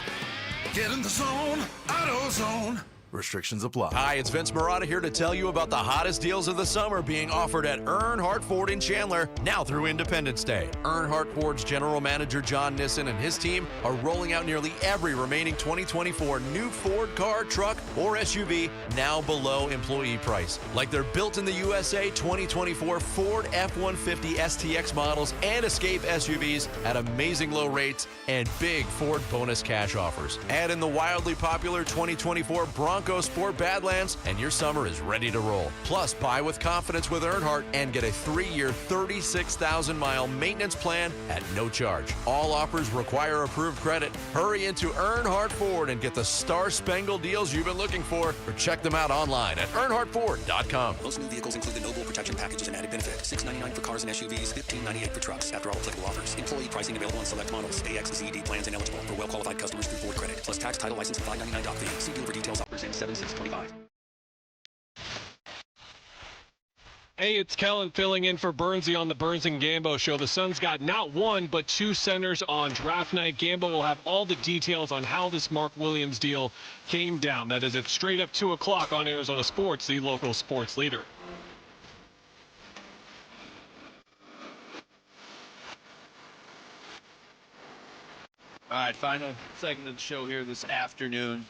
Get in the zone, AutoZone. Restrictions apply. Hi, it's Vince Marotta here to tell you about the hottest deals of the summer being offered at Earnhardt Ford in Chandler now through Independence Day. Earnhardt Ford's general manager John Nissen and his team are rolling out nearly every remaining 2024 new Ford car, truck, or SUV now below employee price. Like their built in the USA 2024 Ford F-150 STX models and Escape SUVs at amazing low rates and big Ford bonus cash offers. Add in the wildly popular 2024 Bronco Sport Badlands, and your summer is ready to roll. Plus, buy with confidence with Earnhardt and get a 3-year, 36,000-mile maintenance plan at no charge. All offers require approved credit. Hurry into Earnhardt Ford and get the star-spangled deals you've been looking for, or check them out online at earnhardtford.com. Most new vehicles include the Noble Protection Package as an added benefit. $699 for cars and SUVs, $1598 for trucks. After all applicable offers. Employee pricing available on select models. AX and CED plans and eligible for well-qualified customers through Ford Credit. Plus tax, title, license, and $599 doc fee. See dealer for details. Offers in 7625. Hey, it's Kellen filling in for Bernsey on the Burns and Gambo show. The Suns got not one, but two centers on draft night. Gambo will have all the details on how this Mark Williams deal came down. That is at straight up 2 o'clock on Arizona Sports, the local sports leader. All right, final segment of the show here this afternoon.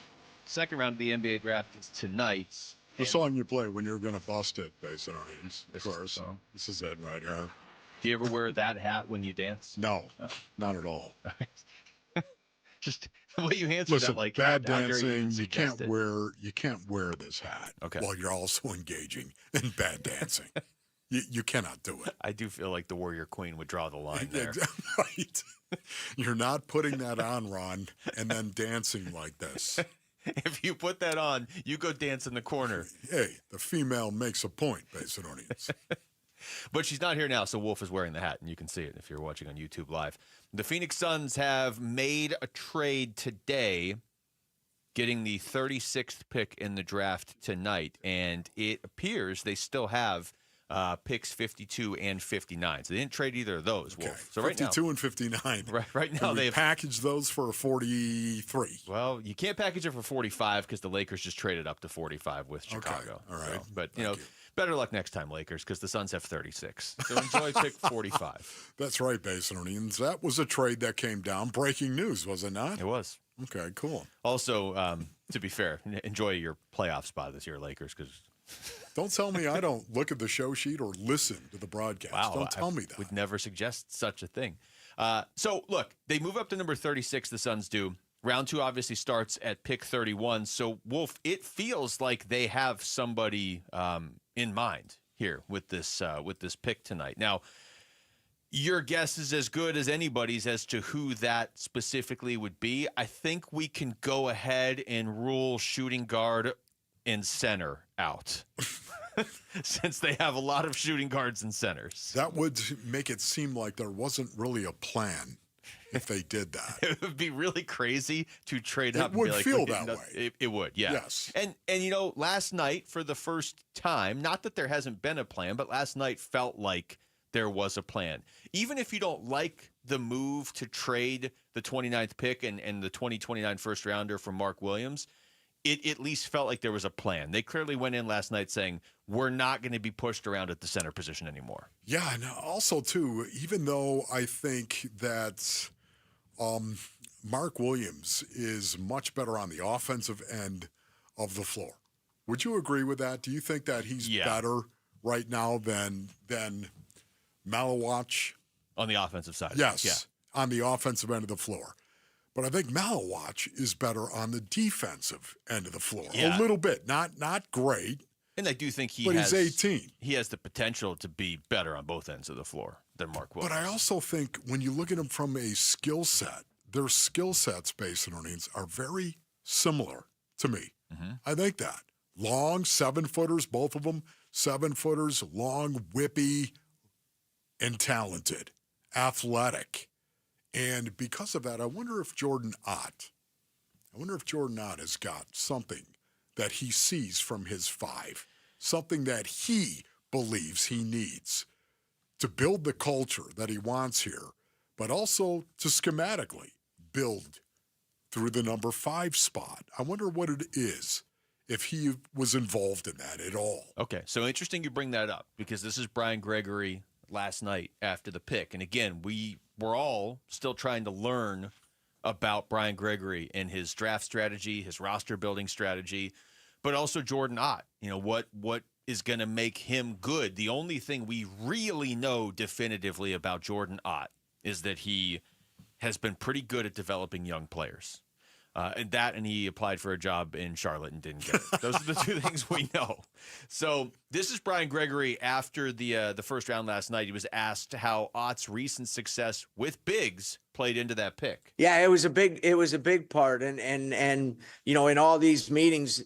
Second round of the NBA draft is tonight. The song you play when you're going to bust it, basically. Of course. This is it right here. Do you ever wear that hat when you dance? No, not at all. Just the way you answer Listen, that, like bad how dare dancing. you You can't wear this hat while you're also engaging in bad dancing. You cannot do it. I do feel like the Warrior Queen would draw the line there. Right. You're not putting that on, Ron, and then dancing like this. If you put that on, you go dance in the corner. Hey, the female makes a point, Basinonians. But she's not here now, so Wolf is wearing the hat, and you can see it if you're watching on YouTube Live. The Phoenix Suns have made a trade today, getting the 36th pick in the draft tonight, and it appears they still have picks 52 and 59. So they didn't trade either of those, Wolf. So right 52 now, and 59. Right now they have packaged those for a 43. Well, you can't package it for 45 because the Lakers just traded up to 45 with Chicago. All right. So, but, better luck next time, Lakers, because the Suns have 36. So enjoy pick 45. That's right, Basinonians. That was a trade that came down. Breaking news, was it not? It was. Okay, cool. Also, to be fair, enjoy your playoff spot this year, Lakers, because don't tell me I don't look at the show sheet or listen to the broadcast. Wow, don't tell me that. Would never suggest such a thing. So, look, they move up to number 36, the Suns do. Round 2 obviously starts at pick 31. So, Wolf, it feels like they have somebody in mind here with this pick tonight. Now, your guess is as good as anybody's as to who that specifically would be. I think we can go ahead and rule shooting guard and center out since they have a lot of shooting guards and centers. That would make it seem like there wasn't really a plan if they did that. It would be really crazy to trade up. It would and be like, feel that way. It would, yeah. Yes. And last night for the first time, not that there hasn't been a plan, but last night felt like there was a plan. Even if you don't like the move to trade the 29th pick and the 2029 first rounder for Mark Williams, it at least felt like there was a plan. They clearly went in last night saying, we're not going to be pushed around at the center position anymore. Yeah, and also, too, even though I think that Mark Williams is much better on the offensive end of the floor. Would you agree with that? Do you think that he's better right now than Malawatch? On the offensive side. Yes, on the offensive end of the floor. But I think Malawatch is better on the defensive end of the floor. A little bit. Not great. And I do think But he's 18. He has the potential to be better on both ends of the floor than Mark Williams. But I also think when you look at him from a skill set, their skill sets, Space and Earnings, are very similar to me. Mm-hmm. I think that. Long 7-footers, both of them, 7-footers, long, whippy, and talented, athletic. And because of that, I wonder if Jordan Ott has got something that he sees from his 5, something that he believes he needs to build the culture that he wants here, but also to schematically build through the number 5 spot. I wonder what it is, if he was involved in that at all. Okay, so interesting you bring that up, because this is Brian Gregory last night after the pick. And again, we're all still trying to learn about Brian Gregory and his draft strategy, his roster building strategy, but also Jordan Ott. You know, what is going to make him good? The only thing we really know definitively about Jordan Ott is that he has been pretty good at developing young players. And he applied for a job in Charlotte and didn't get it. Those are the 2 things we know. So this is Brian Gregory after the first round last night. He was asked how Ott's recent success with bigs played into that pick. Yeah, it was a big part, and you know, in all these meetings,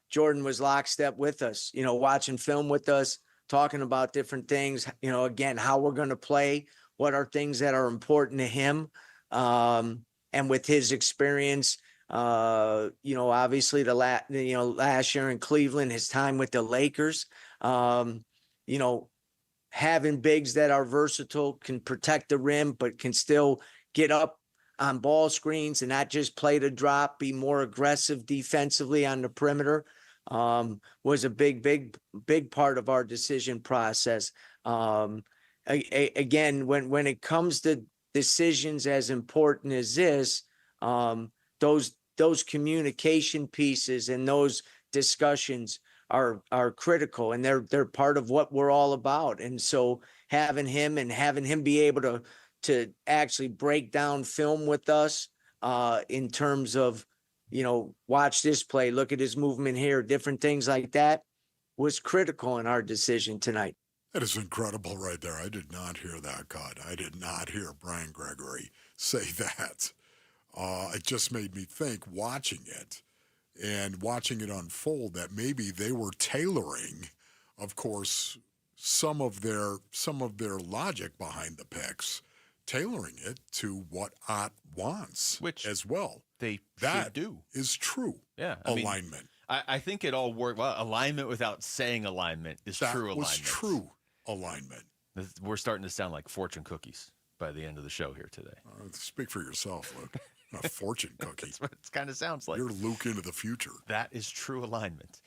Jordan was lockstep with us. You know, watching film with us, talking about different things. You know, again, how we're going to play, what are things that are important to him. And with his experience, you know, obviously last year in Cleveland, his time with the Lakers, you know, having bigs that are versatile, can protect the rim, but can still get up on ball screens and not just play to drop, be more aggressive defensively on the perimeter, was a big part of our decision process. Again, when it comes to decisions as important as this, those communication pieces and those discussions are critical, and they're part of what we're all about. And so having him be able to actually break down film with us, in terms of, you know, watch this play, look at his movement here, different things like that, was critical in our decision tonight. That is incredible right there. I did not hear that cut. I did not hear Brian Gregory say that. It just made me think, watching it unfold, that maybe they were tailoring, of course, some of their logic behind the picks, tailoring it to what Ott wants, which as well. They that should do. Is true. Yeah, alignment. I think it all worked. Well, alignment without saying alignment is true alignment. Was true alignment. We're starting to sound like fortune cookies by the end of the show here today. Speak for yourself, Luke. Not a fortune cookie. That's what it kind of sounds like. You're Luke into the future. That is true alignment.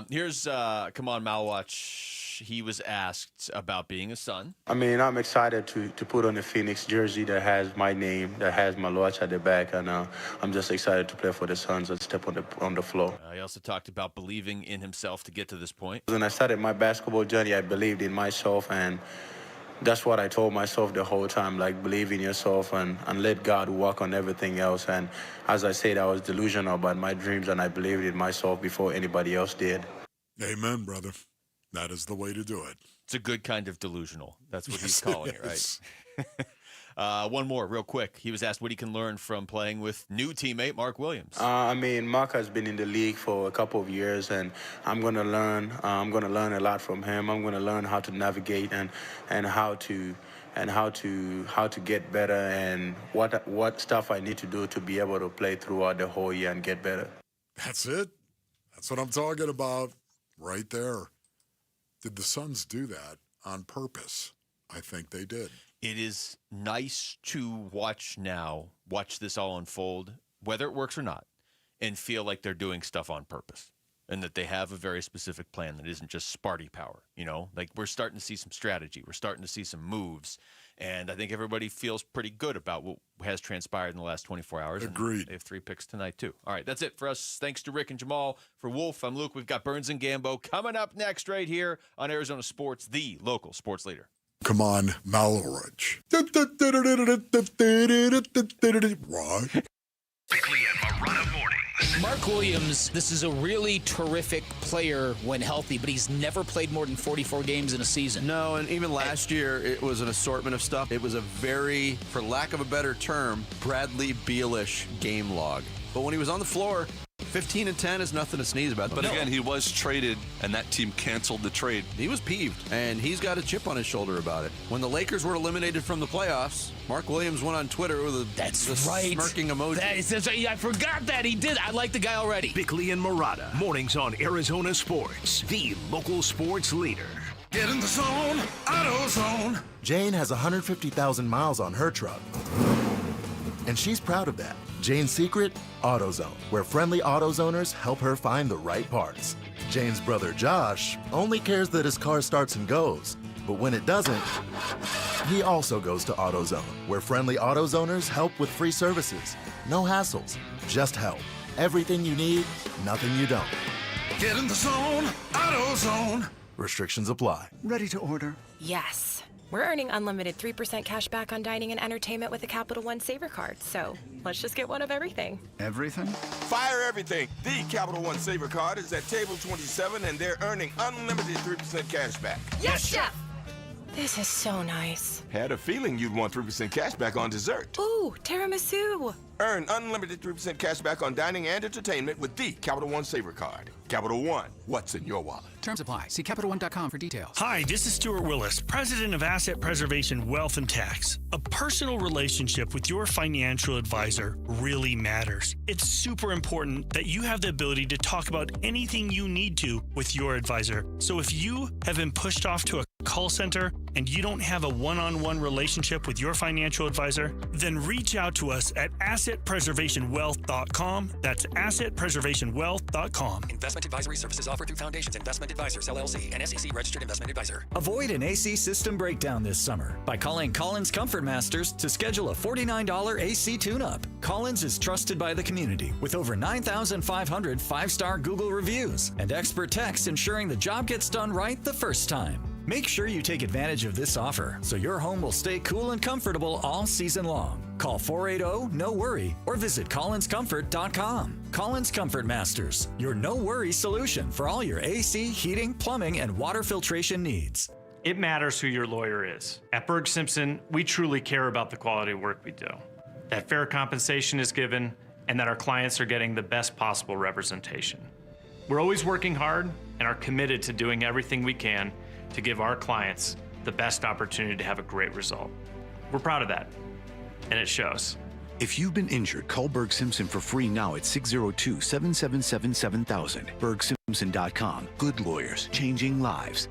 Here's Kaman Malawatch. He was asked about being a son. I mean, I'm excited to put on a Phoenix jersey that has my name, that has Malawatch at the back, and I'm just excited to play for the Suns and step on the floor. He also talked about believing in himself to get to this point. When I started my basketball journey, I believed in myself, and that's what I told myself the whole time, like, believe in yourself and let God work on everything else. And as I said, I was delusional about my dreams, and I believed in myself before anybody else did. Amen, brother. That is the way to do it. It's a good kind of delusional. That's what he's calling it, right? One more real quick. He was asked what he can learn from playing with new teammate Mark Williams. I mean, Mark has been in the league for a couple of years, and I'm going to learn. I'm going to learn a lot from him. I'm going to learn how to navigate and how to get better, and what stuff I need to do to be able to play throughout the whole year and get better. That's it. That's what I'm talking about right there. Did the Suns do that on purpose? I think they did. It is nice to watch this all unfold, whether it works or not, and feel like they're doing stuff on purpose and that they have a very specific plan that isn't just Sparty power. You know, like, we're starting to see some strategy. We're starting to see some moves. And I think everybody feels pretty good about what has transpired in the last 24 hours. Agreed. They have 3 picks tonight, too. All right, that's it for us. Thanks to Rick and Jamal. For Wolf, I'm Luke. We've got Burns and Gambo coming up next right here on Arizona Sports, the local sports leader. Kaman Malawatch. Right. Bickley and Marotta mornings. Mark Williams, this is a really terrific player when healthy, but he's never played more than 44 games in a season. No, and even last year, it was an assortment of stuff. It was a very, for lack of a better term, Bradley Beal-ish game log. But when he was on the floor, 15 and 10 is nothing to sneeze about. But again, he was traded, and that team canceled the trade. He was peeved, and he's got a chip on his shoulder about it. When the Lakers were eliminated from the playoffs, Mark Williams went on Twitter with a smirking emoji. I forgot that he did. I like the guy already. Bickley and Marotta, mornings on Arizona Sports, the local sports leader. Get in the zone, AutoZone. Jane has 150,000 miles on her truck, and she's proud of that. Jane's secret? AutoZone, where friendly AutoZoners help her find the right parts. Jane's brother Josh only cares that his car starts and goes, but when it doesn't, he also goes to AutoZone, where friendly AutoZoners help with free services. No hassles, just help. Everything you need, nothing you don't. Get in the zone, AutoZone. Restrictions apply. Ready to order? Yes. We're earning unlimited 3% cash back on dining and entertainment with a Capital One Saver card, so let's just get one of everything. Everything? Fire everything. The Capital One Saver card is at table 27, and they're earning unlimited 3% cash back. Yes, Chef! This is so nice. Had a feeling you'd want 3% cash back on dessert. Ooh, tiramisu. Earn unlimited 3% cash back on dining and entertainment with the Capital One Saver card. Capital One, what's in your wallet? Terms apply. See CapitalOne.com for details. Hi, this is Stuart Willis, President of Asset Preservation Wealth and Tax. A personal relationship with your financial advisor really matters. It's super important that you have the ability to talk about anything you need to with your advisor. So if you have been pushed off to a call center and you don't have a one-on-one relationship with your financial advisor, then reach out to us at assetpreservationwealth.com. That's assetpreservationwealth.com. Investment advisory services offered through Foundations Investment Advisors, LLC, an SEC-registered investment advisor. Avoid an AC system breakdown this summer by calling Collins Comfort Masters to schedule a $49 AC tune-up. Collins is trusted by the community with over 9,500 five-star Google reviews and expert techs ensuring the job gets done right the first time. Make sure you take advantage of this offer so your home will stay cool and comfortable all season long. Call 480-NO-WORRY or visit collinscomfort.com. Collins Comfort Masters, your no-worry solution for all your AC, heating, plumbing, and water filtration needs. It matters who your lawyer is. At Berg Simpson, we truly care about the quality of work we do, that fair compensation is given, and that our clients are getting the best possible representation. We're always working hard and are committed to doing everything we can to give our clients the best opportunity to have a great result. We're proud of that, and it shows. If you've been injured, call Berg Simpson for free now at 602-777-7000. BergSimpson.com. Good lawyers, changing lives.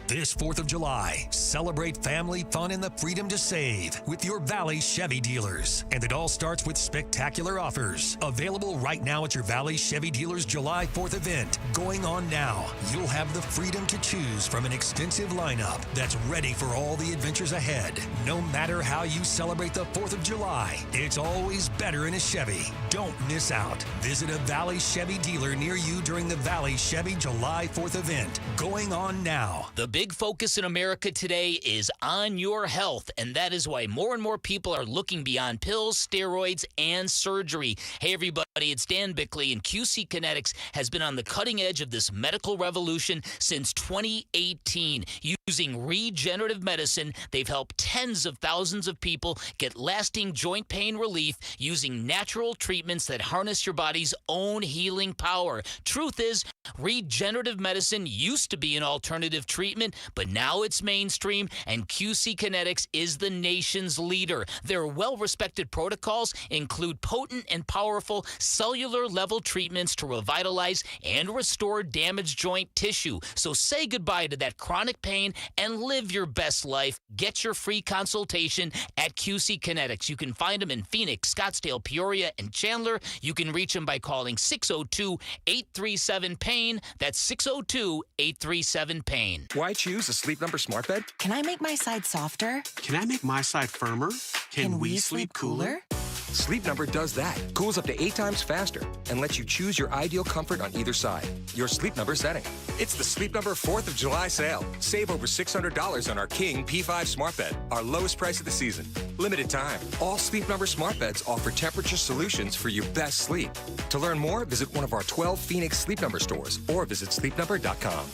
This 4th of July, celebrate family fun and the freedom to save with your Valley Chevy dealers. And it all starts with spectacular offers. Available right now at your Valley Chevy dealers July 4th event. Going on now, you'll have the freedom to choose from an extensive lineup that's ready for all the adventures ahead. No matter how you celebrate the 4th of July, it's always better in a Chevy. Don't miss out. Visit a Valley Chevy dealer near you during the Valley Chevy July 4th event. Going on now. The big focus in America today is on your health, and that is why more and more people are looking beyond pills, steroids, and surgery. Hey, everybody, it's Dan Bickley, and QC Kinetics has been on the cutting edge of this medical revolution since 2018. Using regenerative medicine, they've helped tens of thousands of people get lasting joint pain relief using natural treatments that harness your body's own healing power. Truth is, regenerative medicine used to be an alternative treatment, but now it's mainstream, and QC Kinetics is the nation's leader. Their well-respected protocols include potent and powerful cellular-level treatments to revitalize and restore damaged joint tissue. So say goodbye to that chronic pain and live your best life. Get your free consultation at QC Kinetics. You can find them in Phoenix, Scottsdale, Peoria, and Chandler. You can reach them by calling 602-837-PAIN PAIN. That's 602-837-PAIN. Why choose a Sleep Number smart bed? Can I make my side softer? Can I make my side firmer? Can we sleep cooler? Sleep Number does that. Cools up to 8 times faster and lets you choose your ideal comfort on either side. Your Sleep Number setting. It's the Sleep Number 4th of July sale. Save over $600 on our King P5 smart bed, our lowest price of the season. Limited time. All Sleep Number smart beds offer temperature solutions for your best sleep. To learn more, visit one of our 12 Phoenix Sleep Number stores or visit sleepnumber.com.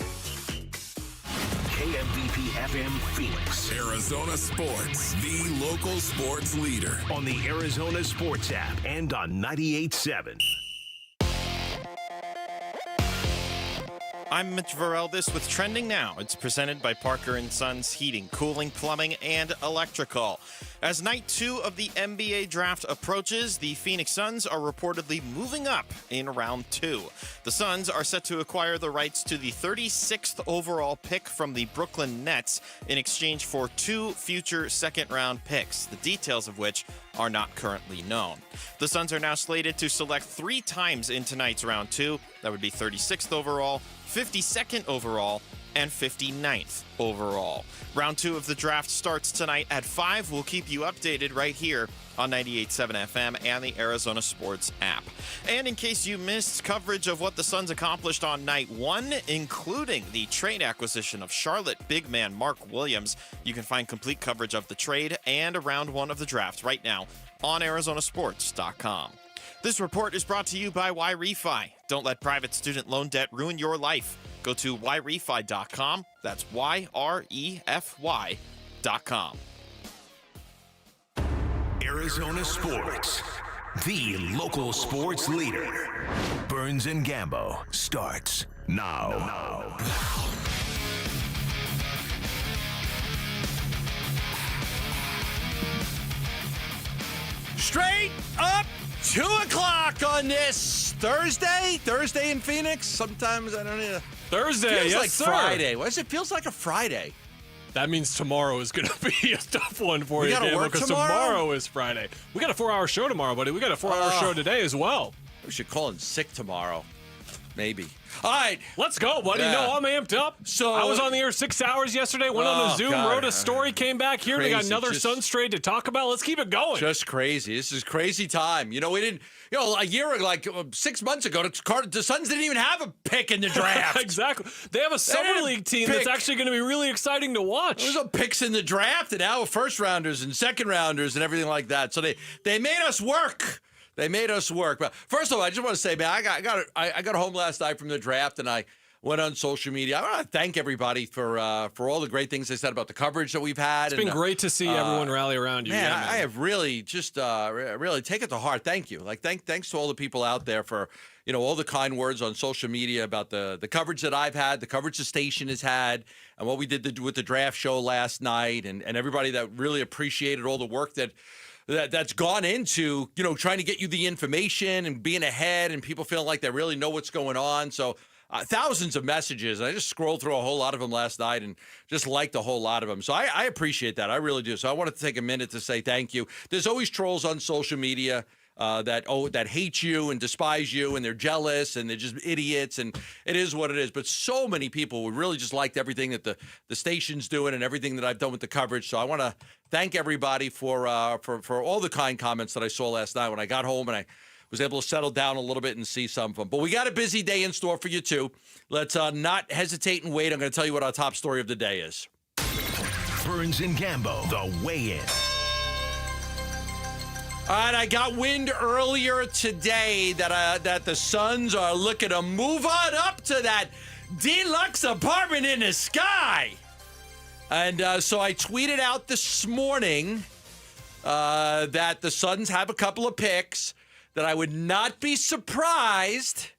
KMVP FM Phoenix. Arizona Sports, the local sports leader. On the Arizona Sports app and on 98.7. I'm Mitch Vareldis with Trending Now. It's presented by Parker & Sons Heating, Cooling, Plumbing, and Electrical. As night 2 of the NBA draft approaches, the Phoenix Suns are reportedly moving up in round 2. The Suns are set to acquire the rights to the 36th overall pick from the Brooklyn Nets in exchange for 2 future second-round picks, the details of which are not currently known. The Suns are now slated to select 3 times in tonight's round 2. That would be 36th overall, 52nd overall, and 59th overall. Round 2 of the draft starts tonight at 5. We'll keep you updated right here on 98.7 FM and the Arizona Sports app. And in case you missed coverage of what the Suns accomplished on night 1, including the trade acquisition of Charlotte big man Mark Williams, you can find complete coverage of the trade and round 1 of the draft right now on ArizonaSports.com. This report is brought to you by YRefi. Don't let private student loan debt ruin your life. Go to YRefi.com. That's YREFY.com. Arizona Sports, the local sports leader. Burns and Gambo starts now. Straight up 2 o'clock on this Thursday in Phoenix. Sometimes I don't know. Thursday, feels yes, like sir. Friday. What is it? Feels like a Friday. That means tomorrow is going to be a tough one for We you, gotta Gambo, work because tomorrow? is Friday. We got a 4-hour show tomorrow, buddy. We got a 4-hour show today as well. We should call in sick tomorrow. Maybe. All right. Let's go, buddy. Yeah. No, I'm amped up. So I was on the air 6 hours yesterday, went on a Zoom, God. wrote a story, came back here. We got Crazy. another Suns trade to talk about. Let's keep it going. Just crazy. This is crazy time. You know, we didn't, a year, 6 months ago, the Suns didn't even have a pick in the draft. Exactly. They have a summer league team that's actually going to be really exciting to watch. There's no picks in the draft, and now first rounders and second rounders and everything like that. So they made us work. They made us work. But first of all, I just want to say, man, I got home last night from the draft, and I went on social media. I want to thank everybody for all the great things they said about the coverage that we've had. It's been great to see everyone rally around you. Man, yeah, man. I have really just really take it to heart. Thank you. Thanks to all the people out there for all the kind words on social media about the coverage that I've had, the coverage the station has had, and what we did with the draft show last night, and everybody that really appreciated all the work that's gone into, trying to get you the information and being ahead and people feeling like they really know what's going on. So thousands of messages. I just scrolled through a whole lot of them last night and just liked a whole lot of them. So I appreciate that. I really do. So I wanted to take a minute to say thank you. There's always trolls on social media that hate you and despise you, and they're jealous and they're just idiots, and it is what it is. But so many people would really just liked everything that the station's doing and everything that I've done with the coverage. So I want to thank everybody for all the kind comments that I saw last night when I got home and I was able to settle down a little bit and see some of them. But we got a busy day in store for you too. Let's not hesitate and wait. I'm going to tell you what our top story of the day is. Burns and Gambo, the weigh-in. All right, I got wind earlier today that the Suns are looking to move on up to that deluxe apartment in the sky. And so I tweeted out this morning that the Suns have a couple of picks, that I would not be surprised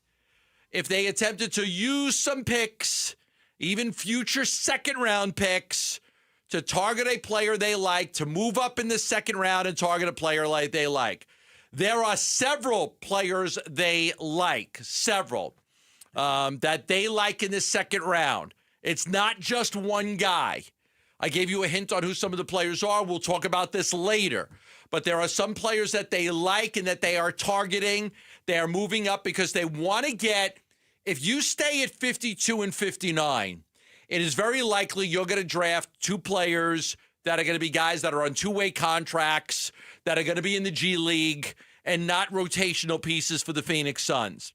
if they attempted to use some picks, even future second-round picks, to target a player they like, to move up in the second round and target a player like they like. There are several players they like, that they like in the second round. It's not just one guy. I gave you a hint on who some of the players are. We'll talk about this later. But there are some players that they like and that they are targeting. They are moving up because they want to get if you stay at 52 and 59, it is very likely you're going to draft 2 players that are going to be guys that are on 2-way contracts, that are going to be in the G League, and not rotational pieces for the Phoenix Suns.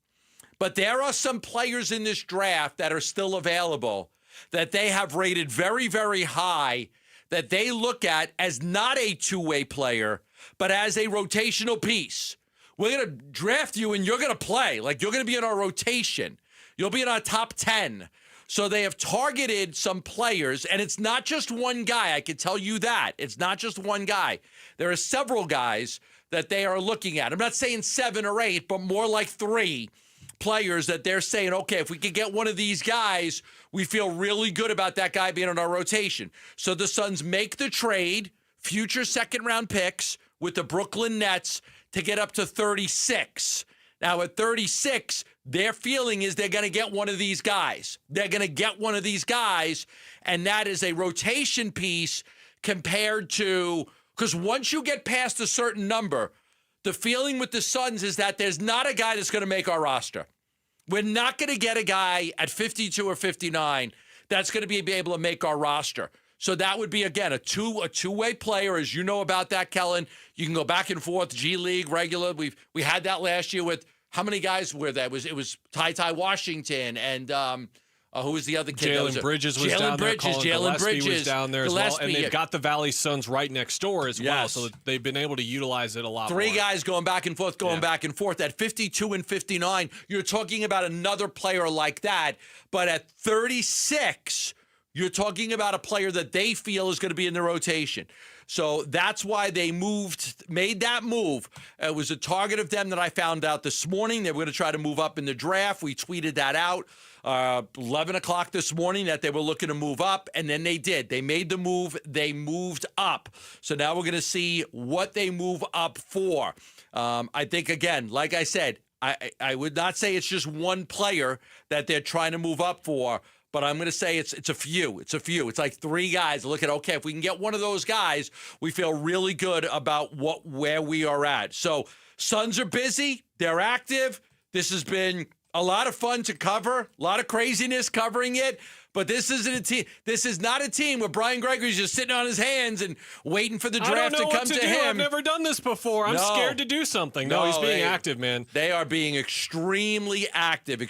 But there are some players in this draft that are still available that they have rated very, very high, that they look at as not a 2-way player, but as a rotational piece. We're going to draft you and you're going to play. Like, you're going to be in our rotation. You'll be in our top 10. So they have targeted some players, and it's not just one guy. I can tell you that. It's not just one guy. There are several guys that they are looking at. I'm not saying 7 or 8, but more like 3 players that they're saying, okay, if we could get one of these guys, we feel really good about that guy being on our rotation. So the Suns make the trade, future second-round picks with the Brooklyn Nets to get up to 36. Now, at 36, their feeling is they're going to get one of these guys. They're going to get one of these guys, and that is a rotation piece compared to, because once you get past a certain number, the feeling with the Suns is that there's not a guy that's going to make our roster. We're not going to get a guy at 52 or 59 that's going to be able to make our roster. So that would be, again, a two-way player, as you know about that, Kellen. You can go back and forth, G League, regular. We had that last year with, how many guys were there? It was Ty Washington and who was the other kid? Jalen Bridges was down there. Jalen Bridges was down there as well. And they've got the Valley Suns right next door as well. So they've been able to utilize it a lot more. 3 guys going back and forth, back and forth. At 52 and 59, you're talking about another player like that. But at 36, you're talking about a player that they feel is going to be in the rotation. So that's why they made that move. It was a target of them that I found out this morning. They were going to try to move up in the draft. We tweeted that out 11 o'clock this morning that they were looking to move up, and then they did. They made the move. They moved up. So now we're going to see what they move up for. I think, again, like I said, I would not say it's just one player that they're trying to move up for, but I'm going to say it's a few. It's a few. It's like 3 guys. Look at, okay, if we can get one of those guys, we feel really good about where we are at. So Suns are busy. They're active. This has been a lot of fun to cover, a lot of craziness covering it. But this isn't a team. This is not a team where Brian Gregory's just sitting on his hands and waiting for the draft to come to him. I've never done this before. I'm scared to do something. No, he's being active, man. They are being extremely active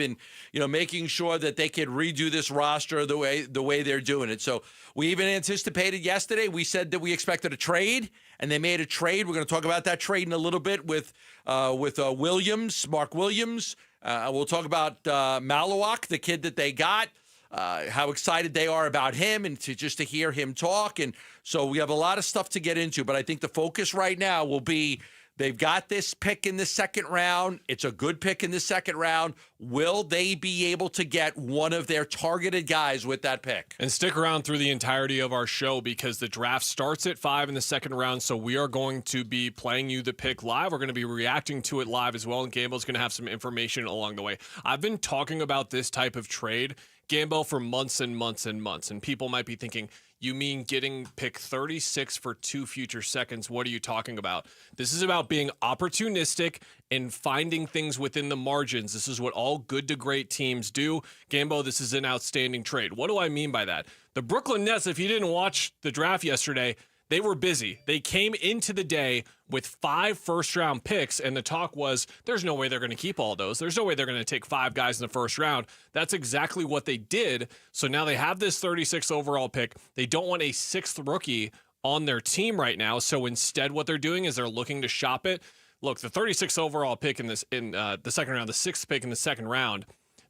in, making sure that they can redo this roster the way they're doing it. So we even anticipated yesterday. We said that we expected a trade, and they made a trade. We're going to talk about that trade in a little bit with Williams, Mark Williams. We'll talk about Malawatch, the kid that they got, how excited they are about him and to hear him talk. And so we have a lot of stuff to get into, but I think the focus right now will be they've got this pick in the second round. It's a good pick in the second round. Will they be able to get one of their targeted guys with that pick? And stick around through the entirety of our show because the draft starts at 5 in the second round, so we are going to be playing you the pick live. We're going to be reacting to it live as well, and Gamble's going to have some information along the way. I've been talking about this type of trade, Gamble, for months and months and months, and people might be thinking, you mean getting pick 36 for 2 future seconds? What are you talking about? This is about being opportunistic and finding things within the margins. This is what all good to great teams do. Gambo, this is an outstanding trade. What do I mean by that? The Brooklyn Nets, if you didn't watch the draft yesterday, they were busy. They came into the day with 5 first-round picks, and the talk was there's no way they're going to keep all those. There's no way they're going to take 5 guys in the first round. That's exactly what they did. So now they have this 36th overall pick. They don't want a 6th rookie on their team right now. So instead what they're doing is they're looking to shop it. Look, the 36th overall pick in the second round, the 6th pick in the second round,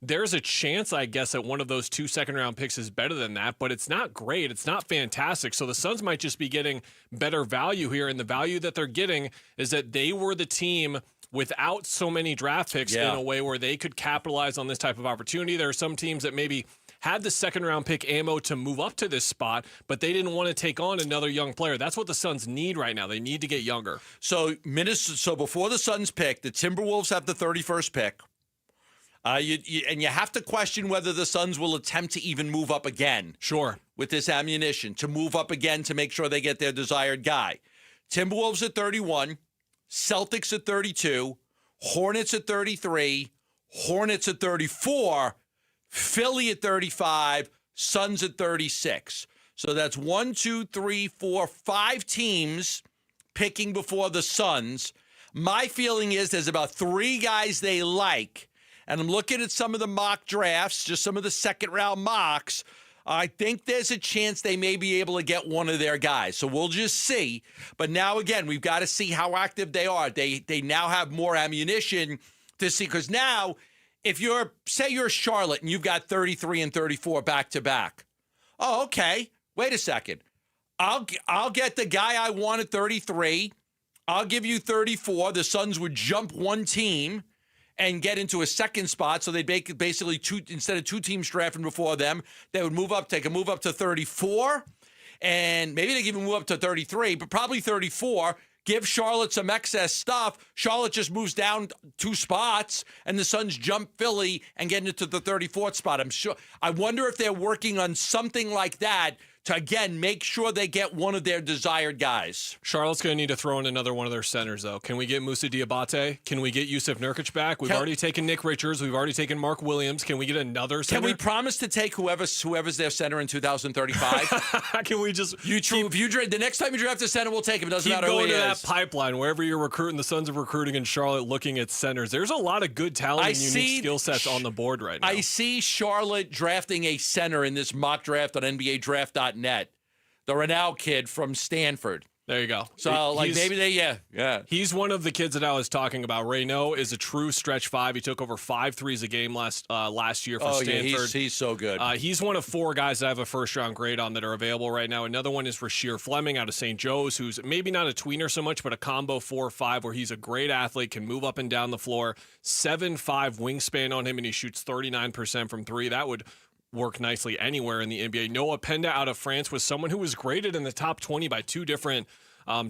there's a chance, I guess, that one of those 2 second-round picks is better than that, but it's not great. It's not fantastic. So the Suns might just be getting better value here, and the value that they're getting is that they were the team without so many draft picks in a way where they could capitalize on this type of opportunity. There are some teams that maybe had the second-round pick ammo to move up to this spot, but they didn't want to take on another young player. That's what the Suns need right now. They need to get younger. So before the Suns pick, the Timberwolves have the 31st pick. You have to question whether the Suns will attempt to even move up again. Sure. With this ammunition, to move up again to make sure they get their desired guy. Timberwolves at 31, Celtics at 32, Hornets at 33, Hornets at 34, Philly at 35, Suns at 36. So that's 1, 2, 3, 4, 5 teams picking before the Suns. My feeling is there's about 3 guys they like. And I'm looking at some of the mock drafts, just some of the second-round mocks. I think there's a chance they may be able to get one of their guys. So we'll just see. But now, again, we've got to see how active they are. They now have more ammunition to see. Because now, if say you're Charlotte and you've got 33 and 34 back-to-back. Oh, okay. Wait a second. I'll get the guy I want at 33. I'll give you 34. The Suns would jump one team and get into a second spot. So they'd basically instead of 2 teams drafting before them, they would take a move up to 34. And maybe they can even move up to 33, but probably 34. Give Charlotte some excess stuff. Charlotte just moves down 2 spots, and the Suns jump Philly and get into the 34th spot. I wonder if they're working on something like that to, again, make sure they get one of their desired guys. Charlotte's going to need to throw in another one of their centers, though. Can we get Moussa Diabate? Can we get Yusuf Nurkic back? We've already taken Nick Richards. We've already taken Mark Williams. Can we get another center? Can we promise to take whoever's their center in 2035? Can we just... the next time you draft a center, we'll take him. It doesn't matter who he is. Keep going to that pipeline, wherever you're recruiting. The Suns are recruiting in Charlotte, looking at centers. There's a lot of good talent and unique skill sets on the board right now. I see Charlotte drafting a center in this mock draft on NBADraft.net. The Ronald kid from Stanford. There you go. So, maybe they, He's one of the kids that I was talking about. Reynaud is a true stretch 5. He took over 5 threes a game last year for Stanford. Yeah, he's so good. He's one of 4 guys that have a first-round grade on that are available right now. Another one is Rasheer Fleming out of St. Joe's, who's maybe not a tweener so much, but a combo 4-5, where he's a great athlete, can move up and down the floor. 7'5" wingspan on him, and he shoots 39% from 3. That would work nicely anywhere in the NBA. Noah Penda out of France was someone who was graded in the top 20 by 2 different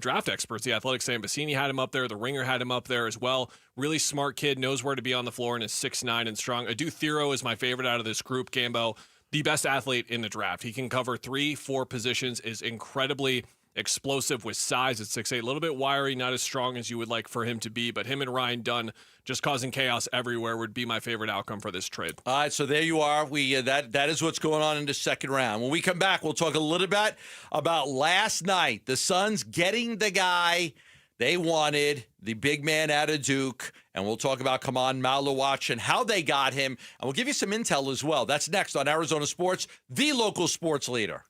draft experts. The Athletic Sam Bassini had him up there. The Ringer had him up there as well. Really smart kid, knows where to be on the floor, and is 6'9" and strong. Adu Thiro is my favorite out of this group, Gambo. The best athlete in the draft. He can cover 3-4 positions, is incredibly explosive with size at 6'8", a little bit wiry, not as strong as you would like for him to be, but him and Ryan Dunn just causing chaos everywhere would be my favorite outcome for this trade. All right, so there you are. That is what's going on in the second round. When we come back, we'll talk a little bit about last night. The Suns getting the guy they wanted, the big man out of Duke, and we'll talk about Kaman Malawatch and how they got him, and we'll give you some intel as well. That's next on Arizona Sports, the local sports leader.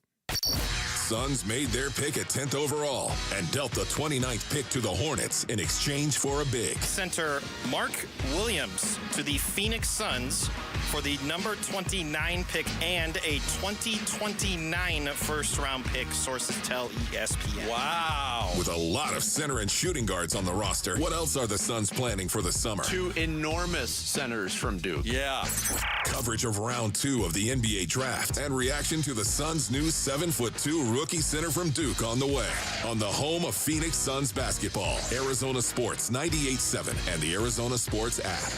Suns made their pick at 10th overall and dealt the 29th pick to the Hornets in exchange for a big. Center Mark Williams to the Phoenix Suns for the number 29 pick and a 2029 first-round pick, sources tell ESPN. Wow. With a lot of center and shooting guards on the roster, what else are the Suns planning for the summer? 2 enormous centers from Duke. Yeah. Coverage of round 2 of the NBA draft and reaction to the Suns' new 7'2" rookie center from Duke on the way. On the home of Phoenix Suns basketball, Arizona Sports 98.7 and the Arizona Sports app.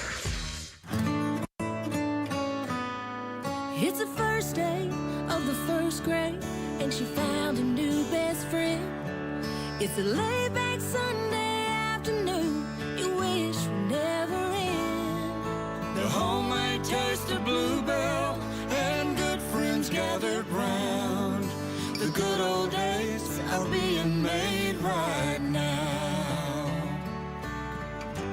It's the first day of the first grade, and she found a new best friend. It's a laid-back Sunday afternoon you wish would never end. The homemade taste of Bluebell and good friends gathered round. The good old days are being made right now.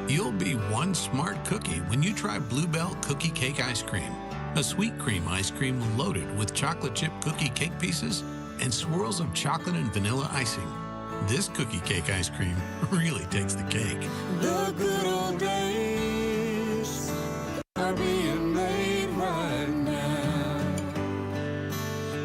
You'll be one smart cookie when you try Bluebell Cookie Cake Ice Cream. A sweet cream ice cream loaded with chocolate chip cookie cake pieces and swirls of chocolate and vanilla icing. This cookie cake ice cream really takes the cake. The good old days are being made right now.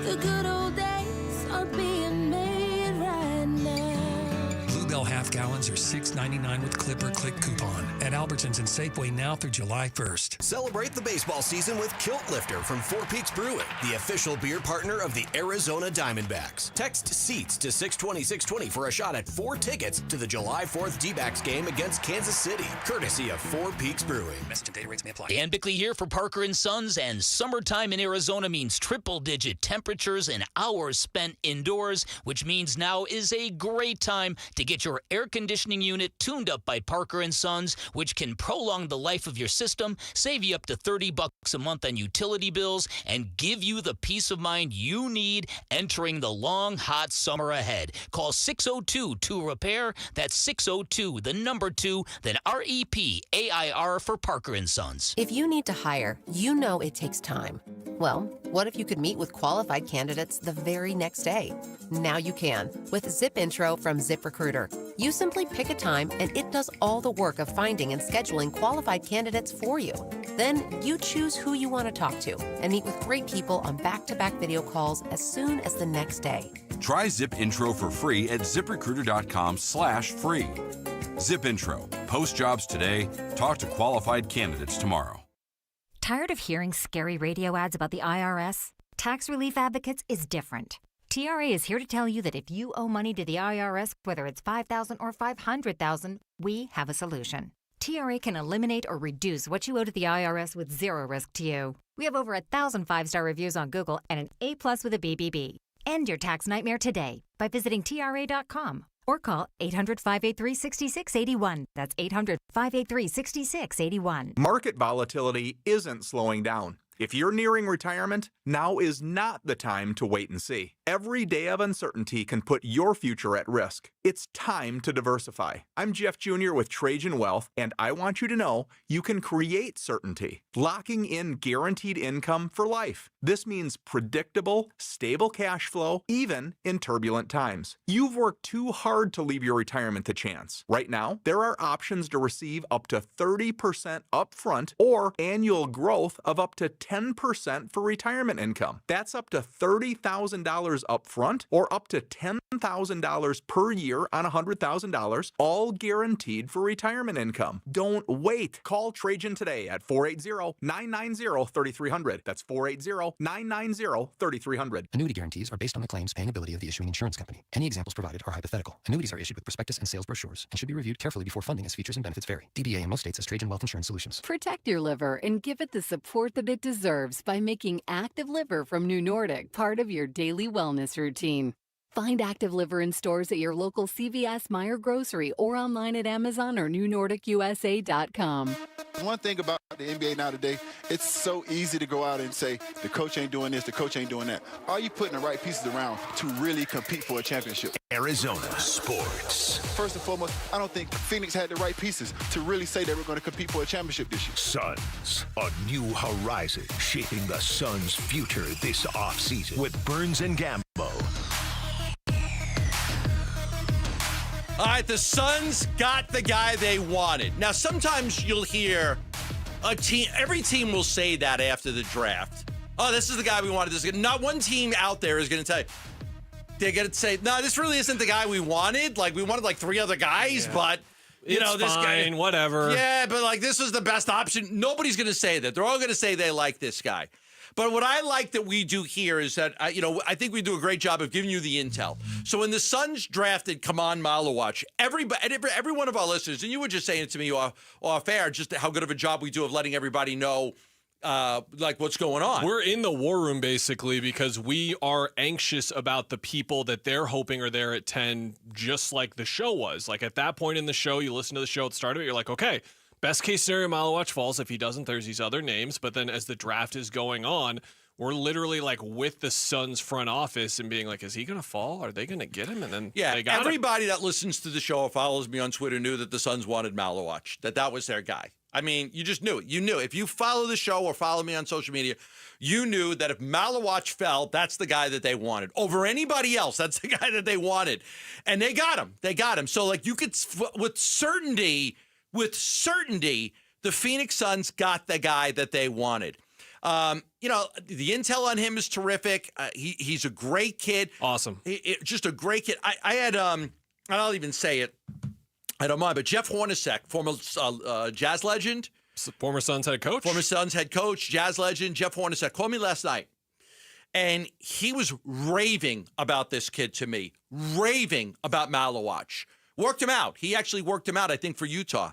The good old days are being made right now. Bluebell half gallons are $6.99 with Clip or Click coupon at Albertsons and Safeway now through July 1st. Celebrate the baseball season with Kilt Lifter from Four Peaks Brewing, the official beer partner of the Arizona Diamondbacks. Text SEATS to 620-620 for a shot at 4 tickets to the July 4th D-backs game against Kansas City, courtesy of Four Peaks Brewing. Message and data rates may apply. Dan Bickley here for Parker & Sons, and summertime in Arizona means triple-digit temperatures and hours spent indoors, which means now is a great time to get your air conditioning conditioning unit tuned up by Parker & Sons, which can prolong the life of your system, save you up to $30 a month on utility bills, and give you the peace of mind you need entering the long, hot summer ahead. Call 602-2REPAIR. That's 602, the number 2, then REPAIR for Parker & Sons. If you need to hire, you know it takes time. Well, what if you could meet with qualified candidates the very next day? Now you can with Zip Intro from ZipRecruiter. You simply pick a time and it does all the work of finding and scheduling qualified candidates for you. Then you choose who you want to talk to and meet with great people on back-to-back video calls as soon as the next day. Try Zip Intro for free at ZipRecruiter.com/free. Zip Intro. Post jobs today. Talk to qualified candidates tomorrow. Tired of hearing scary radio ads about the IRS? Tax Relief Advocates is different. TRA is here to tell you that if you owe money to the IRS, whether it's $5,000 or $500,000, we have a solution. TRA can eliminate or reduce what you owe to the IRS with zero risk to you. We have over 1,000 five-star reviews on Google and an A+ with a BBB. End your tax nightmare today by visiting TRA.com or call 800-583-6681. That's 800-583-6681. Market volatility isn't slowing down. If you're nearing retirement, now is not the time to wait and see. Every day of uncertainty can put your future at risk. It's time to diversify. I'm Jeff Jr. with Trajan Wealth, and I want you to know you can create certainty, locking in guaranteed income for life. This means predictable, stable cash flow, even in turbulent times. You've worked too hard to leave your retirement to chance. Right now, there are options to receive up to 30% upfront or annual growth of up to 10% for retirement income. That's up to $30,000 upfront or up to $10,000 per year on $100,000, all guaranteed for retirement income. Don't wait. Call Trajan today at 480-990-3300. That's 480-990-3300. Annuity guarantees are based on the claims paying ability of the issuing insurance company. Any examples provided are hypothetical. Annuities are issued with prospectus and sales brochures and should be reviewed carefully before funding as features and benefits vary. DBA in most states has Trajan Wealth Insurance Solutions. Protect your liver and give it the support that it deserves by making Active Liver from New Nordic part of your daily wellness routine. Find Active Liver in stores at your local CVS, Meijer Grocery, or online at Amazon or NewNordicUSA.com. One thing about the NBA now today, it's so easy to go out and say, the coach ain't doing this, the coach ain't doing that. Are you putting the right pieces around to really compete for a championship? Arizona sports. First and foremost, I don't think Phoenix had the right pieces to really say they were going to compete for a championship this year. Suns, a new horizon, shaping the Suns' future this offseason with Burns and Gambo. All right, the Suns got the guy they wanted. Now, sometimes you'll hear a team, every team will say that after the draft. Oh, this is the guy we wanted. Not one team out there is going to tell you. They're going to say, no, this really isn't the guy we wanted. Like, we wanted like 3 other guys, but, you know, this fine, guy. Whatever. Yeah, but like, this is the best option. Nobody's going to say that. They're all going to say they like this guy. But what I like that we do here is that, I think we do a great job of giving you the intel. So when the Suns drafted Kaman Malawatch, every one of our listeners, and you were just saying it to me off air, just how good of a job we do of letting everybody know, like what's going on. We're in the war room basically because we are anxious about the people that they're hoping are there at 10, just like the show was. Like at that point in the show, you listen to the show at the start of it, you're like, okay, best case scenario, Malawatch falls. If he doesn't, there's these other names. But then as the draft is going on, we're literally like with the Suns front office and being like, is he going to fall? Are they going to get him? And then they got everybody that listens to the show or follows me on Twitter knew that the Suns wanted Malawatch, that was their guy. I mean, you just knew it. You knew. If you follow the show or follow me on social media, you knew that if Malawatch fell, that's the guy that they wanted. Over anybody else, that's the guy that they wanted. And they got him. They got him. So, like, you could, with certainty, the Phoenix Suns got the guy that they wanted. The intel on him is terrific. He's a great kid. Awesome. Just a great kid. I had, I'll even say it. I don't mind, but Jeff Hornacek, former Jazz legend. Former Suns head coach. Jazz legend, Jeff Hornacek, called me last night. And he was raving about this kid to me, raving about Malawatch. Worked him out. He actually worked him out, I think, for Utah.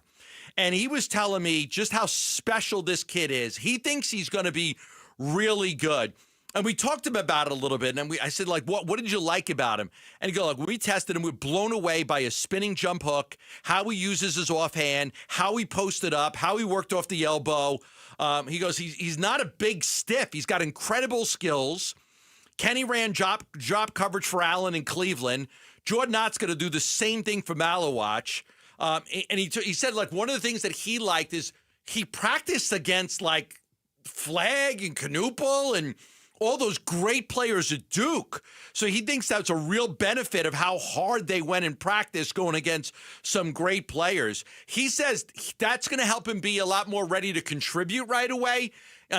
And he was telling me just how special this kid is. He thinks he's going to be really good. And we talked about it a little bit, and I said, like, what did you like about him? And he goes, like, we tested him. We were blown away by his spinning jump hook, how he uses his offhand, how he posted up, how he worked off the elbow. He goes, he's not a big stiff. He's got incredible skills. Kenny ran drop coverage for Allen in Cleveland. Jordan Ott's going to do the same thing for Malawatch. And he said, like, one of the things that he liked is he practiced against, like, Flagg and Knuppel and all those great players at Duke. So he thinks that's a real benefit of how hard they went in practice going against some great players. He says that's going to help him be a lot more ready to contribute right away.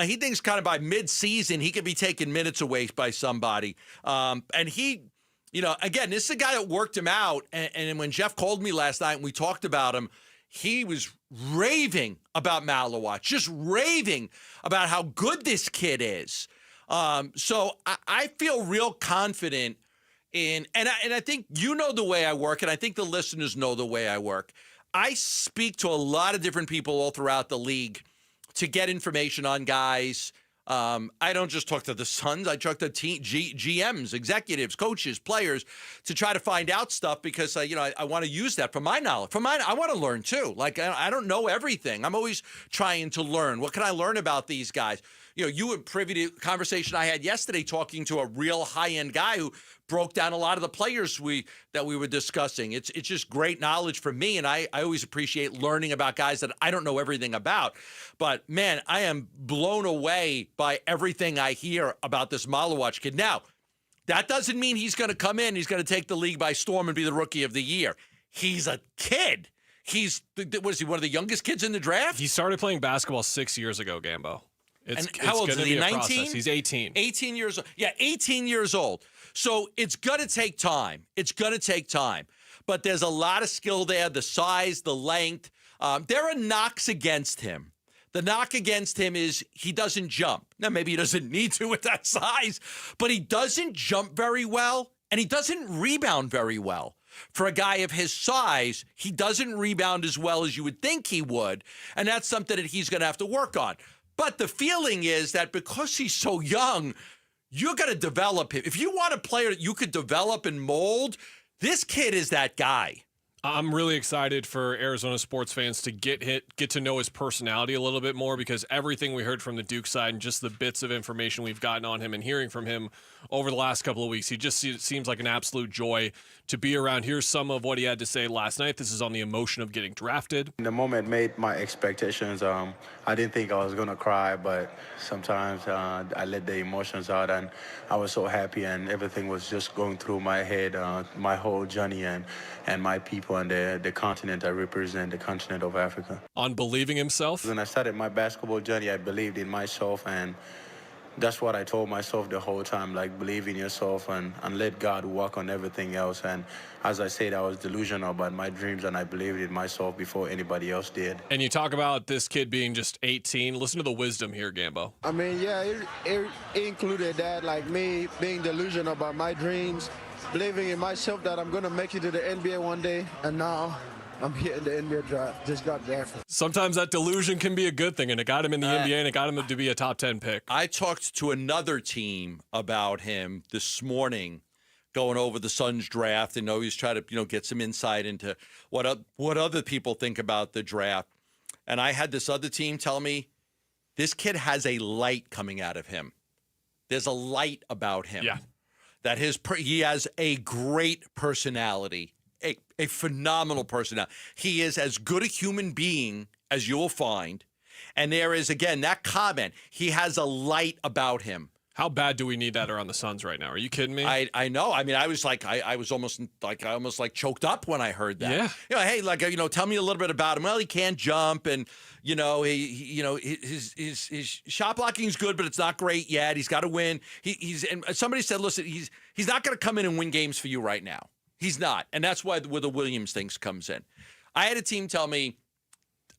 He thinks kind of by mid-season he could be taking minutes away by somebody. And he, again, this is a guy that worked him out. And when Jeff called me last night and we talked about him, he was raving about Malawatch, just raving about how good this kid is. So I feel real confident in, and I think you know the way I work, and I think the listeners know the way I work. I speak to a lot of different people all throughout the league to get information on guys. I don't just talk to the Suns. I talk to GMs, executives, coaches, players to try to find out stuff because, I want to use that for my knowledge. I want to learn too. Like, I don't know everything. I'm always trying to learn. What can I learn about these guys? You were privy to a conversation I had yesterday talking to a real high-end guy who broke down a lot of the players that we were discussing. It's just great knowledge for me, and I always appreciate learning about guys that I don't know everything about. But, man, I am blown away by everything I hear about this Malawatch kid. Now, that doesn't mean he's going to come in, he's going to take the league by storm and be the rookie of the year. He's a kid. He's, what is he, one of the youngest kids in the draft? He started playing basketball 6 years ago, Gambo. How old is he? 19? He's 18. 18 years old. Yeah, 18 years old. So it's going to take time. But there's a lot of skill there, the size, the length. There are knocks against him. The knock against him is he doesn't jump. Now, maybe he doesn't need to with that size, but he doesn't jump very well, and he doesn't rebound very well. For a guy of his size, he doesn't rebound as well as you would think he would, and that's something that he's going to have to work on. But the feeling is that because he's so young, you're going to develop him. If you want a player that you could develop and mold, this kid is that guy. I'm really excited for Arizona sports fans to get to know his personality a little bit more, because everything we heard from the Duke side and just the bits of information we've gotten on him and hearing from him over the last couple of weeks, he just seems like an absolute joy to be around. Here's some of what he had to say last night. This is on the emotion of getting drafted. The moment made my expectations. I didn't think I was going to cry, but sometimes I let the emotions out, and I was so happy, and everything was just going through my head, my whole journey and my people and the continent I represent, the continent of Africa. On believing himself? When I started my basketball journey, I believed in myself, and that's what I told myself the whole time, like, believe in yourself and let God work on everything else. And as I said, I was delusional about my dreams, and I believed in myself before anybody else did. And you talk about this kid being just 18. Listen to the wisdom here, Gambo. I mean, yeah, it included that, like me being delusional about my dreams, believing in myself that I'm going to make it to the NBA one day, and now I'm here in the NBA draft. Just got drafted. Sometimes that delusion can be a good thing, and it got him in the NBA, and it got him to be a top 10 pick. I talked to another team about him this morning, going over the Suns draft, and always try to get some insight into what other people think about the draft. And I had this other team tell me this kid has a light coming out of him. There's a light about him. Yeah. That he has a great personality. A phenomenal personality. He is as good a human being as you will find. And there is, again, that comment. He has a light about him. How bad do we need that around the Suns right now? Are you kidding me? I know. I mean, I was almost choked up when I heard that. Yeah. Hey, tell me a little bit about him. Well, he can't jump, and his shot blocking is good, but it's not great yet. He's got to win. And somebody said, listen, he's not going to come in and win games for you right now. He's not, and that's where the Williams things comes in. I had a team tell me,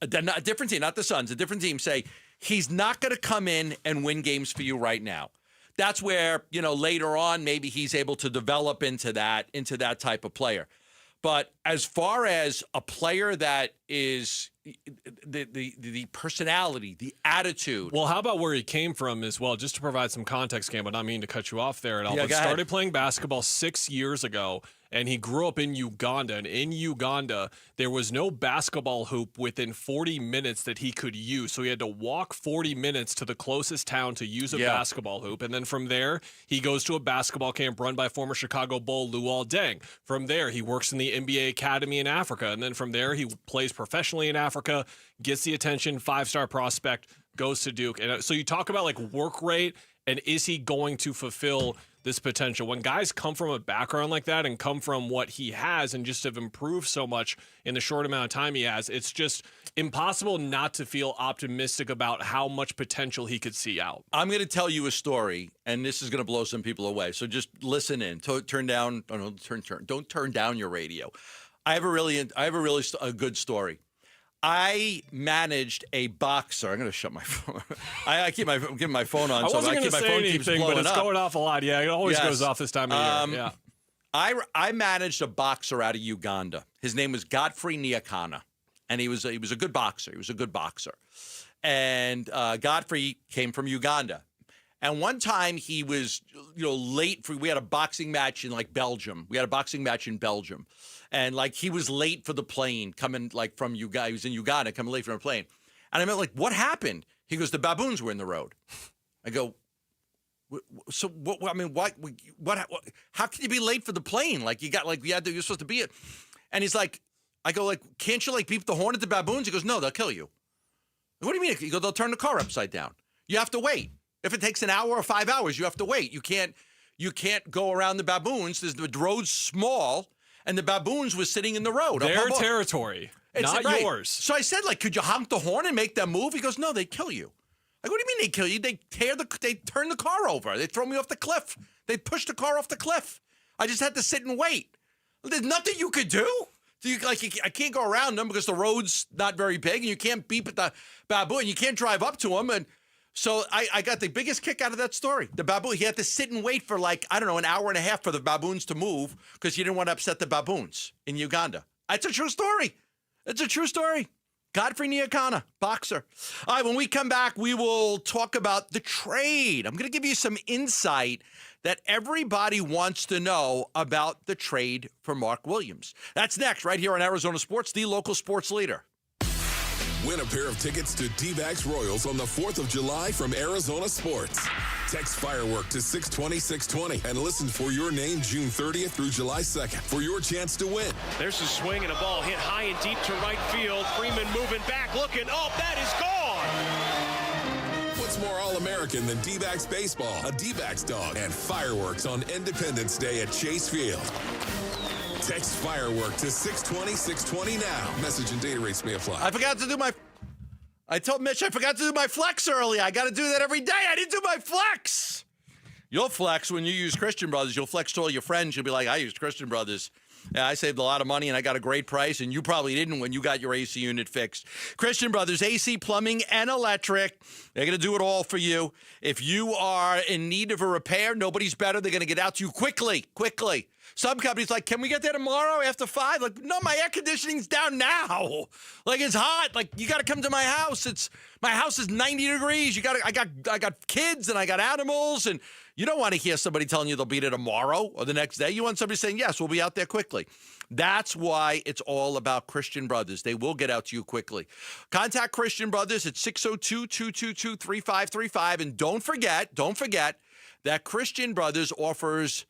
a different team, not the Suns, a different team say he's not going to come in and win games for you right now. That's where, later on, maybe he's able to develop into that type of player. But as far as a player that is, the personality, the attitude. Well, how about where he came from as well? Just to provide some context, Cam, but not mean to cut you off there at all. Yeah, But go ahead. started playing basketball 6 years ago, and he grew up in Uganda. And in Uganda, there was no basketball hoop within 40 minutes that he could use. So he had to walk 40 minutes to the closest town to use a basketball hoop. And then from there, he goes to a basketball camp run by former Chicago Bull Luol Deng. From there, he works in the NBA Academy in Africa. And then from there, he plays professionally in Africa, gets the attention, 5-star prospect, goes to Duke. And so you talk about like work rate, and is he going to fulfill this potential? When guys come from a background like that and come from what he has and just have improved so much in the short amount of time he has, it's just impossible not to feel optimistic about how much potential he could see out. I'm going to tell you a story, and this is going to blow some people away. So just listen in. Don't turn down your radio. I have a really good story. I managed a boxer. I'm going to shut my phone. I keep giving my phone on. I wasn't going to say anything, but it's going off a lot. Yeah, it always goes off this time of year. Yeah. I managed a boxer out of Uganda. His name was Godfrey Nyakana, and he was a good boxer. He was a good boxer, and Godfrey came from Uganda. And one time he was, late we had a boxing match in Belgium. We had a boxing match in Belgium. And he was late for the plane coming from Uganda. He was in Uganda coming late from the plane. And I meant what happened? He goes, the baboons were in the road. I go, so what? I mean, what? How can you be late for the plane? You're supposed to be it. And he's like, I go can't you beep the horn at the baboons? He goes, no, they'll kill you. What do you mean? He goes, they'll turn the car upside down. You have to wait. If it takes an hour or 5 hours, you have to wait. You can't go around the baboons. The road's small. And the baboons was sitting in the road. Their territory, not yours. So I said, could you honk the horn and make them move? He goes, no, they kill you. What do you mean they kill you? They turn the car over. They throw me off the cliff. They push the car off the cliff. I just had to sit and wait. There's nothing you could do. I can't go around them because the road's not very big, and you can't beep at the baboon. You can't drive up to them, and so I got the biggest kick out of that story. The baboon, he had to sit and wait for an hour and a half for the baboons to move because he didn't want to upset the baboons in Uganda. It's a true story. It's a true story. Godfrey Nyakana, boxer. All right, when we come back, we will talk about the trade. I'm going to give you some insight that everybody wants to know about the trade for Mark Williams. That's next, right here on Arizona Sports, the local sports leader. Win a pair of tickets to D-backs Royals on the 4th of July from Arizona Sports. Text Firework to 620-620 and listen for your name June 30th through July 2nd for your chance to win. There's a swing and a ball hit high and deep to right field. Freeman moving back, looking. Oh, that is gone! What's more All-American than D-backs baseball, a D-backs dog, and fireworks on Independence Day at Chase Field? Text Firework to 620-620 now. Message and data rates may apply. I told Mitch I forgot to do my flex earlier. I got to do that every day. I didn't do my flex. You'll flex when you use Christian Brothers. You'll flex to all your friends. You'll be like, I used Christian Brothers. Yeah, I saved a lot of money and I got a great price, and you probably didn't when you got your AC unit fixed. Christian Brothers, AC, plumbing, and electric. They're going to do it all for you. If you are in need of a repair, nobody's better. They're going to get out to you quickly. Some companies can we get there tomorrow after 5? No, my air conditioning's down now. It's hot. You got to come to my house. My house is 90 degrees. I got kids and I got animals, and you don't want to hear somebody telling you they'll be there tomorrow or the next day. You want somebody saying, yes, we'll be out there quickly. That's why it's all about Christian Brothers. They will get out to you quickly. Contact Christian Brothers at 602-222-3535. And don't forget that Christian Brothers offers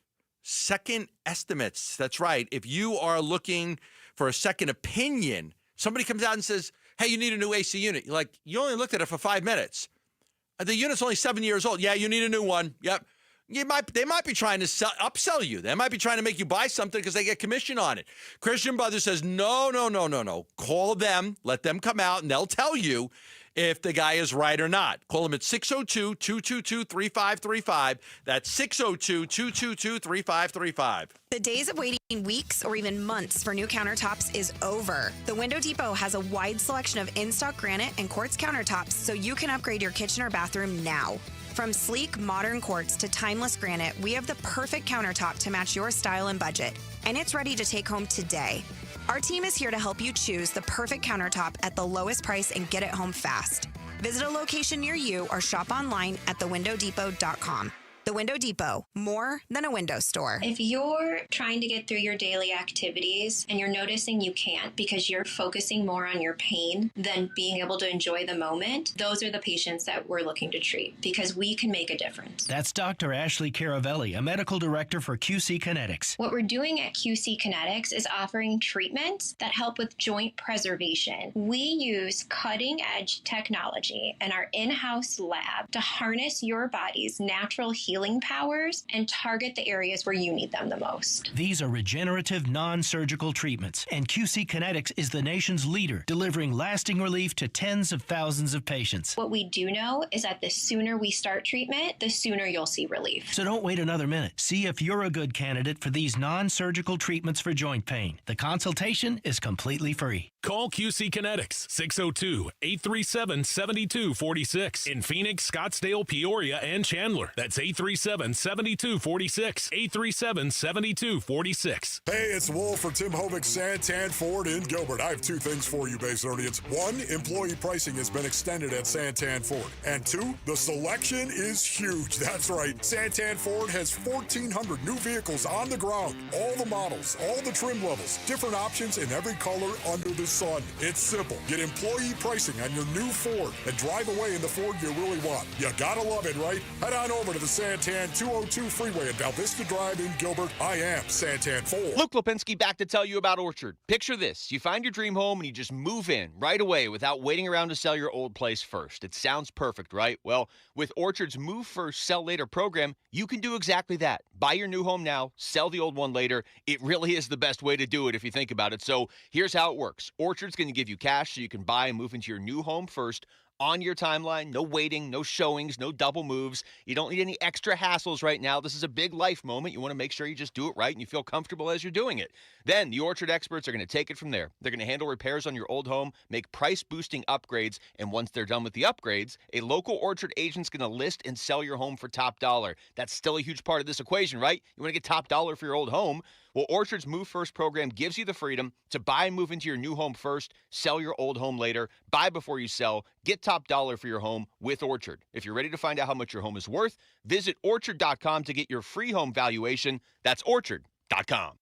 second estimates. That's right. If you are looking for a second opinion, somebody comes out and says, hey, you need a new AC unit. You're like, you only looked at it for 5 minutes. The unit's only 7 years old. Yeah, you need a new one. Yep. They might be trying to upsell you. They might be trying to make you buy something because they get commission on it. Christian Brothers says, no. Call them. Let them come out, and they'll tell you if the guy is right or not. Call them at 602-222-3535. That's 602-222-3535. The days of waiting weeks or even months for new countertops is over. The Window Depot has a wide selection of in-stock granite and quartz countertops so you can upgrade your kitchen or bathroom now. From sleek, modern quartz to timeless granite, we have the perfect countertop to match your style and budget. And it's ready to take home today. Our team is here to help you choose the perfect countertop at the lowest price and get it home fast. Visit a location near you or shop online at thewindowdepot.com. The Window Depot, more than a window store. If you're trying to get through your daily activities and you're noticing you can't because you're focusing more on your pain than being able to enjoy the moment, those are the patients that we're looking to treat because we can make a difference. That's Dr. Ashley Caravelli, a medical director for QC Kinetics. What we're doing at QC Kinetics is offering treatments that help with joint preservation. We use cutting-edge technology in our in-house lab to harness your body's natural healing powers and target the areas where you need them the most. These are regenerative, non-surgical treatments, and QC Kinetics is the nation's leader, delivering lasting relief to tens of thousands of patients. What we do know is that the sooner we start treatment, the sooner you'll see relief. So don't wait another minute. See if you're a good candidate for these non-surgical treatments for joint pain. The consultation is completely free. Call QC Kinetics, 602-837-7246. In Phoenix, Scottsdale, Peoria, and Chandler. That's 837-7246. 837-7246. Hey, it's Wolf for Tim Hovig's Santan Ford in Gilbert. I have two things for you, Baysonians. One, employee pricing has been extended at Santan Ford. And two, the selection is huge. That's right. Santan Ford has 1,400 new vehicles on the ground. All the models, all the trim levels, different options in every color under the sun. It's simple. Get employee pricing on your new Ford and drive away in the Ford you really want. You gotta love it, right? Head on over to the Santan 202 Freeway at Val Vista Drive in Gilbert. I am Santan Ford. Luke Lipinski back to tell you about Orchard. Picture this. You find your dream home and you just move in right away without waiting around to sell your old place first. It sounds perfect, right? Well, with Orchard's Move First, Sell Later program, you can do exactly that. Buy your new home now, sell the old one later. It really is the best way to do it if you think about it. So here's how it works. Orchard's going to give you cash so you can buy and move into your new home first on your timeline. No waiting, no showings, no double moves. You don't need any extra hassles right now. This is a big life moment. You want to make sure you just do it right and you feel comfortable as you're doing it. Then the Orchard experts are going to take it from there. They're going to handle repairs on your old home, make price-boosting upgrades, and once they're done with the upgrades, a local Orchard agent's going to list and sell your home for top dollar. That's still a huge part of this equation, right? You want to get top dollar for your old home? Well, Orchard's Move First program gives you the freedom to buy and move into your new home first, sell your old home later, buy before you sell, get top dollar for your home with Orchard. If you're ready to find out how much your home is worth, visit Orchard.com to get your free home valuation. That's Orchard.com.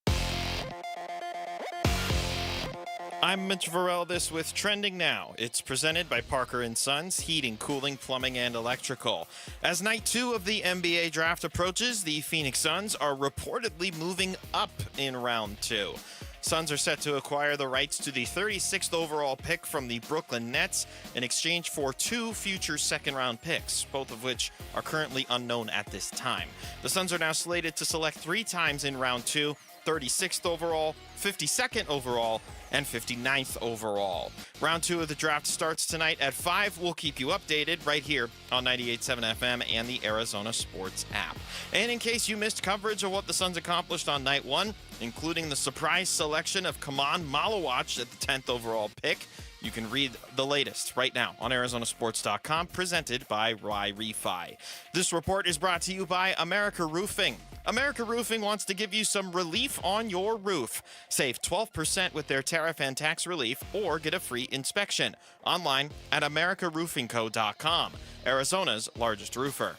I'm Mitch Varel, this with Trending Now. It's presented by Parker & Sons, Heating, Cooling, Plumbing, and Electrical. As night 2 of the NBA draft approaches, the Phoenix Suns are reportedly moving up in round 2. Suns are set to acquire the rights to the 36th overall pick from the Brooklyn Nets in exchange for 2 future second-round picks, both of which are currently unknown at this time. The Suns are now slated to select 3 times in round 2, 36th overall, 52nd overall, and 59th overall. Round 2 of the draft starts tonight at 5. We'll keep you updated right here on 98.7 FM and the Arizona Sports app. And in case you missed coverage of what the Suns accomplished on night 1, including the surprise selection of Kaman Malawatch at the 10th overall pick, you can read the latest right now on ArizonaSports.com, presented by Rye Refi. This report is brought to you by America Roofing. America Roofing wants to give you some relief on your roof. Save 12% with their tariff and tax relief or get a free inspection. Online at AmericaRoofingCo.com, Arizona's largest roofer.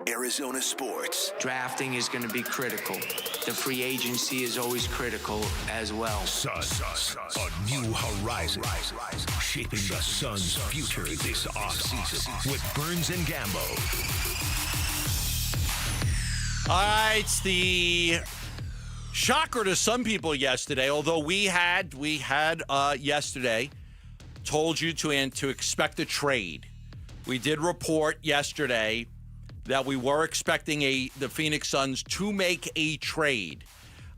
Arizona Sports. Drafting is going to be critical. The free agency is always critical as well. Suns, a new horizon, shaping the Suns' future this offseason with Burns and Gambo. All right, the shocker to some people yesterday, although we had yesterday told you to expect a trade. We did report yesterday that we were expecting the Phoenix Suns to make a trade,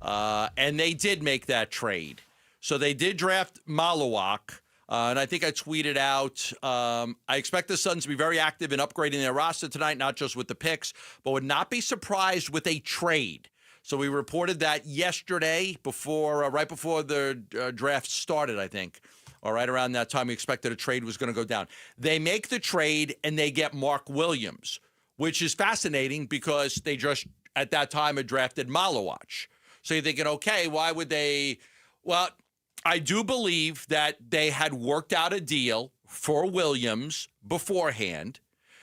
and they did make that trade. So they did draft Malawatch, and I think I tweeted out, I expect the Suns to be very active in upgrading their roster tonight, not just with the picks, but would not be surprised with a trade. So we reported that yesterday, right before the draft started, I think. Or right around that time, we expected a trade was going to go down. They make the trade, and they get Mark Williams, which is fascinating because they just, at that time, had drafted Malawatch. So you're thinking, okay, why would they? Well, I do believe that they had worked out a deal for Williams beforehand.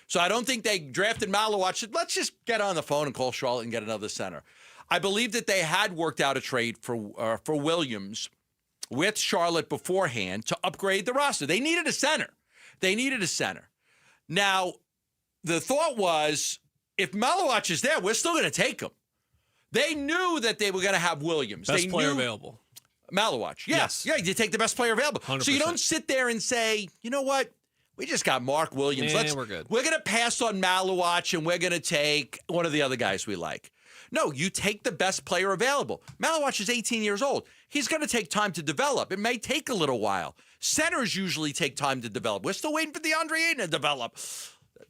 So I don't think they drafted Malawatch. Let's just get on the phone and call Charlotte and get another center. I believe that they had worked out a trade for Williams with Charlotte beforehand to upgrade the roster. They needed a center. Now, the thought was, if Malawatch is there, we're still going to take him. They knew that they were going to have Williams. Best player available. Malawatch. Yes. Yeah, you take the best player available. 100%. So you don't sit there and say, you know what? We just got Mark Williams. We're good. We're going to pass on Malawatch and we're going to take one of the other guys we like. No, you take the best player available. Malawatch is 18 years old. He's going to take time to develop. It may take a little while. Centers usually take time to develop. We're still waiting for DeAndre Ayton to develop.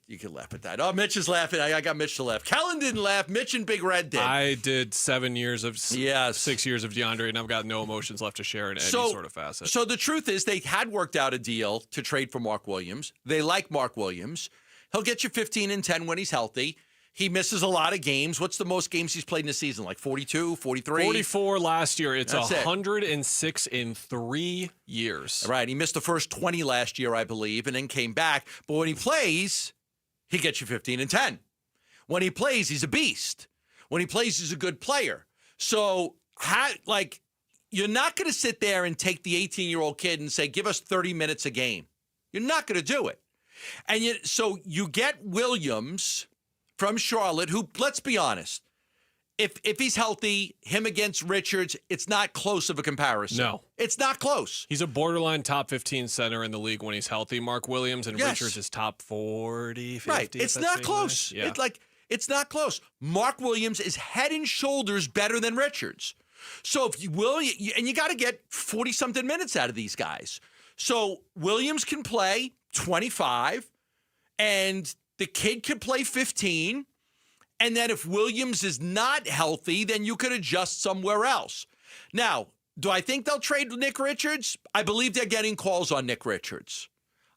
You can laugh at that. Oh, Mitch is laughing. I got Mitch to laugh. Kellen didn't laugh. Mitch and Big Red did. I did 6 years of DeAndre, and I've got no emotions left to share in any sort of facet. So the truth is they had worked out a deal to trade for Mark Williams. They like Mark Williams. He'll get you 15 and 10 when he's healthy. He misses a lot of games. What's the most games he's played in a season? Like 42, 43? 44 last year. It's That's 106 in 3 years. Right. He missed the first 20 last year, I believe, and then came back. But when he plays, he gets you 15 and 10. When he plays, he's a beast. When he plays, he's a good player. So, you're not going to sit there and take the 18-year-old kid and say, give us 30 minutes a game. You're not going to do it. And so you get Williams from Charlotte, who, let's be honest, if he's healthy, him against Richards, it's not close of a comparison. No. It's not close. He's a borderline top 15 center in the league when he's healthy, Mark Williams, and Yes. Richards is top 40, 50. Right. It's not close. Yeah. It's not close. Mark Williams is head and shoulders better than Richards. So if you will, and you got to get 40-something minutes out of these guys. So Williams can play 25, and the kid could play 15. And then if Williams is not healthy, then you could adjust somewhere else. Now, do I think they'll trade Nick Richards? I believe they're getting calls on Nick Richards.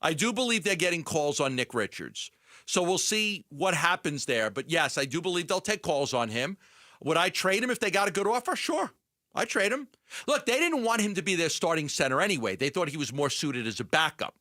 I do believe they're getting calls on Nick Richards. So we'll see what happens there. But yes, I do believe they'll take calls on him. Would I trade him if they got a good offer? Sure. I'd trade him. Look, they didn't want him to be their starting center anyway. They thought he was more suited as a backup.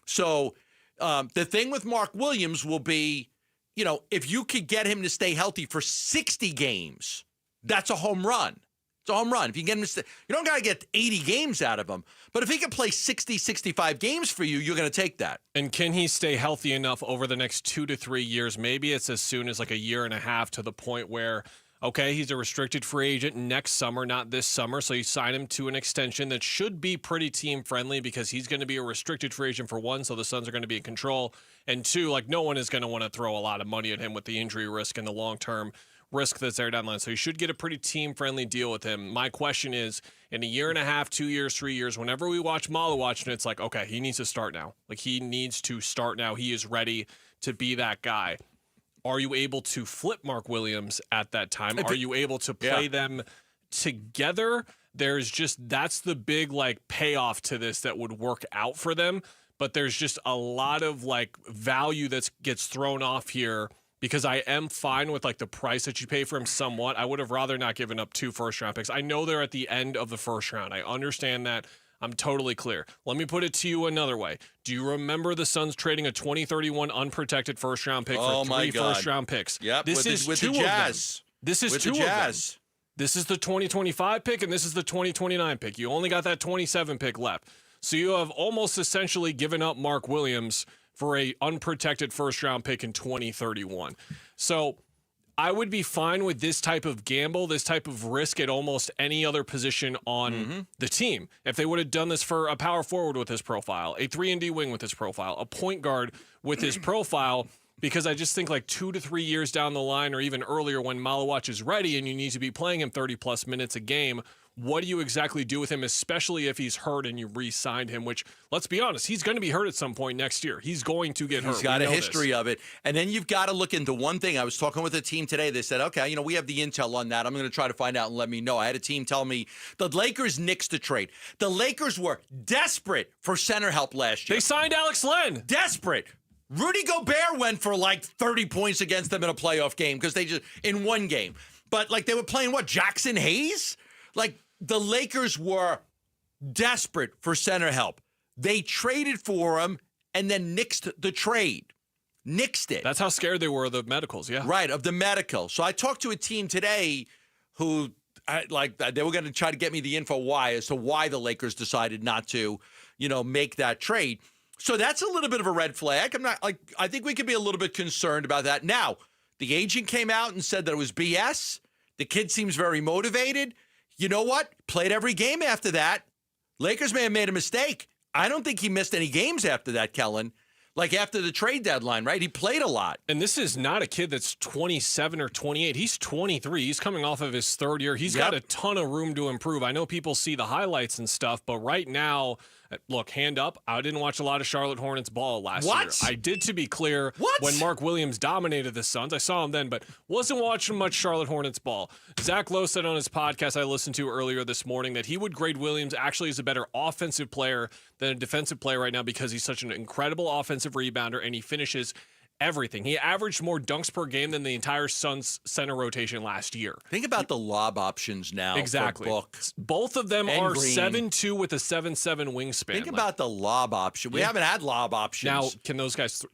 So the thing with Mark Williams will be, if you could get him to stay healthy for 60 games, that's a home run. It's a home run. If you get him to stay, you don't got to get 80 games out of him. But if he can play 60, 65 games for you, you're going to take that. And can he stay healthy enough over the next 2 to 3 years? Maybe it's as soon as like a year and a half to the point where, okay, he's a restricted free agent next summer, not this summer. So you sign him to an extension that should be pretty team friendly because he's going to be a restricted free agent for one. So the Suns are going to be in control. And two, no one is going to want to throw a lot of money at him with the injury risk and the long-term risk that's there down the line. So you should get a pretty team-friendly deal with him. My question is, in a year and a half, 2 years, 3 years, whenever we watch Malawatch, and it's like, okay, he needs to start now. He needs to start now. He is ready to be that guy. Are you able to flip Mark Williams at that time? Are you able to play them together? That's the big payoff to this that would work out for them. But there's just a lot of value that gets thrown off here because I am fine with the price that you pay for him somewhat. I would have rather not given up 2 first-round picks. I know they're at the end of the first round. I understand that. I'm totally clear. Let me put it to you another way. Do you remember the Suns trading a 2031 unprotected first-round pick for 3 first-round picks? Yep, this is with 2 the Jazz. of them. This is with 2 the Jazz. of them. This is the 2025 pick, and this is the 2029 pick. You only got that 27 pick left. So you have almost essentially given up Mark Williams for a unprotected first-round pick in 2031. So I would be fine with this type of gamble, this type of risk at almost any other position on the team. If they would have done this for a power forward with his profile, a 3-and-D wing with his profile, a point guard with his profile, because I just think 2 to 3 years down the line or even earlier when Malawatch is ready and you need to be playing him 30-plus minutes a game, what do you exactly do with him, especially if he's hurt and you re-signed him, which, let's be honest, he's going to be hurt at some point next year. He's going to get hurt. He's got a history of it. And then you've got to look into one thing. I was talking with a team today. They said, okay, we have the intel on that. I'm going to try to find out and let me know. I had a team tell me the Lakers nixed the trade. The Lakers were desperate for center help last year. They signed Alex Len. Desperate. Rudy Gobert went for like 30 points against them in a playoff game because they just, in one game. But like they were playing what, Jackson Hayes? Like the Lakers were desperate for center help. They traded for him and then nixed the trade. Nixed it. That's how scared they were of the medicals, yeah. Right, of the medical. So I talked to a team today who, they were going to try to get me the info as to why the Lakers decided not to, make that trade. So that's a little bit of a red flag. I think we could be a little bit concerned about that. Now, the agent came out and said that it was BS. The kid seems very motivated. You know what? Played every game after that. Lakers may have made a mistake. I don't think he missed any games after that, Kellen. Like after the trade deadline, right? He played a lot. And this is not a kid that's 27 or 28. He's 23. He's coming off of his third year. He's got a ton of room to improve. I know people see the highlights and stuff, but right now, look, hand up, I didn't watch a lot of Charlotte Hornets ball last year. I did, to be clear, when Mark Williams dominated the Suns. I saw him then, but wasn't watching much Charlotte Hornets ball. Zach Lowe said on his podcast I listened to earlier this morning that he would grade Williams actually as a better offensive player than a defensive player right now because he's such an incredible offensive rebounder and he finishes everything. He averaged more dunks per game than the entire Suns center rotation last year. Think about the lob options now. Exactly. For Book Both of them are Green. 7'2" with a 7'7" wingspan. Think about the lob option. We haven't had lob options. Now, can those guys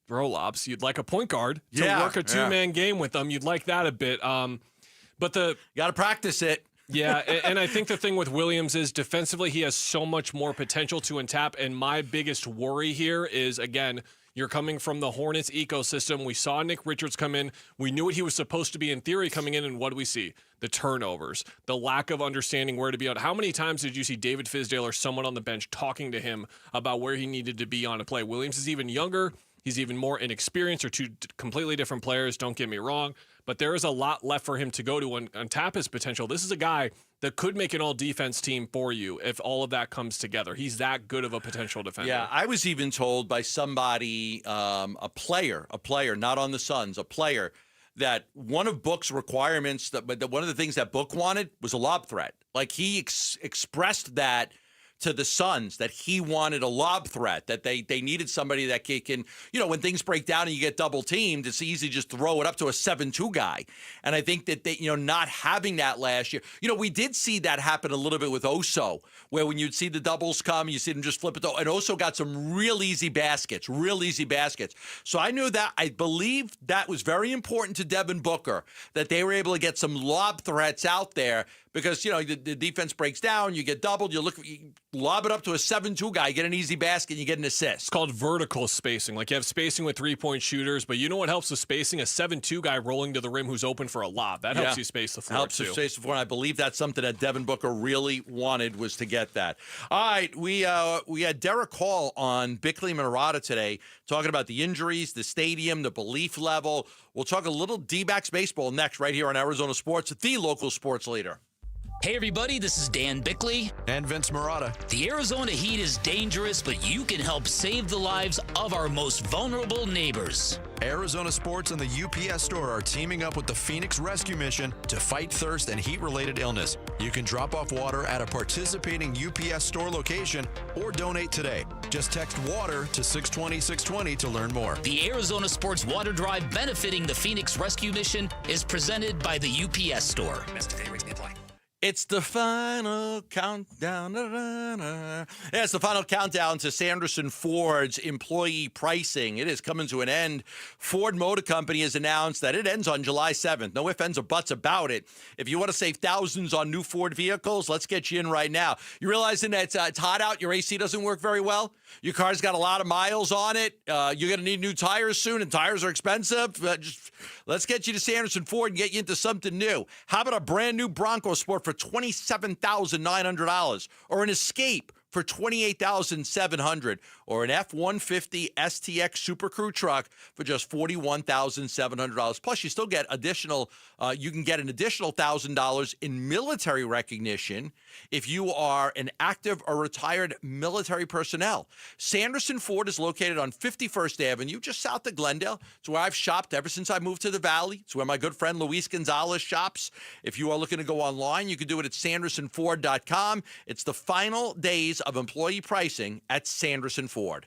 throw lobs? You'd like a point guard to work a two-man game with them. You'd like that a bit. But you got to practice it. Yeah, and I think the thing with Williams is defensively he has so much more potential to untap, and my biggest worry here is, again, you're coming from the Hornets ecosystem. We saw Nick Richards come in. We knew what he was supposed to be in theory coming in, and what do we see? The turnovers, the lack of understanding where to be on. How many times did you see David Fizdale or someone on the bench talking to him about where he needed to be on a play? Williams is even younger. He's even more inexperienced, or two completely different players, don't get me wrong. But there is a lot left for him to go to and untap his potential. This is a guy that could make an all-defense team for you if all of that comes together. He's that good of a potential defender. Yeah, I was even told by somebody, a player, not on the Suns, a player, that one of Book's requirements, but one of the things that Book wanted was a lob threat. Like he expressed that to the Suns, that he wanted a lob threat, that they needed somebody that can, when things break down and you get double teamed, it's easy to just throw it up to a 7-2 guy. And I think that they, not having that last year, we did see that happen a little bit with Oso, where when you'd see the doubles come, you see them just flip it. And Oso got some real easy baskets. So I believe that was very important to Devin Booker, that they were able to get some lob threats out there. Because, the defense breaks down, you get doubled, you lob it up to a 7-2 guy, you get an easy basket, you get an assist. It's called vertical spacing. Like you have spacing with three-point shooters, but you know what helps with spacing? A 7-2 guy rolling to the rim who's open for a lob. That helps you space the floor, helps you space the floor, and I believe that's something that Devin Booker really wanted, was to get that. All right, we had Derek Hall on Bickley Marotta today talking about the injuries, the stadium, the belief level. We'll talk a little D-backs baseball next right here on Arizona Sports, the local sports leader. Hey everybody, this is Dan Bickley. And Vince Marotta. The Arizona heat is dangerous, but you can help save the lives of our most vulnerable neighbors. Arizona Sports and the UPS Store are teaming up with the Phoenix Rescue Mission to fight thirst and heat-related illness. You can drop off water at a participating UPS Store location or donate today. Just text WATER to 620-620 to learn more. The Arizona Sports Water Drive benefiting the Phoenix Rescue Mission is presented by the UPS Store. It's the final countdown. Yeah, it's the final countdown to Sanderson Ford's employee pricing. It is coming to an end. Ford Motor Company has announced that it ends on July 7th. No ifs, ands, or buts about it. If you want to save thousands on new Ford vehicles, let's get you in right now. You realizing that it's hot out, your AC doesn't work very well? Your car's got a lot of miles on it. You're going to need new tires soon, and tires are expensive. Let's get you to Sanderson Ford and get you into something new. How about a brand new Bronco Sport for $27,900, or an Escape for $28,700, or an F-150 STX Super Crew truck for just $41,700. Plus, you still get you can get an additional $1,000 in military recognition if you are an active or retired military personnel. Sanderson Ford is located on 51st Avenue, just south of Glendale. It's where I've shopped ever since I moved to the Valley. It's where my good friend Luis Gonzalez shops. If you are looking to go online, you can do it at sandersonford.com. It's the final days of employee pricing at Sanderson Ford.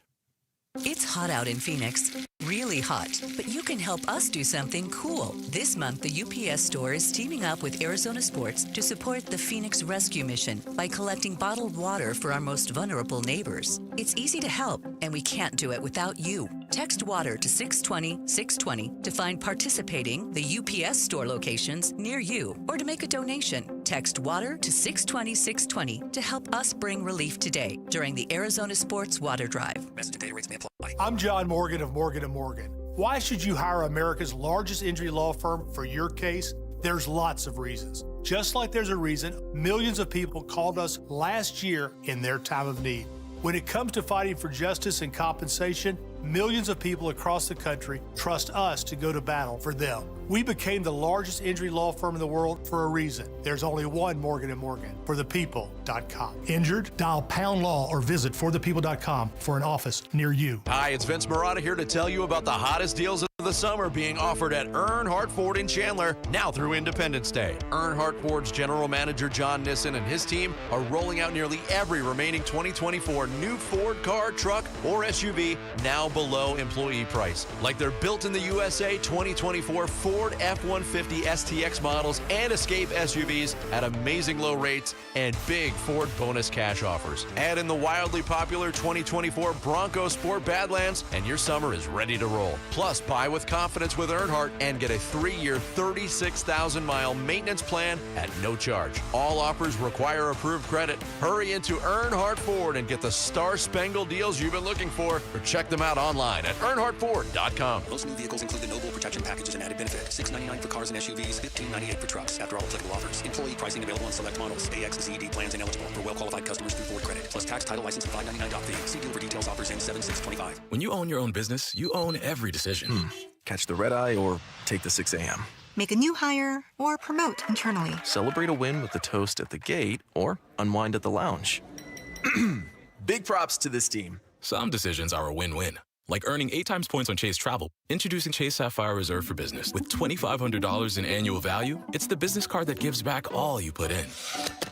It's hot out in Phoenix, really hot, but you can help us do something cool. This month, the UPS store is teaming up with Arizona Sports to support the Phoenix Rescue Mission by collecting bottled water for our most vulnerable neighbors. It's easy to help, and we can't do it without you. Text WATER to 620-620 to find participating the UPS store locations near you or to make a donation. Text WATER to 620-620 to help us bring relief today during the Arizona Sports Water Drive. Message and data rates may apply. I'm John Morgan of Morgan & Morgan. Why should you hire America's largest injury law firm for your case? There's lots of reasons. Just like there's a reason millions of people called us last year in their time of need. When it comes to fighting for justice and compensation, millions of people across the country trust us to go to battle for them. We became the largest injury law firm in the world for a reason. There's only one Morgan & Morgan, forthepeople.com. Injured? Dial #law or visit forthepeople.com for an office near you. Hi, it's Vince Marotta here to tell you about the hottest deals of the summer being offered at Earnhardt Ford in Chandler, now through Independence Day. Earnhardt Ford's General Manager John Nissen and his team are rolling out nearly every remaining 2024 new Ford car, truck, or SUV now below employee price. Like their built in the USA 2024 Ford F-150 STX models and Escape SUVs at amazing low rates and big Ford bonus cash offers. Add in the wildly popular 2024 Bronco Sport Badlands and your summer is ready to roll. Plus, buy with confidence with Earnhardt and get a 3-year, 36,000-mile maintenance plan at no charge. All offers require approved credit. Hurry into Earnhardt Ford and get the star-spangled deals you've been looking for, or check them out online at earnhardtford.com. Most new vehicles include the Noble Protection Package as an added benefit. $699 for cars and SUVs, $1598 for trucks. After all applicable offers. Employee pricing available on select models. AX/ZED plans and eligible for well-qualified customers through Ford Credit. Plus tax, title, license, and $599 doc fee. See dealer for details. Offers in 7/6/25. When you own your own business, you own every decision. Catch the red eye or take the 6 a.m. Make a new hire or promote internally. Celebrate a win with the toast at the gate or unwind at the lounge. Big props to this team. Some decisions are a win-win. Like earning 8 times points on Chase Travel. Introducing Chase Sapphire Reserve for Business. With $2,500 in annual value, it's the business card that gives back all you put in.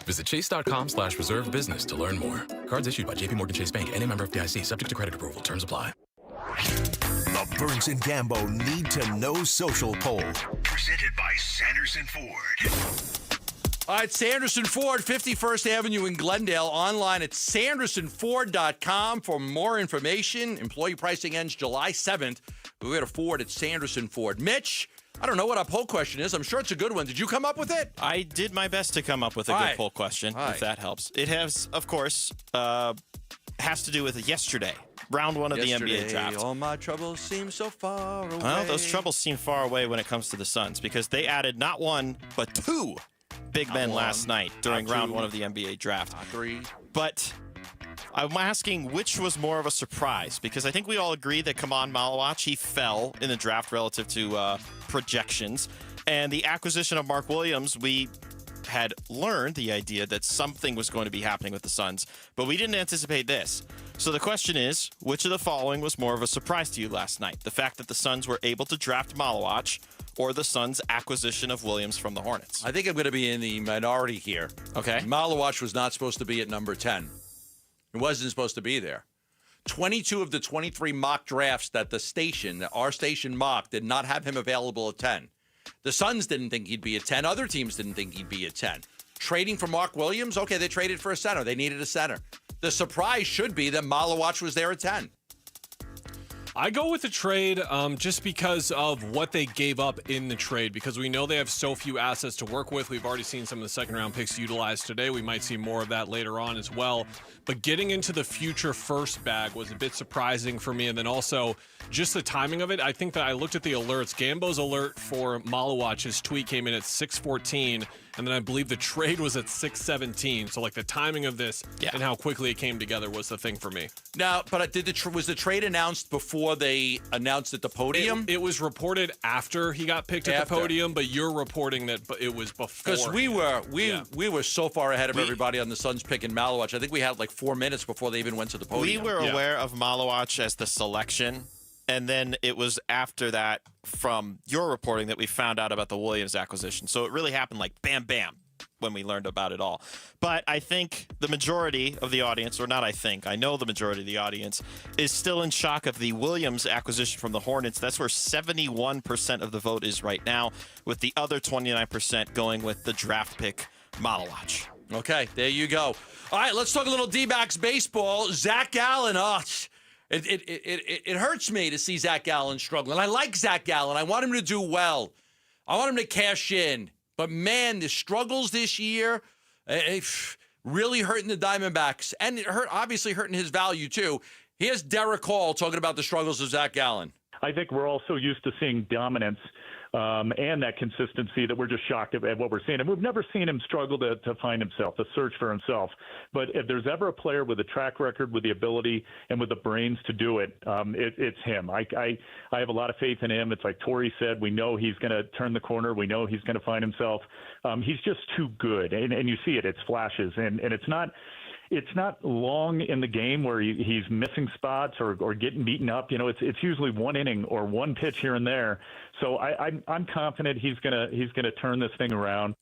Visit chase.com/reserve business to learn more. Cards issued by JPMorgan Chase Bank and a member of FDIC, subject to credit approval. Terms apply. The Burns and Gambo Need to Know Social Poll. Presented by Sanderson Ford. All right, Sanderson Ford, 51st Avenue in Glendale. Online at sandersonford.com for more information. Employee pricing ends July 7th. We'll get a Ford at Sanderson Ford. Mitch, I don't know what our poll question is. I'm sure it's a good one. Did you come up with it? I did my best to come up with a good poll question, if that helps. It has, of course, has to do with yesterday. Round 1 of the NBA draft. All my troubles seem so far away. Well, those troubles seem far away when it comes to the Suns because they added not 1, but 2 big men last night during round 1 of the NBA draft. 3. But I'm asking which was more of a surprise because I think we all agree that Kaman Malawatch, he fell in the draft relative to projections. And the acquisition of Mark Williams, we had learned the idea that something was going to be happening with the Suns, but we didn't anticipate this. So the question is, which of the following was more of a surprise to you last night? The fact that the Suns were able to draft Malawatch or the Suns' acquisition of Williams from the Hornets? I think I'm going to be in the minority here. Okay. Malawatch was not supposed to be at number 10. It wasn't supposed to be there. 22 of the 23 mock drafts that our station mocked, did not have him available at 10. The Suns didn't think he'd be at 10. Other teams didn't think he'd be at 10. Trading for Mark Williams? Okay, they traded for a center. They needed a center. The surprise should be that Malawatch was there at 10. I go with the trade just because of what they gave up in the trade, because we know they have so few assets to work with. We've already seen some of the second-round picks utilized today. We might see more of that later on as well. But getting into the future first bag was a bit surprising for me. And then also just the timing of it. I think that I looked at the alerts. Gambo's alert for Malawatch, his tweet came in at 6:14. And then I believe the trade was at 6:17. So, like, the timing of this and how quickly it came together was the thing for me. Now, but was the trade announced before they announced at the podium? It was reported after he got picked at the podium, but you're reporting that it was before. Because we were so far ahead of everybody on the Suns picking Malawatch. I think we had like 4 minutes before they even went to the podium. We were aware of Malawatch as the selection. And then it was after that, from your reporting, that we found out about the Williams acquisition. So it really happened like bam, bam. when we learned about it all. But I think the majority of the audience, or not I know the majority of the audience, is still in shock of the Williams acquisition from the Hornets. That's where 71% of the vote is right now, with the other 29% going with the draft pick, Malawatch. Okay, there you go. All right, let's talk a little D-backs baseball. Zack Gallen, it hurts me to see Zack Gallen struggling. I like Zack Gallen. I want him to do well. I want him to cash in. But, man, the struggles this year, really hurting the Diamondbacks. And it obviously hurting his value, too. Here's Derek Hall talking about the struggles of Zack Gallen. I think we're also used to seeing dominance and that consistency that we're just shocked at what we're seeing. And we've never seen him struggle to find himself, to search for himself. But if there's ever a player with a track record, with the ability, and with the brains to do it, it's him. I have a lot of faith in him. It's like Torrey said, we know he's going to turn the corner. We know he's going to find himself. He's just too good. And you see it. It's flashes. And it's not – it's not long in the game where he's missing spots or getting beaten up. You know, it's usually one inning or one pitch here and there. So I'm confident he's gonna turn this thing around.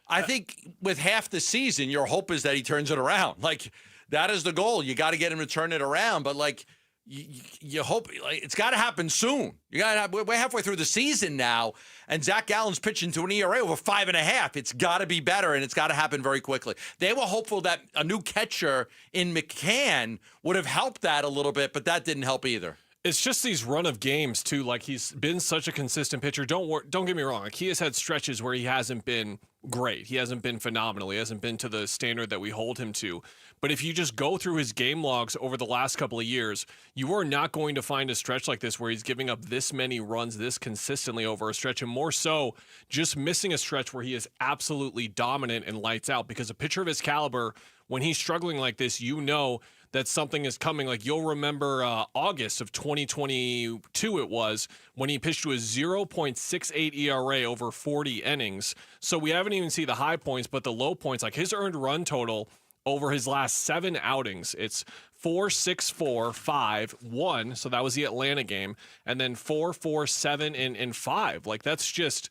I think with half the season, your hope is that he turns it around. Like, that is the goal. You got to get him to turn it around. But like, you hope it's got to happen soon. We're halfway through the season now, and Zack Gallen's pitching to an ERA over 5.5. It's got to be better, and it's got to happen very quickly. They were hopeful that a new catcher in McCann would have helped that a little bit, but that didn't help either. It's just these run of games, too. Like, he's been such a consistent pitcher. Don't get me wrong. Like, he has had stretches where he hasn't been great. He hasn't been phenomenal. He hasn't been to the standard that we hold him to. But if you just go through his game logs over the last couple of years, you are not going to find a stretch like this where he's giving up this many runs this consistently over a stretch, and more so just missing a stretch where he is absolutely dominant and lights out. Because a pitcher of his caliber, when he's struggling like this, you know that something is coming. Like, you'll remember August of 2022 it was, when he pitched to a 0.68 ERA over 40 innings. So we haven't even seen the high points, but the low points, like his earned run total over his last 7 outings, it's 4, 6, 4, 5, 1. So that was the Atlanta game. And then 4, 4, 7, and 5. Like, that's just,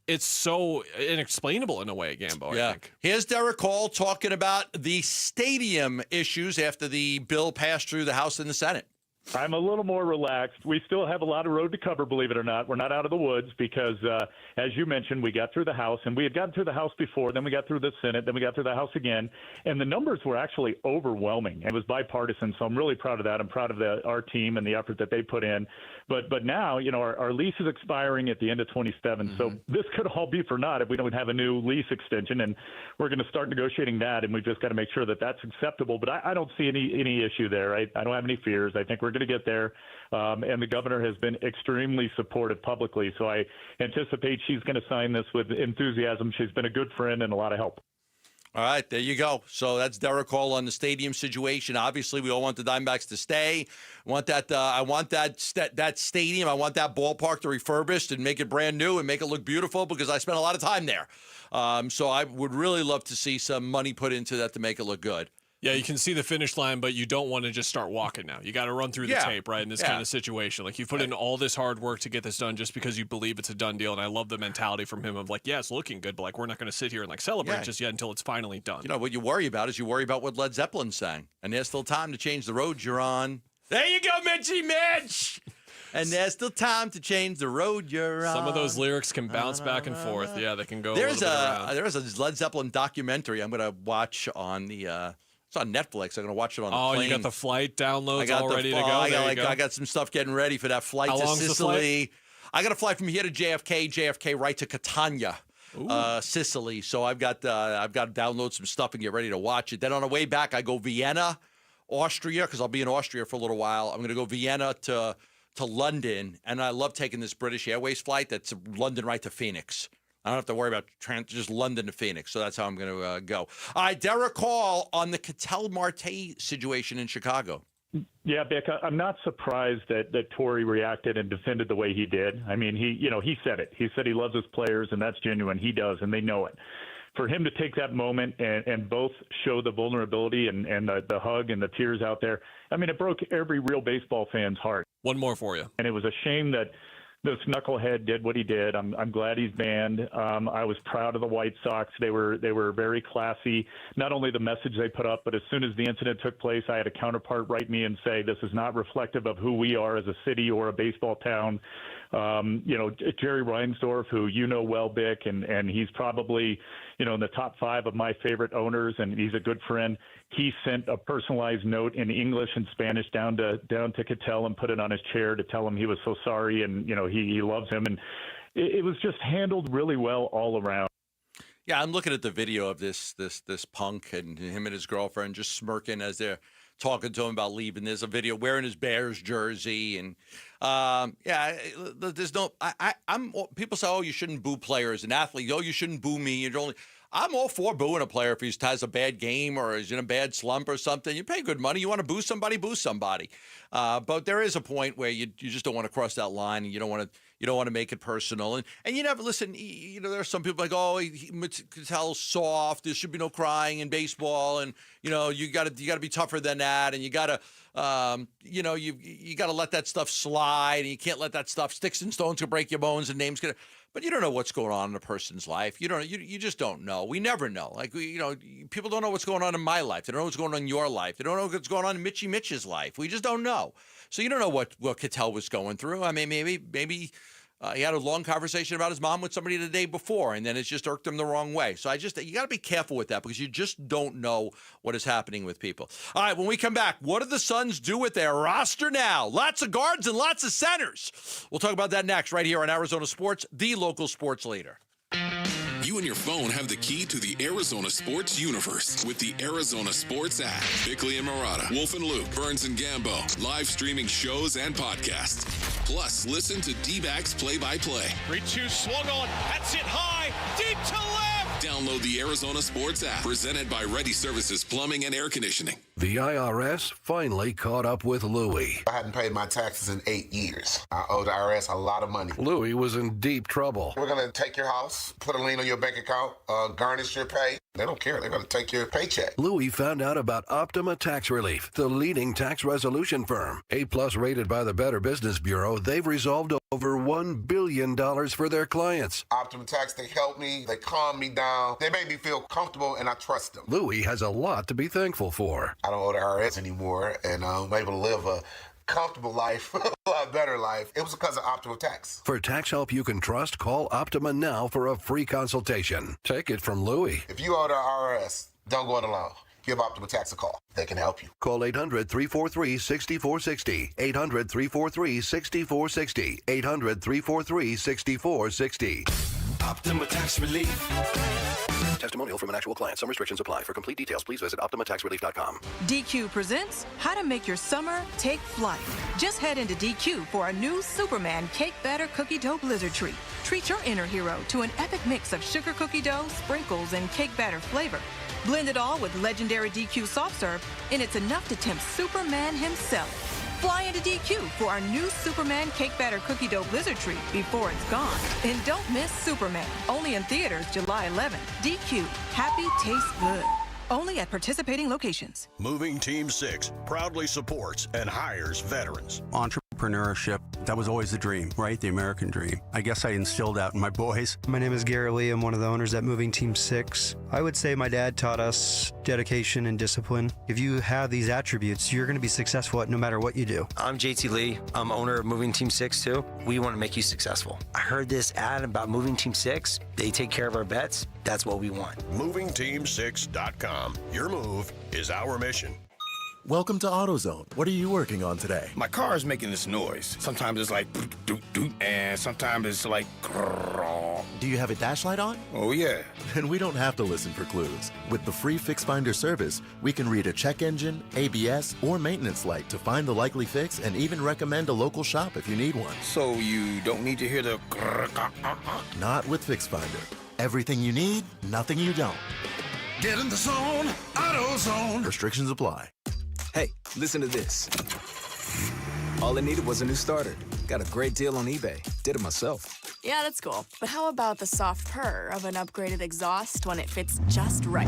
it's so inexplainable in a way, Gambo, I think. Here's Derek Hall talking about the stadium issues after the bill passed through the House and the Senate. I'm a little more relaxed. We still have a lot of road to cover, believe it or not. We're not out of the woods because, as you mentioned, we got through the House, and we had gotten through the House before, then we got through the Senate, then we got through the House again, and the numbers were actually overwhelming. It was bipartisan, so I'm really proud of that. I'm proud of our team and the effort that they put in. But now, you know, our lease is expiring at the end of 27, so this could all be for naught if we don't have a new lease extension, and we're going to start negotiating that, and we've just got to make sure that that's acceptable. But I don't see any issue there. I don't have any fears. I think we're going to get there, and the governor has been extremely supportive publicly, so I anticipate she's going to sign this with enthusiasm. She's been a good friend and a lot of help. All right, there you go. So that's Derek Hall on the stadium situation. Obviously, we all want the Diamondbacks to stay. I want that stadium. I want that ballpark to refurbish and make it brand new and make it look beautiful because I spent a lot of time there. So I would really love to see some money put into that to make it look good. Yeah, you can see the finish line, but you don't want to just start walking now. You got to run through the tape, right, in this kind of situation. Like, you've put in all this hard work to get this done just because you believe it's a done deal, and I love the mentality from him of, like, yeah, it's looking good, but, like, we're not going to sit here and, like, celebrate just yet until it's finally done. You know, what you worry about is you worry about what Led Zeppelin sang, and there's still time to change the road you're on. There you go, Mitchie Mitch! And there's still time to change the road you're on. Some of those lyrics can bounce back and forth. Yeah, they can go There's a Led Zeppelin documentary I'm going to watch on the it's on Netflix. I'm going to watch it on the plane. Oh, you got the flight downloads all ready to go? I got some stuff getting ready for that flight to Sicily. I got to fly from here to JFK right to Catania, Sicily. So I've got to download some stuff and get ready to watch it. Then on the way back, I go Vienna, Austria, because I'll be in Austria for a little while. I'm going to go Vienna to London, and I love taking this British Airways flight that's London right to Phoenix. I don't have to worry about just London to Phoenix, so that's how I'm going to go. All right, Derek Hall on the Ketel Marte situation in Chicago. Yeah, Vic, I'm not surprised that Torrey reacted and defended the way he did. I mean, he said it. He said he loves his players, and that's genuine. He does, and they know it. For him to take that moment and both show the vulnerability and the hug and the tears out there, I mean, it broke every real baseball fan's heart. One more for you. And it was a shame that this knucklehead did what he did. I'm glad he's banned. I was proud of the White Sox. They were very classy. Not only the message they put up, but as soon as the incident took place, I had a counterpart write me and say, this is not reflective of who we are as a city or a baseball town. Jerry Reinsdorf, who you know well, Bick, and he's probably, in the top 5 of my favorite owners, and he's a good friend. He sent a personalized note in English and Spanish down to Cattell and put it on his chair to tell him he was so sorry, and he loves him, and it was just handled really well all around. Yeah, I'm looking at the video of this punk and him and his girlfriend just smirking as they're talking to him about leaving. There's a video wearing his Bears jersey, and there's no. I'm people say, oh, you shouldn't boo players and athletes. Oh, you shouldn't boo me. I'm all for booing a player if he has a bad game or is in a bad slump or something. You pay good money. You want to boo somebody, boo somebody. But there is a point where you just don't want to cross that line, and you don't want to make it personal. And you never listen. There are some people like, oh, Cattell's soft. There should be no crying in baseball, and you got to be tougher than that, and you got to you got to let that stuff slide, and you can't let that stuff. Sticks and stones can break your bones, and names can. But you don't know what's going on in a person's life. You just don't know. We never know. Like people don't know what's going on in my life. They don't know what's going on in your life. They don't know what's going on in Mitchie Mitch's life. We just don't know. So you don't know what Cattell was going through. I mean, maybe he had a long conversation about his mom with somebody the day before, and then it's just irked him the wrong way. So you got to be careful with that, because you just don't know what is happening with people. All right, when we come back, what do the Suns do with their roster now? Lots of guards and lots of centers. We'll talk about that next, right here on Arizona Sports, the local sports leader. You and your phone have the key to the Arizona sports universe with the Arizona Sports app. Bickley and Murata, Wolf and Luke, Burns and Gambo, live streaming shows and podcasts. Plus, listen to D-backs play-by-play. 3-2 swung on. That's it high. Deep to left. Download the Arizona Sports app, presented by Ready Services Plumbing and Air Conditioning. The IRS finally caught up with Louie. I hadn't paid my taxes in 8 years. I owe the IRS a lot of money. Louie was in deep trouble. We're going to take your house, put a lien on your bank account, garnish your pay. They don't care. They're going to take your paycheck. Louie found out about Optima Tax Relief, the leading tax resolution firm. A-plus rated by the Better Business Bureau, they've resolved over $1 billion for their clients. Optima Tax, they help me. They calm me down. They make me feel comfortable, and I trust them. Louie has a lot to be thankful for. I don't owe the IRS anymore, and I'm able to live a comfortable life, a lot better life. It was because of Optima Tax. For tax help you can trust, call Optima now for a free consultation. Take it from Louie. If you owe the IRS, don't go it alone. Give Optima Tax a call. They can help you. Call 800-343-6460. 800-343-6460. 800-343-6460. Optima Tax Relief. Testimonial from an actual client. Some restrictions apply. For complete details, please visit OptimaTaxRelief.com. DQ presents How to Make Your Summer Take Flight. Just head into DQ for a new Superman Cake Batter Cookie Dough Blizzard Treat. Treat your inner hero to an epic mix of sugar cookie dough, sprinkles, and cake batter flavor. Blend it all with legendary DQ soft serve, and it's enough to tempt Superman himself. Fly into DQ for our new Superman Cake Batter Cookie Dough Blizzard Treat before it's gone. And don't miss Superman. Only in theaters July 11th. DQ. Happy tastes good. Only at participating locations. Moving Team 6 proudly supports and hires veterans. Entrepreneurship, that was always the dream, right? The American dream. I guess I instilled that in my boys. My name is Gary Lee. I'm one of the owners at Moving Team 6. I would say my dad taught us dedication and discipline. If you have these attributes, you're going to be successful at no matter what you do. I'm JT Lee. I'm owner of Moving Team 6 too. We want to make you successful. I heard this ad about Moving Team 6. They take care of our vets. That's what we want. MovingTeam6.com. Your move is our mission. Welcome to AutoZone. What are you working on today? My car is making this noise. Sometimes it's like doot doot, and sometimes it's like grrr. Do you have a dash light on? Oh yeah. Then we don't have to listen for clues. With the free Fix Finder service, we can read a check engine, ABS, or maintenance light to find the likely fix and even recommend a local shop if you need one. So you don't need to hear the grrr. Not with Fix Finder. Everything you need, nothing you don't. Get in the zone, AutoZone. Restrictions apply. Hey, listen to this. All I needed was a new starter. Got a great deal on eBay. Did it myself. Yeah, that's cool. But how about the soft purr of an upgraded exhaust when it fits just right?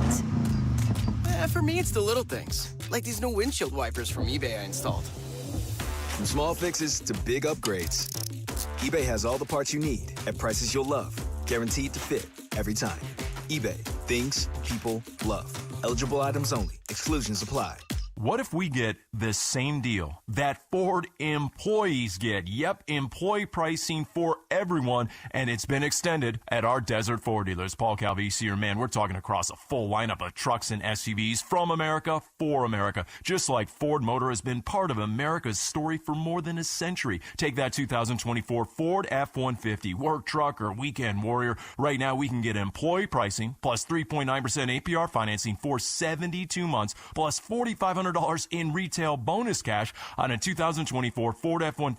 For me, it's the little things. Like these new windshield wipers from eBay I installed. From small fixes to big upgrades. eBay has all the parts you need at prices you'll love. Guaranteed to fit every time. eBay, things people love. Eligible items only. Exclusions apply. What if we get the same deal that Ford employees get? Yep, employee pricing for everyone, and it's been extended at our Desert Ford dealers. Paul Calvisi here, man, we're talking across a full lineup of trucks and SUVs from America for America. Just like Ford Motor has been part of America's story for more than a century. Take that 2024 Ford F-150, work truck or weekend warrior. Right now, we can get employee pricing plus 3.9% APR financing for 72 months plus $4,500 in retail bonus cash on a 2024 Ford F-150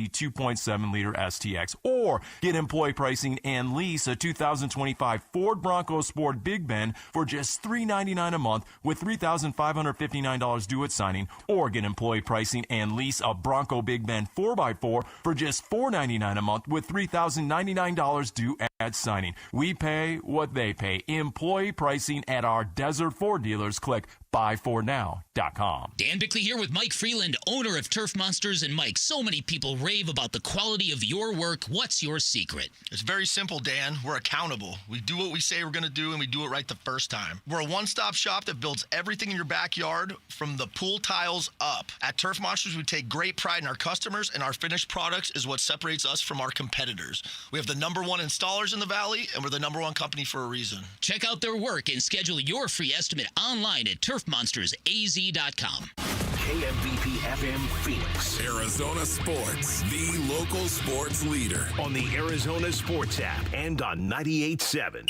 2.7-liter STX. Or get employee pricing and lease a 2025 Ford Bronco Sport Big Ben for just $399 a month with $3,559 due at signing. Or get employee pricing and lease a Bronco Big Ben 4x4 for just $499 a month with $3,099 due at signing. We pay what they pay. Employee pricing at our Desert Ford dealers. Click buyfordnow.com. Dan Bickley here with Mike Freeland, owner of Turf Monsters. And Mike, so many people rave about the quality of your work. What's your secret? It's very simple, Dan. We're accountable. We do what we say we're going to do, and we do it right the first time. We're a one-stop shop that builds everything in your backyard from the pool tiles up. At Turf Monsters, we take great pride in our customers, and our finished products is what separates us from our competitors. We have the #1 installers in the Valley, and we're the #1 company for a reason. Check out their work and schedule your free estimate online at turfmonstersaz.com. KMVP FM Phoenix. Arizona Sports, the local sports leader. On the Arizona Sports app and on 98.7.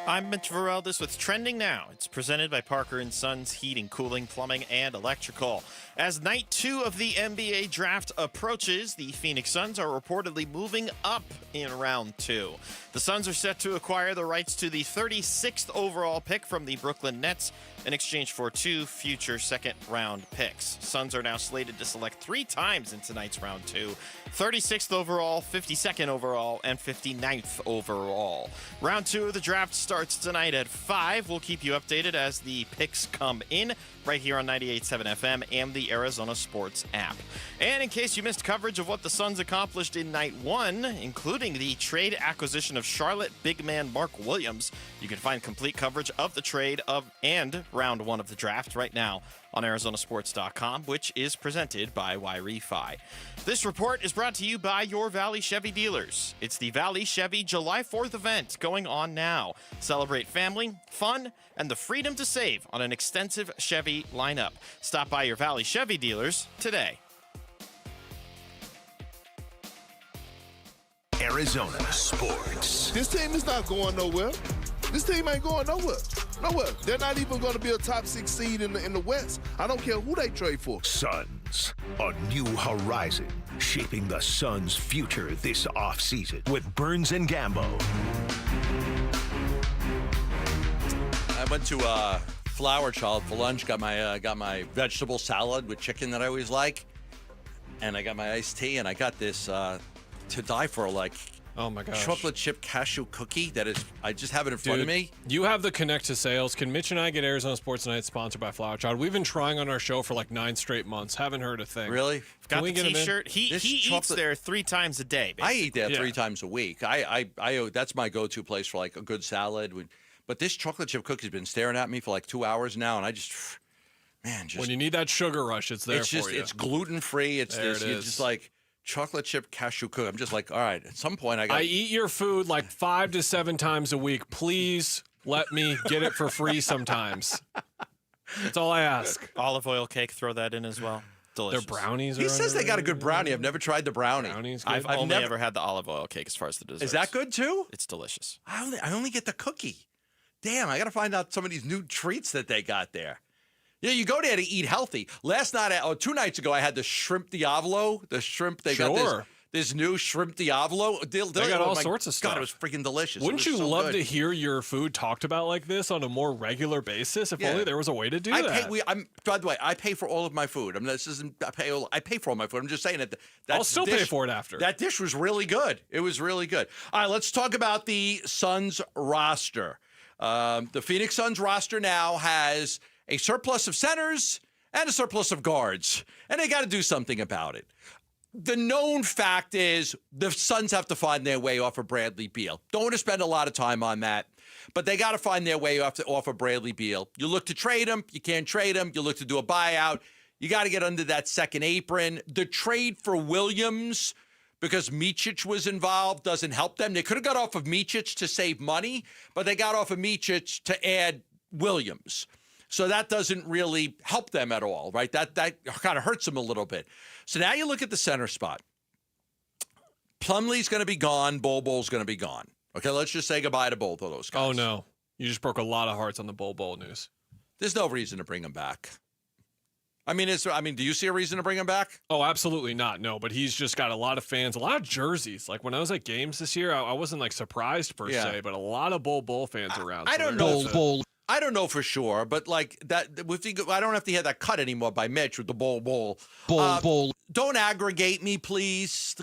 I'm Mitch Vareldes with Trending Now. It's presented by Parker & Sons Heating, Cooling, Plumbing, and Electrical. As night 2 of the NBA draft approaches, the Phoenix Suns are reportedly moving up in round 2. The Suns are set to acquire the rights to the 36th overall pick from the Brooklyn Nets in exchange for 2 future second-round picks. Suns are now slated to select 3 times in tonight's round 2, 36th overall, 52nd overall, and 59th overall. Round 2 of the draft starts tonight at 5. We'll keep you updated as the picks come in right here on 98.7 FM and the Arizona Sports app. And in case you missed coverage of what the Suns accomplished in night 1, including the trade acquisition of Charlotte big man Mark Williams, you can find complete coverage of the trade and round 1 of the draft right now on ArizonaSports.com, which is presented by Y-Refi. This report is brought to you by your Valley Chevy dealers. It's the Valley Chevy July 4th event going on now. Celebrate family, fun, and the freedom to save on an extensive Chevy lineup. Stop by your Valley Chevy dealers today. Arizona Sports. This team is not going nowhere. This team ain't going nowhere. Nowhere. They're not even going to be a top 6 seed in the West. I don't care who they trade for. Suns, a new horizon, shaping the Suns' future this offseason with Burns and Gambo. I went to Flower Child for lunch. Got my vegetable salad with chicken that I always like, and I got my iced tea, and I got this to die for, like, oh my gosh, chocolate chip cashew cookie that is. I just have it in front of me. You have the connect to sales. Can Mitch and I get Arizona Sports Night sponsored by Flower Child? We've been trying on our show for like 9 straight months. Haven't heard a thing. Really? Got the T-shirt. He eats there 3 times a day. Basically. I eat there 3 times a week. I that's my go-to place for like a good salad. But this chocolate chip cookie's been staring at me for like 2 hours now, and I just, man, when you need that sugar rush, it's there for you. It's gluten-free. It's there this. It You're is. just like chocolate chip cashew cookie. I'm just like, all right, at some point I eat your food like 5 to 7 times a week. Please let me get it for free sometimes. That's all I ask. Olive oil cake, throw that in as well. Delicious. Their brownies. He says they got a good brownie. I've never tried the brownie. I've only ever had the olive oil cake as far as the dessert. Is that good too? It's delicious. I only get the cookie. Damn, I got to find out some of these new treats that they got there. Yeah, you go there to eat healthy. Last night, 2 nights ago, I had the shrimp diavolo. The shrimp, they got this new shrimp diavolo. They got all sorts of stuff. God, it was freaking delicious. Wouldn't you love to hear your food talked about like this on a more regular basis? If only there was a way to do that. By the way, I pay for all of my food. I mean, I pay for all my food. I'm just saying that. I'll still pay for it after. That dish was really good. It was really good. All right, let's talk about the Suns roster. The Phoenix Suns roster now has a surplus of centers, and a surplus of guards, and they got to do something about it. The known fact is the Suns have to find their way off of Bradley Beal. Don't want to spend a lot of time on that, but they got to find their way off of Bradley Beal. You look to trade him, you can't trade him. You look to do a buyout, you got to get under that second apron. The trade for Williams, because Micic was involved, doesn't help them. They could have got off of Micic to save money, but they got off of Micic to add Williams. So that doesn't really help them at all, right? That kind of hurts them a little bit. So now you look at the center spot. Plumlee's going to be gone. Bol's going to be gone. Okay, let's just say goodbye to both of those guys. Oh, no. You just broke a lot of hearts on the Bol news. There's no reason to bring him back. I mean, do you see a reason to bring him back? Oh, absolutely not. No, but he's just got a lot of fans, a lot of jerseys. Like when I was at games this year, I wasn't like surprised per se, but a lot of Bol fans around. I don't know. I don't know for sure, but like that, I don't have to hear that cut anymore by Mitch with the Bol. Don't aggregate me, please.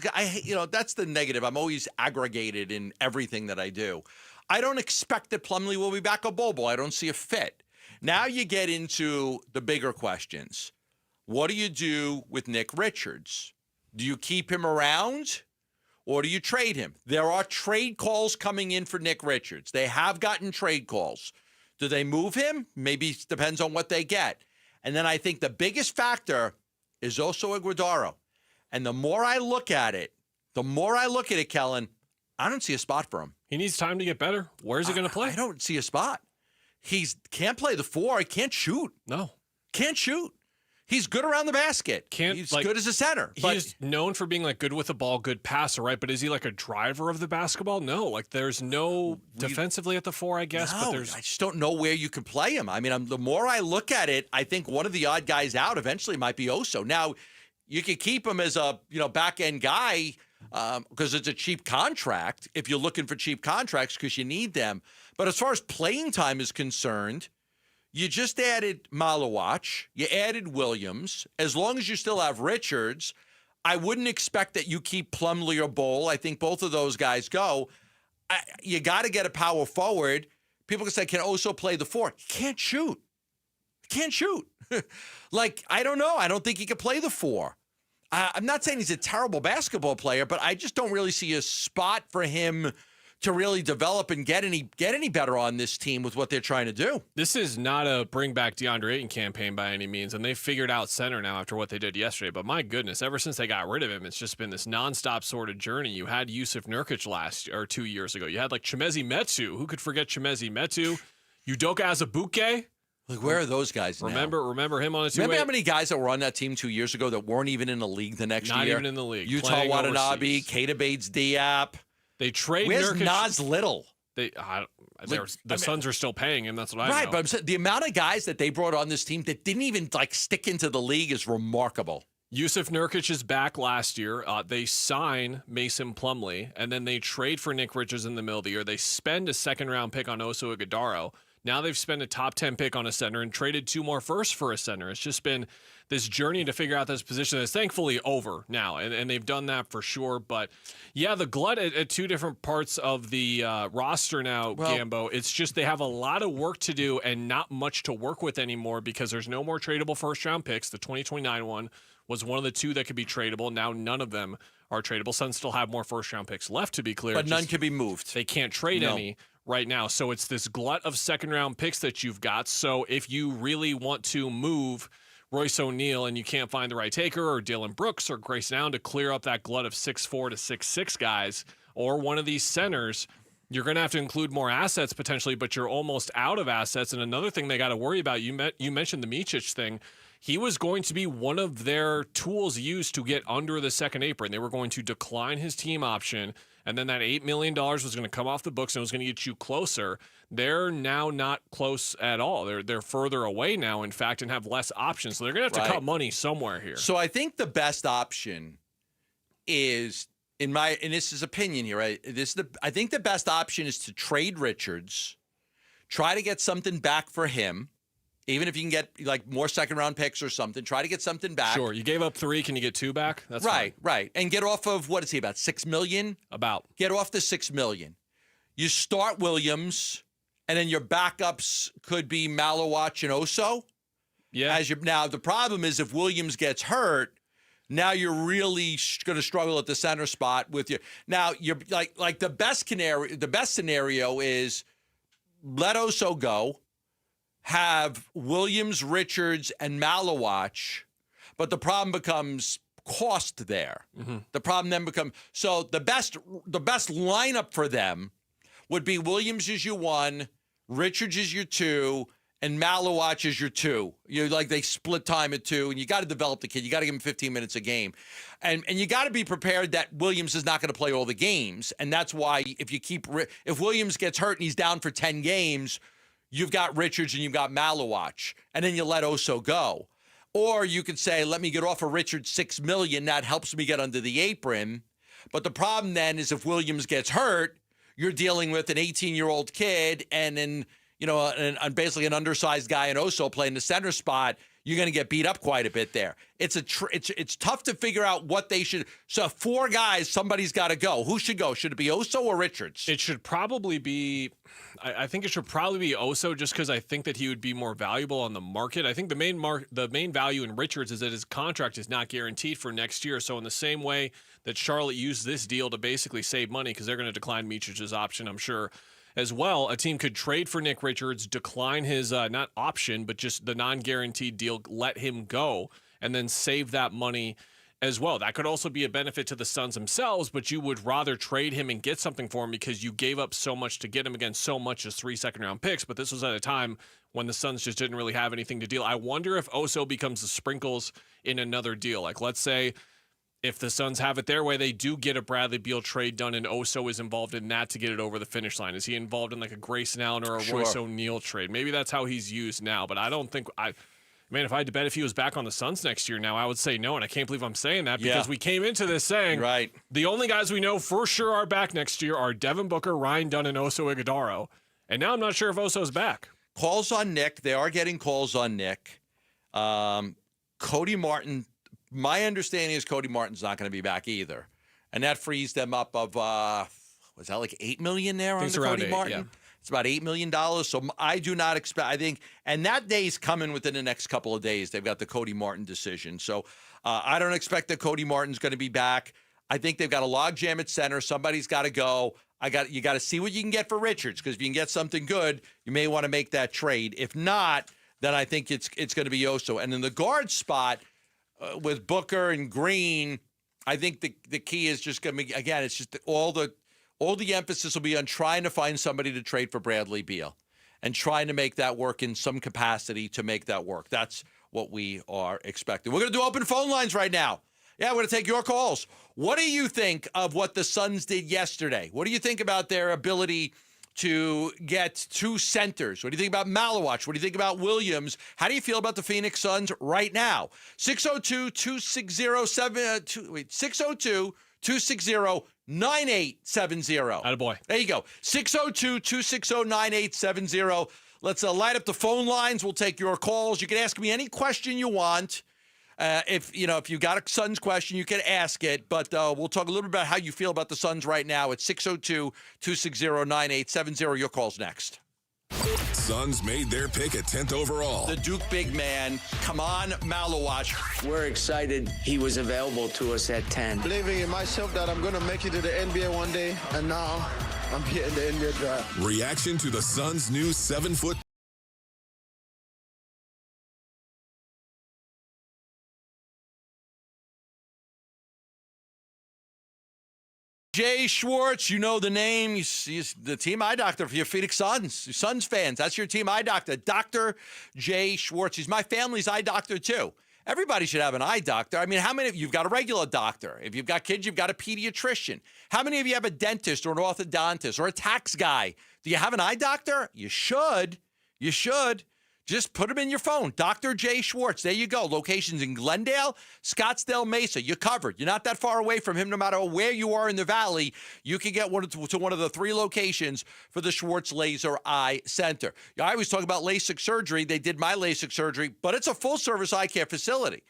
That's the negative. I'm always aggregated in everything that I do. I don't expect that Plumlee will be back a Bol. I don't see a fit. Now you get into the bigger questions. What do you do with Nick Richards? Do you keep him around or do you trade him? There are trade calls coming in for Nick Richards. They have gotten trade calls. Do they move him? Maybe it depends on what they get. And then I think the biggest factor is Oso Iguodaro. And the more I look at it, Kellen, I don't see a spot for him. He needs time to get better. Where's he going to play? I don't see a spot. He can't play the 4. He can't shoot. No. Can't shoot. He's good around the basket. He's good as a center. He's known for being like good with the ball, good passer, right? But is he like a driver of the basketball? No. Like there's no defensively at the 4, I guess. No, but I just don't know where you can play him. I mean, the more I look at it, I think one of the odd guys out eventually might be Oso. Now, you could keep him as a back end guy because it's a cheap contract. If you're looking for cheap contracts, because you need them. But as far as playing time is concerned, you just added Malawatch. You added Williams. As long as you still have Richards, I wouldn't expect that you keep Plumlee or Bol. I think both of those guys go. You got to get a power forward. People can say, can Oso play the 4? He can't shoot. I don't know. I don't think he can play the 4. I'm not saying he's a terrible basketball player, but I just don't really see a spot for him to really develop and get any better on this team with what they're trying to do. This is not a bring back DeAndre Ayton campaign by any means, and they figured out center now after what they did yesterday. But my goodness, ever since they got rid of him, it's just been this nonstop sort of journey. You had Yusuf Nurkic 2 years ago. You had like Chimezie Metu. Who could forget Chimezie Metu? Udoka Azubuike. Like, where are those guys now? Remember him on a 2-way? Remember how many guys that were on that team 2 years ago that weren't even in the league the next year? Not even in the league. Utah Watanabe, Keita Bates-Diop. They trade Where's Nurkic? Nas Little? The Suns are still paying him. That's what I know. Right, but I'm saying the amount of guys that they brought on this team that didn't even stick into the league is remarkable. Yusuf Nurkic is back last year. They sign Mason Plumlee, and then they trade for Nick Richards in the middle of the year. They spend a second-round pick on Oso Iguodaro. Now they've spent a top 10 pick on a center and traded 2 more firsts for a center. It's just been this journey to figure out this position that's thankfully over now, and they've done that for sure. But, yeah, the glut at 2 different parts of the roster now, Gambo, it's just they have a lot of work to do and not much to work with anymore because there's no more tradable first-round picks. The 2029 one was one of the 2 that could be tradable. Now none of them are tradable. Suns still have more first-round picks left, to be clear. But none can be moved. They can't trade any right now. So it's this glut of second-round picks that you've got. So if you really want to move Royce O'Neal and you can't find the right taker, or Dylan Brooks or Grayson Allen to clear up that glut of 6'4" to 6'6" guys, or one of these centers, you're going to have to include more assets potentially, but you're almost out of assets. And another thing they got to worry about, you mentioned the Micic thing. He was going to be one of their tools used to get under the second apron. They were going to decline his team option, and then that $8 million was going to come off the books and it was going to get you closer. They're now not close at all. They're further away now, in fact, and have less options. So they're going to have to cut money somewhere here. So I think the best option is, and this is opinion here, right? I think the best option is to trade Richards, try to get something back for him. Even if you can get like more second-round picks or something, try to get something back. Sure, you gave up 3. Can you get 2 back? That's right, fine. right. And get off of, what is he, about $6 million? About. Get off the $6 million. You start Williams, and then your backups could be Malawatch and Oso. Yeah. Now, the problem is if Williams gets hurt, now you're really going to struggle at the center spot with you. Now, you're like the best scenario is let Oso go, have Williams, Richards, and Malawatch, but the problem becomes cost there. Mm-hmm. The problem then becomes so the best lineup for them would be Williams is your 1, Richards is your 2, and Malawatch is your 2. They split time at 2, and you got to develop the kid. You got to give him 15 minutes a game, and you got to be prepared that Williams is not going to play all the games, and that's why if Williams gets hurt and he's down for 10 games, you've got Richards and you've got Malawatch, and then you let Oso go. Or you could say, let me get off of Richards $6 million. That helps me get under the apron. But the problem then is if Williams gets hurt, you're dealing with an 18-year-old kid and then basically an undersized guy in Oso playing the center spot. You're going to get beat up quite a bit there. It's tough to figure out what they should. So 4 guys, somebody's got to go. Who should go? Should it be Oso or Richards? It should probably be. I think it should probably be Oso, just because I think that he would be more valuable on the market. I think the main value in Richards is that his contract is not guaranteed for next year. So in the same way that Charlotte used this deal to basically save money because they're going to decline Michic's option, I'm sure. As well, a team could trade for Nick Richards, decline his not option, but just the non-guaranteed deal, let him go, and then save that money as well. That could also be a benefit to the Suns themselves, but you would rather trade him and get something for him because you gave up so much to get him, again, so much as 3 second-round picks, but this was at a time when the Suns just didn't really have anything to deal. I wonder if Oso becomes the sprinkles in another deal. Like, let's say if the Suns have it their way, they do get a Bradley Beal trade done, and Oso is involved in that to get it over the finish line. Is he involved in like a Grayson Allen or a Royce O'Neal trade? Maybe that's how he's used now, but I don't think Man, if I had to bet if he was back on the Suns next year now, I would say no, and I can't believe I'm saying that because we came into this saying the only guys we know for sure are back next year are Devin Booker, Ryan Dunn, and Oso Ighodaro. And now I'm not sure if Oso's back. Calls on Nick. They are getting calls on Nick. Cody Martin, my understanding is Cody Martin's not going to be back either. And that frees them up of, was that like $8 million there on the Cody Martin? Yeah. It's about $8 million. So I do not expect, I think, and that day's coming within the next couple of days. They've got the Cody Martin decision. So I don't expect that Cody Martin's going to be back. I think they've got a logjam at center. Somebody's got to go. You got to see what you can get for Richards, because if you can get something good, you may want to make that trade. If not, then I think it's going to be Oso. And in the guard spot with Booker and Green, I think the key is just going to be, again, it's just all the emphasis will be on trying to find somebody to trade for Bradley Beal and trying to make that work in some capacity to make that work. That's what we are expecting. We're going to do open phone lines right now. Yeah, we're going to take your calls. What do you think of what the Suns did yesterday? What do you think about their ability to get two centers? What do you think about Malawatch? What do you think about Williams? How do you feel about the Phoenix Suns right now? 602-260-9870. Attaboy. There you go. 602-260-9870. Let's light up the phone lines. We'll take your calls. You can ask me any question you want. If you got a Suns question, you can ask it. But we'll talk a little bit about how you feel about the Suns right now at 602-260-9870. Your call's next. Suns made their pick at 10th overall. The Duke big man, Kaman Malawatch. We're excited he was available to us at 10. Believing in myself that I'm going to make it to the NBA one day, and now I'm here in the NBA draft. Reaction to the Suns' new 7-foot Jay Schwartz, you know the name. He's the team eye doctor for your Phoenix Suns. Suns fans, that's your team eye doctor. Dr. Jay Schwartz. He's my family's eye doctor, too. Everybody should have an eye doctor. I mean, how many of you've got a regular doctor? If you've got kids, you've got a pediatrician. How many of you have a dentist or an orthodontist or a tax guy? Do you have an eye doctor? You should. You should. Just put him in your phone. Dr. Jay Schwartz. There you go. Locations in Glendale, Scottsdale, Mesa. You're covered. You're not that far away from him. No matter where you are in the valley, you can get to one of the 3 locations for the Schwartz Laser Eye Center. I always talk about LASIK surgery. They did my LASIK surgery, but it's a full-service eye care facility.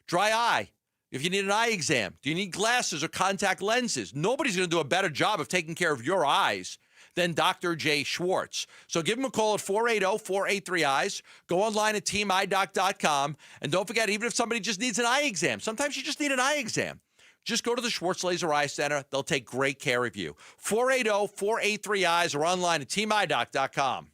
Dry eye. If you need an eye exam, do you need glasses or contact lenses? Nobody's going to do a better job of taking care of your eyes than Dr. J. Schwartz. So give him a call at 480-483-EYES. Go online at teamidoc.com. And don't forget, even if somebody just needs an eye exam, sometimes you just need an eye exam. Just go to the Schwartz Laser Eye Center. They'll take great care of you. 480-483-EYES or online at teamidoc.com.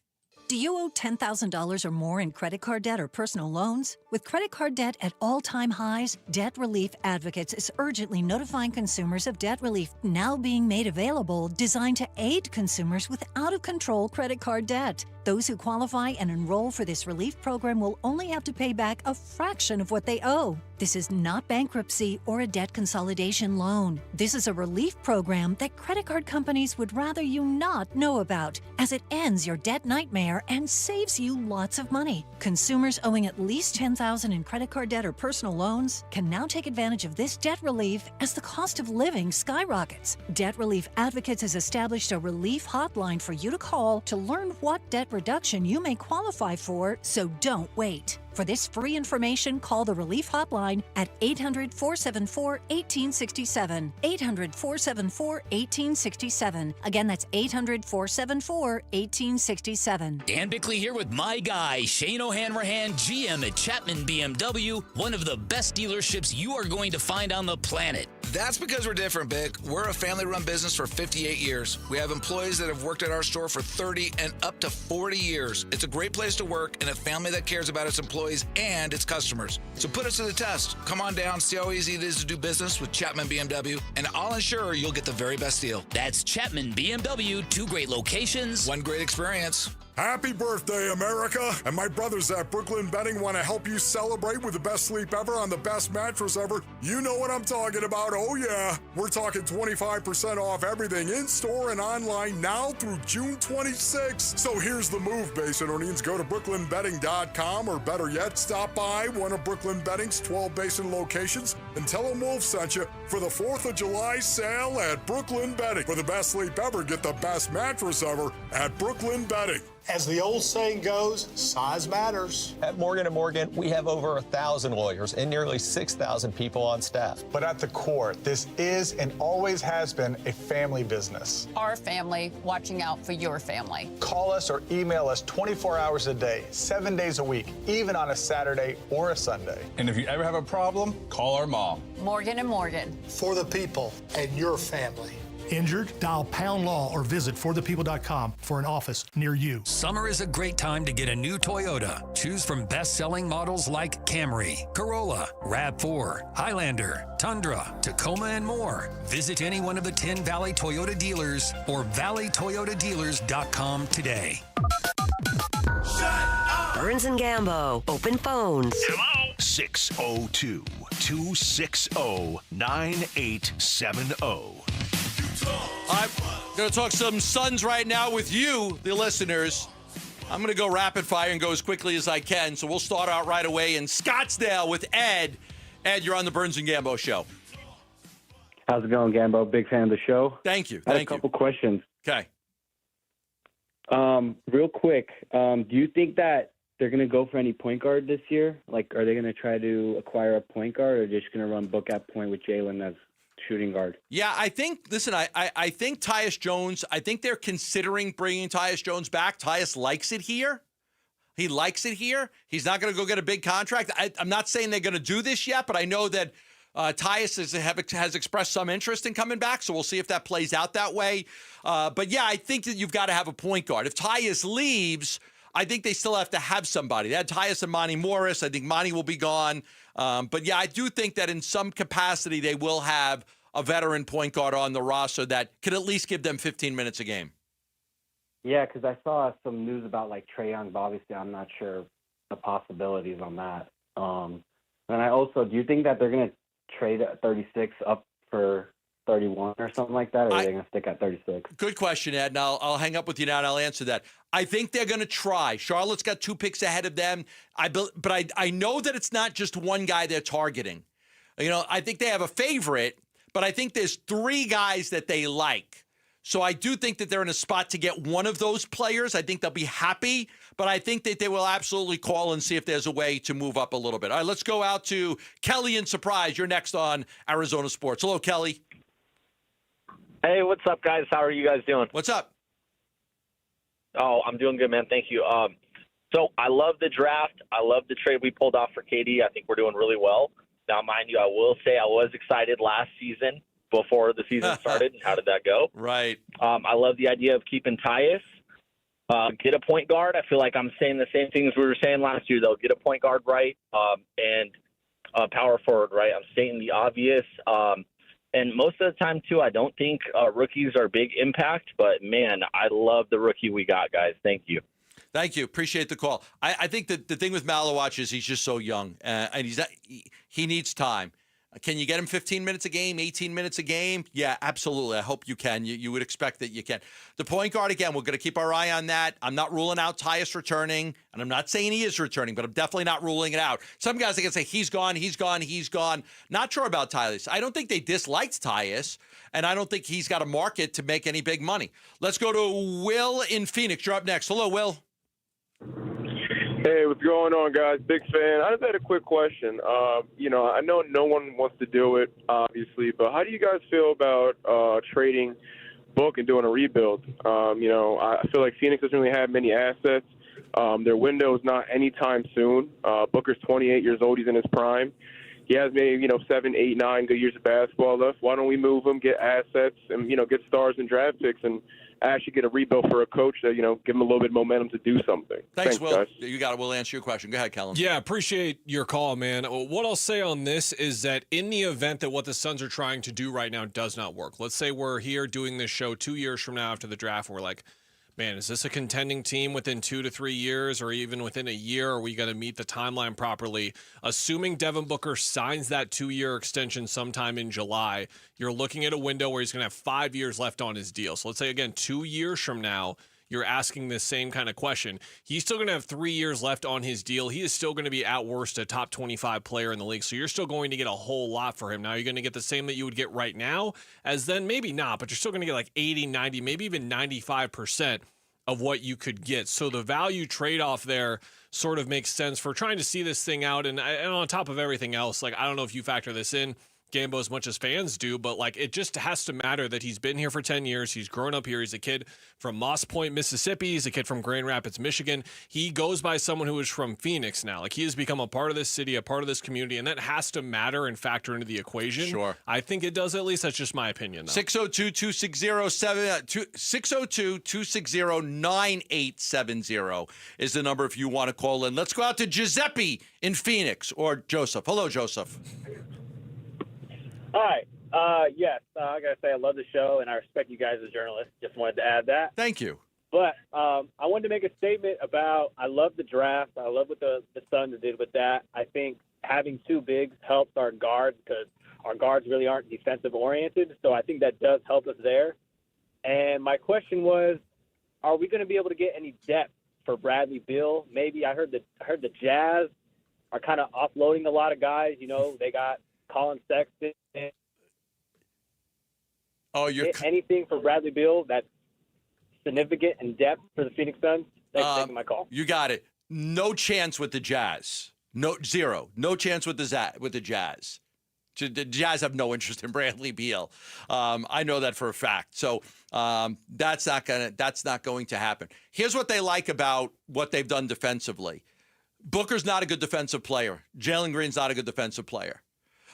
Do you owe $10,000 or more in credit card debt or personal loans? With credit card debt at all-time highs, Debt Relief Advocates is urgently notifying consumers of debt relief now being made available, designed to aid consumers with out-of-control credit card debt. Those who qualify and enroll for this relief program will only have to pay back a fraction of what they owe. This is not bankruptcy or a debt consolidation loan. This is a relief program that credit card companies would rather you not know about, as it ends your debt nightmare and saves you lots of money. Consumers owing at least $10,000 in credit card debt or personal loans can now take advantage of this debt relief as the cost of living skyrockets. Debt Relief Advocates has established a relief hotline for you to call to learn what debt reduction you may qualify for, so don't wait. For this free information, call the Relief Hotline at 800-474-1867. 800-474-1867. Again, that's 800-474-1867. Dan Bickley here with my guy, Shane O'Hanrahan, GM at Chapman BMW, one of the best dealerships you are going to find on the planet. That's because we're different, Bick. We're a family-run business for 58 years. We have employees that have worked at our store for 30 and up to 40 years. It's a great place to work and a family that cares about its employees and its customers. So put us to the test. Come on down, see how easy it is to do business with Chapman BMW, and I'll ensure you'll get the very best deal. That's Chapman BMW, 2 great locations, 1 great experience. Happy birthday, America! And my brothers at Brooklyn Bedding want to help you celebrate with the best sleep ever on the best mattress ever. You know what I'm talking about, oh yeah! We're talking 25% off everything in-store and online now through June 26th. So here's the move, Basin Orleans. Go to brooklynbedding.com, or better yet, stop by one of Brooklyn Bedding's 12 Basin locations and tell them Wolf sent you for the 4th of July sale at Brooklyn Bedding. For the best sleep ever, get the best mattress ever at Brooklyn Bedding. As the old saying goes, size matters. At Morgan & Morgan, we have over 1,000 lawyers and nearly 6,000 people on staff. But at the core, this is and always has been a family business. Our family watching out for your family. Call us or email us 24 hours a day, 7 days a week, even on a Saturday or a Sunday. And if you ever have a problem, call our mom. Morgan & Morgan. For the people and your family. Injured? Dial Pound Law or visit forthepeople.com for an office near you. Summer is a great time to get a new Toyota. Choose from best-selling models like Camry, Corolla, RAV4, Highlander, Tundra, Tacoma, and more. Visit any one of the 10 Valley Toyota dealers or valleytoyotadealers.com today. Burns and Gambo, open phones. Hello? 602-260-9870. I'm going to talk some Suns right now with you, the listeners. I'm going to go rapid fire and go as quickly as I can. So we'll start out right away in Scottsdale with Ed. Ed, you're on the Burns and Gambo show. How's it going, Gambo? Big fan of the show. Thank you. I had a couple questions. Okay. Real quick, do you think that they're going to go for any point guard this year? Like, are they going to try to acquire a point guard, or just going to run book at point with Jalen as shooting guard? Yeah, I think, listen, I think Tyus Jones, I think they're considering bringing Tyus Jones back. Tyus likes it here. He likes it here. He's not going to go get a big contract. I'm not saying they're going to do this yet, but I know that Tyus has expressed some interest in coming back, so we'll see if that plays out that way. But yeah, I think that you've got to have a point guard. If Tyus leaves, I think they still have to have somebody. They had Tyus and Monty Morris. I think Monty will be gone. But yeah, I do think that in some capacity they will have a veteran point guard on the roster that could at least give them 15 minutes a game. Yeah, because I saw some news about like Trae Young, but obviously I'm not sure the possibilities on that. And I also, do you think that they're going to trade at 36 up for 31 or something like that, or are they going to stick at 36? Good question, Ed. And I'll hang up with you now and I'll answer that. I think they're going to try. Charlotte's got 2 picks ahead of them. But I know that it's not just one guy they're targeting. You know, I think they have a favorite, but I think there's 3 guys that they like. So I do think that they're in a spot to get one of those players. I think they'll be happy, but I think that they will absolutely call and see if there's a way to move up a little bit. All right, let's go out to Kelly in Surprise. You're next on Arizona Sports. Hello, Kelly. Hey, what's up, guys? How are you guys doing? What's up? Oh, I'm doing good, man. Thank you. So I love the draft. I love the trade we pulled off for KD. I think we're doing really well. Now, mind you, I will say I was excited last season before the season started. How did that go? Right. I love the idea of keeping Tyus. Get a point guard. I feel like I'm saying the same things we were saying last year, though. Get a point guard right and power forward right. I'm stating the obvious. And most of the time, too, I don't think rookies are big impact. But, man, I love the rookie we got, guys. Thank you. Thank you. Appreciate the call. I think that the thing with Malawatch is he's just so young, and he needs time. Can you get him 15 minutes a game, 18 minutes a game? Yeah, absolutely. I hope you can. You would expect that you can. The point guard, again, we're going to keep our eye on that. I'm not ruling out Tyus returning, and I'm not saying he is returning, but I'm definitely not ruling it out. Some guys are going to say he's gone. Not sure about Tyus. I don't think they disliked Tyus, and I don't think he's got a market to make any big money. Let's go to Will in Phoenix. You're up next. Hello, Will. Hey, what's going on, guys? Big fan. I just had a quick question. I know no one wants to do it, obviously, but how do you guys feel about trading Book and doing a rebuild? I feel like Phoenix doesn't really have many assets. Their window is not anytime soon. Booker's 28 years old. He's in his prime. He has maybe, 7, 8, 9 good years of basketball left. Why don't we move him, get assets, and, get stars and draft picks, and actually get a rebuild for a coach that, give him a little bit of momentum to do something. Thanks, Will. Guys. You got it. We'll answer your question. Go ahead, Kellen. Yeah, appreciate your call, man. What I'll say on this is that in the event that what the Suns are trying to do right now does not work, let's say we're here doing this show 2 years from now after the draft, and we're like, man, is this a contending team within 2 to 3 years or even within a year? Are we going to meet the timeline properly? Assuming Devin Booker signs that 2-year extension sometime in July, you're looking at a window where he's going to have 5 years left on his deal. So let's say, again, 2 years from now, you're asking this same kind of question. He's still going to have 3 years left on his deal. He is still going to be at worst a top 25 player in the league. So you're still going to get a whole lot for him. Now you're going to get the same that you would get right now, as then maybe not, but you're still going to get like 80, 90, maybe even 95% of what you could get. So the value trade-off there sort of makes sense for trying to see this thing out. And on top of everything else, like, I don't know if you factor this in, Gambo, as much as fans do, but like it just has to matter that he's been here for 10 years. He's grown up here. He's a kid from Moss Point, Mississippi. He's a kid from Grand Rapids, Michigan. He goes by someone who is from Phoenix now. Like, he has become a part of this city, a part of this community, and that has to matter and factor into the equation. Sure. I think it does, at least. That's just my opinion, though. 602-260-9870 is the number if you want to call in. Let's go out to Giuseppe in Phoenix, or Joseph. Hello, Joseph. Hi. Yes, I got to say I love the show, and I respect you guys as journalists. Just wanted to add that. Thank you. But I wanted to make a statement about I love the draft. I love what the Suns did with that. I think having two bigs helps our guards because our guards really aren't defensive-oriented. So I think that does help us there. And my question was, are we going to be able to get any depth for Bradley Beal? Maybe I heard the Jazz are kind of offloading a lot of guys. They got Colin Sexton. Oh, anything for Bradley Beal that's significant in depth for the Phoenix Suns? Thanks for taking my call. You got it. No chance with the Jazz. Zero. No chance with the Jazz. The Jazz have no interest in Bradley Beal. I know that for a fact. So that's not going to happen. Here's what they like about what they've done defensively. Booker's not a good defensive player. Jalen Green's not a good defensive player.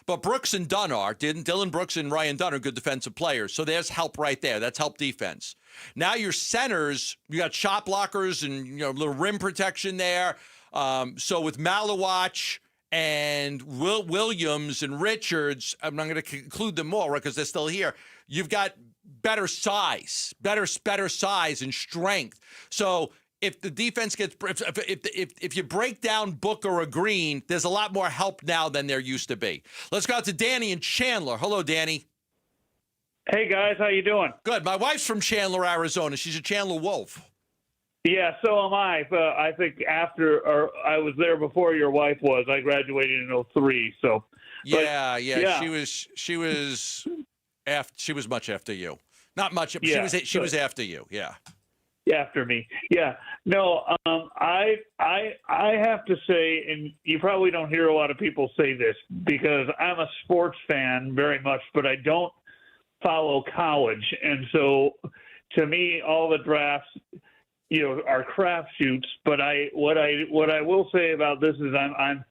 But Brooks and Dunn are. Dylan Brooks and Ryan Dunn are good defensive players. So there's help right there. That's help defense. Now your centers, you got shot blockers and little rim protection there. So with Malawatch and Williams and Richards, I'm not going to include them all, right, because they're still here. You've got better size and strength. So if the defense gets, if you break down Booker or Green, there's a lot more help now than there used to be. Let's go out to Danny in Chandler. Hello, Danny. Hey guys, how you doing? Good. My wife's from Chandler, Arizona. She's a Chandler Wolf. Yeah, so am I. I think I was there before your wife was. I graduated in 2003. So. Yeah. She was much after you. Not much. Yeah, she was after you. Yeah. After me. Yeah. No, I have to say, and you probably don't hear a lot of people say this because I'm a sports fan very much, but I don't follow college. And so to me, all the drafts, are crapshoots. But what I will say about this is I'm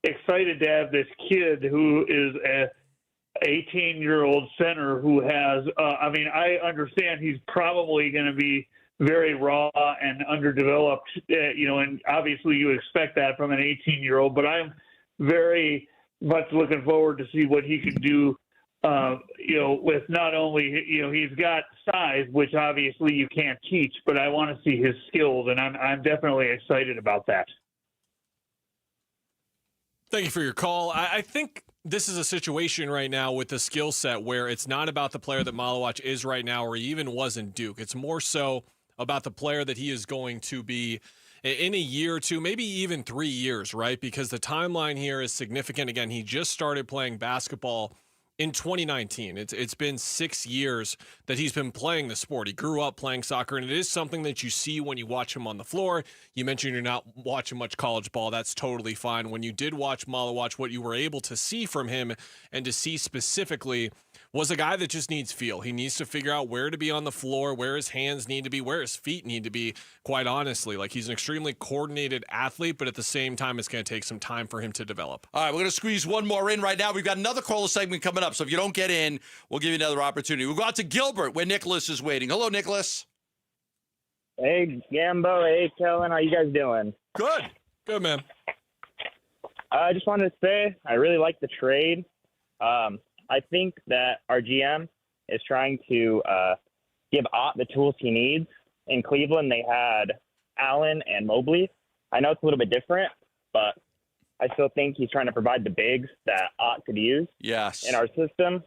excited to have this kid who is a 18-year-old center who has. I understand he's probably going to be very raw and underdeveloped, and obviously you expect that from an 18-year-old, but I'm very much looking forward to see what he can do, with not only, he's got size, which obviously you can't teach, but I want to see his skills, and I'm definitely excited about that. Thank you for your call. I think this is a situation right now with the skill set where it's not about the player that Malawatch is right now or he even was in Duke. It's more so about the player that he is going to be in a year or two, maybe even 3 years, right? Because the timeline here is significant. Again, he just started playing basketball in 2019. It's been 6 years that he's been playing the sport. He grew up playing soccer, and it is something that you see when you watch him on the floor. You mentioned you're not watching much college ball. That's totally fine. When you did watch Malawatch, what you were able to see from him and to see specifically was a guy that just needs feel. He needs to figure out where to be on the floor, where his hands need to be, where his feet need to be, quite honestly. Like, he's an extremely coordinated athlete, but at the same time, it's going to take some time for him to develop. All right, we're going to squeeze one more in right now. We've got another caller segment coming up, so if you don't get in, we'll give you another opportunity. We'll go out to Gilbert, where Nicholas is waiting. Hello, Nicholas. Hey, Gambo. Hey, Kellen. How you guys doing? Good. Good, man. I just wanted to say I really like the trade. I think that our GM is trying to give Ott the tools he needs. In Cleveland, they had Allen and Mobley. I know it's a little bit different, but I still think he's trying to provide the bigs that Ott could use in our system.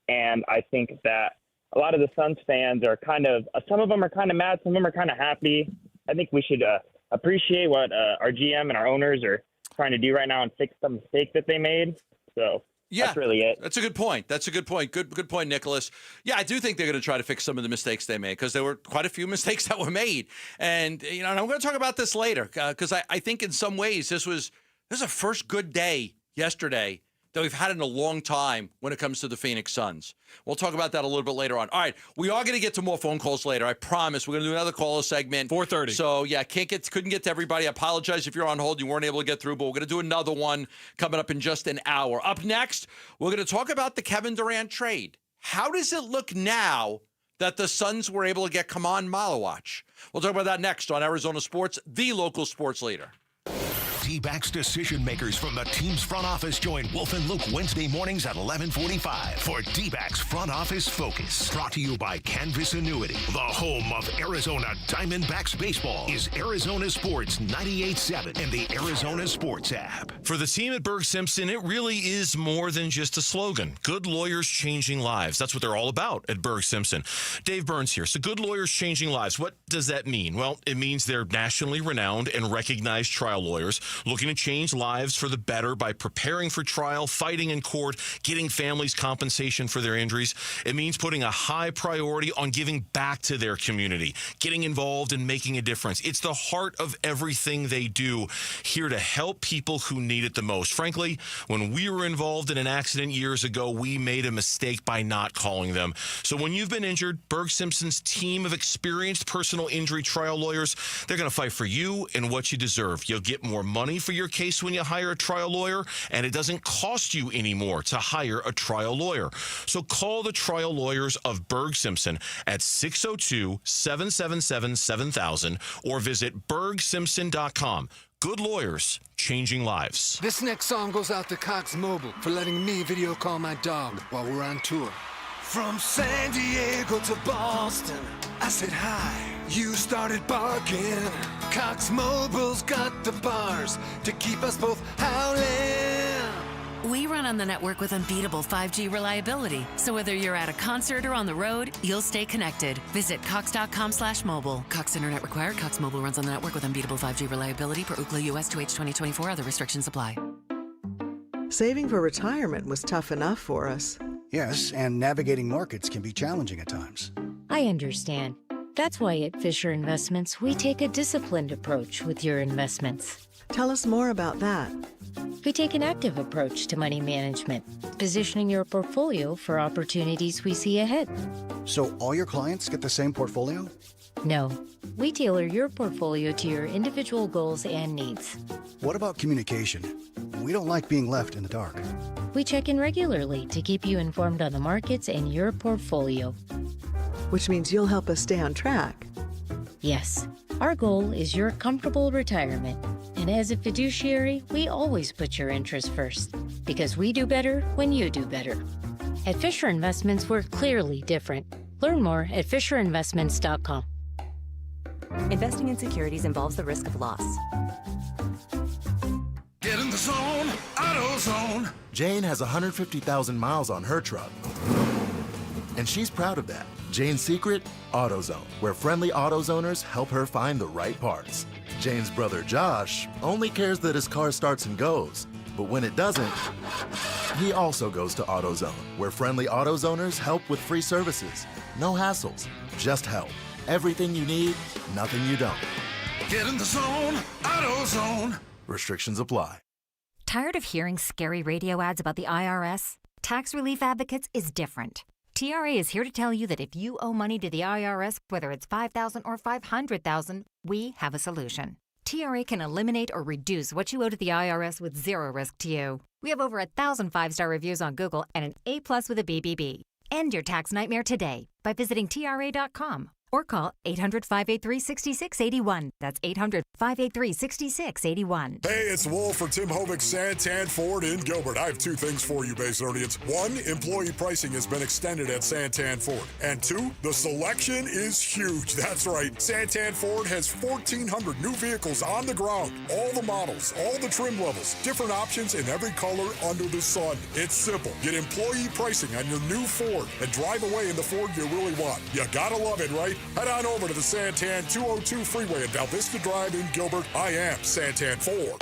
And I think that a lot of the Suns fans are some of them are kind of mad, some of them are kind of happy. I think we should appreciate what our GM and our owners are trying to do right now and fix some mistakes that they made. So that's really it. That's a good point. Good point, Nicholas. Yeah, I do think they're going to try to fix some of the mistakes they made, because there were quite a few mistakes that were made. And, and I'm going to talk about this later, because I think in some ways this was a first good day yesterday that we've had in a long time when it comes to the Phoenix Suns. We'll talk about that a little bit later on. All right, we are going to get to more phone calls later. I promise. We're going to do another caller segment. 4:30. So, yeah, couldn't get to everybody. I apologize if you're on hold. You weren't able to get through, but we're going to do another one coming up in just an hour. Up next, we're going to talk about the Kevin Durant trade. How does it look now that the Suns were able to get Kaman Malawatch? We'll talk about that next on Arizona Sports, the local sports leader. D-backs decision makers from the team's front office join Wolf and Luke Wednesday mornings at 11:45 for D-backs Front Office Focus. Brought to you by Canvas Annuity. The home of Arizona Diamondbacks baseball is Arizona Sports 98.7 and the Arizona Sports app. For the team at Berg Simpson, it really is more than just a slogan. Good lawyers changing lives. That's what they're all about at Berg Simpson. Dave Burns here. So good lawyers changing lives. What does that mean? Well, it means they're nationally renowned and recognized trial lawyers looking to change lives for the better by preparing for trial, fighting in court, getting families compensation for their injuries. It means putting a high priority on giving back to their community, getting involved and making a difference. It's the heart of everything they do, here to help people who need it the most. Frankly, when we were involved in an accident years ago, we made a mistake by not calling them. So when you've been injured, Berg Simpson's team of experienced personal injury trial lawyers, they're going to fight for you and what you deserve. You'll get more money for your case when you hire a trial lawyer, and it doesn't cost you anymore to hire a trial lawyer. So call the trial lawyers of Berg Simpson at 602-777-7000 or visit bergsimpson.com. Good lawyers, changing lives. This next song goes out to Cox Mobile for letting me video call my dog while we're on tour. From San Diego to Boston, I said hi. You started barking. Cox Mobile's got the bars to keep us both howling. We run on the network with unbeatable 5G reliability. So whether you're at a concert or on the road, you'll stay connected. Visit cox.com/mobile. Cox Internet required. Cox Mobile runs on the network with unbeatable 5G reliability per Ookla US 2H 2024. Other restrictions apply. Saving for retirement was tough enough for us. Yes, and navigating markets can be challenging at times. I understand. That's why at Fisher Investments, we take a disciplined approach with your investments. Tell us more about that. We take an active approach to money management, positioning your portfolio for opportunities we see ahead. So all your clients get the same portfolio? No, we tailor your portfolio to your individual goals and needs. What about communication? We don't like being left in the dark. We check in regularly to keep you informed on the markets and your portfolio. Which means you'll help us stay on track. Yes, our goal is your comfortable retirement. And as a fiduciary, we always put your interests first, because we do better when you do better. At Fisher Investments, we're clearly different. Learn more at FisherInvestments.com. Investing in securities involves the risk of loss. Get in the zone, AutoZone. Jane has 150,000 miles on her truck, and she's proud of that. Jane's secret? AutoZone, where friendly AutoZoners help her find the right parts. Jane's brother Josh only cares that his car starts and goes, but when it doesn't, he also goes to AutoZone, where friendly AutoZoners help with free services. No hassles, just help. Everything you need, nothing you don't. Get in the zone, AutoZone. Restrictions apply. Tired of hearing scary radio ads about the IRS? Tax Relief Advocates is different. TRA is here to tell you that if you owe money to the IRS, whether it's $5,000 or $500,000, we have a solution. TRA can eliminate or reduce what you owe to the IRS with zero risk to you. We have over 1,000 5-star reviews on Google and an A+ with a BBB. End your tax nightmare today by visiting TRA.com or call 800-583-6681. That's 800-583-6681. Hey, it's Wolf for Tim Hovig's Santan Ford in Gilbert. I have two things for you, Basinonians. One, employee pricing has been extended at Santan Ford. And two, the selection is huge. That's right. Santan Ford has 1,400 new vehicles on the ground. All the models, all the trim levels, different options in every color under the sun. It's simple. Get employee pricing on your new Ford and drive away in the Ford you really want. You gotta love it, right? Head on over to the Santan 202 freeway at Val Vista Drive in Gilbert. I am Santan Ford.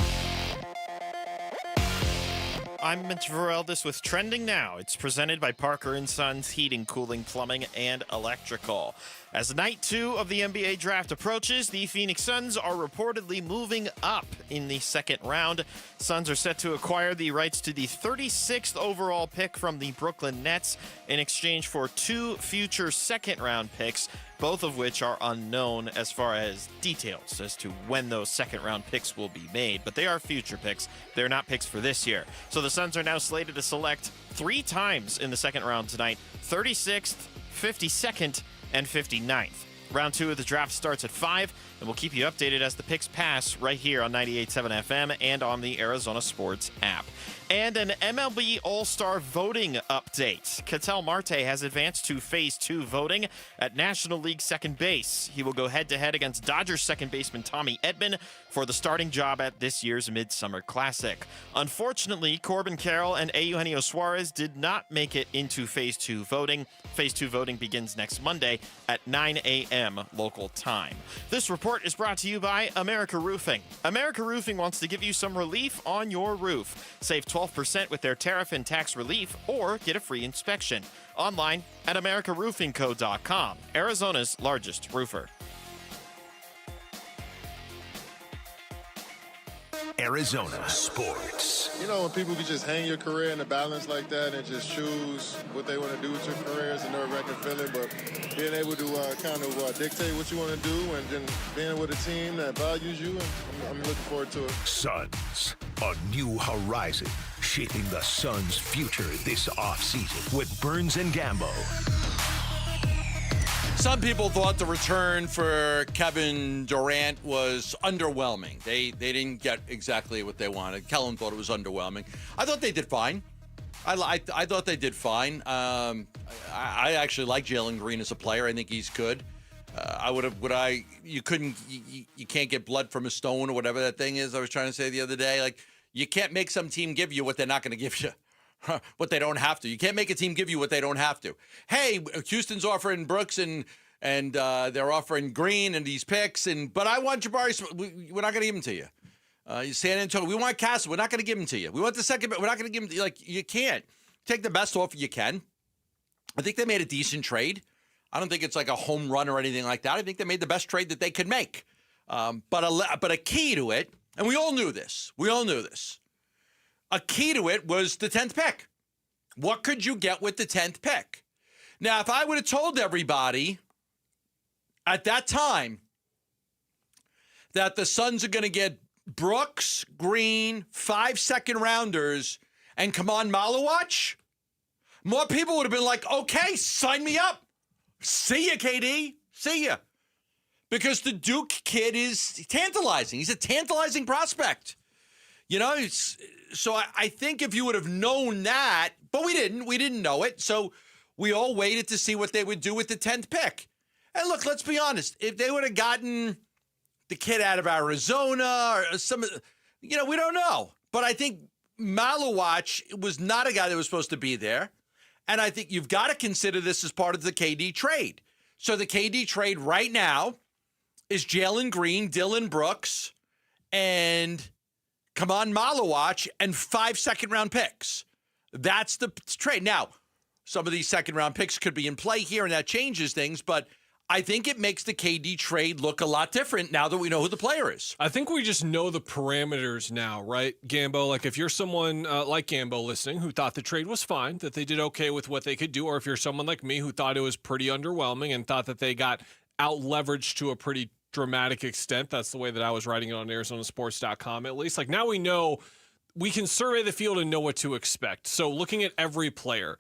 I'm Mitch Vareldis with Trending Now. It's presented by Parker & Sons Heating, Cooling, Plumbing, and Electrical. As night 2 of the NBA draft approaches, the Phoenix Suns are reportedly moving up in the second round. Suns are set to acquire the rights to the 36th overall pick from the Brooklyn Nets in exchange for 2 future second-round picks, both of which are unknown as far as details as to when those second-round picks will be made. But they are future picks. They're not picks for this year. So the Suns are now slated to select 3 times in the second round tonight: 36th, 52nd, and 59th. Round 2 of the draft starts at 5, and we'll keep you updated as the picks pass right here on 98.7 FM and on the Arizona Sports app. And an MLB All-Star voting update. Ketel Marte has advanced to Phase 2 voting at National League second base. He will go head-to-head against Dodgers second baseman Tommy Edman for the starting job at this year's Midsummer Classic. Unfortunately, Corbin Carroll and Eugenio Suarez did not make it into Phase 2 voting. Phase 2 voting begins next Monday at 9 a.m. local time. This report is brought to you by America Roofing. America Roofing wants to give you some relief on your roof. Save 12% with their tariff and tax relief, or get a free inspection. Online at AmericaRoofingCo.com, Arizona's largest roofer. Arizona Sports. You know, when people can just hang your career in the balance like that and just choose what they want to do with your career, it's a nerve-wracking feeling, but being able to kind of dictate what you want to do and then being with a team that values you, I'm looking forward to it. Suns, a new horizon, shaping the Suns' future this offseason with Burns and Gambo. Some people thought the return for Kevin Durant was underwhelming. They didn't get exactly what they wanted. Kellen thought it was underwhelming. I thought they did fine. I thought they did fine. I actually like Jalen Green as a player. I think he's good. You can't get blood from a stone or whatever that thing is I was trying to say the other day. Like, you can't make some team give you what they're not going to give you. What they don't have to. You can't make a team give you what they don't have to. Hey, Houston's offering Brooks and they're offering Green and these picks, but I want Jabari. We're not going to give them to you. San Antonio, we want Castle. We're not going to give them to you. We want the second, but we're not going to give them to you. Like, you can't take the best offer you can. I think they made a decent trade. I don't think it's like a home run or anything like that. I think they made the best trade that they could make. But a key to it, and we all knew this. A key to it was the 10th pick. What could you get with the 10th pick? Now, if I would have told everybody at that time that the Suns are going to get Brooks, Green, 5 second-rounders, and Kaman Malawatch, more people would have been like, okay, sign me up. See ya, KD. See ya. Because the Duke kid is tantalizing. He's a tantalizing prospect. So I think if you would have known that, but we didn't know it. So we all waited to see what they would do with the 10th pick. And look, let's be honest. If they would have gotten the kid out of Arizona or we don't know. But I think Malawatch was not a guy that was supposed to be there. And I think you've got to consider this as part of the KD trade. So the KD trade right now is Jalen Green, Dillon Brooks, and Kaman Malawatch, and 5 second-round picks. That's the trade. Now, some of these second-round picks could be in play here, and that changes things, but I think it makes the KD trade look a lot different now that we know who the player is. I think we just know the parameters now, right, Gambo? Like, if you're someone like Gambo listening who thought the trade was fine, that they did okay with what they could do, or if you're someone like me who thought it was pretty underwhelming and thought that they got out-leveraged to a pretty dramatic extent. That's the way that I was writing it on ArizonaSports.com, at least. Like, now we know, we can survey the field and know what to expect. So looking at every player,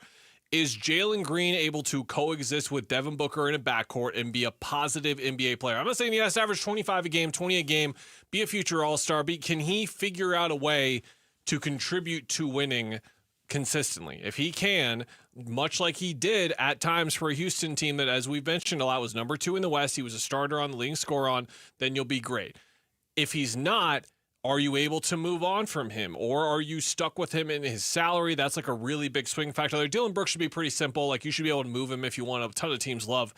is Jalen Green able to coexist with Devin Booker in a backcourt and be a positive NBA player? I'm not saying he has to average 25 a game, 20 a game, be a future all-star. Can he figure out a way to contribute to winning consistently? If he can, much like he did at times for a Houston team that, as we've mentioned a lot, was number 2 in the West, he was a starter on the leading scorer on, then you'll be great. If he's not, are you able to move on from him, or are you stuck with him in his salary? That's like a really big swing factor. Like, Dillon Brooks should be pretty simple. Like, you should be able to move him if you want. A ton of teams love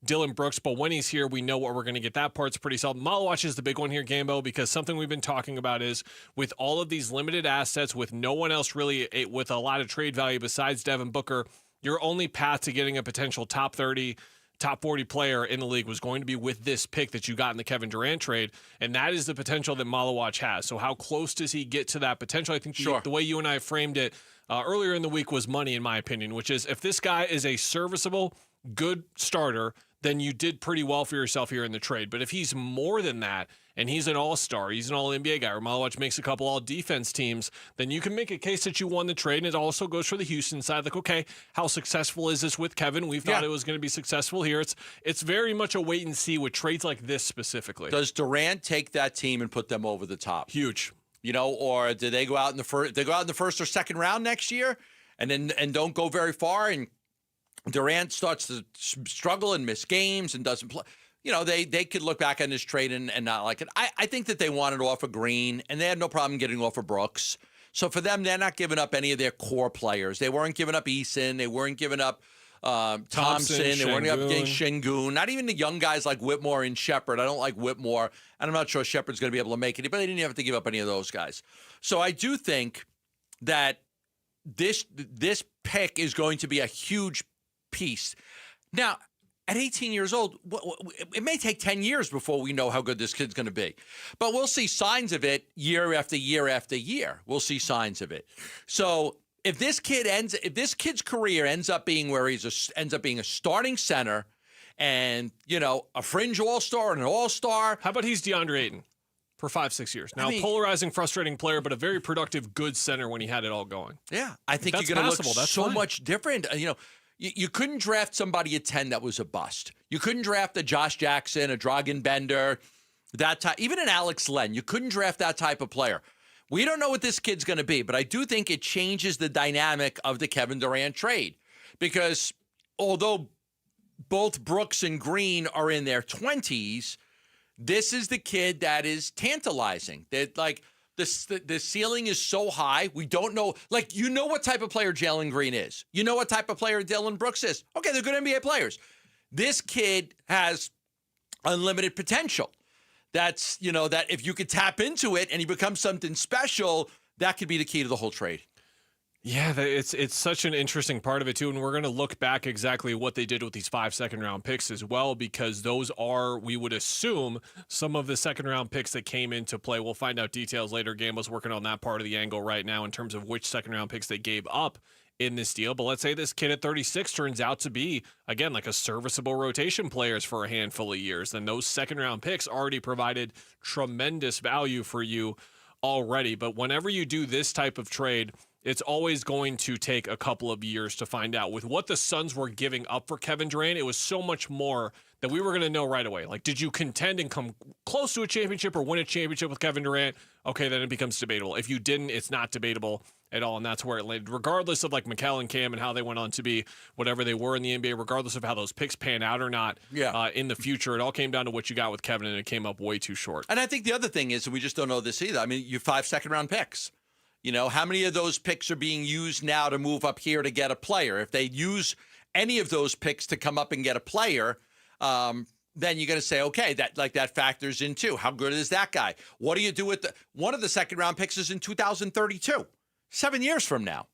Dillon Brooks, but when he's here, we know what we're going to get. That part's pretty solid. Malawatch is the big one here, Gambo, because something we've been talking about is with all of these limited assets, with no one else really with a lot of trade value besides Devin Booker, your only path to getting a potential top 30, top 40 player in the league was going to be with this pick that you got in the Kevin Durant trade, and that is the potential that Malawatch has. So how close does he get to that potential? I think the way you and I framed it earlier in the week was money, in my opinion, which is if this guy is a serviceable, good starter, then you did pretty well for yourself here in the trade. But if he's more than that, and he's an all-star, he's an all-NBA guy, or Malawatch makes a couple all-defense teams, then you can make a case that you won the trade, and it also goes for the Houston side. Like, okay, how successful is this with Kevin? We thought it was going to be successful here. It's very much a wait and see with trades like this specifically. Does Durant take that team and put them over the top? Huge. Or do they go out in the first? They go out in the first or second round next year, and don't go very far, and Durant starts to struggle and miss games and doesn't play. They could look back on this trade and not like it. I think that they wanted to offer Green, and they had no problem getting off of Brooks. So for them, they're not giving up any of their core players. They weren't giving up Eason. They weren't giving up Thompson. They weren't giving up Şengün. Not even the young guys like Whitmore and Shepherd. I don't like Whitmore, and I'm not sure Shepherd's going to be able to make it, but they didn't have to give up any of those guys. So I do think that this pick is going to be a huge piece. Now, at 18 years old, it may take 10 years before we know how good this kid's going to be. But we'll see signs of it year after year after year. We'll see signs of it. So if this kid's career ends up being where ends up being a starting center and, a fringe all-star and an all-star. How about he's DeAndre Ayton for 5-6 years? Now, polarizing, frustrating player, but a very productive, good center when he had it all going. Yeah, I think you're going to look so much different. You couldn't draft somebody at 10 that was a bust. You couldn't draft a Josh Jackson, a Dragan Bender, that type, even an Alex Len. You couldn't draft that type of player. We don't know what this kid's going to be, but I do think it changes the dynamic of the Kevin Durant trade. Because although both Brooks and Green are in their 20s, this is the kid that is tantalizing. That the ceiling is so high, we don't know. What type of player Jalen Green is. You know what type of player Dillon Brooks is. Okay, they're good NBA players. This kid has unlimited potential. That's, that if you could tap into it and he becomes something special, that could be the key to the whole trade. Yeah, it's such an interesting part of it, too, and we're going to look back exactly what they did with these 5 second-round picks as well, because those are, we would assume, some of the second-round picks that came into play. We'll find out details later. Gambo's working on that part of the angle right now in terms of which second-round picks they gave up in this deal. But let's say this kid at 36 turns out to be, again, like a serviceable rotation players for a handful of years. Then those second-round picks already provided tremendous value for you already. But whenever you do this type of trade, it's always going to take a couple of years to find out. With what the Suns were giving up for Kevin Durant, it was so much more that we were going to know right away. Like, did you contend and come close to a championship or win a championship with Kevin Durant? Okay, then it becomes debatable. If you didn't, it's not debatable at all, and that's where it landed. Regardless of, like, Mikal and Cam and how they went on to be whatever they were in the NBA, regardless of how those picks pan out or not in the future, it all came down to what you got with Kevin, and it came up way too short. And I think the other thing is, and we just don't know this either, I mean, you have 5 second-round picks. You know, how many of those picks are being used now to move up here to get a player? If they use any of those picks to come up and get a player, then you're going to say, okay, that factors in too. How good is that guy? What do you do with one of the second round picks is in 2032, 7 years from now.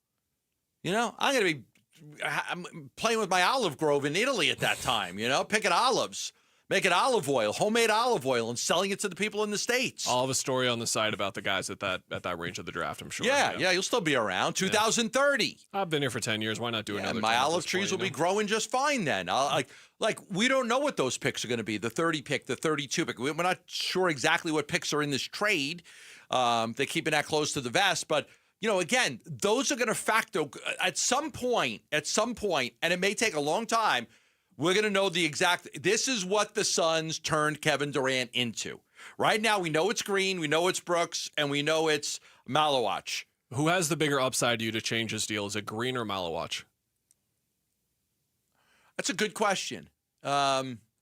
You know, I'm playing with my olive grove in Italy at that time, you know, picking olives, making olive oil, homemade olive oil, and selling it to the people in the States. I'll have a story on the side about the guys at that range of the draft, I'm sure. Yeah, you'll still be around. 2030. I've been here for 10 years. Why not do another? My olive trees will be growing just fine then. Like we don't know what those picks are going to be, the 30 pick, the 32 pick. We're not sure exactly what picks are in this trade. They're keeping that close to the vest. But, you know, again, those are going to factor at some point, and it may take a long time, we're going to know the exact – this is what the Suns turned Kevin Durant into. Right now, we know it's Green, we know it's Brooks, and we know it's Malawatch. Who has the bigger upside to you to change his deal? Is it Green or Malawatch? That's a good question.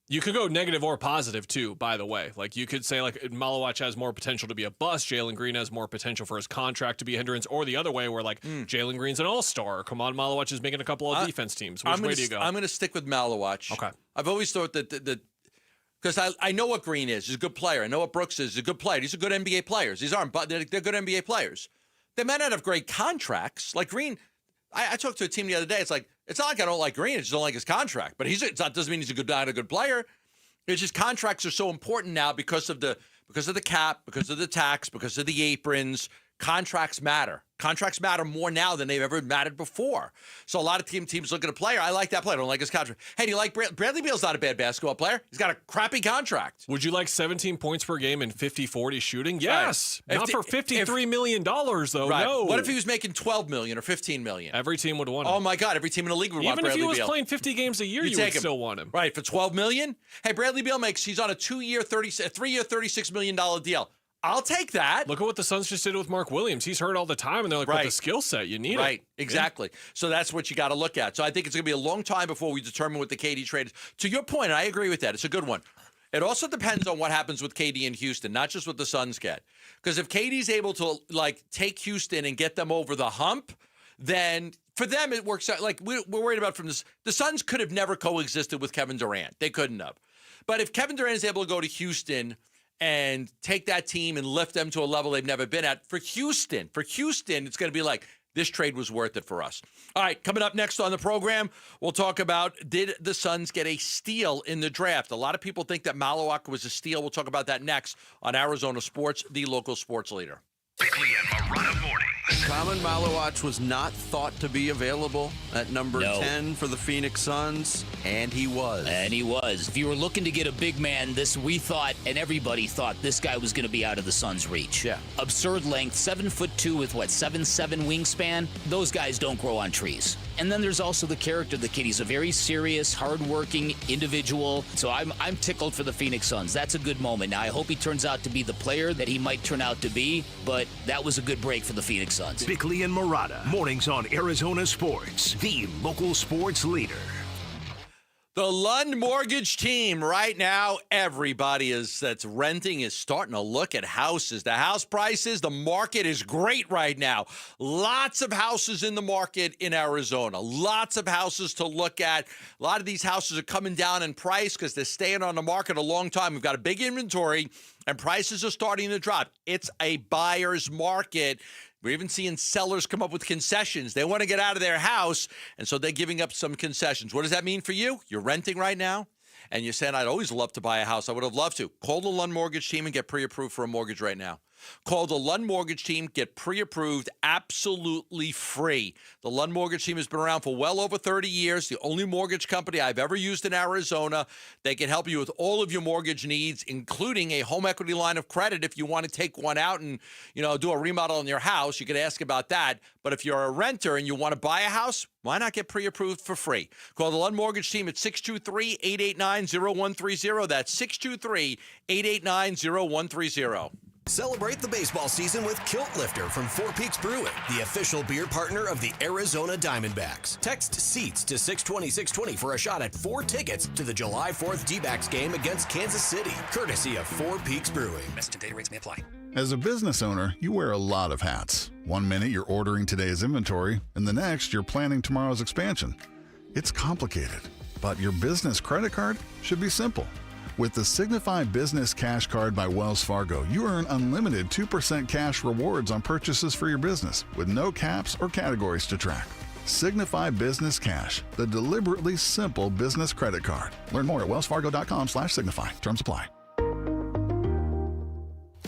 You could go negative or positive, too, by the way. Like, you could say, like, Malawatch has more potential to be a bust. Jalen Green has more potential for his contract to be a hindrance. Or the other way, where, like, Jalen Green's an all-star. Kaman Malawatch is making a couple of defense teams. Which way do you go? I'm going to stick with Malawatch. Okay. I've always thought that because I know what Green is. He's a good player. I know what Brooks is. He's a good player. These are good NBA players. These aren't, but they're good NBA players. They might not have great contracts. Like Green, I talked to a team the other day. It's like, it's not like I don't like Green. I just don't like his contract. But doesn't mean he's not a good player. It's just contracts are so important now because of the cap, because of the tax, because of the aprons. Contracts matter. Contracts matter more now than they've ever mattered before. So a lot of teams look at a player. I like that player. I don't like his contract. Hey, do you like Bradley Beal's not a bad basketball player. He's got a crappy contract. Would you like 17 points per game and 50-40 shooting? Yes. Right. Not for $53 million, though. Right. No. What if he was making $12 million or $15 million? Every team would want him. Oh, my God. Every team in the league would want Bradley Beal. Even if he was playing 50 games a year, you would still want him. Right. For $12 million? Hey, Bradley Beal he's on a 3-year, $36 million deal. I'll take that. Look at what the Suns just did with Mark Williams. He's hurt all the time, and they're like, right. What the skill set? You need it. Right, exactly. Yeah. So that's what you got to look at. So I think it's going to be a long time before we determine what the KD trade is. To your point, and I agree with that. It's a good one. It also depends on what happens with KD in Houston, not just what the Suns get. Because if KD's able to, like, take Houston and get them over the hump, then for them it works out. Like, we're worried about from this. The Suns could have never coexisted with Kevin Durant. They couldn't have. But if Kevin Durant is able to go to Houston and take that team and lift them to a level they've never been at. For Houston, it's going to be like, this trade was worth it for us. All right, coming up next on the program, we'll talk about, did the Suns get a steal in the draft? A lot of people think that Malawatch was a steal. We'll talk about that next on Arizona Sports, the local sports leader. Bickley and Morana mornings. Kaman Malawatch was not thought to be available at number 10 for the Phoenix Suns, and he was. If you were looking to get a big man, we thought, and everybody thought, this guy was going to be out of the Suns' reach. Yeah. Absurd length, 7'2" with 7'7" wingspan. Those guys don't grow on trees. And then there's also the character of the kid. He's a very serious, hardworking individual. So I'm tickled for the Phoenix Suns. That's a good moment. Now, I hope he turns out to be the player that he might turn out to be, but that was a good break for the Phoenix Suns. Bickley and Morana, mornings on Arizona Sports, the local sports leader. The Lund Mortgage team right now, everybody that's renting is starting to look at houses. The house prices, the market is great right now. Lots of houses in the market in Arizona. Lots of houses to look at. A lot of these houses are coming down in price because they're staying on the market a long time. We've got a big inventory and prices are starting to drop. It's a buyer's market. We're even seeing sellers come up with concessions. They want to get out of their house, and so they're giving up some concessions. What does that mean for you? You're renting right now, and you're saying, I'd always love to buy a house. I would have loved to. Call the Lund Mortgage team and get pre-approved for a mortgage right now. Call the Lund Mortgage Team. Get pre-approved absolutely free. The Lund Mortgage Team has been around for well over 30 years. The only mortgage company I've ever used in Arizona. They can help you with all of your mortgage needs, including a home equity line of credit. If you want to take one out and, do a remodel in your house, you can ask about that. But if you're a renter and you want to buy a house, why not get pre-approved for free? Call the Lund Mortgage Team at 623-889-0130. That's 623-889-0130. Celebrate the baseball season with Kilt Lifter from Four Peaks Brewing, the official beer partner of the Arizona Diamondbacks. Text SEATS to 620-620 for a shot at 4 tickets to the July 4th D-backs game against Kansas City, courtesy of Four Peaks Brewing. Message and data rates may apply. As a business owner, you wear a lot of hats. One minute you're ordering today's inventory, and the next you're planning tomorrow's expansion. It's complicated, but your business credit card should be simple. With the Signify Business Cash Card by Wells Fargo, you earn unlimited 2% cash rewards on purchases for your business with no caps or categories to track. Signify Business Cash, the deliberately simple business credit card. Learn more at wellsfargo.com/signify. Terms apply.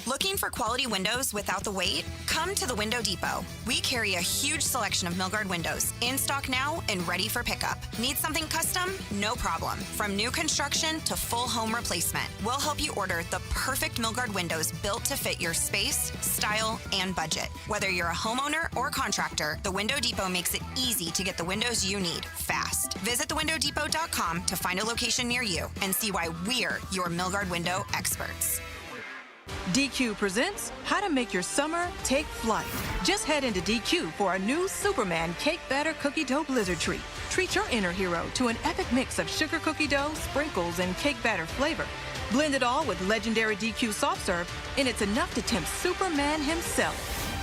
Looking for quality windows without the wait? Come to the Window Depot. We carry a huge selection of Milgard windows, in stock now and ready for pickup. Need something custom? No problem. From new construction to full home replacement, we'll help you order the perfect Milgard windows built to fit your space, style, and budget. Whether you're a homeowner or contractor, the Window Depot makes it easy to get the windows you need fast. Visit thewindowdepot.com to find a location near you and see why we're your Milgard window experts. DQ presents How to Make Your Summer Take Flight. Just head into DQ for our new Superman Cake Batter Cookie Dough Blizzard Treat. Treat your inner hero to an epic mix of sugar cookie dough, sprinkles, and cake batter flavor. Blend it all with legendary DQ soft serve, and it's enough to tempt Superman himself.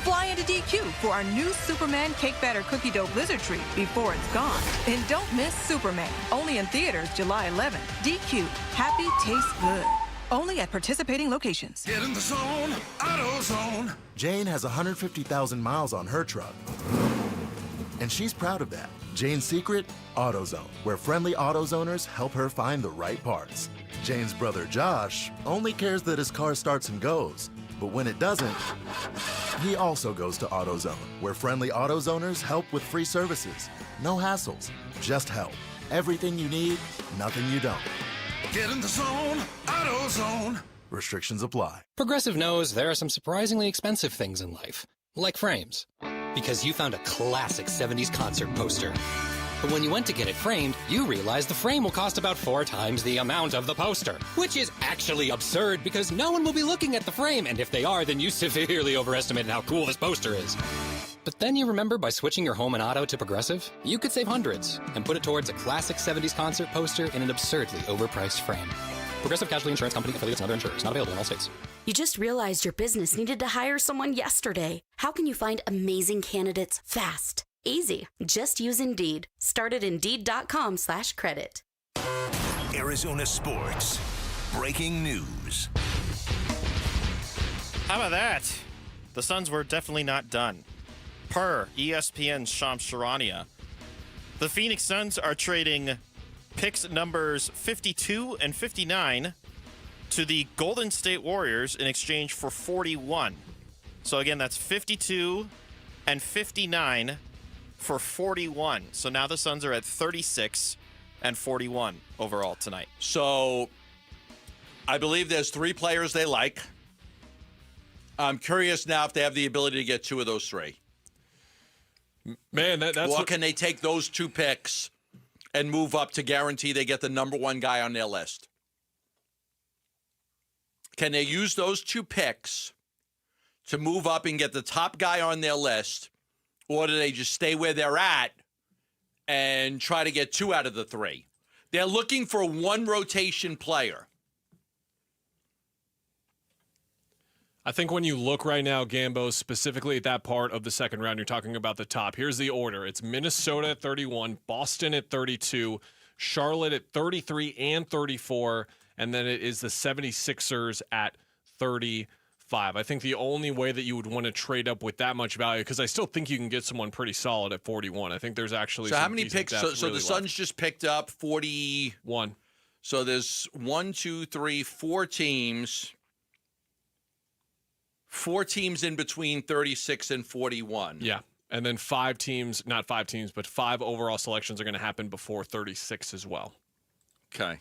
Fly into DQ for our new Superman Cake Batter Cookie Dough Blizzard Treat before it's gone. And don't miss Superman, only in theaters July 11th. DQ, happy tastes good. Only at participating locations. Get in the zone, AutoZone. Jane has 150,000 miles on her truck, and she's proud of that. Jane's secret? AutoZone, where friendly AutoZoners help her find the right parts. Jane's brother Josh only cares that his car starts and goes, but when it doesn't, he also goes to AutoZone, where friendly AutoZoners help with free services. No hassles, just help. Everything you need, nothing you don't. Get in the zone, AutoZone. Restrictions apply. Progressive knows there are some surprisingly expensive things in life, like frames. Because you found a classic 70s concert poster. But when you went to get it framed, you realized the frame will cost about 4 times the amount of the poster. Which is actually absurd because no one will be looking at the frame, and if they are, then you severely overestimated how cool this poster is. But then you remember by switching your home and auto to Progressive, you could save hundreds and put it towards a classic 70s concert poster in an absurdly overpriced frame. Progressive Casualty Insurance Company, affiliates, and other insurers. Not available in all states. You just realized your business needed to hire someone yesterday. How can you find amazing candidates fast? Easy. Just use Indeed. Start at Indeed.com/credit. Arizona sports. Breaking news. How about that? The Suns were definitely not done. Per ESPN's Shams Charania, the Phoenix Suns are trading picks numbers 52 and 59 to the Golden State Warriors in exchange for 41. So again, that's 52 and 59 for 41. So now the Suns are at 36 and 41 overall tonight. So I believe there's 3 players they like. I'm curious now if they have the ability to get 2 of those 3. Man, that's or can they take those 2 picks and move up to guarantee they get the number 1 guy on their list? Can they use those 2 picks to move up and get the top guy on their list, or do they just stay where they're at and try to get 2 out of the 3? They're looking for 1 rotation player. I think when you look right now, Gambo, specifically at that part of the second round, you're talking about the top. Here's the order. It's Minnesota at 31, Boston at 32, Charlotte at 33 and 34, and then it is the 76ers at 35. I think the only way that you would want to trade up with that much value, because I still think you can get someone pretty solid at 41. I think there's actually So some how many decent picks? depth So really the Suns left. just picked up 41. So there's 1, 2, 3, 4 teams. 4 teams in between 36 and 41. Yeah. And then 5 teams, not 5 teams, but 5 overall selections are going to happen before 36 as well. Okay.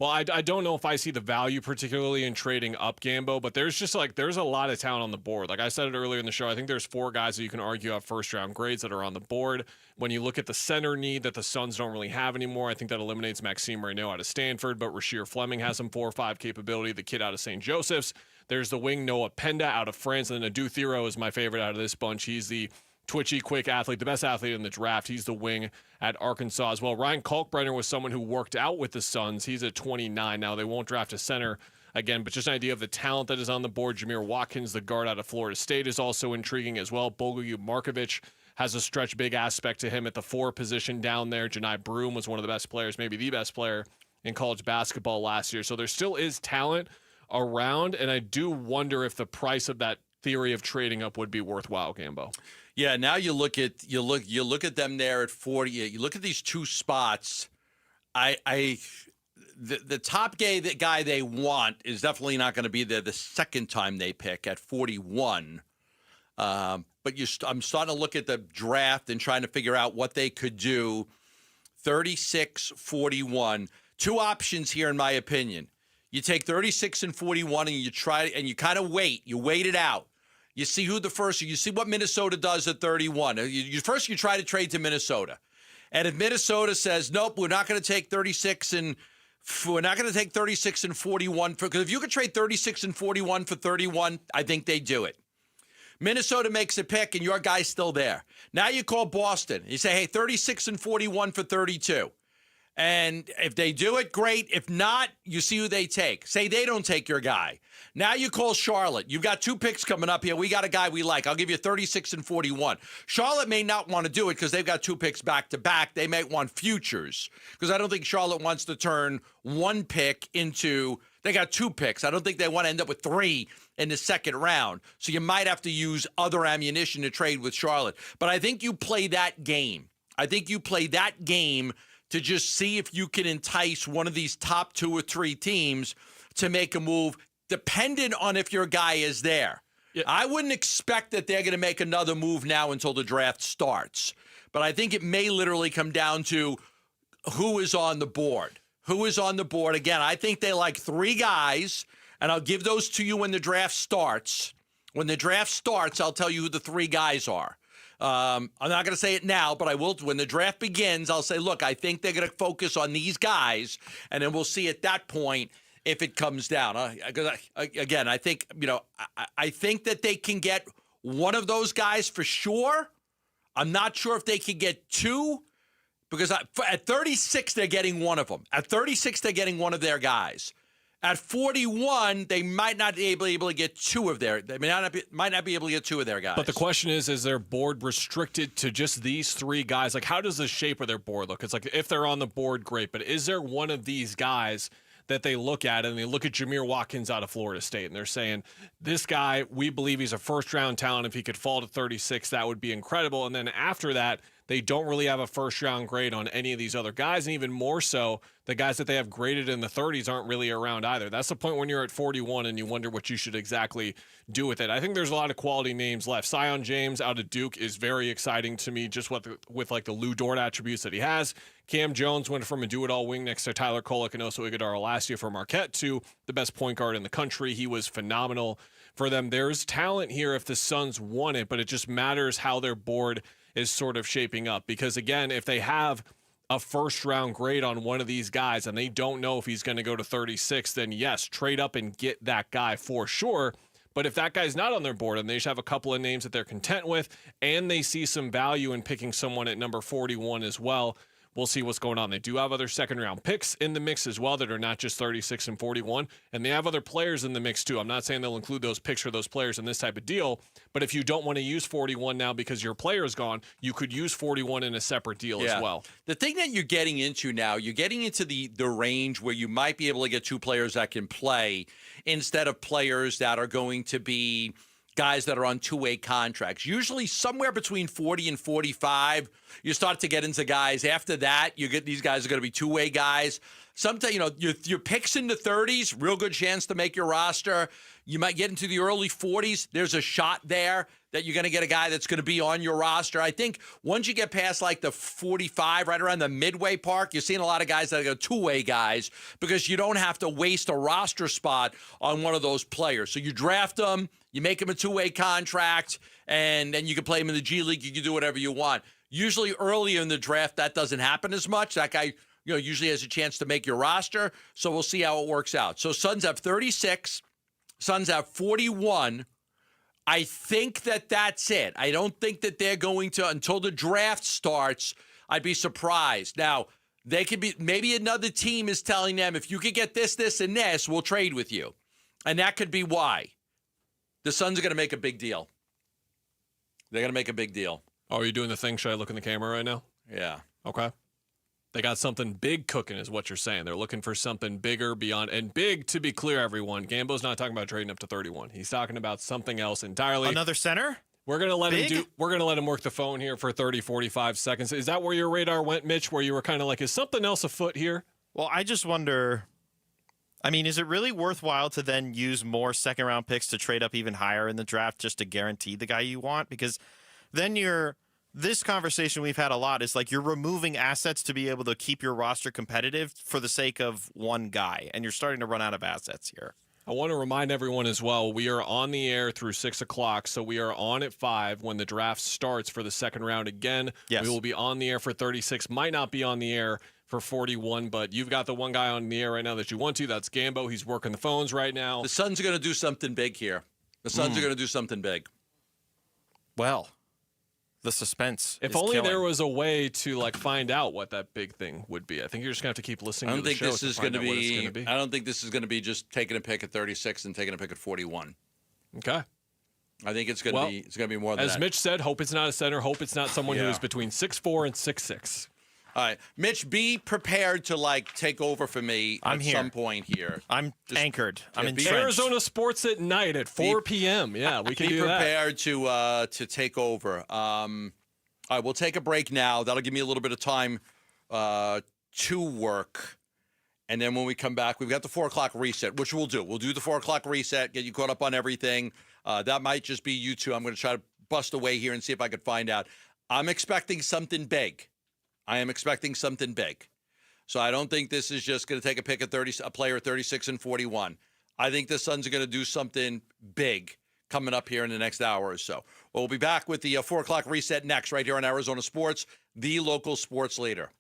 Well, I don't know if I see the value particularly in trading up, Gambo, but there's a lot of talent on the board. Like I said it earlier in the show, I think there's 4 guys that you can argue have first-round grades that are on the board. When you look at the center need that the Suns don't really have anymore, I think that eliminates Maxime Reynaud out of Stanford, but Rasheer Fleming has some 4 or 5 capability, the kid out of St. Joseph's. There's the wing Noah Penda out of France, and then Adu Thiro is my favorite out of this bunch. He's the twitchy, quick athlete, the best athlete in the draft. He's the wing at Arkansas as well. Ryan Kalkbrenner was someone who worked out with the Suns. He's at 29 now. They won't draft a center again, but just an idea of the talent that is on the board. Jameer Watkins, the guard out of Florida State, is also intriguing as well. Bogolyub Markovic has a stretch big aspect to him at the 4 position down there. Janai Broom was one of the best players, maybe the best player in college basketball last year. So there still is talent around, and I do wonder if the price of that theory of trading up would be worthwhile, Gambo. Yeah, now you look at them there at 40. You look at these 2 spots. The top guy they want is definitely not going to be there the second time they pick at 41. But I'm starting to look at the draft and trying to figure out what they could do. 36, 41. 2 options here, in my opinion. You take 36 and 41 and you try and you kind of wait. You wait it out. You see who the first. You see what Minnesota does at 31. First, you try to trade to Minnesota, and if Minnesota says nope, we're not going to take 36 and 41 because if you could trade 36 and 41 for 31, I think they do it. Minnesota makes a pick, and your guy's still there. Now you call Boston. You say, hey, 36 and 41 for 32. And if they do it, great. If not, you see who they take. Say they don't take your guy. Now you call Charlotte. You've got 2 picks coming up here. We got a guy we like. I'll give you 36 and 41. Charlotte may not want to do it because they've got 2 picks back-to-back. They may want futures because I don't think Charlotte wants to turn 1 pick into – they got 2 picks. I don't think they want to end up with 3 in the second round. So you might have to use other ammunition to trade with Charlotte. But I think you play that game. To just see if you can entice one of these top 2 or 3 teams to make a move, dependent on if your guy is there. Yeah. I wouldn't expect that they're going to make another move now until the draft starts. But I think it may literally come down to who is on the board. Who is on the board? Again, I think they like 3 guys, and I'll give those to you when the draft starts. When the draft starts, I'll tell you who the 3 guys are. I'm not going to say it now, but I will. When the draft begins, I'll say, look, I think they're going to focus on these guys, and then we'll see at that point if it comes down. Again, I think, I think that they can get one of those guys for sure. I'm not sure if they can get 2 because at 36, they're getting one of them. At 36, they're getting one of their guys. At 41, they might not be able to get 2 of their. They might not be able to get 2 of their guys. But the question is their board restricted to just these 3 guys? Like, how does the shape of their board look? It's like if they're on the board, great. But is there one of these guys that they look at and they look at Jameer Watkins out of Florida State and they're saying, this guy, we believe he's a first-round talent. If he could fall to 36, that would be incredible. And then after that, they don't really have a first-round grade on any of these other guys, and even more so, the guys that they have graded in the 30s aren't really around either. That's the point when you're at 41 and you wonder what you should exactly do with it. I think there's a lot of quality names left. Sion James out of Duke is very exciting to me, just with like the Lou Dort attributes that he has. Cam Jones went from a do-it-all wing next to Tyler Kolek and Oso Iguodala last year for Marquette to the best point guard in the country. He was phenomenal for them. There's talent here if the Suns want it, but it just matters how their board is sort of shaping up. Because, again, if they have a first-round grade on one of these guys and they don't know if he's going to go to 36, then, yes, trade up and get that guy for sure. But if that guy's not on their board and they just have a couple of names that they're content with and they see some value in picking someone at number 41 as well, we'll see what's going on. They do have other second-round picks in the mix as well that are not just 36 and 41, and they have other players in the mix too. I'm not saying they'll include those picks for those players in this type of deal, but if you don't want to use 41 now because your player is gone, you could use 41 in a separate deal as well. The thing that you're getting into now, you're getting into the range where you might be able to get 2 players that can play instead of players that are going to be guys that are on two-way contracts. Usually somewhere between 40 and 45, you start to get into guys. After that, you get these guys are going to be two-way guys. Sometimes, your picks in the 30s, real good chance to make your roster. You might get into the early 40s. There's a shot there that you're going to get a guy that's going to be on your roster. I think once you get past like the 45, right around the midway mark, you're seeing a lot of guys that are two-way guys because you don't have to waste a roster spot on one of those players. So you draft them, you make them a two-way contract, and then you can play them in the G League. You can do whatever you want. Usually earlier in the draft, that doesn't happen as much. That guy usually has a chance to make your roster. So we'll see how it works out. So Suns have 36. Suns have 41. I think that's it. I don't think that they're going to, until the draft starts, I'd be surprised. Now, they could be, maybe another team is telling them, if you could get this, this, and this, we'll trade with you. And that could be why. The Suns are going to make a big deal. They're going to make a big deal. Oh, are you doing the thing? Should I look in the camera right now? Yeah. Okay. They got something big cooking is what you're saying. They're looking for something bigger beyond. And big, to be clear, everyone, Gambo's not talking about trading up to 31. He's talking about something else entirely. Another center? We're going to let him work the phone here for 30, 45 seconds. Is that where your radar went, Mitch, where you were kind of like, is something else afoot here? Well, I just wonder, I mean, is it really worthwhile to then use more second-round picks to trade up even higher in the draft just to guarantee the guy you want? Because then this conversation we've had a lot is like you're removing assets to be able to keep your roster competitive for the sake of one guy, and you're starting to run out of assets here. I want to remind everyone as well, we are on the air through 6 o'clock, so we are on at 5 when the draft starts for the second round again. Yes. We will be on the air for 36, might not be on the air for 41, but you've got the one guy on the air right now that you want to. That's Gambo. He's working the phones right now. The Suns are going to do something big here. The Suns are going to do something big. Well, the suspense. If only there was a way to find out what that big thing would be. I think you're just going to have to keep listening to the show to find out what it's going to be. I don't think this is going to be just taking a pick at 36 and taking a pick at 41. Okay. I think it's going to be more than that. As Mitch said, hope it's not a center. Hope it's not someone who is between 6'4" and 6'6". All right, Mitch, be prepared to take over for me at some point here. I'm anchored. I'm entrenched. Arizona Sports at Night at 4 p.m. Yeah, we can do that. Be prepared to take over. All right, we'll take a break now. That'll give me a little bit of time to work. And then when we come back, we've got the 4 o'clock reset, which we'll do. We'll do the 4 o'clock reset, get you caught up on everything. That might just be you two. I'm going to try to bust away here and see if I can find out. I'm expecting something big. I am expecting something big. So I don't think this is just going to take a pick at a player at 36 and 41. I think the Suns are going to do something big coming up here in the next hour or so. Well, we'll be back with the 4 o'clock reset next right here on Arizona Sports, the local sports leader.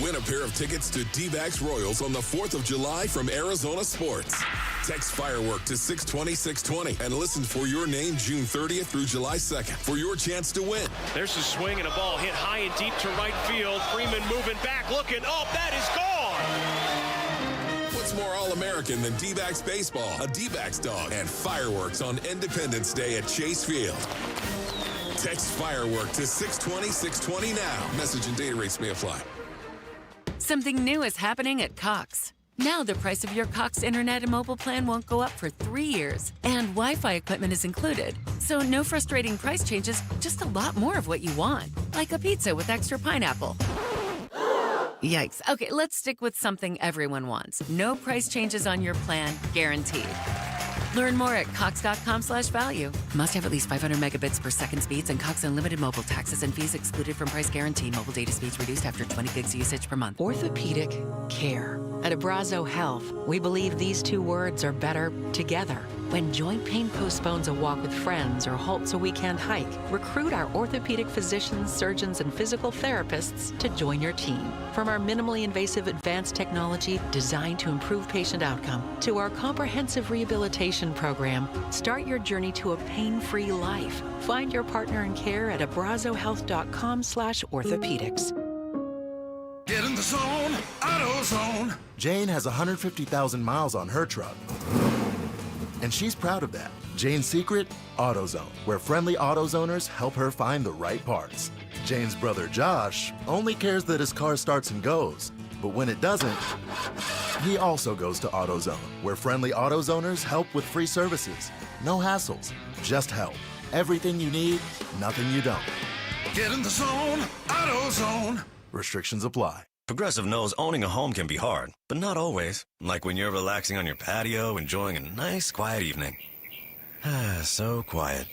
Win a pair of tickets to D-backs Royals on the 4th of July from Arizona Sports. Text Firework to 620-620 and listen for your name June 30th through July 2nd for your chance to win. There's a swing and a ball hit high and deep to right field. Freeman moving back, looking up. That is gone. What's more All-American than D-backs baseball, a D-backs dog, and fireworks on Independence Day at Chase Field? Text Firework to 620-620 now. Message and data rates may apply. Something new is happening at Cox. Now the price of your Cox internet and mobile plan won't go up for 3 years, and Wi-Fi equipment is included. So no frustrating price changes, just a lot more of what you want, like a pizza with extra pineapple. Yikes. Okay, let's stick with something everyone wants. No price changes on your plan, guaranteed. Learn more at cox.com/value. Must have at least 500 megabits per second speeds and Cox Unlimited mobile. Taxes and fees excluded from price guarantee. Mobile data speeds reduced after 20 gigs usage per month. Orthopedic care. At Abrazo Health, we believe these two words are better together. When joint pain postpones a walk with friends or halts a weekend hike, recruit our orthopedic physicians, surgeons, and physical therapists to join your team. From our minimally invasive advanced technology designed to improve patient outcome to our comprehensive rehabilitation program, start your journey to a pain-free life. Find your partner in care at abrazohealth.com/orthopedics. Get in the zone, AutoZone. Jane has 150,000 miles on her truck. And she's proud of that. Jane's secret? AutoZone, where friendly AutoZoners help her find the right parts. Jane's brother Josh only cares that his car starts and goes. But when it doesn't, he also goes to AutoZone, where friendly AutoZoners help with free services, no hassles, just help. Everything you need, nothing you don't. Get in the zone, AutoZone. Restrictions apply. Progressive knows owning a home can be hard, but not always. Like when you're relaxing on your patio, enjoying a nice, quiet evening. So quiet.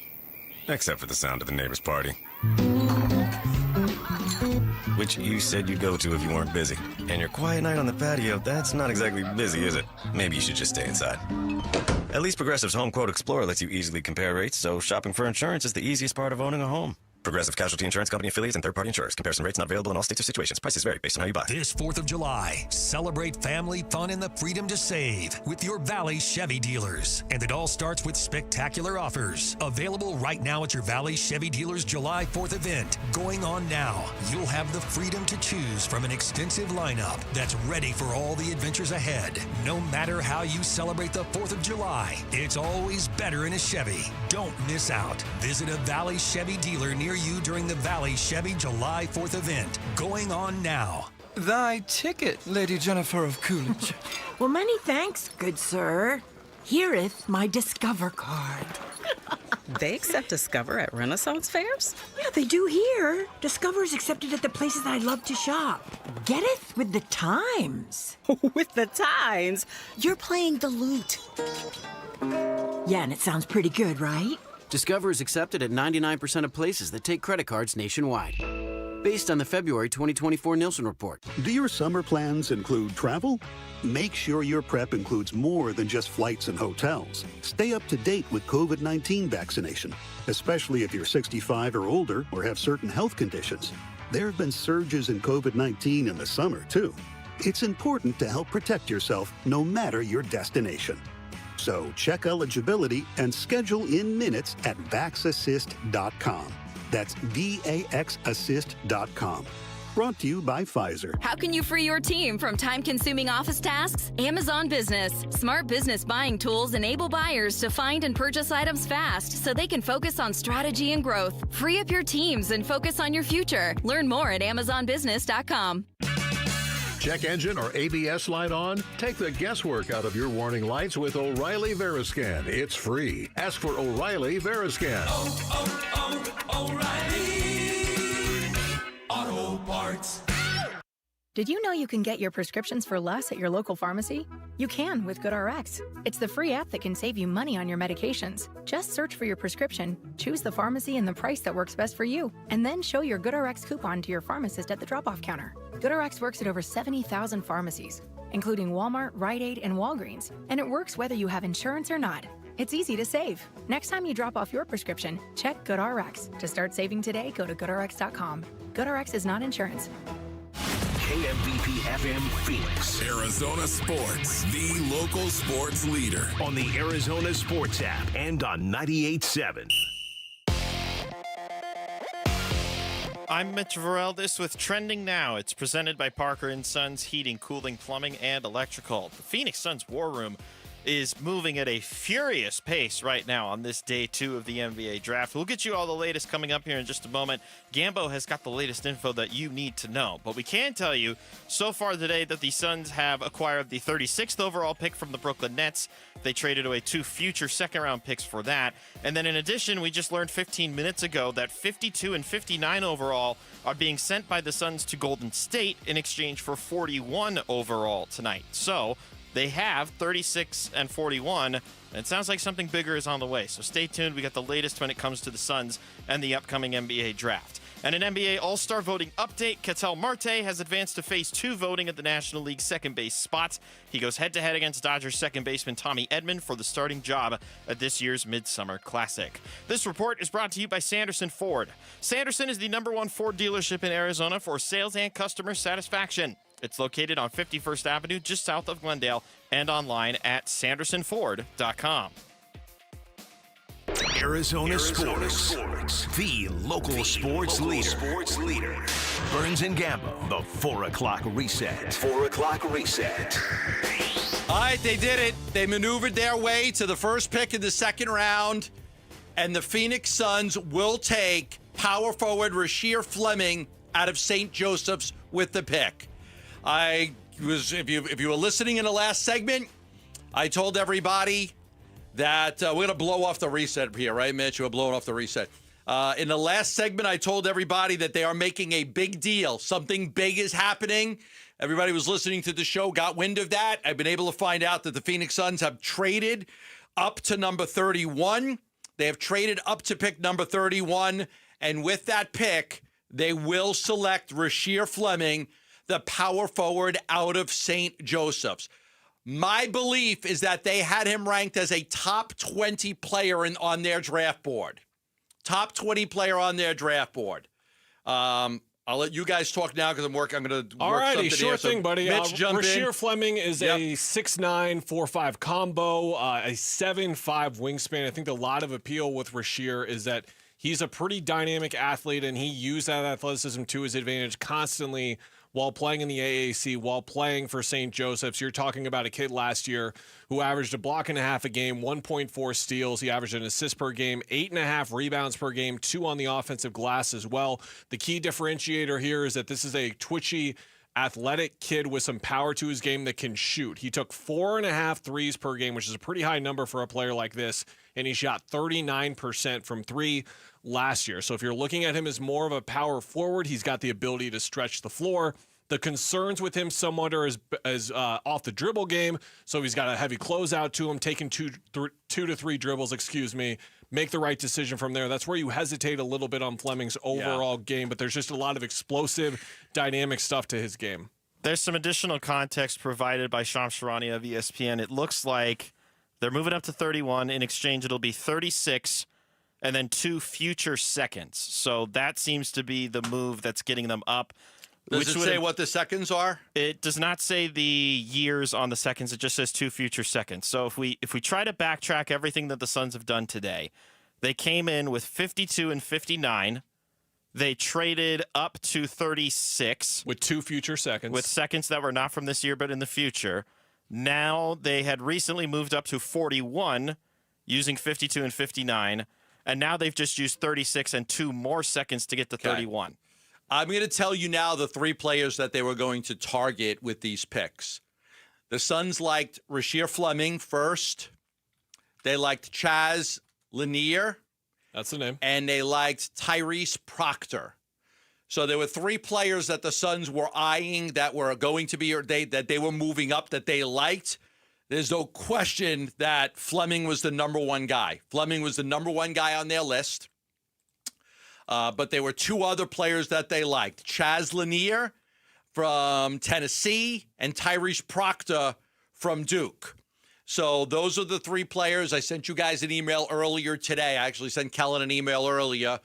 Except for the sound of the neighbor's party. Which you said you'd go to if you weren't busy. And your quiet night on the patio, that's not exactly busy, is it? Maybe you should just stay inside. At least Progressive's Home Quote Explorer lets you easily compare rates, so shopping for insurance is the easiest part of owning a home. Progressive Casualty Insurance Company affiliates and third-party insurers. Comparison rates not available in all states or situations. Prices vary based on how you buy. This 4th of July, celebrate family fun and the freedom to save with your Valley Chevy dealers. And it all starts with spectacular offers. Available right now at your Valley Chevy dealers July 4th event. Going on now. You'll have the freedom to choose from an extensive lineup that's ready for all the adventures ahead. No matter how you celebrate the 4th of July, it's always better in a Chevy. Don't miss out. Visit a Valley Chevy dealer near you during the Valley Chevy July 4th event. Going on now. Thy ticket, Lady Jennifer of Coolidge. Well, many thanks, good sir. Hereeth my Discover card. They accept Discover at Renaissance fairs? Yeah, they do here. Discover is accepted at the places I love to shop. Getteth with the times. With the times? You're playing the lute. Yeah, and it sounds pretty good, right? Discover is accepted at 99% of places that take credit cards nationwide. Based on the February 2024 Nielsen report. Do your summer plans include travel? Make sure your prep includes more than just flights and hotels. Stay up to date with COVID-19 vaccination, especially if you're 65 or older or have certain health conditions. There have been surges in COVID-19 in the summer, too. It's important to help protect yourself no matter your destination. So check eligibility and schedule in minutes at VaxAssist.com. That's VAXAssist.com. Brought to you by Pfizer. How can you free your team from time-consuming office tasks? Amazon Business. Smart business buying tools enable buyers to find and purchase items fast so they can focus on strategy and growth. Free up your teams and focus on your future. Learn more at AmazonBusiness.com. Check engine or ABS light on? Take the guesswork out of your warning lights with O'Reilly Veriscan. It's free. Ask for O'Reilly Veriscan. O'Reilly Auto Parts. Did you know you can get your prescriptions for less at your local pharmacy? You can with GoodRx. It's the free app that can save you money on your medications. Just search for your prescription, choose the pharmacy and the price that works best for you, and then show your GoodRx coupon to your pharmacist at the drop-off counter. GoodRx works at over 70,000 pharmacies, including Walmart, Rite Aid, and Walgreens, and it works whether you have insurance or not. It's easy to save. Next time you drop off your prescription, check GoodRx. To start saving today, go to GoodRx.com. GoodRx is not insurance. KMVP FM Phoenix. Arizona Sports, the local sports leader. On the Arizona Sports app and on 98.7. I'm Mitch Vareldes with Trending Now. It's presented by Parker & Sons Heating, Cooling, Plumbing, and Electrical. The Phoenix Suns War Room is moving at a furious pace right now on this day 2 of the NBA draft. We'll get you all the latest coming up here in just a moment. Gambo has got the latest info that you need to know. But we can tell you so far today that the Suns have acquired the 36th overall pick from the Brooklyn Nets. They traded away 2 future second-round picks for that. And then in addition, we just learned 15 minutes ago that 52 and 59 overall are being sent by the Suns to Golden State in exchange for 41 overall tonight. So they have 36 and 41, and it sounds like something bigger is on the way. So stay tuned. We got the latest when it comes to the Suns and the upcoming NBA draft. And an NBA All-Star voting update, Ketel Marte has advanced to Phase 2 voting at the National League second base spot. He goes head-to-head against Dodgers second baseman Tommy Edman for the starting job at this year's Midsummer Classic. This report is brought to you by Sanderson Ford. Sanderson is the #1 Ford dealership in Arizona for sales and customer satisfaction. It's located on 51st Avenue, just south of Glendale, and online at sandersonford.com. Arizona Sports. The local sports leader. Burns and Gambo, the 4 o'clock reset. 4 o'clock reset. All right, they did it. They maneuvered their way to the first pick in the second round, and the Phoenix Suns will take power forward Rasheer Fleming out of St. Joseph's with the pick. If you were listening in the last segment, I told everybody that we're going to blow off the reset here, right, Mitch? We're blowing off the reset. In the last segment, I told everybody that they are making a big deal. Something big is happening. Everybody was listening to the show, got wind of that. I've been able to find out that the Phoenix Suns have traded up to number 31. They have traded up to pick number 31. And with that pick, they will select Rasheer Fleming, the power forward out of St. Joseph's. My belief is that they had him ranked as a top 20 player on their draft board. Top 20 player on their draft board. I'll let you guys talk now because I'm going to work Alrighty, sure here. thing, buddy. Mitch, jump Rasheer in. Fleming is a 6'9", 4'5" combo, a 7'5" wingspan. I think a lot of appeal with Rasheer is that he's a pretty dynamic athlete, and he used that athleticism to his advantage constantly while playing in the AAC, while playing for St. Joseph's. You're talking about a kid last year who averaged a block and a half a game, 1.4 steals. He averaged an assist per game, 8.5 rebounds per game, 2 on the offensive glass as well. The key differentiator here is that this is a twitchy, athletic kid with some power to his game that can shoot. He took 4.5 threes per game, which is a pretty high number for a player like this, and he shot 39% from 3 last year. So if you're looking at him as more of a power forward, he's got the ability to stretch the floor. The concerns with him somewhat are as off the dribble game. So he's got a heavy closeout to him, taking two to three dribbles, make the right decision from there. That's where you hesitate a little bit on Fleming's overall game, but there's just a lot of explosive, dynamic stuff to his game. There's some additional context provided by Shams Charania of ESPN. It looks like they're moving up to 31. In exchange, it'll be 36 and then 2 future seconds. So that seems to be the move that's getting them up. Does it say what the seconds are? It does not say the years on the seconds. It just says 2 future seconds. So if we try to backtrack everything that the Suns have done today, they came in with 52 and 59. They traded up to 36. With 2 future seconds. With seconds that were not from this year but in the future. Now they had recently moved up to 41 using 52 and 59. And now they've just used 36 and 2 more seconds to get to 31. I'm going to tell you now the 3 players that they were going to target with these picks. The Suns liked Rasheer Fleming first. They liked Chaz Lanier. That's the name. And they liked Tyrese Proctor. So there were 3 players that the Suns were eyeing that were going to be, or that they were moving up that they liked. There's no question that Fleming was the number 1 guy. Fleming was the number 1 guy on their list. But there were 2 other players that they liked. Chaz Lanier from Tennessee and Tyrese Proctor from Duke. So those are the 3 players. I sent you guys an email earlier today. I actually sent Kellen an email earlier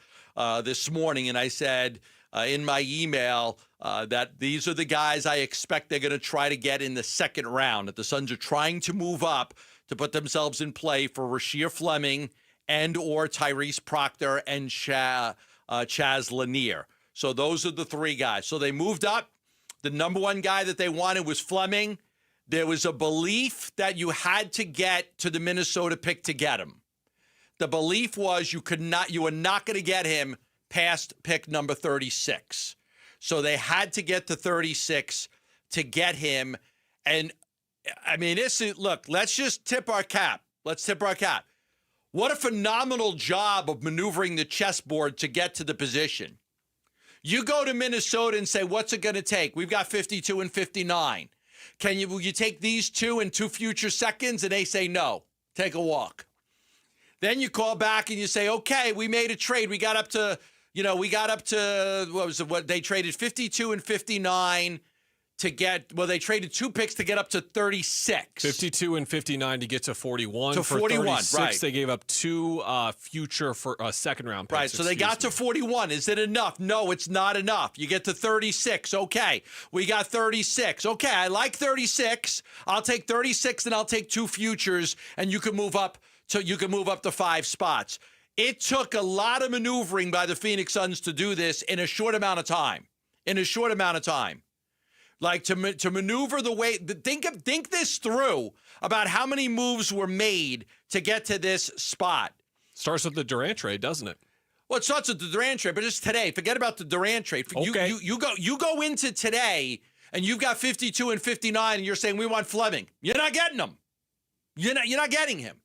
this morning, and I said in my email that these are the guys I expect they're going to try to get in the second round, that the Suns are trying to move up to put themselves in play for Rasheer Fleming and or Tyrese Proctor and Chaz Lanier. So those are the 3 guys. So they moved up. The number 1 guy that they wanted was Fleming. There was a belief that you had to get to the Minnesota pick to get him. The belief was you were not going to get him past pick number 36. So they had to get to 36 to get him. And I mean, look, let's just tip our cap. Let's tip our cap. What a phenomenal job of maneuvering the chessboard to get to the position. You go to Minnesota and say, what's it going to take? We've got 52 and 59. Will you take these 2 and 2 future seconds? And they say, no, take a walk. Then you call back and you say, okay, we made a trade. We got up to, what they traded 52 and 59 to get, they traded 2 picks to get up to 36. 52 and 59 to get to 41. To 41, 36, right. They gave up 2 future for second round picks. Right, so they got to 41. Is it enough? No, it's not enough. You get to 36. Okay, we got 36. Okay, I like 36. I'll take 36 and I'll take 2 futures, and you can move up to 5 spots. It took a lot of maneuvering by the Phoenix Suns to do this in a short amount of time. Like to maneuver the way, think this through about how many moves were made to get to this spot. Starts with the Durant trade, doesn't it? Well, it starts with the Durant trade, but just today. Forget about the Durant trade. Okay. You go into today and you've got 52 and 59, and you're saying we want Fleming. You're not getting him. You're not getting him.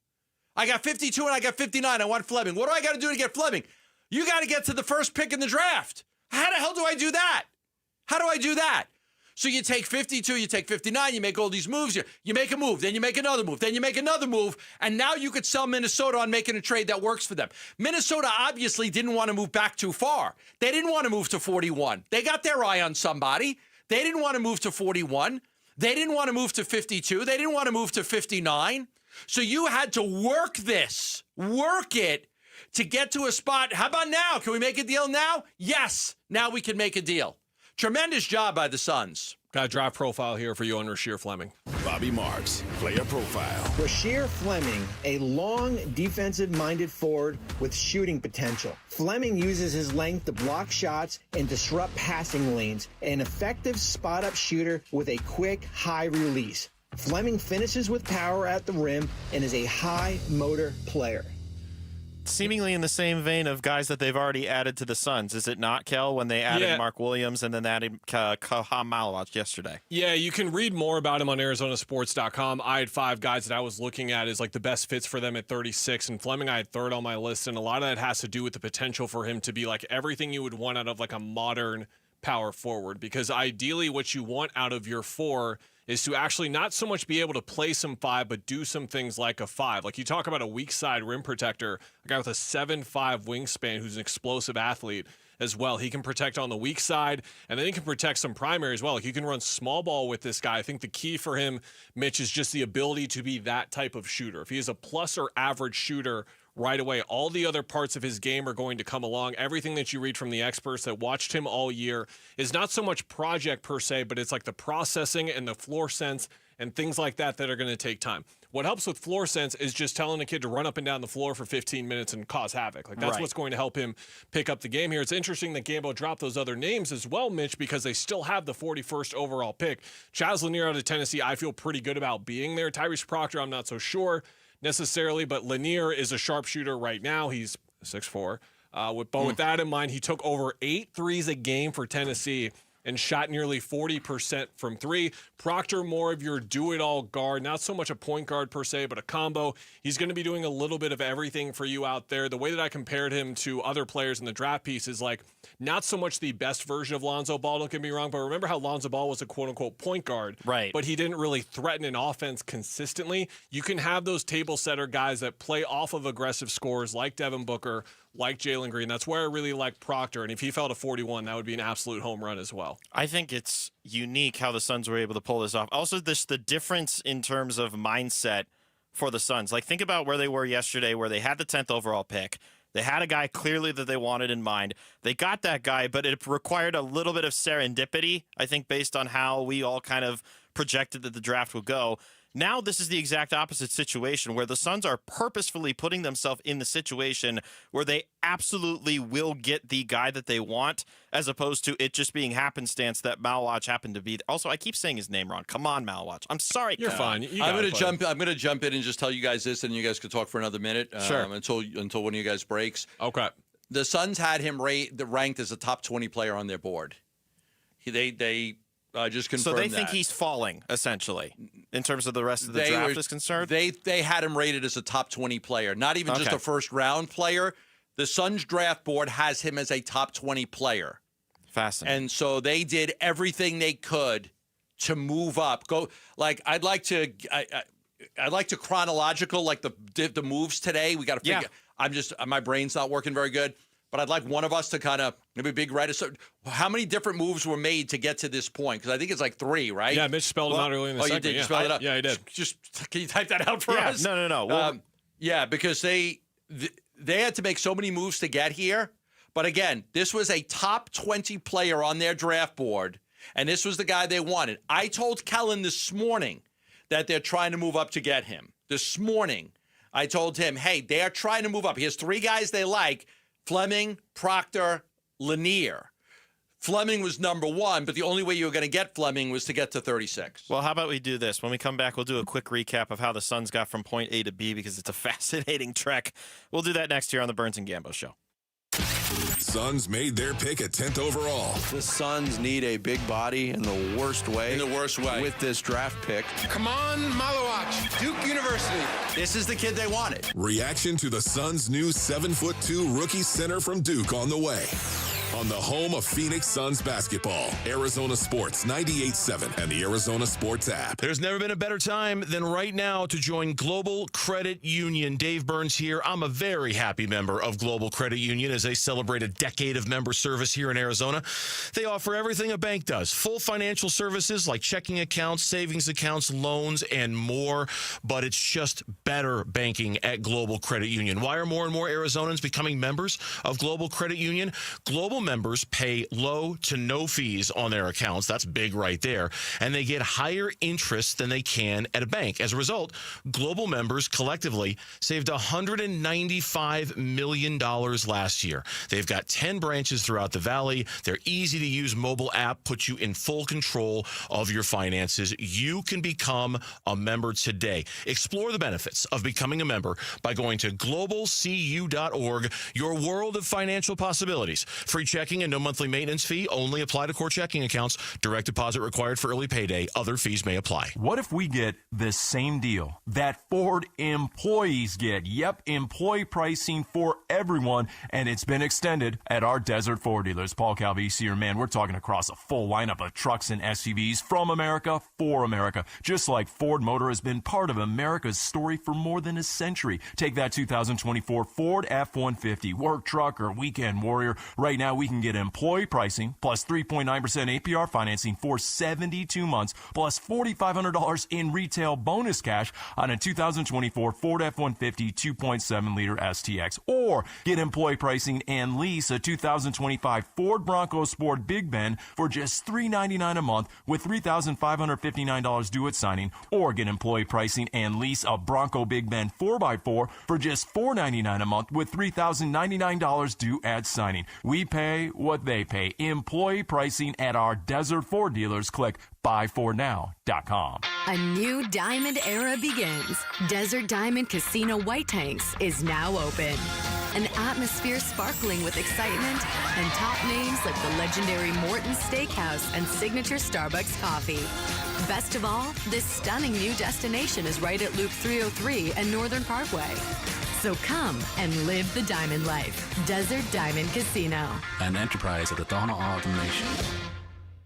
I got 52 and I got 59. I want Fleming. What do I got to do to get Fleming? You got to get to the first pick in the draft. How the hell do I do that? How do I do that? So you take 52, you take 59, you make all these moves. You make a move, then you make another move, then you make another move, and now you could sell Minnesota on making a trade that works for them. Minnesota obviously didn't want to move back too far. They didn't want to move to 41. They got their eye on somebody. They didn't want to move to 41. They didn't want to move to 52. They didn't want to move to 59. So you had to work it to get to a spot. How about now? Can we make a deal now? Yes, now we can make a deal. Tremendous job by the Suns. Got a draft profile here for you on Rasheer Fleming. Bobby Marks, player profile. Rasheer Fleming, a long defensive-minded forward with shooting potential. Fleming uses his length to block shots and disrupt passing lanes. An effective spot-up shooter with a quick, high release. Fleming finishes with power at the rim and is a high-motor player. Seemingly in the same vein of guys that they've already added to the Suns, is it not, Kel, when they added Mark Williams and then added Kaman Malawatch yesterday? Yeah, you can read more about him on ArizonaSports.com. I had 5 guys that I was looking at as like the best fits for them at 36, and Fleming I had 3rd on my list, and a lot of that has to do with the potential for him to be like everything you would want out of like a modern power forward, because ideally what you want out of your 4 is to actually not so much be able to play some 5, but do some things like a 5. Like you talk about a weak side rim protector, a guy with a 7'5" wingspan who's an explosive athlete as well. He can protect on the weak side, and then he can protect some primary as well. Like you can run small ball with this guy. I think the key for him, Mitch, is just the ability to be that type of shooter. If he is a plus or average shooter right away, all the other parts of his game are going to come along. Everything that you read from the experts that watched him all year is not so much project per se, but it's like the processing and the floor sense and things like that that are going to take time. What helps with floor sense is just telling a kid to run up and down the floor for 15 minutes and cause havoc. Like that's what's going to help him pick up the game here. It's interesting that Gambo dropped those other names as well, Mitch, because they still have the 41st overall pick. Chaz Lanier out of Tennessee, I feel pretty good about being there. Tyrese Proctor, I'm not so sure necessarily, but Lanier is a sharpshooter right now. He's 6'4". With that in mind, he took over 8 threes a game for Tennessee and shot nearly 40% from 3. Proctor, more of your do-it-all guard, not so much a point guard per se, but a combo. He's going to be doing a little bit of everything for you out there. The way that I compared him to other players in the draft piece is like not so much the best version of Lonzo Ball, don't get me wrong, but remember how Lonzo Ball was a quote-unquote point guard, right? But he didn't really threaten an offense consistently. You can have those table setter guys that play off of aggressive scores like Devin Booker, like Jalen Green. That's where I really like Proctor, and if he fell to 41, that would be an absolute home run as well. I think it's unique how the Suns were able to pull this off. Also, the difference in terms of mindset for the Suns. Like, think about where they were yesterday, where they had the 10th overall pick. They had a guy clearly that they wanted in mind. They got that guy, but it required a little bit of serendipity, I think, based on how we all kind of projected that the draft would go. Now this is the exact opposite situation where the Suns are purposefully putting themselves in the situation where they absolutely will get the guy that they want, as opposed to it just being happenstance that Malawatch happened to be. Also, I keep saying his name wrong. Kaman Malawatch. I'm sorry. You're fine. I'm going to jump in and just tell you guys this, and you guys could talk for another minute. Sure. Until one of you guys breaks. Okay. The Suns had him ranked as a top 20 player on their board. They just confirmed So they think he's falling, essentially, in terms of the rest of the draft is concerned? They had him rated as a top 20 player, not even just a first-round player. The Suns draft board has him as a top 20 player. Fascinating. And so they did everything they could to move up. I'd like to chronological, like the moves today. We got to figure. My brain's not working very good. But I'd like one of us to kind of maybe big writer. So how many different moves were made to get to this point? Because I think it's like 3, right? Yeah, Mitch spelled them out early in the segment. You did? You spelled it out? Yeah, I did. Just can you type that out for us? No. Because they had to make so many moves to get here. But again, this was a top 20 player on their draft board, and this was the guy they wanted. I told Kellen this morning that they're trying to move up to get him. This morning, I told him, hey, they are trying to move up. He has 3 guys they like. Fleming, Proctor, Lanier. Fleming was number 1, but the only way you were going to get Fleming was to get to 36. Well, how about we do this? When we come back, we'll do a quick recap of how the Suns got from point A to B because it's a fascinating trek. We'll do that next here on the Burns and Gambo Show. Suns made their pick at 10th overall. The Suns need a big body in the worst way. In the worst way. With this draft pick. Kaman Malawatch, Duke University. This is the kid they wanted. Reaction to the Suns' new 7'2" rookie center from Duke on the way. On the home of Phoenix Suns basketball, Arizona Sports 98.7 and the Arizona Sports app. There's never been a better time than right now to join Global Credit Union. Dave Burns here. I'm a very happy member of Global Credit Union as they celebrate a decade of member service here in Arizona. They offer everything a bank does. Full financial services like checking accounts, savings accounts, loans, and more. But it's just better banking at Global Credit Union. Why are more and more Arizonans becoming members of Global Credit Union? Global members pay low to no fees on their accounts. That's big right there. And they get higher interest than they can at a bank. As a result, Global members collectively saved $195 million last year. They've got 10 branches throughout the valley. Their easy-to-use mobile app puts you in full control of your finances. You can become a member today. Explore the benefits of becoming a member by going to globalcu.org. Your world of financial possibilities. Free checking and no monthly maintenance fee. Only apply to core checking accounts. Direct deposit required for early payday. Other fees may apply. What if we get the same deal that Ford employees get? Yep, employee pricing for everyone, and it's been extended at our Desert Ford dealers. Paul Calvisi here, man, we're talking across a full lineup of trucks and SUVs from America for America. Just like Ford Motor has been part of America's story for more than a century. Take that 2024 Ford F-150, work truck or weekend warrior. Right now, we can get employee pricing plus 3.9% APR financing for 72 months plus $4,500 in retail bonus cash on a 2024 Ford F-150 2.7-liter STX. Or get employee pricing and lease a 2025 Ford Bronco Sport Big Bend for just $399 a month with $3,559 due at signing. Or get employee pricing and lease a Bronco Big Bend 4x4 for just $499 a month with $3,099 due at signing. We pay what they pay. Employee pricing at our Desert Ford dealers. Click buyfordnow.com. A new diamond era begins. Desert Diamond Casino White Tanks is now open. An atmosphere sparkling with excitement and top names like the legendary Morton's Steakhouse and signature Starbucks coffee. Best of all, this stunning new destination is right at Loop 303 and Northern Parkway. So come and live the diamond life. Desert Diamond Casino. An enterprise of the Donna Ogden Nation.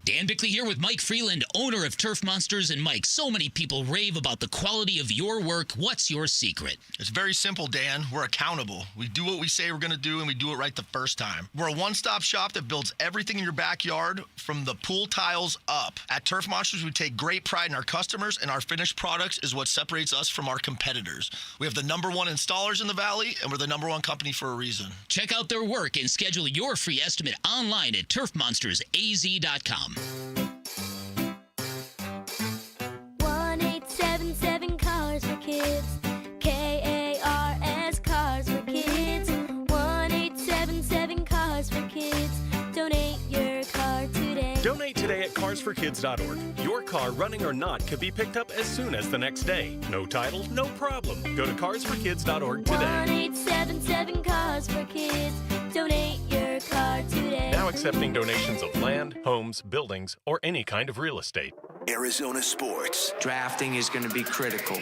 Dan Bickley here with Mike Freeland, owner of Turf Monsters. And Mike, so many people rave about the quality of your work. What's your secret? It's very simple, Dan. We're accountable. We do what we say we're going to do, and we do it right the first time. We're a one-stop shop that builds everything in your backyard from the pool tiles up. At Turf Monsters, we take great pride in our customers, and our finished products is what separates us from our competitors. We have the #1 installers in the valley, and we're the #1 company for a reason. Check out their work and schedule your free estimate online at turfmonstersaz.com. 1877 Cars for Kids. KARS Cars for Kids. 1877 Cars for Kids. Donate your car today. Donate today at carsforkids.org. Your car, running or not, could be picked up as soon as the next day. No title, no problem. Go to carsforkids.org today. 1877 Cars for Kids. Donate your car today. Now accepting donations of land, homes, buildings, or any kind of real estate. Arizona sports. Drafting is going to be critical.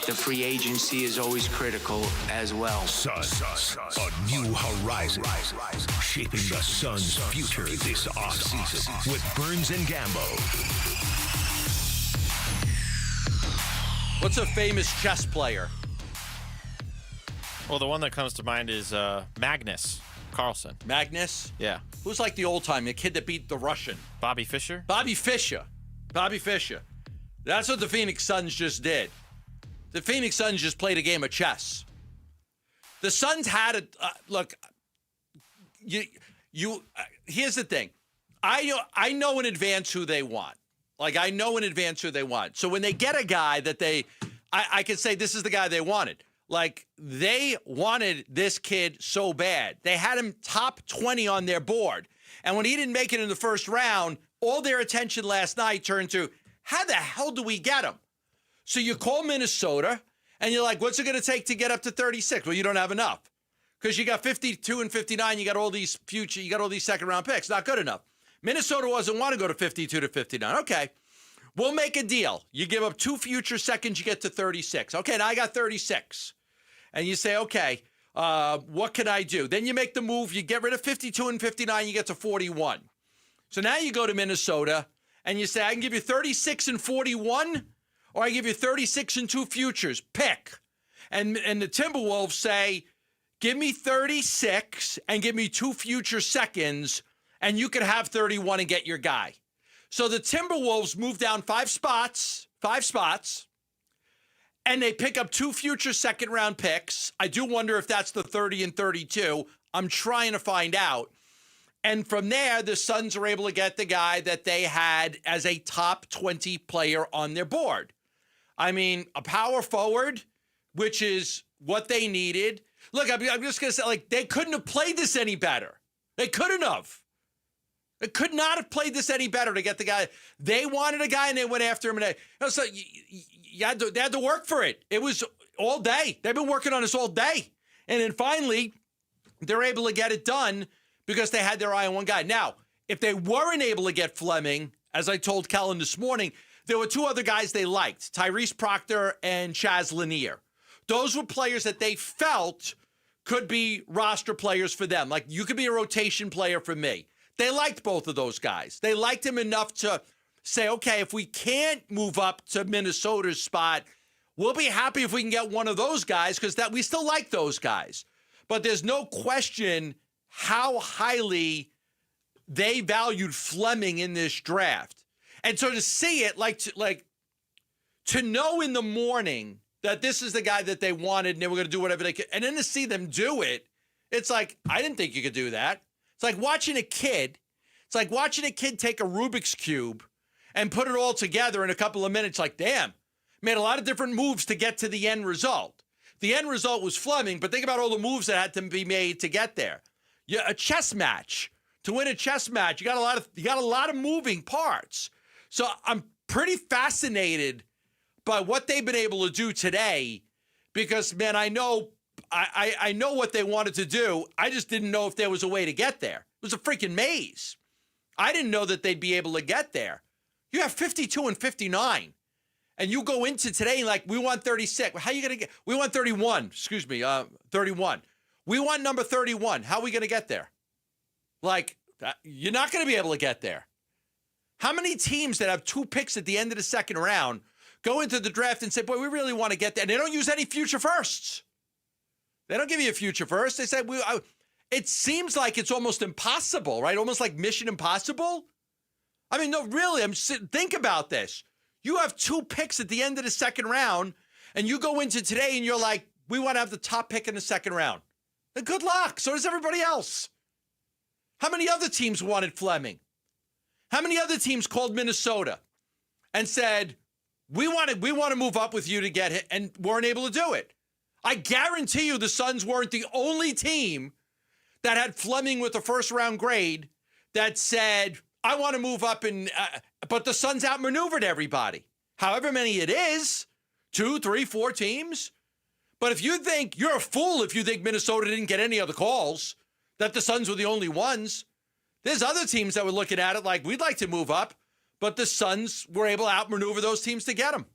The free agency is always critical as well. Suns, a new horizon, shaping the Suns' future this offseason with Burns and Gambo. What's a famous chess player? Well, the one that comes to mind is Magnus Carlsen. Magnus? Yeah. Who's like the old time, the kid that beat the Russian? Bobby Fischer? Bobby Fischer. That's what the Phoenix Suns just did. The Phoenix Suns just played a game of chess. The Suns had a look. Here's the thing. I know in advance who they want. So when they get a guy that I can say this is the guy they wanted. Like, they wanted this kid so bad. They had him top 20 on their board. And when he didn't make it in the first round, all their attention last night turned to, how the hell do we get him? So you call Minnesota, and you're like, what's it going to take to get up to 36? Well, you don't have enough. because you got 52 and 59. You got all these second-round picks. Not good enough. Minnesota doesn't want to go to 52 to 59. Okay, we'll make a deal. You give up 2 future seconds, you get to 36. Okay, now I got 36. And you say, okay, what can I do? Then you make the move. You get rid of 52 and 59. You get to 41. So now you go to Minnesota, and you say, I can give you 36 and 41, or I give you 36 and 2 futures. Pick. And the Timberwolves say, give me 36 and give me 2 future seconds, and you can have 31 and get your guy. So the Timberwolves move down 5 spots, and they pick up 2 future second-round picks. I do wonder if that's the 30 and 32. I'm trying to find out. And from there, the Suns are able to get the guy that they had as a top 20 player on their board. I mean, a power forward, which is what they needed. Look, I'm just going to say, like, they couldn't have played this any better. They couldn't have. They could not have played this any better to get the guy. They wanted a guy, and they went after him. And so they had to work for it. It was all day. They've been working on this all day. And then finally, they're able to get it done because they had their eye on one guy. Now, if they weren't able to get Fleming, as I told Kellen this morning, there were 2 other guys they liked, Tyrese Proctor and Chaz Lanier. Those were players that they felt could be roster players for them. Like, you could be a rotation player for me. They liked both of those guys. They liked him enough to say, okay, if we can't move up to Minnesota's spot, we'll be happy if we can get one of those guys because that we still like those guys. But there's no question how highly they valued Fleming in this draft. And so to see it, to know in the morning that this is the guy that they wanted and they were going to do whatever they could, and then to see them do it, it's like, I didn't think you could do that. It's like watching a kid. It's like watching a kid take a Rubik's Cube and put it all together in a couple of minutes. Like, damn, made a lot of different moves to get to the end result. The end result was Fleming, but think about all the moves that had to be made to get there. Yeah, a chess match. To win a chess match, you got a lot of moving parts. So I'm pretty fascinated by what they've been able to do today, because man, I know what they wanted to do. I just didn't know if there was a way to get there. It was a freaking maze. I didn't know that they'd be able to get there. You have 52 and 59, and you go into today like, we want 36. How are you going to get? We want 31. 31. We want number 31. How are we going to get there? Like, you're not going to be able to get there. How many teams that have 2 picks at the end of the second round go into the draft and say, boy, we really want to get there? And they don't use any future firsts. They don't give you a future first. They say, it seems like it's almost impossible, right? Almost like Mission Impossible. I mean, no, really, think about this. You have 2 picks at the end of the second round, and you go into today and you're like, we want to have the top pick in the second round. Then good luck. So does everybody else. How many other teams wanted Fleming? How many other teams called Minnesota and said, we want to move up with you to get it, and weren't able to do it? I guarantee you the Suns weren't the only team that had Fleming with a first-round grade that said, I want to move up, but the Suns outmaneuvered everybody. However many it is, 2, 3, 4 teams. But if you think, you're a fool if you think Minnesota didn't get any other calls, that the Suns were the only ones. There's other teams that were looking at it like, we'd like to move up, but the Suns were able to outmaneuver those teams to get them.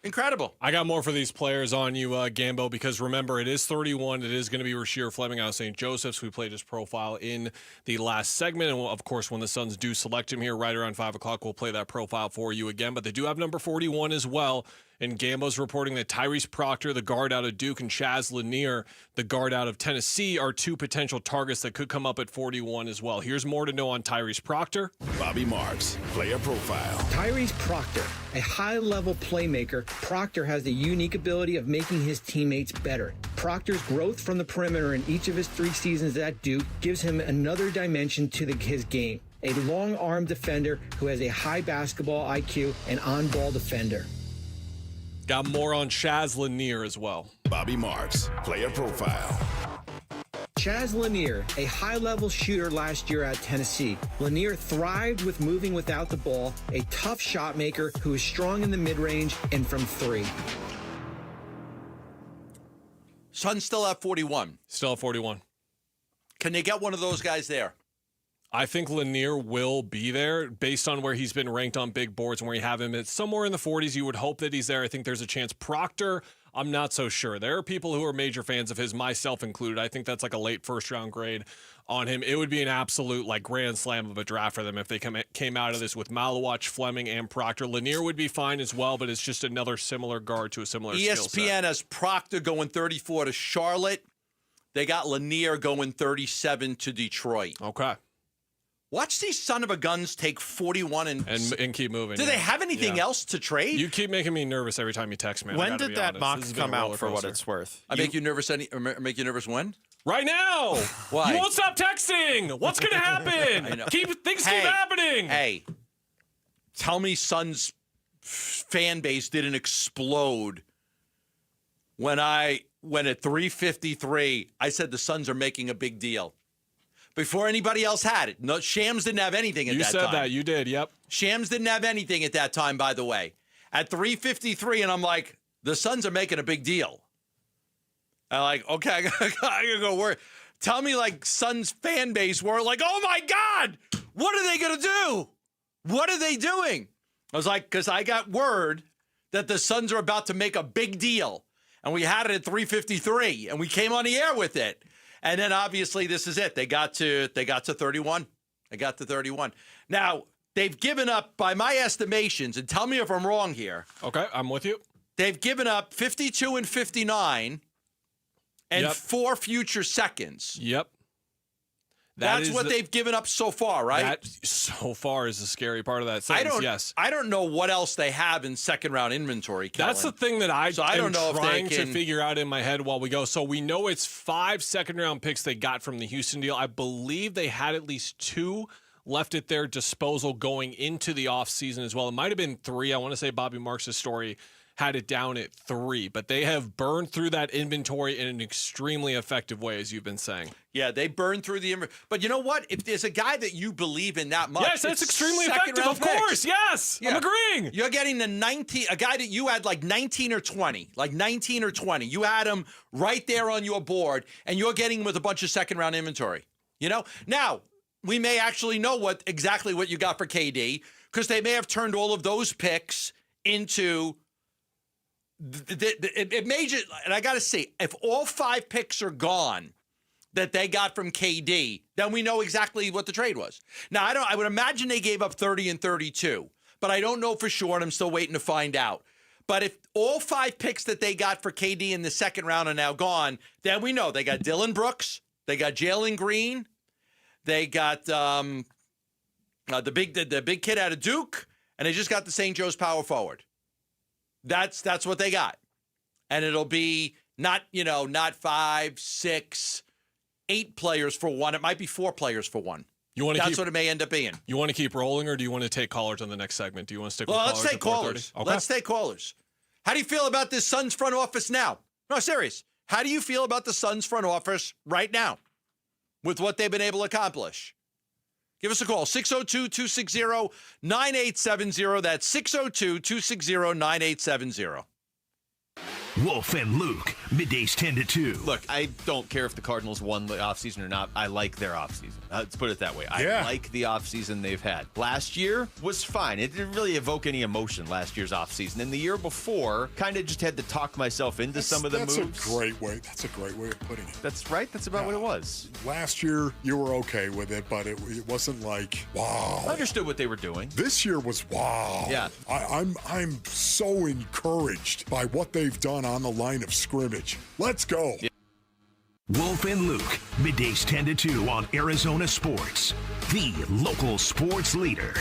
Incredible. I got more for these players on you, Gambo, because remember, it is 31. It is going to be Rasheer Fleming out of St. Joseph's. We played his profile in the last segment. And, of course, when the Suns do select him here right around 5 o'clock, we'll play that profile for you again. But they do have number 41 as well. And Gambo's reporting that Tyrese Proctor, the guard out of Duke, and Chaz Lanier, the guard out of Tennessee, are 2 potential targets that could come up at 41 as well. Here's more to know on Tyrese Proctor. Bobby Marks, player profile. Tyrese Proctor, a high-level playmaker, Proctor has the unique ability of making his teammates better. Proctor's growth from the perimeter in each of his 3 seasons at Duke gives him another dimension to his game. A long-arm defender who has a high basketball IQ and on-ball defender. Got more on Chaz Lanier as well. Bobby Marks, player profile. Chaz Lanier, a high-level shooter last year at Tennessee. Lanier thrived with moving without the ball, a tough shot maker who is strong in the mid-range and from 3. Suns still have 41. Still at 41. Can they get one of those guys there? I think Lanier will be there based on where he's been ranked on big boards and where you have him. It's somewhere in the 40s. You would hope that he's there. I think there's a chance. Proctor, I'm not so sure. There are people who are major fans of his, myself included. I think that's like a late first-round grade on him. It would be an absolute like grand slam of a draft for them if they came out of this with Malawatch, Fleming, and Proctor. Lanier would be fine as well, but it's just another similar guard to a similar skill set. ESPN has Proctor going 34 to Charlotte. They got Lanier going 37 to Detroit. Okay. Watch these son of a guns take 41 and keep moving. Do they have anything else to trade? You keep making me nervous every time you text me. When did that mock come out for what it's worth? I make you nervous make you nervous when? Right now. Why? You won't stop texting. What's going to happen? Things keep happening. Hey, tell me Suns fan base didn't explode when at 3:53 I said the Suns are making a big deal. Before anybody else had it. No, Shams didn't have anything at that time. You said that. You did, yep. Shams didn't have anything at that time, by the way. At 3:53, and I'm like, the Suns are making a big deal. I'm like, okay, I gotta go work. Tell me, like, Suns fan base were like, oh my God, what are they gonna do? What are they doing? I was like, because I got word that the Suns are about to make a big deal. And we had it at 3:53, and we came on the air with it. And then obviously this is it. They got to 31. They got to 31. Now, they've given up, by my estimations, and tell me if I'm wrong here. Okay, I'm with you. They've given up 52 and 59 and 4 future seconds. Yep. That's what they've given up so far, right? That so far is the scary part of that sentence, I don't know what else they have in second-round inventory, Kellen. That's the thing that I don't know trying to figure out in my head while we go. So we know it's 5 second-round picks they got from the Houston deal. I believe they had at least 2 left at their disposal going into the offseason as well. It might have been 3. I want to say Bobby Marks' story had it down at 3, but they have burned through that inventory in an extremely effective way, as you've been saying. Yeah, they burned through the inventory. But you know what? If there's a guy that you believe in that much, yes, that's extremely effective. Of course, yes, yeah. I'm agreeing. You're getting a guy that you had like 19 or 20. You had him right there on your board, and you're getting him with a bunch of second-round inventory. You know? Now, we may actually know exactly what you got for KD, because they may have turned all of those picks into... It may just, and I got to see, if all 5 picks are gone that they got from KD, then we know exactly what the trade was. Now, I would imagine they gave up 30 and 32, but I don't know for sure, and I'm still waiting to find out. But if all 5 picks that they got for KD in the second round are now gone, then we know they got Dylan Brooks, they got Jalen Green, they got the big kid out of Duke, and they just got the St. Joe's power forward. That's what they got. And it'll be not 5, 6, 8 players for one. It might be 4 players for one. That's what it may end up being. You want to keep rolling, or do you want to take callers on the next segment? Do you want to stick with callers? Let's take callers. Okay. Let's take callers. How do you feel about this Suns front office now? No, serious. How do you feel about the Suns front office right now with what they've been able to accomplish? Give us a call, 602-260-9870. That's 602-260-9870. Wolf and Luke, middays 10 to 2. Look, I don't care if the Cardinals won the offseason or not. I like their offseason. Let's put it that way. I like the offseason they've had. Last year was fine. It didn't really evoke any emotion, last year's offseason. And the year before, kind of just had to talk myself into some of the moves. That's a great way of putting it. That's right. That's about what it was. Last year, you were okay with it, but it wasn't like, wow. I understood what they were doing. This year was wow. Yeah. I'm so encouraged by what they've done on the line of scrimmage. Let's go. Yeah. Wolf and Luke, middays 10 to 2 on Arizona Sports, the local sports leader.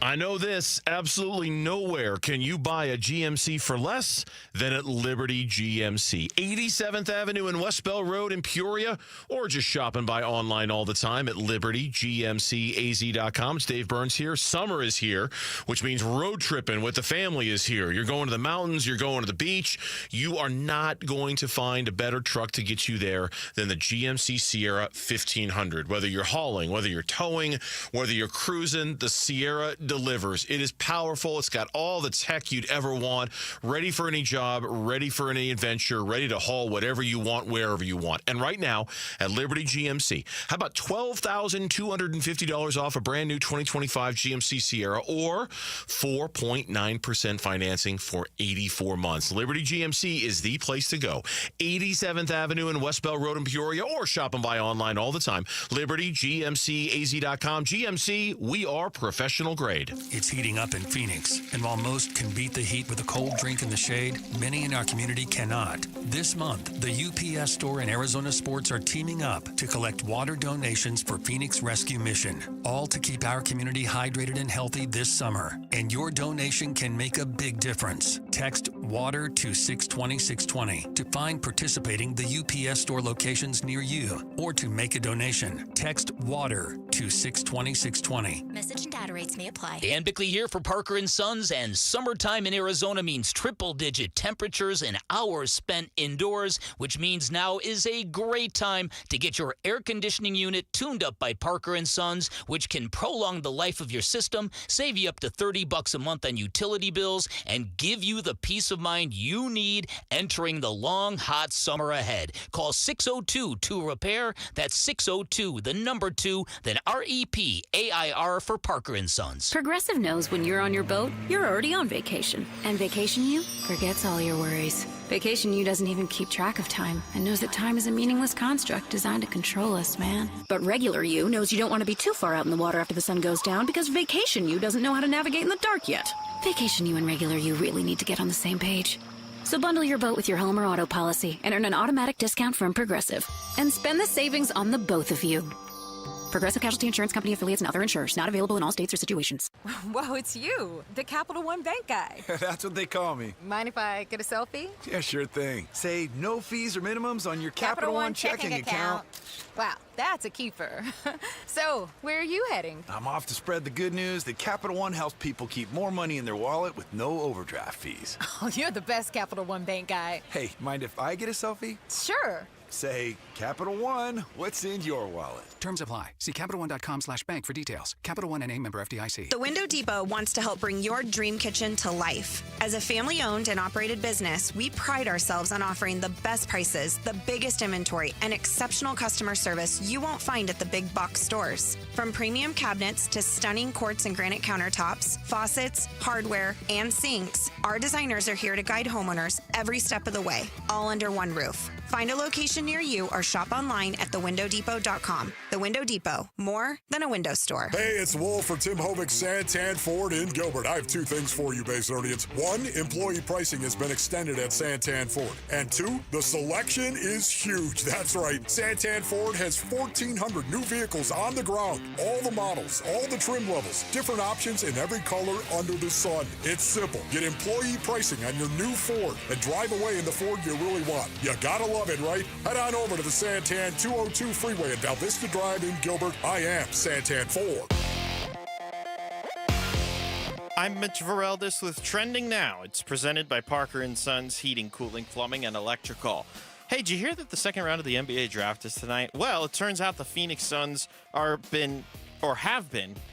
I know this, absolutely nowhere can you buy a GMC for less than at Liberty GMC. 87th Avenue and West Bell Road in Peoria, or just shopping by online all the time at libertygmcaz.com. It's Dave Burns here. Summer is here, which means road tripping with the family is here. You're going to the mountains, you're going to the beach. You are not going to find a better truck to get you there than the GMC Sierra 1500. Whether you're hauling, whether you're towing, whether you're cruising, the Sierra delivers. It is powerful. It's got all the tech you'd ever want, ready for any job, ready for any adventure, ready to haul whatever you want, wherever you want. And right now at Liberty GMC, how about $12,250 off a brand new 2025 GMC Sierra or 4.9% financing for 84 months. Liberty GMC is the place to go. 87th Avenue and West Bell Road in Peoria, or shop and buy online all the time. LibertyGMCAZ.com. GMC, we are professional grade. It's heating up in Phoenix, and while most can beat the heat with a cold drink in the shade, many in our community cannot. This month, the UPS Store and Arizona Sports are teaming up to collect water donations for Phoenix Rescue Mission, all to keep our community hydrated and healthy this summer. And your donation can make a big difference. Text WATER to 620-620 to find participating the UPS Store locations near you, or to make a donation. Text WATER to 620-620. Message and data rates may apply. Dan Bickley here for Parker & Sons, and summertime in Arizona means triple-digit temperatures and hours spent indoors, which means now is a great time to get your air conditioning unit tuned up by Parker & Sons, which can prolong the life of your system, save you up to $30 a month on utility bills, and give you the peace of mind you need entering the long, hot summer ahead. Call 602-2-REPAIR. That's 602-2, then REPAIR for Parker & Sons. Progressive knows when you're on your boat, you're already on vacation. And Vacation You forgets all your worries. Vacation You doesn't even keep track of time and knows that time is a meaningless construct designed to control us, man. But Regular You knows you don't want to be too far out in the water after the sun goes down because Vacation You doesn't know how to navigate in the dark yet. Vacation You and Regular You really need to get on the same page. So bundle your boat with your home or auto policy and earn an automatic discount from Progressive. And spend the savings on the both of you. Progressive Casualty Insurance Company affiliates and other insurers. Not available in all states or situations. Whoa, it's you, the Capital One Bank guy. That's what they call me. Mind if I get a selfie? Yeah, sure thing. Say no fees or minimums on your Capital One checking account. Wow, that's a keeper. So, where are you heading? I'm off to spread the good news that Capital One helps people keep more money in their wallet with no overdraft fees. Oh, you're the best Capital One Bank guy. Hey, mind if I get a selfie? Sure. Say, Capital One, what's in your wallet? Terms apply. See CapitalOne.com/bank for details. Capital One N.A. member FDIC. The Window Depot wants to help bring your dream kitchen to life. As a family-owned and operated business, we pride ourselves on offering the best prices, the biggest inventory, and exceptional customer service you won't find at the big box stores. From premium cabinets to stunning quartz and granite countertops, faucets, hardware, and sinks, our designers are here to guide homeowners every step of the way, all under one roof. Find a location near you or shop online at thewindowdepot.com. The Window Depot, more than a window store. Hey, it's Wolf for Tim Hovig's Santan Ford in Gilbert. I have two things for you, Basonians. One, employee pricing has been extended at Santan Ford. And two, the selection is huge. That's right. Santan Ford has 1,400 new vehicles on the ground. All the models, all the trim levels, different options in every color under the sun. It's simple. Get employee pricing on your new Ford and drive away in the Ford you really want. You gotta love it, right? Head on over to the Santan 202 Freeway at Val Vista Drive in Gilbert. I am Santan Ford. I'm Mitch Vareldis with Trending Now. It's presented by Parker & Sons Heating, Cooling, Plumbing, and Electrical. Hey, did you hear that the second round of the NBA draft is tonight? Well, it turns out the Phoenix Suns have been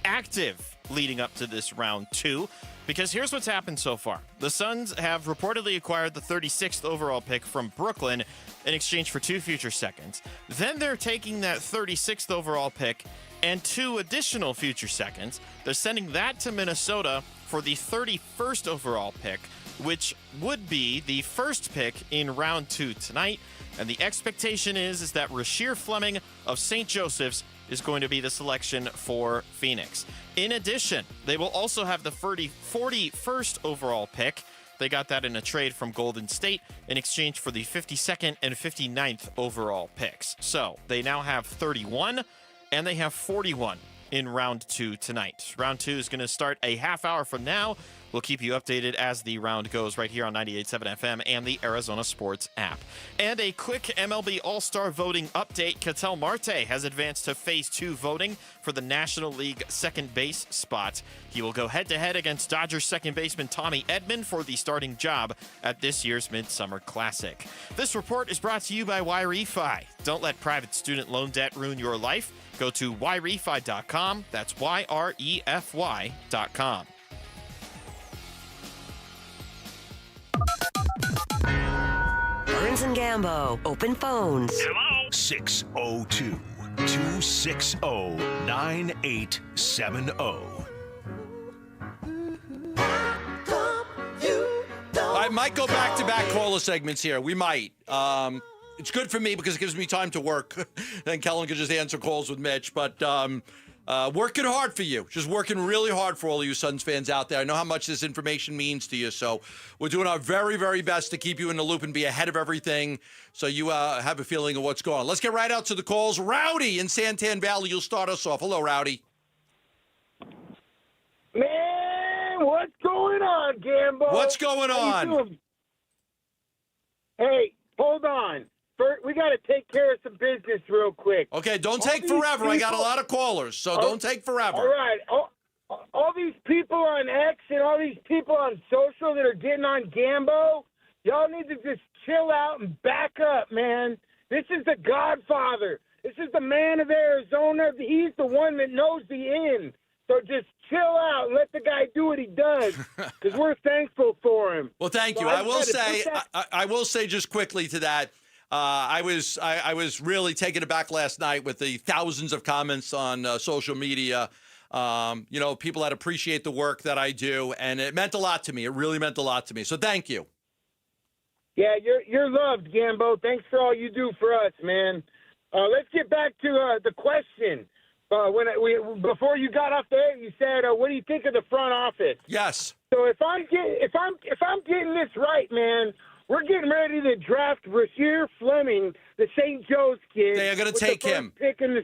active leading up to this round 2. Because here's what's happened so far. The Suns have reportedly acquired the 36th overall pick from Brooklyn in exchange for 2 future seconds. Then they're taking that 36th overall pick and 2 additional future seconds. They're sending that to Minnesota for the 31st overall pick, which would be the first pick in round 2 tonight. And the expectation is that Rasheer Fleming of St. Joseph's is going to be the selection for Phoenix. In addition, they will also have the 41st overall pick. They got that in a trade from Golden State in exchange for the 52nd and 59th overall picks. So they now have 31 and they have 41 in round 2 tonight. Round 2 is going to start a half hour from now. We'll keep you updated as the round goes right here on 98.7 FM and the Arizona Sports app. And a quick MLB All-Star voting update. Ketel Marte has advanced to Phase 2 voting for the National League second base spot. He will go head-to-head against Dodgers second baseman Tommy Edman for the starting job at this year's Midsummer Classic. This report is brought to you by YREFI. Don't let private student loan debt ruin your life. Go to YREFI.com. That's YREFY.com. Burns and Gambo, open phones. Hello? 602-260-9870. I might go back-to-back caller segments here. We might. It's good for me because it gives me time to work. Then Kellen can just answer calls with Mitch. But working hard for you. Just working really hard for all of you Suns fans out there. I know how much this information means to you. So we're doing our very, very best to keep you in the loop and be ahead of everything so you have a feeling of what's going on. Let's get right out to the calls. Rowdy in Santan Valley, you'll start us off. Hello, Rowdy. Man, what's going on, Gambo? What's going on? Hey, hold on. We got to take care of some business real quick. Okay, don't take forever. I got a lot of callers, so don't take forever. All right. All these people on X and all these people on social that are getting on Gambo, y'all need to just chill out and back up, man. This is the Godfather. This is the man of Arizona. He's the one that knows the end. So just chill out and let the guy do what he does, because we're thankful for him. Well, thank you. I will say just quickly to that, I was really taken aback last night with the thousands of comments on social media. People that appreciate the work that I do, and it meant a lot to me. It really meant a lot to me. So thank you. Yeah, you're loved, Gambo. Thanks for all you do for us, man. Let's get back to the question. Before you got off there, you said, "What do you think of the front office?" Yes. So if I'm getting this right, man, we're getting ready to draft Rasheer Fleming, the St. Joe's kid. They are going to take him. Pick in the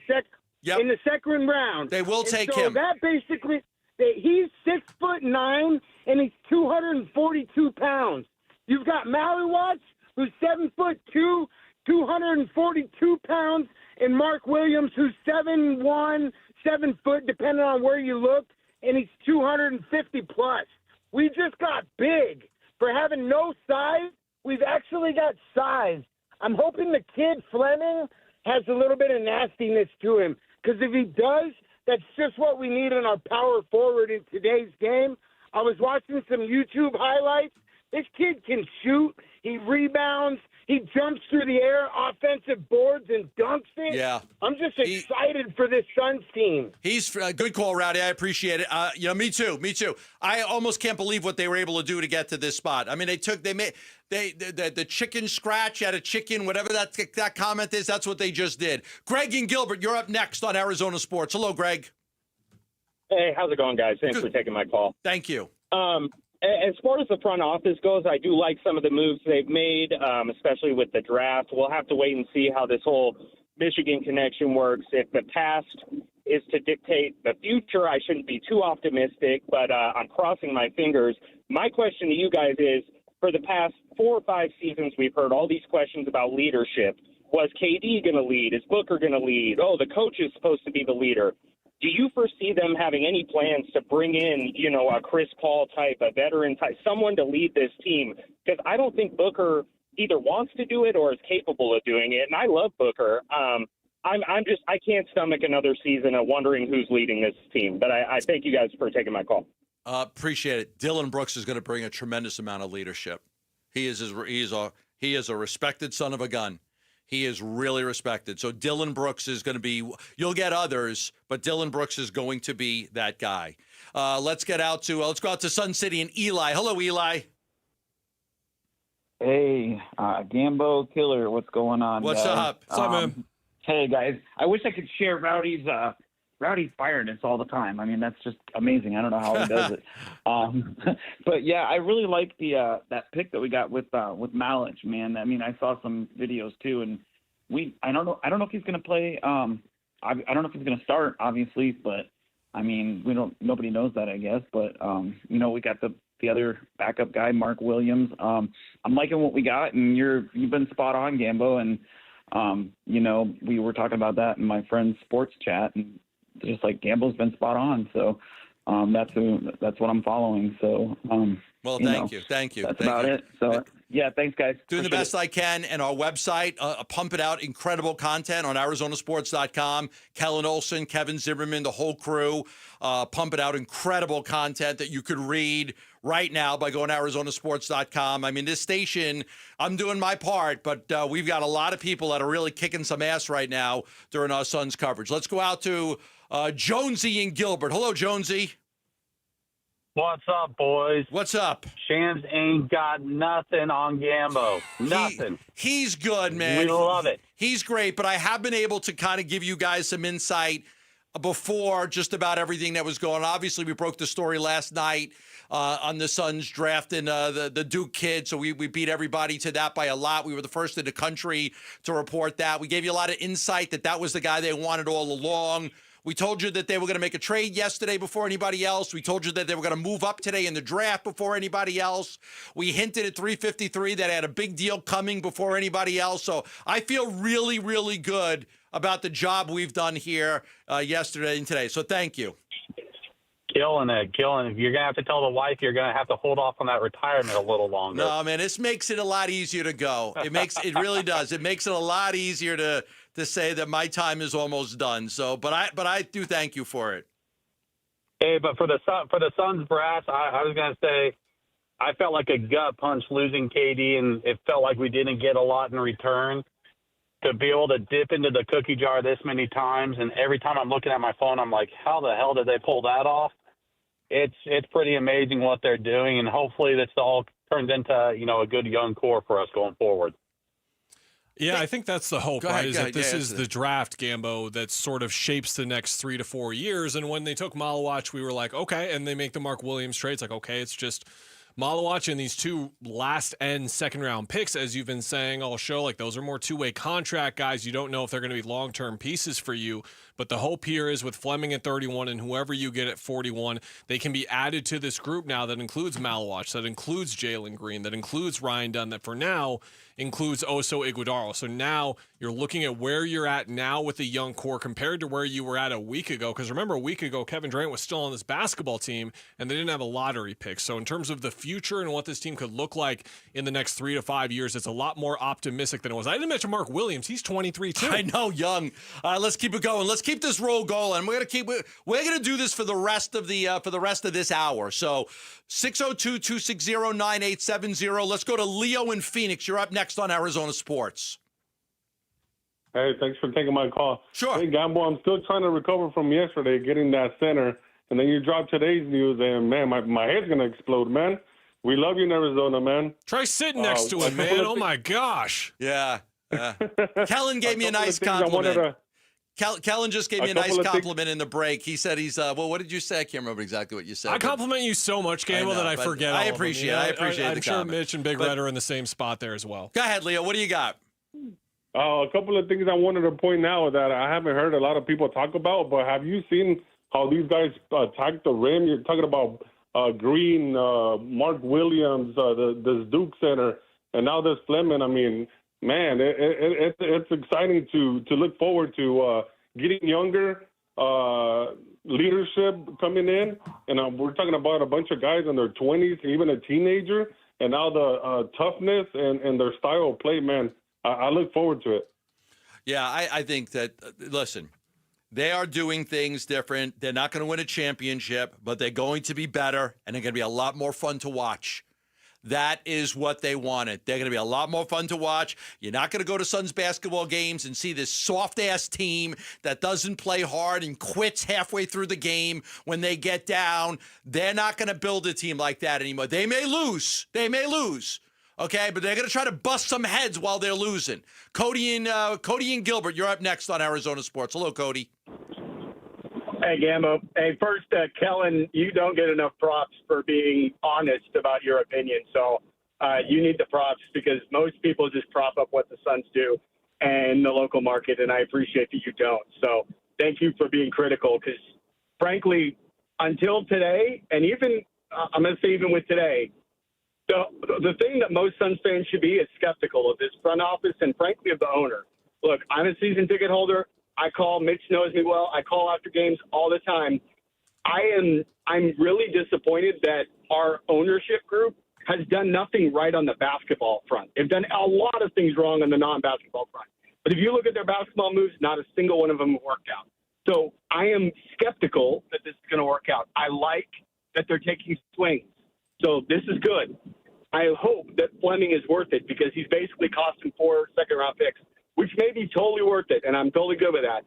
second round. They will take him. That basically, he's 6'9" and he's 242 pounds. You've got Malawatch, who's 7'2", 242 pounds, and Mark Williams, who's 7'1", 7 foot, depending on where you look, and he's 250 plus. We just got big. For having no size, we've actually got size. I'm hoping the kid Fleming has a little bit of nastiness to him, because if he does, that's just what we need in our power forward in today's game. I was watching some YouTube highlights. This kid can shoot. He rebounds. He jumps through the air, offensive boards, and dunks it. Yeah. I'm just excited for this Suns team. He's a good call, Rowdy. I appreciate it. Me too. I almost can't believe what they were able to do to get to this spot. I mean, the chicken scratch at a chicken, whatever that comment is, that's what they just did. Greg and Gilbert, you're up next on Arizona Sports. Hello, Greg. Hey, how's it going, guys? Thanks for taking my call. Thank you. As far as the front office goes, I do like some of the moves they've made, especially with the draft. We'll have to wait and see how this whole Michigan connection works. If the past is to dictate the future, I shouldn't be too optimistic, but I'm crossing my fingers. My question to you guys is, for the past 4 or 5 seasons, we've heard all these questions about leadership. Was KD going to lead? Is Booker going to lead? Oh, the coach is supposed to be the leader. Do you foresee them having any plans to bring in, a Chris Paul type, a veteran type, someone to lead this team? Because I don't think Booker either wants to do it or is capable of doing it. And I love Booker. I can't stomach another season of wondering who's leading this team. But I thank you guys for taking my call. Appreciate it. Dylan Brooks is going to bring a tremendous amount of leadership. He is a respected son of a gun. He is really respected. So Dylan Brooks is going to be, you'll get others, but Dylan Brooks is going to be that guy. Let's go out to Sun City and Eli. Hello, Eli. Hey, Gambo Killer, what's going on? What's up? What's up, man? Hey, guys. I wish I could share Rowdy's fireness all the time. I mean, that's just amazing. I don't know how he does it. But yeah, I really like the that pick that we got with Malawatch, man. I mean, I saw some videos too, and I don't know if he's going to play. I don't know if he's going to start, obviously, but I mean, nobody knows that, I guess. But we got the other backup guy, Mark Williams. I'm liking what we got, and you've been spot on, Gambo. And we were talking about that in my friend's sports chat, and just like Gambo's been spot on. So that's what I'm following. So well, thank you. That's about it. So. Yeah, thanks, guys. Doing the best I can. And our website, pump it out. Incredible content on ArizonaSports.com. Kellen Olson, Kevin Zimmerman, the whole crew. Pump it out. Incredible content that you could read right now by going to ArizonaSports.com. I mean, this station, I'm doing my part, but we've got a lot of people that are really kicking some ass right now during our Suns coverage. Let's go out to Jonesy in Gilbert. Hello, Jonesy. What's up, boys? What's up? Shams ain't got nothing on Gambo. Nothing. He's good, man. We love it. He's great, but I have been able to kind of give you guys some insight before just about everything that was going on. Obviously, we broke the story last night on the Suns drafting the Duke kid, so we beat everybody to that by a lot. We were the first in the country to report that. We gave you a lot of insight that was the guy they wanted all along. We told you that they were going to make a trade yesterday before anybody else. We told you that they were going to move up today in the draft before anybody else. We hinted at 353 that had a big deal coming before anybody else. So I feel really, really good about the job we've done here yesterday and today. So thank you. Killing it. You're going to have to tell the wife you're going to have to hold off on that retirement a little longer. No, man, this makes it a lot easier to go. It really does. It makes it a lot easier to say that my time is almost done. So, but I do thank you for it. Hey, but for the Suns brass, I was going to say I felt like a gut punch losing KD, and it felt like we didn't get a lot in return. To be able to dip into the cookie jar this many times, and every time I'm looking at my phone, I'm like, how the hell did they pull that off? It's pretty amazing what they're doing, and hopefully this all turns into a good young core for us going forward. Yeah, I think that's the hope, right? Is that this is the draft, Gambo, that sort of shapes the next 3 to 4 years. And when they took Malawatch, we were like, okay. And they make the Mark Williams trade. It's like, okay, it's just Malawatch and these two last-end second-round picks, as you've been saying all show. Like, those are more two-way contract guys. You don't know if they're going to be long-term pieces for you. But the hope here is with Fleming at 31 and whoever you get at 41, they can be added to this group now that includes Malawatch, that includes Jalen Green, that includes Ryan Dunn, that for now includes Oso Iguodala. So now you're looking at where you're at now with the young core compared to where you were at a week ago. Because remember, a week ago, Kevin Durant was still on this basketball team, and they didn't have a lottery pick. So in terms of the future and what this team could look like in the next 3 to 5 years, it's a lot more optimistic than it was. I didn't mention Mark Williams. He's 23 too. I know, young. Let's keep it going. Let's keep this roll going. We're gonna do this for the rest of this hour. So 602-260-9870. Let's go to Leo in Phoenix. You're up next on Arizona Sports. Hey, thanks for taking my call. Sure. Hey, Gambo, I'm still trying to recover from yesterday, getting that center, and then you drop today's news, and man, my head's gonna explode, man. We love you in Arizona, man. Try sitting next to him, man. Oh my gosh. Yeah. Kellen gave me a nice compliment. Kellen just gave me a nice compliment in the break. He said he's what did you say? I can't remember exactly what you said. I compliment you so much, Gamble, that I forget all I appreciate of them. I appreciate I'm the sure comment. Mitch and Big Red are in the same spot there as well. Go ahead, Leo. What do you got? A couple of things I wanted to point out that I haven't heard a lot of people talk about, but have you seen how these guys attack the rim? You're talking about Green, Mark Williams, this Duke center, and now this Fleming. I mean, man, it's exciting to look forward to getting younger, leadership coming in, and we're talking about a bunch of guys in their 20s, even a teenager, and now the toughness and their style of play, man. I look forward to it. Yeah, I think that, listen, they are doing things different. They're not going to win a championship, but they're going to be better, and they're going to be a lot more fun to watch. That is what they wanted. They're going to be a lot more fun to watch. You're not going to go to Suns basketball games and see this soft-ass team that doesn't play hard and quits halfway through the game when they get down. They're not going to build a team like that anymore. They may lose. Okay, but they're going to try to bust some heads while they're losing. Cody and Gilbert, you're up next on Arizona Sports. Hello, Cody. Hey, Gambo. Hey, first, Kellen, you don't get enough props for being honest about your opinion. So you need the props because most people just prop up what the Suns do and the local market, and I appreciate that you don't. So thank you for being critical because frankly, until today, and even I'm going to say even with today, the thing that most Suns fans should be is skeptical of this front office and, frankly, of the owner. Look, I'm a season ticket holder. I call. Mitch knows me well. I call after games all the time. I'm really disappointed that our ownership group has done nothing right on the basketball front. They've done a lot of things wrong on the non-basketball front. But if you look at their basketball moves, not a single one of them have worked out. So I am skeptical that this is going to work out. I like that they're taking swings. So this is good. I hope that Fleming is worth it because he's basically costing 4 second-round picks, which may be totally worth it, and I'm totally good with that.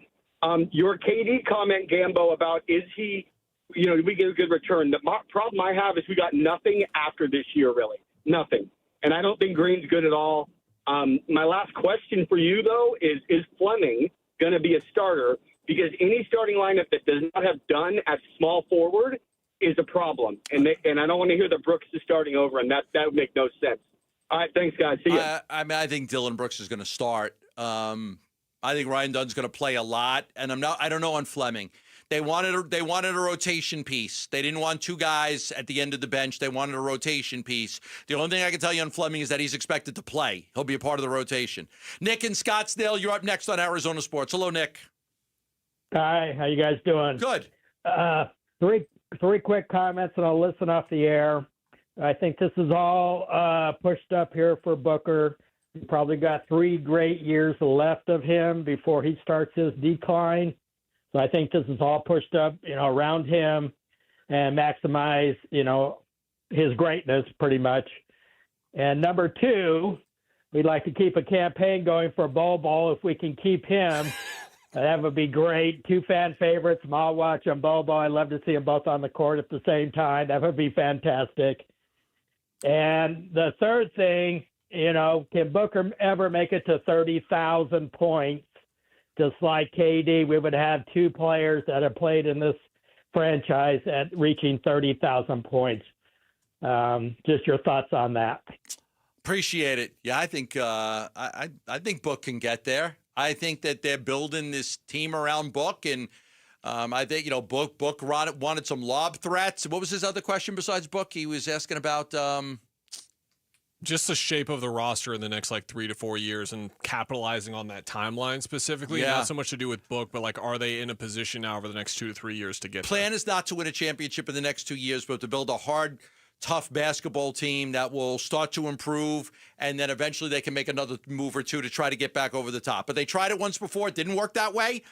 Your KD comment, Gambo, about is he, we get a good return. The problem I have is we got nothing after this year, really. Nothing. And I don't think Green's good at all. My last question for you, though, is Fleming going to be a starter? Because any starting lineup that does not have Dunn at small forward is a problem. And I don't want to hear that Brooks is starting over, and that would make no sense. All right, thanks, guys. See ya. I think Dylan Brooks is going to start. I think Ryan Dunn's going to play a lot, and I don't know on Fleming. They wanted a rotation piece. They didn't want 2 guys at the end of the bench. They wanted a rotation piece. The only thing I can tell you on Fleming is that he's expected to play. He'll be a part of the rotation. Nick in Scottsdale, you're up next on Arizona Sports. Hello, Nick. Hi, how you guys doing? Good. Three quick comments, and I'll listen off the air. I think this is all pushed up here for Booker. He probably got 3 great years left of him before he starts his decline. So I think this is all pushed up, around him and maximize, his greatness pretty much. And number 2, we'd like to keep a campaign going for Bol if we can keep him. That would be great. 2 fan favorites, Malawatch and Bobo. I'd love to see them both on the court at the same time. That would be fantastic. And the third thing, can Booker ever make it to 30,000 points? Just like KD, we would have 2 players that have played in this franchise at reaching 30,000 points. Just your thoughts on that. Appreciate it. Yeah, I think I think Book can get there. I think that they're building this team around Book, and I think Book wanted some lob threats. What was his other question besides Book? He was asking about just the shape of the roster in the next 3 to 4 years and capitalizing on that timeline specifically. Yeah. Not so much to do with Book, but are they in a position now over the next 2 to 3 years to get Plan there? is not to win a championship in the next 2 years, but to build a hard, tough basketball team that will start to improve, and then eventually they can make another move or 2 to try to get back over the top. But they tried it once before. It didn't work that way.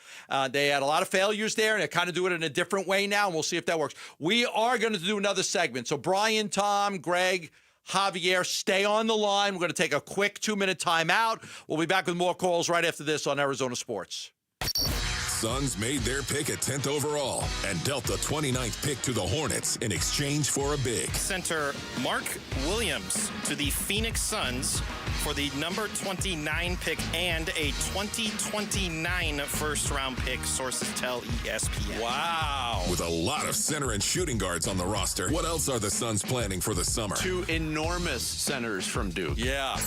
They had a lot of failures there, and they're kind of doing it in a different way now, and we'll see if that works. We are going to do another segment. So Brian, Tom, Greg, Javier, stay on the line. We're going to take a quick 2-minute timeout. We'll be back with more calls right after this on Arizona Sports. Suns made their pick at 10th overall and dealt the 29th pick to the Hornets in exchange for a big. Center Mark Williams to the Phoenix Suns for the number 29 pick and a 2029 first-round pick, sources tell ESPN. Wow. With a lot of center and shooting guards on the roster, what else are the Suns planning for the summer? 2 enormous centers from Duke. Yeah.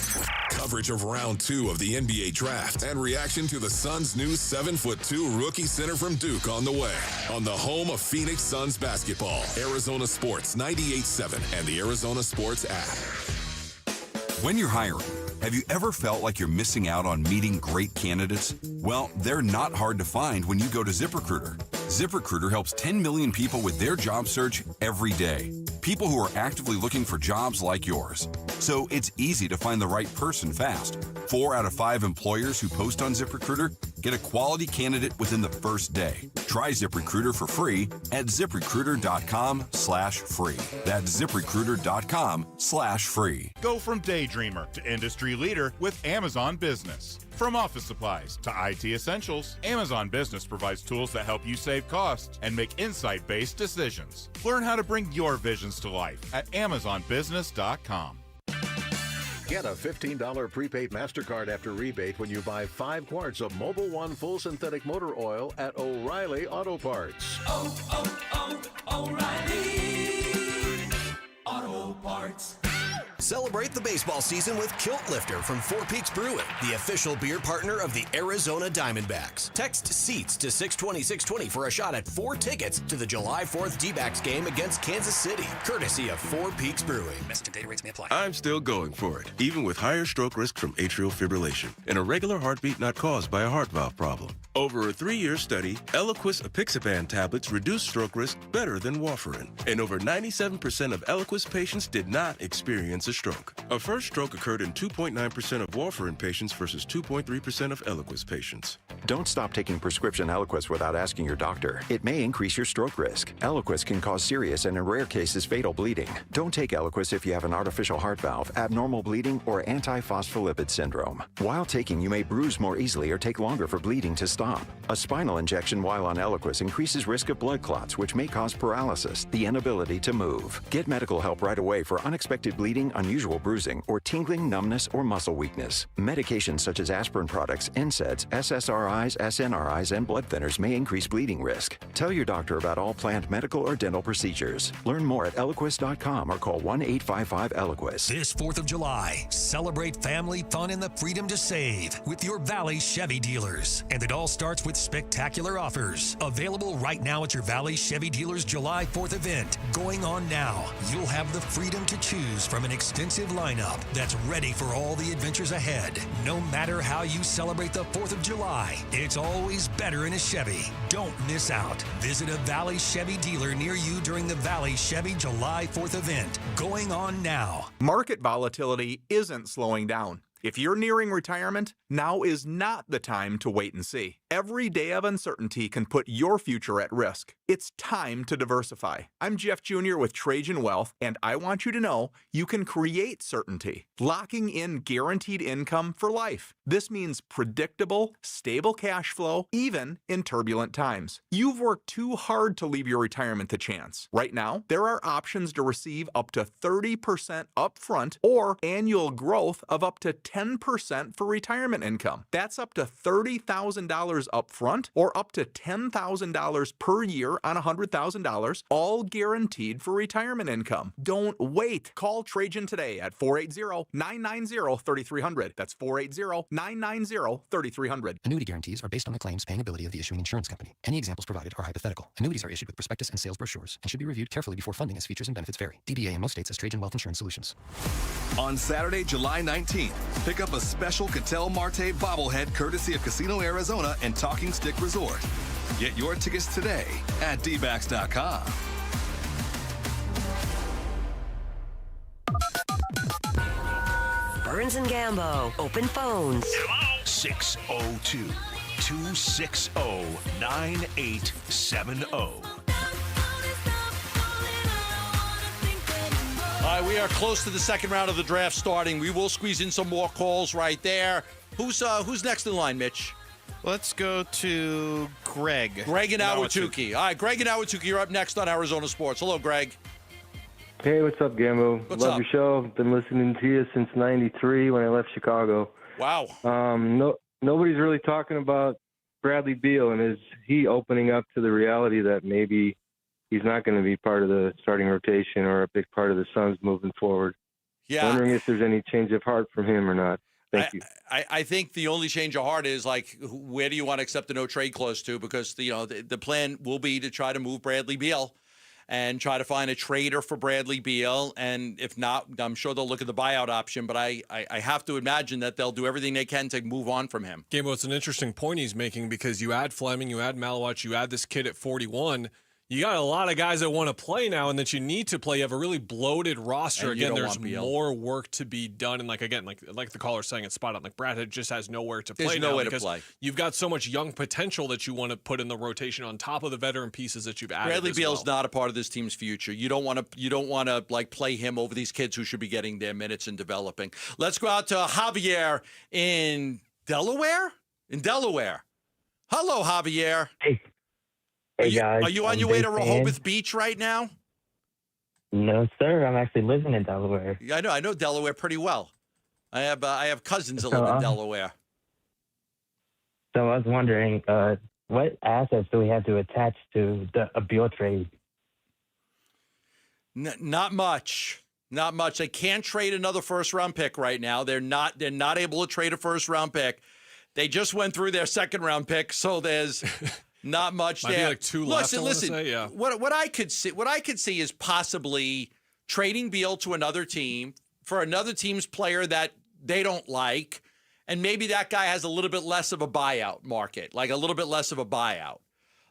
Coverage of round 2 of the NBA draft and reaction to the Suns' new 7'2" rookie center from Duke on the way. On the home of Phoenix Suns basketball, Arizona Sports 98.7 and the Arizona Sports app. When you're hiring, have you ever felt like you're missing out on meeting great candidates? Well, they're not hard to find when you go to ZipRecruiter. ZipRecruiter helps 10 million people with their job search every day. People who are actively looking for jobs like yours. So it's easy to find the right person fast. 4 out of 5 employers who post on ZipRecruiter get a quality candidate within the first day. Try ZipRecruiter for free at ZipRecruiter.com/free. That's ZipRecruiter.com/free. Go from daydreamer to industry leader with Amazon Business. From office supplies to IT essentials, Amazon Business provides tools that help you save costs and make insight-based decisions. Learn how to bring your visions to life at AmazonBusiness.com. Get a $15 prepaid MasterCard after rebate when you buy 5 quarts of Mobil 1 full synthetic motor oil at O'Reilly Auto Parts. O'Reilly Auto Parts. Celebrate the baseball season with Kilt Lifter from Four Peaks Brewing, the official beer partner of the Arizona Diamondbacks. Text SEATS to 620-620 for a shot at 4 tickets to the July 4th D-backs game against Kansas City, courtesy of Four Peaks Brewing. Message and data rates may apply. I'm still going for it, even with higher stroke risk from atrial fibrillation and a regular heartbeat not caused by a heart valve problem. Over a 3-year study, Eliquis apixaban tablets reduced stroke risk better than warfarin, and over 97% of Eliquis patients did not experience a stroke. A first stroke occurred in 2.9% of warfarin patients versus 2.3% of Eliquis patients. Don't stop taking prescription Eliquis without asking your doctor. It may increase your stroke risk. Eliquis can cause serious and in rare cases fatal bleeding. Don't take Eliquis if you have an artificial heart valve, abnormal bleeding, or antiphospholipid syndrome. While taking, you may bruise more easily or take longer for bleeding to stop. A spinal injection while on Eliquis increases risk of blood clots, which may cause paralysis, the inability to move. Get medical help right away for unexpected bleeding, unusual bruising, or tingling, numbness, or muscle weakness. Medications such as aspirin products, NSAIDs, SSRIs, SNRIs, and blood thinners may increase bleeding risk. Tell your doctor about all planned medical or dental procedures. Learn more at Eliquis.com or call 1-855-ELIQUIS. This 4th of July, celebrate family fun and the freedom to save with your Valley Chevy dealers. And it all starts with spectacular offers. Available right now at your Valley Chevy dealers July 4th event. Going on now. You'll have the freedom to choose from an extensive lineup that's ready for all the adventures ahead. No matter how you celebrate the 4th of July, it's always better in a Chevy. Don't miss out. Visit a Valley Chevy dealer near you during the Valley Chevy July 4th event. Going on now. Market volatility isn't slowing down. If you're nearing retirement, now is not the time to wait and see. Every day of uncertainty can put your future at risk. It's time to diversify. I'm Jeff Jr. with Trajan Wealth, and I want you to know you can create certainty, locking in guaranteed income for life. This means predictable, stable cash flow, even in turbulent times. You've worked too hard to leave your retirement to chance. Right now, there are options to receive up to 30% upfront or annual growth of up to 10% for retirement income. That's up to $30,000 upfront or up to $10,000 per year on $100,000, all guaranteed for retirement income. Don't wait. Call Trajan today at 480-990-3300. That's 480-990-3300. Annuity guarantees are based on the claims paying ability of the issuing insurance company. Any examples provided are hypothetical. Annuities are issued with prospectus and sales brochures and should be reviewed carefully before funding as features and benefits vary. DBA in most states as Trajan Wealth Insurance Solutions. On Saturday, July 19th, pick up a special Cattell Marte bobblehead courtesy of Casino Arizona and Talking Stick Resort. Get your tickets today at dbacks.com. Burns and Gambo, open phones. 602-260-9870. All right, we are close to the second round of the draft starting. We will squeeze in some more calls right there. Who's next in line, Mitch? Let's go to Greg. Greg in Ahwatukee. All right, Greg in Ahwatukee, you're up next on Arizona Sports. Hello, Greg. Hey, what's up, Gambo? What's Love up? your show. Been listening to you since '93 when I left Chicago. Wow. Nobody's really talking about Bradley Beal, and is he opening up to the reality that maybe he's not going to be part of the starting rotation or a big part of the Suns moving forward? Yeah. Wondering if there's any change of heart from him or not. Thank you. I think the only change of heart is, like, where do you want to accept the no trade clause to? Because the plan will be to try to move Bradley Beal and try to find a trader for Bradley Beal. And if not, I'm sure they'll look at the buyout option. But I have to imagine that they'll do everything they can to move on from him. Gambo, it's an interesting point he's making because you add Fleming, you add Malawatch, you add this kid at 41. You got a lot of guys that want to play now and that you need to play. You have a really bloated roster. And you Again, don't there's want Beal. more work to be done. And like the caller saying, it's spot on. Like Brad just has nowhere to play There's now nowhere to because play. You've got so much young potential that you want to put in the rotation on top of the veteran pieces that you've added. Bradley as Beal's well. not a part of this team's future. You don't want to like play him over these kids who should be getting their minutes and developing. Let's go out to Javier in Delaware. Hello, Javier. Hey. Hey, guys. Are you on your way to Rehoboth Beach right now? No, sir. I'm actually living in Delaware. Yeah, I know Delaware pretty well. I have cousins that live in Delaware. So I was wondering, what assets do we have to attach to a Beal trade? Not much. Not much. They can't trade another first-round pick right now. They're not able to trade a first-round pick. They just went through their second-round pick, so there's not much Might there. be like two left, I wanna say, yeah. What I could see is possibly trading Beal to another team for another team's player that they don't like, and maybe that guy has a little bit less of a buyout market, like a little bit less of a buyout.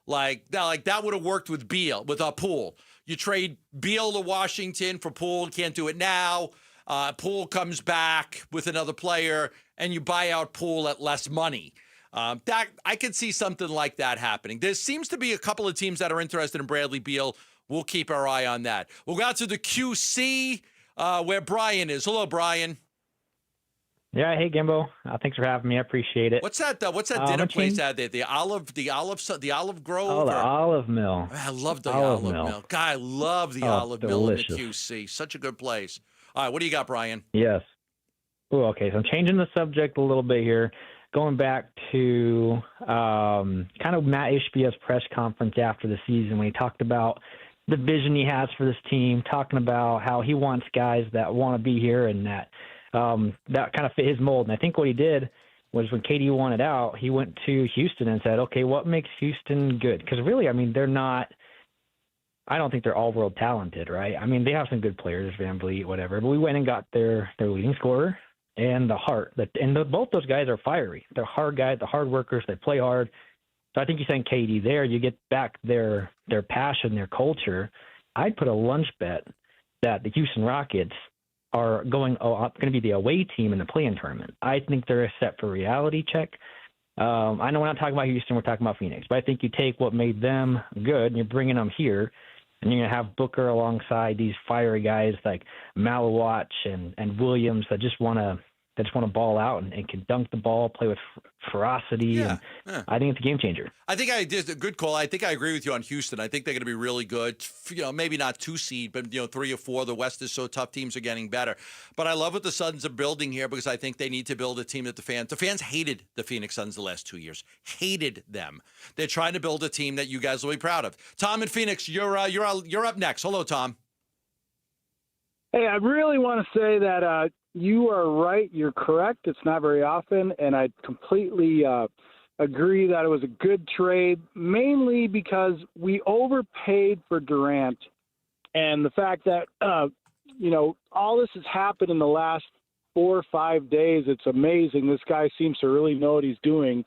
Like that would have worked with Beal, with Poole. You trade Beal to Washington for Poole, can't do it now. Poole comes back with another player, and you buy out Poole at less money. That I could see something like that happening. There seems to be a couple of teams that are interested in Bradley Beal. We'll keep our eye on that. We'll go out to the QC where Brian is. Hello, Brian. Yeah, hey Gimbo. Thanks for having me. I appreciate it. What's that dinner place out there? The Olive Grove. Oh, the Olive Mill. I love the Olive Mill. God, I love the Olive Mill in the QC. Such a good place. All right, what do you got, Brian? Yes. Oh, okay. So I'm changing the subject a little bit here. Going back to kind of Matt Ishbia's press conference after the season when he talked about the vision he has for this team, talking about how he wants guys that want to be here and that kind of fit his mold. And I think what he did was when KD wanted out, he went to Houston and said, okay, what makes Houston good? Because really, I mean, I don't think they're all-world talented, right? I mean, they have some good players, Van Vliet, whatever, but we went and got their leading scorer and the heart. Both those guys are fiery. They're hard guys, they're hard workers, they play hard. So I think you send KD there, you get back their passion, their culture. I'd put a lunch bet that the Houston Rockets are going to be the away team in the play-in tournament. I think they're set for reality check. I know we're not talking about Houston, we're talking about Phoenix, but I think you take what made them good and you're bringing them here, and you're going to have Booker alongside these fiery guys like Malawatch and Williams that just want to ball out and can dunk the ball, play with ferocity. And I think it's a game changer. I think I did a good call. I think I agree with you on Houston. I think they're going to be really good. Maybe not 2 seed, but 3 or 4. The West is so tough. Teams are getting better. But I love what the Suns are building here because I think they need to build a team that the fans hated the Phoenix Suns the last 2 years. Hated them. They're trying to build a team that you guys will be proud of. Tom in Phoenix, you're up next. Hello, Tom. Hey, I really want to say that you are right. You're correct. It's not very often, and I completely agree that it was a good trade, mainly because we overpaid for Durant, and the fact that all this has happened in the last 4 or 5 days. It's amazing. This guy seems to really know what he's doing.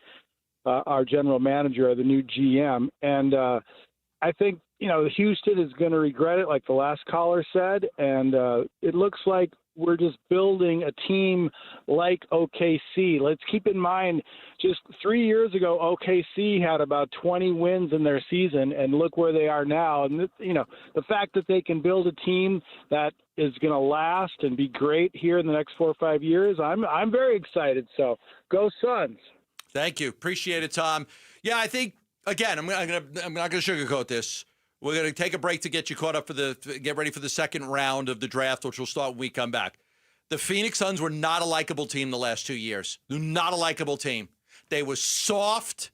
Our general manager, the new GM, and I think Houston is going to regret it, like the last caller said, and it looks like we're just building a team like OKC. Let's keep in mind, just 3 years ago, OKC had about 20 wins in their season, and look where they are now. And the fact that they can build a team that is going to last and be great here in the next 4 or 5 years, I'm very excited. So go Suns. Thank you. Appreciate it, Tom. Yeah, I think again, I'm not going to sugarcoat this. We're going to take a break to get you caught up get ready for the second round of the draft, which will start when we come back. The Phoenix Suns were not a likable team the last 2 years. They're not a likable team. They were soft.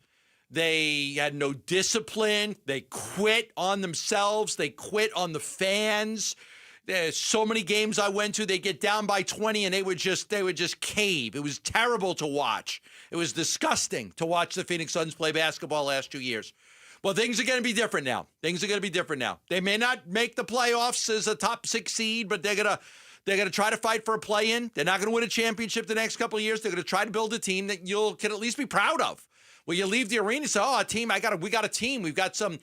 They had no discipline. They quit on themselves. They quit on the fans. There's so many games I went to, they get down by 20 and they would just cave. It was terrible to watch. It was disgusting to watch the Phoenix Suns play basketball last 2 years. Well, things are going to be different now. They may not make the playoffs as a top 6 seed, but they're going to try to fight for a play-in. They're not going to win a championship the next couple of years. They're going to try to build a team that you can at least be proud of. Well, you leave the arena and say, "Oh, a team! We got a team. We got some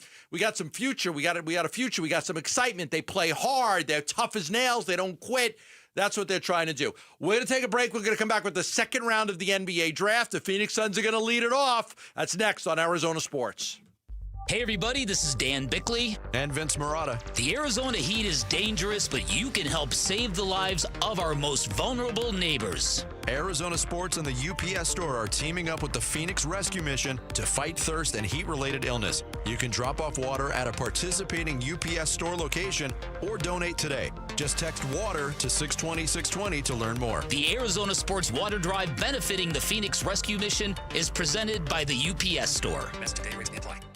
future. We got a future. We got some excitement. They play hard. They're tough as nails. They don't quit." That's what they're trying to do. We're going to take a break. We're going to come back with the second round of the NBA draft. The Phoenix Suns are going to lead it off. That's next on Arizona Sports. Hey everybody, this is Dan Bickley. And Vince Marotta. The Arizona heat is dangerous, but you can help save the lives of our most vulnerable neighbors. Arizona Sports and the UPS Store are teaming up with the Phoenix Rescue Mission to fight thirst and heat-related illness. You can drop off water at a participating UPS Store location or donate today. Just text WATER to 620-620 to learn more. The Arizona Sports Water Drive benefiting the Phoenix Rescue Mission is presented by the UPS Store.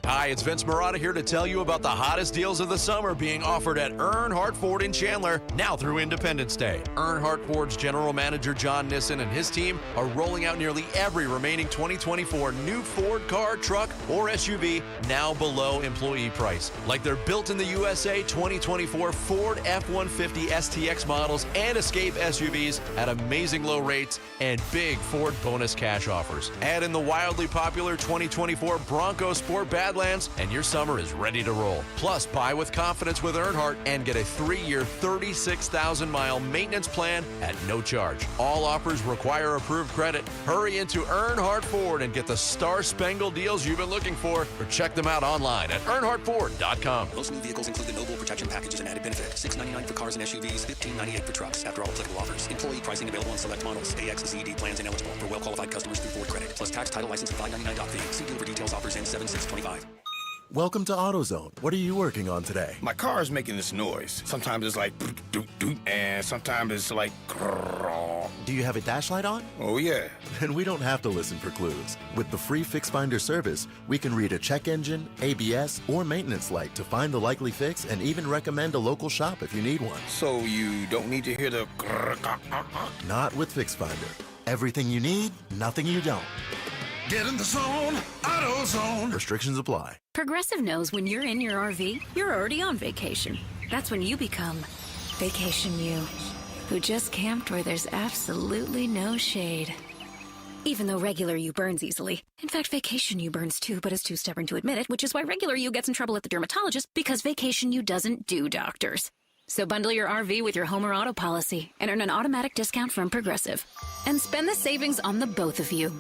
Hi, it's Vince Marotta here to tell you about the hottest deals of the summer being offered at Earnhardt Ford in Chandler, now through Independence Day. Earnhardt Ford's General Manager John Nissen and his team are rolling out nearly every remaining 2024 new Ford car, truck, or SUV now below employee price. Like their Built in the USA 2024 Ford F-150 STX models and Escape SUVs at amazing low rates and big Ford bonus cash offers. Add in the wildly popular 2024 Bronco Sport Badlands, and your summer is ready to roll. Plus, buy with confidence with Earnhardt and get a 3-year, 36,000-mile maintenance plan at no charge. All offers require approved credit. Hurry into Earnhardt Ford and get the star-spangled deals you've been looking for, or check them out online at earnhardtford.com. Most new vehicles include the Noble Protection Package as an added benefit. $699 for cars and SUVs, $1598 for trucks. After all applicable offers. Employee pricing available on select models. AX and CED plans ineligible for well-qualified customers through Ford Credit. Plus tax, title, license, and $599 fee. See dealer for details. Offers in 7/6/25. Welcome to AutoZone. What are you working on today? My car is making this noise. Sometimes it's like doot doot, and sometimes it's like grrr. Do you have a dash light on? Oh yeah. Then we don't have to listen for clues. With the free Fix Finder service, we can read a check engine, ABS, or maintenance light to find the likely fix and even recommend a local shop if you need one. So you don't need to hear the grrr. Not with Fix Finder. Everything you need, nothing you don't. Get in the zone, AutoZone. Restrictions apply. Progressive knows when you're in your RV, you're already on vacation. That's when you become Vacation You, who just camped where there's absolutely no shade. Even though regular You burns easily. In fact, Vacation You burns too, but is too stubborn to admit it, which is why regular You gets in trouble at the dermatologist, because Vacation You doesn't do doctors. So bundle your RV with your home or auto policy and earn an automatic discount from Progressive. And spend the savings on the both of you.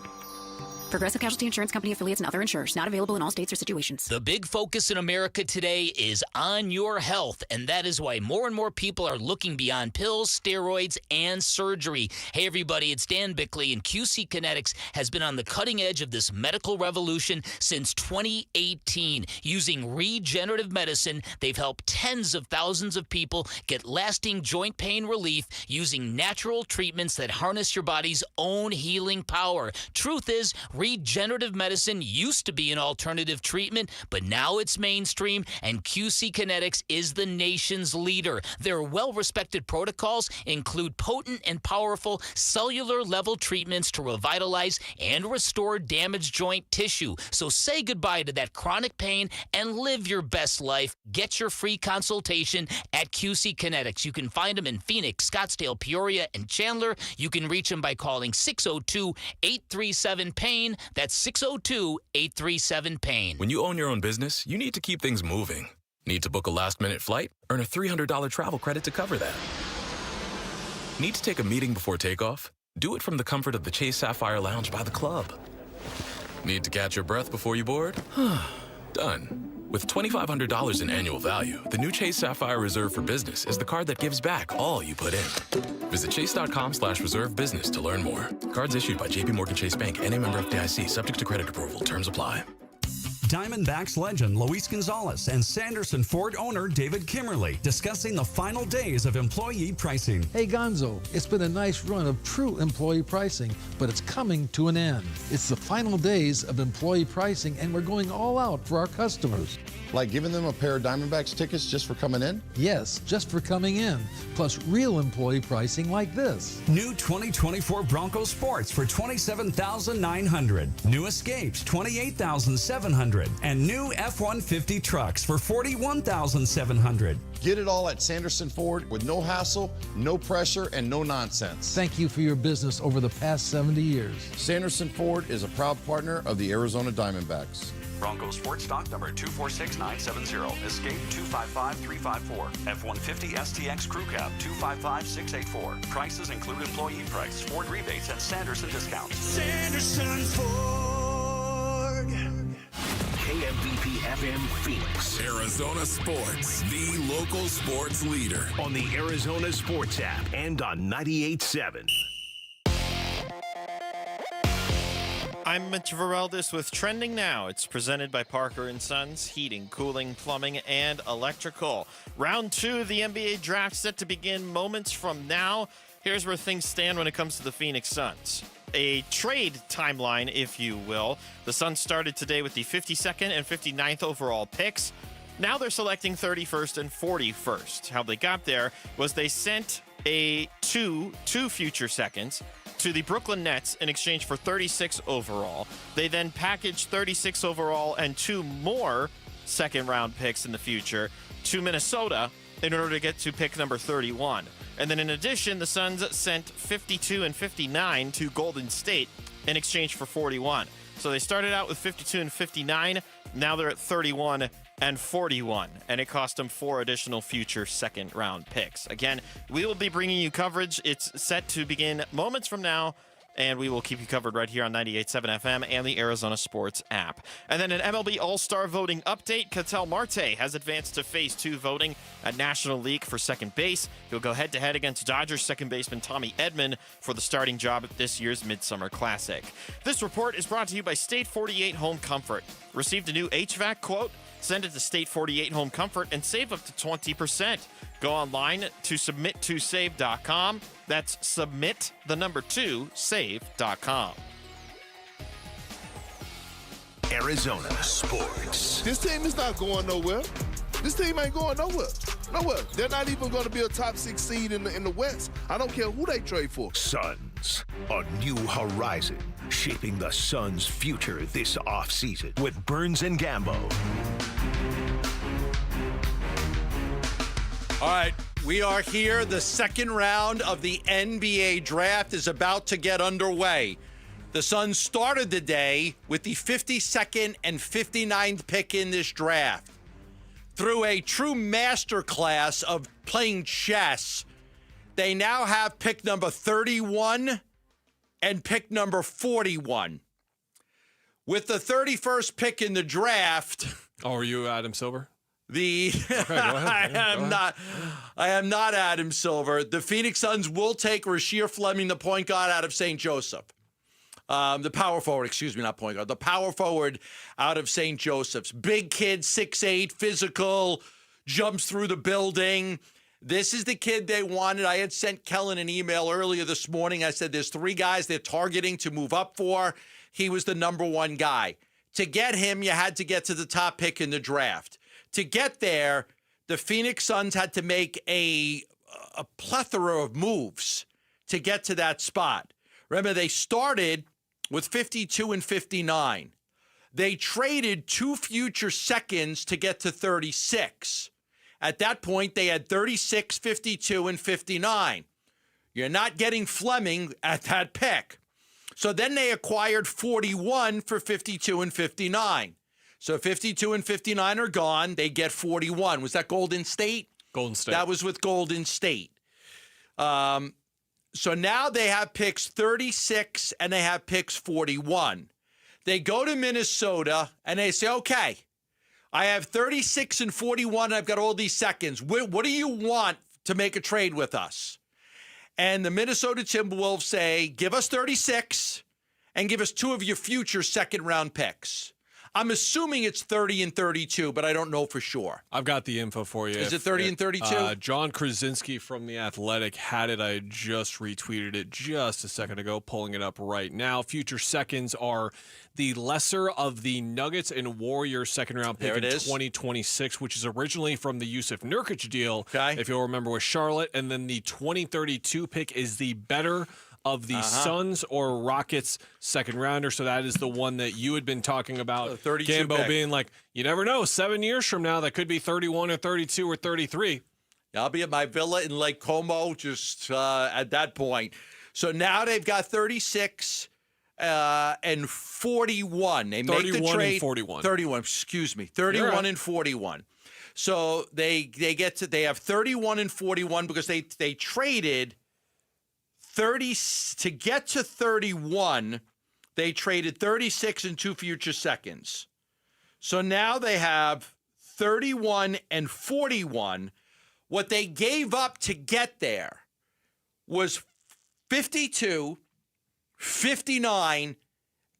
Progressive Casualty Insurance Company affiliates and other insurers. Not available in all states or situations. The big focus in America today is on your health, and that is why more and more people are looking beyond pills, steroids, and surgery. Hey, everybody, it's Dan Bickley, and QC Kinetics has been on the cutting edge of this medical revolution since 2018. Using regenerative medicine, they've helped tens of thousands of people get lasting joint pain relief using natural treatments that harness your body's own healing power. Truth is, regenerative medicine used to be an alternative treatment, but now it's mainstream, and QC Kinetics is the nation's leader. Their well-respected protocols include potent and powerful cellular-level treatments to revitalize and restore damaged joint tissue. So say goodbye to that chronic pain and live your best life. Get your free consultation at QC Kinetics. You can find them in Phoenix, Scottsdale, Peoria, and Chandler. You can reach them by calling 602-837-PAIN. That's 602-837-PAIN. When you own your own business, you need to keep things moving. Need to book a last-minute flight? Earn a $300 travel credit to cover that. Need to take a meeting before takeoff? Do it from the comfort of the Chase Sapphire Lounge by the club. Need to catch your breath before you board? Done. With $2,500 in annual value, the new Chase Sapphire Reserve for Business is the card that gives back all you put in. Visit chase.com/reserve business to learn more. Cards issued by JPMorgan Chase Bank, N.A. member FDIC, subject to credit approval. Terms apply. Diamondbacks legend Luis Gonzalez and Sanderson Ford owner David Kimmerly discussing the final days of employee pricing. Hey Gonzo, it's been a nice run of true employee pricing, but it's coming to an end. It's the final days of employee pricing, and we're going all out for our customers. Like giving them a pair of Diamondbacks tickets just for coming in? Yes, just for coming in. Plus real employee pricing like this. New 2024 Bronco Sports for $27,900. New Escapes, $28,700. And new F-150 trucks for $41,700. Get it all at Sanderson Ford with no hassle, no pressure, and no nonsense. Thank you for your business over the past 70 years. Sanderson Ford is a proud partner of the Arizona Diamondbacks. Bronco Sports stock number 246970. Escape 255354. F-150 STX Crew Cab 255684. Prices include employee price, Ford rebates, and Sanderson discounts. Sanderson Ford. KMVP FM Phoenix. Arizona Sports, the local sports leader. On the Arizona Sports app and on 98.7. I'm Mitch Vareldis with Trending Now. It's presented by Parker & Sons, heating, cooling, plumbing, and electrical. Round 2 of the NBA draft set to begin moments from now. Here's where things stand when it comes to the Phoenix Suns. a trade timeline, if you will. The Suns started today with the 52nd and 59th overall picks. Now they're selecting 31st and 41st. How they got there was they sent two future seconds to the Brooklyn Nets in exchange for 36 overall. They then packaged 36 overall and 2 more second-round picks in the future to Minnesota in order to get to pick number 31. And then in addition, the Suns sent 52 and 59 to Golden State in exchange for 41. So they started out with 52 and 59. Now they're at 31 and 41, and it cost them 4 additional future second-round picks. Again, we will be bringing you coverage. It's set to begin moments from now, and we will keep you covered right here on 98.7 FM and the Arizona Sports app. And then an MLB All-Star voting update. Ketel Marte has advanced to Phase 2 voting at National League for second base. He'll go head-to-head against Dodgers second baseman Tommy Edman for the starting job at this year's Midsummer Classic. This report is brought to you by State 48 Home Comfort. Received a new HVAC quote? Send it to State 48 Home Comfort and save up to 20%. Go online to submit2save.com. That's submit2save.com. Arizona sports. This team is not going nowhere. This team ain't going nowhere. Nowhere. They're not even going to be a top 6 seed in the West. I don't care who they trade for. Suns, a new horizon, shaping the Suns' future this offseason with Burns and Gambo. All right, we are here. The second round of the NBA draft is about to get underway. The Suns started the day with the 52nd and 59th pick in this draft. Through a true masterclass of playing chess, they now have pick number 31 and pick number 41. With the 31st pick in the draft... Oh, are you Adam Silver? Okay, go ahead. I am not Adam Silver. The Phoenix Suns will take Rasheer Fleming, the point guard out of St. Joseph. The power forward, excuse me, not point guard. The power forward out of St. Joseph's. Big kid, 6'8", physical, jumps through the building. This is the kid they wanted. I had sent Kellen an email earlier this morning. I said there's 3 guys they're targeting to move up for. He was the number 1 guy. To get him, you had to get to the top pick in the draft. To get there, the Phoenix Suns had to make a plethora of moves to get to that spot. Remember, they started with 52 and 59. They traded 2 future seconds to get to 36. At that point, they had 36, 52, and 59. You're not getting Fleming at that pick. So then they acquired 41 for 52 and 59. So 52 and 59 are gone. They get 41. Was that Golden State? Golden State. That was with Golden State. So now they have picks 36 and they have picks 41. They go to Minnesota and they say, okay, I have 36 and 41. And I've got all these seconds. What do you want to make a trade with us? And the Minnesota Timberwolves say, give us 36 and give us 2 of your future second-round picks. I'm assuming it's 30 and 32, but I don't know for sure. I've got the info for you. Is it 30 and 32? John Krasinski from The Athletic had it. I just retweeted it just a second ago, pulling it up right now. Future seconds are the lesser of the Nuggets and Warriors second-round pick in 2026, which is originally from the Yusuf Nurkic deal, if you'll remember, with Charlotte. And then the 2032 pick is the better of the Suns or Rockets second rounder. So that is the one that you had been talking about, Gambo, being like, you never know, 7 years from now, that could be 31 or 32 or 33. I'll be at my villa in Lake Como just at that point. So now they've got 36 and 41. They make the trade. And 41. 31, excuse me. 31 and 41. So they have 31 and 41 because they traded 30 to get to 31. They traded 36 and 2 future seconds. So now they have 31 and 41. What they gave up to get there was 52, 59,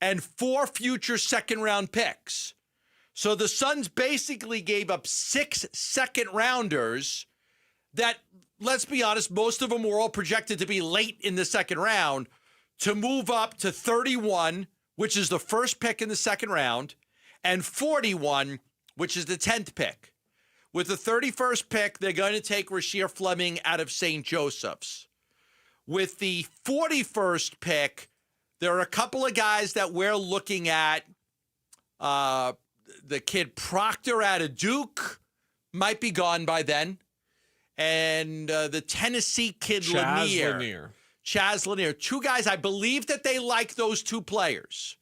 and 4 future second-round picks. So the Suns basically gave up 6 second-rounders that, let's be honest, most of them were all projected to be late in the second round to move up to 31, which is the first pick in the second round, and 41, which is the 10th pick. With the 31st pick, they're going to take Rasheer Fleming out of St. Joseph's. With the 41st pick, there are a couple of guys that we're looking at. The kid Proctor out of Duke might be gone by then. And the Tennessee kid Lanier. Chaz Lanier. Two guys, I believe that they like those two players.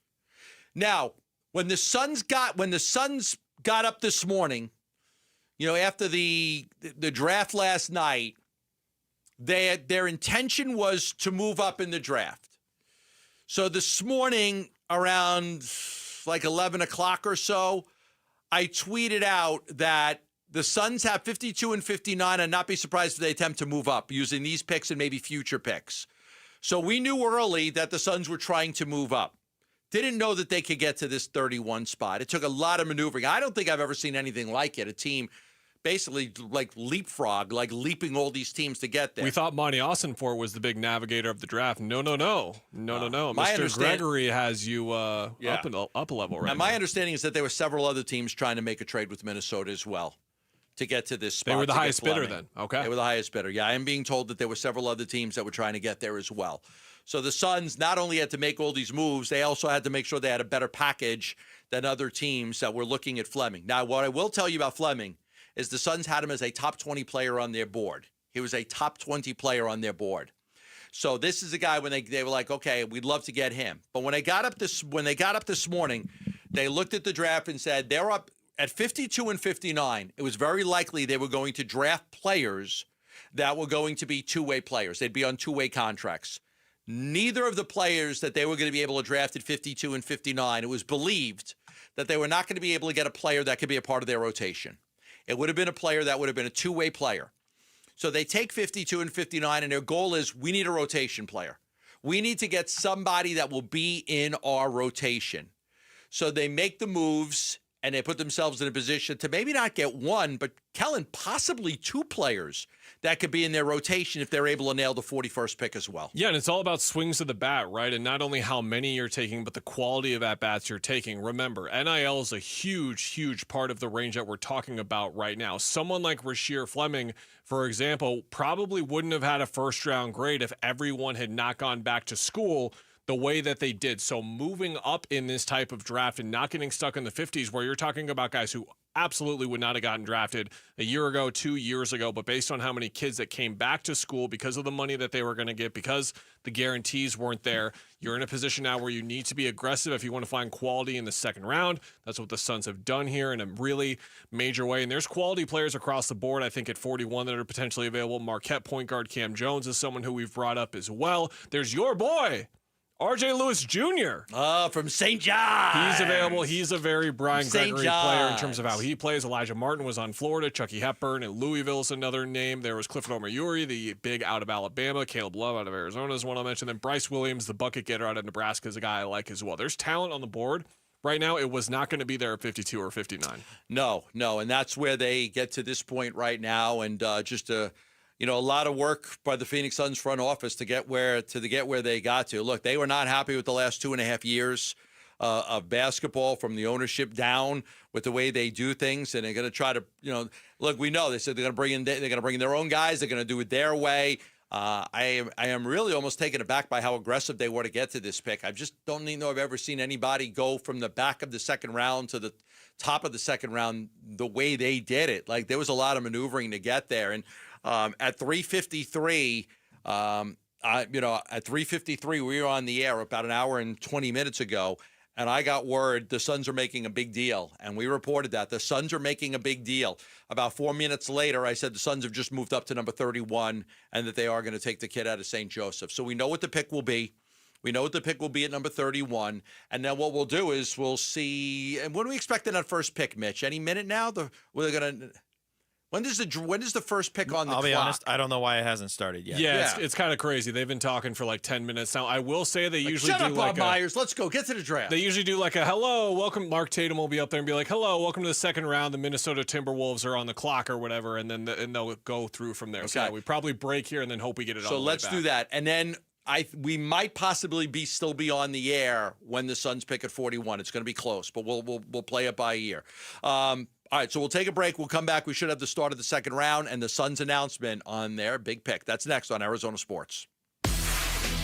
Now, when the Suns got up this morning, after the draft last night, their intention was to move up in the draft. So this morning, around like 11 o'clock or so, I tweeted out that the Suns have 52 and 59, and not be surprised if they attempt to move up using these picks and maybe future picks. So we knew early that the Suns were trying to move up. Didn't know that they could get to this 31 spot. It took a lot of maneuvering. I don't think I've ever seen anything like it. A team basically like leapfrog, like leaping all these teams to get there. We thought Monty Austinfort was the big navigator of the draft. No. My Mr. Gregory has you up a level right now. My understanding is that there were several other teams trying to make a trade with Minnesota as well to get to this spot. They were the highest bidder then. Okay. They were the highest bidder. Yeah, I am being told that there were several other teams that were trying to get there as well. So the Suns not only had to make all these moves, they also had to make sure they had a better package than other teams that were looking at Fleming. Now, what I will tell you about Fleming is the Suns had him as a top 20 player on their board. He was a top 20 player on their board. So this is a guy when they were like, okay, we'd love to get him. But when they got up this morning, they looked at the draft and said they're up at 52 and 59. It was very likely they were going to draft players that were going to be two-way players. They'd be on two-way contracts. Neither of the players that they were going to be able to draft at 52 and 59, it was believed that they were not going to be able to get a player that could be a part of their rotation. It would have been a player that would have been a two-way player. So they take 52 and 59, and their goal is we need a rotation player. We need to get somebody that will be in our rotation. So they make the moves, and they put themselves in a position to maybe not get one, but Kellen, possibly two players that could be in their rotation if they're able to nail the 41st pick as well. Yeah, and it's all about swings of the bat, right? And not only how many you're taking, but the quality of at-bats you're taking. Remember, NIL is a huge, huge part of the range that we're talking about right now. Someone like Rasheer Fleming, for example, probably wouldn't have had a first-round grade if everyone had not gone back to school the way that they did. So moving up in this type of draft and not getting stuck in the 50s where you're talking about guys who absolutely would not have gotten drafted a year ago, 2 years ago, but based on how many kids that came back to school because of the money that they were going to get, because the guarantees weren't there, you're in a position now where you need to be aggressive if you want to find quality in the second round. That's what the Suns have done here in a really major way. And there's quality players across the board, I think, at 41 that are potentially available. Marquette point guard Cam Jones is someone who we've brought up as well. There's your boy, R.J. Lewis Jr. From St. John's. He's available. He's a very Brian Gregory player in terms of how he plays. Elijah Martin was on Florida. Chucky Hepburn at Louisville is another name. There was Clifford Omoyuri, the big out of Alabama. Caleb Love out of Arizona is one I'll mention. Then Bryce Williams, the bucket getter out of Nebraska, is a guy I like as well. There's talent on the board. Right now, it was not going to be there at 52 or 59. No. And that's where they get to this point right now. And a lot of work by the Phoenix Suns front office to get where they got to. Look, they were not happy with the last 2.5 years of basketball from the ownership down with the way they do things, and they're going to try to, look, we know they said they're going to bring in their own guys. They're going to do it their way. I am really almost taken aback by how aggressive they were to get to this pick. I just don't know I've ever seen anybody go from the back of the second round to the top of the second round the way they did it. Like, there was a lot of maneuvering to get there, and at 3:53, at 3:53, we were on the air about an hour and 20 minutes ago, and I got word the Suns are making a big deal, and we reported that. The Suns are making a big deal. About 4 minutes later, I said the Suns have just moved up to number 31 and that they are going to take the kid out of St. Joseph. So we know what the pick will be. We know what the pick will be at number 31. And then what we'll do is we'll see. And when do we expect that first pick, Mitch? Any minute now? When does the first pick on the clock? I'll be honest, I don't know why it hasn't started yet. Yeah. It's kind of crazy. They've been talking for like 10 minutes now. I will say they usually shut do up, Bob Myers. Let's go. Get to the draft. They usually do like a hello, welcome. Mark Tatum will be up there and be like, hello, welcome to the second round. The Minnesota Timberwolves are on the clock or whatever, and then they'll go through from there. Okay. So we probably break here and then hope we get it all. So let's do that. And then we might possibly still be on the air when the Suns pick at 41. It's going to be close, but we'll play it by ear. All right, so we'll take a break. We'll come back. We should have the start of the second round and the Suns announcement on their big pick. That's next on Arizona Sports.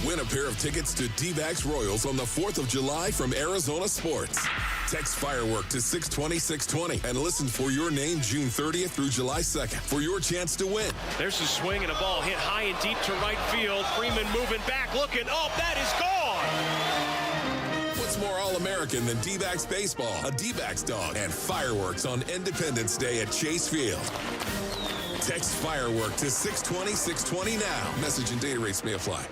Win a pair of tickets to D-backs Royals on the 4th of July from Arizona Sports. Text Firework to 620-620 and listen for your name June 30th through July 2nd for your chance to win. There's a swing and a ball hit high and deep to right field. Freeman moving back, looking. Oh, that is gone! What's more All-American than D-backs baseball, a D-backs dog, and fireworks on Independence Day at Chase Field? Text Firework to 620-620 now. Message and data rates may apply.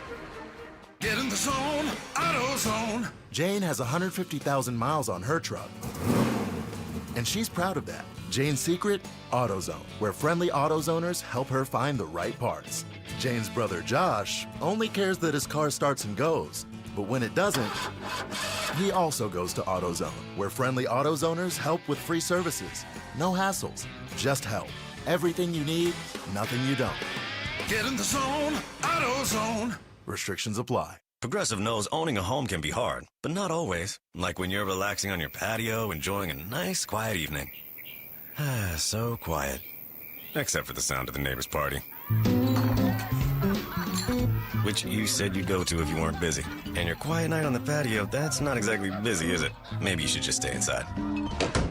Get in the zone, AutoZone. Jane has 150,000 miles on her truck, and she's proud of that. Jane's secret? AutoZone, where friendly AutoZoners help her find the right parts. Jane's brother Josh only cares that his car starts and goes, but when it doesn't, he also goes to AutoZone, where friendly AutoZoners help with free services. No hassles, just help. Everything you need, nothing you don't. Get in the zone, AutoZone. Restrictions apply. Progressive knows owning a home can be hard, but not always. Like when you're relaxing on your patio, enjoying a nice, quiet evening. So quiet. Except for the sound of the neighbor's party. Which you said you'd go to if you weren't busy. And your quiet night on the patio, that's not exactly busy, is it? Maybe you should just stay inside.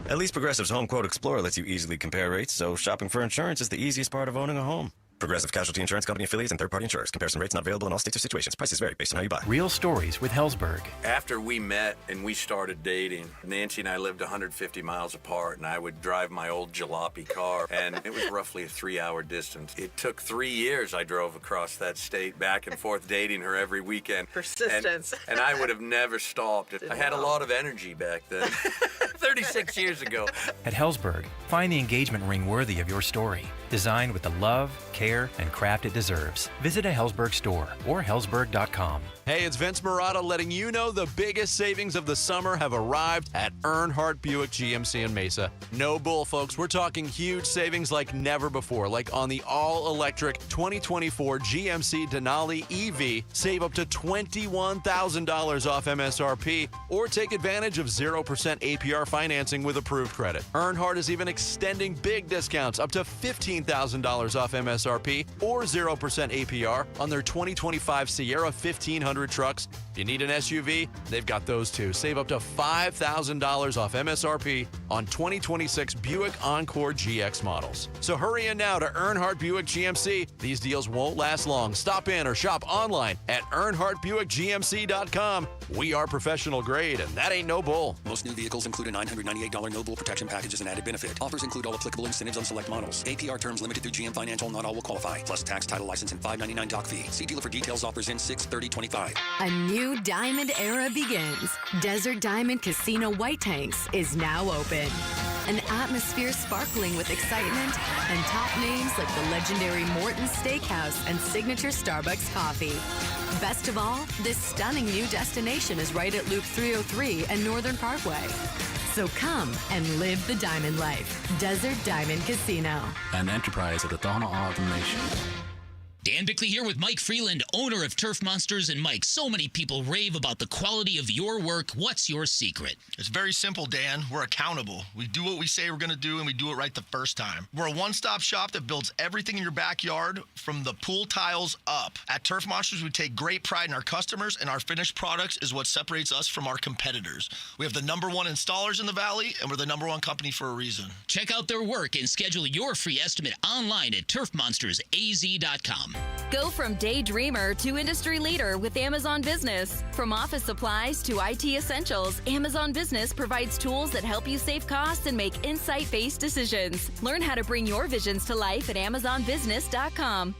At least Progressive's Home Quote Explorer lets you easily compare rates, so shopping for insurance is the easiest part of owning a home. Progressive Casualty Insurance Company affiliates and third-party insurers. Comparison rates not available in all states or situations. Prices vary based on how you buy. Real stories with Hellsberg. After we met and we started dating, Nancy and I lived 150 miles apart, and I would drive my old jalopy car, and it was roughly a 3-hour distance. It took 3 years I drove across that state, back and forth, dating her every weekend. Persistence. And I would have never stopped. I had a lot of energy back then. 36 years ago. At Hellsberg, find the engagement ring worthy of your story. Designed with the love, care, and craft it deserves. Visit a Hellsberg store or hellsberg.com. Hey, it's Vince Marotta letting you know the biggest savings of the summer have arrived at Earnhardt Buick GMC in Mesa. No bull, folks. We're talking huge savings like never before, like on the all-electric 2024 GMC Denali EV. Save up to $21,000 off MSRP or take advantage of 0% APR financing with approved credit. Earnhardt is even extending big discounts up to $15,000 off MSRP or 0% APR on their 2025 Sierra 1500 trucks. If you need an SUV, they've got those too. Save up to $5,000 off MSRP on 2026 Buick Encore GX models. So hurry in now to Earnhardt Buick GMC. These deals won't last long. Stop in or shop online at EarnhardtBuickGMC.com. We are professional grade, and that ain't no bull. Most new vehicles include a $998 no bull protection package as an added benefit. Offers include all applicable incentives on select models. APR terms limited through GM Financial. Not all will qualify. Plus tax, title, license, and $5.99 doc fee. See dealer for details. Offers in 6/30/25. A new diamond era begins. Desert Diamond Casino White Tanks is now open. An atmosphere sparkling with excitement and top names like the legendary Morton's Steakhouse and signature Starbucks coffee. Best of all, this stunning new destination is right at Loop 303 and Northern Parkway. So come and live the diamond life. Desert Diamond Casino. An enterprise of the Donna Autumn Nation. Dan Bickley here with Mike Freeland, owner of Turf Monsters. And Mike, so many people rave about the quality of your work. What's your secret? It's very simple, Dan. We're accountable. We do what we say we're going to do, and we do it right the first time. We're a one-stop shop that builds everything in your backyard from the pool tiles up. At Turf Monsters, we take great pride in our customers, and our finished products is what separates us from our competitors. We have the #1 installers in the Valley, and we're the #1 company for a reason. Check out their work and schedule your free estimate online at turfmonstersaz.com. Go from daydreamer to industry leader with Amazon Business. From office supplies to IT essentials, Amazon Business provides tools that help you save costs and make insight-based decisions. Learn how to bring your visions to life at AmazonBusiness.com.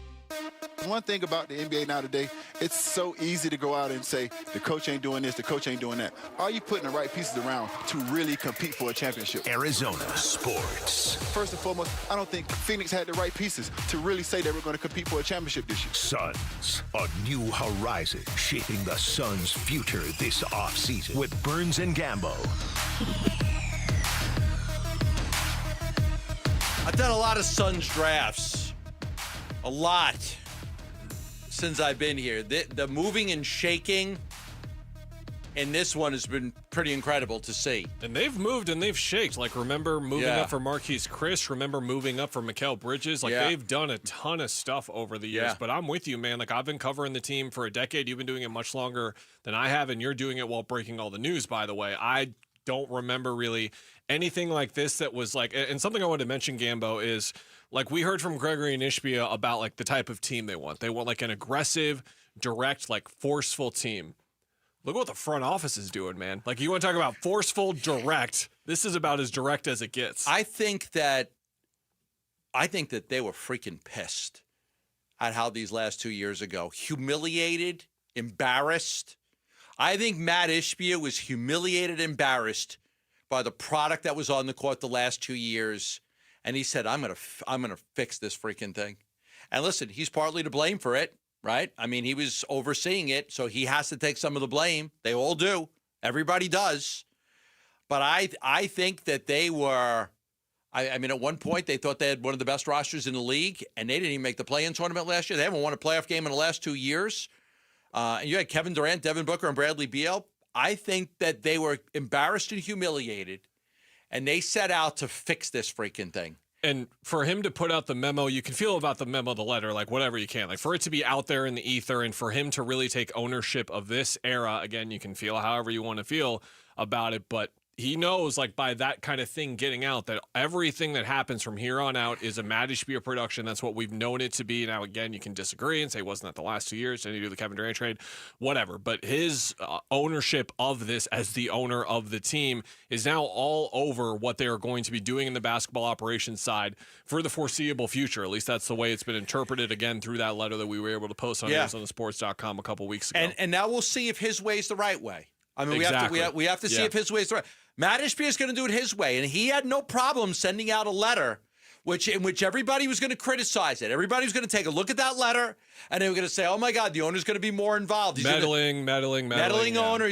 One thing about the NBA now today, it's so easy to go out and say, the coach ain't doing this, the coach ain't doing that. Are you putting the right pieces around to really compete for a championship? Arizona Sports. First and foremost, I don't think Phoenix had the right pieces to really say they were going to compete for a championship this year. Suns, a new horizon, shaping the Suns' future this offseason with Burns and Gambo. I've done a lot of Suns drafts. A lot. since I've been here. The moving and shaking in this one has been pretty incredible to see. And they've moved and they've shaked. Like, remember moving Yeah. up for Marquise Chris? Remember moving up for Mikal Bridges? Like, Yeah. they've done a ton of stuff over the years. Yeah. But I'm with you, man. Like, I've been covering the team for a decade. You've been doing it much longer than I have, and you're doing it while breaking all the news, by the way. I don't remember really anything like this that was like, and something I wanted to mention, Gambo, is like we heard from Gregory and Ishbia about like the type of team they want. They want like an aggressive, direct, like forceful team. Look what the front office is doing, man. Like, you want to talk about forceful, direct. This is about as direct as it gets. I think that they were freaking pissed at how these last 2 years ago. Humiliated, embarrassed. I think Matt Ishbia was humiliated, embarrassed by the product that was on the court the last 2 years. And he said, I'm gonna fix this freaking thing. And listen, he's partly to blame for it. Right? I mean, he was overseeing it, so he has to take some of the blame. They all do. Everybody does. But I think that they were, I mean, at one point, they thought they had one of the best rosters in the league, and they didn't even make the play-in tournament last year. They haven't won a playoff game in the last 2 years. And you had Kevin Durant, Devin Booker, and Bradley Beal. I think that they were embarrassed and humiliated, and they set out to fix this freaking thing. And for him to put out the memo, you can feel about the memo, the letter, like whatever you can. Like for it to be out there in the ether and for him to really take ownership of this era, again, you can feel however you want to feel about it. But he knows, like, by that kind of thing getting out, that everything that happens from here on out is a Matt Ishbia production. That's what we've known it to be. Now, again, you can disagree and say, wasn't that the last 2 years? Didn't he do the Kevin Durant trade? Whatever. But his ownership of this as the owner of the team is now all over what they are going to be doing in the basketball operations side for the foreseeable future. At least that's the way it's been interpreted, again, through that letter that we were able to post on ArizonaSports.com a couple weeks ago. And now we'll see if his way is the right way. I mean, Exactly. we have to see if his way is the right. Matt Ishbia is going to do it his way, and he had no problem sending out a letter in which everybody was going to criticize it. Everybody was going to take a look at that letter, and they were going to say, oh, my God, the owner's going to be more involved. He's Meddling owner.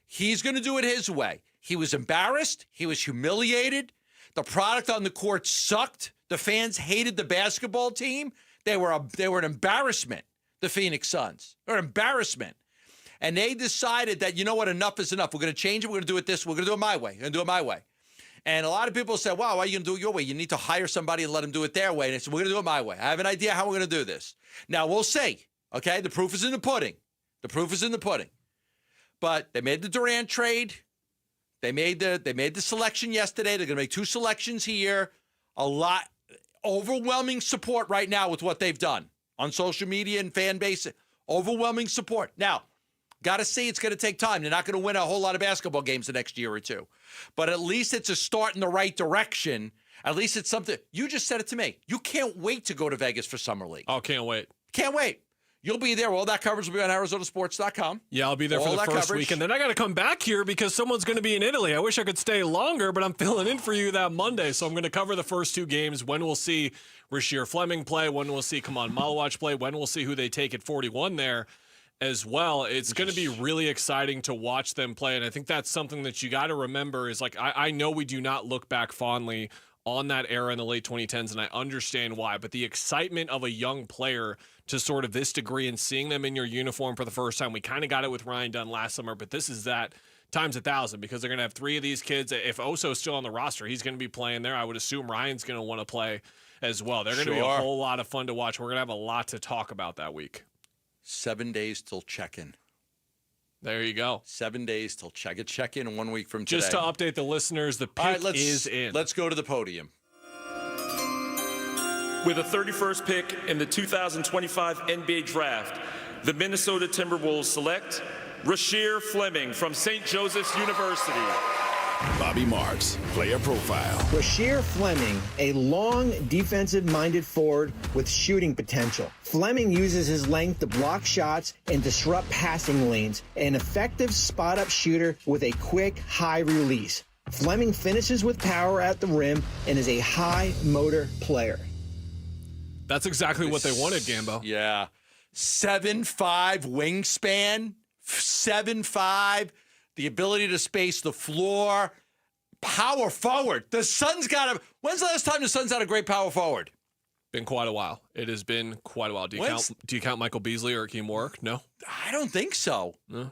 He's going to do it his way. He was embarrassed. He was humiliated. The product on the court sucked. The fans hated the basketball team. They were an embarrassment, the Phoenix Suns. They're an embarrassment. And they decided that, you know what, enough is enough. We're going to change it. We're going to do it this. We're going to do it my way. We're going to do it my way. And a lot of people say, wow, why are you going to do it your way? You need to hire somebody and let them do it their way. And they said, we're going to do it my way. I have an idea how we're going to do this. Now, we'll see. Okay? The proof is in the pudding. The proof is in the pudding. But they made the Durant trade. They made the selection yesterday. They're going to make 2 selections here. Overwhelming support right now with what they've done on social media and fan base. Overwhelming support. Now, got to see, it's going to take time. They're not going to win a whole lot of basketball games the next year or two. But at least it's a start in the right direction. At least it's something. You just said it to me. You can't wait to go to Vegas for Summer League. Oh, can't wait. Can't wait. You'll be there. All that coverage will be on ArizonaSports.com. Yeah, I'll be there for the first weekend. Then I got to come back here because someone's going to be in Italy. I wish I could stay longer, but I'm filling in for you that Monday. So I'm going to cover the first 2 games. When we'll see Rasheer Fleming play, when we'll see Kaman Malawatch play, when we'll see who they take at 41 there as well. It's going to be really exciting to watch them play. And I think that's something that you got to remember is, like, I know we do not look back fondly on that era in the late 2010s, and I understand why. But the excitement of a young player to sort of this degree and seeing them in your uniform for the first time, we kind of got it with Ryan Dunn last summer, but this is that times 1,000 because they're going to have 3 of these kids. If Oso's still on the roster, he's going to be playing there. I would assume Ryan's going to want to play as well. They're going to be a whole lot of fun to watch. We're going to have a lot to talk about that week. 7 days till check-in. There you go. 7 days till check-in 1 week from today. Just to update the listeners, the pick is in. Let's go to the podium. With the 31st pick in the 2025 NBA Draft, the Minnesota Timberwolves select Rasheer Fleming from St. Joseph's University. Bobby Marks, player profile. Rasheer Fleming, a long defensive-minded forward with shooting potential. Fleming uses his length to block shots and disrupt passing lanes, an effective spot-up shooter with a quick, high release. Fleming finishes with power at the rim and is a high-motor player. That's exactly what they wanted, Gambo. Yeah. 7'5" wingspan, 7'5", the ability to space the floor, power forward. The Suns got a. When's the last time the Suns had a great power forward? Been quite a while. It has been quite a while. Do you count Michael Beasley or Akeem Warwick? No? I don't think so. No. We're going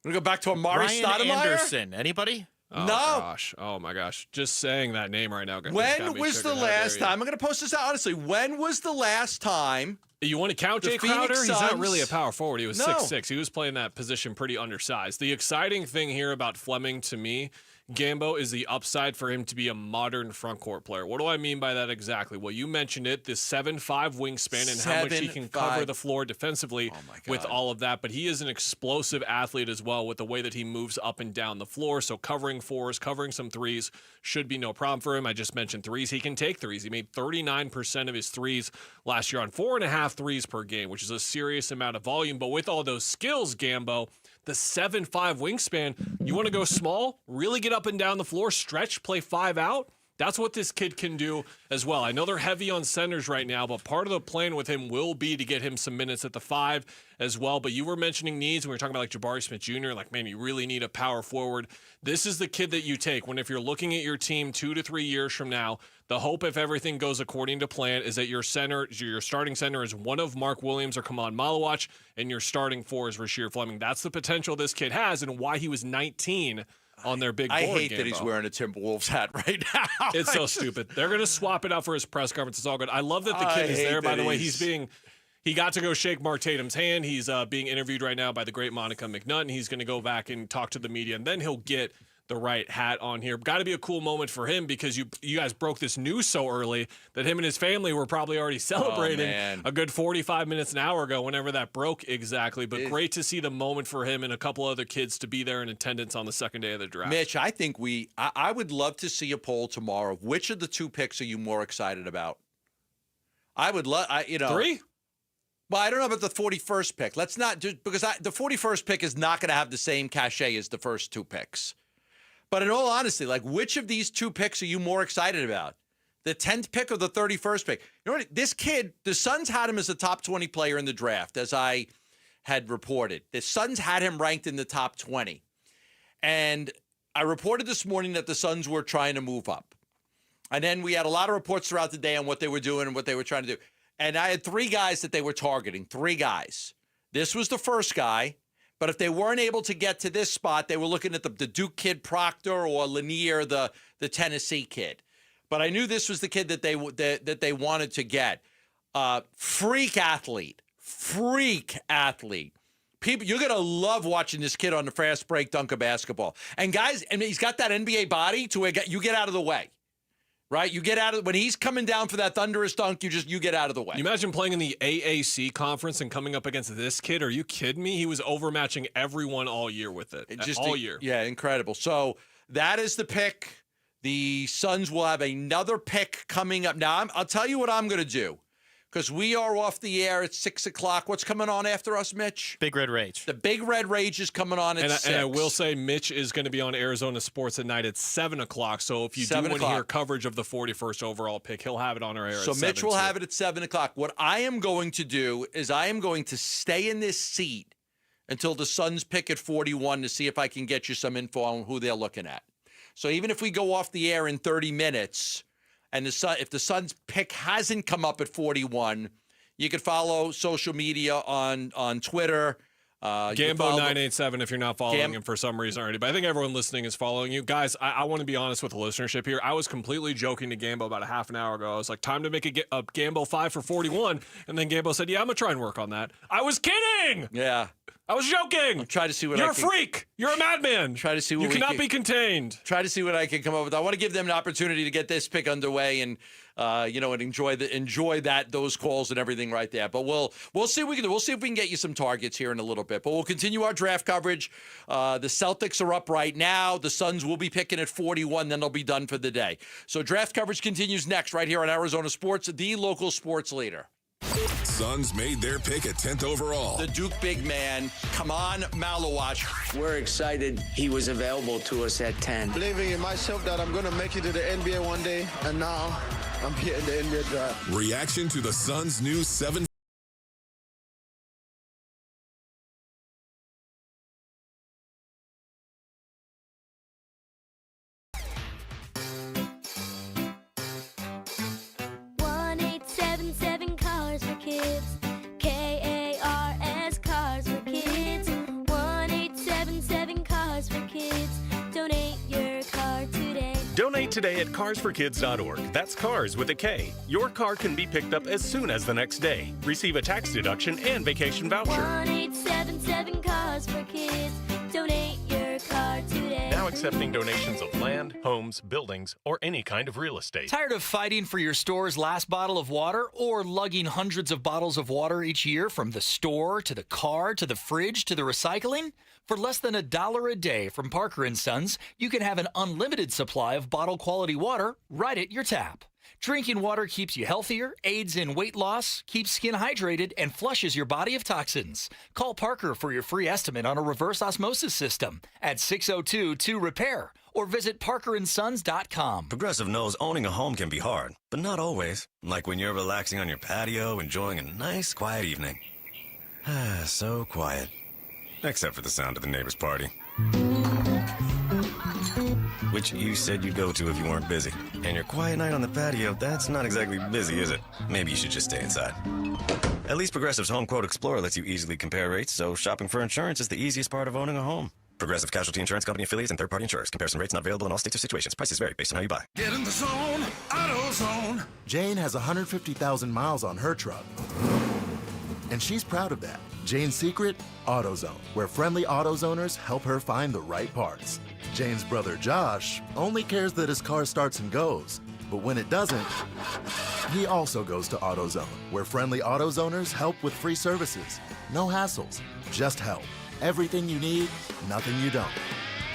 to go back to Amari Ryan Stoudemire? Anderson. Anybody? Oh, No. Gosh. Oh, my gosh. Just saying that name right now. When was the last time? I'm going to post this out honestly. When was the last time? You want to count the Jay Phoenix Crowder? He's not Suns- really a power forward. He was No. 6'6". He was playing that position pretty undersized. The exciting thing here about Fleming to me, Gambo, is the upside for him to be a modern front court player. What do I mean by that exactly? Well, you mentioned it, this 7'5" wingspan and how much he can 7'5". cover the floor defensively with all of that. But he is an explosive athlete as well with the way that he moves up and down the floor. So covering fours, covering some threes should be no problem for him. I just mentioned threes. He can take threes. He made 39% of his threes last year on 4.5 threes per game, which is a serious amount of volume. But with all those skills, Gambo, the 7'5" wingspan, you want to go small, really get up and down the floor, stretch, play 5 out? That's what this kid can do as well. I know they're heavy on centers right now, but part of the plan with him will be to get him some minutes at the 5 as well. But you were mentioning needs when we were talking about like Jabari Smith Jr., like, man, you really need a power forward. This is the kid that you take when if you're looking at your team 2 to 3 years from now, the hope, if everything goes according to plan, is that your starting center is one of Mark Williams or Kaman Malawatch, and your starting 4 is Rasheer Fleming. That's the potential this kid has and why he was 19 on their big board. I hate Gambo. that he's wearing a Timberwolves hat right now. It's so stupid. They're going to swap it out for his press conference. It's all good. I love that the kid is there. By the way, he got to go shake Mark Tatum's hand. He's being interviewed right now by the great Monica McNutt. He's going to go back and talk to the media, and then he'll get the right hat on here. Got to be a cool moment for him because you guys broke this news so early that him and his family were probably already celebrating a good 45 minutes an hour ago whenever that broke exactly. But great to see the moment for him and a couple other kids to be there in attendance on the second day of the draft. Mitch, I think I would love to see a poll tomorrow. Which of the 2 picks are you more excited about? I would love, 3? Well, I don't know about the 41st pick. Let's not do, because the 41st pick is not going to have the same cachet as the first 2 picks. But in all honesty, like, which of these 2 picks are you more excited about? The 10th pick or the 31st pick? You know what? This kid, the Suns had him as a top 20 player in the draft, as I had reported. The Suns had him ranked in the top 20. And I reported this morning that the Suns were trying to move up. And then we had a lot of reports throughout the day on what they were doing and what they were trying to do. And I had 3 guys that they were targeting, 3 guys. This was the first guy. But if they weren't able to get to this spot, they were looking at the Duke kid Proctor or Lanier, the Tennessee kid. But I knew this was the kid that they wanted to get. Freak athlete. People, you're gonna love watching this kid on the fast break dunk of basketball. And guys, I mean, he's got that NBA body to where you get out of the way. Right? You get out of when he's coming down for that thunderous dunk, you get out of the way. You imagine playing in the AAC conference and coming up against this kid? Are you kidding me? He was overmatching everyone all year with it. All year. Yeah, incredible. So that is the pick. The Suns will have another pick coming up. Now, I'll tell you what I'm going to do. Because we are off the air at 6 o'clock. What's coming on after us, Mitch? Big Red Rage. The Big Red Rage is coming on at 6. And I will say Mitch is going to be on Arizona Sports at night at 7 o'clock. So if you do want to hear coverage of the 41st overall pick, he'll have it on our air at 7. So Mitch will have it at 7 o'clock. What I am going to do is I am going to stay in this seat until the Suns pick at 41 to see if I can get you some info on who they're looking at. So even if we go off the air in 30 minutes and if the Suns pick hasn't come up at 41, you can follow social media on Twitter. Gambo987 if you're not following him for some reason already. But I think everyone listening is following you. Guys, I want to be honest with the listenership here. I was completely joking to Gambo about a half an hour ago. I was like, time to make a Gambo 5 for 41. And then Gambo said, yeah, I'm going to try and work on that. I was kidding. Yeah. I was joking. I'm trying to see what You're a freak. You're a madman. Try to see what you cannot be contained. Try to see what I can come up with. I want to give them an opportunity to get this pick underway and and enjoy those calls and everything right there. But we'll see what we can do. We'll see if we can get you some targets here in a little bit. But we'll continue our draft coverage. The Celtics are up right now. The Suns will be picking at 41. Then they'll be done for the day. So draft coverage continues next right here on Arizona Sports, the local sports leader. Suns made their pick at 10th overall. The Duke big man, Kaman Malawatch. We're excited he was available to us at 10. Believing in myself that I'm going to make it to the NBA one day, and now I'm here in the NBA draft. Reaction to the Suns' new 7. today at carsforkids.org. That's cars with a K. Your car can be picked up as soon as the next day. Receive a tax deduction and vacation voucher. 1-877 Cars for Kids. Donate your car today. Now accepting donations of land, homes, buildings, or any kind of real estate. Tired of fighting for your store's last bottle of water or lugging hundreds of bottles of water each year from the store to the car to the fridge to the recycling? For less than $1 a day from Parker & Sons, you can have an unlimited supply of bottle quality water right at your tap. Drinking water keeps you healthier, aids in weight loss, keeps skin hydrated, and flushes your body of toxins. Call Parker for your free estimate on a reverse osmosis system at 602-2-REPAIR or visit parkerandsons.com. Progressive knows owning a home can be hard, but not always. Like when you're relaxing on your patio, enjoying a nice, quiet evening. So quiet. Except for the sound of the neighbor's party. Which you said you'd go to if you weren't busy. And your quiet night on the patio, that's not exactly busy, is it? Maybe you should just stay inside. At least Progressive's Home Quote Explorer lets you easily compare rates, so shopping for insurance is the easiest part of owning a home. Progressive Casualty Insurance Company affiliates and third-party insurers. Comparison rates not available in all states or situations. Prices vary based on how you buy. Get in the zone, AutoZone. Jane has 150,000 miles on her truck. And she's proud of that. Jane's secret? AutoZone, where friendly AutoZoners help her find the right parts. Jane's brother Josh only cares that his car starts and goes. But when it doesn't, he also goes to AutoZone, where friendly AutoZoners help with free services. No hassles, just help. Everything you need, nothing you don't.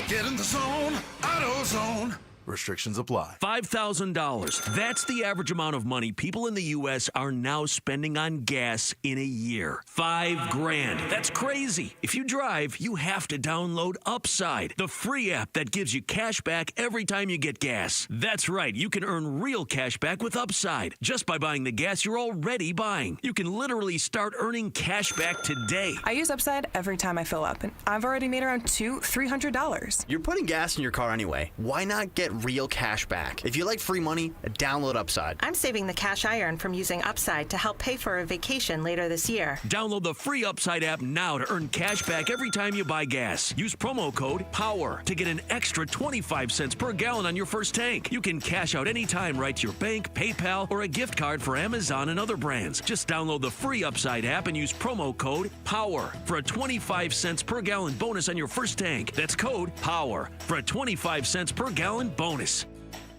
Get in the zone, AutoZone. Restrictions apply. $5,000. That's the average amount of money people in the U.S. are now spending on gas in a year. $5,000. That's crazy. If you drive, you have to download Upside, the free app that gives you cash back every time you get gas. That's right. You can earn real cash back with Upside just by buying the gas you're already buying. You can literally start earning cash back today. I use Upside every time I fill up, and I've already made around $200-$300. You're putting gas in your car anyway. Why not get real cash back? If you like free money, download Upside. I'm saving the cash I earn from using Upside to help pay for a vacation later this year. Download the free Upside app now to earn cash back every time you buy gas. Use promo code POWER to get an extra 25 cents per gallon on your first tank. You can cash out anytime right to your bank, PayPal, or a gift card for Amazon and other brands. Just download the free Upside app and use promo code POWER for a 25 cents per gallon bonus on your first tank. That's code POWER for a 25 cents per gallon bonus.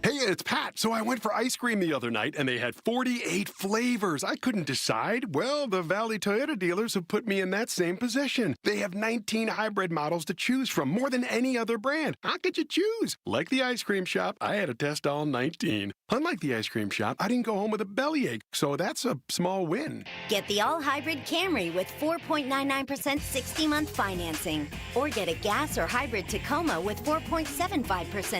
Hey, it's Pat. So I went for ice cream the other night, and they had 48 flavors. I couldn't decide. Well, the Valley Toyota dealers have put me in that same position. They have 19 hybrid models to choose from, more than any other brand. How could you choose? Like the ice cream shop, I had to test all 19. Unlike the ice cream shop, I didn't go home with a bellyache, so that's a small win. Get the all-hybrid Camry with 4.99% 60-month financing. Or get a gas or hybrid Tacoma with 4.75%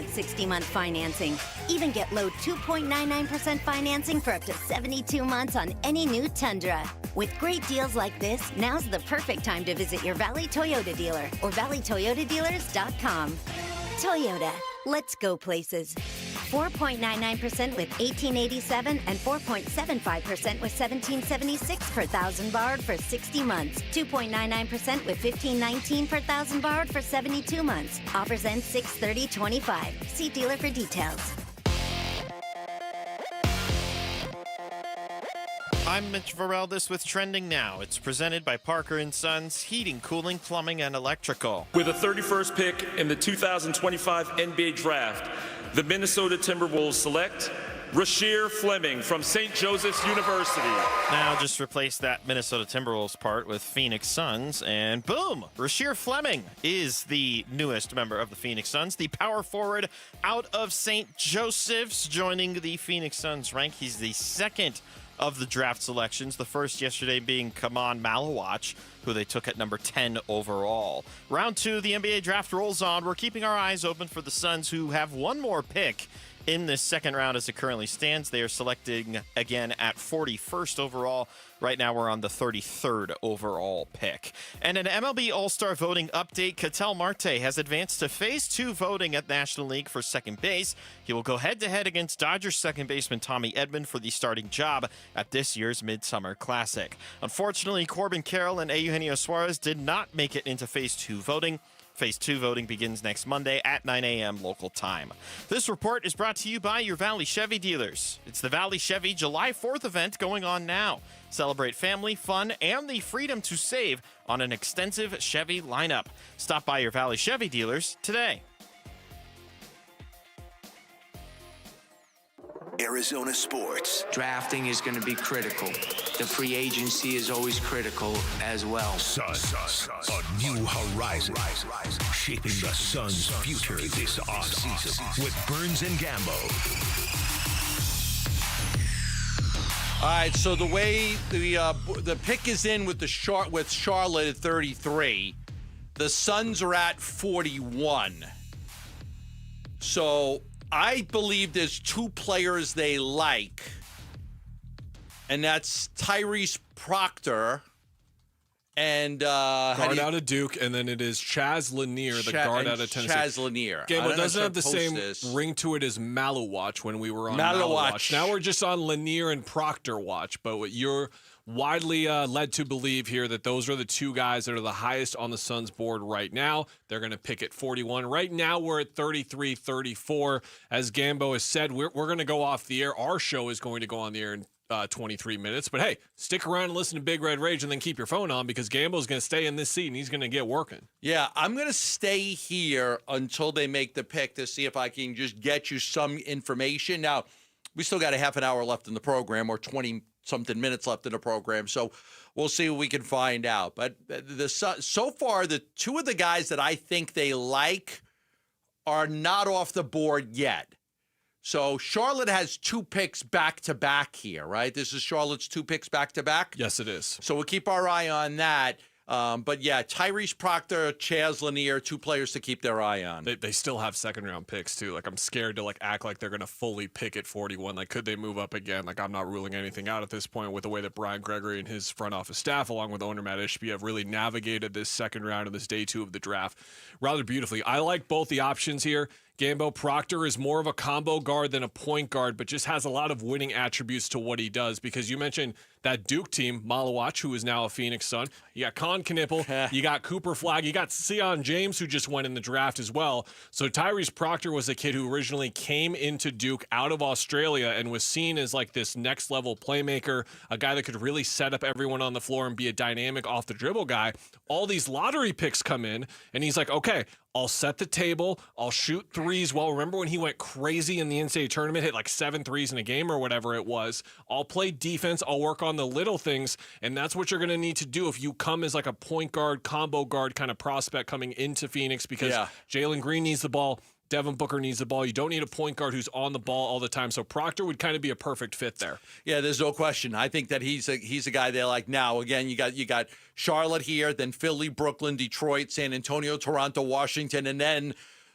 60-month financing. Even get low 2.99% financing for up to 72 months on any new Tundra. With great deals like this, now's the perfect time to visit your Valley Toyota dealer or valleytoyotadealers.com. Toyota, let's go places. 4.99% with 1887 and 4.75% with 1776 per thousand borrowed for 60 months. 2.99% with 1519 per thousand borrowed for 72 months. Offers end 6/30/25. See dealer for details. I'm Mitch Vareldes with Trending Now. It's presented by Parker & Sons Heating, Cooling, Plumbing, and Electrical. With the 31st pick in the 2025 NBA Draft, the Minnesota Timberwolves select Rasheer Fleming from St. Joseph's University. Now just replace that Minnesota Timberwolves part with Phoenix Suns, and boom! Rasheer Fleming is the newest member of the Phoenix Suns, the power forward out of St. Joseph's, joining the Phoenix Suns rank. He's the second of the draft selections, the first yesterday being Kaman Malawatch, who they took at number 10 overall. Round 2, the NBA draft rolls on. We're keeping our eyes open for the Suns, who have one more pick in this second round as it currently stands. They are selecting again at 41st overall. Right now we're on the 33rd overall pick. And an MLB All-Star voting update, Ketel Marte has advanced to Phase 2 voting at National League for second base. He will go head-to-head against Dodgers second baseman Tommy Edman for the starting job at this year's Midsummer Classic. Unfortunately, Corbin Carroll and Eugenio Suarez did not make it into Phase 2 voting. Phase 2 voting begins next Monday at 9 a.m. local time. This report is brought to you by your Valley Chevy dealers. It's the Valley Chevy July 4th event going on now. Celebrate family, fun, and the freedom to save on an extensive Chevy lineup. Stop by your Valley Chevy dealers today. Arizona sports. Drafting is going to be critical. The free agency is always critical as well. Suns, a new horizon. Shaping the Suns' future this offseason with Burns and Gambo. All right, so the way the pick is in with Charlotte at 33, the Suns are at 41. So I believe there's two players they like, and that's Tyrese Proctor and guard out of Duke, and then it is Chaz Lanier, the guard out of Tennessee. Chaz Lanier. Gamble doesn't have the same ring to it as Malawatch when we were on Malawatch. Now we're just on Lanier and Proctor watch, but what you're widely led to believe here that those are the two guys that are the highest on the Suns board right now. They're going to pick at 41. Right now we're at 33, 34. As Gambo has said, we're going to go off the air. Our show is going to go on the air in 23 minutes. But hey, stick around and listen to Big Red Rage and then keep your phone on because Gambo's going to stay in this seat and he's going to get working. Yeah, I'm going to stay here until they make the pick to see if I can just get you some information. Now, we still got a half an hour left in the program or 20-something minutes left in the program, so we'll see what we can find out. But so far, the two of the guys that I think they like are not off the board yet. So Charlotte has two picks back-to-back here, right? This is Charlotte's two picks back-to-back? Yes, it is. So we'll keep our eye on that. But yeah, Tyrese Proctor, Chaz Lanier, two players to keep their eye on. They still have second-round picks, too. Like, I'm scared to, act like they're going to fully pick at 41. Like, could they move up again? Like, I'm not ruling anything out at this point with the way that Brian Gregory and his front office staff, along with owner Matt Ishbia, have really navigated this second round of this day two of the draft rather beautifully. I like both the options here. Gambo Proctor is more of a combo guard than a point guard, but just has a lot of winning attributes to what he does because you mentioned that Duke team, Malawatch, who is now a Phoenix Sun. You got Con Knippel, you got Cooper Flagg, you got Sion James, who just went in the draft as well. So Tyrese Proctor was a kid who originally came into Duke out of Australia and was seen as like this next level playmaker, a guy that could really set up everyone on the floor and be a dynamic off the dribble guy. All these lottery picks come in, and he's like, okay, I'll set the table. I'll shoot threes. Well, remember when he went crazy in the NCAA tournament, hit like 7 threes in a game or whatever it was? I'll play defense. I'll work on the little things, and that's what you're going to need to do if you come as like a point guard, combo guard kind of prospect coming into Phoenix because Jalen Green needs the ball. Devin Booker needs the ball. You don't need a point guard who's on the ball all the time. So Proctor would kind of be a perfect fit there. Yeah, there's no question. I think that he's a guy they like now. Again, you got Charlotte here, then Philly, Brooklyn, Detroit, San Antonio, Toronto, Washington, and then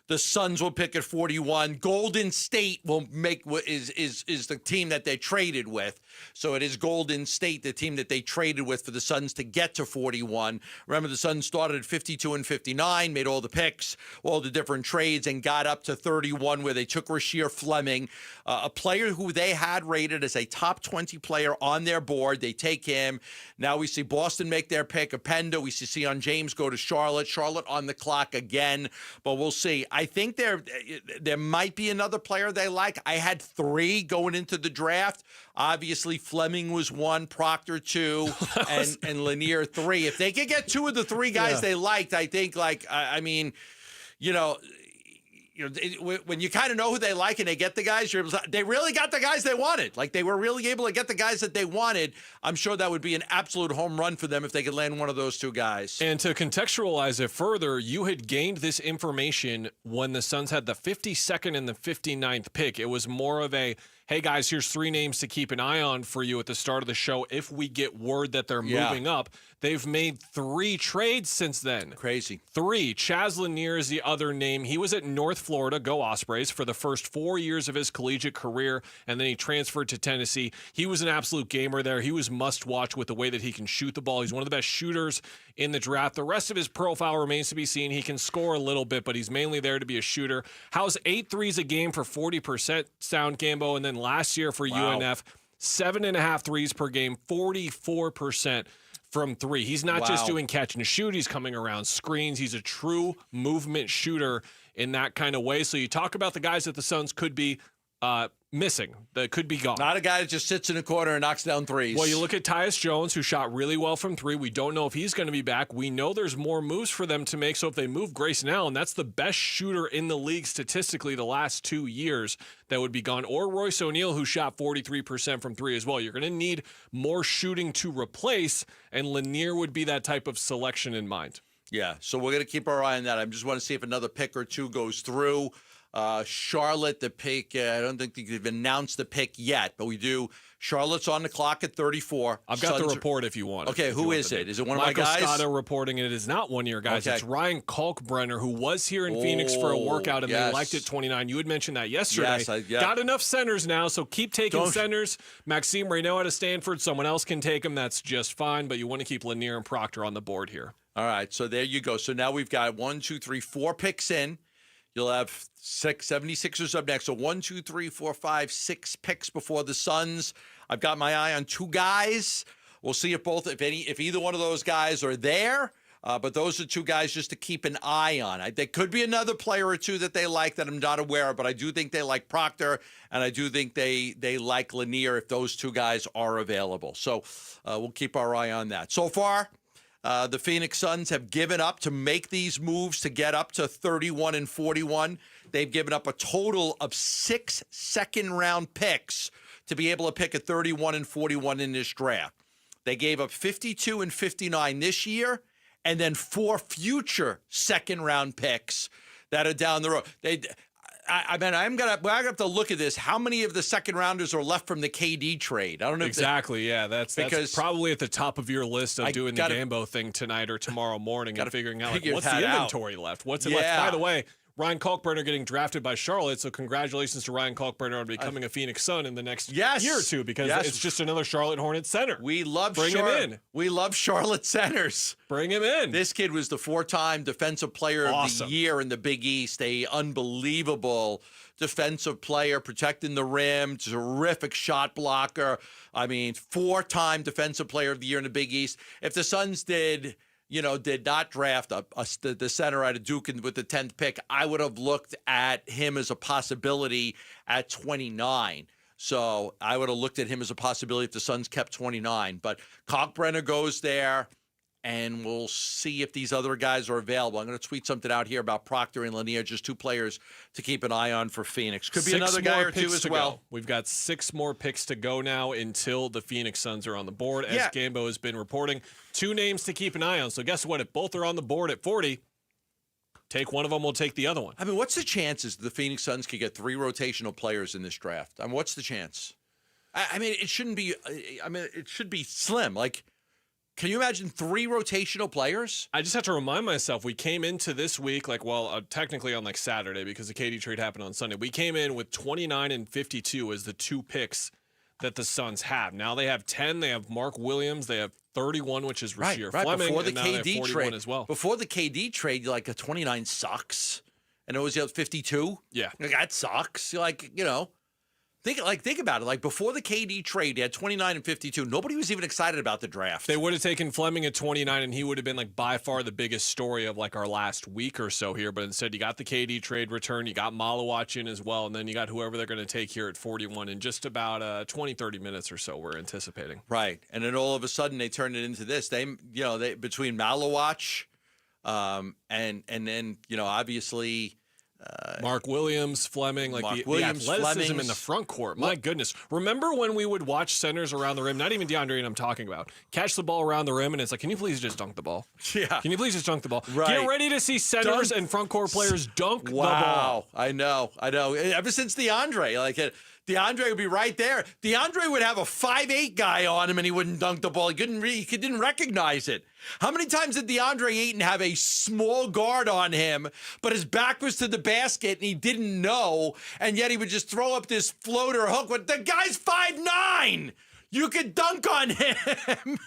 the Suns will pick at 41. Golden State is the team that they traded with. So it is Golden State, the team that they traded with for the Suns to get to 41. Remember, the Suns started at 52 and 59, made all the picks, all the different trades, and got up to 31 where they took Rasheer Fleming, a player who they had rated as a top 20 player on their board. They take him. Now we see Boston make their pick, Openda. We see Sion James go to Charlotte. Charlotte on the clock again, but we'll see. I think there might be another player they like. I had 3 going into the draft. Obviously, Fleming was 1, Proctor 2, and Lanier 3. If they could get 2 of the 3 guys they liked, I think, when you kind of know who they like and they get the guys, they really got the guys they wanted. Like, they were really able to get the guys that they wanted. I'm sure that would be an absolute home run for them if they could land one of those 2 guys. And to contextualize it further, you had gained this information when the Suns had the 52nd and the 59th pick. It was more of a, hey, guys, here's 3 names to keep an eye on for you at the start of the show if we get word that they're moving up. They've made 3 trades since then. Crazy. 3. Chaz Lanier is the other name. He was at North Florida, go Ospreys, for the first 4 years of his collegiate career, and then he transferred to Tennessee. He was an absolute gamer there. He was must-watch with the way that he can shoot the ball. He's one of the best shooters in the draft. The rest of his profile remains to be seen. He can score a little bit, but he's mainly there to be a shooter. How's 8 threes a game for 40% sound, Gambo? And then last year for UNF, 7.5 threes per game, 44%. from three. He's not just doing catch and shoot. He's coming around screens. He's a true movement shooter in that kind of way. So you talk about the guys that the Suns could be missing, that could be gone. Not a guy that just sits in a corner and knocks down threes. Well, you look at Tyus Jones, who shot really well from three. We don't know if he's going to be back. We know there's more moves for them to make. So if they move Grayson Allen, that's the best shooter in the league statistically the last 2 years that would be gone. Or Royce O'Neal, who shot 43% from three as well. You're going to need more shooting to replace, and Lanier would be that type of selection in mind. Yeah, so we're going to keep our eye on that. I just want to see if another pick or two goes through. Charlotte, the pick, I don't think they've announced the pick yet, but we do. Charlotte's on the clock at 34. I've got the report if you want. Okay, who is it? Is it one of my guys? Michael Scotto reporting it. It is not one of your guys. Okay. It's Ryan Kalkbrenner, who was here in Phoenix for a workout, and they liked it 29. You had mentioned that yesterday. Yes, Got enough centers now, so keep taking centers. Maxime Reynaud out of Stanford. Someone else can take him. That's just fine, but you want to keep Lanier and Proctor on the board here. All right, so there you go. So now we've got 4 picks in. You'll have 76ers up next. So 6 picks before the Suns. I've got my eye on 2 guys. We'll see if either one of those guys are there. But those are 2 guys just to keep an eye on. There could be another player or 2 that they like that I'm not aware of, but I do think they like Proctor, and I do think they like Lanier if those 2 guys are available. So we'll keep our eye on that. So far, the Phoenix Suns have given up to make these moves to get up to 31 and 41. They've given up a total of 6 second-round picks to be able to pick at 31 and 41 in this draft. They gave up 52 and 59 this year, and then 4 future second-round picks that are down the road. I'm gonna have to look at this. How many of the second rounders are left from the KD trade? I don't know. Exactly. That's probably at the top of your list of doing the Gambo thing tonight or tomorrow morning and figuring out what's the inventory left. What's it left? By the way, Ryan Kalkbrenner getting drafted by Charlotte, so congratulations to Ryan Kalkbrenner on becoming a Phoenix Sun in the next year or two, because it's just another Charlotte Hornets center. We love Bring him in. We love Charlotte centers. Bring him in. This kid was the 4-time Defensive Player of the Year in the Big East. A unbelievable defensive player, protecting the rim, terrific shot blocker. 4-time Defensive Player of the Year in the Big East. If the Suns did not draft the center out of Duke with the 10th pick, I would have looked at him as a possibility at 29. So I would have looked at him as a possibility if the Suns kept 29. But Kalkbrenner goes there, and we'll see if these other guys are available. I'm going to tweet something out here about Proctor and Lanier, just 2 players to keep an eye on for Phoenix. Could be another guy or 2 as well. We've got 6 more picks to go now until the Phoenix Suns are on the board, as Gambo has been reporting. 2 names to keep an eye on. So guess what? If both are on the board at 40, take one of them, we'll take the other one. What's the chances the Phoenix Suns could get 3 rotational players in this draft? What's the chance? It shouldn't be. It should be slim. Can you imagine 3 rotational players? I just have to remind myself, we came into this week, technically on Saturday, because the KD trade happened on Sunday. We came in with 29 and 52 as the 2 picks that the Suns have. Now they have 10. They have Mark Williams. They have 31, which is Rasheer Fleming. Before the and now they have KD 41 trade as well. Before the KD trade, a 29 sucks. And it was 52. Yeah. That sucks. Think about it. Before the KD trade, they had 29 and 52. Nobody was even excited about the draft. They would have taken Fleming at 29, and he would have been by far the biggest story of our last week or so here. But instead, you got the KD trade return. You got Malawatch in as well, and then you got whoever they're going to take here at 41 in just about 20, 30 minutes or so. We're anticipating. Right, and then all of a sudden they turned it into this. They between Malawatch, and then obviously. Mark Williams, Fleming, the athleticism in the front court. My goodness. Remember when we would watch centers around the rim, not even DeAndre and I'm talking about, catch the ball around the rim, and it's can you please just dunk the ball? Yeah. Can you please just dunk the ball? Right. Get ready to see centers and front court players dunk the ball. Wow. I know. Ever since DeAndre, DeAndre would be right there. DeAndre would have a 5'8" guy on him and he wouldn't dunk the ball. He didn't recognize it. How many times did DeAndre Ayton have a small guard on him, but his back was to the basket and he didn't know, and yet he would just throw up this floater hook? The guy's 5'9". You could dunk on him.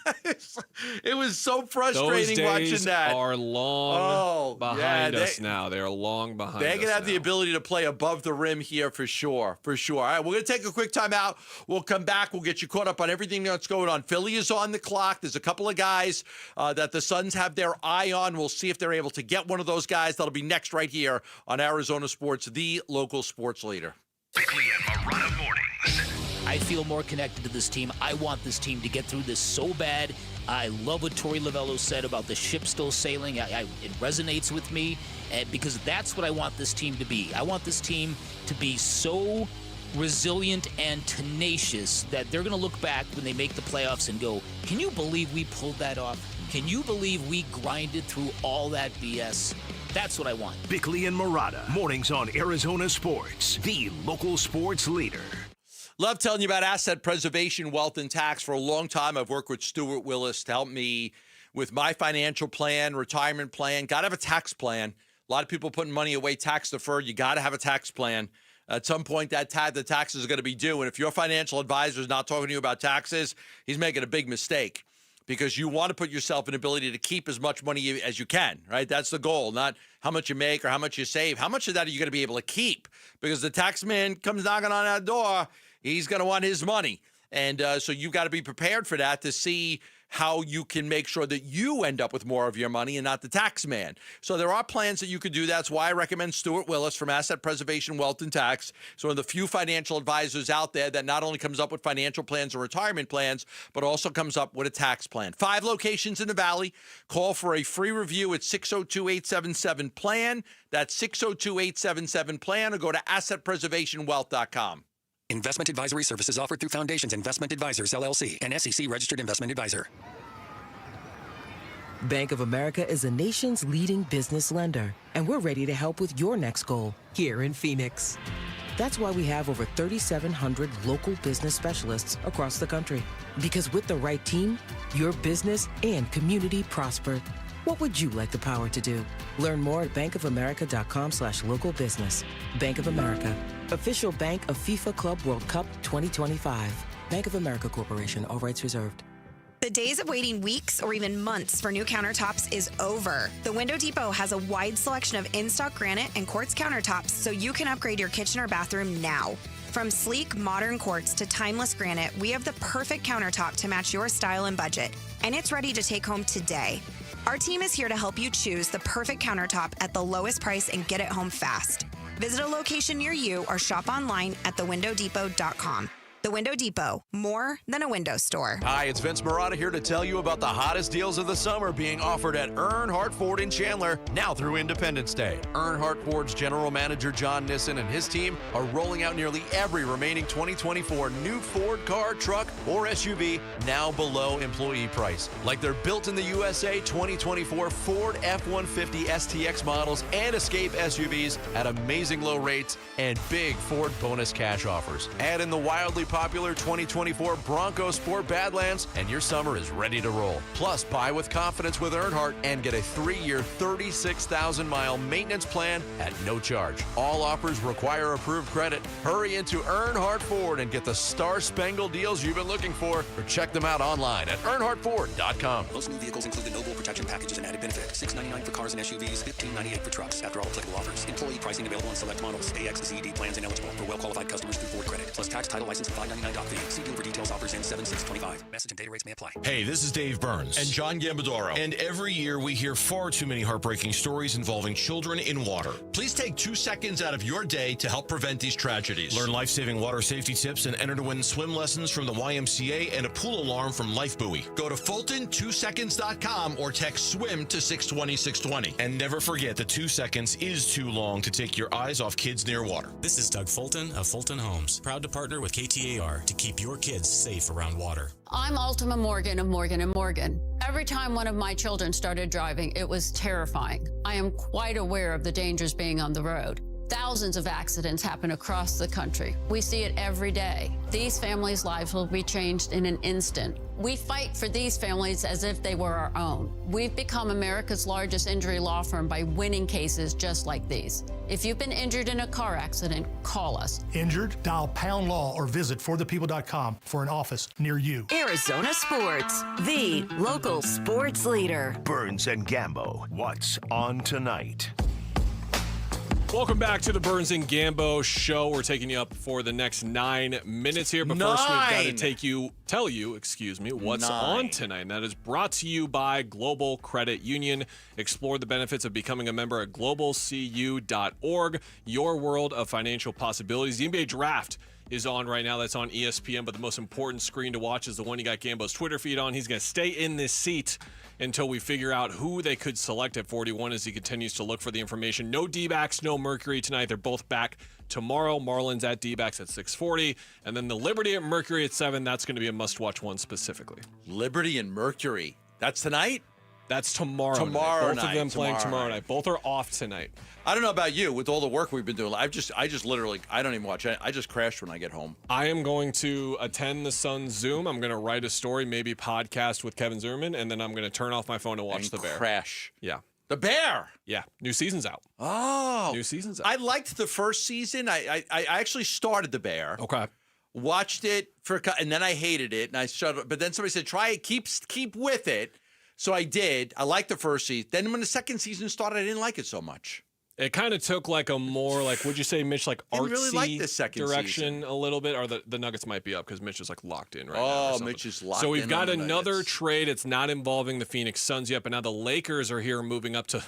It was so frustrating watching that. Those days are long behind us now. They are long behind us. They're going to have the ability to play above the rim here for sure. For sure. All right, we're going to take a quick timeout. We'll come back. We'll get you caught up on everything that's going on. Philly is on the clock. There's a couple of guys that the Suns have their eye on. We'll see if they're able to get one of those guys. That'll be next right here on Arizona Sports, the local sports leader. Bickley and Marotta mornings. I feel more connected to this team. I want this team to get through this so bad. I love what Torey Lovello said about the ship still sailing. It resonates with me because that's what I want this team to be. I want this team to be so resilient and tenacious that they're going to look back when they make the playoffs and go, can you believe we pulled that off? Can you believe we grinded through all that BS? That's what I want. Bickley and Marotta, mornings on Arizona Sports, the local sports leader. Love telling you about asset preservation, wealth, and tax. For a long time, I've worked with Stuart Willis to help me with my financial plan, retirement plan. Got to have a tax plan. A lot of people putting money away tax deferred. You got to have a tax plan. At some point, the taxes are going to be due. And if your financial advisor is not talking to you about taxes, he's making a big mistake because you want to put yourself in ability to keep as much money as you can, right? That's the goal, not how much you make or how much you save. How much of that are you going to be able to keep? Because the tax man comes knocking on that door, he's going to want his money. And so you've got to be prepared for that to see how you can make sure that you end up with more of your money and not the tax man. So there are plans that you could do. That's why I recommend Stuart Willis from Asset Preservation, Wealth, and Tax. So one of the few financial advisors out there that not only comes up with financial plans and retirement plans, but also comes up with a tax plan. 5 locations in the Valley. Call for a free review at 602-877-PLAN. That's 602-877-PLAN, or go to assetpreservationwealth.com. Investment advisory services offered through Foundations Investment Advisors, LLC, an SEC-registered investment advisor. Bank of America is the nation's leading business lender, and we're ready to help with your next goal here in Phoenix. That's why we have over 3,700 local business specialists across the country. Because with the right team, your business and community prosper. What would you like the power to do? Learn more at bankofamerica.com/local business. Bank of America, official bank of FIFA Club World Cup 2025. Bank of America Corporation, all rights reserved. The days of waiting weeks or even months for new countertops is over. The Window Depot has a wide selection of in-stock granite and quartz countertops so you can upgrade your kitchen or bathroom now. From sleek, modern quartz to timeless granite, we have the perfect countertop to match your style and budget. And it's ready to take home today. Our team is here to help you choose the perfect countertop at the lowest price and get it home fast. Visit a location near you or shop online at thewindowdepot.com. The Window Depot, more than a window store. Hi, it's Vince Marotta here to tell you about the hottest deals of the summer being offered at Earnhardt Ford in Chandler, now through Independence Day. Earnhardt Ford's General Manager John Nissen and his team are rolling out nearly every remaining 2024 new Ford car, truck, or SUV now below employee price. Like their Built in the USA 2024 Ford F-150 STX models and Escape SUVs at amazing low rates and big Ford bonus cash offers. Add in the wildly popular 2024 Bronco Sport Badlands, and your summer is ready to roll. Plus, buy with confidence with Earnhardt and get a 3-year, 36,000-mile maintenance plan at no charge. All offers require approved credit. Hurry into Earnhardt Ford and get the star-spangled deals you've been looking for, or check them out online at earnhardtford.com. Most new vehicles include the Noble Protection Packages and added benefit. $699 for cars and SUVs, $1598 for trucks. After all applicable offers. Employee pricing available on select models. AX and CED plans and eligible for well-qualified customers through Ford Credit. Plus tax, title, license, and $599 doc fee. See dealer for details. Offers in 7/6/25. Message and data rates may apply. Hey, this is Dave Burns. And John Gambadoro. And every year we hear far too many heartbreaking stories involving children in water. Please take 2 seconds out of your day to help prevent these tragedies. Learn life-saving water safety tips and enter to win swim lessons from the YMCA and a pool alarm from Life Buoy. Go to Fulton2seconds.com or text SWIM to 620-620. And never forget that 2 seconds is too long to take your eyes off kids near water. This is Doug Fulton of Fulton Homes, proud to partner with KTAR to keep your kids safe around water. I'm Ultima Morgan of Morgan & Morgan. Every time one of my children started driving, it was terrifying. I am quite aware of the dangers being on the road. Thousands of accidents happen across the country. We see it every day. These families' lives will be changed in an instant. We fight for these families as if they were our own. We've become America's largest injury law firm by winning cases just like these. If you've been injured in a car accident, call us. Injured? Dial pound law or visit forthepeople.com for an office near you. Arizona Sports, the local sports leader. Burns and Gambo, what's on tonight? Welcome back to the Burns and Gambo show. We're taking you up for the next 9 minutes here. But first, we've got to tell you, what's on tonight. And that is brought to you by Global Credit Union. Explore the benefits of becoming a member at globalcu.org. Your world of financial possibilities. The NBA draft is on right now. That's on ESPN. But the most important screen to watch is the one you got Gambo's Twitter feed on. He's going to stay in this seat until we figure out who they could select at 41 as he continues to look for the information. No D-backs, no Mercury tonight. They're both back tomorrow. Marlins at D-backs at 6:40. And then the Liberty at Mercury at 7. That's going to be a must-watch one specifically. Liberty and Mercury. That's tonight? That's tomorrow night. Both of them playing tomorrow night. Both are off tonight. I don't know about you. With all the work we've been doing, I just literally, I don't even watch it. I just crash when I get home. I am going to attend the Suns Zoom. I'm going to write a story, maybe podcast with Kevin Zimmerman, and then I'm going to turn off my phone and watch the Bear. Crash. Yeah. The Bear. Yeah. New season's out. Oh. New season's out. I liked the first season. I actually started the Bear. Okay. Watched it and then I hated it, and I shut up. But then somebody said, try it, keep with it. So I did. I liked the first season. Then when the second season started, I didn't like it so much. It kind of took like a more, like, would you say, Mitch, like artsy really like the second direction season. a little bit? Or the Nuggets might be up because Mitch is like locked in right now. Oh, Mitch is locked in. So we've got on the another Nuggets. trade. It's not involving the Phoenix Suns yet, but now the Lakers are here moving up to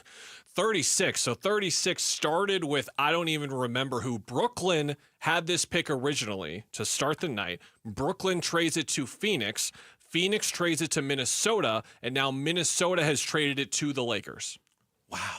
36. So 36 started with, I don't even remember who. Brooklyn had this pick originally to start the night. Brooklyn trades it to Phoenix. Phoenix trades it to Minnesota, and now Minnesota has traded it to the Lakers. Wow.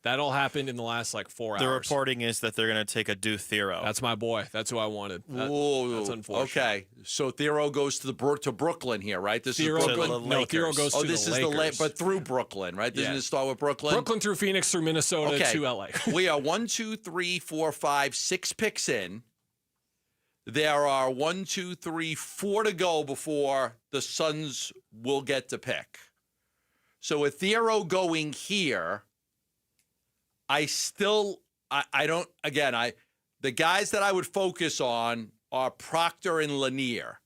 That all happened in the last, 4 hours. The reporting is that they're going to take a Du Thero. That's my boy. That's who I wanted. That's unfortunate. Okay. So Thero goes to Brooklyn here, right? This Thero, is Brooklyn? No, Thero goes to this the is Lakers. but through Brooklyn, right? Doesn't it start with Brooklyn? Brooklyn through Phoenix through Minnesota to LA. We are 1, 2, 3, 4, 5, 6 picks in. There are 1, 2, 3, 4 to go before the Suns will get to pick. So with Thero going here, the guys that I would focus on are Proctor and Lanier.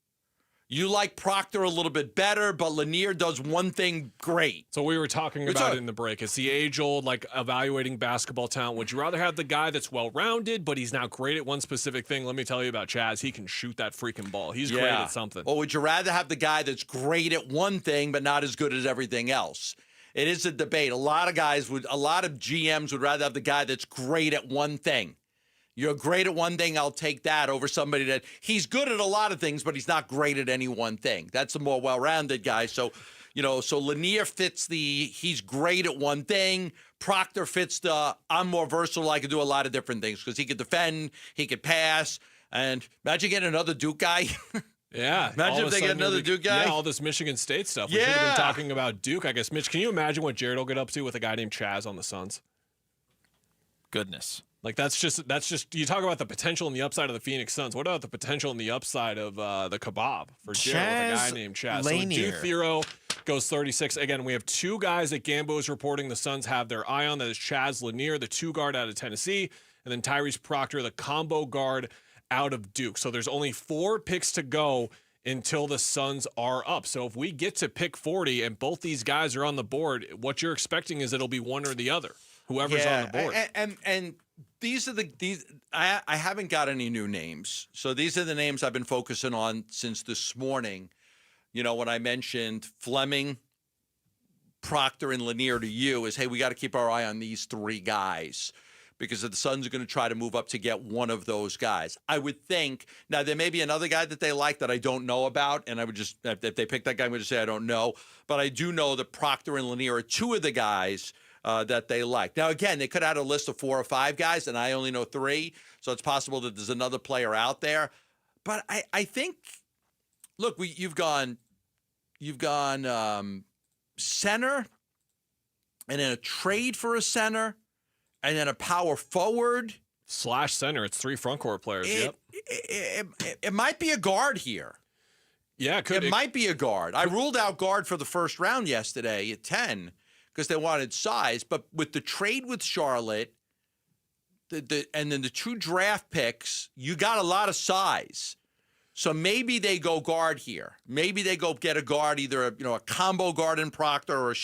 You like Proctor a little bit better, but Lanier does one thing great. So we were talking about it in the break. It's the age-old, evaluating basketball talent. Would you rather have the guy that's well-rounded, but he's not great at one specific thing? Let me tell you about Chaz. He can shoot that freaking ball. He's great at something. Or would you rather have the guy that's great at one thing, but not as good at everything else? It is a debate. A lot of GMs would rather have the guy that's great at one thing. You're great at one thing, I'll take that over somebody that he's good at a lot of things, but he's not great at any one thing. That's a more well-rounded guy. So, so Lanier fits he's great at one thing. Proctor fits I'm more versatile. I can do a lot of different things because he could defend, he could pass. And imagine getting another Duke guy. Yeah. Imagine if they get another Duke guy. Yeah, all this Michigan State stuff. We should have been talking about Duke, I guess. Mitch, can you imagine what Jared will get up to with a guy named Chaz on the Suns? Goodness. That's just you talk about the potential and the upside of the Phoenix Suns. What about the potential and the upside of the kebab for Jared with a guy named Chaz? Lanier. So Du Thero goes 36. Again, we have two guys that Gambo is reporting the Suns have their eye on. That is Chaz Lanier, the 2 guard out of Tennessee, and then Tyrese Proctor, the combo guard out of Duke. So there's only 4 picks to go until the Suns are up. So if we get to pick 40 and both these guys are on the board, what you're expecting is it'll be one or the other, whoever's on the board. And these are I haven't got any new names. So these are the names I've been focusing on since this morning. When I mentioned Fleming, Proctor, and Lanier to you is, hey, we got to keep our eye on these 3 guys because the Suns are going to try to move up to get one of those guys. I would think, now there may be another guy that they like that I don't know about, and I would just, if they pick that guy, I'm going to say I don't know. But I do know that Proctor and Lanier are 2 of the guys that they like. Now, again, they could have had a list of 4 or 5 guys, and I only know 3, so it's possible that there's another player out there. But I think, look, you've gone center, and then a trade for a center, and then a power forward. /center. It's 3 front court players. It might be a guard here. Yeah, it might be a guard. I ruled out guard for the first round yesterday at 10 because they wanted size. But with the trade with Charlotte, and then the 2 draft picks, you got a lot of size. So maybe they go guard here. Maybe they go get a guard, either a combo guard in Proctor or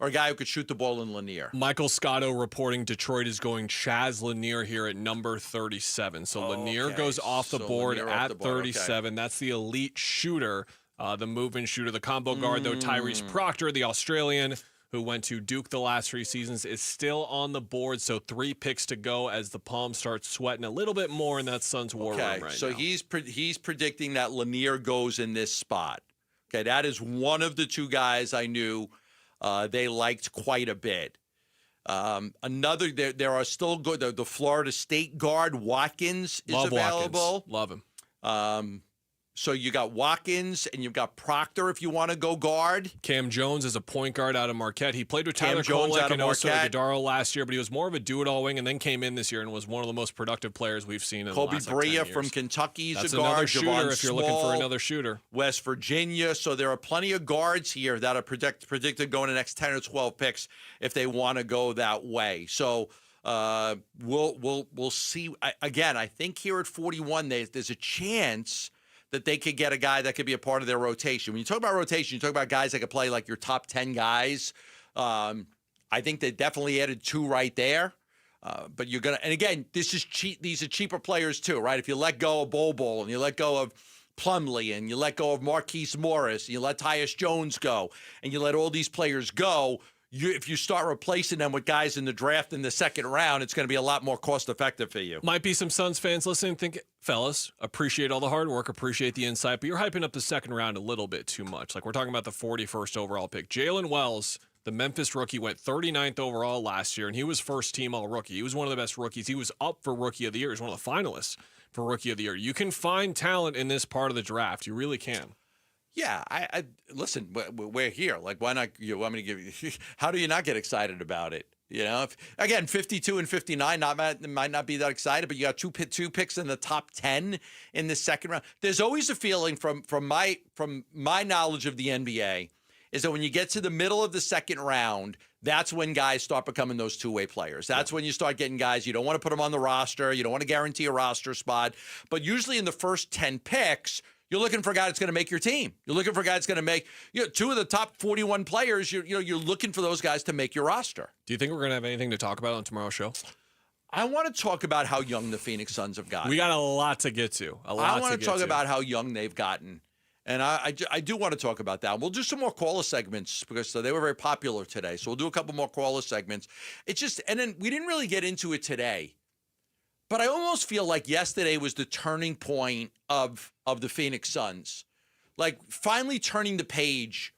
a guy who could shoot the ball in Lanier. Michael Scotto reporting Detroit is going Chaz Lanier here at number 37. So Lanier goes off the board at 37. Okay. That's the elite shooter, the move-in shooter. The combo guard, though, Tyrese Proctor, the Australian, who went to Duke the last 3 seasons, is still on the board. So 3 picks to go as the Palms start sweating a little bit more in that Suns war room right now. So he's predicting that Lanier goes in this spot. Okay, that is one of the 2 guys I knew they liked quite a bit. Another, there are still good. The Florida State guard Watkins is available. Love him. So you got Watkins and you've got Proctor if you want to go guard. Cam Jones is a point guard out of Marquette. He played with Tyler Kolek and Oso Ighodaro last year, but he was more of a do-it-all wing and then came in this year and was one of the most productive players we've seen in the last 10 years. from Kentucky is That's a guard. Another shooter Javon if you're Small, looking for another shooter. West Virginia. So there are plenty of guards here that are predicted going the next 10 or 12 picks if they want to go that way. So we'll see. Again, I think here at 41, there's a chance that they could get a guy that could be a part of their rotation. When you talk about rotation, you talk about guys that could play like your top 10 guys. I think they definitely added 2 right there. But you're going to – and again, this is cheap. These are cheaper players too, right? If you let go of Bol and you let go of Plumlee and you let go of Marquise Morris and you let Tyus Jones go and you let all these players go, if you start replacing them with guys in the draft in the second round, it's going to be a lot more cost-effective for you. Might be some Suns fans listening think, fellas, appreciate all the hard work, appreciate the insight, but you're hyping up the second round a little bit too much. Like we're talking about the 41st overall pick. Jalen Wells, the Memphis rookie, went 39th overall last year, and he was first-team all-rookie. He was one of the best rookies. He was up for Rookie of the Year. He was one of the finalists for Rookie of the Year. You can find talent in this part of the draft. You really can. Yeah, I listen. We're here. Like, why not? You want me to give you? How do you not get excited about it? You know, again, 52 and 59 might not be that excited, but you got two picks in the top 10 in the second round. There's always a feeling from my knowledge of the NBA is that when you get to the middle of the second round, that's when guys start becoming those two-way players. That's when you start getting guys. You don't want to put them on the roster. You don't want to guarantee a roster spot. But usually in the first 10 picks, you're looking for a guy that's going to make your team. You're looking for a guy that's going to make 2 of the top 41 players. You're looking for those guys to make your roster. Do you think we're going to have anything to talk about on tomorrow's show? I want to talk about how young the Phoenix Suns have gotten. We got a lot to get to. I want to talk about how young they've gotten. And I do want to talk about that. We'll do some more caller segments because they were very popular today. So we'll do a couple more caller segments. And then we didn't really get into it today. But I almost feel like yesterday was the turning point of the Phoenix Suns. Like finally turning the page